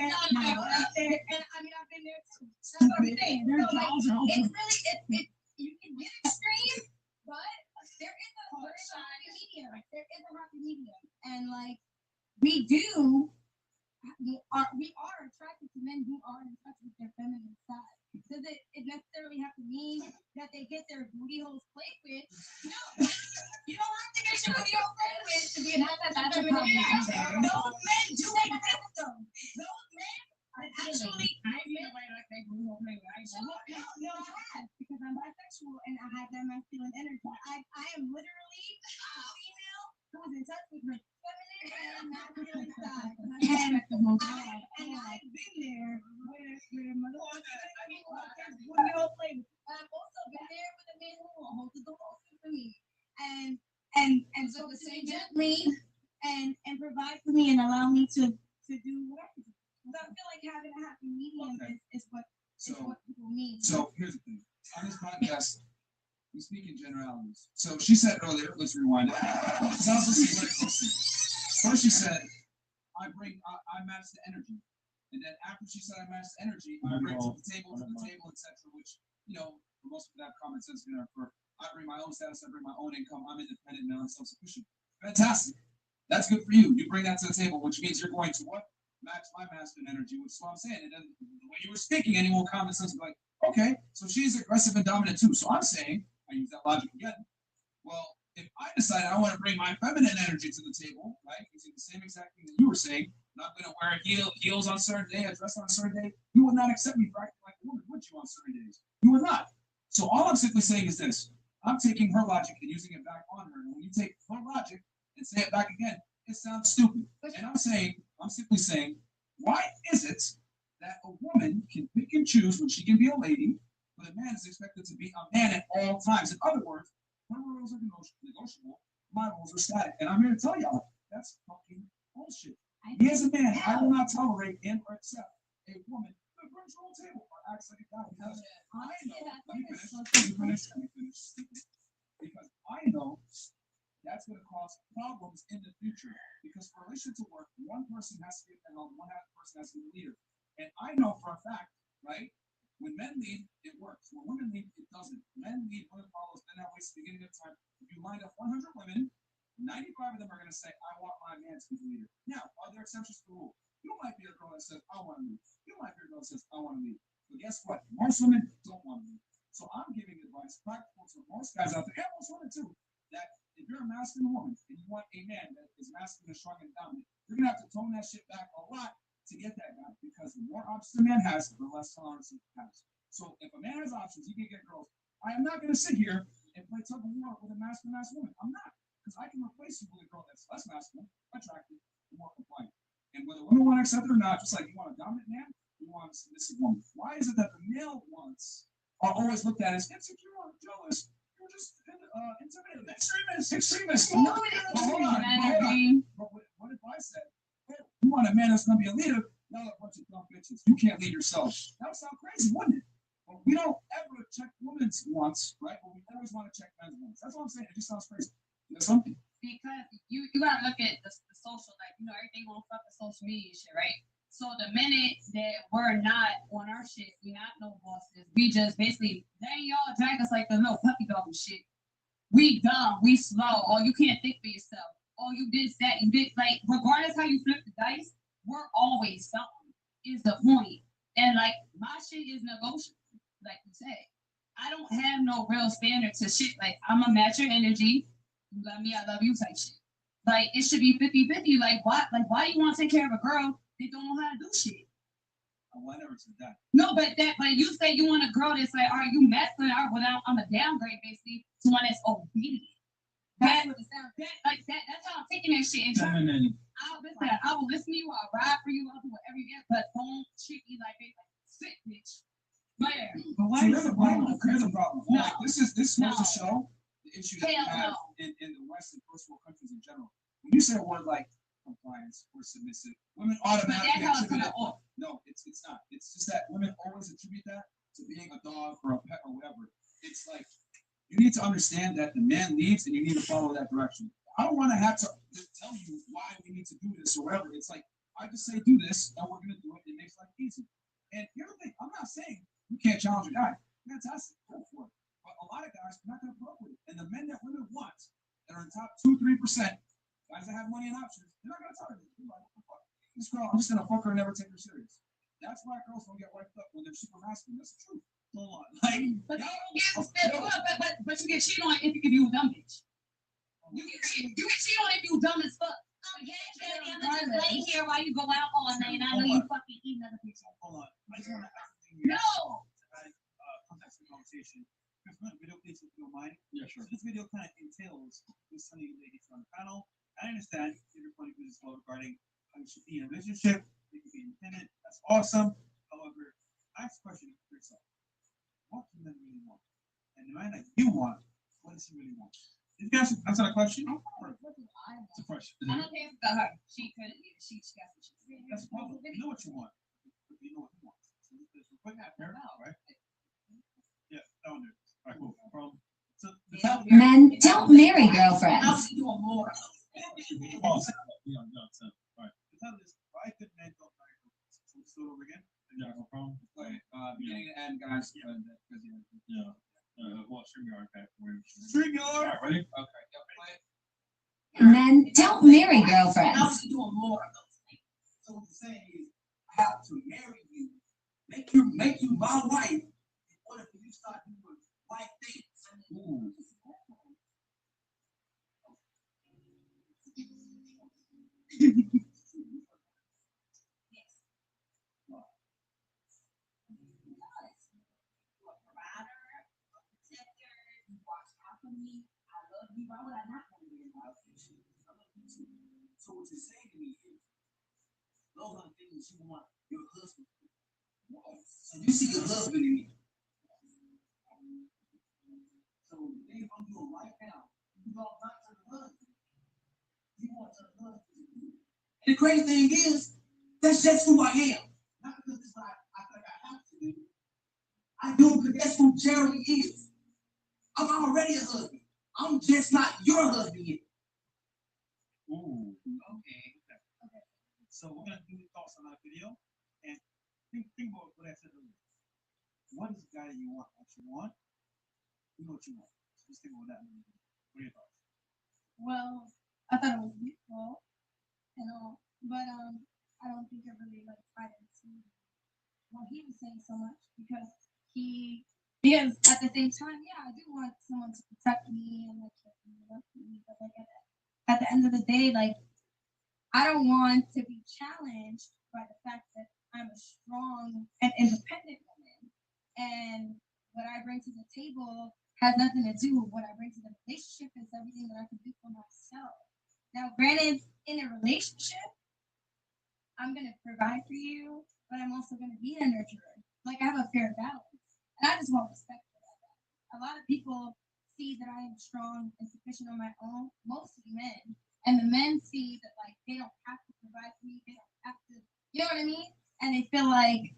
Speaker 20: I mean I've been there too. That's what I'm saying. So, like, it's really you can get extreme, but there is a happy medium. There is a happy medium, and like we are attracted to men who are in touch with their feminine side. Does it necessarily have to mean that they get their booty holes played with? No. You don't have to get your booty holes played with to be an feminine. Those men do exist though. Those men are actually no, I have because I'm bisexual and I have that masculine energy. I am literally a female who is in touch with her feminine and masculine side. And I've been there where motherfuckers booty hole play with. I've also been there with a man who holds the door for me. And so to say gently and provide for me and allow me to do what I do. So I feel like having a happy medium is what people need.
Speaker 2: So here's the thing. On this podcast, we speak in generalities. So she said earlier, let's rewind it. So I was listening very closely. First she said, I match the energy. And then after she said I match the energy, I bring to the table, etc. Which, you know, for most people that have common sense, I bring my own status, I bring my own income, I'm independent now and self-sufficient. Fantastic. That's good for you. You bring that to the table, which means you're going to what? Match my masculine energy, which is what I'm saying. And then the way you were speaking, anyone with common sense would be like, okay, so she's aggressive and dominant too. So I'm saying, I use that logic again. Well, if I decide I want to bring my feminine energy to the table, right, using the same exact thing that you were saying, and I'm going to wear heels on a certain day, a dress on a certain day, you would not accept me for acting like a woman, would you, on certain days? You would not. So all I'm simply saying is this. I'm taking her logic and using it back on her. And when you take her logic and say it back again, it sounds stupid. And I'm simply saying, why is it that a woman can pick and choose when she can be a lady, but a man is expected to be a man at all times? In other words, her rules are negotiable, my rules are static. And I'm here to tell y'all, that's fucking bullshit. Me as a man, I will not tolerate and or accept a woman who brings her own table or acts like a guy. Because I know, let me finish. Because I know that's going to cause problems in the future. Because for a relationship to work, one person has to be at the helm, one person has to be the leader. And I know for a fact, right? When men lead, it works. When women lead, it doesn't. Men lead, women follows. Then that waits the beginning of time. If you lined up 100 women, 95 of them are going to say, I want my man to be the leader. Now, are there exceptions to the rule? You might be a girl that says, I want to lead. You might be a girl that says, I want to lead. But guess what? Most women don't want to lead. So I'm giving advice, practical to most guys out there, and most women too, that if you're a masculine woman and you want a man that is masculine and strong and dominant, dominant. You're gonna have to tone that shit back a lot to get that guy because the more options a man has, the less tolerance he has. So if a man has options, he can get girls. I am not gonna sit here and play tug of war with a masculine woman. I'm not, because I can replace you with a girl that's less masculine, attractive, and more compliant. And whether women want to accept it or not, just like you want a dominant man, you want a submissive woman. Why is it that the male wants are always looked at as insecure, jealous? You're just intimidated, extremist.
Speaker 20: No,
Speaker 2: Oh,
Speaker 20: it isn't.
Speaker 2: but hold on, but hold on. But what if I said, hey, you want a man that's gonna be a leader? Y'all a bunch of dumb bitches. You can't lead yourself. That would sound crazy, wouldn't it? But we don't ever check women's wants, right? But we always want to check men's wants. That's all I'm saying. It just sounds crazy. You know something?
Speaker 3: Because you gotta look at the social, like, you know, everything on fucking social media shit, right? So the minute that we're not on our shit, we're not no bosses. We just basically, dang y'all drag us like the little puppy dog and shit. We dumb, we slow, or you can't think for yourself. Or you did that, you did like regardless how you flip the dice, we're always something is the point. And like my shit is negotiable, like you said. I don't have no real standard to shit. Like I'm a match your energy. You love me, I love you type shit. Like it should be 50-50. Like why you want to take care of a girl that don't know how to do shit?
Speaker 14: Oh, I never said that.
Speaker 3: No, but you say you want a girl that's like, are you masculine? Or well, I'm a downgrade basically to one that's obedient. That's what it sounds like. That's how I'm taking that shit. And I will listen to you. I'll ride for you. I'll do whatever you get, but don't treat me like a sick bitch. But
Speaker 2: why is the problem? Here's the problem.
Speaker 3: No.
Speaker 2: Like, this goes to show the issue that we
Speaker 3: Hell
Speaker 2: have in the West and first world countries in general. When you say a word like compliance or submissive, women automatically attribute it. No, it's not. It's just that women always attribute that to being a dog or a pet or whatever. It's like you need to understand that the man leads and you need to follow that direction. I don't want to have to tell you why we need to do this or whatever. It's like I just say do this and we're gonna do it. It makes life easy. And here's the thing, I'm not saying you can't challenge a guy. Fantastic, go for it. But a lot of guys are not gonna put up with it. And the men that women want that are in top 2-3%, guys that have money and options, they're not gonna tolerate it. Like, this girl, I'm just gonna fuck her and never take her serious. That's why girls don't get wiped up when they're super masculine. That's the truth. Hold on. Like,
Speaker 3: but you get cheated on if you a dumb bitch. You get cheated on if you dumb as fuck.
Speaker 6: Yeah, baby, I'm gonna just lay here while you go out all night. I know you fucking eat another bitch.
Speaker 14: Hold on. I just want to ask you.
Speaker 3: No.
Speaker 14: Context the conversation. Because one video, please, if you don't mind.
Speaker 12: Yeah, sure.
Speaker 14: So this video kind of entails with some of you ladies on the panel. I understand your point of view as well regarding how you should be in a relationship. You can be independent. That's awesome. However, ask the question for yourself. What do men really want? And the man that you want, what does he really want? Did you guys answer that question? It's a question.
Speaker 3: I don't care if it's her. She couldn't. She got what she said.
Speaker 14: That's the problem. You know what you want. You know what you want. So we're putting that there, right? Yeah, down there. All right, cool. So
Speaker 4: Men don't marry girlfriends.
Speaker 3: I'll be doing more.
Speaker 14: All right. The title is Why Good Men Don't Marry Girlfriends. So let's do it over again.
Speaker 12: Yeah, no problem.
Speaker 2: Okay, beginning and end, guys.
Speaker 12: Yeah. Well, StreamYard. Okay.
Speaker 14: StreamYard.
Speaker 12: All right, ready?
Speaker 2: Okay.
Speaker 4: Men don't marry girlfriends.
Speaker 3: I'll be doing more of those things.
Speaker 1: So what you're saying is, I have to marry you, make you my wife, in order for you to start doing right things.
Speaker 14: Ooh.
Speaker 1: Why would I not want to be in my relationship? I love you too. So what you're saying to me is, those are the things you want your husband to do. So you see your husband in me. So the thing I'm doing right now, you don't not to the husband. You want your husband to do. And the crazy thing is, that's just who I am. Not because it's what I think I have to do. I do because that's who Jeremy is. I'm already a husband. I'm just not your husband yet.
Speaker 14: Ooh, okay. So we're gonna do thoughts on that video, and think about what I said earlier. What is the guy that you want? What you want? You know what you want. So just think about that. What are your thoughts?
Speaker 20: Well, I thought it was beautiful, but I don't think it really like tried to see what he was saying so much because at the same time, yeah, I do want someone to protect me and like love me, but like at the end of the day, like I don't want to be challenged by the fact that I'm a strong and independent woman, and what I bring to the table has nothing to do with what I bring to the relationship. It's everything that I can do for myself. Now, granted, in a relationship, I'm gonna provide for you, but I'm also gonna be a nurturer. Like I have a fair balance, and I just want respect for that. A lot of people see that I am strong and sufficient on my own, mostly men, and the men see that like they don't have to provide for me, they don't have to, you know what I mean? And they feel like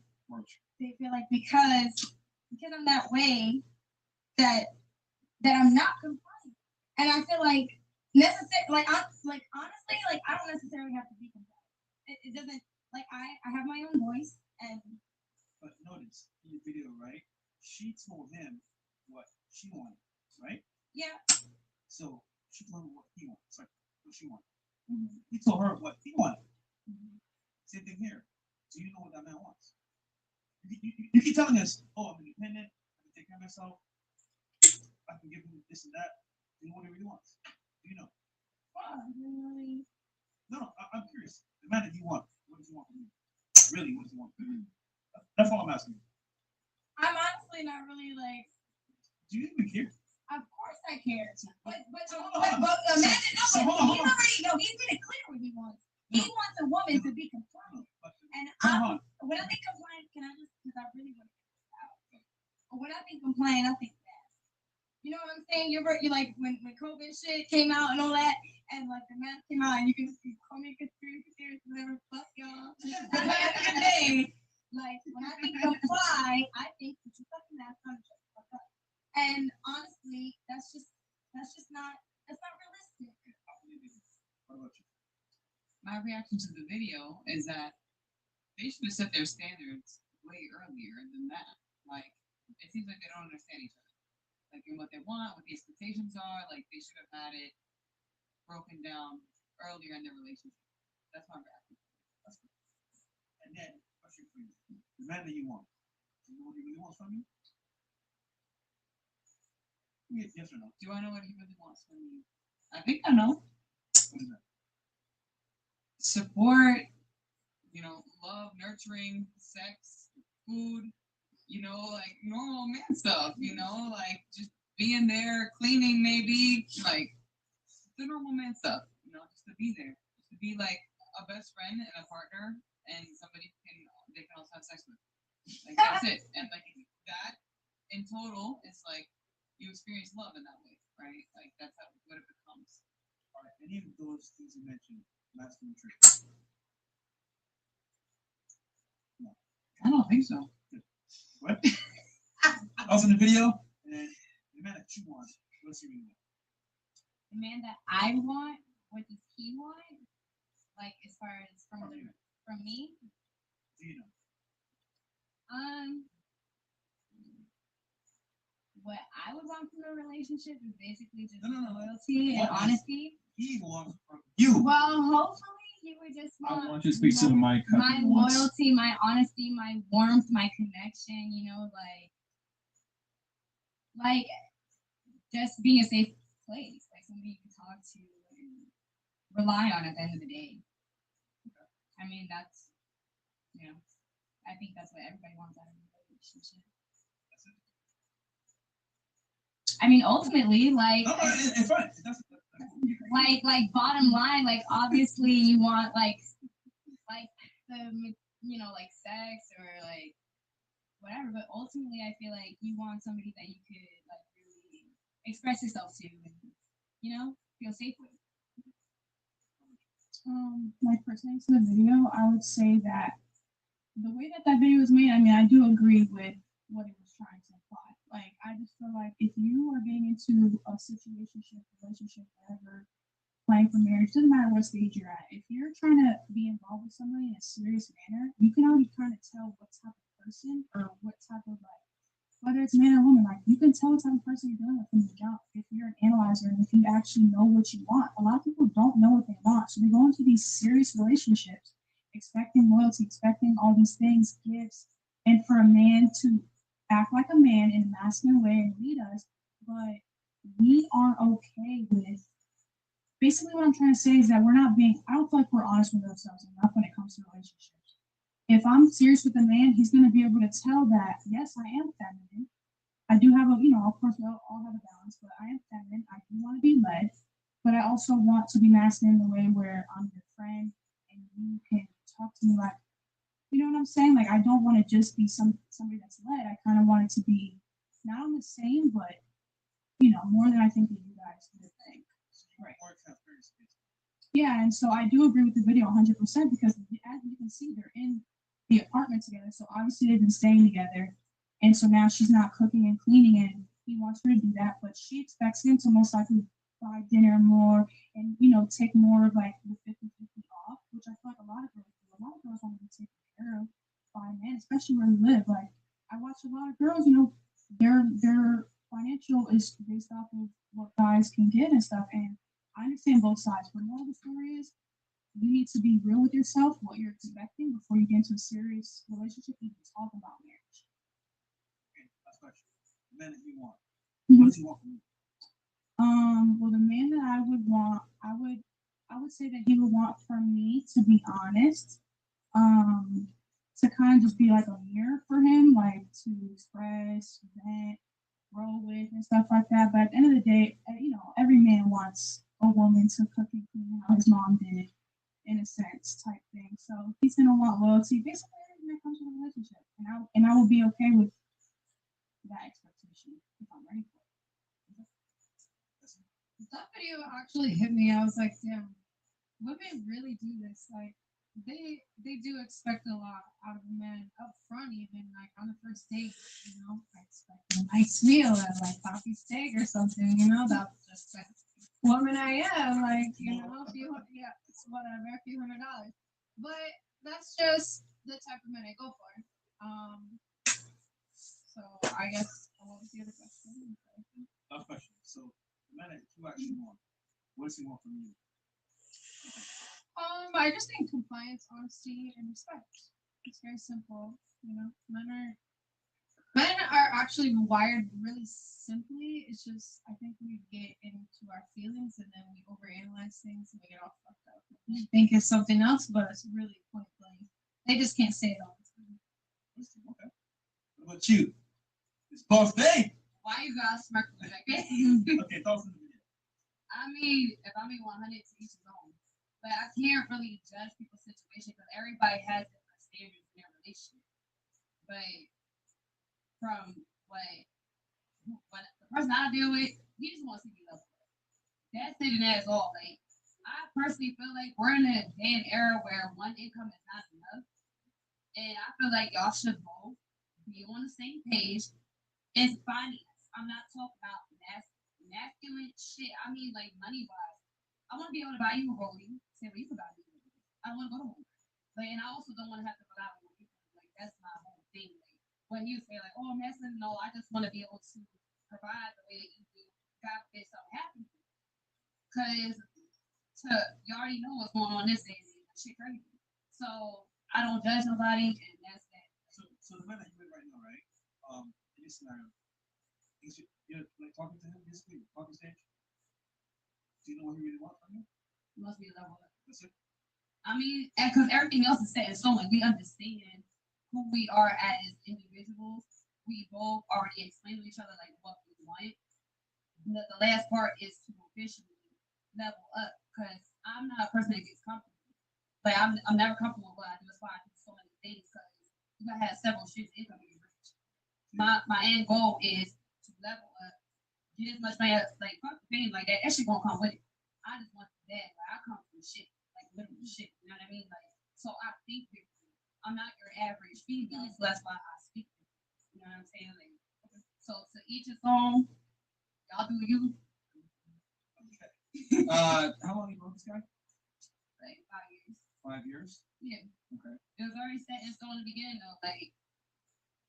Speaker 20: because I'm that way that I'm not compliant, and I feel like honestly, like I don't necessarily have to be compliant. It doesn't like I have my own voice, and
Speaker 17: But notice in the video, right? She told him what she wanted, right?
Speaker 20: yeah.
Speaker 17: So she told him what he wanted. Sorry, what she wanted.
Speaker 20: Mm-hmm.
Speaker 17: He told her what he wanted.
Speaker 20: Mm-hmm.
Speaker 17: Same thing here. Do you know what that man wants? You keep telling us, oh, I'm independent, I can take care of myself, I can give him this and that. Do you know what he really wants? Do you know?
Speaker 20: Really?
Speaker 17: No, I'm curious. The man that you want, what does he want from you? Really, what does he want from you? That's all I'm asking.
Speaker 20: I'm honestly not really like.
Speaker 17: Do you even care?
Speaker 20: Of course I care, but
Speaker 17: hold
Speaker 20: imagine
Speaker 17: on.
Speaker 20: he's made it clear what he wants. He wants a woman to be compliant, and when I think compliant, can I just because I really want to get this out. When I think compliant, I think fast. You know what I'm saying? You're like when COVID shit came out and all that, and like the mask came out, and you can just call me a conspiracy theorist, whatever, fuck y'all. But back in the day, like when I think comply, I think that you fucking mask on, shut the fuck up. And honestly, that's not realistic.
Speaker 17: What about you?
Speaker 9: My reaction to the video is that they should have set their standards way earlier than that. Like, it seems like they don't understand each other. Like, in what they want, what the expectations are, like, they should have had it broken down earlier in their relationship. That's my reaction.
Speaker 17: And then, question for you. The man that you want, do you know what he really wants from you? Yes or no?
Speaker 9: Do I know what he really wants from me? I think I know.
Speaker 17: What is that?
Speaker 9: Support, love, nurturing, sex, food, like normal man stuff, like just being there, cleaning maybe, like the normal man stuff, just to be there, just to be like a best friend and a partner and somebody they can also have sex with. Like that's it. And like that in total, it's like you experience love in that way, right? Like that's what it becomes.
Speaker 17: All right, any of those things you mentioned, masculine traits? No.
Speaker 9: I don't think so.
Speaker 17: What? I was in the video, and the man that you want, what's he really want?
Speaker 3: The man that I want, what does he want? Like as far as from me?
Speaker 17: Do you know?
Speaker 3: What I would want from a relationship is basically just loyalty and honesty.
Speaker 17: He wants from you.
Speaker 3: Well, hopefully he would just want.
Speaker 12: I want you to speak to the mic.
Speaker 3: My loyalty, my honesty, my warmth, my connection. Like just being a safe place, like somebody you can talk to and rely on at the end of the day. I mean, that's, I think that's what everybody wants out of a relationship. I mean, ultimately, like, like bottom line, like obviously you want like the, like sex or like whatever, but ultimately I feel like you want somebody that you could like really express yourself to and, feel safe with.
Speaker 13: Like pertaining to the video, I would say that the way that video was made, I mean, I do agree with what it was trying to imply. Like, I just feel like if you are getting into a situationship, relationship, whatever, planning for marriage, doesn't matter what stage you're at. If you're trying to be involved with somebody in a serious manner, you can already kind of tell what type of person or what type of whether it's man or woman, like you can tell what type of person you're dealing with from the jump. If you're an analyzer and if you actually know what you want, a lot of people don't know what they want, so they go into these serious relationships expecting loyalty, expecting all these things, gifts, and for a man to act like a man in a masculine way and lead us, but we aren't okay with basically what I'm trying to say is that I don't feel like we're honest with ourselves enough when it comes to relationships. If I'm serious with a man, he's going to be able to tell that, yes, I am feminine. I do have of course, we all have a balance, but I am feminine. I do want to be led, but I also want to be masculine in the way where I'm your friend and you can talk to me like, you know what I'm saying? Like, I don't want to just be somebody that's led. I kind of want it to be not on the same, but, more than I think that you guys would think. Right. Yeah, and so I do agree with the video 100% because as you can see, they're in the apartment together. So obviously they've been staying together. And so now she's not cooking and cleaning and he wants her to do that, but she expects him to most likely buy dinner more and, take more of like the 50-50 off, which I feel like a lot of girls do. A lot of girls want to be taken care of by a man, especially where we live. Like I watch a lot of girls, their financial is based off of what guys can get and stuff. And I understand both sides, but more of the story is you need to be real with yourself, what you're expecting before you get into a serious relationship and even talk about marriage.
Speaker 12: Okay, last question. The man that you want.
Speaker 13: Mm-hmm.
Speaker 12: What does he want from you?
Speaker 13: Well, the man that I would want, I would say that he would want for me to be honest, to kind of just be like a mirror for him, like to express, vent, roll with, and stuff like that. But at the end of the day, every man wants a woman to cook and clean how his mom did, in a sense, type thing. So he's gonna want loyalty, basically everything that comes with a relationship, and I will be okay with that expectation if I'm ready for it.
Speaker 8: That video actually hit me. I was like, damn, women really do this. Like, they do expect a lot out of a man up front, even like on the first date. I expect a nice meal at like coffee steak or something. That's just like woman I am. Like, a few whatever, a few $100. But that's just the type of men I go for. So I guess what was the other question?
Speaker 12: Last question. So the man that you actually want, what does he want from you?
Speaker 8: I just think compliance, honesty, and respect. It's very simple. Men are actually wired really simply. It's just I think we get into our feelings and then we overanalyze things and we get all fucked up. We think it's something else, but it's really point blank. They just can't say it all the time.
Speaker 12: Okay. What about you? It's boss day.
Speaker 3: Why you guys smirk me like that?
Speaker 12: Okay, thoughts on the video.
Speaker 3: I mean, if I'm being 100 to each his own, but I can't really judge people's situation because everybody has different standards in their relationship. But from what the person I deal with, he just wants to be loved. That's it and that's all. Like, I personally feel like we're in a day and era where one income is not enough. And I feel like y'all should both be on the same page. It's finance. I'm not talking about masculine shit. I mean, like, money-wise. I want to be able to buy you a rollie. Say, well, you can buy me a rollie. I want to go to home. But, and I also don't want to have to rely on people. Like, that's my whole thing. Like, when you say, like, oh, masculine, no, I just want to be able to provide the way that you do. God forbid something happens. Because you already know what's going on this day. Shit crazy. So, I don't judge nobody, and that's that.
Speaker 12: So the man that you're with right now, right? In this scenario, you're like talking to him, basically, talking stage. Do you know what he really wants from you?
Speaker 3: It must be a level up.
Speaker 12: That's it.
Speaker 3: I mean, because everything else is set in stone. Like, we understand who we are as individuals. We both already explained to each other like what we want. The last part is to officially level up because I'm not a person that gets comfortable. Like, I'm never comfortable with what I do. That's why I do so many things because you gotta have several streams of income to get rich. My end goal is to level up, get as much money as like fuck the thing like that. That shit won't come with it. I just want that. Like, I come from shit, like literal shit. You know what I mean? Like, so I think differently. I'm not your average female, so that's why I speak differently. You know what I'm saying? Like, so to each his own. Y'all do you.
Speaker 12: Okay. How long you known this guy?
Speaker 3: Like 5 years.
Speaker 12: 5 years?
Speaker 3: Yeah.
Speaker 12: Okay.
Speaker 3: It was already set in stone in the beginning though, like,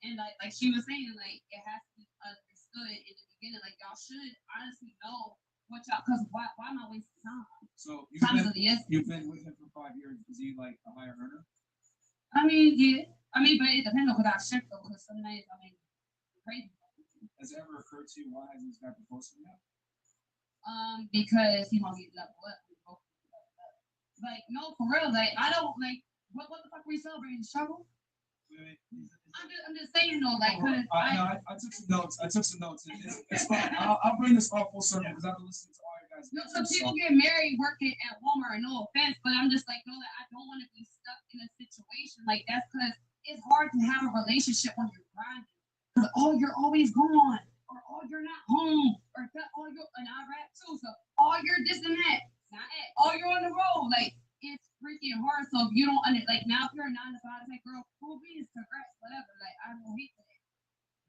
Speaker 3: and like she was saying, like, it has to be understood in the beginning. Like, y'all should honestly know what y'all, cause why am I wasting time?
Speaker 12: So
Speaker 3: you've
Speaker 12: been with him for 5 years. Is he like a higher earner?
Speaker 3: I mean, yeah. I mean, but it depends on what I shift though, because some nights, I mean, crazy.
Speaker 12: Has it ever occurred to you why hasn't this guy proposed to you yet?
Speaker 3: Because he want to get level up. Like, no, for real. Like, I don't like. What the fuck are we celebrating? Struggle? I'm just saying though, like, cause
Speaker 2: I took some notes. It's fine. I'll bring this all full circle because I've been listening to all you guys.
Speaker 3: No, so people get married working at Walmart. No offense, but I'm just like, no, that I don't want to be stuck in a situation like that's because it's hard to have a relationship when you're grinding. Because you're always gone, or you're not home, or you're and I rap too. So you're this and that, not it. You're on the road, like. It's freaking hard. So if you don't like now, if you're a 9 to 5, it's like, girl, cool beans, congrats, whatever. Like I don't hate that.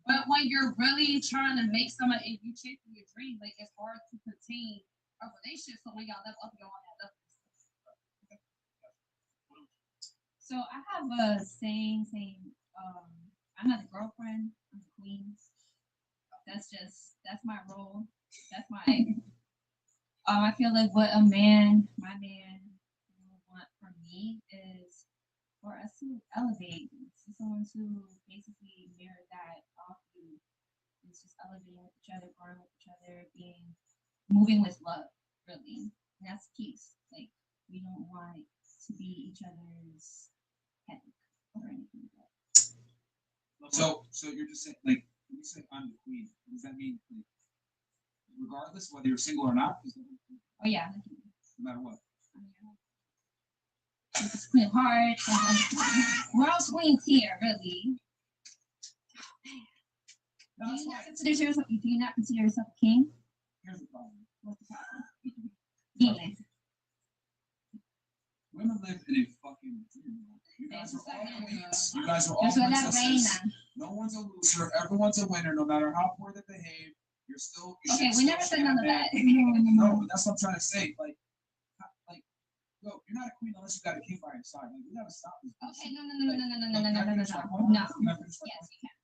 Speaker 3: But when you're really trying to make somebody, if you chasing your dream, like it's hard to contain a relationship. So when y'all level up, you're on that level.
Speaker 6: So I have a saying. I'm not a girlfriend. I'm a queen. That's my role. That's my. I feel like what my man. Want from me is for us to elevate, to someone to basically mirror that off you. It's just elevating with each other, growing with each other, moving with love, really. And that's peace. Like we don't want to be each other's head or anything like that.
Speaker 2: So you're just saying, like, when you say I'm the queen, does that mean like, regardless whether you're single or not?
Speaker 6: Oh yeah.
Speaker 2: No matter what.
Speaker 6: Queen Heart. We're all queens here, really. Do you not consider yourself a king?
Speaker 2: Here's the problem.
Speaker 6: What's the problem?
Speaker 2: Women live in a fucking dream. You guys are all queens. You guys are all princesses. No one's a loser. Everyone's a winner, no matter how poor they behave. You're still.
Speaker 6: Okay, we never said none of that.
Speaker 2: No, but that's what I'm trying to say. Like. Yo, you're not a queen unless you got a king by your side. Like, we gotta stop this.
Speaker 6: Okay, no. Yes, you can.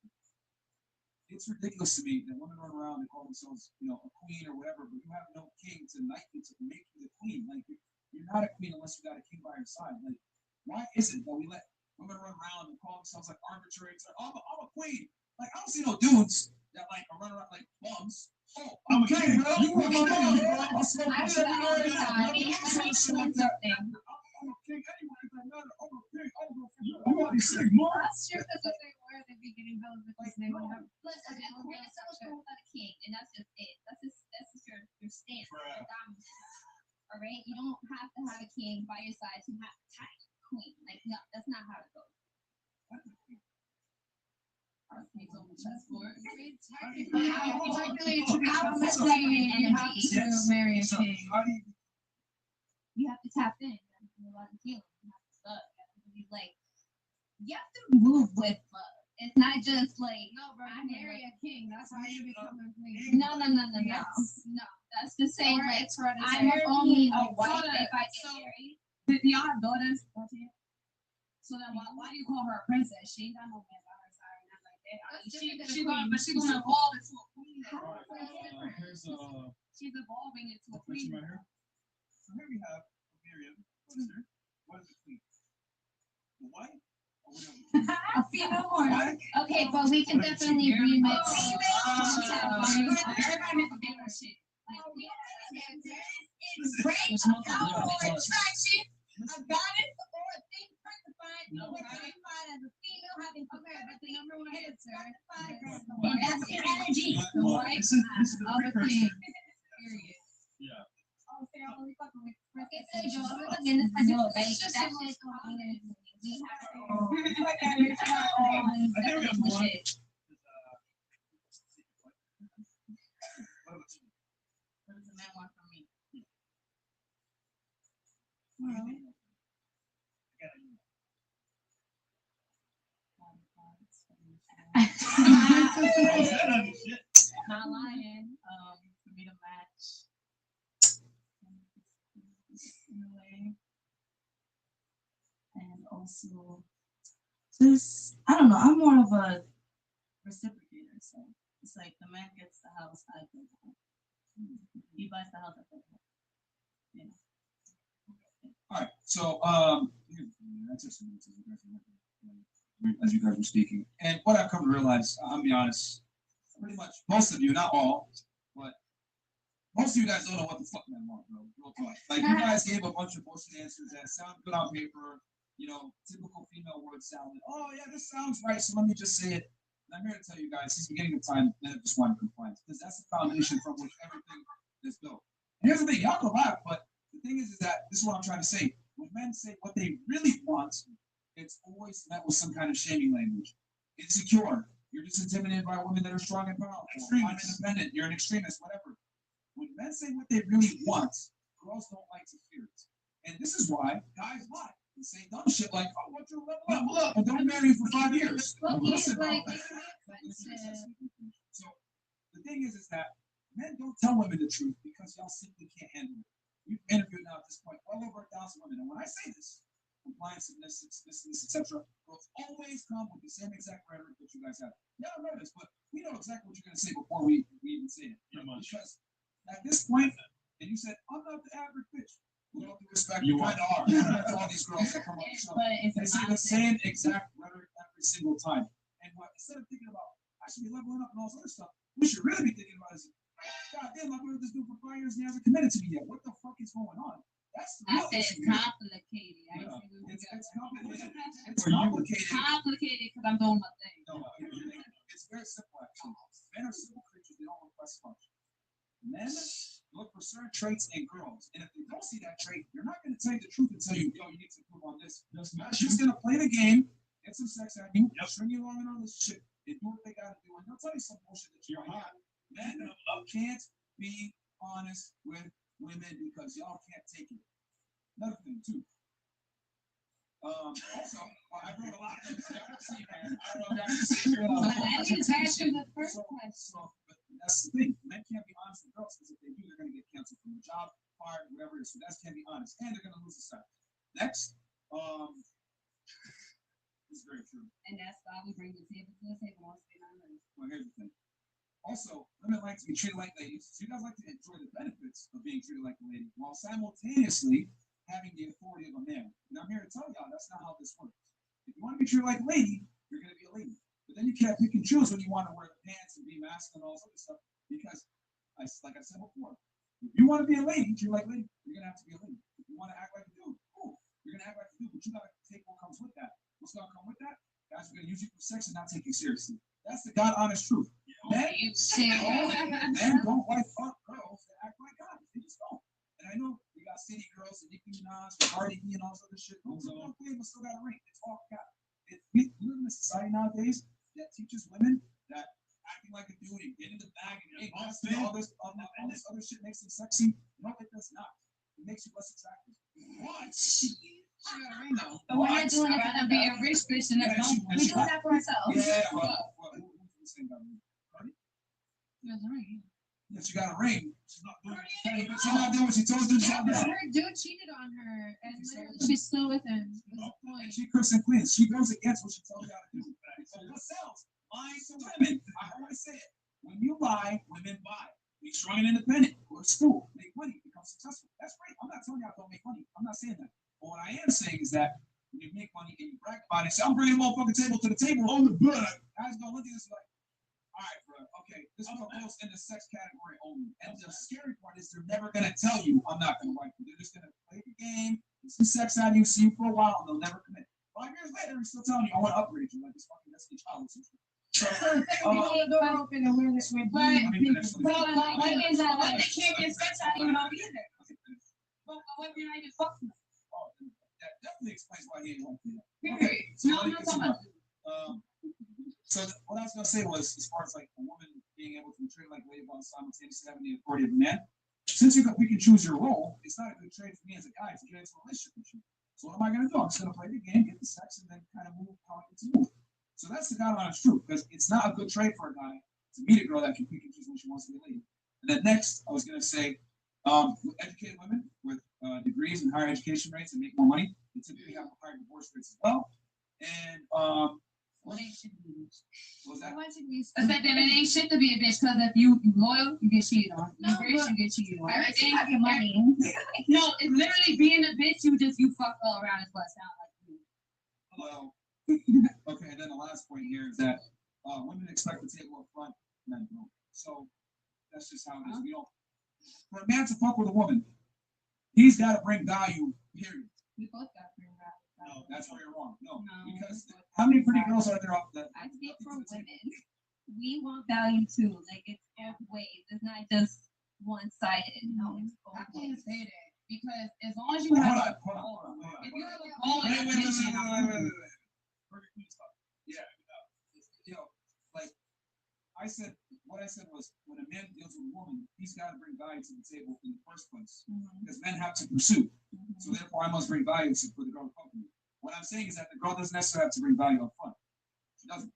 Speaker 2: It's ridiculous to me that women run around and call themselves, a queen or whatever, but you have no king to knight you to make you the queen. Like, you're not a queen unless you got a king by your side. Like, why is it that we let women run around and call themselves like arbitrary? It's like, I'm a queen. Like, I don't see no dudes that like are running around like bums. Oh, I'm a king, bro. You want my mom, bro? I'm a king anyway. I'm a king anyway. I'm a king. I'm already sick, bro.
Speaker 6: That's true because if they were, they'd be getting held because they would have. Listen, a queen is someone without a king, and that's just it. That's just your stance. All right, you don't have to have a king by your side to have a tight queen. Like, no, that's not how it goes.
Speaker 3: You have
Speaker 6: to marry a king. You have to tap in. You have to love the king. You have to love. You have to move with love. It's not just like
Speaker 8: I marry a king. That's how you become a queen.
Speaker 6: No. That's the same. Like I'm only a wife if I get married.
Speaker 3: Do y'all have daughters? So then why do you call her a princess? She ain't got no man by her side. She's gonna evolve into a queen. She's evolving into a queen.
Speaker 10: So here we have Miriam. What is a queen? The white?
Speaker 6: A female horn. Okay, but we can definitely remix.
Speaker 20: Attraction, a goddess or a thing specified as a female having but the number one answer. And that's your energy.
Speaker 6: The white of a king. Period.
Speaker 10: Yeah.
Speaker 20: Oh, so you're only fucking with
Speaker 6: Not lying. For me to match. In a way. And also, just I don't know. I'm more of a reciprocator, so it's like the man gets the house, I get the house. He buys the house, I get the house. Yeah.
Speaker 2: All right, so that's just as you guys were speaking, and what I've come to realize, I'll be honest, pretty much most of you, not all, but Most of you guys don't know what the fuck men want, bro. Real talk. Like you guys gave a bunch of bullshit answers that sound good on paper. You know, typical female word salad. Oh yeah, this sounds right. So let me just say it. And I'm here to tell you guys, since the beginning of time, men have just wanted compliance because that's the foundation from which everything is built. And here's the thing, y'all can laugh, but the thing is that this is what I'm trying to say. When men say what they really want, it's always met with some kind of shaming language. Insecure. You're just intimidated by women that are strong and powerful. I'm independent. You're an extremist, whatever. When men say what they really want, girls don't like to hear it. And this is why guys lie and say dumb shit like, oh, what's your level up? And don't marry you for 5 years. Listen, bro. So the thing is that men don't tell women the truth because y'all simply can't handle it. We've interviewed now at this point well over 1,000 women. And when I say this, compliance, submissiveness, etc., will always come with the same exact rhetoric that you guys have. Yeah, I know this, but we know exactly what you're going to say before we even say it. Because at this point, and you said, I'm not the average bitch. With all due respect, you kind of are. To all these girls that come on the show. They say the same exact rhetoric every single time. And what instead of thinking about, I should be leveling up and all this other stuff, we should really be thinking about is, God damn, I've been with this dude for 5 years and he hasn't committed to me yet. What the fuck is going on? That's the real issue.
Speaker 3: It's complicated.
Speaker 2: It's complicated.
Speaker 3: It's complicated because I'm doing my thing.
Speaker 2: No, it's very simple actually. Men are simple creatures, they don't request much. Men look for certain traits in girls. And if they don't see that trait, you're not going to tell you the truth and tell you, yo, you need to improve on this. She's going to play the game, get some sex out of you, string you along in all this shit, and do what they got to do. And they'll tell you some bullshit that you're hot. Men can't be honest with women because y'all can't take it. Another thing, too. Also, I wrote a lot of things. That's the thing. Men can't be honest with girls because if they do, they're going to get canceled from the job, fired, whatever it is. So that's can't be honest, and they're going to lose the sex. Next, this is very true.
Speaker 3: And that's why we bring the table to the table.
Speaker 2: Well, here's the thing. Also, women like to be treated like ladies, so you guys like to enjoy the benefits of being treated like a lady, while simultaneously having the authority of a man. And I'm here to tell y'all that's not how this works. If you want to be treated like a lady, you're going to be a lady. But then you can't pick and choose when you want to wear the pants and be masculine and all this other stuff. Because, like I said before, if you want to be a lady, treat like a lady, you're going to have to be a lady. If you want to act like a dude, cool. You're going to act like a dude, but you got to take what comes with that. What's going to come with that? Guys are going to use you for sex and not take you seriously. That's the God honest truth. Men don't wife up girls that act like guys. They just don't. And I know we got city girls and Nicki Minaj and Cardi B and all this other shit. Those don't play, but still got a ring. It's all got. We live in a society nowadays that teaches women that acting like a dude and getting the bag and getting all this other shit makes them sexy. No, it does not. It makes you less attractive. What?
Speaker 3: But we're not doing it for them being rich, bitch, and that's we do that for ourselves.
Speaker 2: Yeah, who's saying that? Cardi?
Speaker 8: She has a ring.
Speaker 2: Yeah, she got a ring. She's not doing what she told you.
Speaker 8: Her dude cheated on her, and literally she's still with him.
Speaker 2: She cooks and cleans. She goes against what she tells you how to do. So what sells? Lying to women. I always say it. When you lie, women buy. Be strong and independent. Go to school. Make money. Become successful. That's great. I'm not telling you I don't make money. I'm not saying that. But what I am saying is that when you make money and you brag about it, say, I'm bringing the motherfucking table to the table on the back. Guys gonna look at this like, all right, bro, okay, this one goes in the sex category only. And the scary part is they're never gonna tell you I'm not gonna wife you. They're just gonna play the game, get some sex out of you, see you for a while, and they'll never commit. 5 years later, he's still telling you I want to upgrade you like this fucking Destiny Child or something.
Speaker 8: Hold the door open and we're this way.
Speaker 3: But what is that? What they can't get sex out of you don't either. But what can I just fuck them?
Speaker 2: That definitely explains why he ain't want to do that.
Speaker 3: Period. No, I'm not talking about.
Speaker 2: So what I was gonna say was, as far as like a woman being able to be treated like a lady while simultaneously having the authority of a man, since we can choose your role, it's not a good trade for me as a guy to get into a relationship with you. So what am I gonna do? I'm just gonna play the game, get the sex, and then kind of move how I need to move. So that's the God honest truth, because it's not a good trade for a guy to meet a girl that can pick and choose when she wants to be a lady. And then next, I was gonna say, with educated women with degrees and higher education rates and make more money, they typically have higher divorce rates as well. And
Speaker 3: what ain't shit to be a bitch?
Speaker 2: What's that?
Speaker 3: I said that it ain't shit to be a bitch, because if you loyal, you get cheated on. You rich, you get cheated on.
Speaker 6: Everything have your money.
Speaker 3: No, it's literally being a bitch. You fuck all around is what it sounds like to me.
Speaker 2: Well, okay. And then the last point here is that women expect the table up front, men don't. So that's just how it is. We don't. For a man to fuck with a woman, he's got to bring value. Period.
Speaker 8: We both got to bring value.
Speaker 2: No, that's where you're wrong. No, because how many pretty girls are there out there?
Speaker 6: I speak for women. We want value too. Like it's both ways. It's not just one sided. No, it's both
Speaker 3: I
Speaker 6: ways.
Speaker 3: can't say that because as long as you
Speaker 2: Hold
Speaker 3: have
Speaker 2: on, hold on.
Speaker 3: if you have a goal,
Speaker 2: Yeah, you know, like I said, what I said was when a man deals with a woman, he's got to bring value to the table in the first place because men have to pursue. So therefore, I must bring value for the girl company. What I'm saying is that the girl doesn't necessarily have to bring value up front. She doesn't.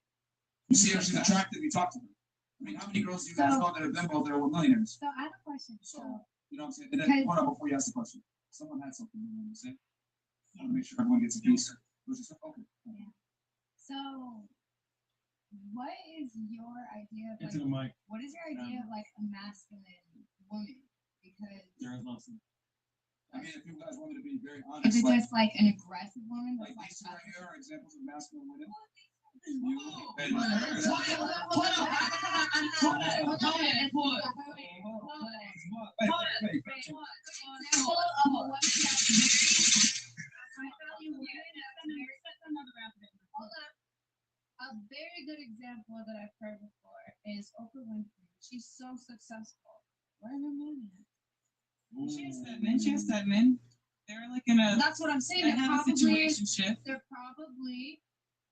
Speaker 2: You see her, she's attractive, you talk to her. I mean, how many girls do you guys know that have been both there with millionaires?
Speaker 6: So I have a question.
Speaker 2: So, you know what I'm saying? And then, hold on, before you ask the question. Someone had something, you know what I'm saying? I want to make sure everyone gets a piece. Okay.
Speaker 20: So, what is your idea of
Speaker 12: Into the mic.
Speaker 20: what is your idea of like a masculine woman? Because
Speaker 12: There is nothing.
Speaker 2: I mean, if you guys want me to be very
Speaker 20: is
Speaker 2: honest,
Speaker 20: it just like an aggressive woman?
Speaker 2: like these two right here are examples of masculine women.
Speaker 8: A very good example that I've heard before is Oprah Winfrey. She's so successful. Where are her men at?
Speaker 9: She has that men. She has that men. They're like in a.
Speaker 8: That's what I'm saying.
Speaker 9: They
Speaker 8: They're
Speaker 9: have a
Speaker 8: probably,
Speaker 9: situationship.
Speaker 8: they're probably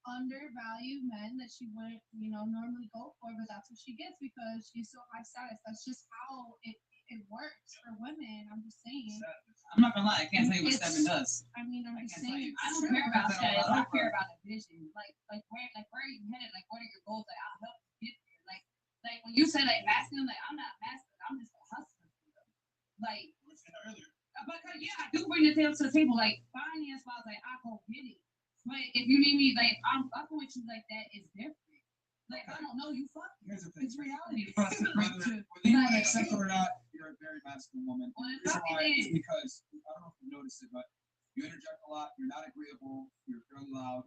Speaker 8: undervalued men that she wouldn't, normally go for, but that's what she gets because she's so high status. That's just how it works for women. I'm just saying.
Speaker 9: I'm not gonna lie. I can't tell you what
Speaker 8: It's-
Speaker 9: Stephen does.
Speaker 8: I mean, I'm just
Speaker 9: can't tell
Speaker 8: saying.
Speaker 9: you.
Speaker 3: I don't care about status. I care about the vision. Like where are you headed? Like what are your goals? Like I'll help you get there. Like when you say like masculine, like I'm not masculine. I'm just a hustler. Like but yeah, I do bring the table to the table. Like finance wise, like I go get it. But if you need me, like I'm fucking with you like that is different. Like I don't know, you fuck.
Speaker 2: Here's the thing.
Speaker 3: It's reality for us to bring to.
Speaker 2: Whether you want to accept it or not, you're a very masculine woman.
Speaker 3: Well,
Speaker 2: The reason why
Speaker 3: it
Speaker 2: is
Speaker 3: is.
Speaker 2: because I don't know if you noticed it, but you interject a lot. You're not agreeable. You're fairly loud.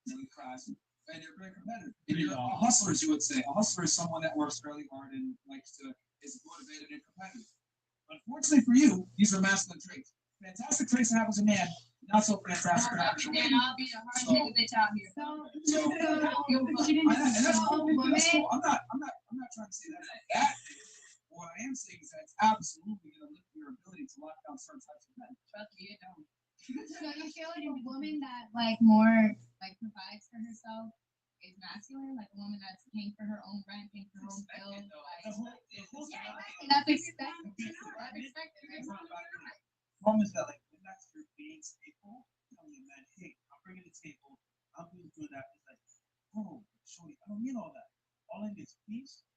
Speaker 2: Really crass, and you're very competitive. And you're a hustler, as you would say. A hustler is someone that works fairly hard and is motivated and competitive. Unfortunately for you, these are masculine traits. Fantastic traits to have as a man. Not so fantastic. to have as a
Speaker 3: And
Speaker 2: woman.
Speaker 3: I'll be the hardest nigga bitch out here.
Speaker 2: And that's cool. I'm not trying to say that's a bad thing. What I am saying is that it's absolutely going to limit your ability to lock down certain types of men.
Speaker 3: Trust me, it don't.
Speaker 20: So you feel like a woman that like more like provides for herself is masculine, like a woman that's paying for her own rent, paying for her own bills. That's expected. That's expected.
Speaker 14: Problem is that like when that's your main staple, telling a man, hey, I'm bringing the table, I'm doing that. It's like, oh, shorty, I don't need all that. All I need is peace.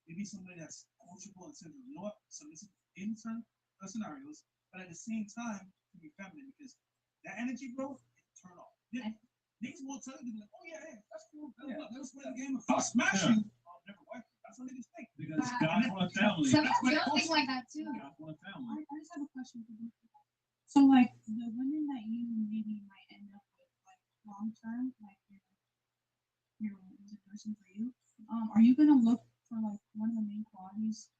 Speaker 14: Maybe somebody that's coachable in terms of you know what, submissive in certain scenarios, but at the same time to be feminine because that energy, bro, it turn off. Niggas will tell you like, oh yeah, hey, that's cool. Let's play the game. If I smash you, I'll never wife you. That's what niggas think.
Speaker 12: Because God want a family.
Speaker 20: Some girls think like that too.
Speaker 12: God want a family.
Speaker 18: I just have a question for you. So, like, the women that you maybe might end up with, like, long term, like, your is a person for you, are you gonna look for, like, one of the main qualities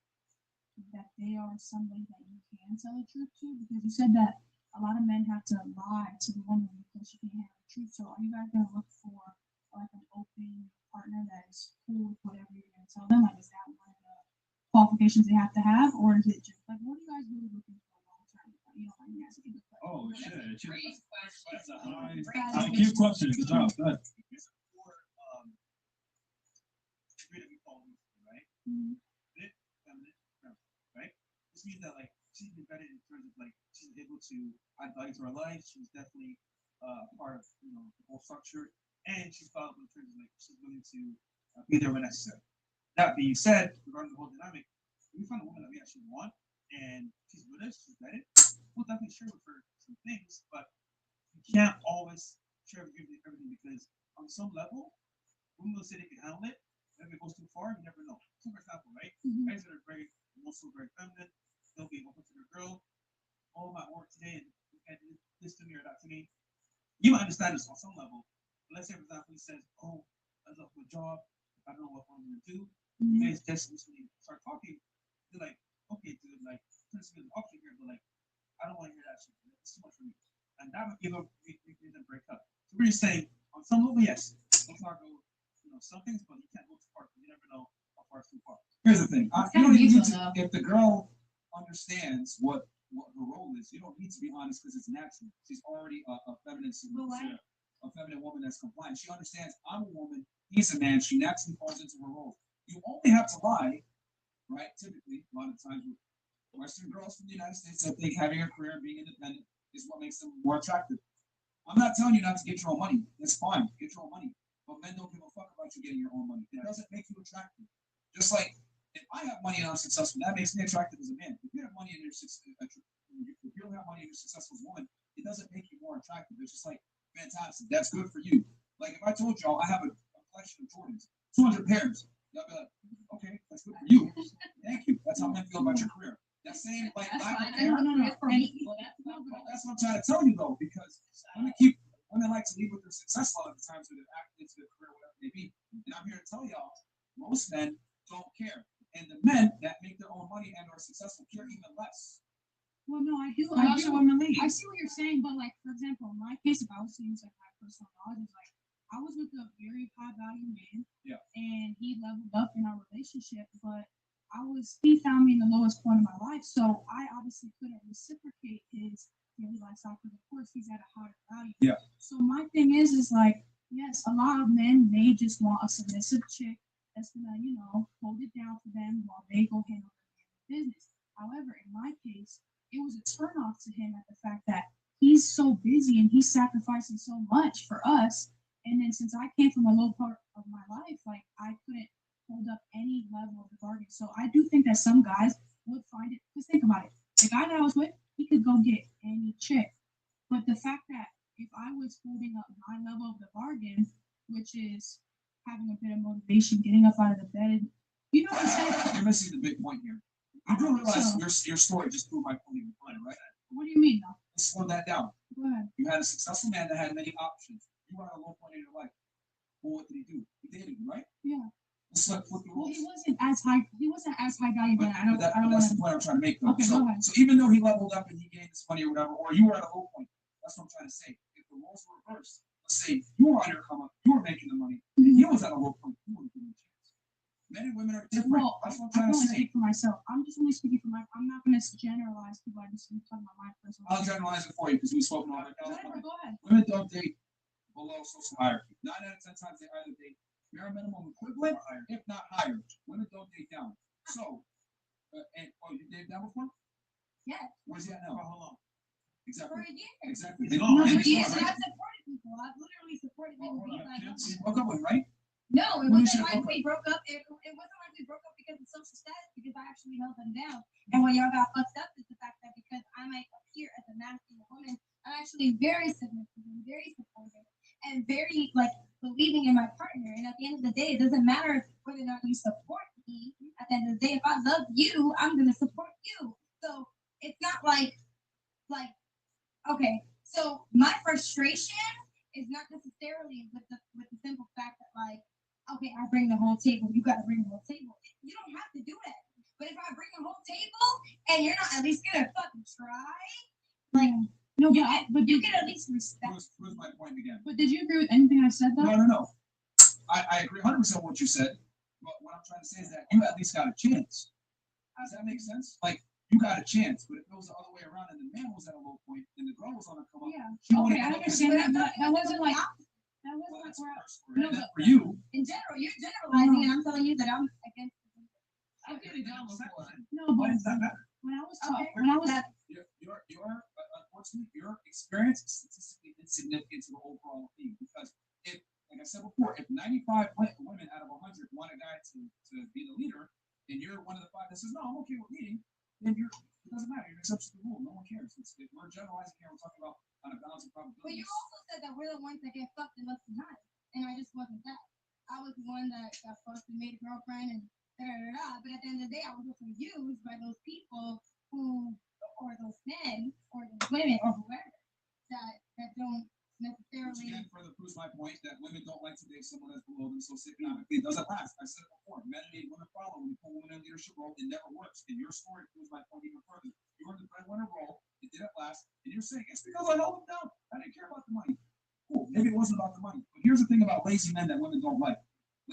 Speaker 18: that they are somebody that you can tell the truth to? Because you said that a lot of men have to lie to the woman because she can't handle the truth. So, are you guys gonna look for, like, an open partner that is cool with whatever you're gonna tell them? Like, is that one of the qualifications they have to have, or is it just like what are you guys really looking for long term? You don't mind me asking the question.
Speaker 12: Oh shit! That's a high
Speaker 18: That's
Speaker 12: IQ question. Good job. Good.
Speaker 14: Right? Bit feminine, right? This means that like she's embedded in terms of like she's able to add value to her life. She's definitely part of the whole structure, and she's valuable in terms of like she's willing to be there when necessary. That being said, regarding the whole dynamic, if we find a woman that we actually want and she's with us, she's vetted, we'll definitely share with her some things, but you can't always share with everything because on some level, women will say they can handle it. If it goes too far, you never know. So, for example, right? Guys that are very, also very feminine, they'll be open to their girl. Oh, my work today, and you can't do this to me or that to me. You might understand this on some level. But let's say, for example, he says, oh, I love my job. I don't know what I'm going to do. You guys just recently start talking. You're like,
Speaker 17: okay, dude, like, put some option here, but like, I don't want to hear that shit. It's too much for me. And that would give them break up. So we're just saying, on some level, yes, let's not go, some things, but you can't go too far. You never know how far it's too far. Here's the thing. You don't even need to, if the girl understands what her role is, you don't need to be honest because it's natural. She's already a feminine a feminine woman that's compliant. She understands I'm a woman, he's a man. She naturally falls into her role. You only have to lie, right? Typically, a lot of times with Western girls from the United States that think having a career and being independent is what makes them more attractive. I'm not telling you not to get your own money. That's fine. Get your own money. But men don't give a fuck about you getting your own money. It doesn't make you attractive. Just like if I have money and I'm successful, that makes me attractive as a man. If you have money and you're if you don't have money and you're successful as a woman, it doesn't make you more attractive. It's just like fantastic. That's good for you. Like if I told y'all I have a collection of Jordans, 200 pairs, y'all be like, okay, that's good for you. Thank you. That's how men feel about your career. That same like that's what I'm trying to tell you though, because women like to leave with their success a lot of the times with their acting into their career, whatever it may be. And I'm here to tell y'all, most men don't care. And the men that make their own money and are successful care even less.
Speaker 8: Well, no, I do.
Speaker 22: I see what
Speaker 8: you're saying, but like, for example, in my case, if I was to use like my personal knowledge, is like I was with a very high value man, and he leveled up in our relationship, but he found me in the lowest point of my life, so I obviously couldn't reciprocate his daily lifestyle because of course he's at a higher value.
Speaker 2: Yeah.
Speaker 8: So my thing is like, yes, a lot of men may just want a submissive chick that's gonna, hold it down for them while they go handle their business. However, in my case, it was a turnoff to him at the fact that he's so busy and he's sacrificing so much for us. And then since I came from a low part of my life, like I couldn't hold up any level of the bargain. So I do think that some guys would find it, because think about it. The guy that I was with, he could go get any chick. But the fact that if I was holding up my level of the bargain, which is having a bit of motivation, getting up out of the bed, you know what I'm saying?
Speaker 2: You're missing the big point here. You do realize your story just proved my point, right?
Speaker 8: What do you mean, though?
Speaker 2: Let's slow that down.
Speaker 8: Go ahead.
Speaker 2: You had a successful man that had many options. You were at a low point in your life. Well, what did he do? He dated you, right?
Speaker 8: Yeah.
Speaker 2: Let's flip the rules.
Speaker 8: Well, he wasn't as high value then.
Speaker 2: That's the point I'm trying to make, though.
Speaker 8: Okay, go ahead.
Speaker 2: So even though he leveled up and he gained this money or whatever, or you were at a low point, that's what I'm trying to say. If the roles were reversed, let's say you were on your come up, you were making the money, and he was at a low point, you would have given him a chance. Men and women are different.
Speaker 8: Well,
Speaker 2: that's what I'm
Speaker 8: I
Speaker 2: trying
Speaker 8: can
Speaker 2: to
Speaker 8: only
Speaker 2: say.
Speaker 8: speak for myself. I'm just only speaking for I'm not going to generalize people. I'm just talking about my personal.
Speaker 2: I'll generalize it for you because we've spoken on it.
Speaker 8: Whatever, go ahead.
Speaker 2: Women don't date below social hierarchy. 9 out of 10 times they either date bare minimum equivalent, if not higher. Women don't date down. So, you dated down before?
Speaker 20: Yeah.
Speaker 2: Where's he at now? How long? Exactly.
Speaker 20: For a year.
Speaker 2: Exactly.
Speaker 20: No, for years. I've supported people. I've literally supported people.
Speaker 2: You broke up with, right?
Speaker 20: No, it wasn't like we broke up. It wasn't like we broke up because of social status, because I actually held them down. And what y'all got fucked up is the fact that because I might appear as a masculine woman, I'm actually very submissive and very supportive and very believing in my partner. And at the end of the day, it doesn't matter whether or not you support me. At the end of the day, if I love you, I'm gonna support you. So it's not like okay. So my frustration is not necessarily with the simple fact that okay, I bring the whole table, you gotta bring the whole table. You don't have to do that. But if I bring the whole table and you're not at least gonna fucking try,
Speaker 8: no,
Speaker 20: but you can at least respect.
Speaker 2: Where's my point again?
Speaker 8: But did you agree with anything I said though?
Speaker 2: No. I agree 100% with what you said. But what I'm trying to say is that you at least got a chance. Does that make sense? Like you got a chance, but if it was the other way around and the man was at a low point and the girl was on a come up,
Speaker 8: okay, I understand that, but that wasn't like
Speaker 2: no, for you.
Speaker 20: In general, you're generalizing, and I'm telling you that I'm against.
Speaker 2: I'm getting down before.
Speaker 8: No, but when I was
Speaker 2: unfortunately, your experience is statistically insignificant to the overall thing because if, like I said before, if 95 women out of 100 want a guy to be the leader, and you're one of the 5 that says no, I'm okay with leading, then it doesn't matter. You're an exception to the rule. No one cares. We're generalizing here. We're talking about on a balance of probabilities.
Speaker 20: But you also said that we're the ones that get fucked in less than time, and I just wasn't that. I was the one that got fucked and made a girlfriend and da-da-da-da. But at the end of the day, I was also used by those people or those men, or those women, or whoever that don't necessarily.
Speaker 2: Which again further proves my point. point that women don't like to date someone that's below them socioeconomically. It doesn't last. I said it before. Men need women follow. When you put women in a leadership role, it never works. And your story proves my point even further. You were in the breadwinner role. It didn't last. And you're saying it's because I held them down. I didn't care about the money. Cool. Maybe it wasn't about the money. But here's the thing about lazy men that women don't like.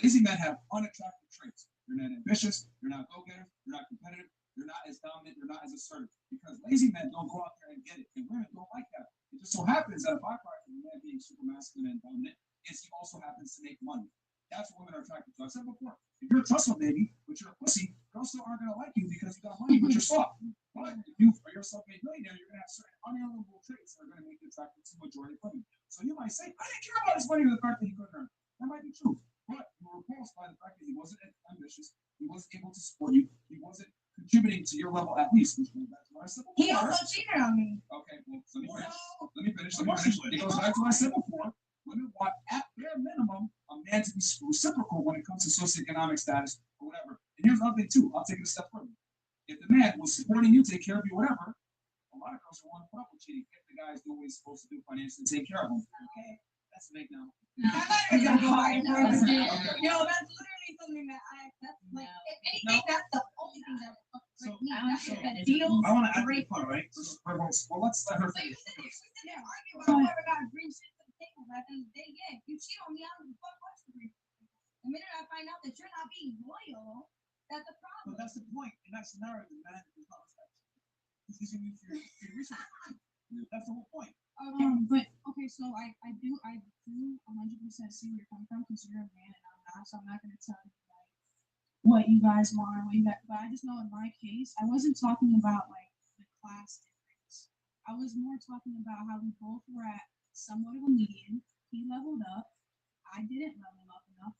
Speaker 2: Lazy men have unattractive traits. They're not ambitious. They're not go-getters. They're not competitive. They're not as dominant. They're not as assertive. Because lazy men don't go out there and get it. And women don't like that. It just so happens that a byproduct of a man being super masculine and dominant is he also happens to make money. That's what women are attracted to. I said before, if you're a tussle baby, but you're a pussy, girls still aren't going to like you because you got money, but you're soft. But if you are a self-made millionaire, you're going to have certain unalienable traits that are going to make you attracted to the majority of women. So you might say, I didn't care about his money or the fact that he couldn't earn. That might be true. But you were repulsed by the fact that he wasn't ambitious, he wasn't able to support you, he wasn't contributing to your level at least, which goes back to what I said before.
Speaker 20: He also cheated on me.
Speaker 2: Okay, well, let me finish. It goes back to what I said before. Women want, at bare minimum, a man to be reciprocal when it comes to socioeconomic status or whatever. And here's another thing too. I'll take it a step further. If the man was supporting you, take care of you, whatever, a lot of girls will want to put up with cheating if the guy's doing what he's supposed to do financially and take care of him. Okay, that's big now.
Speaker 20: Yo, that's literally something that that's like, if anything, that's the only thing that would me. That's a deal.
Speaker 2: I want to add the part, right? Well, let's let her finish.
Speaker 20: Yeah, arguing about whoever got to bring shit to the table. But at the end of the day, yeah, if you cheat on me, I don't give a fuck what you bring. The minute I find out that you're not being loyal, that's a problem.
Speaker 2: But that's the point. In that scenario, the man does not respect you. He's using you for your resources. That's the whole point.
Speaker 8: But okay, so I do 100% see where you're coming from because you're a man and I'm not, so I'm not gonna tell you like what you guys want or what you got. But I just know in my case, I wasn't talking about like the class difference. I was more talking about how we both were at somewhat of a median. He leveled up, I didn't level up enough,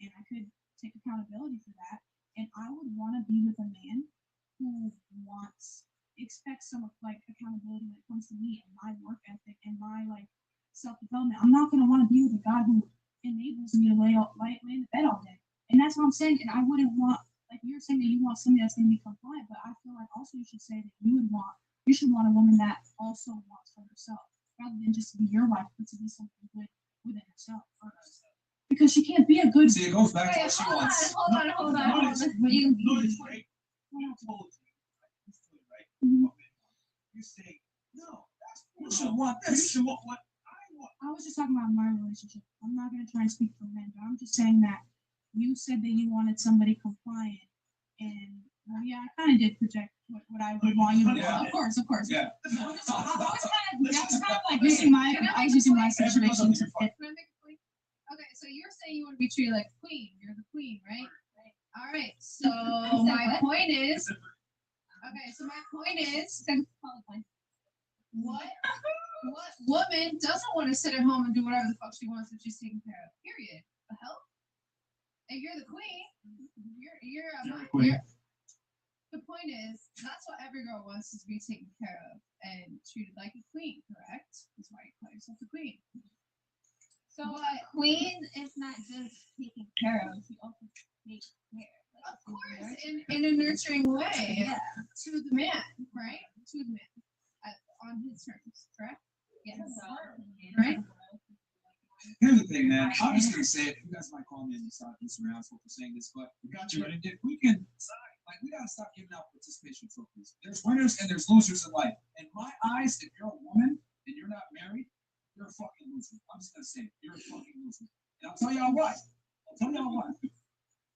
Speaker 8: and I could take accountability for that. And I would want to be with a man who expects some like accountability when it comes to me and my work ethic and my like self-development. I'm not gonna want to be with a guy who enables me to lay in the bed all day. And that's what I'm saying. And I wouldn't want, like you're saying that you want somebody that's gonna be compliant, but I feel like also you should say that you should want a woman that also wants for herself, rather than just to be your wife, but to be something good within herself first. Because she can't be a good.
Speaker 2: See, it goes back to what she wants.
Speaker 20: Hold on.
Speaker 2: You say, no, you should want this. You should want what I want.
Speaker 8: I was just talking about my relationship. I'm not going to try and speak for men, but I'm just saying that you said that you wanted somebody compliant. And well, yeah, I kind of did project what I would want you to do. Of course.
Speaker 2: Yeah.
Speaker 8: I was kind of like using my situation to fit. Okay, so you're saying you want to be treated like a queen. You're the queen, right? All right. So my point is. Okay, so my point is, what woman doesn't want to sit at home and do whatever the fuck she wants if she's taken care of? Period. The hell? And you're the queen. The point is, that's what every girl wants, is to be taken care of and treated like a queen. Correct? That's why you call yourself the queen.
Speaker 20: So queen is not just taking care of; she also takes care.
Speaker 8: Of course, in a nurturing way, to the man, right? To the man, on his terms, correct? Yes. Right?
Speaker 2: Here's the thing, man. I'm just gonna say it. You guys might call me and start this around for saying this, but we got you. And if we can decide, like, we gotta stop giving out participation trophies. There's winners and there's losers in life. In my eyes, if you're a woman and you're not married, you're a fucking loser. I'm just gonna say it. You're a fucking loser. And I'll tell y'all why.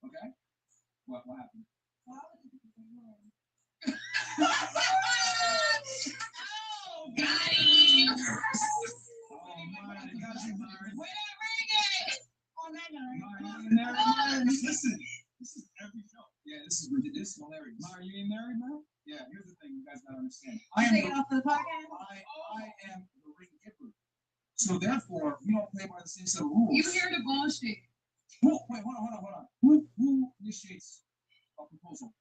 Speaker 2: Okay? What happened?
Speaker 20: Oh, got him!
Speaker 2: Listen, this is every show. Yeah, this is ridiculous. Hilarious. Are you married now? Yeah, here's the thing you guys gotta understand. I am the ring giver. So therefore, we don't play by the same set of rules.
Speaker 8: You hear the bullshit.
Speaker 2: Wait, hold on. Who initiates a proposal?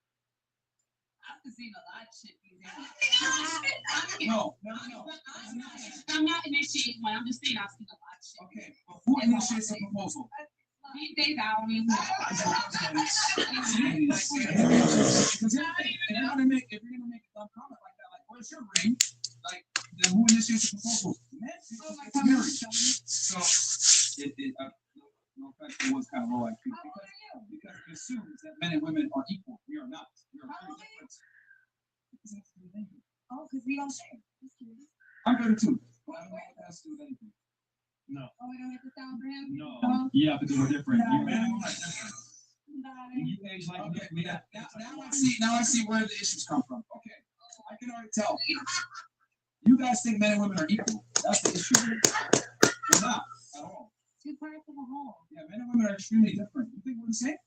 Speaker 3: I've seen a lot of shit these days.
Speaker 2: No.
Speaker 3: I'm not initiating one. I'm just saying I've seen a lot of shit.
Speaker 2: Okay, but who initiates a proposal?
Speaker 3: These days, I don't even know.
Speaker 2: If you're gonna make a dumb comment like that, like, where's your ring? Like, then who initiates the proposal? Men. It's marriage. So
Speaker 12: question was kind of low IQ because it assumes that men and women are equal. We are not. We are very different.
Speaker 20: Oh, because we don't share. Just kidding.
Speaker 12: I'm 32. But I don't know what that has to do with anything.
Speaker 17: No.
Speaker 20: Oh, we don't hit the sound for him?
Speaker 17: No. Yeah, because we're different.
Speaker 20: No.
Speaker 17: You men and women are different. You age like we got.
Speaker 2: Now I see where the issues come from. Okay, I can already tell. You guys think men and women are equal. That's the issue. We're not at all.
Speaker 20: Two parts of a whole.
Speaker 2: Yeah, men and women are extremely different. You think we're the same?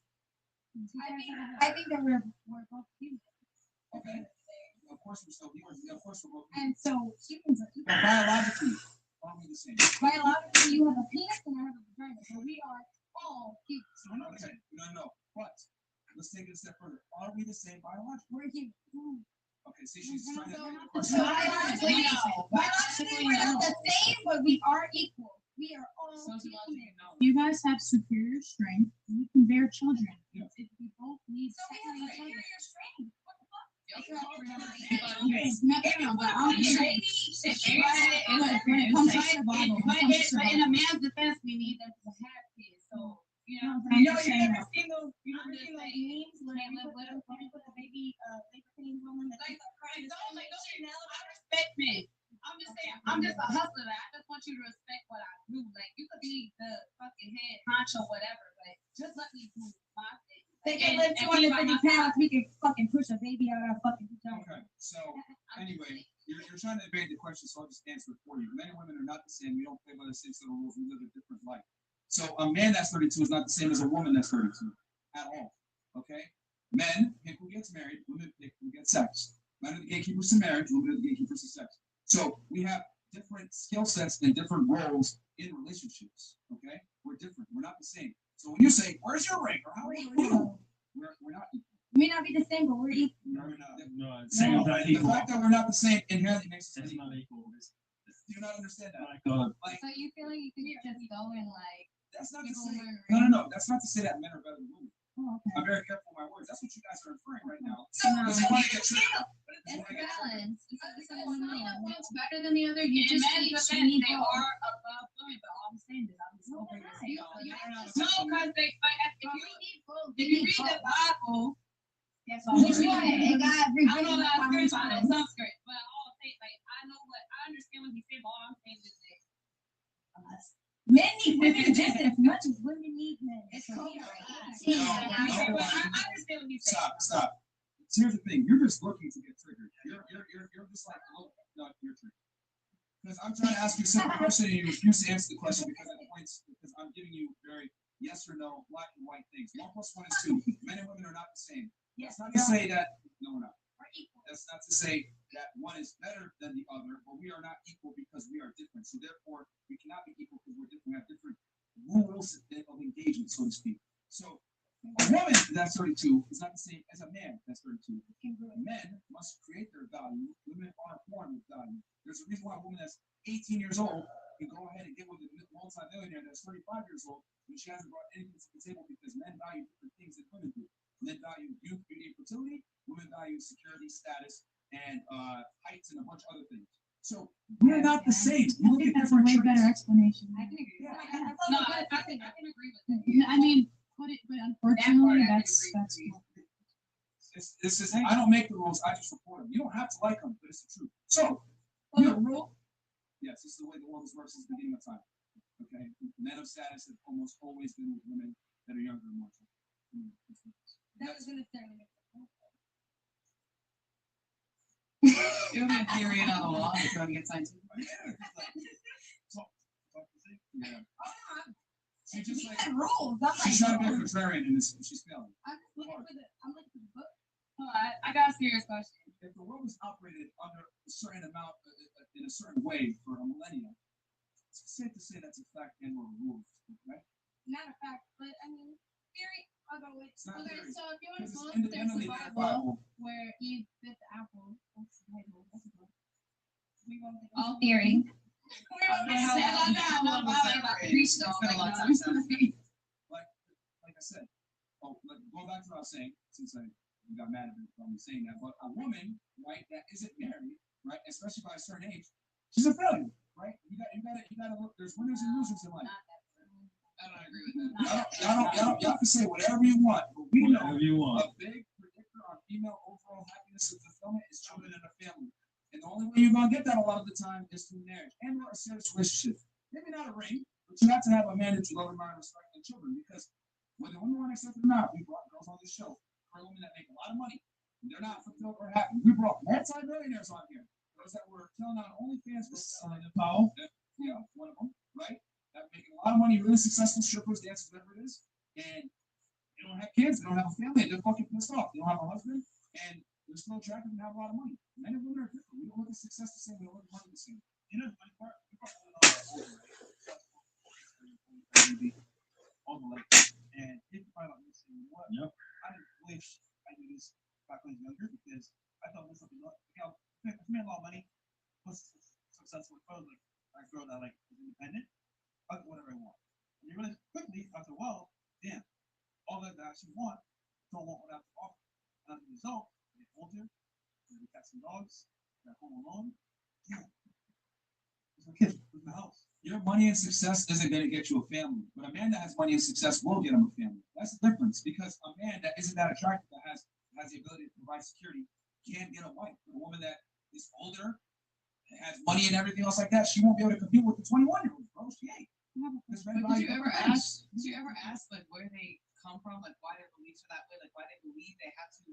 Speaker 20: I think that we're both humans.
Speaker 2: Okay. Of course we're still humans. Of course we're both
Speaker 20: And so humans are equal.
Speaker 2: But biologically, are we the same?
Speaker 20: Biologically, you have a penis and I have a vagina, so we are all humans.
Speaker 2: Okay. No. But let's take it a step further. Are we the same biologically?
Speaker 20: We're human.
Speaker 2: Okay, see, she's trying to.
Speaker 20: Biologically, we're not the same, but we are equal. We are all humans.
Speaker 7: You guys have superior strength. You can bear children. If we both need
Speaker 20: So we have superior strength. What the fuck?
Speaker 3: But in a man's defense, we need them to have kids. So, you know what I'm
Speaker 1: I know
Speaker 3: saying?
Speaker 1: you never seen those memes when they put the baby thing on the
Speaker 3: Respect me. I'm just saying, I'm just a hustler. I just want you to respect what I do. Like, you could be the fucking head honcho, whatever, but just let me do my thing.
Speaker 20: They can lift 250 pounds. We can fucking push a baby out of our fucking vagina.
Speaker 2: Okay, so anyway, you're trying to evade the question, so I'll just answer it for you. Men and women are not the same. We don't play by the same set of rules. We live a different life. So a man that's 32 is not the same as a woman that's 32 at all. Okay? Men pick who gets married, women pick who gets sex. Men are the gatekeepers to marriage, women are the gatekeepers to sex. So we have different skill sets and different roles in relationships. Okay? We're different. We're not the same. So when you say, "Where's your ring?" or "How are you?" We're not equal.
Speaker 20: We may not be the same, but we're equal.
Speaker 2: No, we're not.
Speaker 17: No, same is not
Speaker 2: The
Speaker 17: equal.
Speaker 2: fact that we're not the same inherently makes us
Speaker 17: That's not equal.
Speaker 2: Do you not understand that?
Speaker 17: Like,
Speaker 5: So you feel like you could just go and like
Speaker 2: that's not to
Speaker 5: people
Speaker 2: say.
Speaker 5: learn.
Speaker 2: No. That's not to say that men are better than women.
Speaker 20: Oh, okay.
Speaker 2: I'm very careful with my words. That's what you guys are inferring right now.
Speaker 5: So
Speaker 2: Because you want to get triggered.
Speaker 5: it's balance. It's
Speaker 3: One's better than the other. You
Speaker 20: just
Speaker 3: men's
Speaker 20: each
Speaker 3: defense,
Speaker 20: need
Speaker 3: they
Speaker 20: both.
Speaker 3: are above women, but all I'm saying is I'm just over here saying, no, because if you read the Bible, that's all.
Speaker 20: Which one? And God
Speaker 3: I don't know
Speaker 20: revealed
Speaker 3: how to
Speaker 20: the
Speaker 3: script, I
Speaker 20: promise.
Speaker 3: know some script, but all I'm saying, like, I know what, I understand what he's saying, but all I'm saying is that
Speaker 20: Men need women just as much as women need men.
Speaker 3: it's
Speaker 20: So
Speaker 3: cool.
Speaker 20: we are
Speaker 3: I understand what he's saying.
Speaker 2: Stop. So here's the thing. You're just looking to get triggered. You're just like, oh, no, you're triggered. Because I'm trying to ask you a simple question and you refuse to answer the question because I'm giving you very yes or no, black and white things. 1 + 1 is 2. Men and women are not the same. That's not to say that no, we're not. That's not to say that one is better than the other, but we are not equal because we are different. So therefore, we cannot be equal because we're different. We have different rules of engagement, so to speak. So a woman that's 32 is not the same as a man that's 32. Men must create their value. Women are born with value. There's a reason why a woman that's 18 years old can go ahead and get with a multi-millionaire that's 35 years old when she hasn't brought anything to the table because men value different things than women do. Men value youth, beauty, and fertility. Women value security, status, and heights, and a bunch of other things. So we're not the same. You look at different
Speaker 7: way better
Speaker 2: traits.
Speaker 7: explanation.
Speaker 3: I can agree. No, I can agree with that.
Speaker 7: I mean, but unfortunately, that's
Speaker 2: This is I don't make the rules. I just report them. You don't have to like them, but it's the truth. So the rule. Yes, this is the way the world has worked since the beginning of time. Okay, men of status have almost always been with women that are younger and more.
Speaker 20: That was gonna say.
Speaker 9: It'll be a theory and not a law. If you want to get signed to.
Speaker 2: Yeah.
Speaker 20: She
Speaker 2: just like
Speaker 20: rules.
Speaker 2: she's trying to be a contrarian and she's failing.
Speaker 20: I'm just looking for the. I'm looking for the book.
Speaker 3: I got a serious question.
Speaker 2: If the world was operated under a certain amount in a certain way for a millennia, it's safe to say that's a fact and or a rule, right?
Speaker 20: Not a fact, but I mean, theory. I'll go with.
Speaker 2: not
Speaker 20: Okay,
Speaker 2: theory.
Speaker 20: so if you want to
Speaker 2: Because
Speaker 20: look,
Speaker 2: it's
Speaker 20: there's the
Speaker 2: independently
Speaker 20: Bible
Speaker 2: verifiable.
Speaker 20: where Eve bit the apple. That's the Bible. That's the book. We won't think
Speaker 5: All theory.
Speaker 2: Like I said, going back to what I was saying, since you got mad at me saying that, but a woman, right, that isn't married, right, especially by a certain age, she's a failure, right? You gotta look. There's winners and losers in life.
Speaker 3: don't agree with that.
Speaker 2: Y'all can say whatever you want, but we know
Speaker 17: Whatever you want.
Speaker 2: a big predictor on female overall happiness and fulfillment is children in a family. And the only way you're gonna get that a lot of the time is through marriage and or a serious relationship. Maybe not a ring, but you have to have a man that you love and admire and respect and children. Because whether women want to accept it or not, we brought girls on this show for women that make a lot of money. And they're not fulfilled or happy. We brought multi-millionaires on here. Those that were killing on OnlyFans for selling the power. Yeah, one of them, right? That making a lot of money, really successful strippers, dancers, whatever it is. And they don't have kids, they don't have a family, they're fucking pissed off. They don't have a husband, and they're still attractive and have a lot of money. Men and women are different. We don't look at success the same, we don't look at money the same.
Speaker 17: You know, my part, all the like, and if you find out this, you know what? Yep. I wish I knew this back when I was younger because I thought this something like, you know, if you made a lot of money, was successful, like a girl that like is independent, I'll do whatever I want. And you realize quickly after a while, damn, all that I actually want, don't want what I have to offer. And as a result, I get older, I get cats and dogs, I home alone. Damn. Where's my kids? Where's my house?
Speaker 2: Your money and success isn't going to get you a family, but a man that has money and success will get him a family. That's the difference, because a man that isn't that attractive, that has the ability to provide security, can't get a wife. But a woman that is older, that has money and everything else like that, she won't be able to compete with the 21-year-old, bro. She ain't.
Speaker 3: But did you ever ask like where they come from, like why their beliefs are that way, like why they believe they have to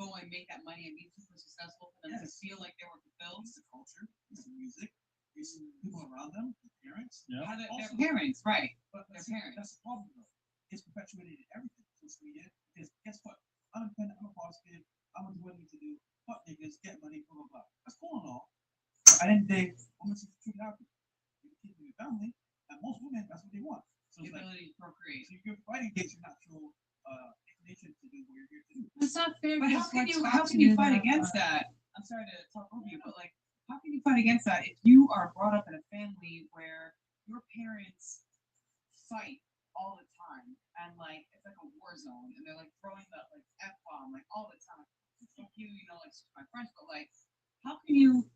Speaker 3: go and make that money and be super successful for them to feel like they were fulfilled?
Speaker 17: It's the culture, it's the music, it's the people around them, the parents.
Speaker 3: Yeah. Their parents, right?
Speaker 17: But
Speaker 3: Their parents.
Speaker 17: That's the problem though. It's perpetuated in everything. Social media. Because guess what? I'm independent, I'm a boss kid, I'm gonna do what I need to do. Fuck niggas, get money, blah blah blah. That's cool and all. But at the end of the day, women should treat happy. You keep your family, and most women, that's what they want. So
Speaker 3: The
Speaker 17: it's like,
Speaker 3: ability to procreate.
Speaker 17: so you're fighting against your natural inclination to do what you're here to do.
Speaker 3: It's not fair. But how can
Speaker 17: because
Speaker 3: you
Speaker 17: what's
Speaker 3: how
Speaker 17: taught
Speaker 3: can
Speaker 17: to
Speaker 3: you
Speaker 17: you
Speaker 3: fight
Speaker 17: that,
Speaker 3: against that? I'm sorry to talk over you, but like how can you fight against that if you are brought up in a family where your parents fight all the time and like it's like a war zone and they're like throwing that like F-bomb like all the time. Fuck you, you know, like my French, but like how can you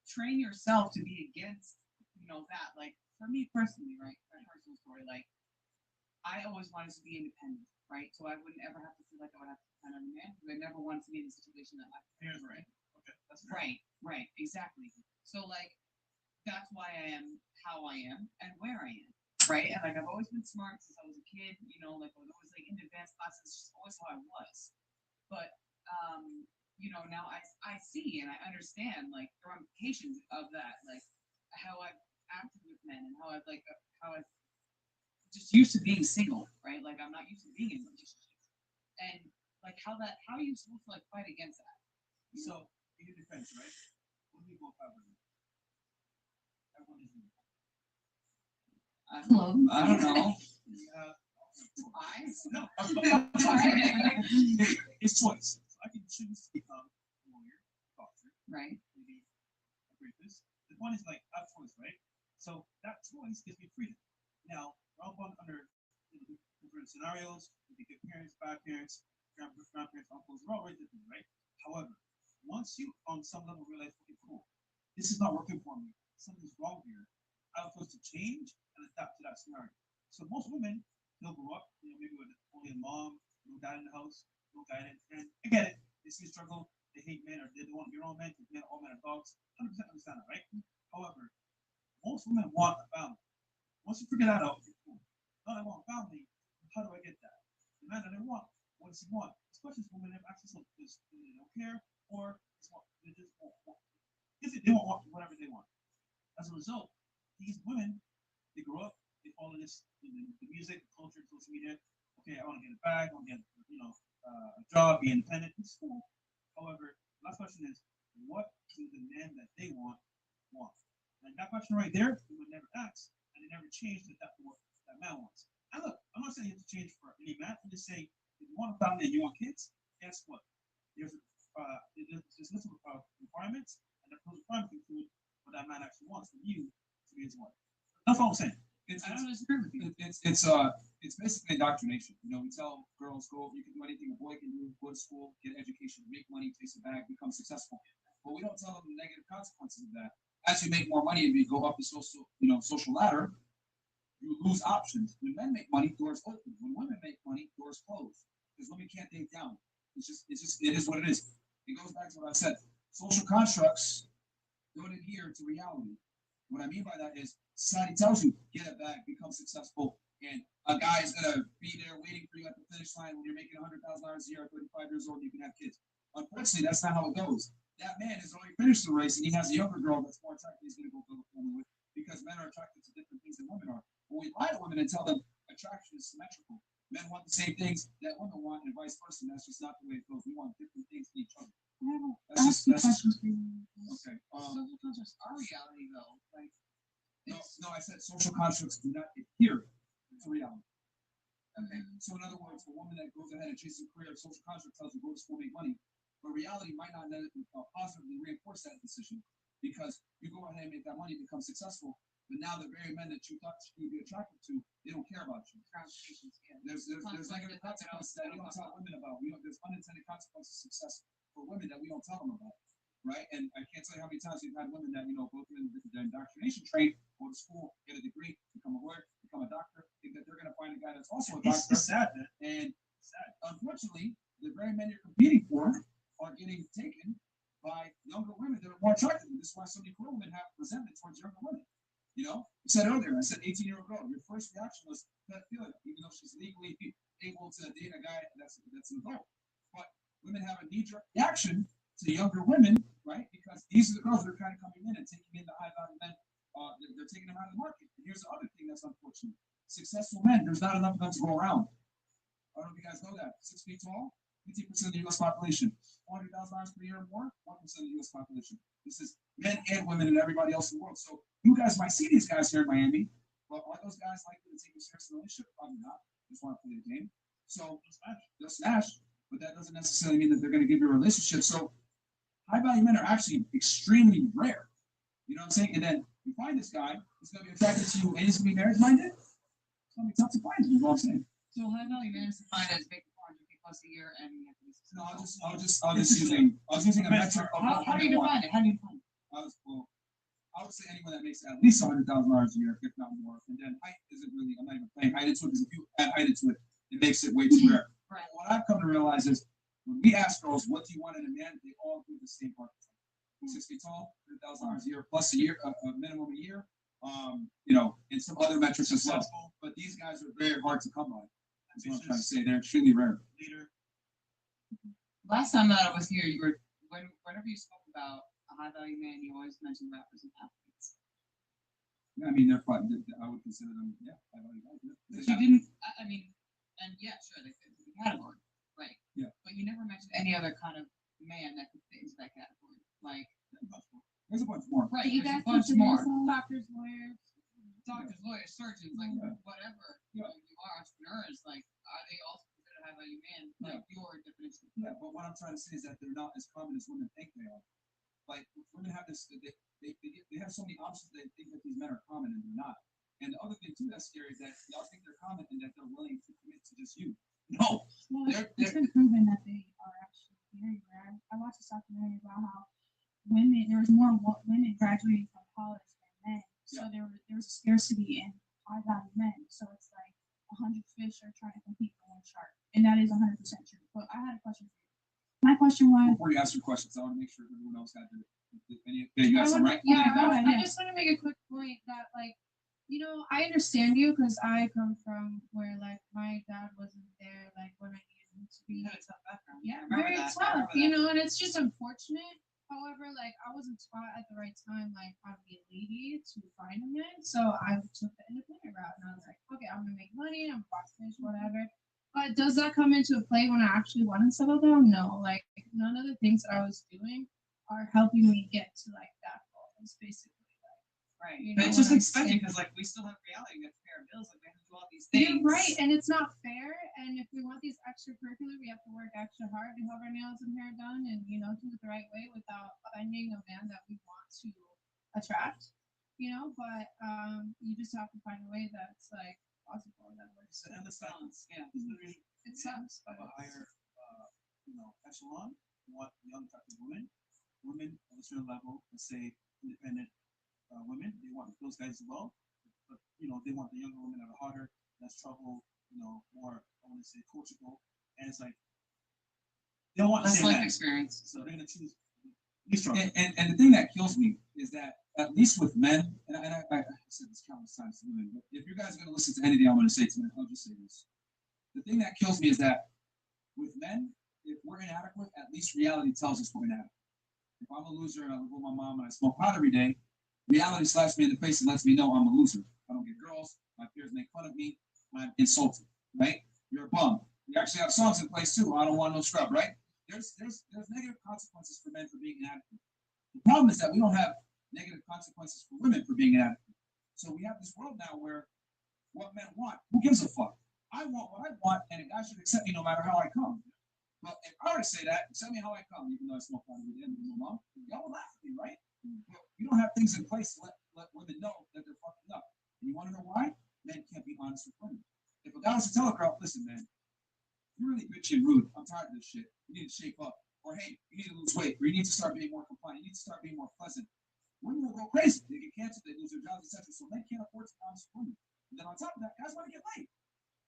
Speaker 3: train yourself to be against, you know, that? Like for me personally, right? My personal story, like I always wanted to be independent, right? So I wouldn't ever have to feel like I would have to depend on a man because I never wanted to be in a situation that my parents were in.
Speaker 17: Okay, that's
Speaker 3: Right, exactly. So like that's why I am how I am and where I am, right? And like I've always been smart since I was a kid, you know, like I was always like in advanced classes, just always how I was. But you know, now I see and I understand like the ramifications of that, like how I've acted with men and how I've just used to being single, right? Like I'm not used to being in relationships. And like how are you supposed to like fight against that?
Speaker 17: So in your defense, right? What do we both have? Everyone is
Speaker 2: I don't know.
Speaker 3: Eyes?
Speaker 17: No. It's choice. So I can choose to become a lawyer, doctor,
Speaker 3: right?
Speaker 17: Maybe a rapist. The one is like I have choice, right? So that choice gives me freedom. Now, we're all born under different scenarios. We get parents, bad parents, grandparents, uncles. We're all very different, right? However, once you on some level realize, okay, cool, this is not working for me. Something's wrong here. I was supposed to change and adapt to that scenario. So most women, they'll grow up, you know, maybe with only a mom, no dad in the house, no guidance. And I get it. They see a struggle, they hate men, or they don't want to be all men, because men, all men are dogs. 100% understand that, right? However, most women want a family. Once you figure that out, okay, cool. Now I want a family. How do I get that? The man that I want, what does he want? This question's women have access to this. They don't care, or they just won't want. They won't want whatever they want. As a result, these women, they grow up, they follow this, the music, the culture, social media. Okay, I want to get a bag, I want to get, you know, a job, be independent. It's cool. However, the last question is, what do the men that they want? And that question right there, they would never ask, and they never change to what that man wants. And look, I'm not saying you have to change for any man. I'm just saying, if you want a family and you want kids, guess what? There's a list of requirements, and those requirements include what that man actually wants from you to be his wife. That's all I'm saying.
Speaker 2: I don't disagree with you. It's basically indoctrination. You know, we tell girls, you can do anything a boy can do, go to school, get education, make money, chase a bag, become successful. But we don't tell them the negative consequences of that. As you make more money and you go up the social ladder, you lose options. When men make money, doors open. When women make money, doors close. Because women can't date down. It is what it is. It goes back to what I said. Social constructs don't adhere to reality. What I mean by that is society tells you, get a bag, become successful, and a guy is gonna be there waiting for you at the finish line when you're making $100,000 a year at 35 years old and you can have kids. Unfortunately, that's not how it goes. That man has already finished the race and he has a younger girl that's more attractive he's gonna go build a family with because men are attracted to different things than women are. When we lie to women and tell them attraction is symmetrical, men want the same things that women want and vice versa. That's just not the way it goes. We want different things in each other.
Speaker 13: I have two questions for you.
Speaker 2: Okay.
Speaker 9: Social constructs are reality though. Like
Speaker 2: no, I said social constructs do not adhere to reality. Okay. So in other words, a woman that goes ahead and chases a career, social construct tells you go to school, make money, but reality might not positively reinforce that decision because you go ahead and make that money, become successful, but now the very men that you thought you'd be attracted to, they don't care about you. There's negative consequences that we don't tell women about. There's unintended consequences of success for women that we don't tell them about. Right? And I can't tell you how many times we've had women that, go through the indoctrination train, go to school, get a degree, become a lawyer, become a doctor, think that they're going to find a guy that's also a doctor. It's sad, man. And unfortunately, the very men you're competing for are getting taken by younger women that are more attractive. This is why so many queer women have resentment towards younger women. You said earlier, I said 18-year-old girl, your first reaction was pedophilia, even though she's legally able to date a guy that's an adult. But women have a knee-jerk reaction to younger women, right? Because these are the girls that are kind of coming in and taking in the high value men. They're taking them out of the market. And here's the other thing that's unfortunate. Successful men, there's not enough of them to go around. I don't know if you guys know that. 6 feet tall, 15% of the U.S. population. $400,000 per year or more, 1% of the U.S. population. This is men and women and everybody else in the world. So you guys might see these guys here in Miami. Well, are those guys likely to take you seriously in a relationship? Probably not. Just want to play the game. So they'll smash, but that doesn't necessarily mean that they're going to give you a relationship. So high value men are actually extremely rare. You know what I'm saying? And then you find this guy, he's going to be attracted to you and he's going to be marriage minded. It's going to be tough to find, is what I'm saying.
Speaker 9: So high value men is defined as making $400K plus a year and you have to be
Speaker 2: successful. No, I was using a metric of
Speaker 9: how do you define it? How do you define it?
Speaker 2: I would say anyone that makes at least $100,000 a year, if not more. And then height isn't really, I'm not even playing height into it because if you add height into it, it makes it way too rare. Right. What I've come to realize is when we ask girls, what do you want in a man? They all do the same archetype. 6 feet tall, $100,000 a year plus a year, a minimum a year. And some other metrics as well. But these guys are very hard to come by. That's what I'm trying to say. They're extremely rare.
Speaker 9: Leader. Last time that I was here, you were whenever you spoke about a high value man, you always mentioned rappers and athletes.
Speaker 2: Yeah, I mean, they're fun. I would consider them, high value guys.
Speaker 9: But you didn't. I mean, and yeah, sure, they fit the category, right?
Speaker 2: Yeah.
Speaker 9: But you never mentioned any other kind of man that could fit into that category, like.
Speaker 2: There's a bunch more.
Speaker 9: Right.
Speaker 8: You
Speaker 9: There's
Speaker 8: guys
Speaker 9: a bunch more.
Speaker 8: doctors,
Speaker 9: Lawyers, surgeons, like whatever. You are entrepreneurs. Like, are they also considered high value men? Like your definition.
Speaker 2: Yeah, but what I'm trying to say is that they're not as common as women think they are. Like women have this, they have so many options. They think that these men are common and they're not. And the other thing too that's scary is that y'all think they're common and that they're willing to commit to just you. No,
Speaker 13: it's been proven that they are actually very rare. I watched a documentary about how there was more women graduating from college than men. So there was a scarcity in high value men. So it's like 100 fish are trying to compete for one shark. And that is 100% true. But I had a question for you. My question was.
Speaker 2: Before you ask your questions, I want to make sure everyone else had you got some right?
Speaker 8: Yeah, I just want to make a quick point that, like, I understand you because I come from where, like, my dad wasn't there, like, when I needed him to be. Yeah, very tough, and it's just unfortunate. However, like, I wasn't taught at the right time, like, how to be a lady to find a man. So I took the independent route and I was like, okay, I'm going to make money, I'm box fish, whatever. But does that come into play when I actually want to settle down? No, like, none of the things that I was doing are helping me get to, like, that goal. It's basically like,
Speaker 9: right. But it's just expensive because, like, we still have reality. We have to pay our bills. Like, we have to do all these things.
Speaker 8: Yeah, right. And it's not fair. And if we want these extracurricular, we have to work extra hard to have our nails and hair done and, do it the right way without finding a man that we want to attract, but you just have to find a way that's, like, possible that works.
Speaker 9: And the balance. Yeah.
Speaker 8: It sucks, but
Speaker 12: a higher, echelon. You want young type of women of a certain level, let's say independent women. They want those guys as well. but you know, they want the younger women that are harder, less trouble, you know, more, I want to say, coachable. And it's like, they don't want the
Speaker 9: That's
Speaker 12: same
Speaker 9: life
Speaker 12: man.
Speaker 9: experience.
Speaker 12: So they're gonna choose least trouble.
Speaker 14: And the thing that kills me is that at least with men, and I said this countless times to women, but if you guys are gonna listen to anything I'm gonna say tonight, I'll just say this. The thing that kills me is that with men, if we're inadequate, at least reality tells us we're inadequate. If I'm a loser and I live with my mom and I smoke pot every day, reality slaps me in the face and lets me know I'm a loser. I don't get girls, my peers make fun of me, I'm insulted, right? You're a bum. We actually have songs in place too. I don't want no scrub, right? There's negative consequences for men for being inadequate. The problem is that we don't have negative consequences for women for being inadequate. So we have this world now where what men want, who gives a fuck? I want what I want, and a guy should accept me no matter how I come. Well, if I were to say that, accept me how I come, even though I smoke pot every day with my mom, y'all will laugh at me, right? But we don't have things in place to let women know that they're fucking up. And you want to know why? Men can't be honest with women. If a guy was to tell a girl, listen, man, you're really bitchy and rude. I'm tired of this shit. You need to shape up. Or hey, you need to lose weight. Or you need to start being more compliant. You need to start being more pleasant. Women will go crazy. They get canceled. They lose their jobs, etc. So men can't afford to be honest with women. And then on top of that, guys want to get laid.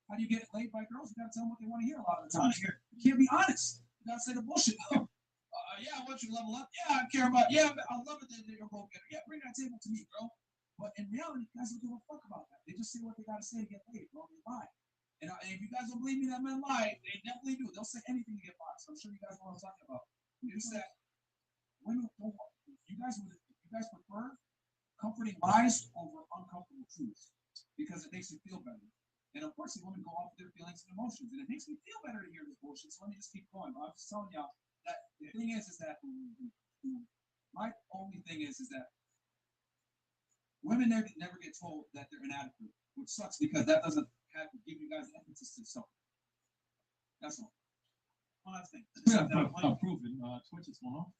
Speaker 14: How do you get laid by girls? You gotta tell them what they want to hear a lot of the time. You can't be honest. You gotta say the bullshit. Yeah, I want you to level up. Yeah, I care about. Yeah, I love it that you're go getter. Yeah, bring that table to me, girl. But in reality, guys don't give a fuck about that. They just say what they gotta say to get laid, bro. They lie. And if you guys don't believe me that men lie, they definitely do. They'll say anything to get boxed. I'm sure you guys know what I'm talking about. It's that women don't. You guys prefer comforting lies over uncomfortable truths because it makes you feel better. And of course, the women go off their feelings and emotions, and it makes me feel better to hear this bullshit. So let me just keep going. But I'm just telling y'all that the thing is that my only thing is that women never get told that they're inadequate, which sucks because that doesn't have to give you guys emphasis to self. That's all. One last thing.
Speaker 12: Proven. Twitch is one off.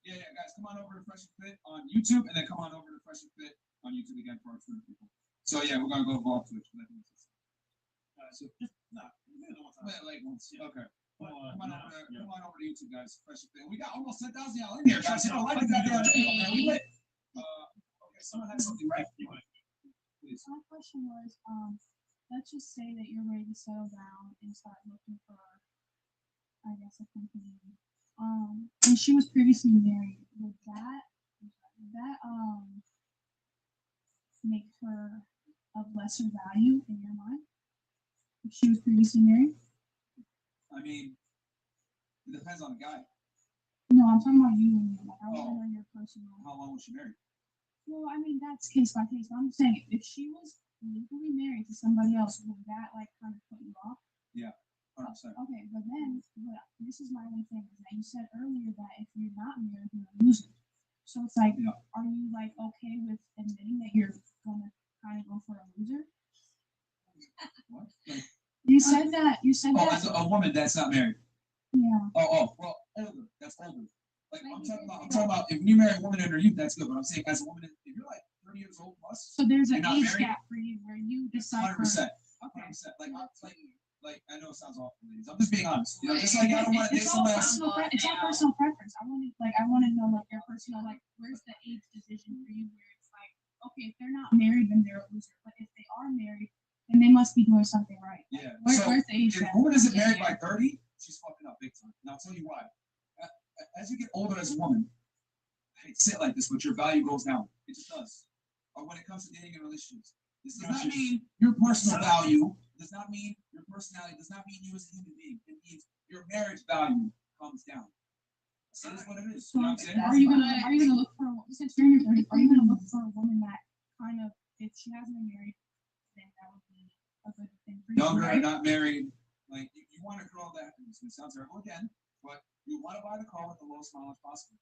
Speaker 14: Yeah, guys, come on over to Fresh and Fit on YouTube, and then come on over to Fresh and Fit on YouTube again for our Twitter people. So yeah, we're gonna go vlog Twitch. So just like once. Okay. Come on over to YouTube, guys. Fresh and Fit. We got almost 10,000 y'all in here, guys. You know, like that damn video, man. We lit. Okay, someone had something right. Please.
Speaker 13: My question was, let's just say that you're ready to settle down and start looking for, I guess, a company. And she was previously married. Would that make her of lesser value in your mind? If she was previously married?
Speaker 14: I mean, it depends on the guy.
Speaker 13: No, I'm talking about you and like, I want to know your personal.
Speaker 14: How long was she married?
Speaker 13: Well, I mean, that's case by case. But I'm saying if she was legally married to somebody else, would that like kind of put you off?
Speaker 14: Yeah, 100%.
Speaker 13: Okay, but this is my only thing is that you said earlier that if you're not married, you're a loser. So it's like, are you like okay with admitting that you're gonna kind of go for a loser?
Speaker 14: What?
Speaker 13: You said that. You said that.
Speaker 14: As a woman that's not married.
Speaker 13: Yeah.
Speaker 14: Well, older. That's older. Like I'm talking about if you marry a woman in her youth, that's good. But I'm saying as a woman, if you're like 30 years old plus,
Speaker 13: so there's an age
Speaker 14: married,
Speaker 13: gap for you where you decide.
Speaker 14: 100%. 100%. Like I know it sounds awful, ladies. I'm just being honest. You know, just like I don't want to date somebody else.
Speaker 13: It's all personal preference. I want to know like your personal like where's the age division for you where it's like okay if they're not married then they're a loser, but if they are married then they must be doing something right.
Speaker 14: Yeah.
Speaker 13: Where's the age
Speaker 14: gap? If a woman isn't married by 30, she's fucking up big time. And I'll tell you why. As you get older as a woman, I hate to say it like this, but your value goes down. It just does. Or when it comes to dating and relationships. This does not mean your personal value, does not mean your personality, does not mean you as a human being. It means your marriage value comes down. So that's what it is. You know what I'm saying?
Speaker 13: Are you gonna look for since you're in your 30s, are you gonna look for a woman that kind of if she hasn't been married, then that would be a good thing for you?
Speaker 14: Younger and not married. Like you want a girl that it sounds terrible again, but you want to buy the car with the lowest mileage possible.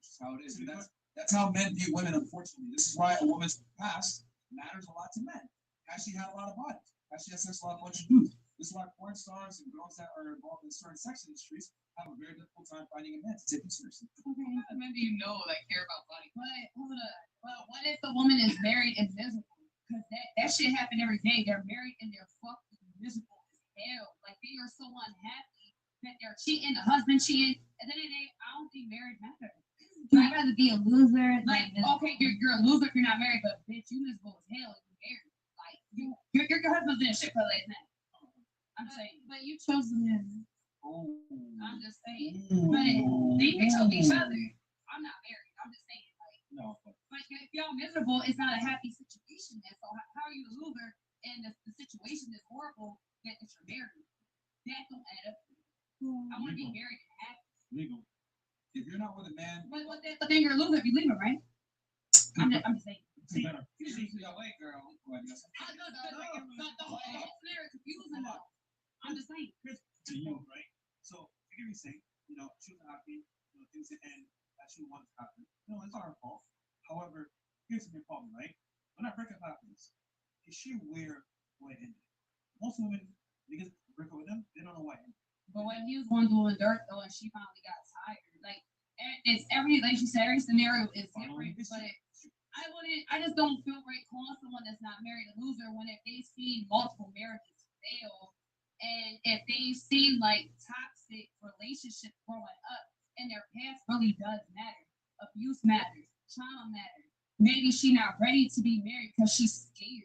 Speaker 14: Which is how it is. And that's how men view women, unfortunately. This is why a woman's past matters a lot to men. Has she had a lot of bodies? Has she had sex with a lot of bunch of dudes? This is why porn stars and girls that are involved in certain sex industries have a very difficult time finding a man to take them seriously.
Speaker 3: Okay. Maybe care about body. But hold on. Well, what if the woman is married and miserable? Because that shit happen every day. They're married and they're fucking miserable as hell. Like they are so unhappy that they're cheating, the husband cheating, and then I don't think marriage matters.
Speaker 6: I'd rather be a loser.
Speaker 3: Like, okay, you're a loser if you're not married, but bitch, you miserable as hell. You your husband's in shit for like that. I'm saying.
Speaker 8: But you chose the man.
Speaker 3: I'm just saying. But they chose each other. I'm not married. I'm just saying, like,
Speaker 14: No.
Speaker 3: but if y'all miserable, it's not a happy situation. Then, so how are you a loser and the situation is horrible that you're married? That don't add up. I want to be married and happy.
Speaker 14: Legal. If you're not with a man,
Speaker 3: But then you're a loser if you leave him, right? I'm just saying.
Speaker 14: it's better. Usually a white girl.
Speaker 3: The whole scenario is confusing though. I'm just saying.
Speaker 17: To you, right? So forgive me saying, she was happy, things that end that she wanted to happen. It's not her fault. However, here's the problem, right? When that breakup happens, is she aware what it ended? Most women, because break up with them, they don't know why it ended.
Speaker 3: But when he was going through the dirt though, and she finally got tired, like it's like you said, every scenario is different. But I just don't feel right calling someone that's not married a loser when if they see multiple marriages fail, and if they see like toxic relationships growing up, and their past really does matter. Abuse matters, trauma matters. Maybe she not ready to be married because she's scared.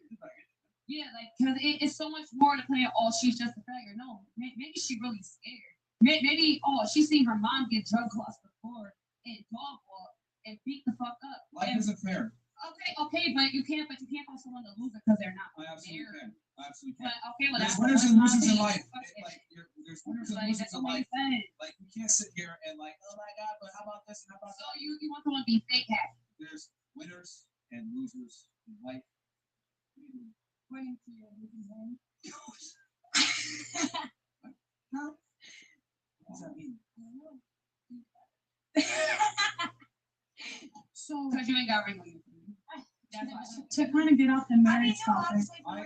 Speaker 3: Yeah, like because it's so much more to play. Oh, she's just a failure. No, maybe she really scared. Maybe she seen her mom get drug across before and dog walk and beat the fuck up.
Speaker 2: Life isn't fair.
Speaker 3: Okay, but you can't call someone a loser because they're not.
Speaker 2: I absolutely
Speaker 3: married.
Speaker 2: can. I absolutely can.
Speaker 3: But okay, well
Speaker 2: There's
Speaker 3: that's
Speaker 2: winners and losers in life.
Speaker 3: Okay.
Speaker 2: There's winners and
Speaker 3: Like,
Speaker 2: losers
Speaker 3: that's
Speaker 2: in
Speaker 3: what
Speaker 2: life.
Speaker 3: I'm saying.
Speaker 2: Like you can't sit here and like, oh my god, but how about this and how about
Speaker 3: So
Speaker 2: that?
Speaker 3: you want someone to be fake happy.
Speaker 2: There's winners and losers in life.
Speaker 20: According to your reason.
Speaker 2: Huh? What does that mean?
Speaker 8: So
Speaker 3: Because you ain't got ring on your finger. That's why.
Speaker 8: to kind of get off the marriage topic.
Speaker 2: I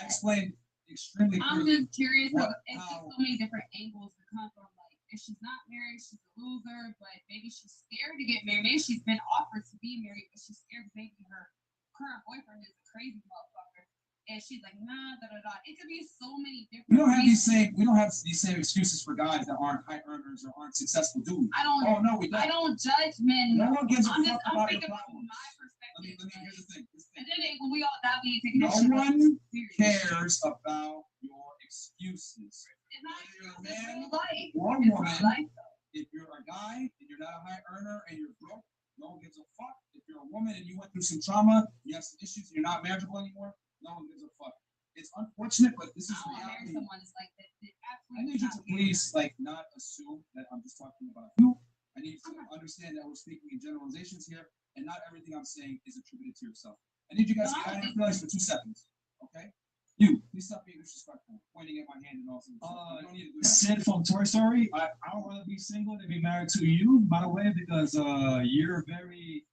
Speaker 2: explained extremely
Speaker 3: I'm
Speaker 2: clearly.
Speaker 3: just curious.
Speaker 2: what-
Speaker 3: It's just
Speaker 2: how-
Speaker 3: so many different angles to come from. Like, if she's not married, she's a loser. But maybe she's scared to get married. Maybe she's been offered to be married, but she's scared. Maybe her current boyfriend is a crazy motherfucker, and she's like, nah, da da da. It could be so many different.
Speaker 2: We don't have
Speaker 3: reasons.
Speaker 2: we don't have these same excuses for guys that aren't high earners or aren't successful dudes.
Speaker 3: I don't.
Speaker 2: Oh no, we don't.
Speaker 3: I don't judge men.
Speaker 2: No one gives a
Speaker 3: I'm
Speaker 2: fuck
Speaker 3: I'm
Speaker 2: about your
Speaker 3: thinking from
Speaker 2: problems.
Speaker 3: my perspective.
Speaker 2: Let me here's the thing.
Speaker 3: And then when we all die, we take
Speaker 2: No
Speaker 3: that shit
Speaker 2: one
Speaker 3: serious.
Speaker 2: cares about your excuses.
Speaker 3: It's not
Speaker 2: Whether you're a
Speaker 3: it's
Speaker 2: man
Speaker 3: real life.
Speaker 2: or a
Speaker 3: It's
Speaker 2: woman,
Speaker 3: real life, though.
Speaker 2: if you're a guy and you're not a high earner and you're broke, no one gives a fuck. If you're a woman and you went through some trauma, you have some issues, and you're not marriageable anymore, no one gives a fuck. It's unfortunate, but this is
Speaker 3: I don't want to marry
Speaker 2: reality.
Speaker 3: someone that's like that.
Speaker 2: I
Speaker 3: Absolutely
Speaker 2: need you
Speaker 3: not
Speaker 2: to please not assume that I'm just talking about you. I need you to understand that we're speaking in generalizations here, and not everything I'm saying is attributed to yourself. I need you guys to get out of your feelings for 2 seconds, okay? You, please stop being disrespectful, pointing at my hand and all that. You don't need to do that.
Speaker 14: Sid from Toy Story. I would rather be single than be married to you, by the way, because you're very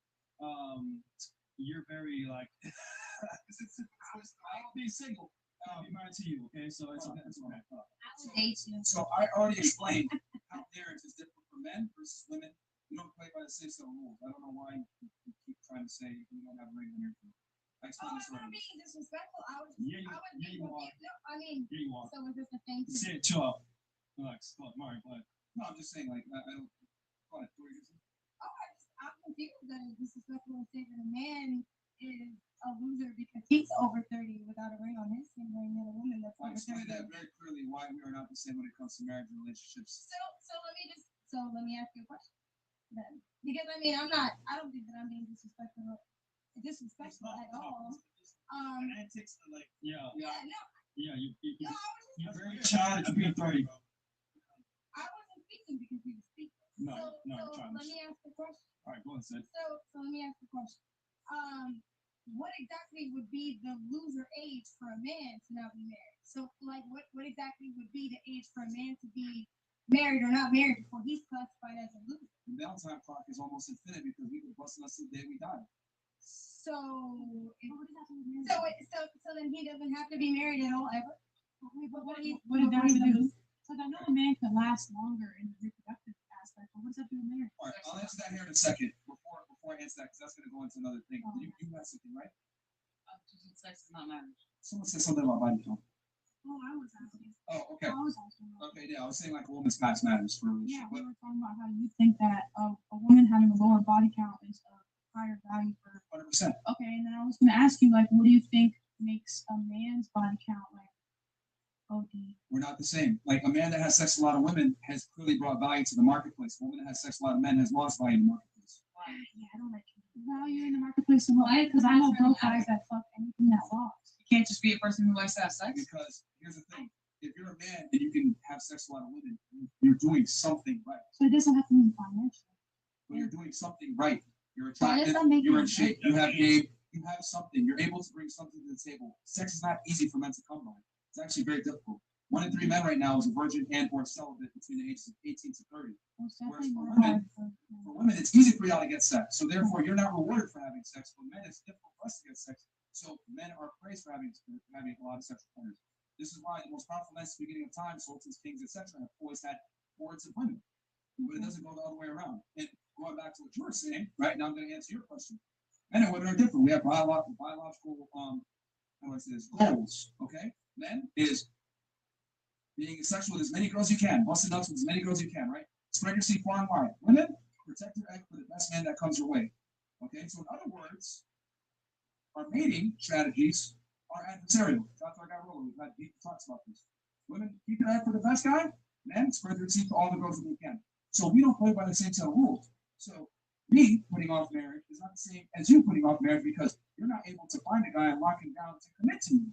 Speaker 14: like I'll be single. I'll be married to you, okay? So it's okay.
Speaker 2: So I already explained how marriage is different for men versus women. We don't play by the same set of rules. I don't know why you keep trying to say you don't have a ring on your finger. I explained this
Speaker 20: I'm not
Speaker 2: already.
Speaker 20: being disrespectful. I was
Speaker 14: Yeah,
Speaker 20: I would
Speaker 14: yeah,
Speaker 20: be
Speaker 14: you are.
Speaker 20: no, I mean,
Speaker 14: Here you are.
Speaker 20: so is this a thing?
Speaker 14: Sid, chill out. Relax. Go on, Mario, go ahead.
Speaker 2: No, I'm just saying, like, I don't. Go ahead, what are you saying?
Speaker 20: I'm confused that it's disrespectful to say that a man is a loser because he's over 30 without a ring on his finger, and yet a woman that's
Speaker 2: I
Speaker 20: over
Speaker 2: explained
Speaker 20: 30.
Speaker 2: that very clearly why we are not the same when it comes to marriage and relationships.
Speaker 20: So let me ask you a question then, because I mean I don't think that I'm being disrespectful at all.
Speaker 17: Antics are like
Speaker 14: Yeah.
Speaker 20: No,
Speaker 14: Yeah, you're very
Speaker 17: That's
Speaker 14: childish to be 30.
Speaker 20: I wasn't speaking because he was speaking.
Speaker 14: No,
Speaker 20: so,
Speaker 14: no,
Speaker 20: so
Speaker 14: childish.
Speaker 20: let me ask the question.
Speaker 14: All right, go on, Sid.
Speaker 20: So let me ask the question. What exactly would be the loser age for a man to not be married? So like what exactly would be the age for a man to be married or not married before he's classified as a loser?
Speaker 2: The downtime clock is almost infinite because we could busting us the day we die.
Speaker 20: So then he doesn't have to be married at all ever?
Speaker 8: But what did that do? Because I know a man can last longer in the reproductive aspect, but what does that do with marriage?
Speaker 2: All right, I'll answer that here in a second. Before I answer that, because that's going to go into another thing. You had something, right?
Speaker 3: Sex is not marriage.
Speaker 2: Someone said something about body count.
Speaker 8: Oh, I was asking.
Speaker 2: Oh, okay.
Speaker 8: I was asking.
Speaker 2: Okay, yeah, I was saying like a woman's past matters for a
Speaker 8: Yeah,
Speaker 2: relationship.
Speaker 8: we
Speaker 2: But
Speaker 8: were talking about how you think that a woman having a lower body count is a higher value for.
Speaker 2: 100%.
Speaker 8: Okay, and then I was going to ask you, like, what do you think
Speaker 13: makes a man's body count like OD.
Speaker 11: We're not the same. Like a man that has sex with a lot of women has clearly brought value to the marketplace. A woman that has sex with a lot of men has lost value in the marketplace.
Speaker 13: Yeah, I don't like value in the marketplace in what way? Because I know both guys that fuck anything that walks.
Speaker 9: You can't just be a person who likes to have sex.
Speaker 11: Because here's the thing: if you're a man and you can have sex with a lot of women, you're doing something right.
Speaker 13: So it doesn't have to mean financial.
Speaker 11: But you're doing something right. You're
Speaker 13: Why does
Speaker 11: attractive.
Speaker 13: that make
Speaker 11: You're
Speaker 13: you
Speaker 11: in shape. You have game. You have something. You're able to bring something to the table. Sex is not easy for men to come by. It's actually very difficult. 1 in 3 men right now is a virgin and/or celibate between the ages of 18 to 30.
Speaker 13: It's
Speaker 11: Whereas
Speaker 13: definitely
Speaker 11: for
Speaker 13: more
Speaker 11: women,
Speaker 13: hard
Speaker 11: for women, it's easy for y'all to get sex. So therefore, you're not rewarded for having sex. For men, it's difficult for us to get sex. So men are praised for having a lot of sexual partners. This is why the most powerful men at the beginning of time, sultans, kings, etc., have always had hordes of women. But it doesn't go the other way around. And going back to what you were saying, right now I'm going to answer your question. Men and women are different. We have biological how do I say this? Goals. Okay, men is being sexual with as many girls as you can, busting nuts with as many girls as you can, right? Spread your seed far and wide. Women, protect your egg for the best man that comes your way. Okay, so in other words, our mating strategies are adversarial. That's our guy Rollo. We've had deep talks about this. Women, keep your eye for the best guy. Men, spread your seed to all the girls that they can. So we don't play by the same set of rules. So me putting off marriage is not the same as you putting off marriage because you're not able to find a guy and lock him down to commit to you.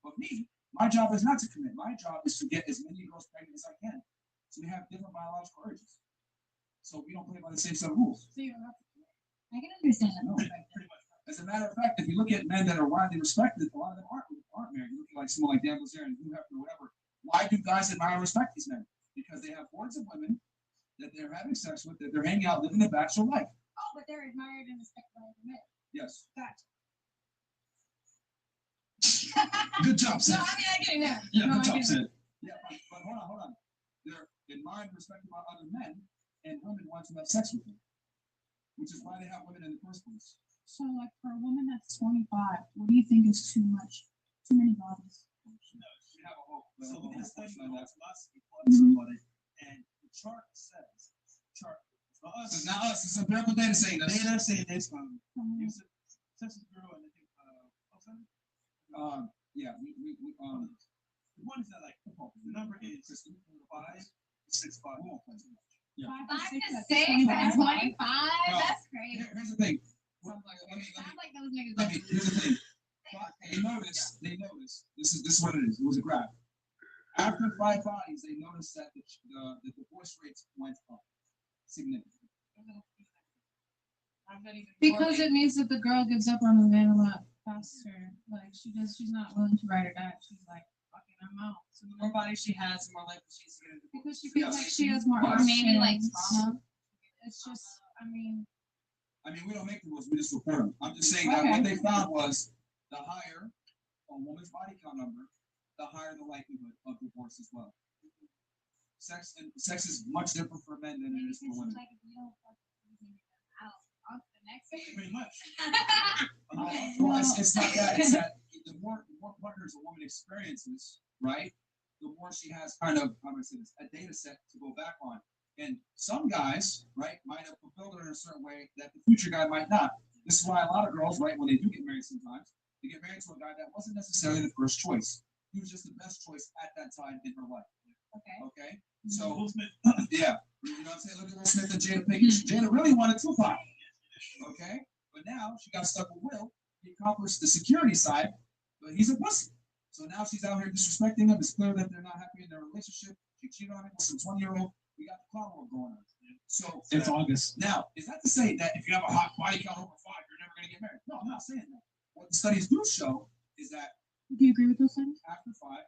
Speaker 11: But me, my job is not to commit. My job is to get as many girls pregnant as I can. So we have different biological urges. So we don't play by the same set of rules.
Speaker 13: So you don't have to do it.
Speaker 6: I can understand that.
Speaker 11: No. As a matter of fact, if you look at men that are widely respected, a lot of them aren't married. You look at like someone like Dan Bilzerian, Hugh Hefner, whatever. Why do guys admire and respect these men? Because they have hordes of women that they're having sex with, that they're hanging out, living the bachelor life.
Speaker 13: Oh, but they're admired and respected by the men.
Speaker 11: Yes.
Speaker 13: Gotcha.
Speaker 11: Good job, Sid.
Speaker 13: No, I mean, I get it now.
Speaker 11: Yeah,
Speaker 13: No,
Speaker 11: good
Speaker 13: I
Speaker 11: job,
Speaker 13: get it.
Speaker 11: Sid. Yeah, but hold on. They're admired and respected by other men, and women want to have sex with them, which is why they have women in the first place.
Speaker 13: So, like, for a woman that's 25, what do you think is too much? Too many bodies?
Speaker 11: We have a whole
Speaker 12: So we did a study on lots of people
Speaker 13: Mhm.
Speaker 12: about it, and the chart says, it's not us.
Speaker 11: It's not us. It's empirical data saying this.
Speaker 12: Data saying this. You said Census Bureau, and I think, what's that?
Speaker 11: Yeah, we
Speaker 12: The one is that like, the number is 565.
Speaker 11: Yeah.
Speaker 3: 5
Speaker 13: 6
Speaker 3: to
Speaker 13: at
Speaker 3: 6
Speaker 13: 25.
Speaker 3: at 25?
Speaker 11: No.
Speaker 3: That's crazy.
Speaker 11: Here's the thing.
Speaker 3: Sounds like those niggas.
Speaker 11: Here's the thing. They noticed. This is what it is. It was a graph. After 5 bodies, they noticed that the divorce rates went up significantly.
Speaker 13: Because it means that the girl gives up on the man a lot faster. Like, she's not willing to ride it out. She's like, fucking, I'm out.
Speaker 9: So the more body she has, the more likely she is to get a divorce.
Speaker 13: Because she feels like she has more
Speaker 3: Or maybe like
Speaker 13: options.
Speaker 3: trauma.
Speaker 13: It's just, I mean,
Speaker 11: We don't make the rules. We just report them. I'm just saying that what they found was the higher a woman's body count number, the higher the likelihood of divorce as well. Sex is much different for men than it is for women.
Speaker 3: Like if you don't fuck out off the next
Speaker 12: Pretty much.
Speaker 11: Well, it's not that. It's that the more partners a woman experiences, right, the more she has kind of, how do I say this, a data set to go back on. And some guys, right, might have fulfilled her in a certain way that the future guy might not. This is why a lot of girls, right, when they do get married sometimes, they get married to a guy that wasn't necessarily the first choice. He was just the best choice at that time in her life. Okay? So, yeah. You know what I'm saying? Look at Will Smith and Jada Pinkett. Jada really wanted Tupac. Okay? But now she got stuck with Will. He accomplished the security side, but he's a pussy. So now she's out here disrespecting him. It's clear that they're not happy in their relationship. She cheated on him with some 20-year-old. We got the clown war going on. So
Speaker 14: It's August.
Speaker 11: now, is that to say that if you have a hot body count over 5, you're never going to get married? No, I'm not saying that. What the studies do show is that
Speaker 13: do you agree with those studies?
Speaker 11: after 5,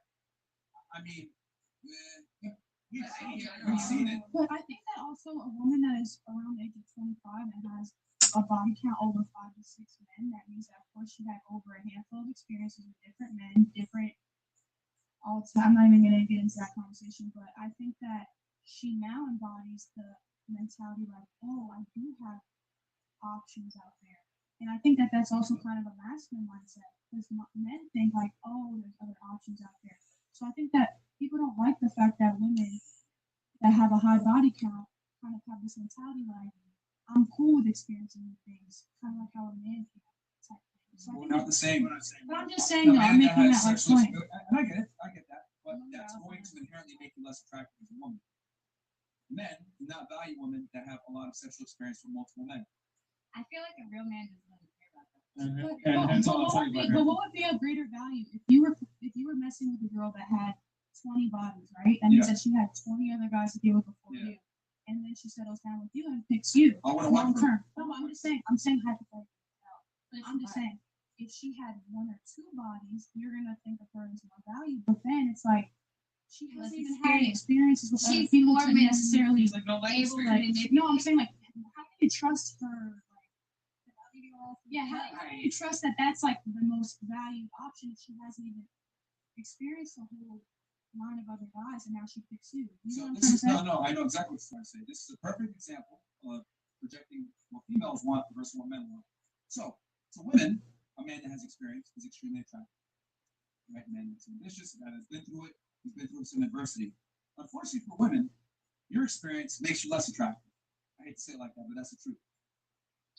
Speaker 11: we've seen it.
Speaker 13: But I think that also a woman that is around the age of 25 and has a body count over 5 to 6 men, that means that of course she had over a handful of experiences with different men, different all time. I'm not even gonna get into that conversation, but I think that she now embodies the mentality like, oh, I do have options out there. And I think that that's also kind of a masculine mindset because men think like, oh, there's other options out there. So I think that people don't like the fact that women that have a high body count kind of have this mentality like, I'm cool with experiencing new things, kind of like how a man can type thing.
Speaker 11: We're not the same.
Speaker 7: But I'm just saying, though, I'm
Speaker 11: man that
Speaker 7: making
Speaker 11: has
Speaker 7: that like
Speaker 11: sexual
Speaker 7: point.
Speaker 11: and I get that, but that's going to inherently make you less attractive as a woman. Men do not value women that have a lot of sexual experience with multiple men.
Speaker 3: I feel like a real man doesn't really care about that.
Speaker 7: But what would be of greater value if you were messing with a girl that had 20 bodies, right? That means that she had 20 other guys to deal with before you, and then she settles down with you and picks you long term. No, I'm saying hypothetically. I'm just saying, if she had one or two bodies, you're gonna think of her as more valuable. But then it's like she hasn't even had experiences with other people to necessarily able to. No, I'm saying like, how can you trust her? Yeah, how can you trust that that's like the most valued option if she hasn't even experienced a whole line of other guys and now she picks you? You know what I'm trying to say?
Speaker 11: No, I know exactly what you're trying to say. This is a perfect example of projecting what females want versus what men want. So, to women, a man that has experience is extremely attractive. Right? Man that's ambitious, a man that's been through it, he's been through some adversity. Unfortunately for women, your experience makes you less attractive. I hate to say it like that, but that's the truth.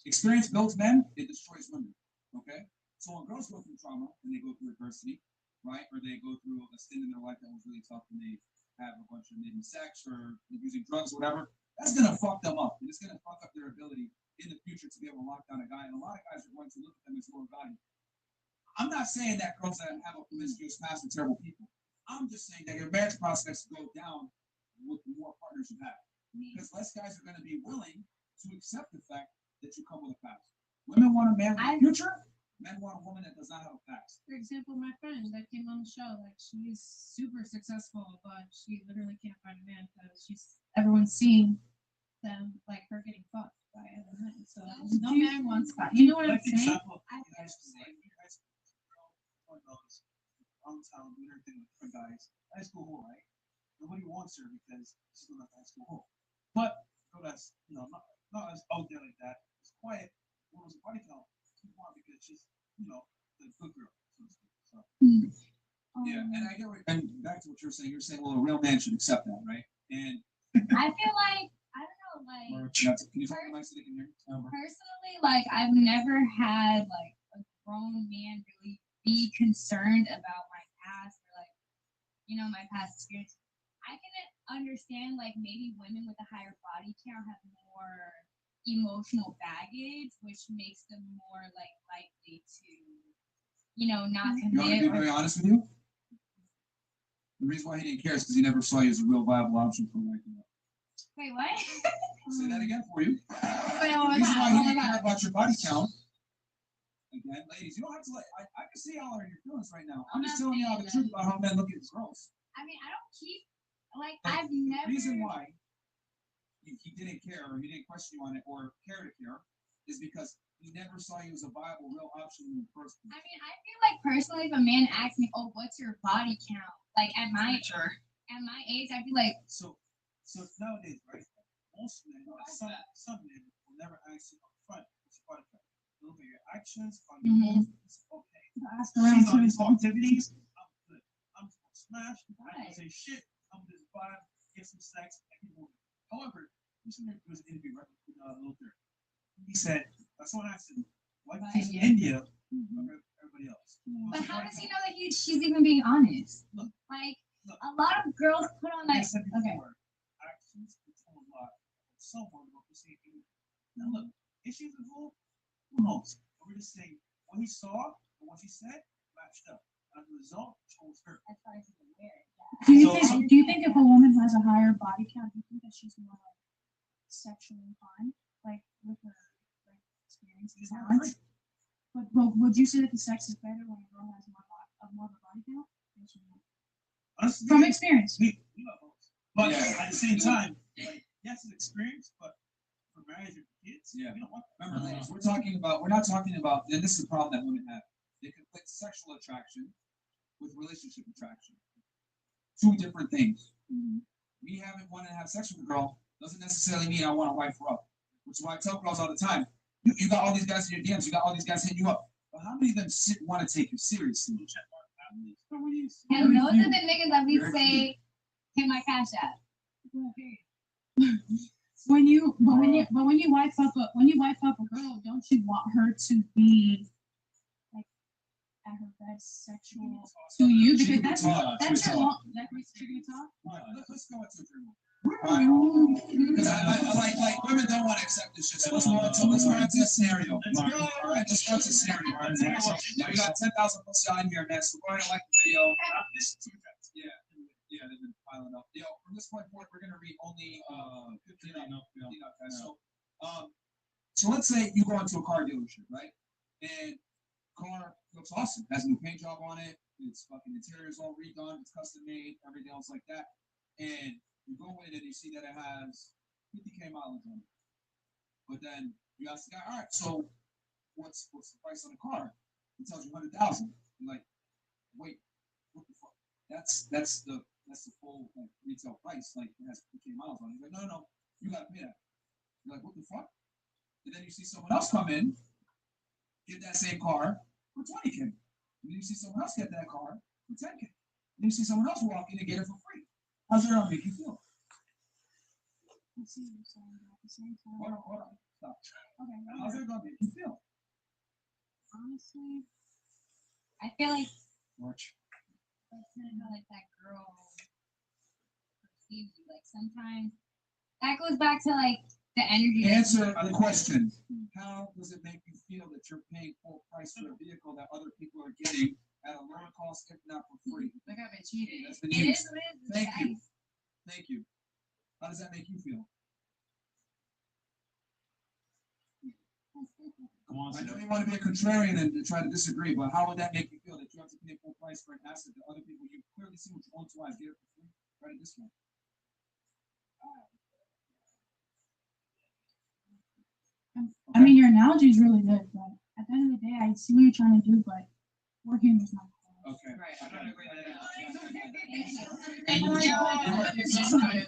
Speaker 11: Experience builds men, it destroys women. Okay? So when girls go through trauma and they go through adversity, right? Or they go through a stint in their life that was really tough and they have a bunch of maybe sex or using drugs or whatever, that's gonna fuck them up. And it's gonna fuck up their ability in the future to be able to lock down a guy. And a lot of guys are going to look at them as lower value. I'm not saying that girls that have a promiscuous past are terrible people. I'm just saying that your marriage prospects go down with the more partners you have. Because less guys are going to be willing to accept the fact that you come with a past. Women want a man with a future. Men want a woman that does not have a past.
Speaker 7: For example, my friend that came on the show, like she's super successful, but she literally can't find a man because everyone's seeing them like her getting fucked by other men. So no man wants that. You know what I'm saying?
Speaker 12: Town doing everything with different guys. High school whore, right? Nobody wants her because she's not high school whore. But girl that's not as out there like that. It's quiet. What was a body count? Because she's the good girl. So.
Speaker 11: Yeah, and I get and back to what you're saying. You're saying, well, a real man should accept that, right? And
Speaker 3: I feel like I don't know, like
Speaker 11: can you talk to Mike so they can hear you?
Speaker 3: Personally, like I've never had like a grown man really be concerned about my past or like my past experience. I can understand like maybe women with a higher body count have more emotional baggage, which makes them more like likely to not
Speaker 11: You want to be very honest with you? The reason why he didn't care is because he never saw you as a real viable option for like that.
Speaker 3: Wait, what?
Speaker 11: I'll say that again for you.
Speaker 3: Wait,
Speaker 11: the reason why he didn't care about your body count. Again, ladies, you don't have to I can see all of your feelings right now. I'm just telling you all the truth about how men look at girls.
Speaker 3: I mean, I don't keep I've never.
Speaker 11: The reason why he didn't care or he didn't question you on it or care to care is because he never saw you as a viable, real option in the first place.
Speaker 3: I mean, I feel like personally, if a man asks me, "Oh, what's your body count?" Like at my age, I'd be like,
Speaker 12: So nowadays, right? Most men, some men will never ask you up front what's your body count. Look at your actions, on your moves. Okay.
Speaker 7: Ask around
Speaker 12: on these activities. I'm good. I'm just gonna smash. I'm gonna say shit. I'm gonna just vibe, get some sex, and keep moving. However, there was an interview right with Luther. He said, someone asked him, why do you choose India over everybody else?
Speaker 3: But how does he know that she's even being honest? Like a lot of girls put on that. Okay.
Speaker 12: Actions control a lot. Someone will perceive you. Now look, is she the fool? Who knows? But we're just saying what he saw and what she said matched up. As a result, chose her.
Speaker 7: Do you think if a woman has a higher body count, do you think that she's more like sexually inclined, like with her experience and talents? But would you say that the sex is better when a girl has more of a body count?
Speaker 12: Honestly,
Speaker 7: from experience.
Speaker 12: We love both. But at the same time, yes, it's experience, but for marriage and kids, we don't want that.
Speaker 11: Remember, ladies, we're not talking about, and this is the problem that women have. They conflate sexual attraction with relationship attraction. Two different things. Me having wanting to have sex with a girl doesn't necessarily mean I want to wife her up. Which is why I tell girls all the time, you got all these guys in your DMs, you got all these guys hitting you up. But how many of them want to take you seriously?
Speaker 3: And those are the niggas that we say, "Hit my cash app."
Speaker 7: When you wife up a girl, don't you want her to be at her best sexual to you?
Speaker 10: She
Speaker 7: Because
Speaker 10: can talk,
Speaker 7: that's
Speaker 10: she
Speaker 7: your
Speaker 10: can
Speaker 7: long, that makes you can talk.
Speaker 11: Let's go into dream. Because I like women don't want to accept this shit. So let's go into a scenario. All right, just go into a scenario. We got 10,000 plus on here, man. So go ahead and like the video. Yeah, they've been piling up. Yo, from this point forward, we're gonna read only 15 guys. So let's say you go into a car dealership, right? And car looks awesome, has a new paint job on it. Its fucking interior is all redone. It's custom made, everything else like that. And you go in and you see that it has 50K mileage on it. But then you ask the guy, all right, so what's the price on the car? He tells you 100,000. You're like, wait, what the fuck? That's the full like retail price. Like it has 50K miles on it. He's like, no, you gotta pay that. You're like, what the fuck? And then you see someone else come in, get that same car for 20K. And then you see someone else get that car for 10K. And then you see someone else walk in and get it for free. How's that gonna make you feel?
Speaker 7: I see what you're saying, but at the same time.
Speaker 11: Hold on. Stop.
Speaker 7: Okay.
Speaker 11: How's that gonna make you feel?
Speaker 3: Honestly, I feel like
Speaker 11: March.
Speaker 3: that's kind of how like that girl perceives you. Like sometimes that goes back to like the energy.
Speaker 11: Answer the question. How does it make you feel that you're paying full price for a vehicle that other people are getting at a lower cost, if not for free?
Speaker 9: Like I've been cheated.
Speaker 11: That's the
Speaker 3: It
Speaker 11: news.
Speaker 3: is what it is.
Speaker 11: Thank you. Thank you. How does that make you feel?
Speaker 17: Come on,
Speaker 11: I know you want to be a contrarian and try to disagree, but how would that make you feel that you have to pay full price for an asset that other people you clearly see with your own two eyes get it for free? Right this way.
Speaker 7: I mean, your analogy is really good, but at the end of the day, I see what you're trying to do, but working is not.
Speaker 11: Okay.
Speaker 9: Right. I'm not agree with that.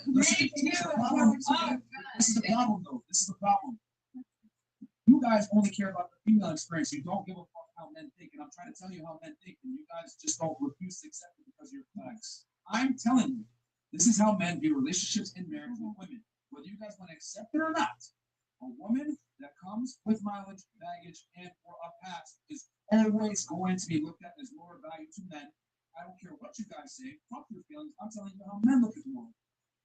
Speaker 11: This is the problem, though. This is the problem. You guys only care about the female experience. You don't give a fuck how men think. And I'm trying to tell you how men think, and you guys just don't refuse to accept it because you're facts. I'm telling you, this is how men view relationships and marriage with women. Whether you guys want to accept it or not, a woman that comes with mileage, baggage, and or a past is always going to be looked at as lower value to men. I don't care what you guys say. Fuck your feelings. I'm telling you how men look at the world.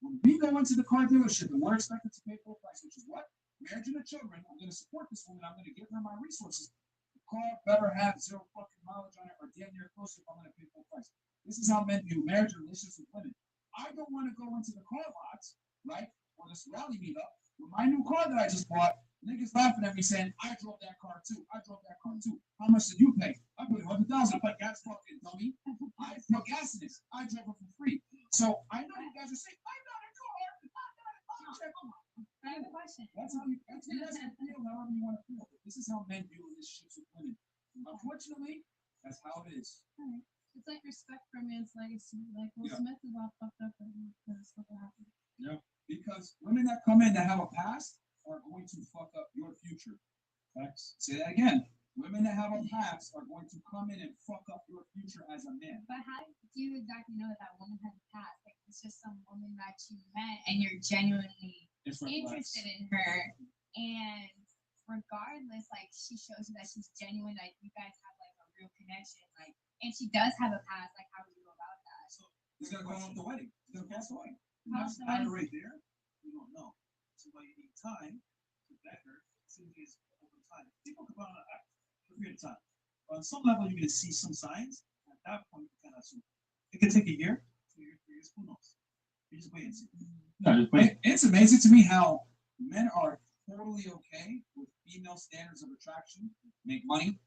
Speaker 11: When we go into the car dealership and we're expected to pay full price, which is what? Marriage and the children. I'm going to support this woman. I'm going to give her my resources. The car better have zero fucking mileage on it or damn near close if I'm going to pay full price. This is how men view marriage and relationships with women. I don't want to go into the car lots, right? Or this rally meetup with my new car that I just bought. Niggas laughing at me saying, I drove that car too. I drove that car too. How much did you pay? I paid 100,000. I put gas fucking dummy. I put gas in this. I drove it for free. So I know you guys are saying, I got a car.
Speaker 3: I have a question.
Speaker 11: That's how you guys can feel however you want to feel. But this is how men view relationships with women. Unfortunately, that's how it is.
Speaker 8: Alright. It's like respect for man's legacy. Like Will
Speaker 11: Yeah.
Speaker 8: Smith is all fucked up because stuff that happened.
Speaker 11: Yeah. Because women that come in that have a past are going to fuck up your future. Facts. Say that again. Women that have a past are going to come in and fuck up your future as a man.
Speaker 3: But how do you exactly know that woman has a past? Like it's just some woman that you met and you're genuinely interested in her, and regardless, like she shows you that she's genuine, like you guys have like a real connection, like, and she does have a past. Like how would you go about that?
Speaker 11: So he's gonna go on the wedding. He's gonna pass away.
Speaker 3: How's the
Speaker 14: Kind
Speaker 3: wedding?
Speaker 14: of right there. You don't know. So why you need time to vet her. Simply is over time. People come on a period of time. On some level, you're going to see some signs. At that point, you kind of assume it could take a year, 2 years, 3 years. Who knows? You just wait and see.
Speaker 11: It's amazing to me how men are totally okay with female standards of attraction, make money,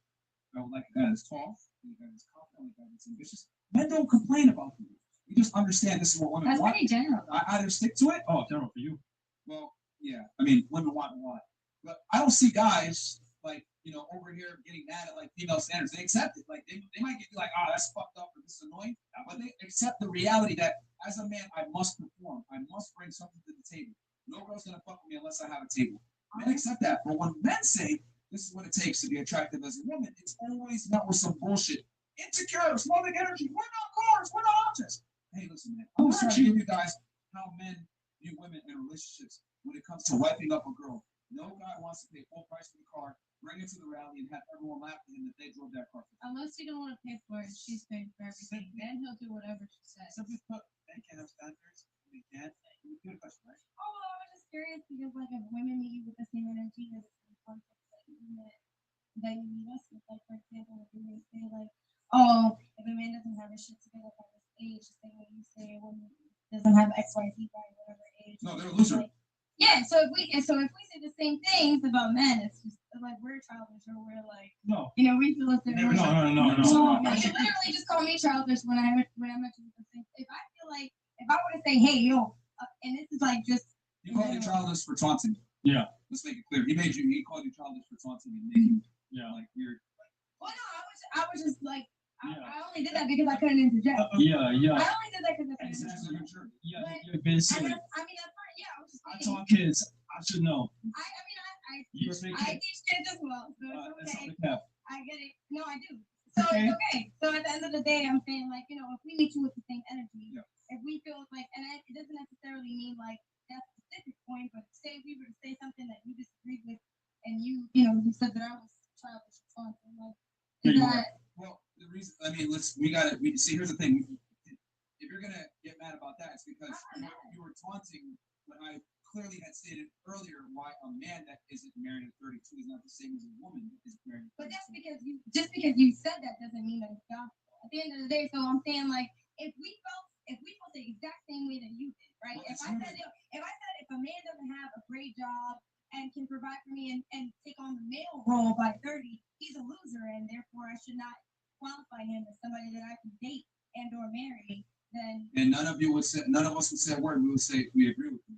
Speaker 11: like a guy that's tall, like a guy that's confident, like a guy that's ambitious. Men don't complain about them. We just understand this is what women
Speaker 3: That's
Speaker 11: want.
Speaker 3: pretty general.
Speaker 11: I either stick to it.
Speaker 17: Oh, general for you.
Speaker 11: Well, yeah. I mean, women want a lot, but I don't see guys like over here getting mad at like female standards. They accept it. Like they might get like, oh, that's fucked up or this is annoying, but they accept the reality that as a man, I must perform. I must bring something to the table. No girl's gonna fuck with me unless I have a table. Men accept that. But when men say this is what it takes to be attractive as a woman, it's always met with some bullshit. Insecure, smoking energy. We're not cars. We're not objects. Hey, listen, man. I'm just trying to give you guys how men view women in relationships when it comes to wiping up a girl. No guy wants to pay full price for the car, bring it to the rally, and have everyone laugh at him that they drove that car.
Speaker 8: Unless you don't want to and she's paying for everything. Then he'll do whatever she says.
Speaker 11: Simply put, men can't have standards. They can't. Good question, right?
Speaker 20: Oh, well, I was just curious because, like, if women meet you with the same energy or the same concepts that you meet us with, like, for example, if you may say, like, oh, if a man doesn't have his shit together by this age, the same way you say a woman doesn't have XYZ by whatever age.
Speaker 11: No, they're a loser.
Speaker 20: Like, yeah, so if we say the same things about men, it's just like we're childish or we're like,
Speaker 17: No.
Speaker 20: you know, we feel as if we're
Speaker 17: No.
Speaker 20: You literally just call me childish when I mention the thing. If I feel like if I were to say, hey, yo, and this is like just
Speaker 11: You called you childish for taunting.
Speaker 17: Yeah.
Speaker 11: Let's make it clear. He called you childish for taunting and making like weird.
Speaker 20: Well, no, I was just like, I only did that because I couldn't interject.
Speaker 17: Yeah.
Speaker 20: I only did that because I couldn't interject.
Speaker 17: Yeah, you've been silly.
Speaker 20: I mean, that's fine. Yeah, I was just
Speaker 17: I
Speaker 20: saying.
Speaker 17: taught kids. I should know.
Speaker 20: I
Speaker 17: You speak
Speaker 20: I teach kids as well, so it's okay.
Speaker 17: Yeah.
Speaker 20: I get it. No, I do. So it's okay. So at the end of the day, I'm saying like, you know, if we meet you with the same energy, if we feel like, and it doesn't necessarily mean like that specific point, but say we were to say something that you disagreed with, and you said that I was childish or something, like, is that?
Speaker 11: Well, the reason, I mean, see, here's the thing. If you're gonna get mad about that, it's because you were taunting when I clearly had stated earlier why a man that isn't married at 32 is not the same as a woman that isn't married at 32.
Speaker 20: But that's because you said that doesn't mean that it's gospel. At the end of the day, so I'm saying like if we felt the exact same way that you did, right? If I said if a man doesn't have a great job and can provide for me and take on the male role by 30, he's a loser, and therefore I should not qualify him as somebody that I can date and or marry. Then
Speaker 11: none of us would say a word. We would say we agree with you.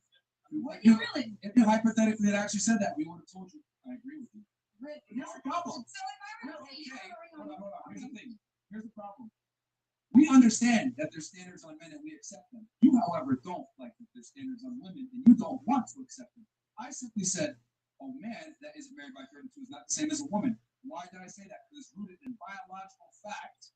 Speaker 20: Would you really?
Speaker 11: If you hypothetically had actually said that, we would have told you. I agree with you.
Speaker 20: Really?
Speaker 11: Here's the problem.
Speaker 20: So if I were to say
Speaker 11: Hold on. Here's the thing. Here's the problem. We understand that there's standards on men and we accept them. You, however, don't like that there's standards on women and you don't want to accept them. I simply said, a man that isn't married by 32 is not the same as a woman. Why did I say that? Because it's rooted in biological fact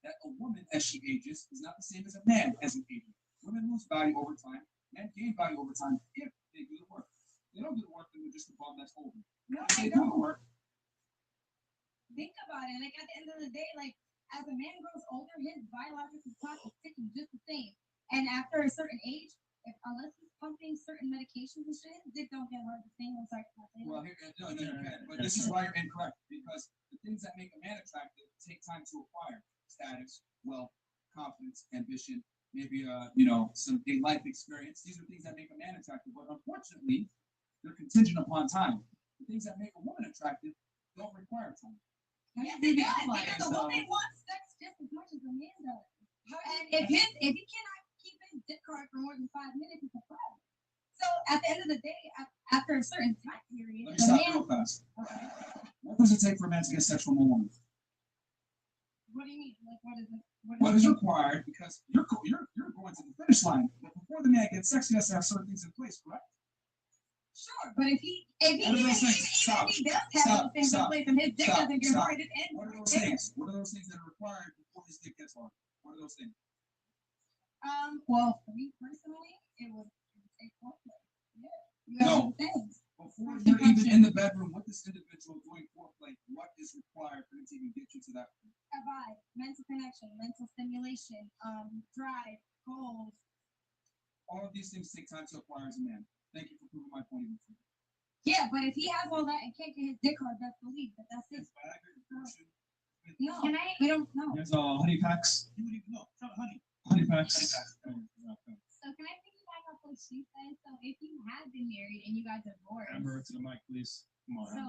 Speaker 11: that a woman, as she ages, is not the same as a man as he ages. Women lose value over time. Men gain value over time if they do the work. If they don't do the work, then they're just a bum that's older.
Speaker 20: No,
Speaker 11: if they do the work.
Speaker 20: Think about it. Like at the end of the day, like as a man grows older, his biological clock is ticking just the same. And after a certain age, unless he's pumping certain medications and shit, his dick don't get hard the same. I'm sorry.
Speaker 11: Well, but this is why you're incorrect, because the things that make a man attractive take time to acquire: status, wealth, confidence, ambition, maybe some big life experience. These are things that make a man attractive, but unfortunately, they're contingent upon time. The things that make a woman attractive don't require time.
Speaker 20: Yeah, they do. Because a woman wants sex just as much as a man does. And if he cannot keep his dick hard for more than 5 minutes, it's a problem. So at the end of the day, after a certain time period,
Speaker 11: Let me stop real fast. What does it take for a man to get sex from a woman?
Speaker 20: What do you mean? Like, what is it?
Speaker 11: What is required? Because you're going to the finish line, but before the man gets sex, he has to have certain things in place, correct?
Speaker 20: Sure, but if he does have those things in place and his dick doesn't get hard, it ends.
Speaker 11: What are those things? What are those things that are required before his dick gets hard? What are those things?
Speaker 20: Well, for me personally, it would take foreplay. Yeah.
Speaker 11: No. Before you're even in the bedroom with this individual doing foreplay, what is required for him to even get you to that point?
Speaker 20: A vibe, mental connection, mental stimulation, drive, goals.
Speaker 11: All of these things take time to acquire as a man. Thank you for proving my point even further.
Speaker 20: Yeah, but if he has all that and can't get his dick hard, that's the lead. But that's it. No, we don't know.
Speaker 17: There's honey packs.
Speaker 11: You would even know. Honey.
Speaker 17: Honey packs.
Speaker 20: So can I piggyback off what she said? So if you have been married and you got divorced.
Speaker 17: Amber, to the mic, please. Come on.
Speaker 20: So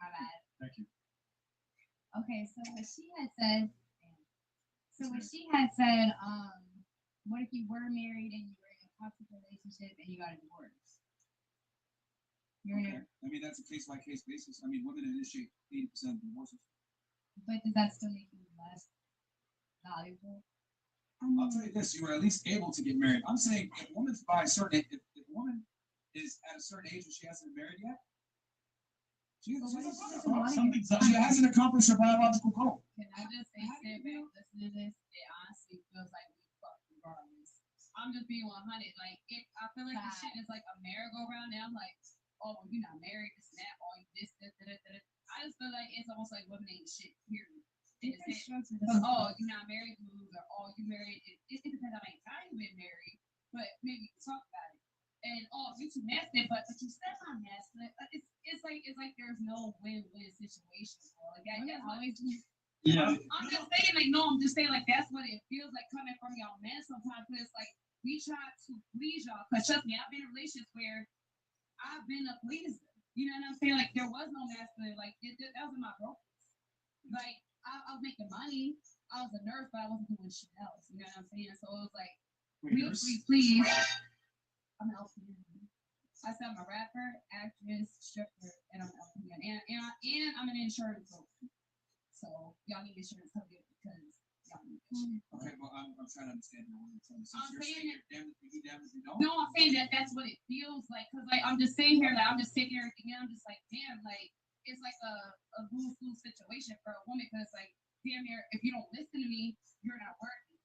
Speaker 20: my bad.
Speaker 17: Thank you.
Speaker 20: Okay, so what she had said. What if you were married and you were in a toxic relationship and you got a divorce?
Speaker 11: I mean, that's a case-by-case basis. I mean, women initiate 80% of divorces.
Speaker 20: But does that still make you less valuable?
Speaker 11: I'll tell you this: you were at least able to get married. I'm saying if a woman's by a certain age, if a woman is at a certain age and she hasn't been married yet, she hasn't accomplished her biological goal.
Speaker 3: Can I just say, sit back, listen to this? It honestly feels like we fucked regardless. I'm just being 100. Like, I feel like this shit is like a merry-go-round now. I'm like, oh, well, you're not married, this and that, all you this. I just feel like it's almost like women ain't shit, period. It's oh, you're not married, boo, or oh, you married. It depends on how many times you've been married, but maybe you can talk about it. And oh, you too masculine, but you still not masculine. It's like there's no win-win situation. Bro. Like that's always.
Speaker 17: Yeah.
Speaker 3: I'm just saying, like, no, I'm just saying, like, that's what it feels like coming from y'all men sometimes. Cause it's like we try to please y'all. Cause trust me, I've been in relationships where I've been a pleaser. You know what I'm saying? Like there was no masculine. Like that was my brokenness. Like I was making money. I was a nurse, but I wasn't doing shit else. You know what I'm saying? So it was like, please. I'm an LPN. I said I'm a rapper, actress, stripper, and I'm an LPN. And I'm an insurance broker. So y'all need insurance coverage because y'all need insurance.
Speaker 11: Okay, well I'm trying to understand what you're trying to say.
Speaker 3: I'm saying that.
Speaker 11: Damn if you don't.
Speaker 3: No, I'm saying that's what it feels like. Cause like I'm just sitting here, like I'm just taking everything in. I'm just like, damn, like it's like a lose-lose situation for a woman. Cause like, damn near, if you don't listen to me, you're not worthy.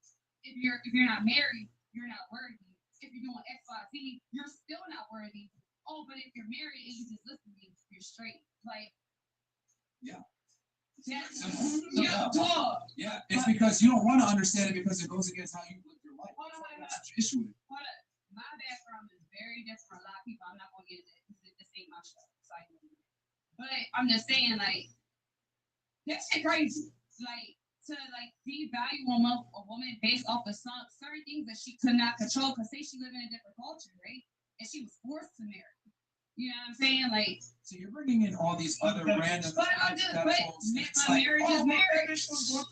Speaker 3: If you're not married, you're not worthy. If you're doing X, Y, Z, you're still not worthy. Oh, but if you're married and you just listen to me, you're straight. Like,
Speaker 11: yeah.
Speaker 3: Yeah,
Speaker 11: yeah, it's because you don't want to understand it because it goes against how you live your life. That's the issue with it.
Speaker 3: My background is very different from a lot of people. I'm not going to get into it because this ain't my show. So but I'm just saying, like, that shit crazy. Like, to like devalue a woman based off of some certain things that she could not control. Because say she lived in a different culture, right? And she was forced to marry. You know what I'm saying? Like,
Speaker 11: so you're bringing in all these other random.
Speaker 3: But I'm just, but my marriage is marriage. But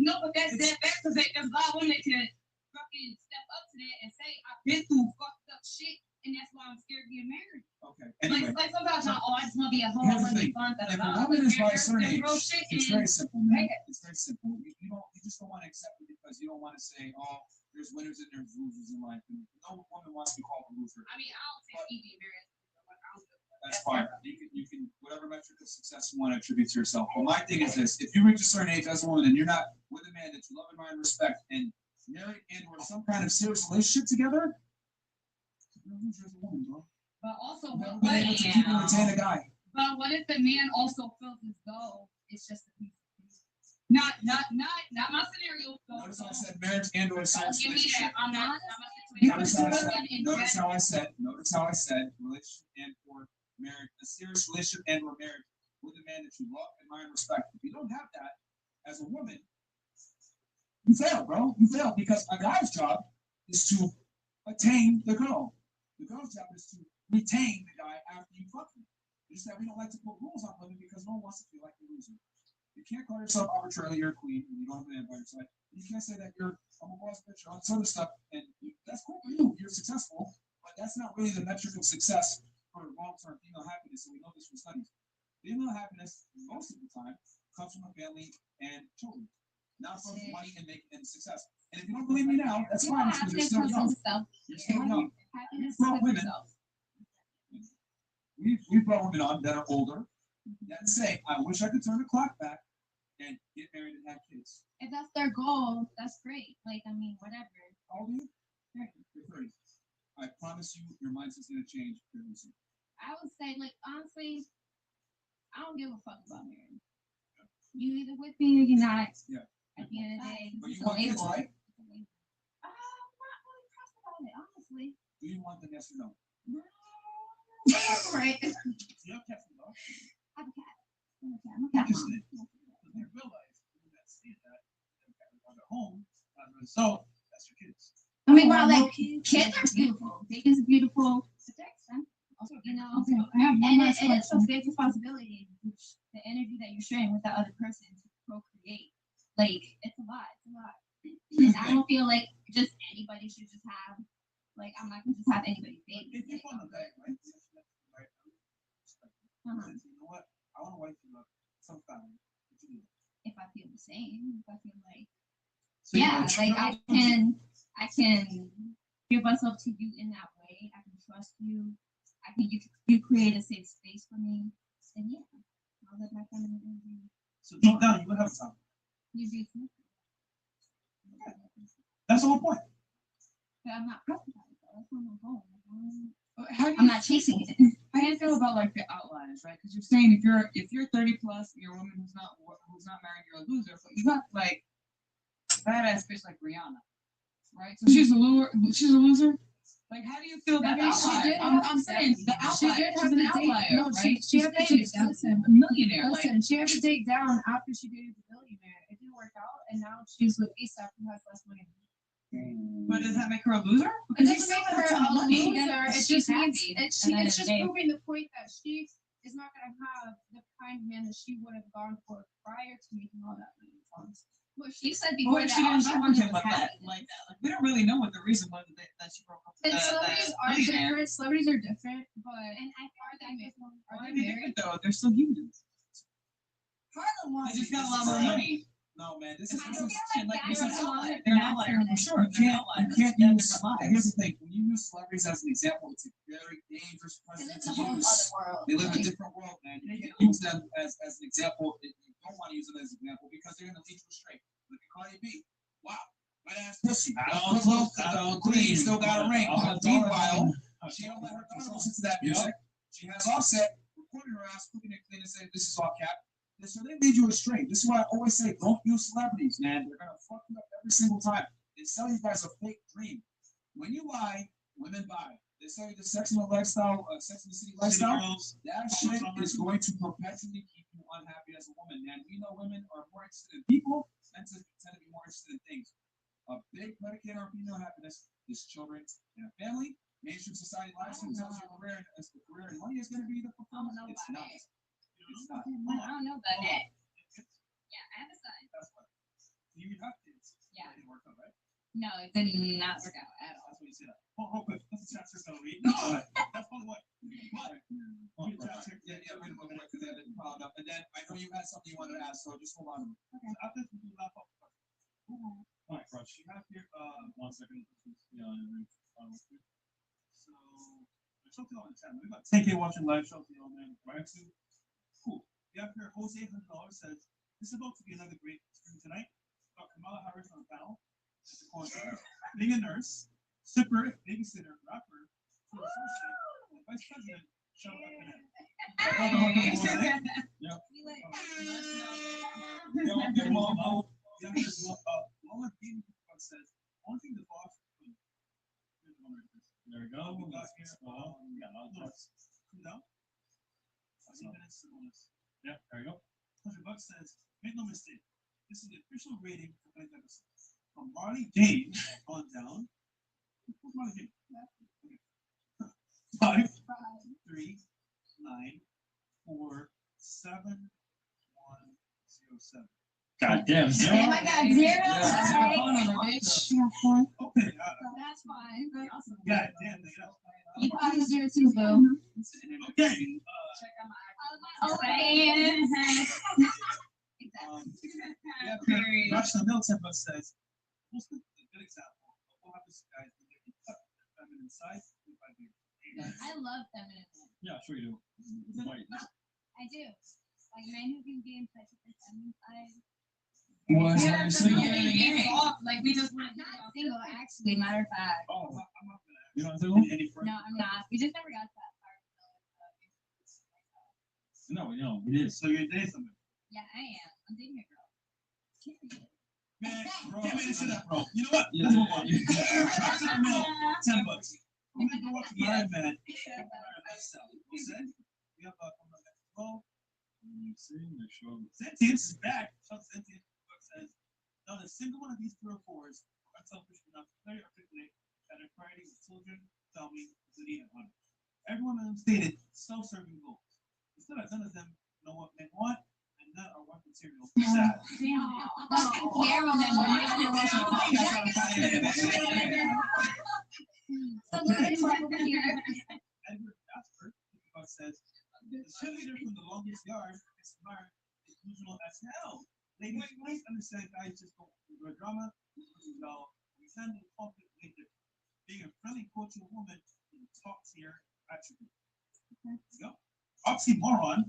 Speaker 3: no, but that's because there's a lot of women that can fucking step up to that and say, I've been through fucked up shit, and that's why I'm scared to get married.
Speaker 11: Okay. Anyway,
Speaker 3: like sometimes I just want to be at home. I want to be fun.
Speaker 11: If a woman is by a certain age, it's very simple, man. It's very simple. You just don't want to accept it because you don't want to say, oh, there's winners and there's losers in life. And no woman wants to be called a loser.
Speaker 3: I mean, I don't think being married.
Speaker 11: That's fine. You can whatever metric of success you want to attribute to yourself. But my thing is this: if you reach a certain age as a woman and you're not with a man that you love, admire, and respect, and married and or some kind of serious relationship together, you're a loser as a woman, bro.
Speaker 3: But also,
Speaker 11: never been able to keep and retain a guy.
Speaker 3: But what if the man also feels as though it's just a piece of piece? Not my scenario.
Speaker 11: Notice how I said marriage and or serious
Speaker 3: give me
Speaker 11: relationship.
Speaker 3: that. I'm not.
Speaker 11: Notice how I said relationship and or marriage, a serious relationship and or marriage with a man that you love, admire, and respect. If you don't have that as a woman, you fail, bro. You fail because a guy's job is to attain the girl. The girl's job is to retain the guy after you fuck him. It's just that we don't like to put rules on women because no one wants to feel like a loser. You can't call yourself arbitrarily you're a queen and you don't have a man by your side. You can't say that I'm a boss bitch or all this other stuff, and that's cool for you. You're successful, but that's not really the metric of success for long-term female happiness. And we know this from studies. Female happiness, most of the time, comes from a family and children, not from money and success. And if you don't believe me now, that's fine because you're still young. You're still young. We've brought women. We've brought women on that are older that say, I wish I could turn the clock back and get married and have kids.
Speaker 20: If that's their goal, that's great. Like, I mean, whatever.
Speaker 11: How old are you? 30. You're 30. I promise you, your mindset's going to change very soon.
Speaker 20: I would say, like, honestly, I don't give a fuck about marriage. You either with me or you're not. Yeah. At the end of the day,
Speaker 11: but you want kids, right?
Speaker 20: I'm not really pressed about it, honestly.
Speaker 11: Do you want them, yes or no?
Speaker 20: No. Right.
Speaker 10: You have cats and dogs?
Speaker 20: I have a cat. I'm a cat mom.
Speaker 10: They realize that see that at home, so that's your kids.
Speaker 20: I mean, well, like kids are beautiful. Babies are beautiful, but they're expensive. You know, and it's a big responsibility. The energy that you're sharing with the other person to procreate, like it's a lot. It's a lot. And I don't feel like just anybody should just have. Like I'm not gonna just have anybody's baby.
Speaker 10: If you want to bag, right? You know what? I want to wife you up sometime.
Speaker 20: If I feel the same, if I feel like
Speaker 10: so
Speaker 20: like I can give myself to you in that way. I can trust you. I can you create a safe space for me. And yeah, I'll let my feminine energy.
Speaker 10: So deep down, you would have time.
Speaker 20: You do too.
Speaker 10: That's the whole point.
Speaker 20: But I'm not pressed about it though. That's not my goal.
Speaker 18: How do
Speaker 20: I'm not chasing it.
Speaker 16: How do you feel about like the outliers, right? Because you're saying if you're 30 plus, you're a woman who's not married, you're a loser. But you got like badass bitch like Rihanna, right? So she's a loser. She's a loser. Like, how do you feel that? I'm saying the outlier.
Speaker 7: She did have
Speaker 16: an
Speaker 7: to date.
Speaker 16: outlier.
Speaker 7: No,
Speaker 16: Right?
Speaker 7: she had to date. Listen,
Speaker 16: a millionaire.
Speaker 7: Listen, she had to date down after she dated the billionaire. It didn't work out, and now she's with ASAP, who has less money.
Speaker 16: But does that make her a loser?
Speaker 7: It
Speaker 16: Because
Speaker 7: doesn't
Speaker 16: she
Speaker 7: make
Speaker 16: still has
Speaker 7: her
Speaker 16: a ton of
Speaker 7: a
Speaker 16: money.
Speaker 7: loser. It
Speaker 16: She's
Speaker 7: just means
Speaker 16: happy.
Speaker 7: it's just proving the point that she is not going to have the kind of man that she would have gone for prior to making all that money.
Speaker 20: Well, she said
Speaker 16: Or
Speaker 20: before
Speaker 16: if
Speaker 20: that
Speaker 16: she didn't
Speaker 20: she
Speaker 16: talk
Speaker 20: was
Speaker 16: to him like
Speaker 20: happy.
Speaker 16: that. Like we don't really know what the reason was that she broke up with
Speaker 7: And celebrities are different. Celebrities are different, but
Speaker 20: And I are they married?
Speaker 7: are
Speaker 16: Why
Speaker 7: they
Speaker 16: are they
Speaker 7: married?
Speaker 16: different though? They're still humans.
Speaker 20: Harlem wants.
Speaker 16: They just got a lot more money.
Speaker 11: No, man, this
Speaker 20: I
Speaker 11: is
Speaker 20: feel like
Speaker 16: They're
Speaker 20: that's
Speaker 16: an
Speaker 20: a lot
Speaker 16: outlier.
Speaker 20: of
Speaker 16: They're an outlier for sure.
Speaker 11: You
Speaker 16: They're an
Speaker 11: can't
Speaker 16: outlier.
Speaker 11: use. Here's the thing: when you use celebrities as an example, it's a very dangerous precedent to use. They live in a different world, man. You can't use them as an example. You don't want to use them as an example because they're going to lead you astray. Look at Cardi B. Wow, wet ass pussy. I don't clean. Still got a ring. Deep file. She don't let her daughter listen to that music. She has Offset recording her ass, cooking it clean, and saying this is all cap. So they lead you astray. This is why I always say, don't use celebrities, man. They're gonna fuck you up every single time. They sell you guys a fake dream. When you lie, women buy. They sell you the Sex and the lifestyle, Sex and the City lifestyle. That shit is going to perpetually keep you unhappy as a woman, man. We know women are more interested in people tend to be more interested in things. A big predicator of female happiness is children and a family. Mainstream society lies and tells your career and money is going to be the performance. It's not. It's not.
Speaker 20: I don't know about that. Yeah, I have a son.
Speaker 11: That's what. You have kids.
Speaker 20: Yeah.
Speaker 11: It didn't work out, right?
Speaker 20: No, it did not work out at all.
Speaker 11: That's what you said. Hold quick. That's the chapter's gonna read. No, that's one what. Yeah, read it because they didn't follow up. And then I know you had something you wanted to ask, so just hold on.
Speaker 17: Okay. So after we wrap up. All right, Rush. You have here. 1 second. Yeah. So show to on the channel. We got 10K watching live. Show to the old man. Right to. Cool. You have here Jose $100 says this is about to be another great stream tonight. Got Kamala Harris on the panel. Being a nurse, stripper, babysitter, rapper, vice president. Shout out says one thing the boss. There we go. We got here. Cool down. 15 minutes to bonus. Yeah, there we go. $100 says, make no mistake. This is the official rating for Blake episodes. From Marley Jane on down. Who's Marley Jane? Okay. 5, 3, 9, 4, 7, 1, 0, 7. God damn, zero.
Speaker 20: Oh my God, zero.
Speaker 17: Okay.
Speaker 20: That's fine.
Speaker 17: God damn,
Speaker 20: You probably zero too, boo.
Speaker 17: Okay.
Speaker 20: Check out my okay.
Speaker 17: Rush the Milton says, what's a good example of what happens to guys when they get cut the feminine side?
Speaker 20: I love feminine.
Speaker 17: Yeah, sure you do.
Speaker 20: I do. Like men who can be in touch with their feminine side.
Speaker 2: What?
Speaker 20: Yeah,
Speaker 2: Yeah.
Speaker 20: like we just want not single, actually, matter of fact.
Speaker 17: Oh, I'm not gonna. You know what I'm saying?
Speaker 20: No, I'm not. We just never got to that part.
Speaker 17: No, it is. So you're dating somebody.
Speaker 20: Yeah, I am. I'm dating a girl.
Speaker 17: Man, bro, get me into that, bro. You know what? Let's move on. $10. I'm gonna go up to Brian, man. Lifestyle. You said we have well, Sentience is back. Sentience says, now the single one of these 3 or 4s are unselfish enough to clearly articulate that their priority is children, family, duty, and honor. Every one of them stated self-serving goals. Instead, none of them know what men want, and none are what material. Sad. Edward Asper says, the cheerleader from the longest yard is smart, delusional as hell. Ladies, please understand, guys just don't enjoy drama. Well, we handle conflict later. Being a friendly, cultural woman is a top tier attribute. Let's go. Oxymoron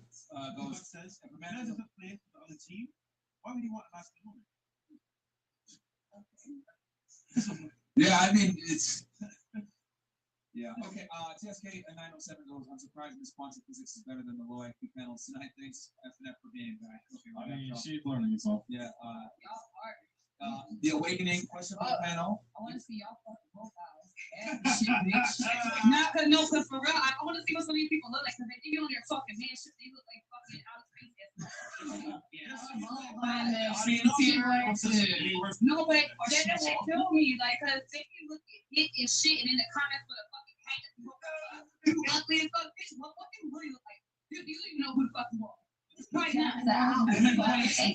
Speaker 17: says, if a man doesn't play for the other team, why would he want a masculine woman?
Speaker 11: Yeah, I mean, it's Yeah, okay, TSK at 907 goes, I'm surprised Miss Quantum Physics is better than the low IQ panels tonight. Thanks, FNF for being back. Okay,
Speaker 14: I mean, she's learning it, so.
Speaker 11: Yeah,
Speaker 3: Y'all are.
Speaker 11: the awakening question for the panel.
Speaker 3: I want to see y'all fucking profiles. Shit, bitch. Not cause no, cause for real, I want to see what some of these people look like. Cause they be on their fucking man shit. They look like fucking out of space. No, but that shit kill me. Like, cause they be looking hit and shit, and in the comments with a fucking hate. Ugly as fuck, bitch. What you really look like? You don't even know who the fuck you are. Right now.
Speaker 15: His head,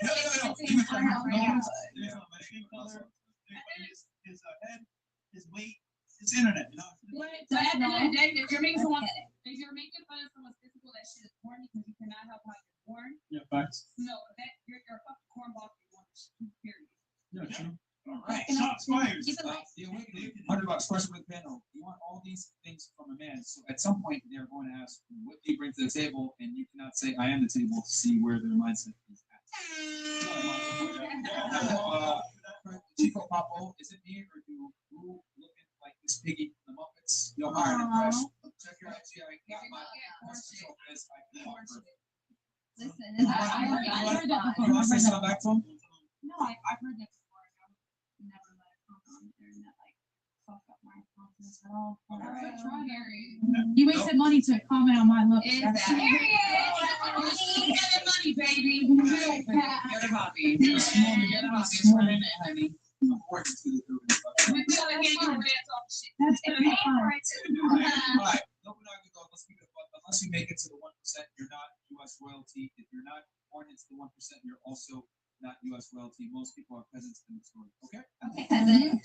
Speaker 15: his weight, his internet, you know.
Speaker 3: So at the end of the day, if you're making fun of someone's physical, that shit is corny because you cannot help how you're born.
Speaker 14: Yeah, facts.
Speaker 3: No, that you're a fucking cornball if you want to shoot, period.
Speaker 14: Yeah, true.
Speaker 15: All right, shots fired.
Speaker 11: The awakening, $100 question for the panel. You want all these things from a man, so at some point they're going to ask, what do you bring to the table? And you cannot say, I am the table, to see where their mindset is at. Chico Papo, is it me or do you looking like this piggy from the Muppets? Yo, Myron, fresh. Check your IG. I got my message on this. I can offer.
Speaker 20: Listen,
Speaker 11: You want to say something back to him?
Speaker 7: No, I've heard that before. I would never let it come on there and that like fuck up my confidence at all. You wasted money to comment on my looks.
Speaker 3: Money, baby.
Speaker 9: Get a hobby. Get a hobby. Honey.
Speaker 11: Important to the group.
Speaker 7: That's
Speaker 11: Alright, no, we're not gonna go. Let's keep it fun. Unless you make it to the 1%, you're not U.S. royalty. If you're not born into the 1%, you're also not U.S. royalty. Most people are peasants in the story. Okay?
Speaker 20: Okay, peasant.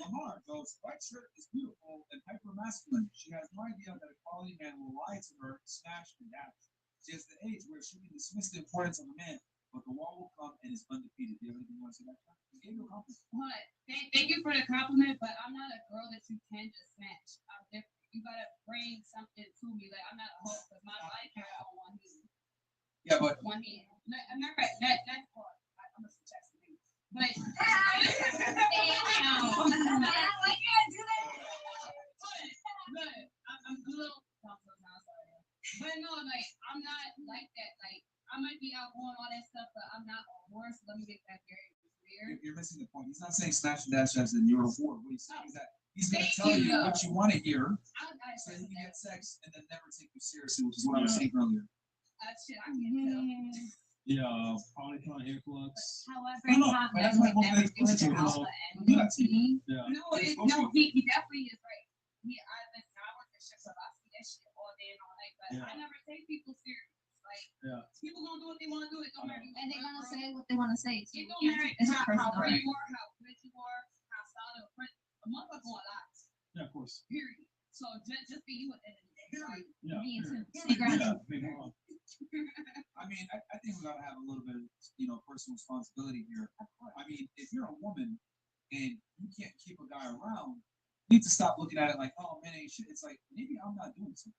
Speaker 11: Lamar goes, white shirt is beautiful and hyper masculine. She has no idea that a quality man will lie to her, smash, and dash. She has the age where she can dismiss the importance of a man, but the wall will come and is undefeated. Do you have anything you want to say about that? I gave you a compliment.
Speaker 3: But thank you for the compliment, but I'm not a girl that you can just smash. I'm different. You gotta bring something to me. Like I'm not a hoe because my body count on one hand.
Speaker 11: Yeah, but
Speaker 3: one hand. I'm not right. That's hard. I'm gonna suggest something. But I'm a little but no, like I'm not like that. Like I might be out on all that stuff, but I'm not a horse. Let me get that very clear.
Speaker 11: you're missing the point. He's not saying smash and dash as in you're a whore. What he's saying is that he's going to tell you what you want to hear, so you can get sex and then never take you seriously, which is what I was saying earlier.
Speaker 3: Shit, I can't tell.
Speaker 14: Yeah, polycon influx.
Speaker 3: However, that's what never do with the alpha and
Speaker 14: yeah.
Speaker 3: No, he definitely is right. I work at Chef, so I see that shit all day and all night, but I never take people serious. Like, people gonna do what they want to do. It don't matter.
Speaker 20: And they're gonna say what they want to say.
Speaker 3: It don't matter how pretty you are, how good you are, how solid or print. A motherfucker gonna lie.
Speaker 14: Yeah, of course.
Speaker 3: Period. So just be you at the end of the day. Period.
Speaker 14: Yeah.
Speaker 3: Be into
Speaker 11: I mean, I think we gotta have a little bit of, personal responsibility here. I mean, if you're a woman and you can't keep a guy around, you need to stop looking at it like, oh man, ain't shit. It's like maybe I'm not doing something.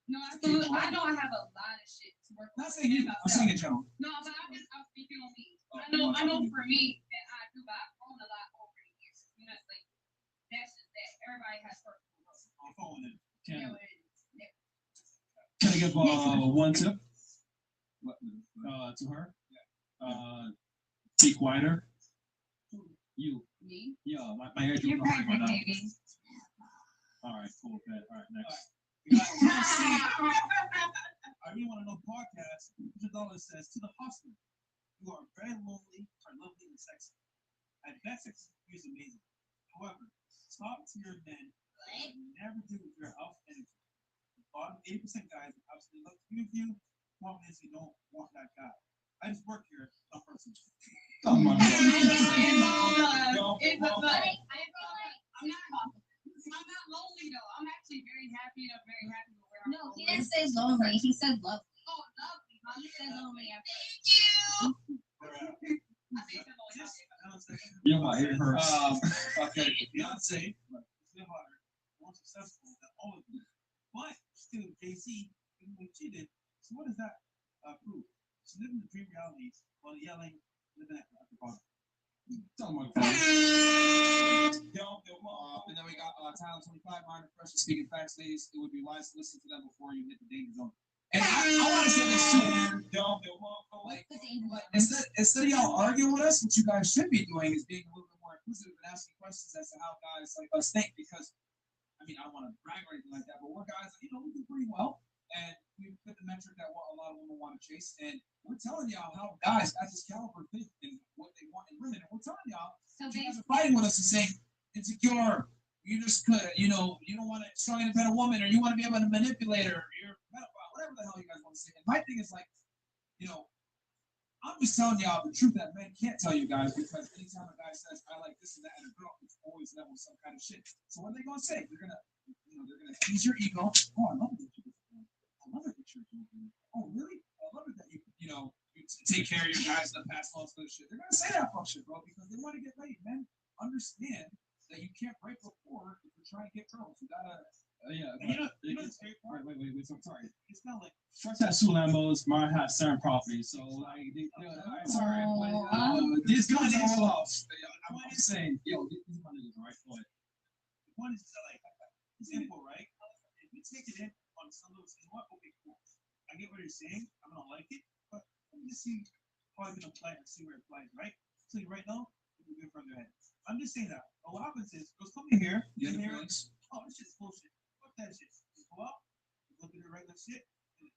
Speaker 3: No, absolutely. I know I have a lot of shit to work on.
Speaker 11: Not saying you. I'm saying in general.
Speaker 3: No, but I'm speaking on me. I know for me that I do, but I've grown a lot over the years. You know, it's like that's just that. Everybody has personal growth.
Speaker 15: I'm following it.
Speaker 14: Can I give one tip to her? Be quieter. You.
Speaker 3: Me?
Speaker 14: Yeah, my hair.
Speaker 3: You're pregnant, baby.
Speaker 14: All right, cool. Okay. All right, next.
Speaker 15: I really want to know podcast. $100 says to the hustler, you are very lonely, are lovely and sexy. At best, sex is amazing. However, talk to your men. Never do with your alpha energy. The bottom 80% guys absolutely love to be with you. Problem is, you don't want that guy. I just work here, some person.
Speaker 3: I'm not lonely though. I'm actually very happy and I'm very happy with where I'm
Speaker 20: No, he didn't say lonely. He said lovely.
Speaker 3: Oh, lovely.
Speaker 20: He said lonely.
Speaker 14: Yeah, my ear hurts.
Speaker 15: Okay, Beyonce, still harder, more successful than all of you, but still Jay-Z, even when she did. So what does that prove? She lived in the dream reality while yelling, living at the bottom.
Speaker 12: Tell them
Speaker 11: And then we got Title 25, minor pressure, speaking facts, ladies. It would be wise to listen to them before you hit the danger zone. And I want to say this too. Like, instead of y'all arguing with us, what you guys should be doing is being a little bit more inclusive and asking questions as to how guys like us think. Because, I mean, I don't want to brag or anything like that, but we're guys, we do pretty well. And we fit the metric that a lot of women want to chase. And we're telling y'all how guys at this caliber think and what they want in women. And we're telling y'all, so you guys are fighting with us and saying, insecure, you just could, you don't want a strong independent woman, or you want to be able to manipulate her, or you're a pedophile, whatever the hell you guys want to say. And my thing is like, I'm just telling y'all the truth that men can't tell you guys, because anytime a guy says I like this and that, and a girl, it's always level some kind of shit. So what are they gonna say? They're gonna tease your ego. Oh, I love it that you. I love it that you're doing. Oh, really? I love it that you take care of your guys in the past, all this other shit. They're gonna say that fuck shit, bro, because they want to get laid. Men understand that you can't break rapport if you're trying to get girls. You gotta.
Speaker 12: Wait, so I'm sorry.
Speaker 15: It's not like
Speaker 12: Trucks have Sue Lambos, mine have certain properties, so like, I'm sorry, but these guys are all off. I'm saying, these are my niggas, right? But
Speaker 15: the point is that, like, it's simple, right? If you take it in on some of those things, what? Okay, cool. I get what you're saying. I'm gonna like it, but let me just see how it's gonna play and see where it plays, right? So right now, it'll be good from their head. I'm just saying that. What happens is, girls come in here, oh, this shit's bullshit. Fuck that shit. You go out, you look at the regular shit, and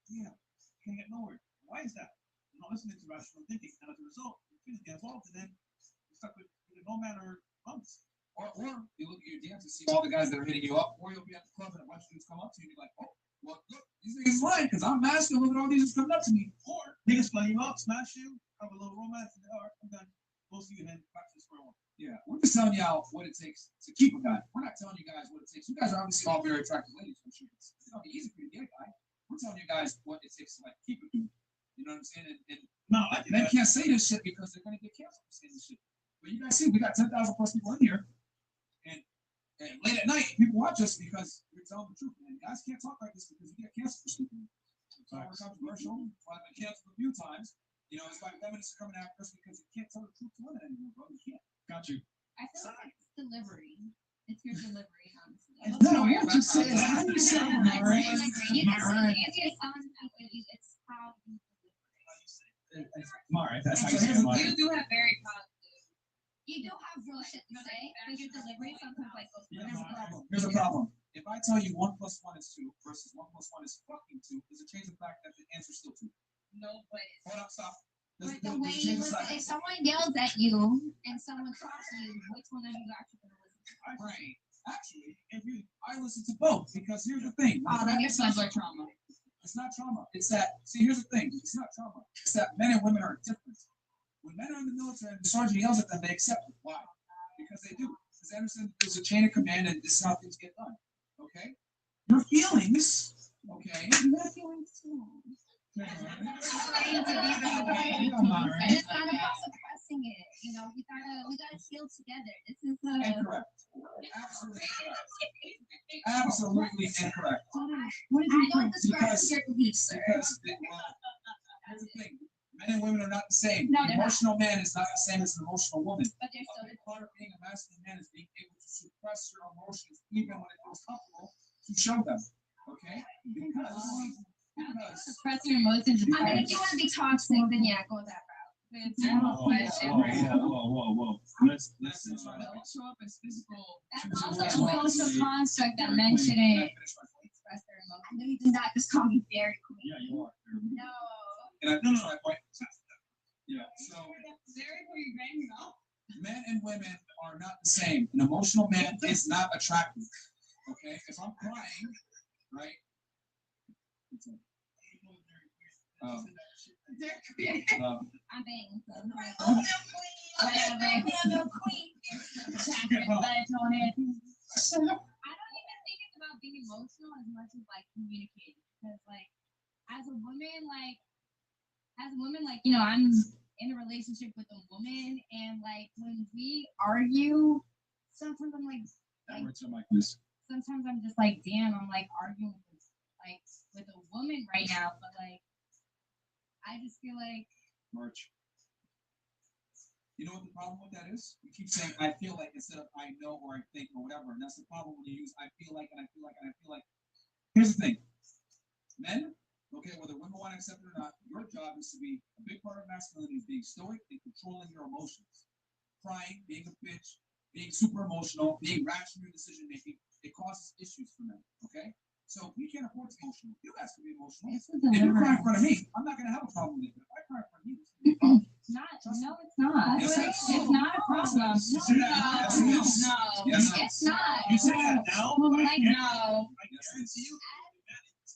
Speaker 15: can't get nowhere. Why is that? You're not listening to rational thinking, and as a result, your feelings get involved, and then you're stuck with no matter months.
Speaker 11: Or you look at your DMs and see all the guys that are hitting you up, or you'll be at the club and a bunch of dudes come up to you and be like, oh, well, look, these niggas lying because I'm masculine. Look at all these dudes coming up to me.
Speaker 15: Or niggas play you up, smash you, have a little romance, and all right, I'm done. Most of you then back to square one.
Speaker 11: Yeah, we're just telling y'all what it takes to keep a guy. We're not telling you guys what it takes. You guys are obviously all very attractive ladies. I'm sure it's gonna be easy for you to get a guy. We're telling you guys what it takes to like keep a dude. You know what I'm saying? And
Speaker 15: no,
Speaker 11: men can't say this shit because they're gonna get canceled for saying this shit. But you guys see, we got 10,000 plus people in here, and late at night, people watch us because we're telling the truth. And guys can't talk like this because you get canceled for speaking. So we're controversial. I've been canceled a few times. It's like feminists are coming after us because you can't tell the truth to women anymore, bro. You can't.
Speaker 12: Got you.
Speaker 5: I feel like it's delivery. It's your delivery, honestly.
Speaker 11: No, I'm just saying. How do you sound, right?
Speaker 5: You can say it sounds it's how you deliver.
Speaker 12: Alright, that's how you say it.
Speaker 3: You do have very positive.
Speaker 5: You do have real shit to say, but your delivery sometimes like goes.
Speaker 11: Here's a problem. If I tell you 1 + 1 is 2 versus 1 + 1 is fucking 2, does it change the fact that the answer's still 2?
Speaker 3: No, but
Speaker 11: hold up, stop.
Speaker 5: But the way you listen, if someone yells at you and someone talks to you, which one are you actually going to listen to?
Speaker 11: Right. Actually, I listen to both because here's the thing.
Speaker 3: Oh, then it sounds like trauma.
Speaker 11: It's not trauma. It's that. See, here's the thing. It's not trauma. It's that men and women are different. When men are in the military and the sergeant yells at them, they accept it. Why? Because they do. Because they understand there's a chain of command and this is how things get done. Okay. Your feelings. Okay.
Speaker 5: You have feelings too. And it's not about suppressing it. We gotta heal together. This is
Speaker 11: incorrect. Absolutely incorrect.
Speaker 5: I don't describe your beliefs, sir.
Speaker 11: Because here's the thing. Men and women are not the same.
Speaker 5: No,
Speaker 11: an emotional man is not the same as an emotional woman.
Speaker 5: But they're still
Speaker 11: part of being a masculine man is being able to suppress your emotions even when it feels comfortable to show them. Okay? Because
Speaker 3: suppress your emotions.
Speaker 5: I mean, if you want to be toxic, then yeah, go that route.
Speaker 12: Whoa. Let's
Speaker 16: show up as physical.
Speaker 3: That's also a social construct that men shouldn't express their emotions.
Speaker 5: Let me do that. Just call me Dairy Queen.
Speaker 12: Yeah, you are.
Speaker 5: No.
Speaker 11: And I finish my point. Yeah. So
Speaker 3: Dairy Queen, bang,
Speaker 11: men and women are not the same. An emotional man is not attractive. Okay? If I'm crying, right?
Speaker 5: I'm banging.
Speaker 3: I don't even think it's about being emotional as much as like communicating, because like as a woman, I'm in a relationship with a woman, and like when we argue, sometimes I'm like sometimes I'm just like, damn, I'm like arguing with a woman right now, but like I just feel like
Speaker 11: March. You know what the problem with that is? You keep saying I feel like instead of I know or I think or whatever, and that's the problem when you use I feel like and I feel like and I feel like. Here's the thing, men, okay, whether women want to accept it or not, your job is to be a big part of masculinity is being stoic and controlling your emotions. Crying, being a bitch, being super emotional, being rash in your decision making, it causes issues for men, okay? So we can't afford to be emotional. You guys can be emotional. If you cry in front of me, I'm not gonna have a problem with it. But if I cry in front of you, it's gonna be a problem.
Speaker 3: No, it's not.
Speaker 11: Yes, it is.
Speaker 3: It's not a problem.
Speaker 11: You say that. Yes, it is.
Speaker 3: No,
Speaker 11: Yes, it is.
Speaker 3: it's not.
Speaker 15: You say that now?
Speaker 3: Like, no.
Speaker 15: I guarantee you.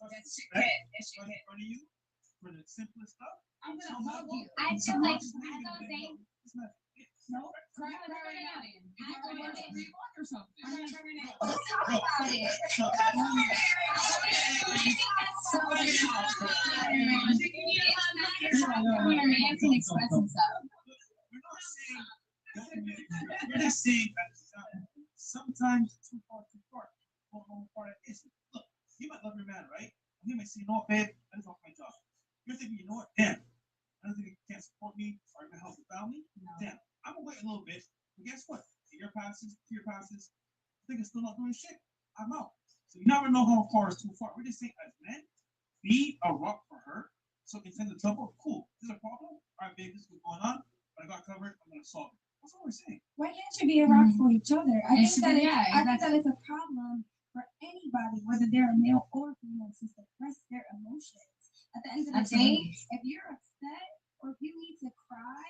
Speaker 3: That's your kid. It's your
Speaker 15: In
Speaker 3: kid.
Speaker 15: front of you for the simplest stuff.
Speaker 3: I'm gonna hug you. I feel like, as I was saying,
Speaker 16: No, cry
Speaker 3: I'm
Speaker 16: right
Speaker 3: gonna
Speaker 16: now.
Speaker 3: hug you.
Speaker 16: You got to watch 3 months or something.
Speaker 3: I'm gonna hug you. Let's talk about it. So when a man can express himself.
Speaker 15: We're just saying that sometimes too far. Part of it. Look, you might love your man, right? You might say, you know what, babe, that is off my job. You're thinking, you know what, damn, I don't think you can't support me or even help the family.
Speaker 3: No.
Speaker 15: Damn, I'm gonna wait a little bit. But guess what? A year passes, 2 years passes. I think it's still not doing shit. I'm out. So you never know how far is too far. We're just saying, as men, be a rock for her. So we send the trouble. Cool. Is there a problem? All right, babe, this is what's going on. But I got covered. I'm gonna solve it. That's all we're saying.
Speaker 20: Why can't you be a rock for each other? I think that
Speaker 3: Yeah,
Speaker 20: I think that it's a problem for anybody, whether they're a male or female, to suppress their emotions. At the end of the day, if you're upset or if you need to cry,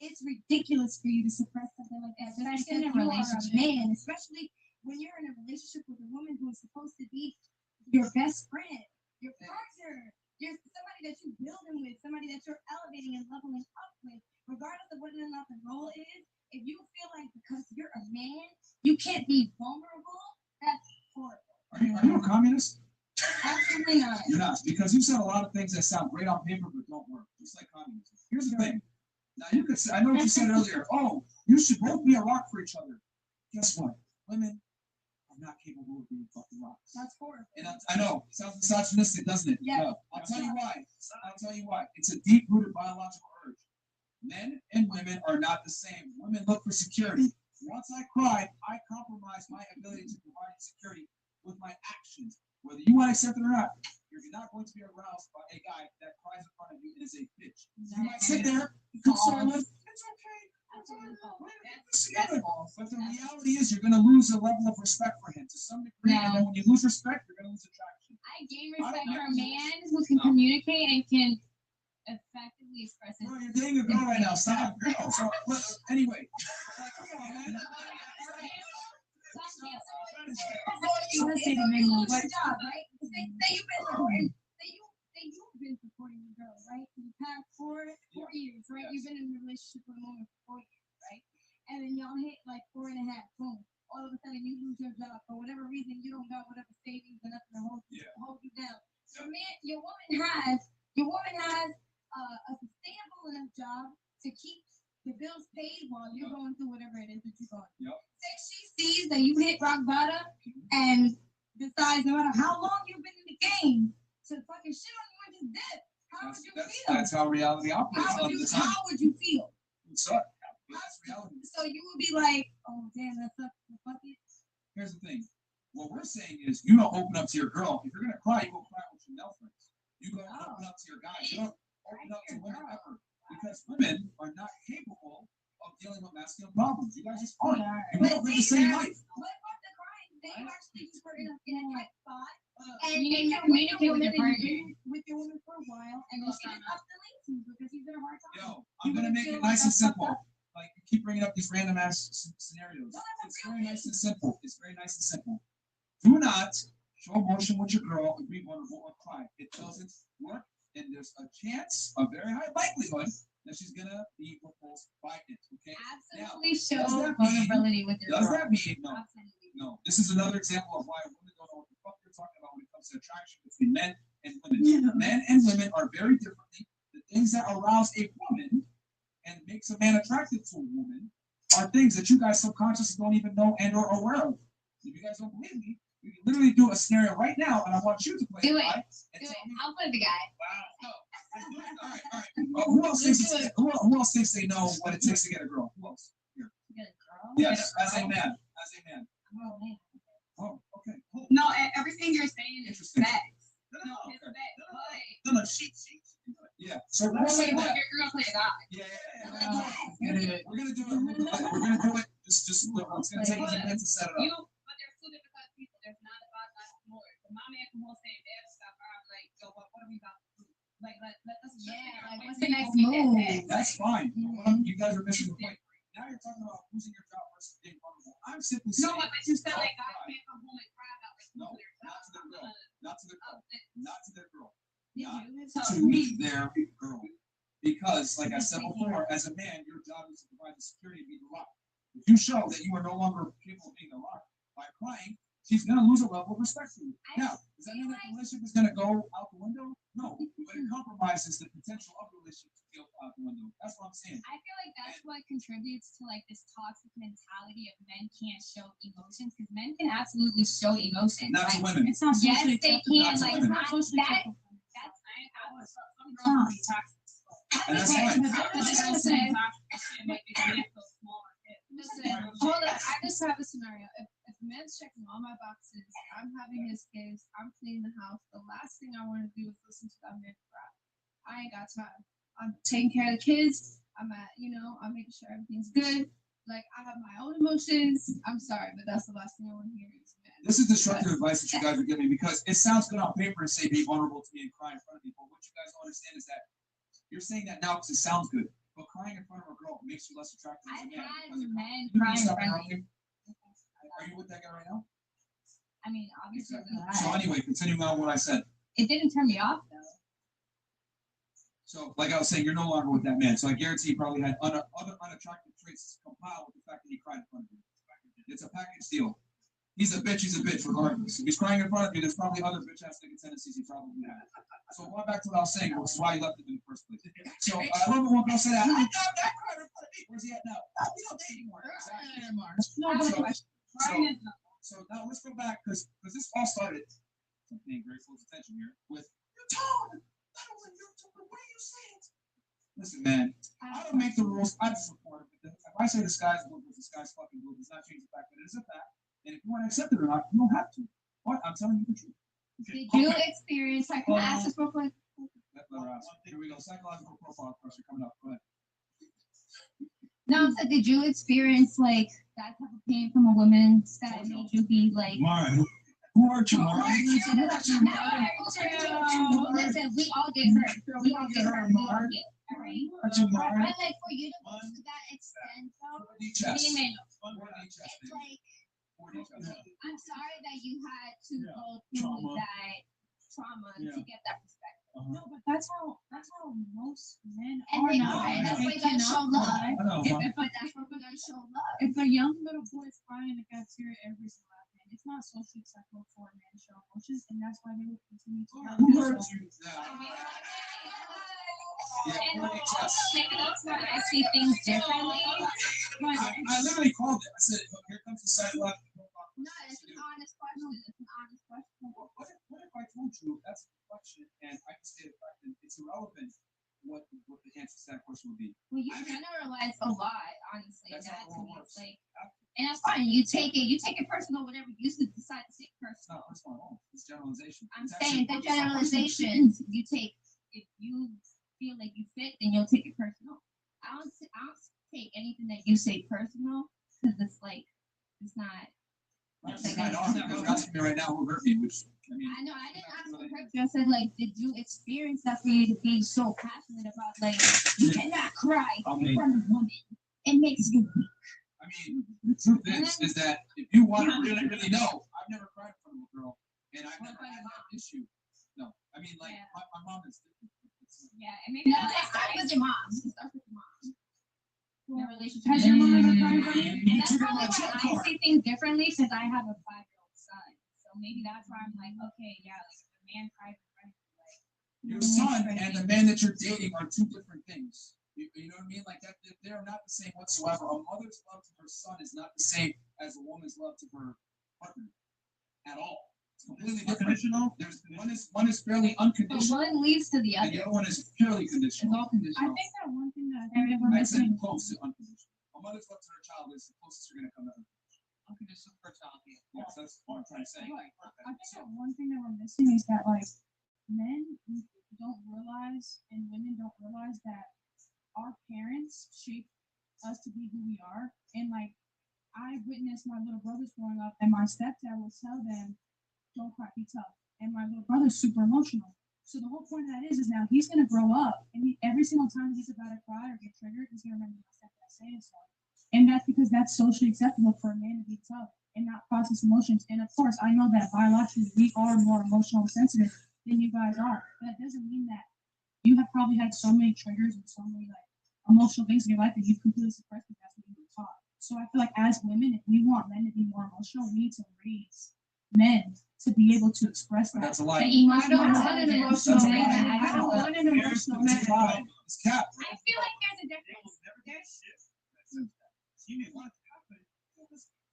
Speaker 20: it's ridiculous for you to suppress something like that.
Speaker 3: Especially in a
Speaker 20: You are
Speaker 3: relationship.
Speaker 20: man, especially when you're in a relationship with a woman who is supposed to be your best friend, your partner, you're somebody that you're building with, somebody that you're elevating and leveling up with, regardless of whether or not the role is. If you feel like because you're a man, you can't be vulnerable, that's horrible.
Speaker 11: Are you a communist?
Speaker 20: Absolutely not.
Speaker 11: You're not, because you said a lot of things that sound great on paper but don't work, just like communism. Here's the thing. Now you could say, I know what you said earlier. Oh, you should both be a rock for each other. Guess what? Women are not capable of being fucking rocks.
Speaker 20: That's horrible.
Speaker 11: And I know, it sounds misogynistic, doesn't it?
Speaker 20: Yeah.
Speaker 11: No. I'll tell you why. It's a deep-rooted biological urge. Men and women are not the same. Women look for security. Once I cried, I compromised my ability to provide security with my actions. Whether you want to accept it or not, you're not going to be aroused by a guy that cries in front of you and is a bitch. You might sit there, concerned with, it's okay. But the reality is you're going to lose a level of respect for him to some degree. And then when you lose respect, you're going to lose attraction.
Speaker 3: I gain respect for a man who can communicate and can effectively express his.
Speaker 11: Bro, you're dating a girl right now. Stop, girl. So, anyway.
Speaker 20: Say you've been supporting your girl, right? For the past 4 years, right? You've been in a relationship with a woman for 4 years, right? And then y'all hit like 4.5, boom. All of a sudden you lose your job for whatever reason. You don't got whatever savings or nothing to hold you down. So man, your woman has a sustainable enough job to keep the bills paid while you're going through whatever it is that you're going through. Say she sees that you hit rock bottom and decides no matter how long you've been in the game to fucking shit on you and just dip. How would you feel?
Speaker 11: That's how reality operates.
Speaker 20: How would you feel?
Speaker 11: So, that's reality.
Speaker 20: So you would be like, oh damn, that sucks. Fuck it.
Speaker 11: Here's the thing. What we're saying is you don't open up to your girl. If you're gonna cry, you go cry with your male friends. You go open up to your guy. You don't open up to women ever. Because women are not capable of dealing with masculine problems. You guys just aren't. You don't live the same life.
Speaker 20: What about the crying? They actually just were in a tight spot.
Speaker 3: And you can communicate with your partner.
Speaker 20: With your woman for a while, and then she just up the link to you because he's in a hard time.
Speaker 11: Yo, I'm gonna make it nice and simple. Like you keep bringing up these random ass scenarios. It's very nice and simple. It's very nice and simple. Do not show emotion with your girl and be vulnerable or cry. It doesn't work, and there's a chance, a very high likelihood, that she's gonna be repulsed by it. Okay.
Speaker 3: Absolutely show vulnerability with your
Speaker 11: Does
Speaker 3: girl.
Speaker 11: that mean no?
Speaker 3: Absolutely.
Speaker 11: No. This is another example of why women don't know what the fuck you're talking about when it comes to attraction between men and women. Men and women are very differently. The things that arouse a woman and makes a man attracted to a woman are things that you guys subconsciously don't even know and or aware of. If you guys don't believe me, we can literally do a scenario right now, and I want you to play
Speaker 3: Do it.
Speaker 11: live and
Speaker 3: Do
Speaker 11: tell
Speaker 3: it.
Speaker 11: me.
Speaker 3: I'll play the guy.
Speaker 11: Wow. Who else thinks who else thinks they know what it takes to get a girl? Who else? Here. Yes, as a man. Oh, okay. Cool.
Speaker 3: No, everything you're saying is
Speaker 11: Interesting.
Speaker 3: facts. No, it's facts.
Speaker 15: No, she.
Speaker 11: Yeah. So
Speaker 3: You're gonna play a guy.
Speaker 11: Yeah. We're gonna do it. Just look. It's gonna take us a minute to set it up.
Speaker 3: But there's two different types of people. There's not about us more. The mom man can say bad stuff. I'm like, yo, what are we about to do? Like, let us. Yeah. Like, what's the next move?
Speaker 11: That's fine. You guys are missing the point. Now you're talking about losing your job versus being vulnerable. I'm simply saying.
Speaker 3: No, but you said like guys can't come home and cry about like
Speaker 11: no, not to their girl. Not to their girl. Not to their girl.
Speaker 3: Not
Speaker 11: to meet their girl. Because, like I said before, as a man, your job is to provide the security to be the rock. If you show that you are no longer capable of being the rock by crying, she's going to lose a level of respect for you. Now, does that mean that the relationship is going to go out the window? No, but it compromises the potential of the relationship to go out the window. That's what I'm saying.
Speaker 6: I feel like that's what contributes to like this toxic mentality of men can't show emotions because men can absolutely show emotions.
Speaker 11: Not to
Speaker 6: like,
Speaker 11: women.
Speaker 6: It's not yes, they can. Like
Speaker 11: not
Speaker 6: that's
Speaker 11: And that's fine.
Speaker 8: Listen, hold on. I just have a scenario. If a man's checking all my boxes, I'm having his kids, I'm cleaning the house. The last thing I want to do is listen to that man cry. I ain't got time. I'm taking care of the kids. I'm I'm making sure everything's good. Like I have my own emotions. I'm sorry, but that's the last thing I want to hear is man.
Speaker 11: This is destructive advice that you guys are giving me because it sounds good on paper to say be vulnerable to me and cry in front of me. But what you guys don't understand is that you're saying that now because it sounds good. But crying in front of a girl makes you less attractive as a man.
Speaker 6: I've had men
Speaker 11: You
Speaker 6: crying in
Speaker 11: stop
Speaker 6: front of me.
Speaker 11: Are you with that guy right now?
Speaker 6: I mean, obviously.
Speaker 11: So anyway, continuing on what I said.
Speaker 6: It didn't turn me off though.
Speaker 11: So, like I was saying, you're no longer with that man. So I guarantee he probably had other unattractive traits compiled with the fact that he cried in front of you. It's a package deal. He's a bitch regardless. If he's crying in front of you, there's probably other bitch ass nigga tendencies he probably had. So going back to what I was saying, which is why you left it in the first place. So I love it when girls say that. I know that cried in front of me. Where's he at now? We don't date anymore. So now let's go back because this all started. I'm paying grateful attention here with your tone. What are you saying? Listen, man, I don't make the rules. I just support it. If I say the sky's blue, the sky's fucking blue, does not change the fact that it is a fact. And if you want to accept it or not, you don't have to. But I'm telling you the truth.
Speaker 6: Did you experience? I can ask this real quick.
Speaker 11: Here we go. Psychological profile question coming up. Go ahead.
Speaker 6: No, so did you experience like that type of pain from a woman that made you be like?
Speaker 17: Mara, who are you, Mara?
Speaker 6: Listen, we all get hurt. We all get hurt. All right. But like for you to go to that extent, though, it's like I'm sorry that you had to go through that trauma to get that perspective.
Speaker 7: No, but that's how most men
Speaker 6: and
Speaker 7: are
Speaker 6: now. And that's why they show love.
Speaker 7: But that's why they show love. If a young little boy is crying to get tear every single day, it's not socially acceptable for a man to show emotions, and that's why they will continue to.
Speaker 11: Who hurt you?
Speaker 6: And also, maybe that's why I see things differently.
Speaker 11: I literally called it. I said, here comes the psychological.
Speaker 6: No, it's an honest question. It's an honest question.
Speaker 11: What if I told you that's the question and I can say the fact that it's irrelevant what the answer to that question would be?
Speaker 6: Well, you generalize a lot, honestly. That to me, like, and that's fine. You take it personal. Whatever you decide to take personal.
Speaker 11: It's not personal at all. It's generalization.
Speaker 6: I'm saying the generalizations you take. If you feel like you fit, then you'll take it personal. I don't take anything that you say personal because it's like it's not.
Speaker 11: You're asking me right now who hurt me, which
Speaker 6: I know I didn't ask for hurt you. I said like, did you experience that for you to be so passionate about like you cannot cry in front of a woman? It makes you weak.
Speaker 11: I mean, the truth is that if you want to really, really know, I've never cried in front of a girl, and I've never had that issue. No, I mean like my mom is different.
Speaker 6: Yeah, I mean, it starts with your mom. It starts with your mom. Your relationship.
Speaker 7: Has your mom ever cried in front of you?
Speaker 6: And that's probably why I see things differently because I have a 5-year-old son. So maybe that's why I'm like, okay, yeah, like if a man cries in front of you, like
Speaker 11: your son and the man that you're dating are two different things. You know what I mean? Like that, they are not the same whatsoever. A mother's love to her son is not the same as a woman's love to her partner at all. It's completely different. There's one is fairly unconditional.
Speaker 3: But one leads to the
Speaker 11: And
Speaker 3: other.
Speaker 11: the other one is purely conditional.
Speaker 7: I think that one thing that I think we're
Speaker 11: I said
Speaker 7: missing.
Speaker 11: close to unconditional. A mother's love to her child is the closest you're gonna come to unconditional.
Speaker 16: Unconditional for a child, yeah.
Speaker 11: Yes, that's what I'm trying to say.
Speaker 7: Right. I think that one thing that we're missing is that like men don't realize and women don't realize that our parents shape us to be who we are. And like I witnessed my little brothers growing up, and my stepdad would tell them, "Don't cry, be tough." And my little brother's super emotional. So the whole point of that is now he's gonna grow up, and every single time he's about to cry or get triggered, he's gonna remember my stepdad saying so. And that's because that's socially acceptable for a man to be tough and not process emotions. And of course, I know that biologically we are more emotional and sensitive than you guys are. But that doesn't mean that you have probably had so many triggers and so many like emotional things in your life that you've completely suppressed because that's what you were taught. So I feel like as women, if we want men to be more emotional, we need to raise men to be able to express that.
Speaker 11: That's a lie.
Speaker 7: The
Speaker 20: I don't want an emotional
Speaker 11: That's a
Speaker 20: man.
Speaker 11: lie.
Speaker 20: I don't want an emotional man.
Speaker 11: It's cap.
Speaker 20: I feel like there's a difference.
Speaker 15: You may want it to happen.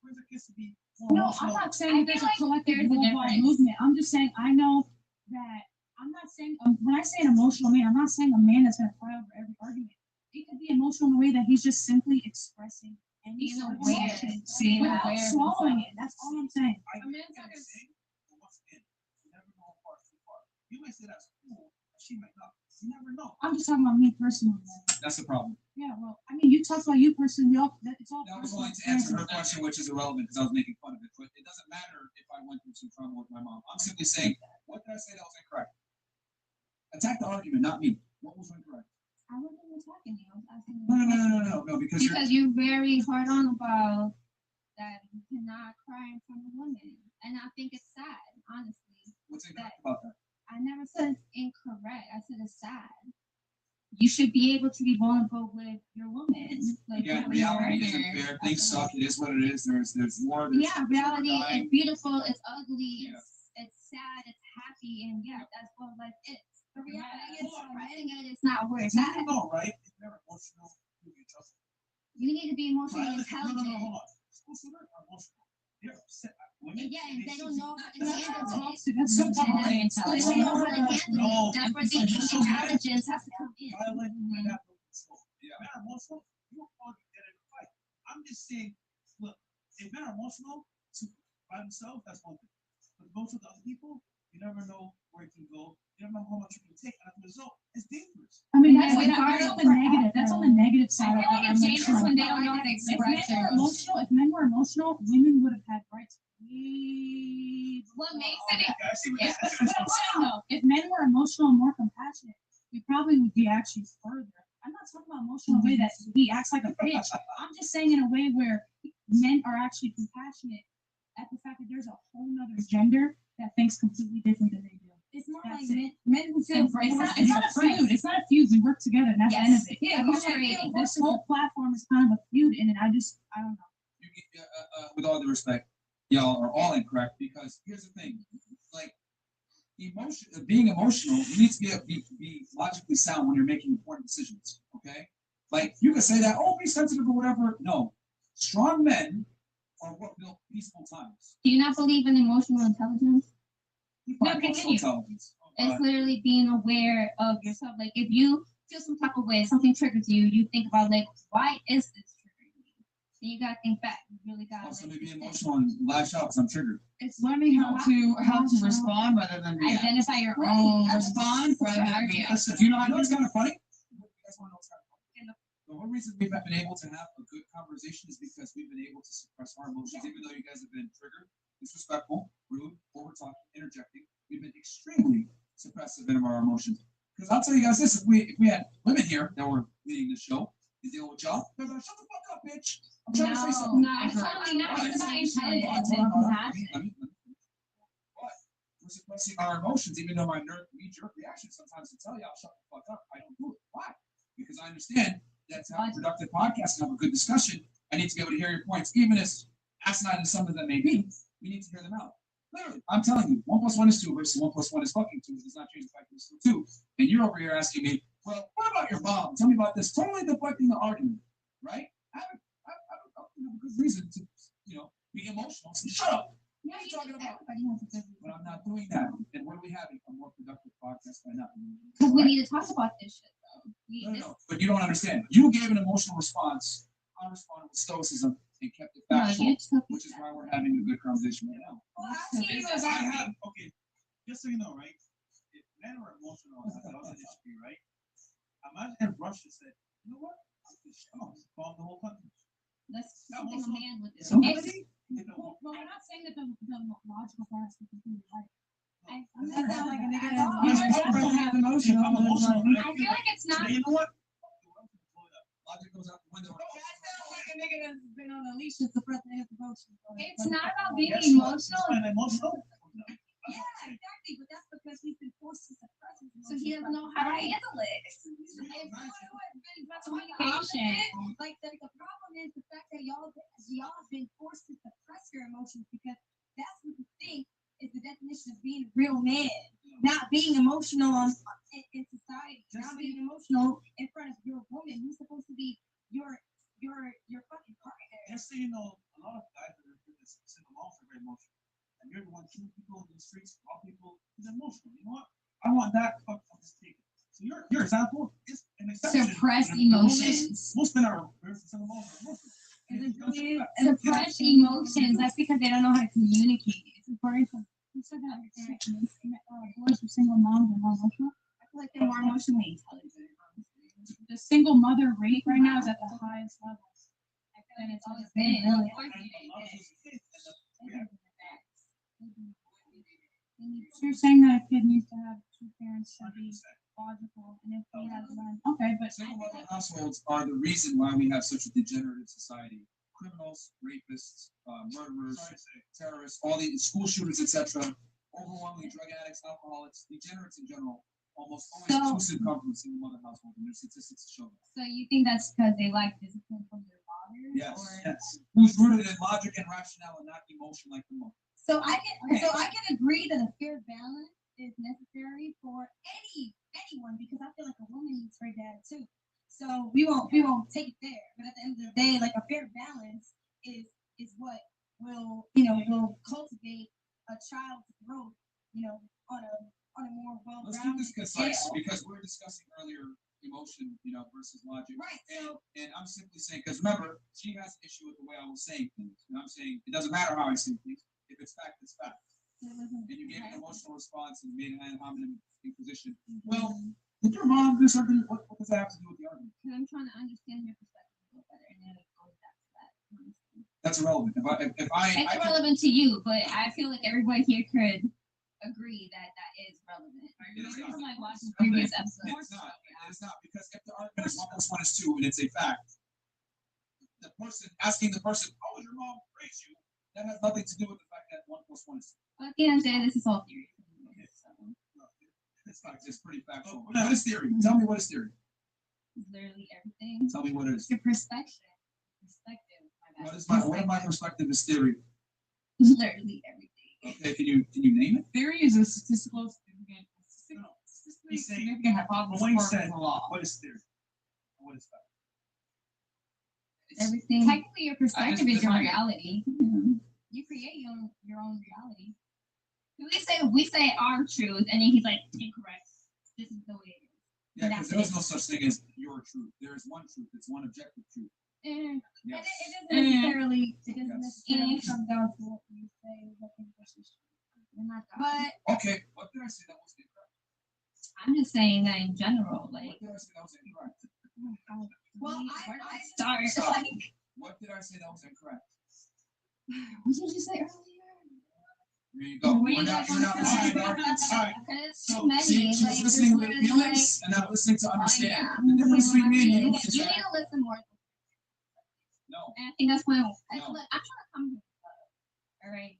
Speaker 15: Where's the kids to be?
Speaker 7: No, I'm not saying there's a collective
Speaker 20: there's a
Speaker 7: worldwide
Speaker 20: difference.
Speaker 7: movement. I'm just saying I know that I'm not saying when I say an emotional man, I'm not saying a man that's gonna cry over every argument. It could be emotional in a way that he's just simply expressing any
Speaker 20: Being
Speaker 7: sort of
Speaker 20: aware.
Speaker 7: emotion
Speaker 20: Being
Speaker 7: without
Speaker 20: aware of
Speaker 7: swallowing
Speaker 20: himself.
Speaker 7: it. That's all I'm saying.
Speaker 15: I once again, you never know how far it's too far. You may say that's cool, but she might not. You never know.
Speaker 7: I'm just talking about me personally.
Speaker 11: That's the problem.
Speaker 7: Yeah, well, I mean, you talked about you personally. It's all.
Speaker 11: That was
Speaker 7: personal
Speaker 11: only to answer her
Speaker 7: experience.
Speaker 11: question, which is irrelevant because I was making fun of it. But it doesn't matter if I went through some trauma with my mom. I'm simply saying, what did I say that was incorrect? Attack the argument, not me. What was incorrect?
Speaker 20: I wasn't even talking to you. I was asking you.
Speaker 11: No, because
Speaker 20: you're very hard on about that you cannot cry in front of women. And I think it's sad, honestly.
Speaker 11: What's incorrect about that?
Speaker 20: I never said it's incorrect. I said it's sad. You should be able to be vulnerable with your woman. Like
Speaker 11: Again,
Speaker 20: with your
Speaker 11: reality isn't
Speaker 20: partner.
Speaker 11: fair. Things suck. It is what it is. There's war. There's
Speaker 20: Yeah, reality
Speaker 11: dying.
Speaker 20: is beautiful, it's ugly,
Speaker 11: Yeah.
Speaker 20: it's sad, it's happy, and yeah, that's what life is. The reality is suppressing it is not where it's
Speaker 15: You
Speaker 20: at.
Speaker 15: never know, right? If you're emotional, you get trust.
Speaker 20: You need to be emotionally
Speaker 15: No,
Speaker 20: intelligent.
Speaker 15: hold on. Most of them are emotional. They're upset. Women,
Speaker 20: Yeah, and they don't know how to
Speaker 15: That's
Speaker 20: handle
Speaker 15: not
Speaker 20: it.
Speaker 7: That's
Speaker 20: And
Speaker 7: so
Speaker 20: they
Speaker 7: very
Speaker 20: don't
Speaker 7: intelligent.
Speaker 20: know how to handle
Speaker 15: No,
Speaker 20: it. That's where the
Speaker 15: it's so bad.
Speaker 20: intelligence has to come in.
Speaker 15: Violent and have no control. Yeah, men are emotional. You will probably get in a fight. I'm just saying, look, if men are emotional by themselves, that's one thing. But emotional to other people, you never know where it can go. You never know how much you can take, and as a result, it's dangerous.
Speaker 7: I mean,
Speaker 20: Yeah,
Speaker 7: that's
Speaker 20: it's
Speaker 7: on
Speaker 20: hard
Speaker 7: the negative. That's on the negative side.
Speaker 20: I feel like it's dangerous when they don't know how to express
Speaker 7: If men were
Speaker 20: it.
Speaker 7: emotional, if men were emotional, women would have had rights.
Speaker 20: What makes it?
Speaker 15: I see what
Speaker 20: Yeah.
Speaker 15: you're saying.
Speaker 7: But I'm saying though, if men were emotional and more compassionate, we probably would be actually further. I'm not talking about emotional in a way that he acts like a bitch. I'm just saying in a way where men are actually compassionate at the fact that there's a whole nother gender that thinks completely different than they do.
Speaker 20: It's more
Speaker 7: That's
Speaker 20: like
Speaker 7: it.
Speaker 20: men who feel
Speaker 7: It's not a feud. It's not a feud. We work together, and that's the end of it.
Speaker 20: Yeah,
Speaker 7: But
Speaker 20: cooperating.
Speaker 7: this whole platform is kind of a feud, and I don't know.
Speaker 11: With all due respect, y'all are all incorrect because here's the thing, like being emotional, you need to be logically sound when you're making important decisions. Okay, like you could say that, oh, be sensitive or whatever. No, strong men are what built peaceful times.
Speaker 20: Do you not believe in emotional intelligence?
Speaker 11: No,
Speaker 20: continue.
Speaker 11: Intelligence.
Speaker 20: It's literally being aware of yourself. Like if you feel some type of way, something triggers you, you think about like, why is this triggering me? Then you gotta think back. You really gotta
Speaker 11: Also,
Speaker 20: like,
Speaker 11: be emotional and lash out because I'm triggered.
Speaker 16: It's learning how to respond rather than react.
Speaker 20: identify your
Speaker 16: Right.
Speaker 20: own
Speaker 16: Respond rather than react.
Speaker 11: Listen, do you know what's kind of funny? You guys want to know what's kind of funny? The one reason we've been able to have a good conversation is because we've been able to suppress our emotions, even though you guys have been triggered, disrespectful, rude, over talking, interjecting. We've been extremely suppressive in our emotions. Because I'll tell you guys this: if we had women here that were leading the show and dealing with y'all, they're like, "Shut the fuck up, bitch! I'm trying to say something."
Speaker 20: No, it's totally not. It's not intelligence.
Speaker 11: But we're suppressing our emotions, even though my knee-jerk reaction sometimes to tell y'all, "Shut the fuck up." I don't do it. Why? Because I understand that to have a productive podcast and have a good discussion, I need to be able to hear your points, even as asinine as some of them may be. We need to hear them out. Literally, I'm telling you, 1 + 1 is 2 versus 1 + 1 is fucking 2. It does not change the fact that it's still 2. And you're over here asking me, well, what about your mom? Tell me about this. Totally deflecting the argument, right? I have a good reason to, be emotional. So shut up.
Speaker 20: Yeah,
Speaker 1: What are you talking about?
Speaker 20: everybody has a good
Speaker 11: But I'm not doing that. And what are we having? A more productive podcast by not.
Speaker 20: because we need to talk about this shit though.
Speaker 11: No. But you don't understand. You gave an emotional response. I responded with stoicism and kept it factual, which is why we're having a good conversation right now.
Speaker 15: Okay, just so you know, right? If men are emotional, that's another issue, right? Imagine if Russia said, you know what? I'm gonna bomb the whole country.
Speaker 20: That's something a man would do.
Speaker 15: Somebody?
Speaker 7: Well, we're not saying that the logical part is completely right.
Speaker 20: I'm
Speaker 7: not
Speaker 20: sound like a nigga
Speaker 7: emotional.
Speaker 20: I feel like it's not.
Speaker 15: You know what?
Speaker 11: Logic goes out the window.
Speaker 20: Like a nigga that's been on a leash to suppress his emotions. It's
Speaker 15: But-
Speaker 20: not about being
Speaker 15: Yes,
Speaker 20: emotional.
Speaker 15: Emotional?
Speaker 20: Yeah, exactly. But that's because he's been forced to suppress his emotions. So he doesn't know how to handle it. Communication. Like the problem is the fact that y'all have been forced to suppress your emotions because that's what you think is the definition of being a real man. Not being emotional in society. Not being emotional in front of your woman who's supposed to be your fucking partner.
Speaker 15: Just so you know, a lot of guys that are single moms are very emotional. And you're the one shooting people in the streets, all people is emotional. You know what? I want that. Fuck, I'll just take it. So your example is an exception.
Speaker 20: Suppress
Speaker 15: You know,
Speaker 20: emotions.
Speaker 15: Most men are single moms are emotional.
Speaker 20: Suppress emotions. That's because they don't know how to communicate. It's important to
Speaker 7: You said that boys with single moms are more emotional.
Speaker 20: I feel like they're more emotionally intelligent.
Speaker 7: The single mother rate right now is at the highest level.
Speaker 20: And it's always been. Really.
Speaker 7: So you're saying that a kid needs to have two parents to be logical, and if he has one, okay, but
Speaker 11: Single mother households are the reason why we have such a degenerative society. Criminals, rapists, murderers, terrorists, all the school shooters, etc. Overwhelmingly drug addicts, alcoholics, degenerates in general. Almost always exclusive come from single mother households, and there's statistics to show that.
Speaker 20: So you think that's because they lack discipline from their fathers?
Speaker 11: Yes,
Speaker 20: Or?
Speaker 11: yes. Who's rooted in logic and rationale and not emotion like the mother.
Speaker 20: So I can agree that a fair balance is necessary for anyone because I feel like a woman needs her dad too. So we won't take it there. But at the end of the day, like a fair balance is what will cultivate a child's growth, on a more well-rounded
Speaker 11: Let's keep this concise
Speaker 20: scale.
Speaker 11: because we were discussing earlier emotion, versus logic.
Speaker 20: Right.
Speaker 11: And I'm simply saying, because remember, she has an issue with the way I was saying things. And I'm saying it doesn't matter how I say things. If it's fact, it's fact. And you gave an emotional response and made an ad hominem inquisition. Well, did your mom do something? What does that have to do with the argument?
Speaker 20: Because I'm trying to understand your perspective a little better, and then it goes back to that.
Speaker 11: That's irrelevant.
Speaker 20: It's relevant to you, but I feel like everybody here could agree that that is relevant. From like watching previous episodes.
Speaker 11: It's not because if the argument is 1 + 1 is 2 and it's a fact, the person asking the person, "How would your mom raise you?" That has nothing to do with the fact that 1 + 1 is 2.
Speaker 20: But at the end of the day, this is all theory.
Speaker 11: It's not just pretty factual. What is theory? Tell me what is theory.
Speaker 20: Literally everything.
Speaker 11: Tell me what it is.
Speaker 20: Your perspective.
Speaker 11: What in my perspective is theory?
Speaker 20: Literally everything.
Speaker 11: Okay, can you name it?
Speaker 16: Theory is a statistically
Speaker 15: He's saying,
Speaker 16: significant hypothesis
Speaker 15: Wayne
Speaker 16: for
Speaker 15: said,
Speaker 16: the law.
Speaker 15: what is theory? What is that?
Speaker 20: Everything. Technically, your perspective is your
Speaker 16: define it.
Speaker 20: reality. You create your own reality. We say our truth, and then he's like incorrect. This is the way it is.
Speaker 11: Yeah, because there is no such thing as your truth. There is one truth. It's one objective truth.
Speaker 20: And
Speaker 11: Yes.
Speaker 20: it doesn't necessarily come down to what you say, what the person is. But
Speaker 11: Okay, what did I say that was incorrect?
Speaker 20: I'm just saying that in general, like.
Speaker 11: What did I say that was incorrect?
Speaker 20: Well, I start.
Speaker 11: What did I say that was incorrect?
Speaker 20: What did you say earlier?
Speaker 11: There you go. We're not listening to arguments. All right.
Speaker 20: So many.
Speaker 11: See, she's listening with feelings and not listening to understand. The difference between me and you is
Speaker 20: You
Speaker 11: that.
Speaker 20: need to listen more.
Speaker 11: No.
Speaker 20: And I think that's why
Speaker 11: No.
Speaker 20: look, I'm trying to come here. All right.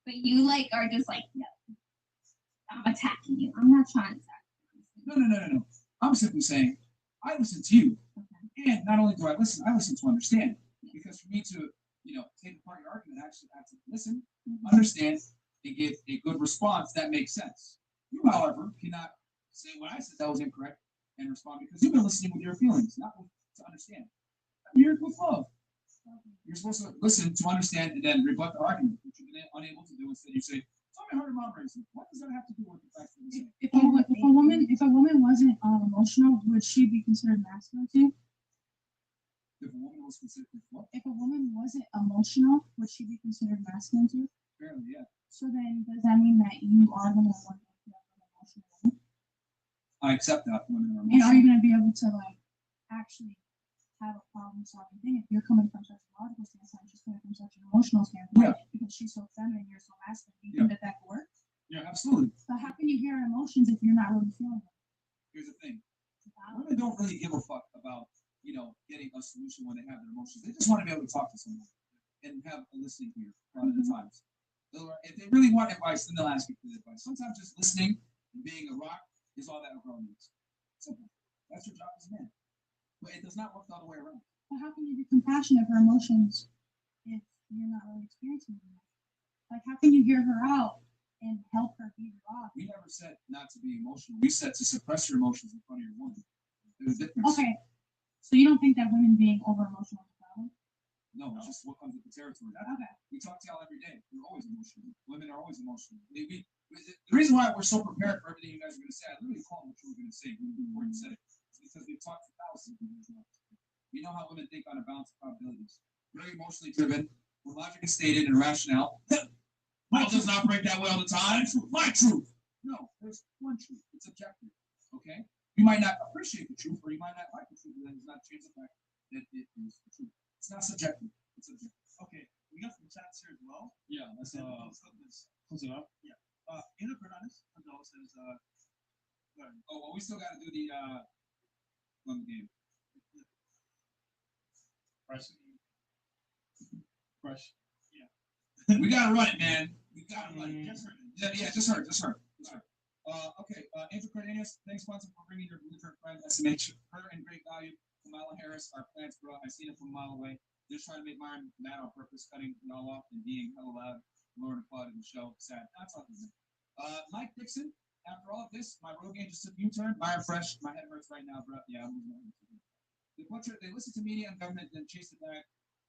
Speaker 20: But you are just like, no. I'm attacking you. I'm not trying to attack you.
Speaker 11: No. I'm simply saying, I listen to you. And not only do I listen to understand. Because for me to, take apart your argument, I actually have to listen, understand, and give a good response that makes sense. You, however, cannot say what I said that was incorrect and respond because you've been listening with your feelings, not to understand. I'm here with love. You're supposed to listen to understand and then rebut the argument, which you unable to do. Instead, you say, "Tell me how your mom raised me." What does that have to do with the fact that you say?
Speaker 7: If a woman wasn't emotional, would she be considered masculine too?
Speaker 11: If a woman was considered what?
Speaker 7: If a woman wasn't emotional, would she be considered masculine too?
Speaker 11: Apparently, yeah.
Speaker 7: So then, does that mean that you are the one that emotional woman?
Speaker 11: I accept that women are
Speaker 7: And are
Speaker 11: emotional.
Speaker 7: you going to be able to like actually have a problem-solving thing if you're coming from such a logical standpoint, she's coming from such an emotional standpoint? Because she's so feminine, you're so masculine. Do you think that could work?
Speaker 11: Yeah, absolutely.
Speaker 7: But how can you hear her emotions if you're not really feeling them?
Speaker 11: Here's the thing. Women don't really give a fuck about, getting a solution when they have their emotions. They just want to be able to talk to someone and have a listening ear a lot of the times. If they really want advice, then they'll ask you for the advice. Sometimes just listening and being a rock is all that a girl needs. Simple. That's your job as a man. But it does not work the other way around.
Speaker 7: But how can you be compassionate for emotions if you're not really experiencing them? Like, how can you hear her out and help her be raw?
Speaker 11: We never said not to be emotional. We said to suppress your emotions in front of your woman. There's a difference.
Speaker 7: Okay. So you don't think that women being over emotional is a problem?
Speaker 11: No, it's just what comes with the territory.
Speaker 7: Okay.
Speaker 11: We talk to y'all every day. We're always emotional. Women are always emotional. The reason why we're so prepared for everything you guys are going to say, I literally called what you were going to say before you said it. It's because we've talked to thousands of women. We know how women think on a balance of probabilities. Very emotionally driven. When logic is stated and rationale. Mine doesn't operate that way all the time. My truth. No, there's one truth. It's objective. Okay? You might not appreciate the truth, or you might not like the truth, but that does not change the fact that it is the truth. It's not subjective. It's objective.
Speaker 15: Okay, we got some chats here as well.
Speaker 12: Yeah, let's close it up.
Speaker 15: Yeah. Ana Fernandez says,
Speaker 11: oh, well, we still got to do the one game.
Speaker 12: Fresh.
Speaker 11: Yeah. We gotta run it, man. We gotta run it. Just her. Okay, Andrew Cardenas, thanks, sponsor, for bringing your blue shirt friend SMH. Her and great value. Kamala Harris, our plants, bro. I seen it from a mile away. Just trying to make mine mad on purpose, cutting y'all off and being hella loud. Lord applauded the show. Sad. That's all. Mike Dixon, after all of this, my road game just took a U-turn. Mine fresh. My head hurts right now, bro. Yeah, I'm losing my head. They listen to media and government, then chase it back,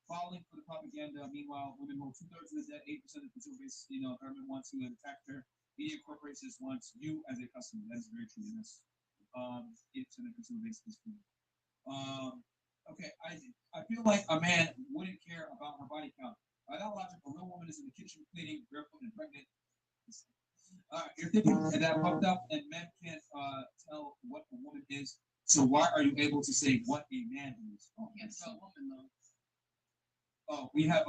Speaker 11: falling for the propaganda. Meanwhile, women hold 2/3 of the debt, 8% of the consumer base. Government wants to attack their media corporations wants you as a customer. That is very true. Yes. 8% of the consumer base is free. Okay, I feel like a man wouldn't care about her body count. By that logic, a real woman is in the kitchen cleaning, barefoot and pregnant. You're thinking that fucked up, and men can't tell what a woman is. So why are you able to say what a man is? Oh, can't tell a woman though. Oh, we have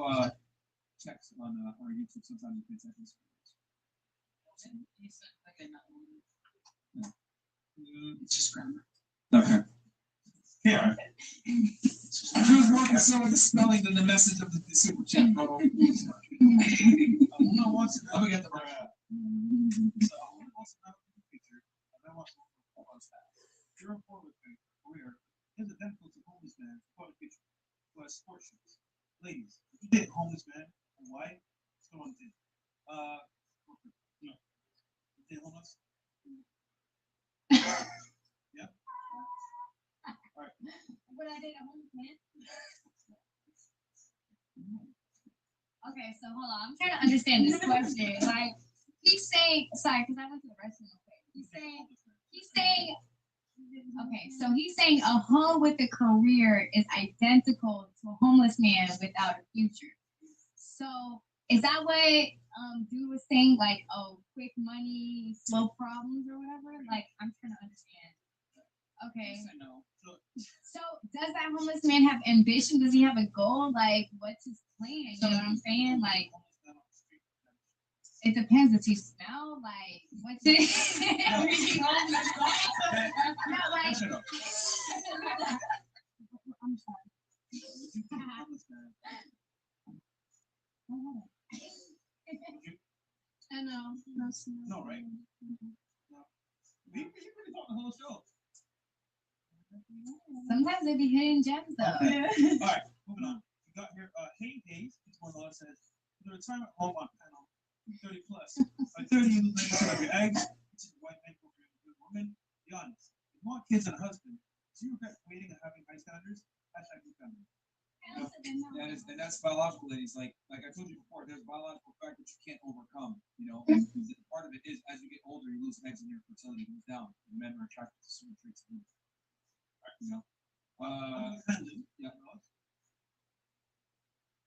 Speaker 11: checks on our YouTube. Sometimes you can check this. It's just grammar. Okay. Yeah. She was more concerned with the spelling than the message of the super chat, bro. I'm gonna get the right.
Speaker 15: You're a forward career is identical to homeless man for the future. For sports shoes. Ladies, if you date a homeless man and wife, it's going to no. You date homeless? Yeah. All right.
Speaker 3: Would I date a homeless man? Okay, so hold on. I'm trying to understand this question. Like, he's saying, sorry, because I went to the restroom real quick. He's saying, okay, so he's saying a home with a career is identical to a homeless man without a future. So is that what dude was saying? Like, oh, quick money, slow problems, or whatever? Like, I'm trying to understand. Okay. So does that homeless man have ambition? Does he have a goal? Like, what's his plan? You know what I'm saying? Like, it depends. Does he smell? Like, what's it? No, like.
Speaker 7: I'm sorry.
Speaker 3: I know.
Speaker 15: No, right? No. We really talk the whole show.
Speaker 3: Sometimes they be hidden gems, though.
Speaker 15: Okay. All right, moving on. We got here, Hayes, it's one of says, the retirement home on panel, 30 plus. By 30, you lose 90% of your eggs. This is a white man for a good woman. Be honest. If you want kids and a husband, do you regret waiting and having high standards? Hashtag new family.
Speaker 11: And that's biological, ladies. Like I told you before, there's biological fact that you can't overcome. You know, and part of it is as you get older, you lose eggs and your fertility goes down. And men are attracted to certain traits. You know.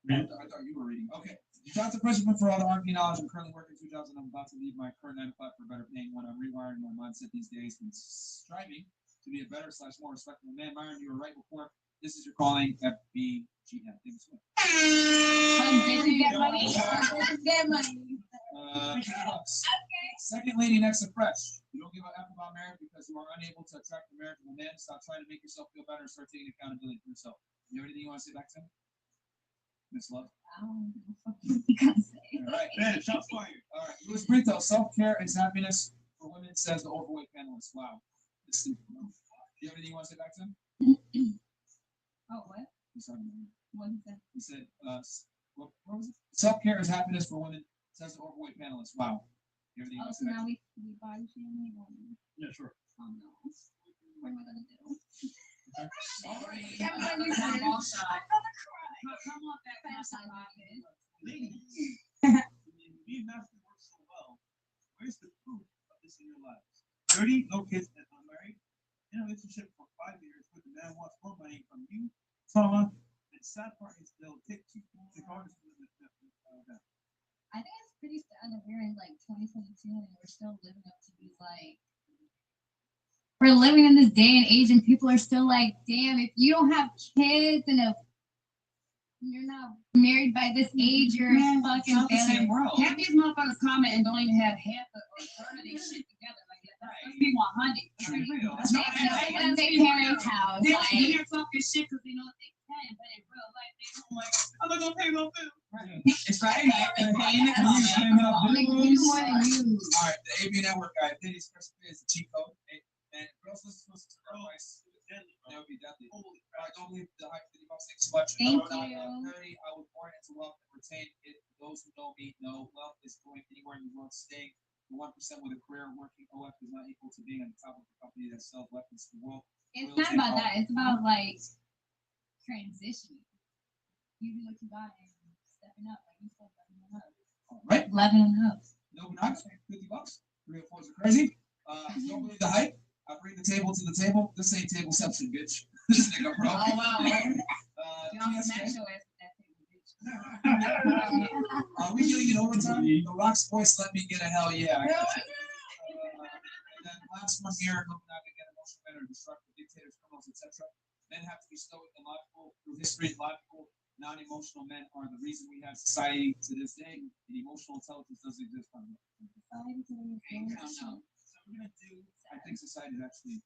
Speaker 11: Yeah. I thought you were reading. Okay. Johnson Principal for all the RP knowledge. I'm currently working 2 jobs and I'm about to leave my current 9 to 5 for a better paying one. I'm rewiring my mindset these days and striving to be a better / more respectable man. Myron, you were right before. This is your calling. FBGM. Thank you so much.
Speaker 20: Get money. Get money.
Speaker 11: Okay. Second lady next to Fresh. You don't give a F about marriage because you are unable to attract a marriageable man. Stop trying to make yourself feel better and start taking accountability for yourself. You have anything you want to say back to him? Miss Love?
Speaker 20: All right.
Speaker 11: Man, shots fired. All right. Louis Brito, self-care is happiness for women, says the overweight panelist. Wow. Do you have anything you want to say back to him?
Speaker 20: Oh, what? What is that?
Speaker 11: He said, what was it? Self-care is happiness for women, says the overweight panelist. Wow. You have anything you want to
Speaker 20: So
Speaker 11: say back
Speaker 20: now
Speaker 11: to him?
Speaker 20: we body shaming.
Speaker 11: Yeah, sure.
Speaker 20: Oh no. What am I gonna do?
Speaker 3: Sorry.
Speaker 20: Everybody said,
Speaker 3: I'm all shy.
Speaker 20: I'm gonna cry.
Speaker 3: Come on back.
Speaker 15: Ladies, we master work so well. Where's the proof of this in your lives? 30, no kids, and unmarried. In a relationship for 5 years, where the man wants more money from you, trauma, and sad part is they'll take you regardless of that.
Speaker 20: I think it's pretty sad that we're in like 2022 and we're still living up to these like. We're living in this day and age, and people are still like, "Damn, if you don't have kids and if you're not married by this age, you're a fucking failure."
Speaker 3: Half these motherfuckers comment and don't even have half the third of their shit together. Like that's supposed to be 100. That's
Speaker 20: They live in their parents' house.
Speaker 3: They
Speaker 20: Like,
Speaker 3: hear talking shit because they know they can, but in real life they don't like. I'm not gonna pay no bill.
Speaker 9: It's Friday night. They're paying the
Speaker 11: All
Speaker 20: like, you more than you.
Speaker 11: right, the AB Network guy, Ladies First is a cheat code. And girls, listen to our advice. That would be deadly. All right, don't leave the hype. Thanks so much.
Speaker 20: Thank
Speaker 11: Number
Speaker 20: you.
Speaker 11: 30, I was born into wealth and retain it. Those who know me know wealth is going anywhere in the world. Staying the 1% with a career working OF is not equal to being on the top of a company that sells weapons to the world.
Speaker 20: It's not about that. It's about like transitioning. Using what you got and stepping up. Like you said, leveling up.
Speaker 11: Right?
Speaker 20: Leveling up.
Speaker 11: No, not $50. 3 or 4 is crazy. Don't believe the hype. I bring the table to the table. This ain't tableception, bitch. This nigga, bro.
Speaker 3: Oh wow.
Speaker 20: Y'all smash
Speaker 11: TSK.
Speaker 20: your ass with that table, bitch.
Speaker 11: Are we getting it overtime? The Rock's voice let me get a hell yeah. And then last one here, looking not to get emotional men or destructive dictators, criminals, etc. Men have to be stoic and logical. Through history, logical, non-emotional men are the reason we have society to this day. And emotional intelligence doesn't exist on earth.
Speaker 15: So we're gonna do.
Speaker 11: I think society is actually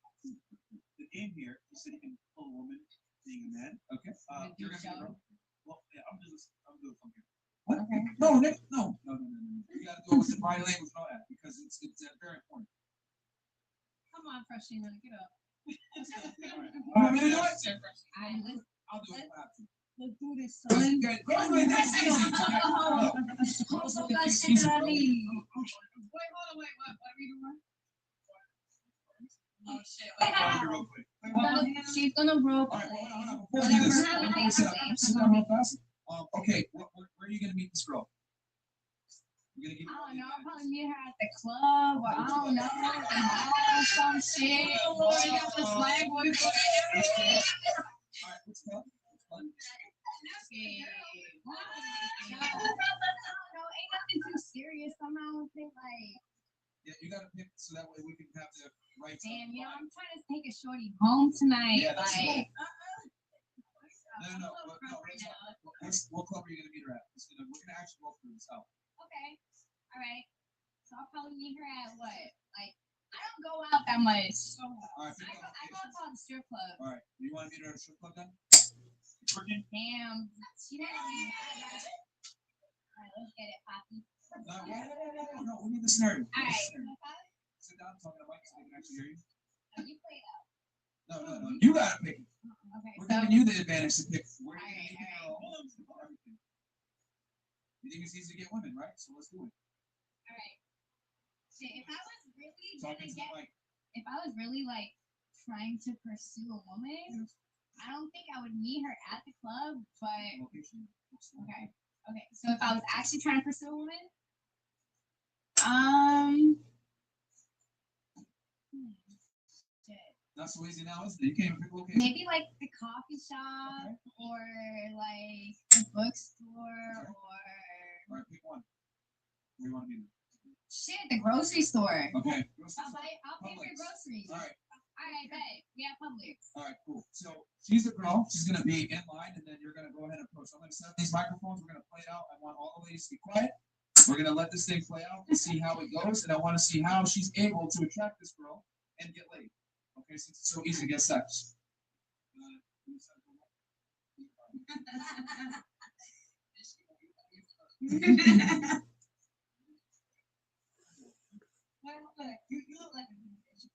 Speaker 15: The game here. You said you can pull a woman being a man.
Speaker 11: okay. You're gonna be a girl.
Speaker 15: Well, yeah, I'm doing from here.
Speaker 11: What? No, Nick. No. You gotta do it with the body language and all that because it's very important.
Speaker 8: Come on, Freshie, man, get up.
Speaker 11: All right, man, do it. I'll do it if I have to.
Speaker 20: Let's do this,
Speaker 11: Good,
Speaker 20: son.
Speaker 11: good. Wait, that's easy.
Speaker 3: Wait, hold on, wait, what are we doing? Oh shit.
Speaker 15: Real quick.
Speaker 20: She's gonna roll.
Speaker 11: All right, hold on. Before we do this, sit down real fast. Okay, where are you gonna meet this girl? You're gonna give
Speaker 20: I don't know. I'll probably meet her at the club or I don't know, the mall or some shit. She got the swag with it.
Speaker 11: All right, what's up?
Speaker 20: I don't know. Ain't nothing too serious. Somehow I think like.
Speaker 11: Yeah, you gotta pick so that way we can have the right.
Speaker 20: Damn, yo, I'm trying to take a shorty home tonight.
Speaker 11: Yeah, that's
Speaker 20: like.
Speaker 11: No. What club are you gonna meet her at? We're gonna actually go through this out.
Speaker 20: Okay. All right. So I'll probably meet her at what? Like, I don't go out that much.
Speaker 11: All right.
Speaker 20: I go to the strip club.
Speaker 11: All right. You want to meet her at a strip club then?
Speaker 20: Damn. She doesn't need that. All right, let's get it, Poppy.
Speaker 11: No, we need the scenario.
Speaker 20: All right.
Speaker 11: Sit down, talk to the mic so they can actually hear you.
Speaker 20: You play it out.
Speaker 11: No. You gotta pick it.
Speaker 20: Okay.
Speaker 11: We're giving you the advantage to pick. Where
Speaker 20: All
Speaker 11: you
Speaker 20: right.
Speaker 11: everything. You think it's easy to get women, right? So let's do it.
Speaker 20: All right. Shit, if I was really
Speaker 11: Talking to the mic.
Speaker 20: if I was really like trying to pursue a woman, I don't think I would meet her at the club, but okay. Okay. So if I was actually trying to pursue a woman, shit.
Speaker 11: Not so easy now, is it? You can't even pick a location.
Speaker 20: Maybe like the coffee shop or like the bookstore or
Speaker 11: All right, pick one. Where you want to be?
Speaker 20: shit, the grocery store.
Speaker 11: Okay.
Speaker 20: I'll pay for your groceries.
Speaker 11: All right.
Speaker 20: All right, bet. We have Publix.
Speaker 11: All right, cool. So she's the girl. She's gonna be in line, and then you're gonna go ahead and approach. So I'm gonna set up these microphones. We're gonna play it out. I want all the ladies to be quiet. We're gonna let this thing play out and see how it goes, and I want to see how she's able to attract this girl and get laid. Okay, since it's so easy to get sex.
Speaker 20: You look like a musician.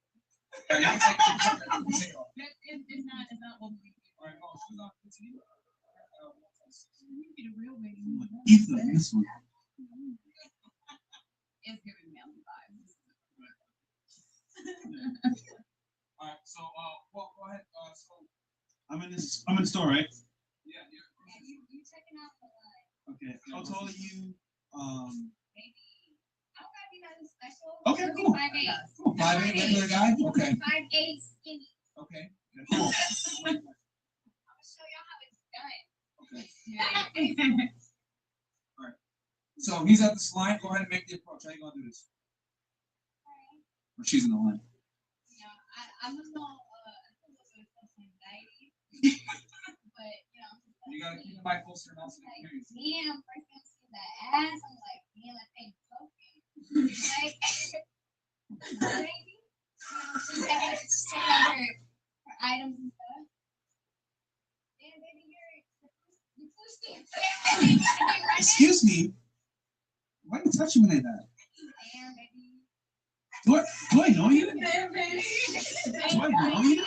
Speaker 3: It's not what we do.
Speaker 11: All right, she's not.
Speaker 3: You be the real lady.
Speaker 14: Ethan, this one.
Speaker 3: It's giving me vibes.
Speaker 11: All right, so well, go ahead. So
Speaker 17: I'm in the store, right?
Speaker 11: yeah,
Speaker 20: You checking out the
Speaker 17: Okay. How tall are you?
Speaker 20: maybe I don't gotta be nothing special.
Speaker 11: Okay, cool.
Speaker 20: 5'8".
Speaker 11: 5'8", regular guy. Okay.
Speaker 20: 5'8", skinny.
Speaker 11: Okay.
Speaker 20: I'm
Speaker 11: Cool.
Speaker 20: gonna show y'all how it's done.
Speaker 11: Okay. All right. So he's at this line. Go ahead and make the approach. How you gonna do this? Or she's in the line.
Speaker 20: You know, I'm a little anxiety, but you know.
Speaker 11: You gotta keep the mic closer and also
Speaker 20: Like,
Speaker 11: hear you.
Speaker 20: damn, first time seeing that ass, I'm like, damn, that thing poking. Like, baby, she's checking out her items and stuff. Damn, baby, you're pushing.
Speaker 14: Excuse me. Why are you touching me like that?
Speaker 20: Damn, baby.
Speaker 14: Do I know you?
Speaker 20: Damn, baby.
Speaker 14: Do I know you?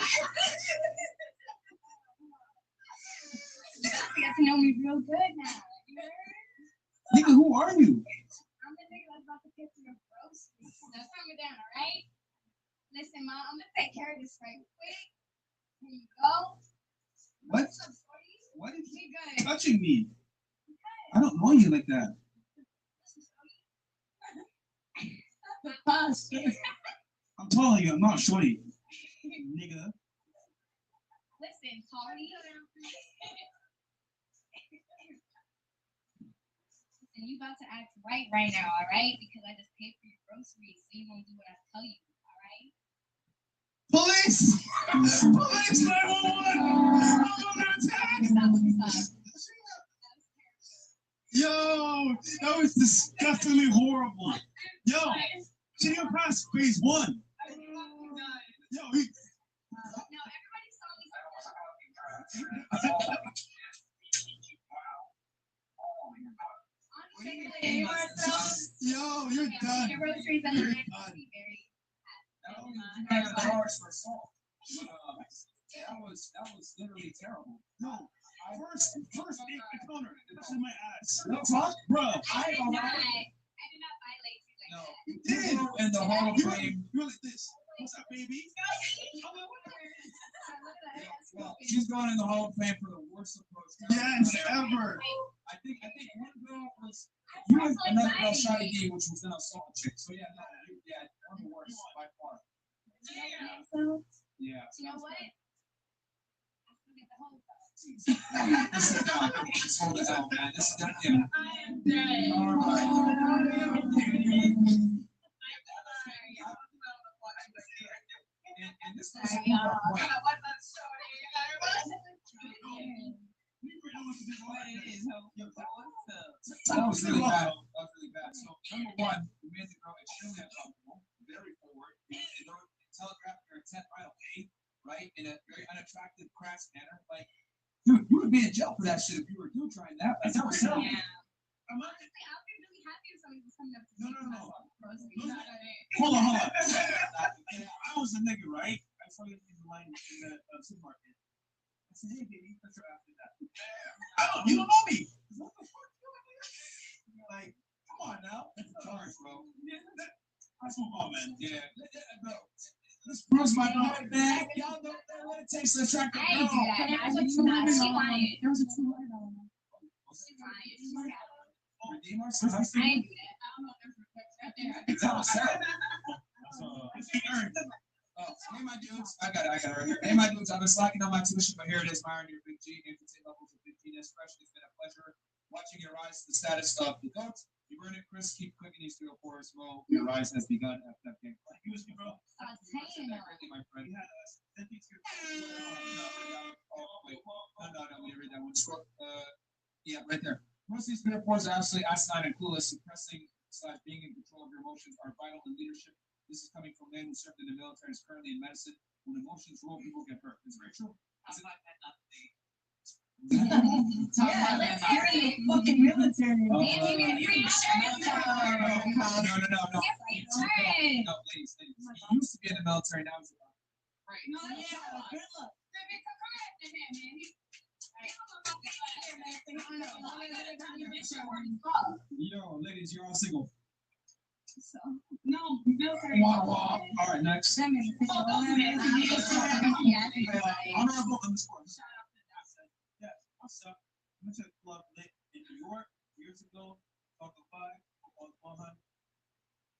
Speaker 20: You got to know me real good now. You heard?
Speaker 14: Nigga, who are you?
Speaker 20: I'm the nigga that's about to get to your groceries. Now calm it down, all right? Listen, Mom, I'm gonna take care of this right quick. Here you go.
Speaker 14: What?
Speaker 20: What's up, shorty?
Speaker 14: What is
Speaker 20: We good.
Speaker 14: touching me? I don't know you like that. I'm telling you, I'm not shorty. Nigga.
Speaker 20: Listen, Tony. Listen, you about to act right now, all right? Because I just paid for your groceries, so you gonna do what I tell you, all right?
Speaker 14: Police! Police 911! I'm under attack! Yo, that was disgustingly horrible. Yo, she didn't pass phase 1. Yo, he. Yo, you're done.
Speaker 20: Your groceries and the
Speaker 14: You're
Speaker 20: next
Speaker 14: done.
Speaker 20: be very
Speaker 11: $100 for assault. That was literally terrible.
Speaker 14: No, first encounter. This is my ass.
Speaker 11: Real talk,
Speaker 14: bro.
Speaker 20: I did not violate you like that.
Speaker 14: You did.
Speaker 11: In the Hall of Fame.
Speaker 14: You're like this. What's up, baby?
Speaker 11: Well, she's going in the Hall of Fame for the worst approach.
Speaker 14: Yes, ever.
Speaker 11: I think one girl was you and another girl shot a game, which was an assault chick. So yeah, one of the worst by far. Yeah.
Speaker 20: You know what?
Speaker 11: This is hold the hell, man. This is definitely. And this was That was really bad. So number one, we made the girl extremely uncomfortable, very forward, telegraphed her intent right away, right, in a very unattractive, crass manner. Like, dude, you would be in jail for that shit if you were trying that. Like, that was terrible.
Speaker 20: Yeah. Honestly, I'll be really happy if somebody was coming up to me.
Speaker 14: No.
Speaker 20: Groceries.
Speaker 14: Hold on. I was a nigga, right? I saw you in the line in the supermarket. I said, hey, baby, let's go after that. You don't know me. What the fuck? Like, come on now. That's a charge, bro. That's my mom, man.
Speaker 11: Yeah.
Speaker 14: Bro. This bro's my dog, man. Y'all know that.
Speaker 1: takes to attract a
Speaker 3: I ain't do
Speaker 1: girl.
Speaker 3: that.
Speaker 7: There was a
Speaker 3: She lying.
Speaker 7: $200 there was a $200 one.
Speaker 3: She's lying.
Speaker 1: Redeem ourselves.
Speaker 3: I ain't do that. I don't know if there's respect out there.
Speaker 1: That was sad. Hey, my dudes. I got it right here. Hey, my dudes. I've been slacking on my tuition, but here it is. Myron, your Big G. Infancy levels of 15 expression. It's been a pleasure watching your rise to the status of the GOAT. You earn it, Chris. Keep clicking these 304s. Well, your rise has begun. FF game. Use me, bro.
Speaker 3: I was saying that.
Speaker 1: My friend. Oh, wait. No. We read that one. Yeah, right there. Most of these metaphors are absolutely asinine and clueless. Suppressing / being in control of your emotions are vital in leadership. This is coming from men who served in the military and is currently in medicine. When emotions roll, people get hurt. It's very true.
Speaker 3: Yeah, let's hear it. Fucking military.
Speaker 1: No. No, ladies. He used to be in the military, now he's
Speaker 3: Right. No, yeah. Good luck.
Speaker 12: Yo, ladies, you're all single.
Speaker 3: So, no, military.
Speaker 12: All right, next.
Speaker 1: Honorable underscore.
Speaker 15: Yes, what's up? I went to a club lit in New York years ago. Talk to 5 on 100.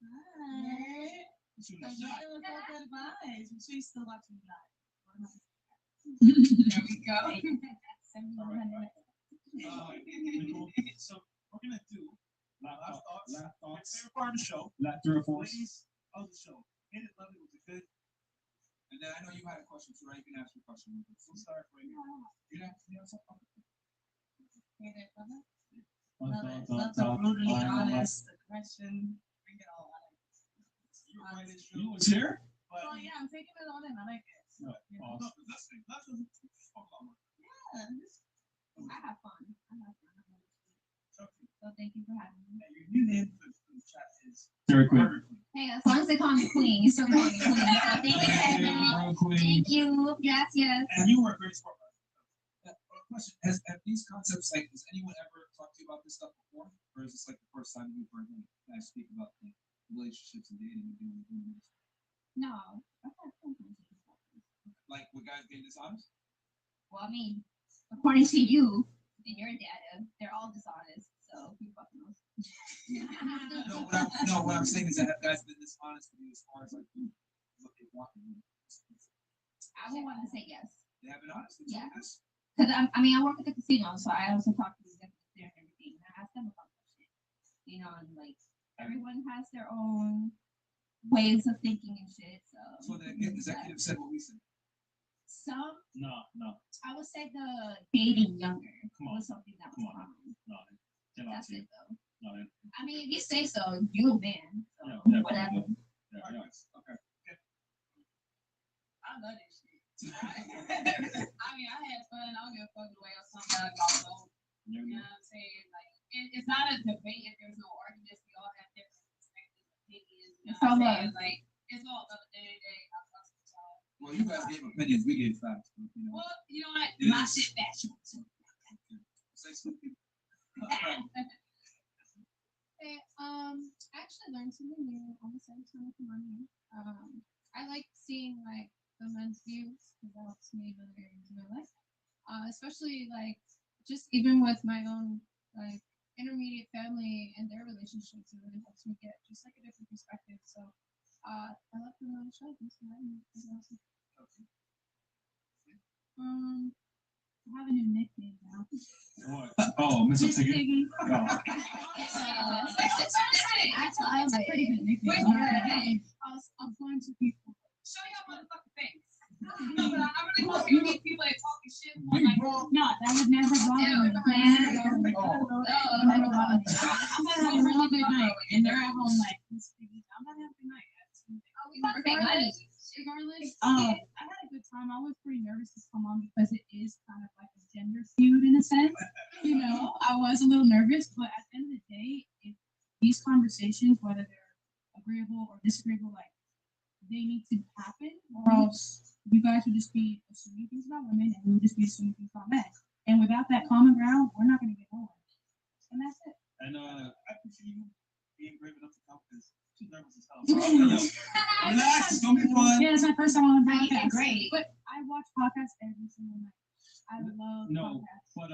Speaker 13: Hi.
Speaker 15: Shoot
Speaker 13: I
Speaker 15: a
Speaker 13: just
Speaker 15: shot.
Speaker 13: still got good vibes, but she's still watching live.
Speaker 3: There we go.
Speaker 15: So we're gonna do last thoughts.
Speaker 12: Last thoughts.
Speaker 15: Favorite part of the show.
Speaker 12: Last 3 or 4.
Speaker 15: Ladies of the show. Hit it, lovely. Was it good?
Speaker 1: And then I know you had a question too, right? You can ask your question.
Speaker 15: We'll start right here.
Speaker 1: You have something?
Speaker 13: Love the brutally honest aggression. Bring it all out.
Speaker 12: You was here?
Speaker 13: Oh yeah, I'm taking it on and I like it.
Speaker 12: No, awesome.
Speaker 13: Yeah, I have fun. So thank you for having me.
Speaker 15: Your new name for the chat is
Speaker 12: Very quick.
Speaker 3: Hey, as long as they call me Queen, you still call me Queen. So thank you for having me. Thank you. Yes.
Speaker 15: And you were a great sport.
Speaker 1: Question: Have these concepts has anyone ever talked to you about this stuff before, or is this like the first time you've heard me guys speak about relationships and dating and doing this?
Speaker 3: No.
Speaker 1: Like, would guys being dishonest?
Speaker 3: Well, I mean, according to you and your data, they're all dishonest. So who fucking knows?
Speaker 1: What I'm saying is that have guys been dishonest with you as far as like what they want?
Speaker 3: I would want to say yes.
Speaker 1: They have been honest with you.
Speaker 3: Yeah.
Speaker 1: Yes.
Speaker 3: Because I mean, I work at the casino, so I also talk to the executives there and everything. And I ask them about that shit. You know, and like everyone has their own ways of thinking and shit. So
Speaker 1: the executive said what we said.
Speaker 3: Some,
Speaker 17: No.
Speaker 3: I would say the dating younger
Speaker 17: Come on.
Speaker 3: was something that was common.
Speaker 17: No.
Speaker 3: That's it though.
Speaker 17: No.
Speaker 3: I mean, if you say so, you a man. So
Speaker 17: Yeah,
Speaker 3: whatever.
Speaker 1: Okay.
Speaker 3: I love that shit. I mean, I had fun. I don't give a fuck the way or something that I got on. You know what I'm saying? Like, it's not a debate if there's no arguments. We all have different perspectives, opinions. You know what I'm saying? Like, it's all about the day-to-day.
Speaker 1: Well, you guys gave opinions. We gave facts. You know.
Speaker 3: Well, you know what?
Speaker 1: It
Speaker 3: My
Speaker 1: is.
Speaker 3: shit factual.
Speaker 1: Say something.
Speaker 8: Hey, I actually learned something new on the same time with money. I like seeing like the men's views because that helps me in other areas of my life. Especially like just even with my own like intermediate family and their relationships, it really helps me get just like a different perspective. So I love being on the show. Thanks for having me. It was awesome.
Speaker 7: I have a new nickname now.
Speaker 12: Oh, Mr.
Speaker 7: Miss
Speaker 12: Piggy.
Speaker 7: Piggy.
Speaker 12: Oh.
Speaker 7: I have a pretty good nickname. I'll going to people.
Speaker 3: Show your motherfucking face. No, but I really want to meet people that talking shit. Like,
Speaker 7: No, that would never bother me. Never bother me. I'm gonna have a really good night, and they're at home like, Miss Piggy, I'm gonna have a good night. Regardless, I had a good time. I was pretty nervous to come on because it is kind of like a gender feud in a sense. You know, I was a little nervous, but at the end of the day, if these conversations, whether they're agreeable or disagreeable, like they need to happen, or else you guys would just be assuming things about women, and we would just be assuming things about men. And without that common ground, we're not going to get nowhere. And that's it.
Speaker 15: And I appreciate you being brave enough to come because she's nervous as hell. So I'll tell you, relax, it's gonna be fun.
Speaker 7: Yeah, it's my first time on a
Speaker 3: Right,
Speaker 7: podcast.
Speaker 3: great.
Speaker 7: But I watch podcasts every single night. I love
Speaker 12: No,
Speaker 7: podcasts.
Speaker 12: but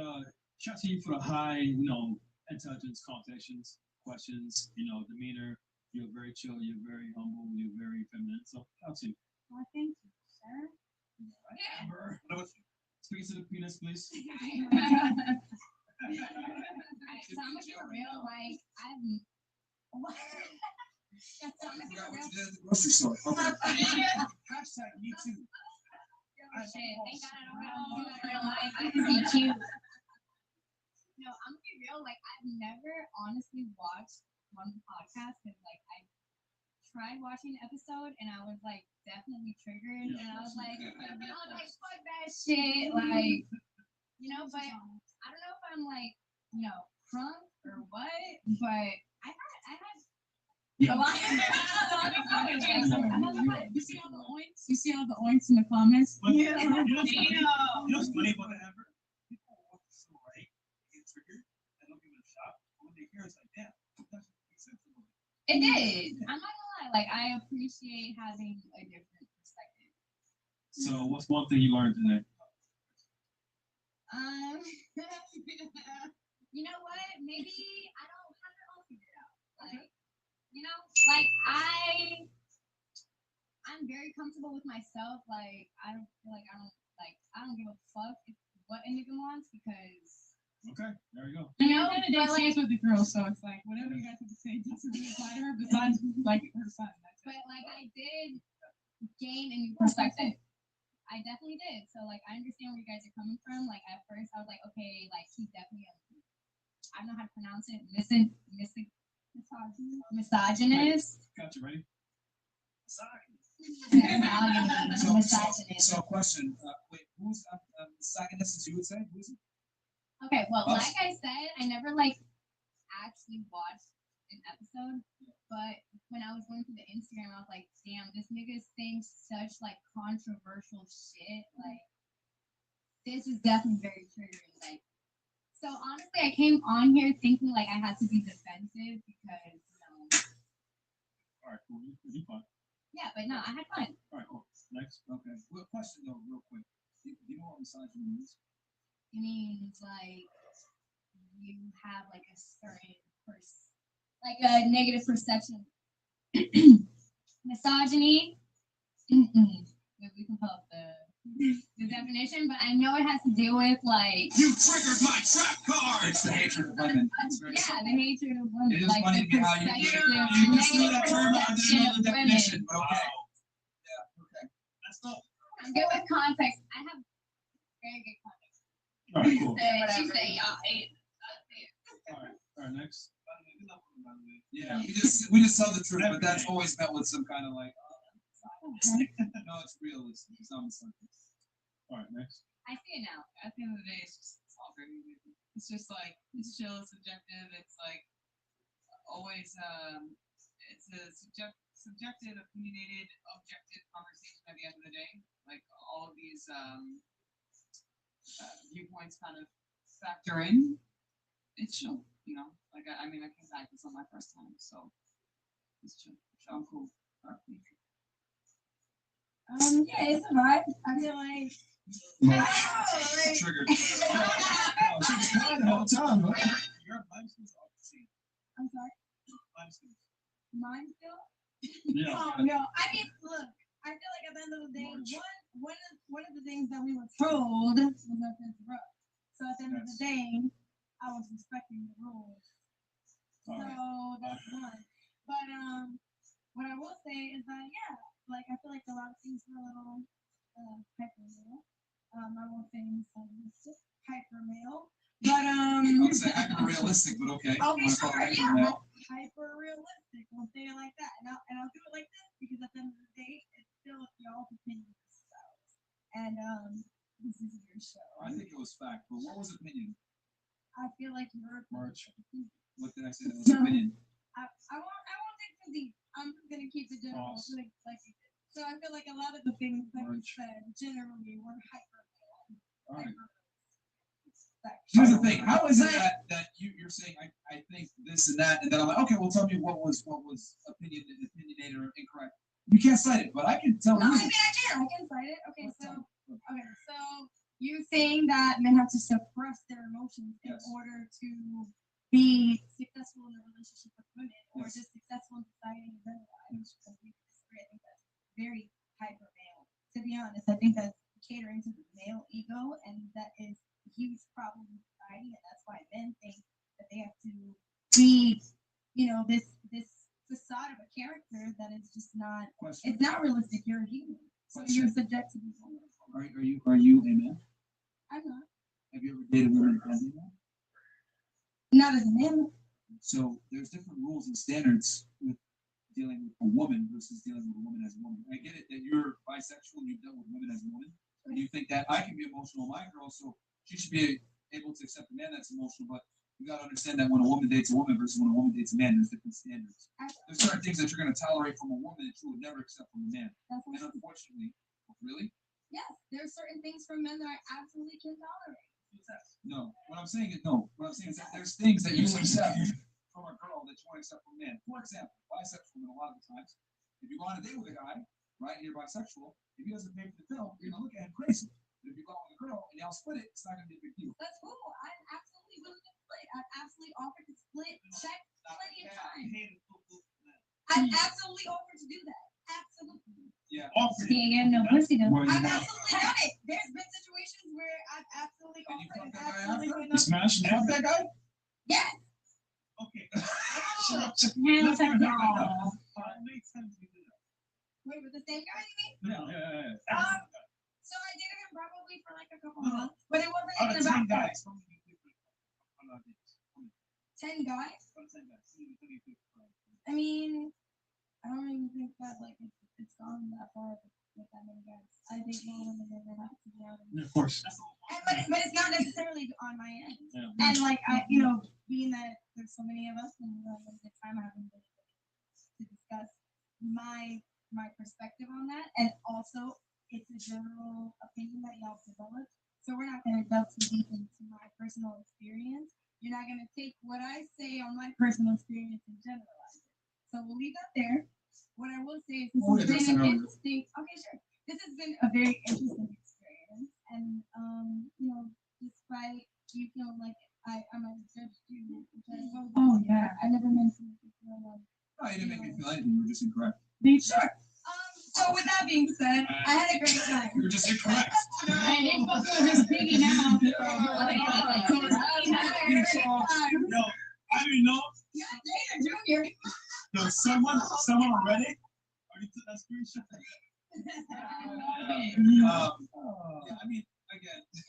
Speaker 12: shout to you for the high, intelligence conversations, questions, demeanor. You're very chill, you're very humble, you're very feminine. So shout to you.
Speaker 7: Well, thank you, sir.
Speaker 12: Amber, speak to the penis, please.
Speaker 3: Alright, so I'm gonna be real, like I'm. So I'm gonna be
Speaker 11: Forgot what
Speaker 3: real.
Speaker 11: you did at the grocery store. Okay.
Speaker 15: Hashtag me too.
Speaker 3: Shit, thank God I don't have to do it in real life. I can be cute. No, I'm gonna be real. Like I've never honestly watched one podcast because like I tried watching an episode and I was like definitely triggered and I was like fuck that shit. Like but I don't know if I'm like drunk or what, but I had.
Speaker 7: You see all the oinks? You see all the oinks in the comments?
Speaker 15: Yeah. You know what's funny about Amber? People walk so right, they get triggered, and don't give it a shot. When they hear it's like, damn, that makes sense.
Speaker 3: It did. I'm not gonna lie. Like I appreciate having a different perspective.
Speaker 12: So what's one thing you learned today?
Speaker 3: You know what? Maybe I don't have it all figured out. Like, I'm very comfortable with myself. Like, I don't feel like I don't give a fuck what a nigga wants because.
Speaker 12: Okay, there you go.
Speaker 7: And at the end of the day, she is with the girls, so it's like whatever you guys have to say doesn't really apply to her besides like her son.
Speaker 3: But like I did gain a new perspective. I definitely did. So like I understand where you guys are coming from. Like at first I was like, okay, like he's definitely I don't know how to pronounce it. Misogynist.
Speaker 12: Got you ready?
Speaker 11: So question. Wait, who's misogynist? As you would say, who's it?
Speaker 3: Okay, well, like I said, I never actually watched an episode, but when I was going through the Instagram, I was like, damn, this nigga's saying such controversial shit. Like, this is definitely very triggering. Like, so honestly, I came on here thinking I had to be defensive because
Speaker 12: All right, cool. You fun.
Speaker 3: Yeah, but no, I had fun.
Speaker 12: All right, cool. Next.
Speaker 11: Okay. Well, question though, real quick. Do you know what misogyny means?
Speaker 3: It means you have a certain a negative perception. Misogyny. We can pull up the definition, but I know it has to do with
Speaker 11: You triggered my trap card. It's the hatred of women.
Speaker 3: Yeah, the hatred of women.
Speaker 11: It is funny to me how you just threw that term out and didn't know the definition. But okay. Yeah. Okay.
Speaker 15: That's not.
Speaker 3: I'm good with context. I have very good context.
Speaker 12: All right, cool.
Speaker 3: She said, y'all ate.
Speaker 12: All right, next.
Speaker 11: Yeah, we just tell the truth, but that's always met with some kind of no, it's realistic. It's not misogyny.
Speaker 12: All right, next.
Speaker 3: I see it now.
Speaker 16: At the end of the day, it's all very easy. It's just it's chill, it's subjective. It's always it's a subjective, opinionated, objective conversation at the end of the day. All of these viewpoints kind of factor in. It's chill, I came back. This on my first time, so it's chill. I'm cool.
Speaker 20: Yeah, it's alright. I feel
Speaker 11: Triggered.
Speaker 15: You're a limestone off the scene.
Speaker 20: I'm sorry.
Speaker 15: Limestone.
Speaker 20: Mine still?
Speaker 12: Yeah.
Speaker 20: Oh no. I mean, look. I feel like at the end of the day, one of the things that we were told was not to interrupt. So at the end of the day, I was respecting the rules. So that's one. But what I will say is that I feel like a lot of things were a little hyper male. I won't say misogynistic, hyper male. But
Speaker 11: I would say hyper realistic, but okay.
Speaker 20: Okay, sure, yeah. Hyper realistic. We'll say it like that. And I'll do it like this because at the end of the day, it's still y'all's opinion yourselves. And this is your show.
Speaker 11: I think it was fact, but what was opinion?
Speaker 20: I feel like your
Speaker 11: March. What did I say? That was opinion.
Speaker 20: I won't dig too deep. I'm just gonna keep it general, like you did. So I feel like a lot of the things that you said generally were hyper.
Speaker 11: All right. Here's the thing. How is it that you're saying I think this and that, and then I'm like, okay, well, tell me what was opinionated or incorrect. You can't cite it, but I can tell
Speaker 20: No, I
Speaker 11: you.
Speaker 20: mean, I can cite it. Okay, so you saying that men have to suppress their emotions in order to be successful in a relationship with women, or just successful in society in general. I think that's very hyper male. To be honest, I think that's catering to the male ego, and that is a huge problem in society, and that's why men think that they have to be, this facade of a character that is just not. It's not realistic. You're a human, so you're subject to these hormones.
Speaker 11: Are you a man?
Speaker 20: I'm not.
Speaker 11: Have you ever dated women as a man?
Speaker 20: Not as a man.
Speaker 11: So there's different rules and standards with dealing with a woman versus dealing with a woman as a woman. I get it that you're bisexual and you've dealt with women as a woman, and you think that I can be emotional, my girl, so she should be able to accept a man that's emotional. But you gotta understand that when a woman dates a woman versus when a woman dates a man, there's different standards. There's certain things that you're gonna tolerate from a woman that you would never accept from a man. And unfortunately, really?
Speaker 20: Yes, there are certain things from men that I absolutely can tolerate.
Speaker 11: No. What I'm saying is that there's things that you accept from a girl that you won't accept from a man. For example, bisexual men a lot of the times, if you go on a date with a guy, right, and you're bisexual, if he doesn't pay for the bill, you're gonna look at him crazy. But if you go out with a girl and y'all split it, it's not gonna be a big deal.
Speaker 20: That's cool. I'm absolutely willing to split. I've absolutely offered to split check plenty of times. I've absolutely offered to do that. Absolutely.
Speaker 11: Yeah.
Speaker 20: Yeah, no pussy though.
Speaker 11: Where you
Speaker 20: I've
Speaker 11: at?
Speaker 20: absolutely done it. There's been situations where I've absolutely offered and absolutely went
Speaker 11: You
Speaker 20: up.
Speaker 11: smashed that guy?
Speaker 20: Yes.
Speaker 15: Okay.
Speaker 20: Hell,
Speaker 15: Let's talk
Speaker 20: no.
Speaker 15: about that. Make sense to do that.
Speaker 20: Wait, with the same guy, you mean?
Speaker 15: Yeah.
Speaker 20: So I dated him probably for like a couple months, but it wasn't
Speaker 15: Out
Speaker 20: even
Speaker 15: of 10
Speaker 20: about that.
Speaker 15: guys, how many people on our dates?
Speaker 20: 10 guys?
Speaker 15: Out of 10 guys, how many people?
Speaker 20: I mean, I don't even think that like it's gone that far with that many guys. I think more women than men have to be honest.
Speaker 17: Of course.
Speaker 20: But it's not necessarily on my end.
Speaker 17: Yeah.
Speaker 20: And like being that there's so many of us and limited time, I haven't been able to discuss my perspective on that. And also, it's a general opinion that y'all developed. So we're not going to delve too deep into my personal experience. You're not going to take what I say on my personal experience and generalize it. So we'll leave that there. What I will say is this has been an interesting. Okay, sure. This has been a very interesting experience, and despite you feel like I might have judged you.
Speaker 7: Oh, yeah.
Speaker 20: I never meant to make you feel like.
Speaker 11: No, you didn't make me feel anything. You were just incorrect.
Speaker 20: Sure. So with that being said, I had a great time.
Speaker 11: You were just incorrect.
Speaker 7: And it's fucking just digging out.
Speaker 15: No, I didn't know.
Speaker 20: Junior.
Speaker 15: No, someone read it. Already took that screenshot.
Speaker 11: Yeah, I mean, again, it's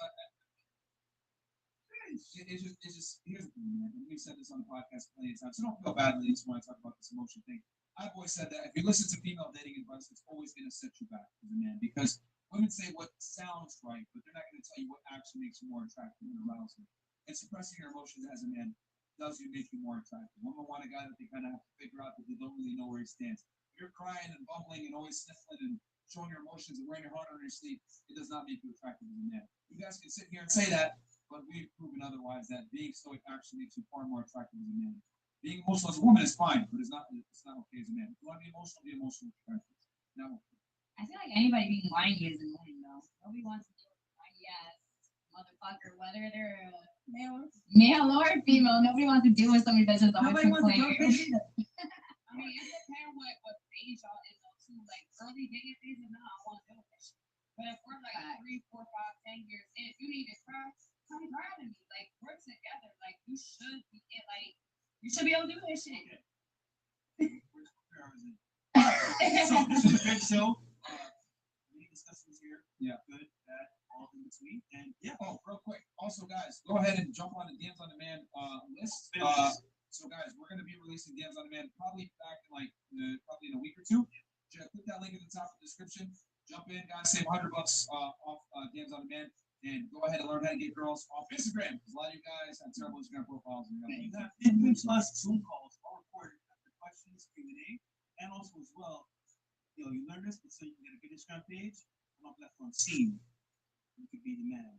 Speaker 11: just here's the thing, man. We've said this on the podcast plenty of times, so don't feel bad, ladies, when I talk about this emotion thing. I've always said that if you listen to female dating advice, it's always going to set you back as a man, because women say what sounds right, but they're not going to tell you what actually makes you more attractive and arousing. And suppressing your emotions as a man does make you more attractive. Women want a guy that they kind of have to figure out that they don't really know where he stands. If you're crying and bumbling and always sniffling and showing your emotions and wearing your heart on your sleeve, it does not make you attractive as a man. You guys can sit here and say that, but we've proven otherwise that being stoic actually makes you far more attractive as a man. Being emotional as a woman is fine, but it's not okay as a man. If you want to be emotional attractive. No.
Speaker 3: I feel like anybody being whiny is annoying though. Nobody wants to deal with whiny ass motherfucker, whether they're male or female. Nobody wants to deal with somebody that's just always complaining. I mean, it depends what phase y'all in though too. Like early dating phase, no, I want to deal with that shit. But if we're like 3, 4, 5, 10 years in, if you need to cry, come cry to me. Like we're together. Like you should be you should be able to do this shit.
Speaker 15: So this is a good show. Many discussions here.
Speaker 11: Yeah.
Speaker 15: Good, bad, all in between. And yeah.
Speaker 11: Oh, real quick. Also, guys, go ahead and jump on the DMs on Demand list. So, guys, we're going to be releasing DMs on Demand probably back in probably in a week or two. Click that link at the top of the description. Jump in, guys. Save $100 off DMs on Demand. And go ahead and learn how to get girls off Instagram. Because a lot of you guys have terrible Instagram profiles. And
Speaker 15: plus Zoom calls all recorded after questions, Q&A, and also as well, you learn this, but so you can get a good Instagram page, and off left on scene, you could be the man.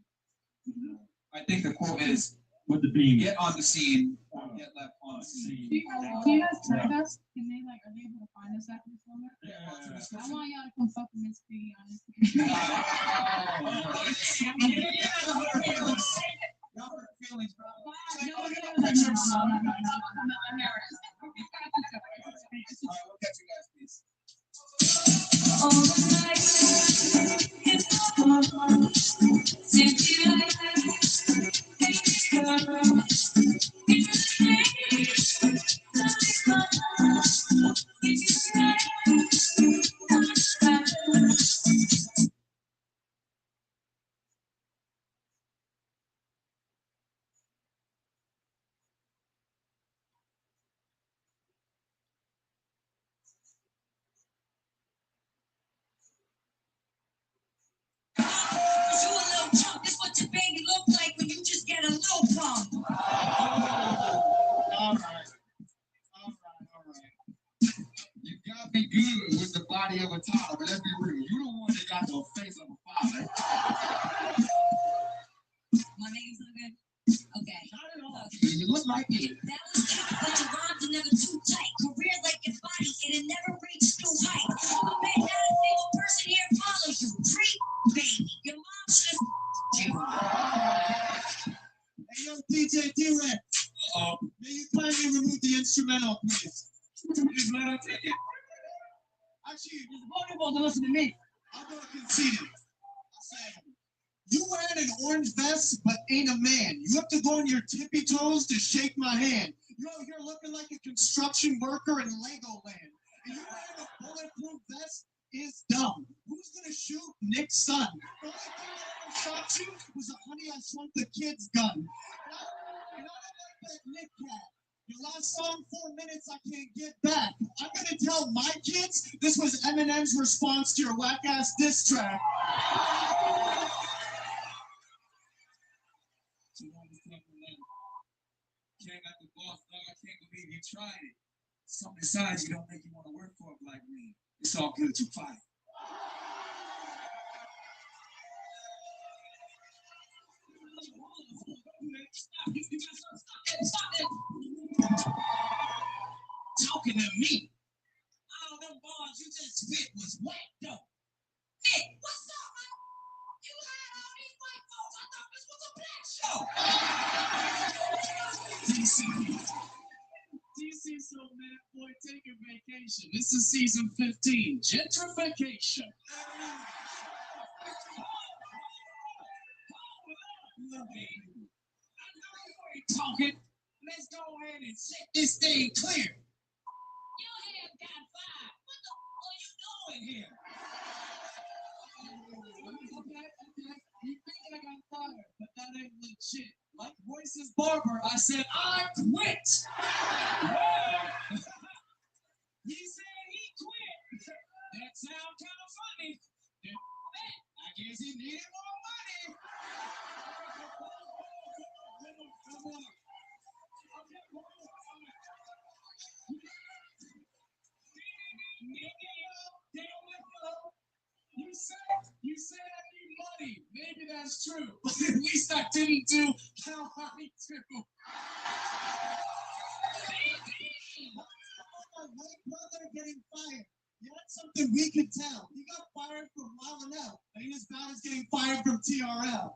Speaker 11: I think the quote is,
Speaker 17: with the beam,
Speaker 11: get on the scene or get left on.
Speaker 12: see.
Speaker 7: Can you guys tag us? Can they like, are they able to find us after this moment? I want y'all to come fuck with Miss Piggy on Instagram.
Speaker 11: Y'all hurt feelings, bro.
Speaker 7: No.
Speaker 11: All right, we'll catch you guys, peace.
Speaker 1: This what your baby look like when you just get a little pump.
Speaker 19: All right. You got me good with the body of a toddler, but let's be real. You the one that got the face of a father.
Speaker 1: My name's not good. Okay.
Speaker 19: You look like it.
Speaker 1: That was cute, but your rhymes are never too tight. Career like your body, it'll never reach new height. I bet not a single person here follows you. Treat baby. Your mom's just you.
Speaker 19: Hey, yo, DJ D-Red. May you kindly remove the instrumental, please? Please let her take it. Actually,
Speaker 1: Mr. Volleyball to listen to me.
Speaker 19: I'm gonna concede it. I said, you wearing an orange vest, but ain't a man. You have to go on your tippy toes to shake my hand. You out here looking like a construction worker in Legoland. And you wearing a bulletproof vest is dumb. Who's gonna shoot Nick's son? The only thing that shot you was a Honey, I Shrunk the Kid's gun. And I don't like that Nick cat. Your last song, 4 minutes, I can't get back. I'm gonna tell my kids this was Eminem's response to your whack-ass diss track.
Speaker 11: Came at the boss, dog. I can't believe you tried it. Something inside you don't make you want to work for a black man. It's all good, you fight.
Speaker 1: Talking to me. All them bars you just spit was whack though. Nick, what's up, man? You had all these white folks. I thought this was a black show.
Speaker 12: DC so mad boy taking vacation. This is season 15, gentrification.
Speaker 1: Talking. Let's go ahead and set this thing clear. Your hand got 5. What the fuck are you doing here?
Speaker 12: Okay. You think I got fired, but that ain't legit. Like Royce's barber, I said I quit.
Speaker 1: He said he quit. That sounds kind of funny. I guess he needed more money. Come on.
Speaker 12: You said I need money. Maybe that's true. But at least I didn't do how I do.
Speaker 19: My white brother getting fired. You want something we could tell. He got fired from Lionel. Ain't as bad as getting fired from TRL.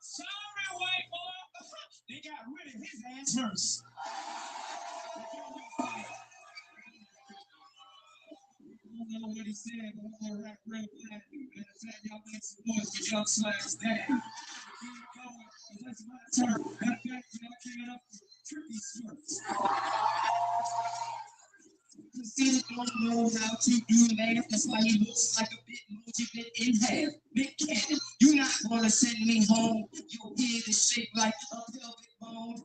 Speaker 1: Sorry, white boy. They got rid of his ass first.
Speaker 11: I don't know what he said, but I'm gonna rap real glad. Matter of fact, y'all make some noise for Young Slash Daddy. That's my turn. Matter of fact, y'all give it up for Tricky Smurfs.
Speaker 1: Consider don't know how to do math. That's why you look like a bit motivated in half. Big cannon, you not gonna send me home. Your head is shaped like a pelvic bone.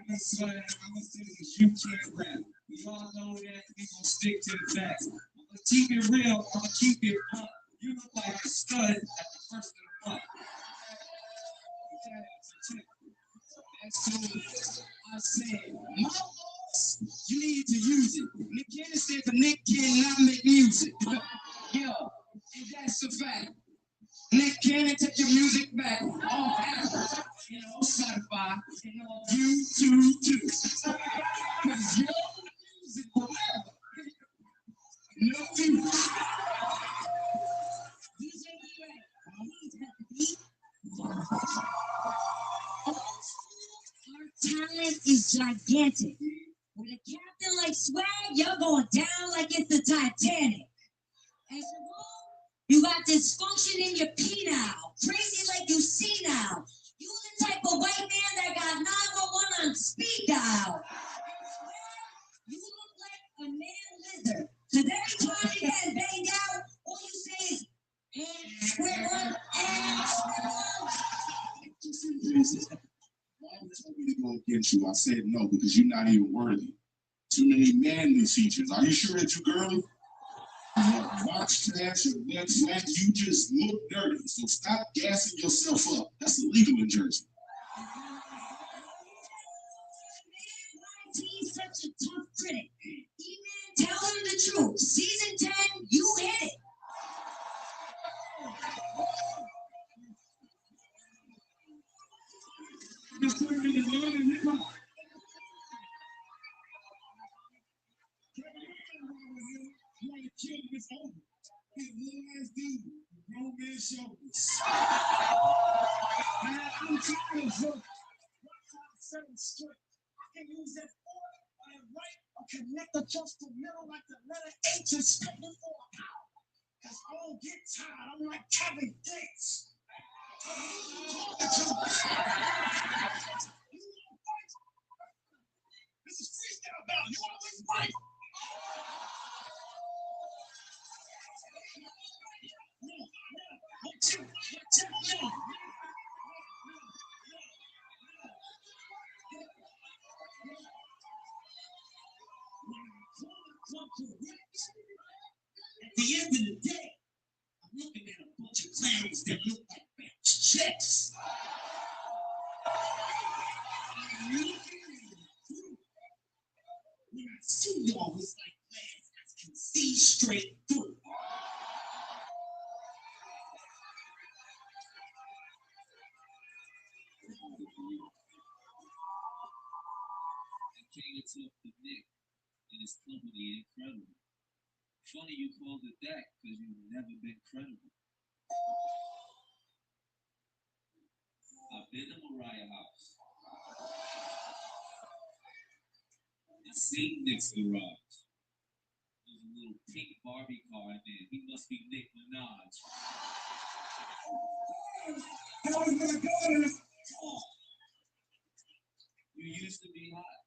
Speaker 11: That's why I'm gonna say this. You can't rap. We all know that. We gonna stick to the facts. I'm gonna keep it real. I'm gonna keep it up. You look like a stud at the first of the month. That's cool. I said, my
Speaker 1: You need to use it. Nick Cannon said the Nick cannot make music. Yeah, and that's a fact. Nick Cannon, take your music back off Apple, and on Spotify, and on YouTube too. Cause your music will never no you.
Speaker 4: Our talent is gigantic. With a captain like Swag, you're going down like it's the Titanic. And you got dysfunction in your pee now, crazy like you see now. You the type of white man that got 911 on speed dial. You look like a man lizard. Cause every time you get banged out, all you say is, and square and
Speaker 19: Mom told me to go against you. I said no because you're not even worthy. Too many manly features. Are you sure that you're girly? Watch trash and leg flat. You just look dirty. So stop gassing yourself up. That's illegal in Jersey.
Speaker 4: He's such a tough critic. E-Man, tell him the truth. Season 10, you hit it.
Speaker 19: Grown man shoulders. Man, I'm tired of joking. Seven straight. I can use that fork or that right or connect the just to middle like the letter H and spit it for an hour. Cause I don't get tired. I'm like Kevin Gates. This is freestyle battle. You want to win fight?
Speaker 1: At the end of the day, I'm looking at a bunch of clowns that look like bitch chicks. When I see y'all, it's like glass I can see straight through.
Speaker 21: King took the Nick and his company incredible. Funny you called it that because you've never been credible. I've been to Mariah House. I seen Nick's garage. There's a little pink Barbie car in there. He must be Nick Minaj.
Speaker 19: How is my daughter?
Speaker 21: You used to be hot,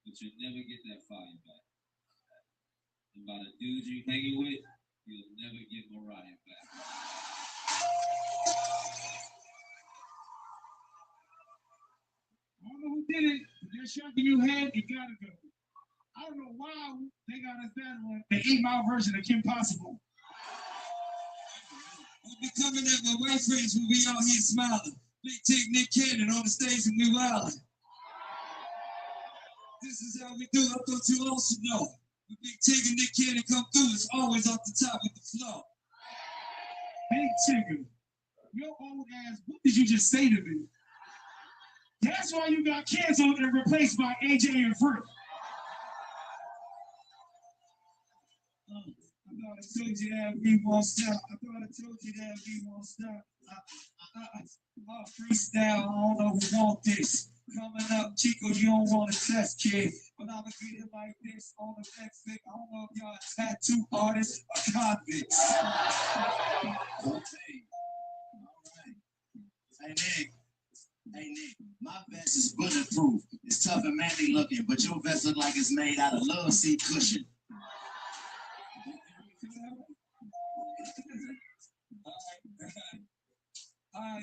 Speaker 21: but you'll never get that fire back. And by the dudes you hanging with, you'll never get Mariah back.
Speaker 10: I don't know who did it, but they're shaking your head, it gotta go. I don't know why they got us battling the 8 Mile version of Kim Possible.
Speaker 1: I'll be coming at my white friends when we out here smiling. Big take Nick Cannon on the stage and we wildin'. This is how we do it. I thought you all should know. When Big Tig and Nick Cannon come through, it's always off the top with the flow.
Speaker 10: Big Tigger, your old ass, what did you just say to me? That's why you got canceled and replaced by AJ and Free.
Speaker 19: I thought I told you that we won't stop. I thought I told you that we won't stop. Freestyle, I don't know who want this. Coming up, Chico, you don't want to test, kid. But I'ma get it like this on the next thing. I don't know if y'all tattoo artists or convicts.
Speaker 1: Hey, Nick, my vest is bulletproof. It's tough and manly looking, but your vest look like it's made out of love seat cushion.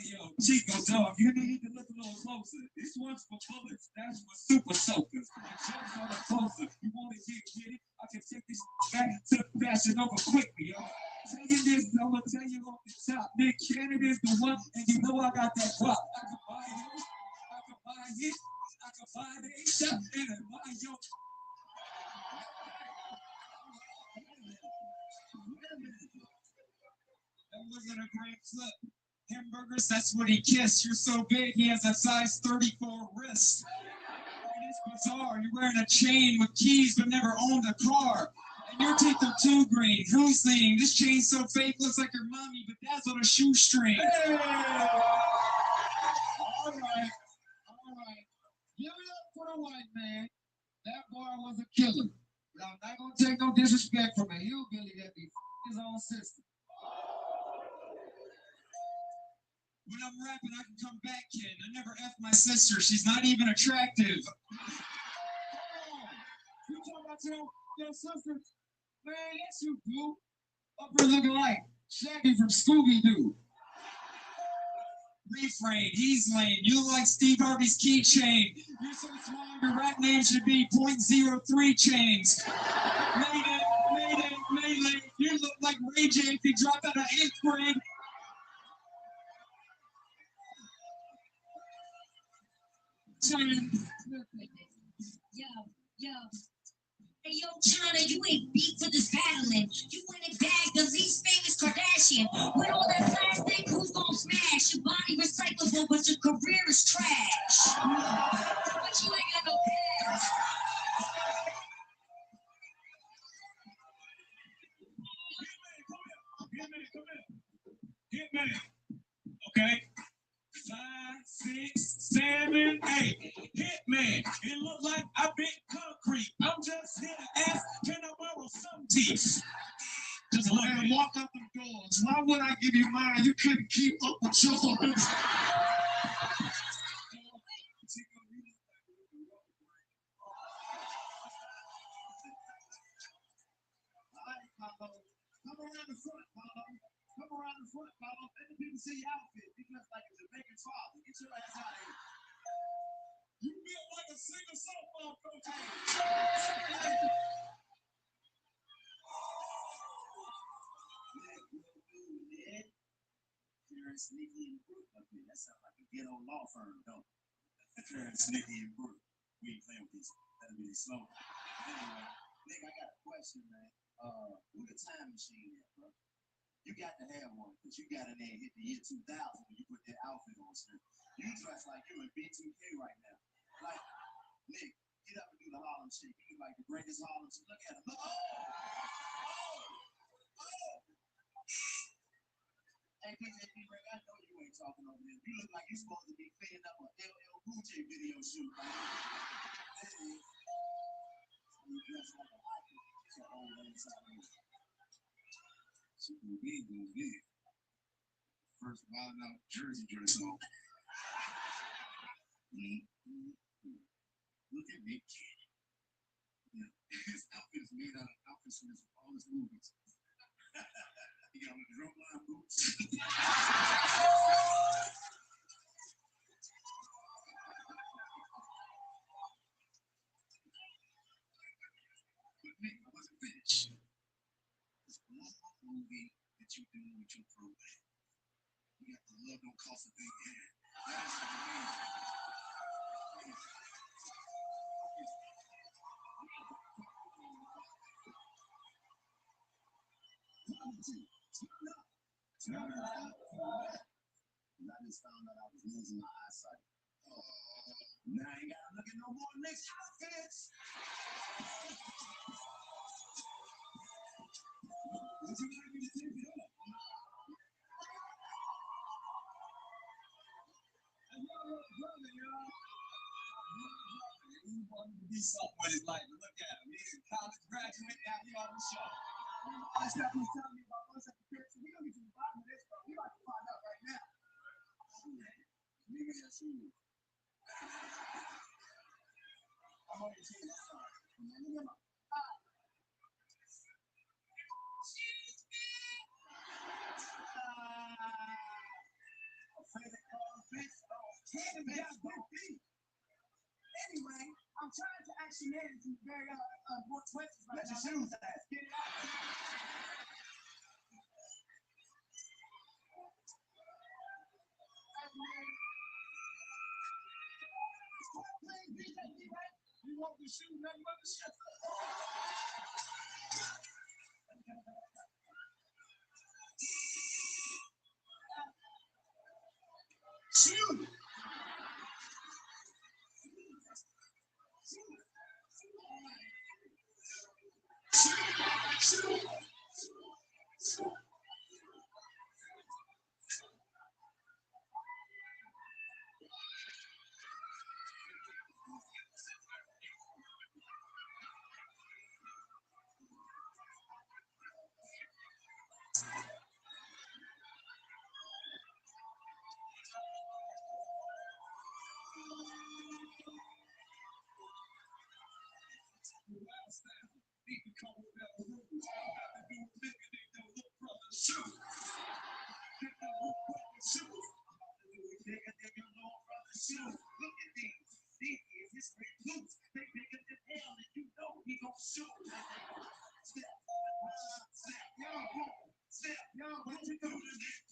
Speaker 19: Yo, Chico, dog, you need to look a little closer. This one's for bullets, that's for super soakers. Jump on the closer. You want to get it? I can take this back to the fashion over quickly, yo. Tell you this, I'ma tell you off the top. Nick Cannon is the one, and you know I got that guap. I can buy it.
Speaker 2: I can find a shot in it. Why yo? That wasn't a great flip. Hamburgers, that's what he kissed. You're so big, he has a size 34 wrist. It is bizarre. You're wearing a chain with keys, but never owned a car. And your teeth are too green. Who's leading? This chain's so fake, looks like your mommy, but that's on a shoestring.
Speaker 10: Hey! All right. Give it up for the white man. That boy was a killer. But I'm not gonna take no disrespect from a hillbilly that be his own sister.
Speaker 2: When I'm rapping, I can come back, kid. I never F my sister. She's not even attractive.
Speaker 10: You talking about your sister? Man, yes you do. Up here looking like Shaggy from Scooby-Doo.
Speaker 2: Refrain, he's lame. You look like Steve Harvey's keychain. You're so small, your rap name should be .03 chains. Mayday. You look like Ray J if he dropped out of 8th grade.
Speaker 4: Yo. Hey, yo, China, you ain't beat for this battling. You went and bagged the least famous Kardashian. With all that plastic, who's gonna smash? Your body recyclable, but your career is trash. But you ain't got no cash.
Speaker 2: Hit me. Okay. 5, 6, 7, 8. Hitman. It look like I bit concrete. I'm just here to ask, can I borrow some teeth?
Speaker 10: Just let him walk out the doors. Why would I give you mine? You couldn't keep up with yours. Come around the front, Paulo. Come around the front, Paulo. Let the people see your outfit. You look like a Jamaican father. Get your ass out of here. You built like a single softball coach. Clarence, Nicky, and Brooke up here. That sounds like a ghetto law firm, don't it? Clarence, Nicky, and Brooke. We ain't playing with these. That'll be slow. Anyway, Nick, I got a question, man. Who the time machine is, bro? You got to have one, because you got in there and hit the year 2000 when you put that outfit on, sir. You dress like you in B2K right now. Like, Nick, get up and do the Harlem shake. You look like the greatest Harlem shake. Look at him. Look. Hey, PJP, Rick, I know you ain't talking over here. You look like you're supposed to be fitting up a LL Cool J video shoot. You dress like a icon. So old inside of you. She was big. First wild out jersey dress on. Look at Nick Cannon. Yeah. His outfit is made out of outfits from all his movies. He got on the drumline boots. But Nick, I wasn't finished. This one movie that you do with your program. You got the love don't cost a big hand. That is amazing. Turn up. I just found out I was losing my eyesight. Now I ain't gotta look at no more next outfits. Would you like me to take it up? He wanted to be something with his life. Look at him. He's a college graduate. Now he on the show. I stopped him telling me about us at the picture. We're going to get to the bottom of this, bro. We about to find out right now. Nigga, that's you. I'm on your team. I'm sorry. Anyway, I'm trying to actually manage some very more questions. Let your shoes ass. Get it out. Playing shoot nothing but the shit. Shoot.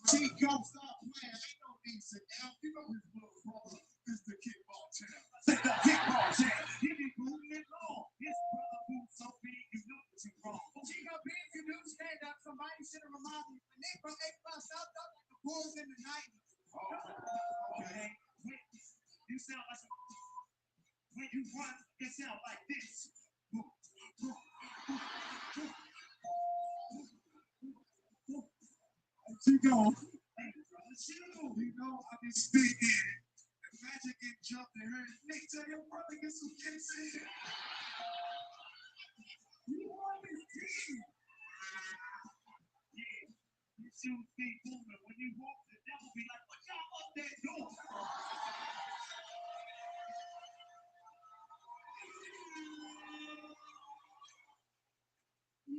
Speaker 10: Chico, stop playing. Ain't no need to now. You know his little brother is the kickball champ. Say the kickball champ. He be moving it long. His brother moves so big, you know what you wrong. Chico, big you do stand up. Somebody should have reminded me. When they from 8 South up like the Bulls in the 90s. Okay. You sound like when you run, it sound like this. Chico, you know I be speaking. Imagine getting jumped in her. Nick, tell your brother get some kicks in. You want this team. Yeah, you shoot feet moving. When you walk, the devil be like, what y'all up there doing?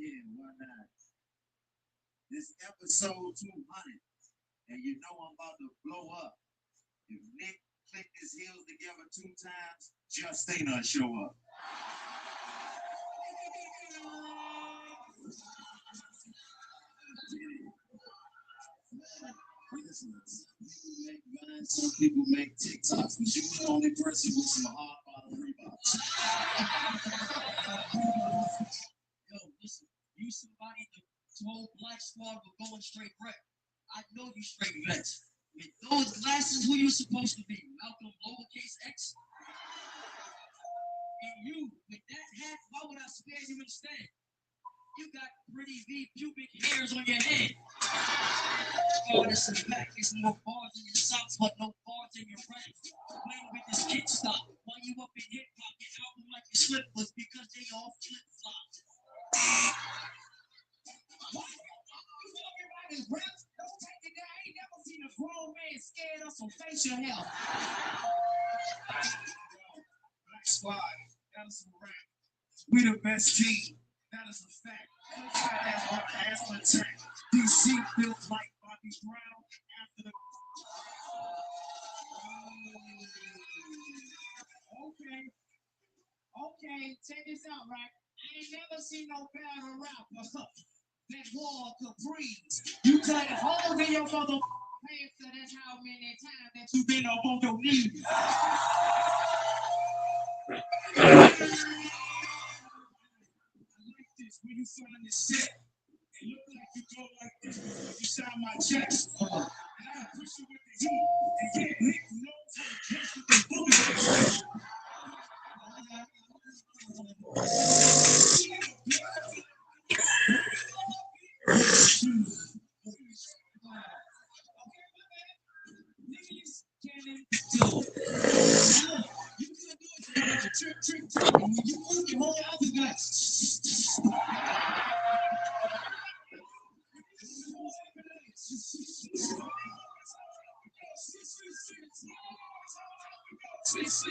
Speaker 10: Yeah, why not? This episode 200, and you know I'm about to blow up. If Nick clicked his heels together 2 times, Justina show up. Some people make TikToks, but you the only person with some hard bottom rebounds. Yo, listen, you somebody that told Black Squad we're going straight rep. I know you straight vets. With those glasses, who you supposed to be? Malcolm lowercase X? And you, with that hat, why would I spare you instead? You got pretty V pubic hairs on your head. Oh, this is back. It's more bars in your socks, but no bars in your rap. Playing with this kick stop. While you up in hip hop, your album like your slippers because they all flip flopped. What? You talking about his raps? Don't take it down. I ain't never seen a grown man scared of some facial hair. Black Squad, that is some rap. We the best team. That is a fact. That's our ass attack. DC built like Bobby Brown after the. Okay, check this out, right? I ain't never seen no better rapper that wore Capri's. You cut holes in your mother pants, so that's how many times that you been up on your knees. When you find this shit, it look like you go like this. You sign my checks. And I push you with the heat. And yeah, Nick knows how to catch with the booty. Niggas cannon do. You can do it to the trick. When you move your whole outfit back. DC.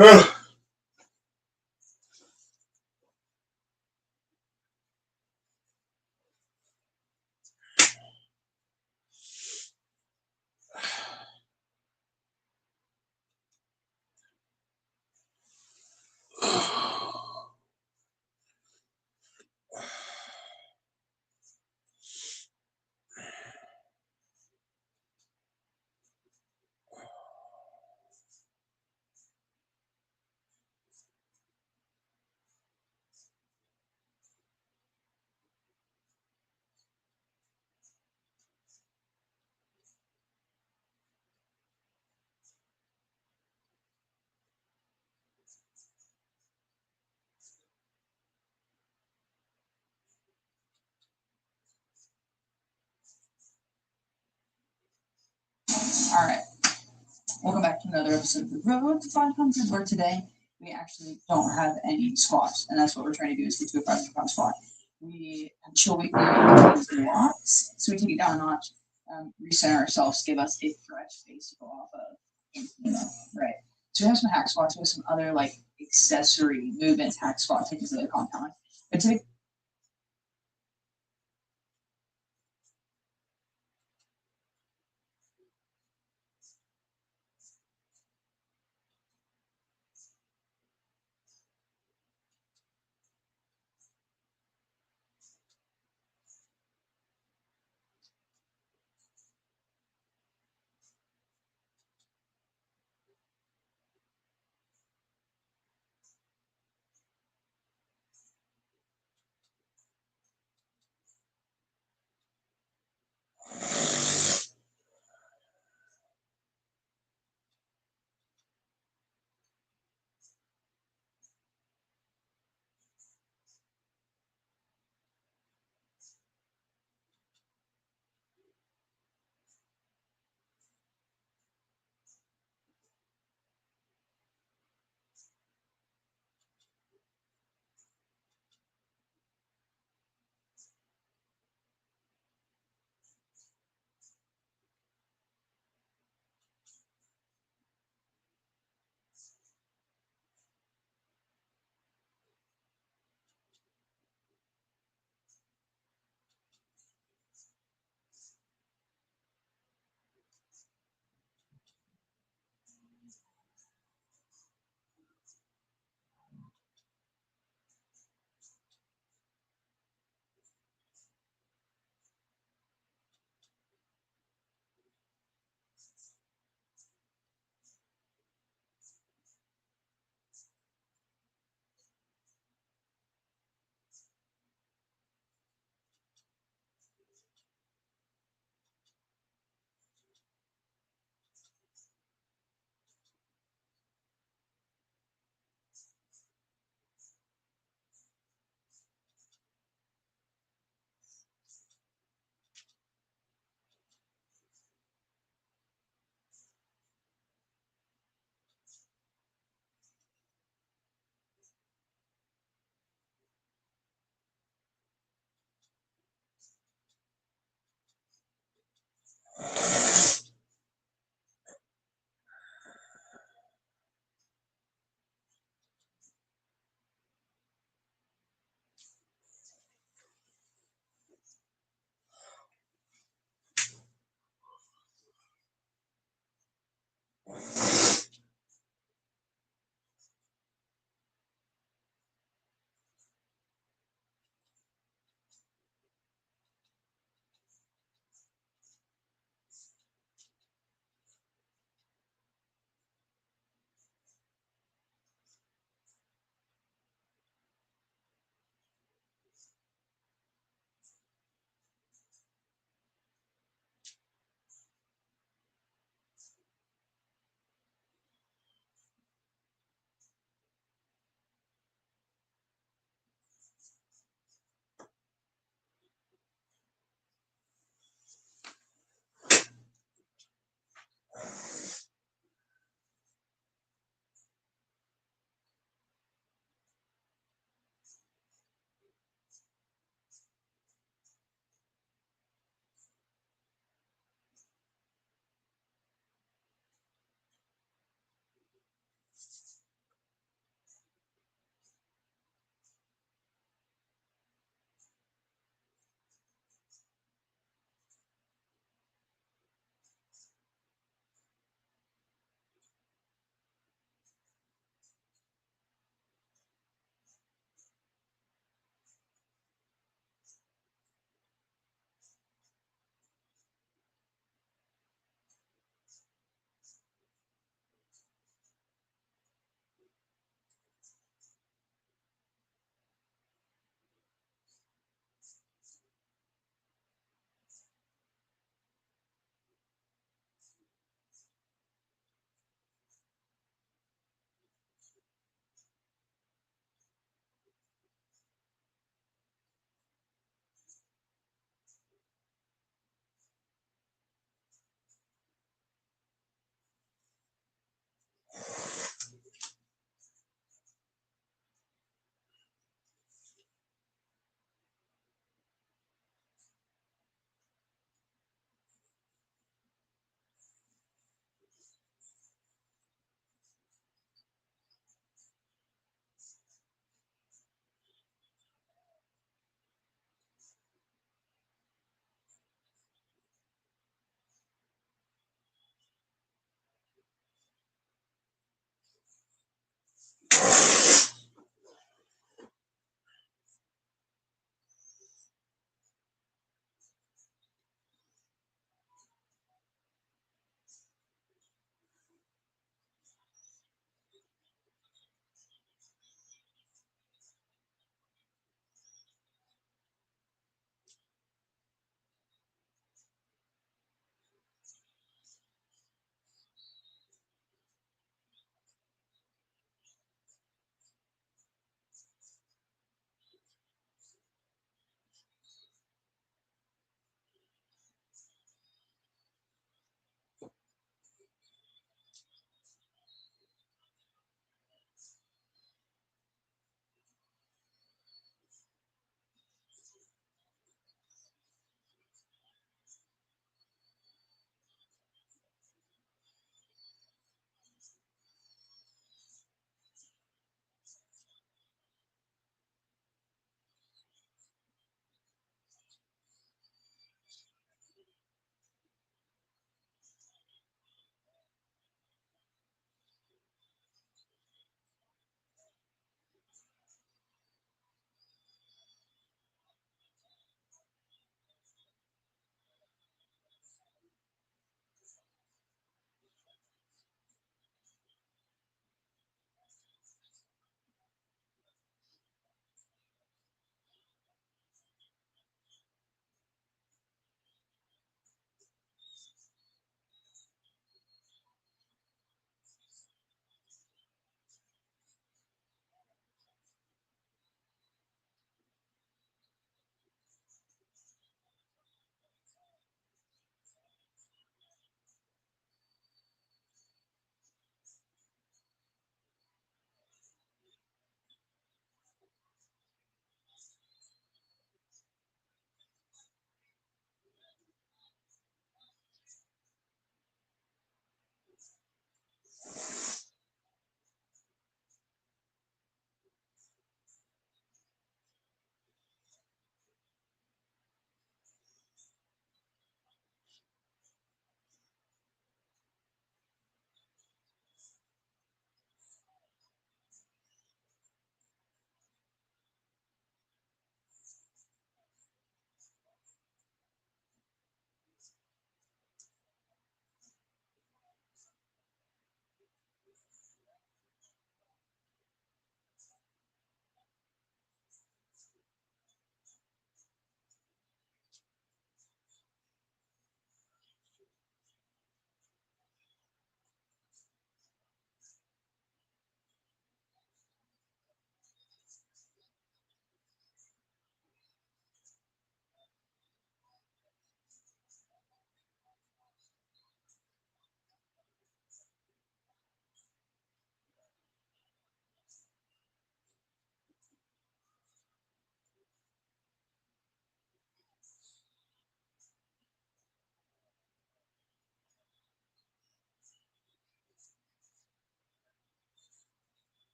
Speaker 18: All right. Welcome back to another episode of The Road to 500, where today we actually don't have any squats, and that's what we're trying to do is get to a 500-pound squat. We have chill week lots, so we take it down a notch, recenter ourselves, give us a fresh space to go off of, right? So we have some hack squats with some other like accessory movements, hack squats, take this other compound. But today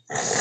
Speaker 18: All